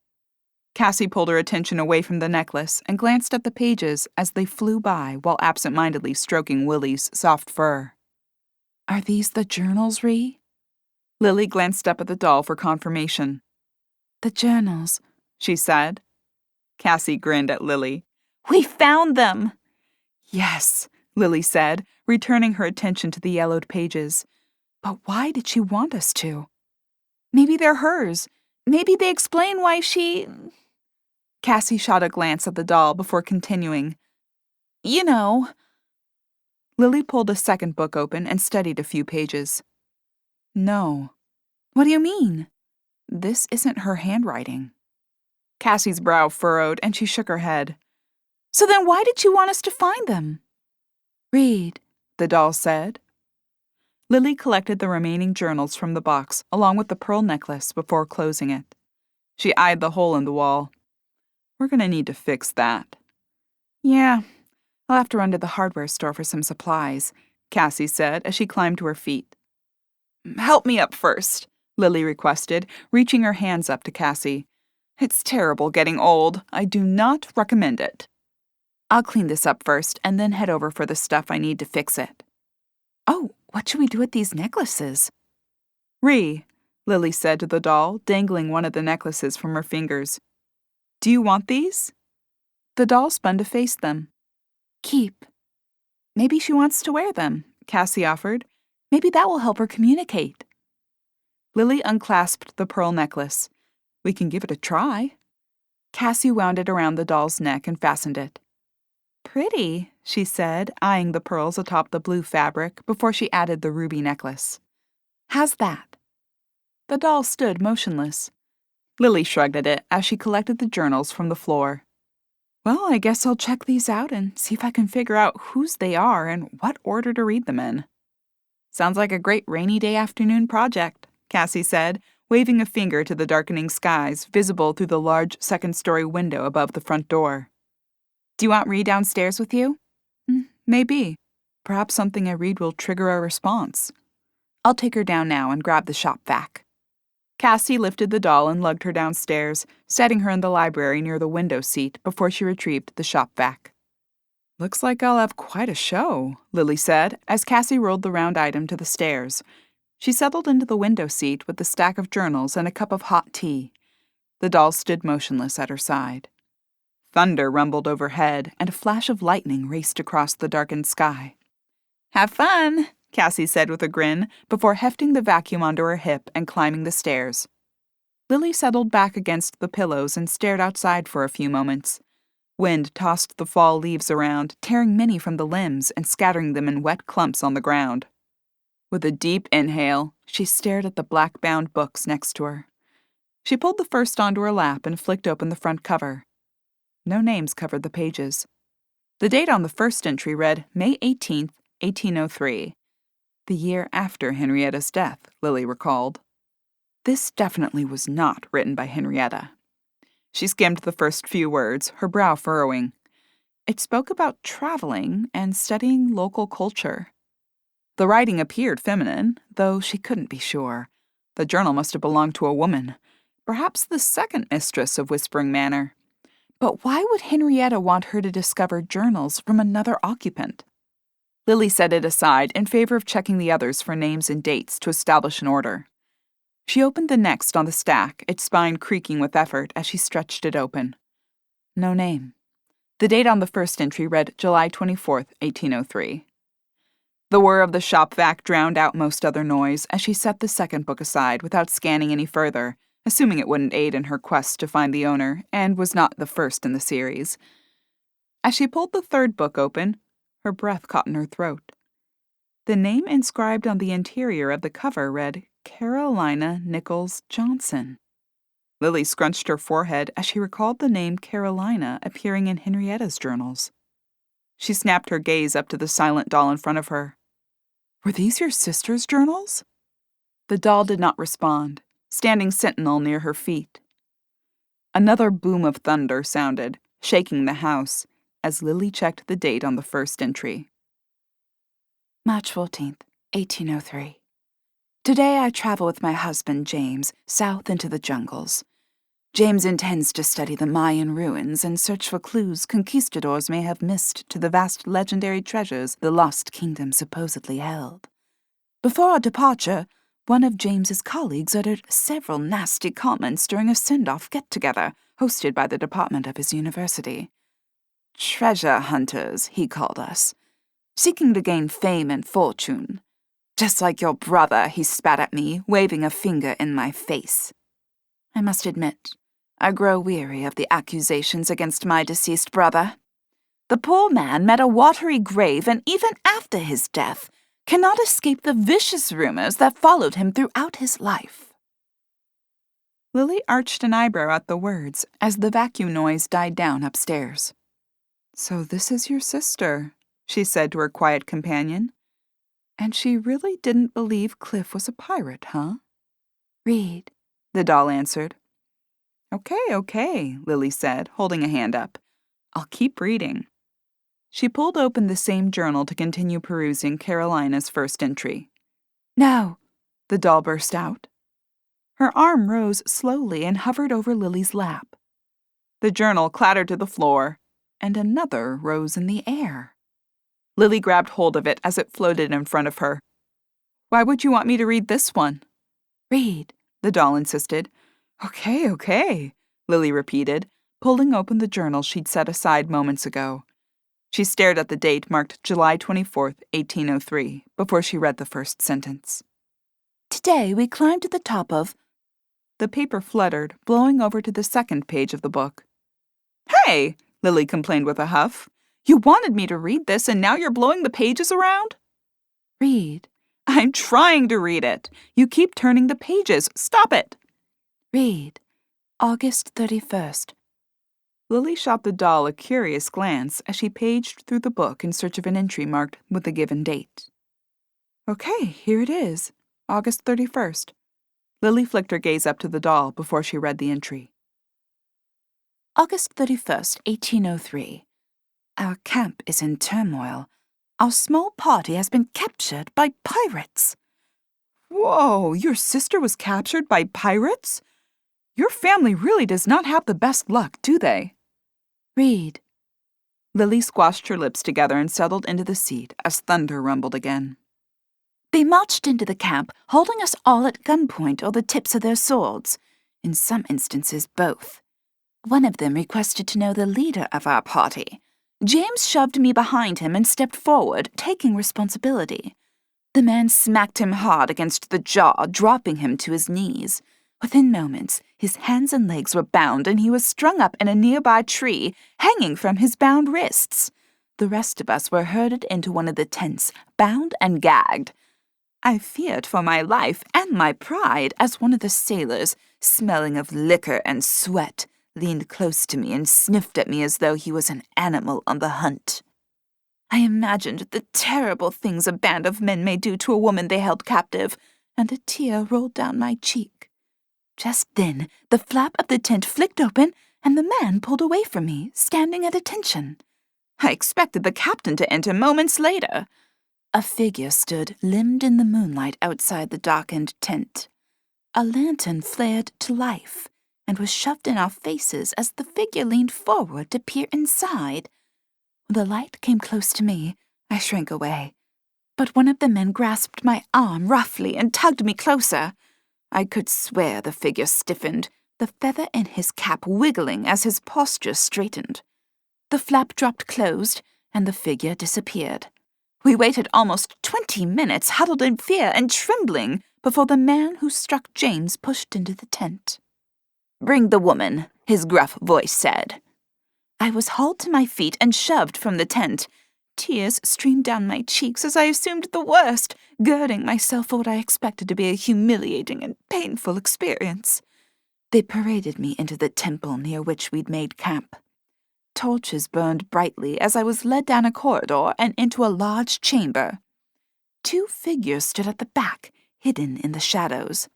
Cassie pulled her attention away from the necklace and glanced at the pages as they flew by while absent-mindedly stroking Willie's soft fur. Are these the journals, Ree? Lily glanced up at the doll for confirmation. The journals, she said. Cassie grinned at Lily. We found them! Yes, Lily said, returning her attention to the yellowed pages. But why did she want us to? Maybe they're hers. Maybe they explain why she... Cassie shot a glance at the doll before continuing. You know. Lily pulled a second book open and studied a few pages. No. What do you mean? This isn't her handwriting. Cassie's brow furrowed and she shook her head. So then why did she want us to find them? Read, the doll said. Lily collected the remaining journals from the box along with the pearl necklace before closing it. She eyed the hole in the wall. We're going to need to fix that. Yeah, I'll have to run to the hardware store for some supplies, Cassie said as she climbed to her feet. Help me up first, Lily requested, reaching her hands up to Cassie. It's terrible getting old. I do not recommend it. I'll clean this up first and then head over for the stuff I need to fix it. Oh, what should we do with these necklaces? Ree, Lily said to the doll, dangling one of the necklaces from her fingers. Do you want these? The doll spun to face them. Keep. Maybe she wants to wear them, Cassie offered. Maybe that will help her communicate. Lily unclasped the pearl necklace. We can give it a try. Cassie wound it around the doll's neck and fastened it. Pretty, she said, eyeing the pearls atop the blue fabric before she added the ruby necklace. How's that? The doll stood motionless. Lily shrugged at it as she collected the journals from the floor. Well, I guess I'll check these out and see if I can figure out whose they are and what order to read them in. Sounds like a great rainy day afternoon project, Cassie said, waving a finger to the darkening skies visible through the large second-story window above the front door. Do you want Ree downstairs with you? Maybe. Perhaps something I read will trigger a response. I'll take her down now and grab the shop vac. Cassie lifted the doll and lugged her downstairs, setting her in the library near the window seat before she retrieved the shop vac. Looks like I'll have quite a show, Lily said, as Cassie rolled the round item to the stairs. She settled into the window seat with the stack of journals and a cup of hot tea. The doll stood motionless at her side. Thunder rumbled overhead, and a flash of lightning raced across the darkened sky. Have fun, Cassie said with a grin, before hefting the vacuum onto her hip and climbing the stairs. Lily settled back against the pillows and stared outside for a few moments. Wind tossed the fall leaves around, tearing many from the limbs and scattering them in wet clumps on the ground. With a deep inhale, she stared at the black-bound books next to her. She pulled the first onto her lap and flicked open the front cover. No names covered the pages. The date on the first entry read May 18th, 1803. The year after Henrietta's death, Lily recalled. This definitely was not written by Henrietta. She skimmed the first few words, her brow furrowing. It spoke about traveling and studying local culture. The writing appeared feminine, though she couldn't be sure. The journal must have belonged to a woman, perhaps the second mistress of Whispering Manor. But why would Henrietta want her to discover journals from another occupant? Lily set it aside in favor of checking the others for names and dates to establish an order. She opened the next on the stack, its spine creaking with effort as she stretched it open. No name. The date on the first entry read July 24th, 1803. The whir of the shop vac drowned out most other noise as she set the second book aside without scanning any further, assuming it wouldn't aid in her quest to find the owner, and was not the first in the series. As she pulled the third book open, her breath caught in her throat. The name inscribed on the interior of the cover read Carolina Nichols Johnson. Lily scrunched her forehead as she recalled the name Carolina appearing in Henrietta's journals. She snapped her gaze up to the silent doll in front of her. "Were these your sister's journals?" The doll did not respond, standing sentinel near her feet. Another boom of thunder sounded, shaking the house, as Lily checked the date on the first entry. March 14th, 1803. Today I travel with my husband, James, south into the jungles. James intends to study the Mayan ruins and search for clues conquistadors may have missed to the vast legendary treasures the Lost Kingdom supposedly held. Before our departure, one of James's colleagues uttered several nasty comments during a send-off get-together hosted by the department of his university. Treasure hunters, he called us, seeking to gain fame and fortune. Just like your brother, he spat at me, waving a finger in my face. I must admit, I grow weary of the accusations against my deceased brother. The poor man met a watery grave, and even after his death, cannot escape the vicious rumors that followed him throughout his life. Lily arched an eyebrow at the words as the vacuum noise died down upstairs. "So this is your sister," she said to her quiet companion. "And she really didn't believe Cliff was a pirate, huh?" "Read," the doll answered. Okay, Lily said, holding a hand up. "I'll keep reading." She pulled open the same journal to continue perusing Carolina's first entry. "No," the doll burst out. Her arm rose slowly and hovered over Lily's lap. The journal clattered to the floor, and another rose in the air. Lily grabbed hold of it as it floated in front of her. "Why would you want me to read this one?" "Read," the doll insisted. Okay, Lily repeated, pulling open the journal she'd set aside moments ago. She stared at the date marked July 24th, 1803, before she read the first sentence. "Today we climbed to the top of—" The paper fluttered, blowing over to the second page of the book. "Hey!" Lily complained with a huff. "You wanted me to read this, and now you're blowing the pages around?" "Read." "I'm trying to read it. You keep turning the pages. Stop it." "Read. August 31st. Lily shot the doll a curious glance as she paged through the book in search of an entry marked with the given date. "Okay, here it is. August 31st. Lily flicked her gaze up to the doll before she read the entry. August 31st, 1803. Our camp is in turmoil. Our small party has been captured by pirates. Whoa, your sister was captured by pirates? Your family really does not have the best luck, do they? Read. Lily squashed her lips together and settled into the seat as thunder rumbled again. They marched into the camp, holding us all at gunpoint or the tips of their swords. In some instances, both. One of them requested to know the leader of our party. James shoved me behind him and stepped forward, taking responsibility. The man smacked him hard against the jaw, dropping him to his knees. Within moments, his hands and legs were bound, and he was strung up in a nearby tree, hanging from his bound wrists. The rest of us were herded into one of the tents, bound and gagged. I feared for my life and my pride as one of the sailors, smelling of liquor and sweat, leaned close to me and sniffed at me as though he was an animal on the hunt. I imagined the terrible things a band of men may do to a woman they held captive, and a tear rolled down my cheek. Just then, the flap of the tent flicked open, and the man pulled away from me, standing at attention. I expected the captain to enter moments later. A figure stood limned in the moonlight outside the darkened tent. A lantern flared to life and was shoved in our faces as the figure leaned forward to peer inside. When the light came close to me, I shrank away. But one of the men grasped my arm roughly and tugged me closer. I could swear the figure stiffened, the feather in his cap wiggling as his posture straightened. The flap dropped closed, and the figure disappeared. We waited almost 20 minutes, huddled in fear and trembling, before the man who struck James pushed into the tent. "Bring the woman," his gruff voice said. I was hauled to my feet and shoved from the tent. Tears streamed down my cheeks as I assumed the worst, girding myself for what I expected to be a humiliating and painful experience. They paraded me into the temple near which we'd made camp. Torches burned brightly as I was led down a corridor and into a large chamber. 2 figures stood at the back, hidden in the shadows.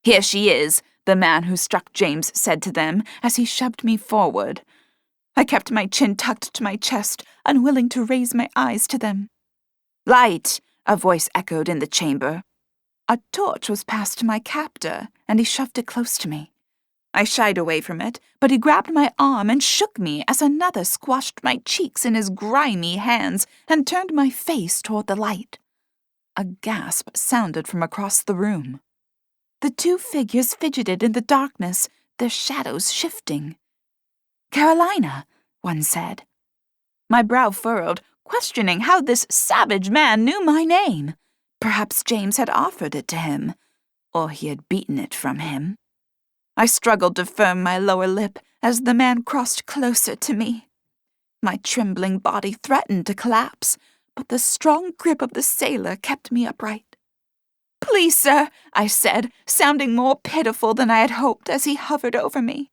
"Here she is," the man who struck James said to them as he shoved me forward. I kept my chin tucked to my chest, unwilling to raise my eyes to them. "Light," a voice echoed in the chamber. A torch was passed to my captor, and he shoved it close to me. I shied away from it, but he grabbed my arm and shook me as another squashed my cheeks in his grimy hands and turned my face toward the light. A gasp sounded from across the room. The 2 figures fidgeted in the darkness, their shadows shifting. "Carolina," one said. My brow furrowed, questioning how this savage man knew my name. Perhaps James had offered it to him, or he had beaten it from him. I struggled to firm my lower lip as the man crossed closer to me. My trembling body threatened to collapse, but the strong grip of the sailor kept me upright. "Please, sir," I said, sounding more pitiful than I had hoped as he hovered over me.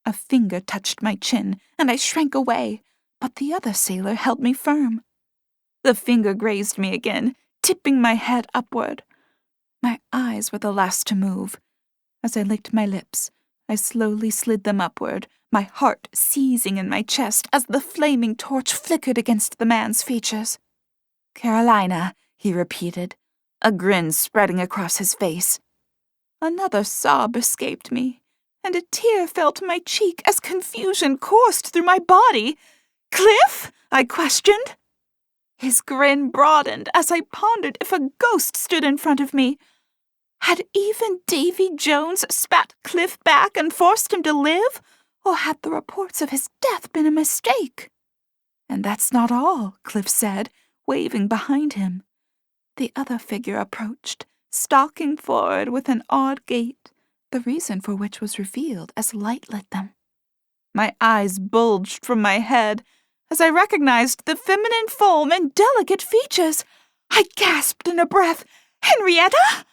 A finger touched my chin, and I shrank away, but the other sailor held me firm. The finger grazed me again, tipping my head upward. My eyes were the last to move. As I licked my lips, I slowly slid them upward, my heart seizing in my chest as the flaming torch flickered against the man's features. "Carolina," he repeated, a grin spreading across his face. Another sob escaped me, and a tear fell to my cheek as confusion coursed through my body. "Cliff?" I questioned. His grin broadened as I pondered if a ghost stood in front of me. Had even Davy Jones spat Cliff back and forced him to live, or had the reports of his death been a mistake? "And that's not all," Cliff said, waving behind him. The other figure approached, stalking forward with an odd gait, the reason for which was revealed as light lit them. My eyes bulged from my head as I recognized the feminine form and delicate features. I gasped in a breath, "Henrietta?"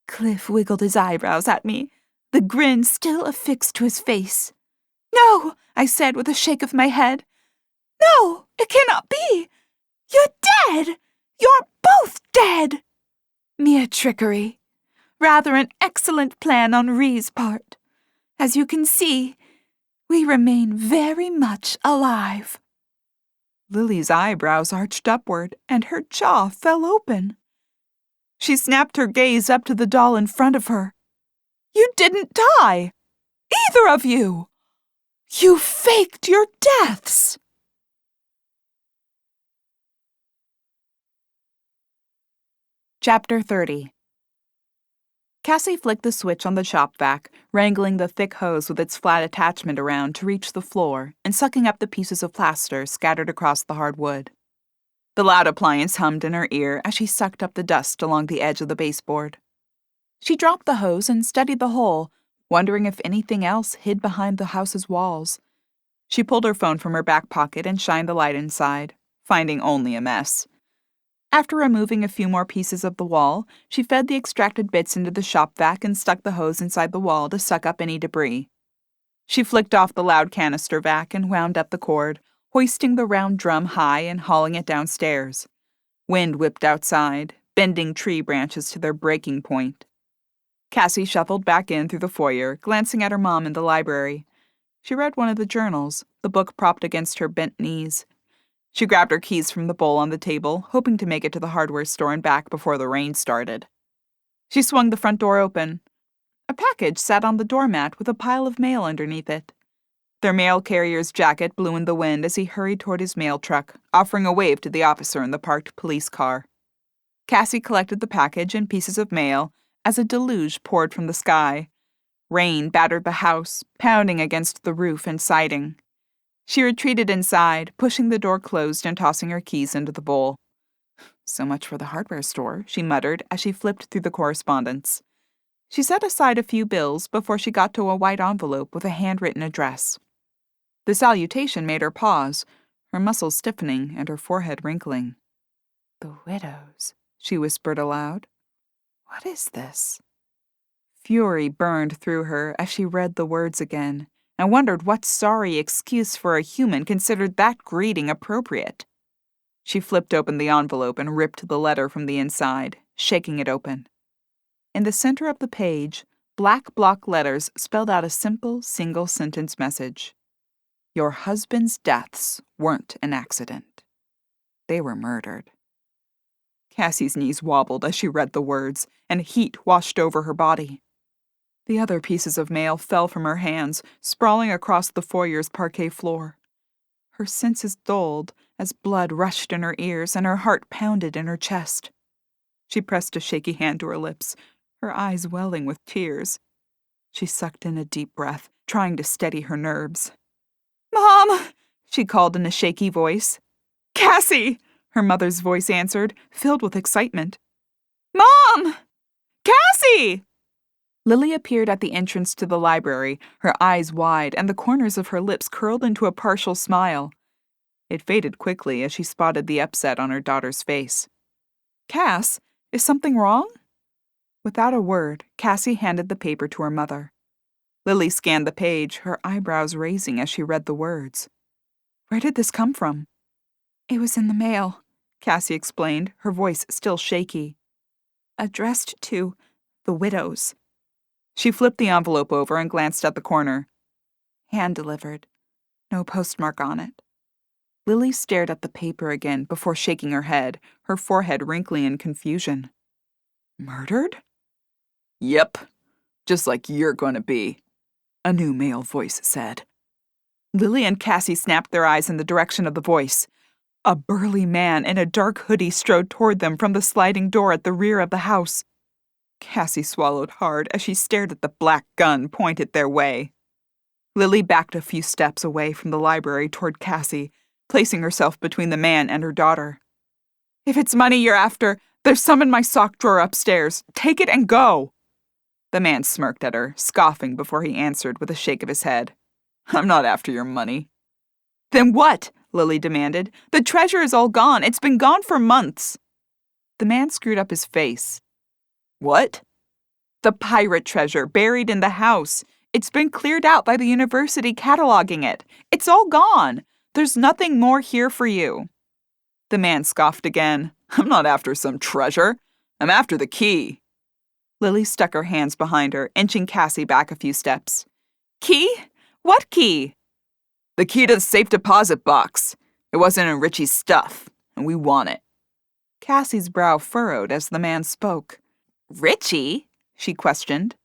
Cliff wiggled his eyebrows at me, the grin still affixed to his face. "No," I said with a shake of my head. "No, it cannot be. You're dead. You're both dead." Mere trickery. Rather an excellent plan on Reeves' part. As you can see, we remain very much alive. Lily's eyebrows arched upward, and her jaw fell open. She snapped her gaze up to the doll in front of her. "You didn't die! Either of you! You faked your deaths!" Chapter 30. Cassie flicked the switch on the shop vac, wrangling the thick hose with its flat attachment around to reach the floor and sucking up the pieces of plaster scattered across the hard wood. The loud appliance hummed in her ear as she sucked up the dust along the edge of the baseboard. She dropped the hose and studied the hole, wondering if anything else hid behind the house's walls. She pulled her phone from her back pocket and shined the light inside, finding only a mess. After removing a few more pieces of the wall, she fed the extracted bits into the shop vac and stuck the hose inside the wall to suck up any debris. She flicked off the loud canister vac and wound up the cord, hoisting the round drum high and hauling it downstairs. Wind whipped outside, bending tree branches to their breaking point. Cassie shuffled back in through the foyer, glancing at her mom in the library. She read one of the journals, the book propped against her bent knees. She grabbed her keys from the bowl on the table, hoping to make it to the hardware store and back before the rain started. She swung the front door open. A package sat on the doormat with a pile of mail underneath it. Their mail carrier's jacket blew in the wind as he hurried toward his mail truck, offering a wave to the officer in the parked police car. Cassie collected the package and pieces of mail as a deluge poured from the sky. Rain battered the house, pounding against the roof and siding. She retreated inside, pushing the door closed and tossing her keys into the bowl. "So much for the hardware store," she muttered as she flipped through the correspondence. She set aside a few bills before she got to a white envelope with a handwritten address. The salutation made her pause, her muscles stiffening and her forehead wrinkling. "The widows," she whispered aloud. "What is this?" Fury burned through her as she read the words again, and wondered what sorry excuse for a human considered that greeting appropriate. She flipped open the envelope and ripped the letter from the inside, shaking it open. In the center of the page, black block letters spelled out a simple, single-sentence message. Your husband's deaths weren't an accident. They were murdered. Cassie's knees wobbled as she read the words, and heat washed over her body. The other pieces of mail fell from her hands, sprawling across the foyer's parquet floor. Her senses dulled as blood rushed in her ears and her heart pounded in her chest. She pressed a shaky hand to her lips, her eyes welling with tears. She sucked in a deep breath, trying to steady her nerves. "Mom!" she called in a shaky voice. "Cassie!" her mother's voice answered, filled with excitement. "Mom! Cassie!" Lily appeared at the entrance to the library, her eyes wide and the corners of her lips curled into a partial smile. It faded quickly as she spotted the upset on her daughter's face. "Cass, is something wrong?" Without a word, Cassie handed the paper to her mother. Lily scanned the page, her eyebrows raising as she read the words. "Where did this come from?" "It was in the mail," Cassie explained, her voice still shaky. "Addressed to the widows." She flipped the envelope over and glanced at the corner. "Hand-delivered. No postmark on it." Lily stared at the paper again before shaking her head, her forehead wrinkling in confusion. "Murdered?" "Yep, just like you're going to be," a new male voice said. Lily and Cassie snapped their eyes in the direction of the voice. A burly man in a dark hoodie strode toward them from the sliding door at the rear of the house. Cassie swallowed hard as she stared at the black gun pointed their way. Lily backed a few steps away from the library toward Cassie, placing herself between the man and her daughter. "If it's money you're after, there's some in my sock drawer upstairs. Take it and go." The man smirked at her, scoffing before he answered with a shake of his head. "I'm not after your money." "Then what?" Lily demanded. "The treasure is all gone. It's been gone for months." The man screwed up his face. "What?" "The pirate treasure buried in the house. It's been cleared out by the university cataloging it. It's all gone. There's nothing more here for you." The man scoffed again. "I'm not after some treasure. I'm after the key." Lily stuck her hands behind her, inching Cassie back a few steps. "Key? What key?" "The key to the safe deposit box. It wasn't in Richie's stuff, and we want it." Cassie's brow furrowed as the man spoke. "Richie?" she questioned.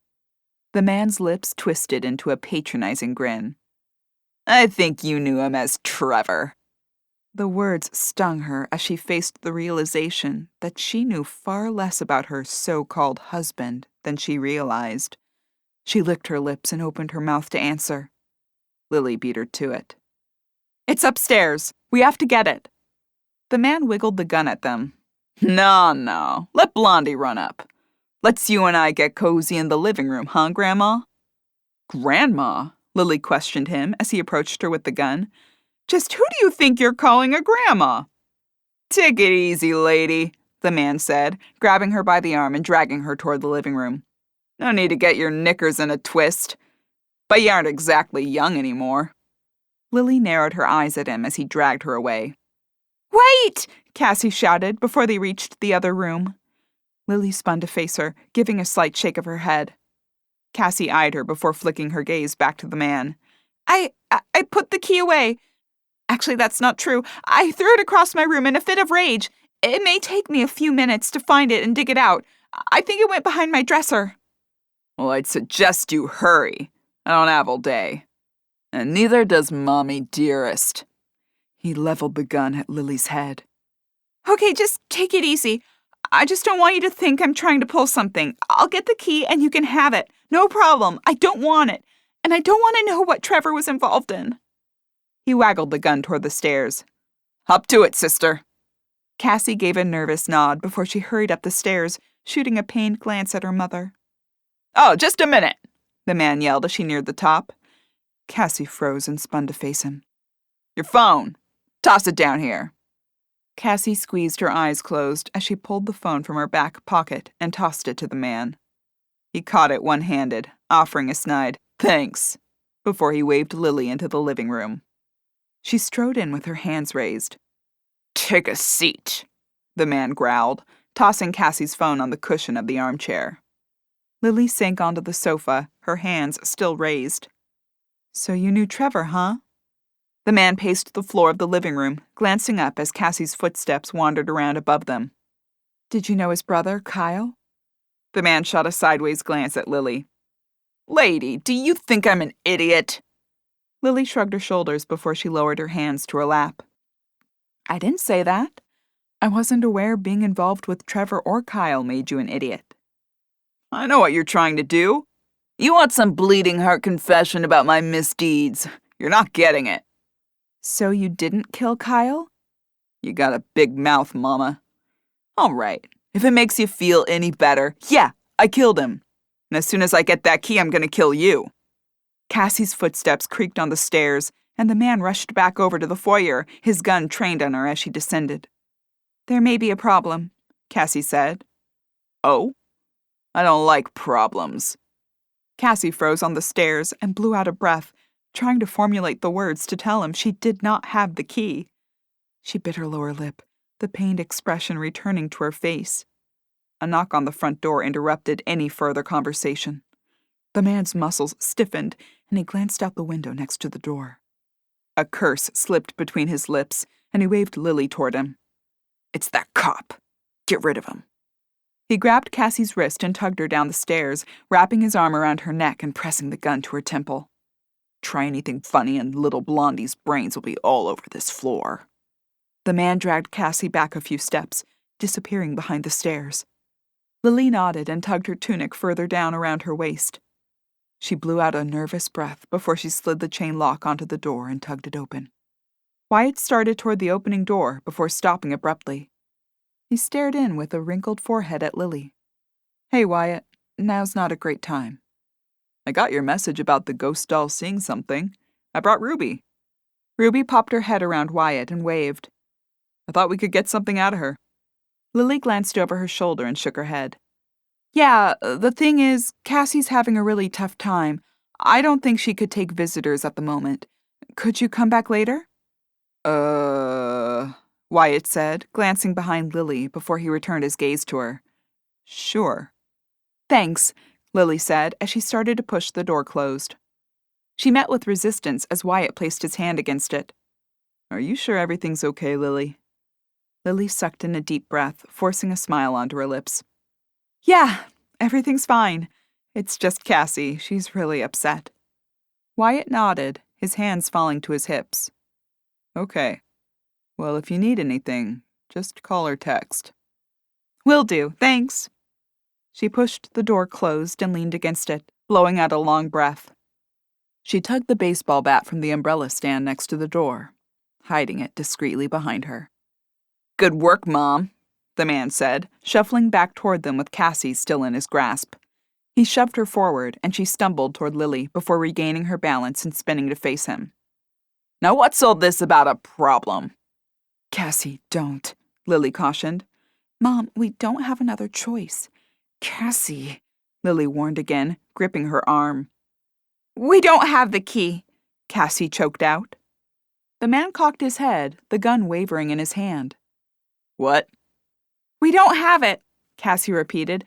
The man's lips twisted into a patronizing grin. "I think you knew him as Trevor." The words stung her as she faced the realization that she knew far less about her so-called husband than she realized. She licked her lips and opened her mouth to answer. Lily beat her to it. "It's upstairs. We have to get it." The man wiggled the gun at them. No. Let Blondie run up. Let's you and I get cozy in the living room, huh, Grandma?" "Grandma?" Lily questioned him as he approached her with the gun. "Just who do you think you're calling a grandma?" "Take it easy, lady," the man said, grabbing her by the arm and dragging her toward the living room. "No need to get your knickers in a twist. But you aren't exactly young anymore." Lily narrowed her eyes at him as he dragged her away. "Wait!" Cassie shouted before they reached the other room. Lily spun to face her, giving a slight shake of her head. Cassie eyed her before flicking her gaze back to the man. I put the key away. Actually, that's not true. I threw it across my room in a fit of rage. It may take me a few minutes to find it and dig it out. I think it went behind my dresser." "Well, I'd suggest you hurry. I don't have all day. And neither does Mommy dearest." He leveled the gun at Lily's head. "Okay, just take it easy. I just don't want you to think I'm trying to pull something. I'll get the key and you can have it. No problem. I don't want it. And I don't want to know what Trevor was involved in." He waggled the gun toward the stairs. "Up to it, sister." Cassie gave a nervous nod before she hurried up the stairs, shooting a pained glance at her mother. "Oh, just a minute," the man yelled as she neared the top. Cassie froze and spun to face him. Your phone! Toss it down here! Cassie squeezed her eyes closed as she pulled the phone from her back pocket and tossed it to the man. He caught it one-handed, offering a snide, "Thanks," before he waved Lily into the living room. She strode in with her hands raised. "Take a seat," the man growled, tossing Cassie's phone on the cushion of the armchair. Lily sank onto the sofa, her hands still raised. "So you knew Trevor, huh?" The man paced the floor of the living room, glancing up as Cassie's footsteps wandered around above them. "Did you know his brother, Kyle?" The man shot a sideways glance at Lily. "Lady, do you think I'm an idiot?" Lily shrugged her shoulders before she lowered her hands to her lap. "I didn't say that. I wasn't aware being involved with Trevor or Kyle made you an idiot." "I know what you're trying to do. You want some bleeding heart confession about my misdeeds. You're not getting it." "So you didn't kill Kyle?" "You got a big mouth, Mama." "All right, if it makes you feel any better, yeah, I killed him. And as soon as I get that key, I'm gonna kill you." Cassie's footsteps creaked on the stairs, and the man rushed back over to the foyer, his gun trained on her as she descended. "There may be a problem," Cassie said. "Oh? I don't like problems." Cassie froze on the stairs and blew out a breath, trying to formulate the words to tell him she did not have the key. She bit her lower lip, the pained expression returning to her face. A knock on the front door interrupted any further conversation. The man's muscles stiffened, and he glanced out the window next to the door. A curse slipped between his lips, and he waved Lily toward him. "It's that cop. Get rid of him." He grabbed Cassie's wrist and tugged her down the stairs, wrapping his arm around her neck and pressing the gun to her temple. "Try anything funny and little Blondie's brains will be all over this floor." The man dragged Cassie back a few steps, disappearing behind the stairs. Lily nodded and tugged her tunic further down around her waist. She blew out a nervous breath before she slid the chain lock onto the door and tugged it open. Wyatt started toward the opening door before stopping abruptly. He stared in with a wrinkled forehead at Lily. "Hey, Wyatt, now's not a great time." "I got your message about the ghost doll seeing something. I brought Ruby." Ruby popped her head around Wyatt and waved. "I thought we could get something out of her." Lily glanced over her shoulder and shook her head. "Yeah, the thing is, Cassie's having a really tough time. I don't think she could take visitors at the moment. Could you come back later?" Wyatt said, glancing behind Lily before he returned his gaze to her. "Sure." "Thanks," Lily said as she started to push the door closed. She met with resistance as Wyatt placed his hand against it. "Are you sure everything's okay, Lily?" Lily sucked in a deep breath, forcing a smile onto her lips. "Yeah, everything's fine. It's just Cassie. She's really upset." Wyatt nodded, his hands falling to his hips. "Okay. Well, if you need anything, just call or text." "Will do, thanks." She pushed the door closed and leaned against it, blowing out a long breath. She tugged the baseball bat from the umbrella stand next to the door, hiding it discreetly behind her. "Good work, Mom," the man said, shuffling back toward them with Cassie still in his grasp. He shoved her forward, and she stumbled toward Lily before regaining her balance and spinning to face him. "Now what's all this about a problem?" "Cassie, don't," Lily cautioned. "Mom, we don't have another choice." "Cassie," Lily warned again, gripping her arm. "We don't have the key," Cassie choked out. The man cocked his head, the gun wavering in his hand. "What?" "We don't have it," Cassie repeated.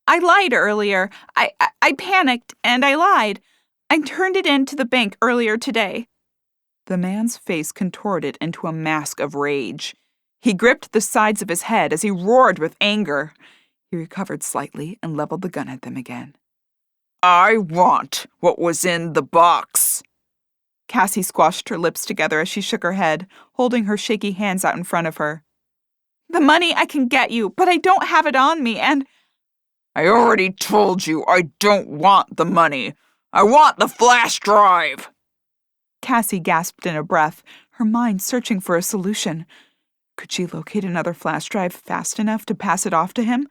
"I lied earlier. I panicked, and I lied. I turned it in to the bank earlier today." The man's face contorted into a mask of rage. He gripped the sides of his head as he roared with anger. He recovered slightly and leveled the gun at them again. "I want what was in the box." Cassie squashed her lips together as she shook her head, holding her shaky hands out in front of her. "The money I can get you, but I don't have it on me, and—" "I already told you I don't want the money. I want the flash drive." Cassie gasped in a breath, her mind searching for a solution. Could she locate another flash drive fast enough to pass it off to him?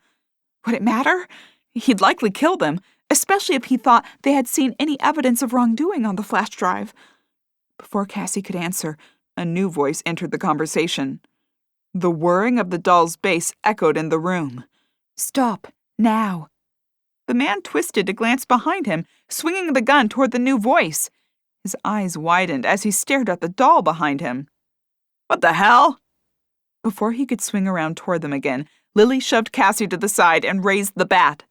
Would it matter? He'd likely kill them, especially if he thought they had seen any evidence of wrongdoing on the flash drive. Before Cassie could answer, a new voice entered the conversation. The whirring of the doll's bass echoed in the room. Stop, now. The man twisted to glance behind him, swinging the gun toward the new voice. His eyes widened as he stared at the doll behind him. What the hell? Before he could swing around toward them again, Lily shoved Cassie to the side and raised the bat.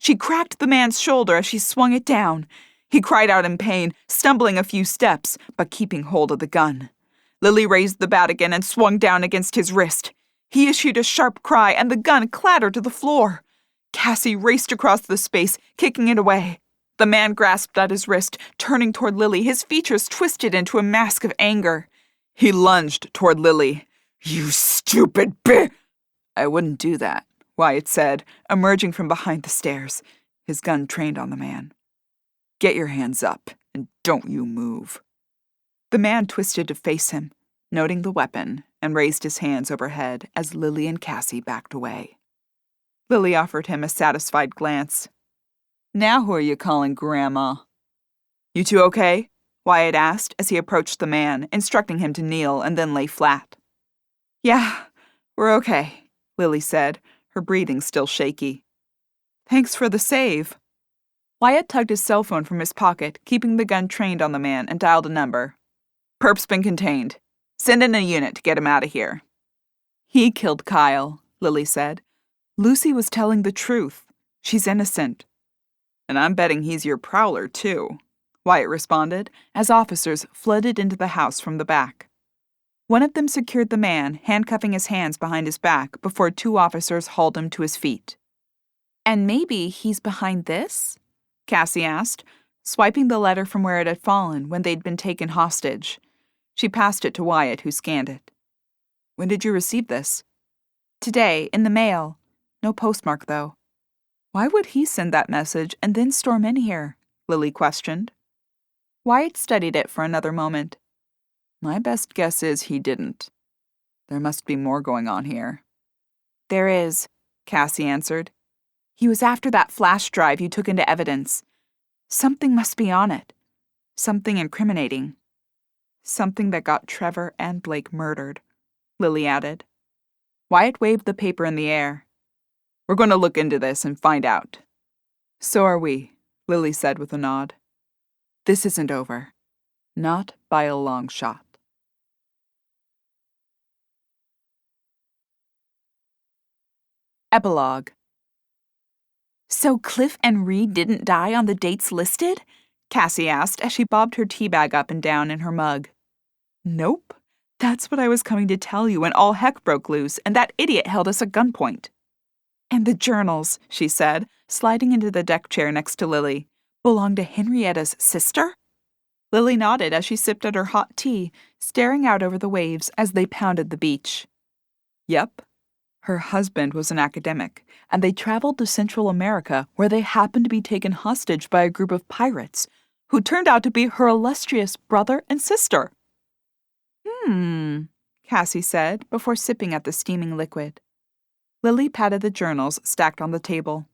She cracked the man's shoulder as she swung it down. He cried out in pain, stumbling a few steps, but keeping hold of the gun. Lily raised the bat again and swung down against his wrist. He issued a sharp cry, and the gun clattered to the floor. Cassie raced across the space, kicking it away. The man grasped at his wrist, turning toward Lily, his features twisted into a mask of anger. He lunged toward Lily. You stupid bitch! I wouldn't do that, Wyatt said, emerging from behind the stairs, his gun trained on the man. Get your hands up, and don't you move. The man twisted to face him, noting the weapon, and raised his hands overhead as Lily and Cassie backed away. Lily offered him a satisfied glance. Now who are you calling Grandma? You two okay? Wyatt asked as he approached the man, instructing him to kneel and then lay flat. Yeah, we're okay, Lily said, her breathing still shaky. Thanks for the save. Wyatt tugged his cell phone from his pocket, keeping the gun trained on the man, and dialed a number. Perp's been contained. Send in a unit to get him out of here. He killed Kyle, Lily said. Lucy was telling the truth. She's innocent. And I'm betting he's your prowler, too, Wyatt responded, as officers flooded into the house from the back. One of them secured the man, handcuffing his hands behind his back before two officers hauled him to his feet. And maybe he's behind this? Cassie asked, swiping the letter from where it had fallen when they'd been taken hostage. She passed it to Wyatt, who scanned it. When did you receive this? Today, in the mail. No postmark, though. Why would he send that message and then storm in here? Lily questioned. Wyatt studied it for another moment. My best guess is he didn't. There must be more going on here. There is, Cassie answered. He was after that flash drive you took into evidence. Something must be on it. Something incriminating. Something that got Trevor and Blake murdered, Lily added. Wyatt waved the paper in the air. We're going to look into this and find out. So are we, Lily said with a nod. This isn't over. Not by a long shot. Epilogue. So Cliff and Reed didn't die on the dates listed? Cassie asked as she bobbed her tea bag up and down in her mug. Nope. That's what I was coming to tell you when all heck broke loose and that idiot held us at gunpoint. And the journals, she said, sliding into the deck chair next to Lily, belong to Henrietta's sister? Lily nodded as she sipped at her hot tea, staring out over the waves as they pounded the beach. Yep. Her husband was an academic, and they traveled to Central America where they happened to be taken hostage by a group of pirates, who turned out to be her illustrious brother and sister. Cassie said before sipping at the steaming liquid. Lily patted the journals stacked on the table.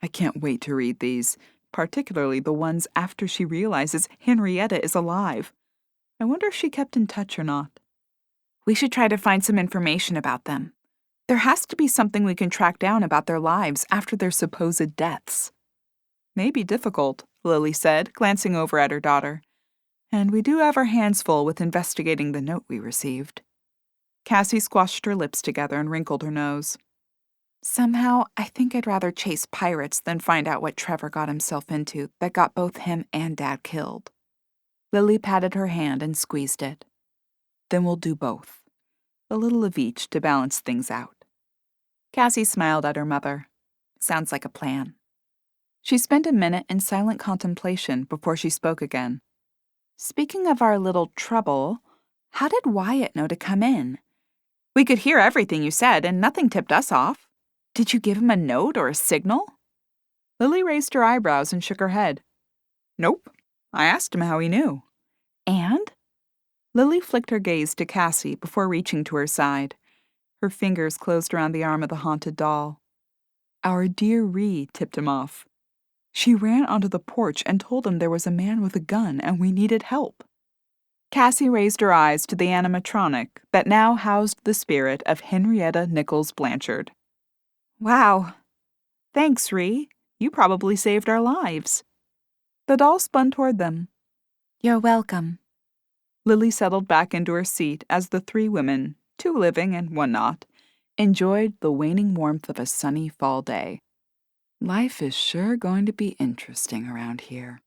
I can't wait to read these, particularly the ones after she realizes Henrietta is alive. I wonder if she kept in touch or not. We should try to find some information about them. There has to be something we can track down about their lives after their supposed deaths. May be difficult, Lily said, glancing over at her daughter. And we do have our hands full with investigating the note we received. Cassie squashed her lips together and wrinkled her nose. Somehow, I think I'd rather chase pirates than find out what Trevor got himself into that got both him and Dad killed. Lily patted her hand and squeezed it. Then we'll do both. A little of each to balance things out. Cassie smiled at her mother. Sounds like a plan. She spent a minute in silent contemplation before she spoke again. Speaking of our little trouble, how did Wyatt know to come in? We could hear everything you said, and nothing tipped us off. Did you give him a note or a signal? Lily raised her eyebrows and shook her head. Nope. I asked him how he knew. And? Lily flicked her gaze to Cassie before reaching to her side. Her fingers closed around the arm of the haunted doll. Our dear Ree tipped him off. She ran onto the porch and told him there was a man with a gun and we needed help. Cassie raised her eyes to the animatronic that now housed the spirit of Henrietta Nichols Blanchard. Wow. Thanks, Ree. You probably saved our lives. The doll spun toward them. You're welcome. Lily settled back into her seat as the three women, 2 living and 1 not, enjoyed the waning warmth of a sunny fall day. Life is sure going to be interesting around here.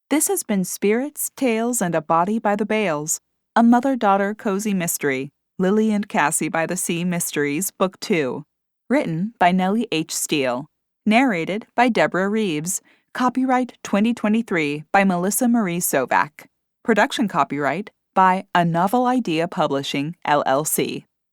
This has been Spirits, Tales, and a Body by the Bales, a mother-daughter cozy mystery, Lily and Cassie by the Sea Mysteries, Book 2. Written by Nellie H. Steele. Narrated by Deborah Reeves. Copyright 2023 by Melissa Marie Sovak. Production copyright by A Novel Idea Publishing, LLC.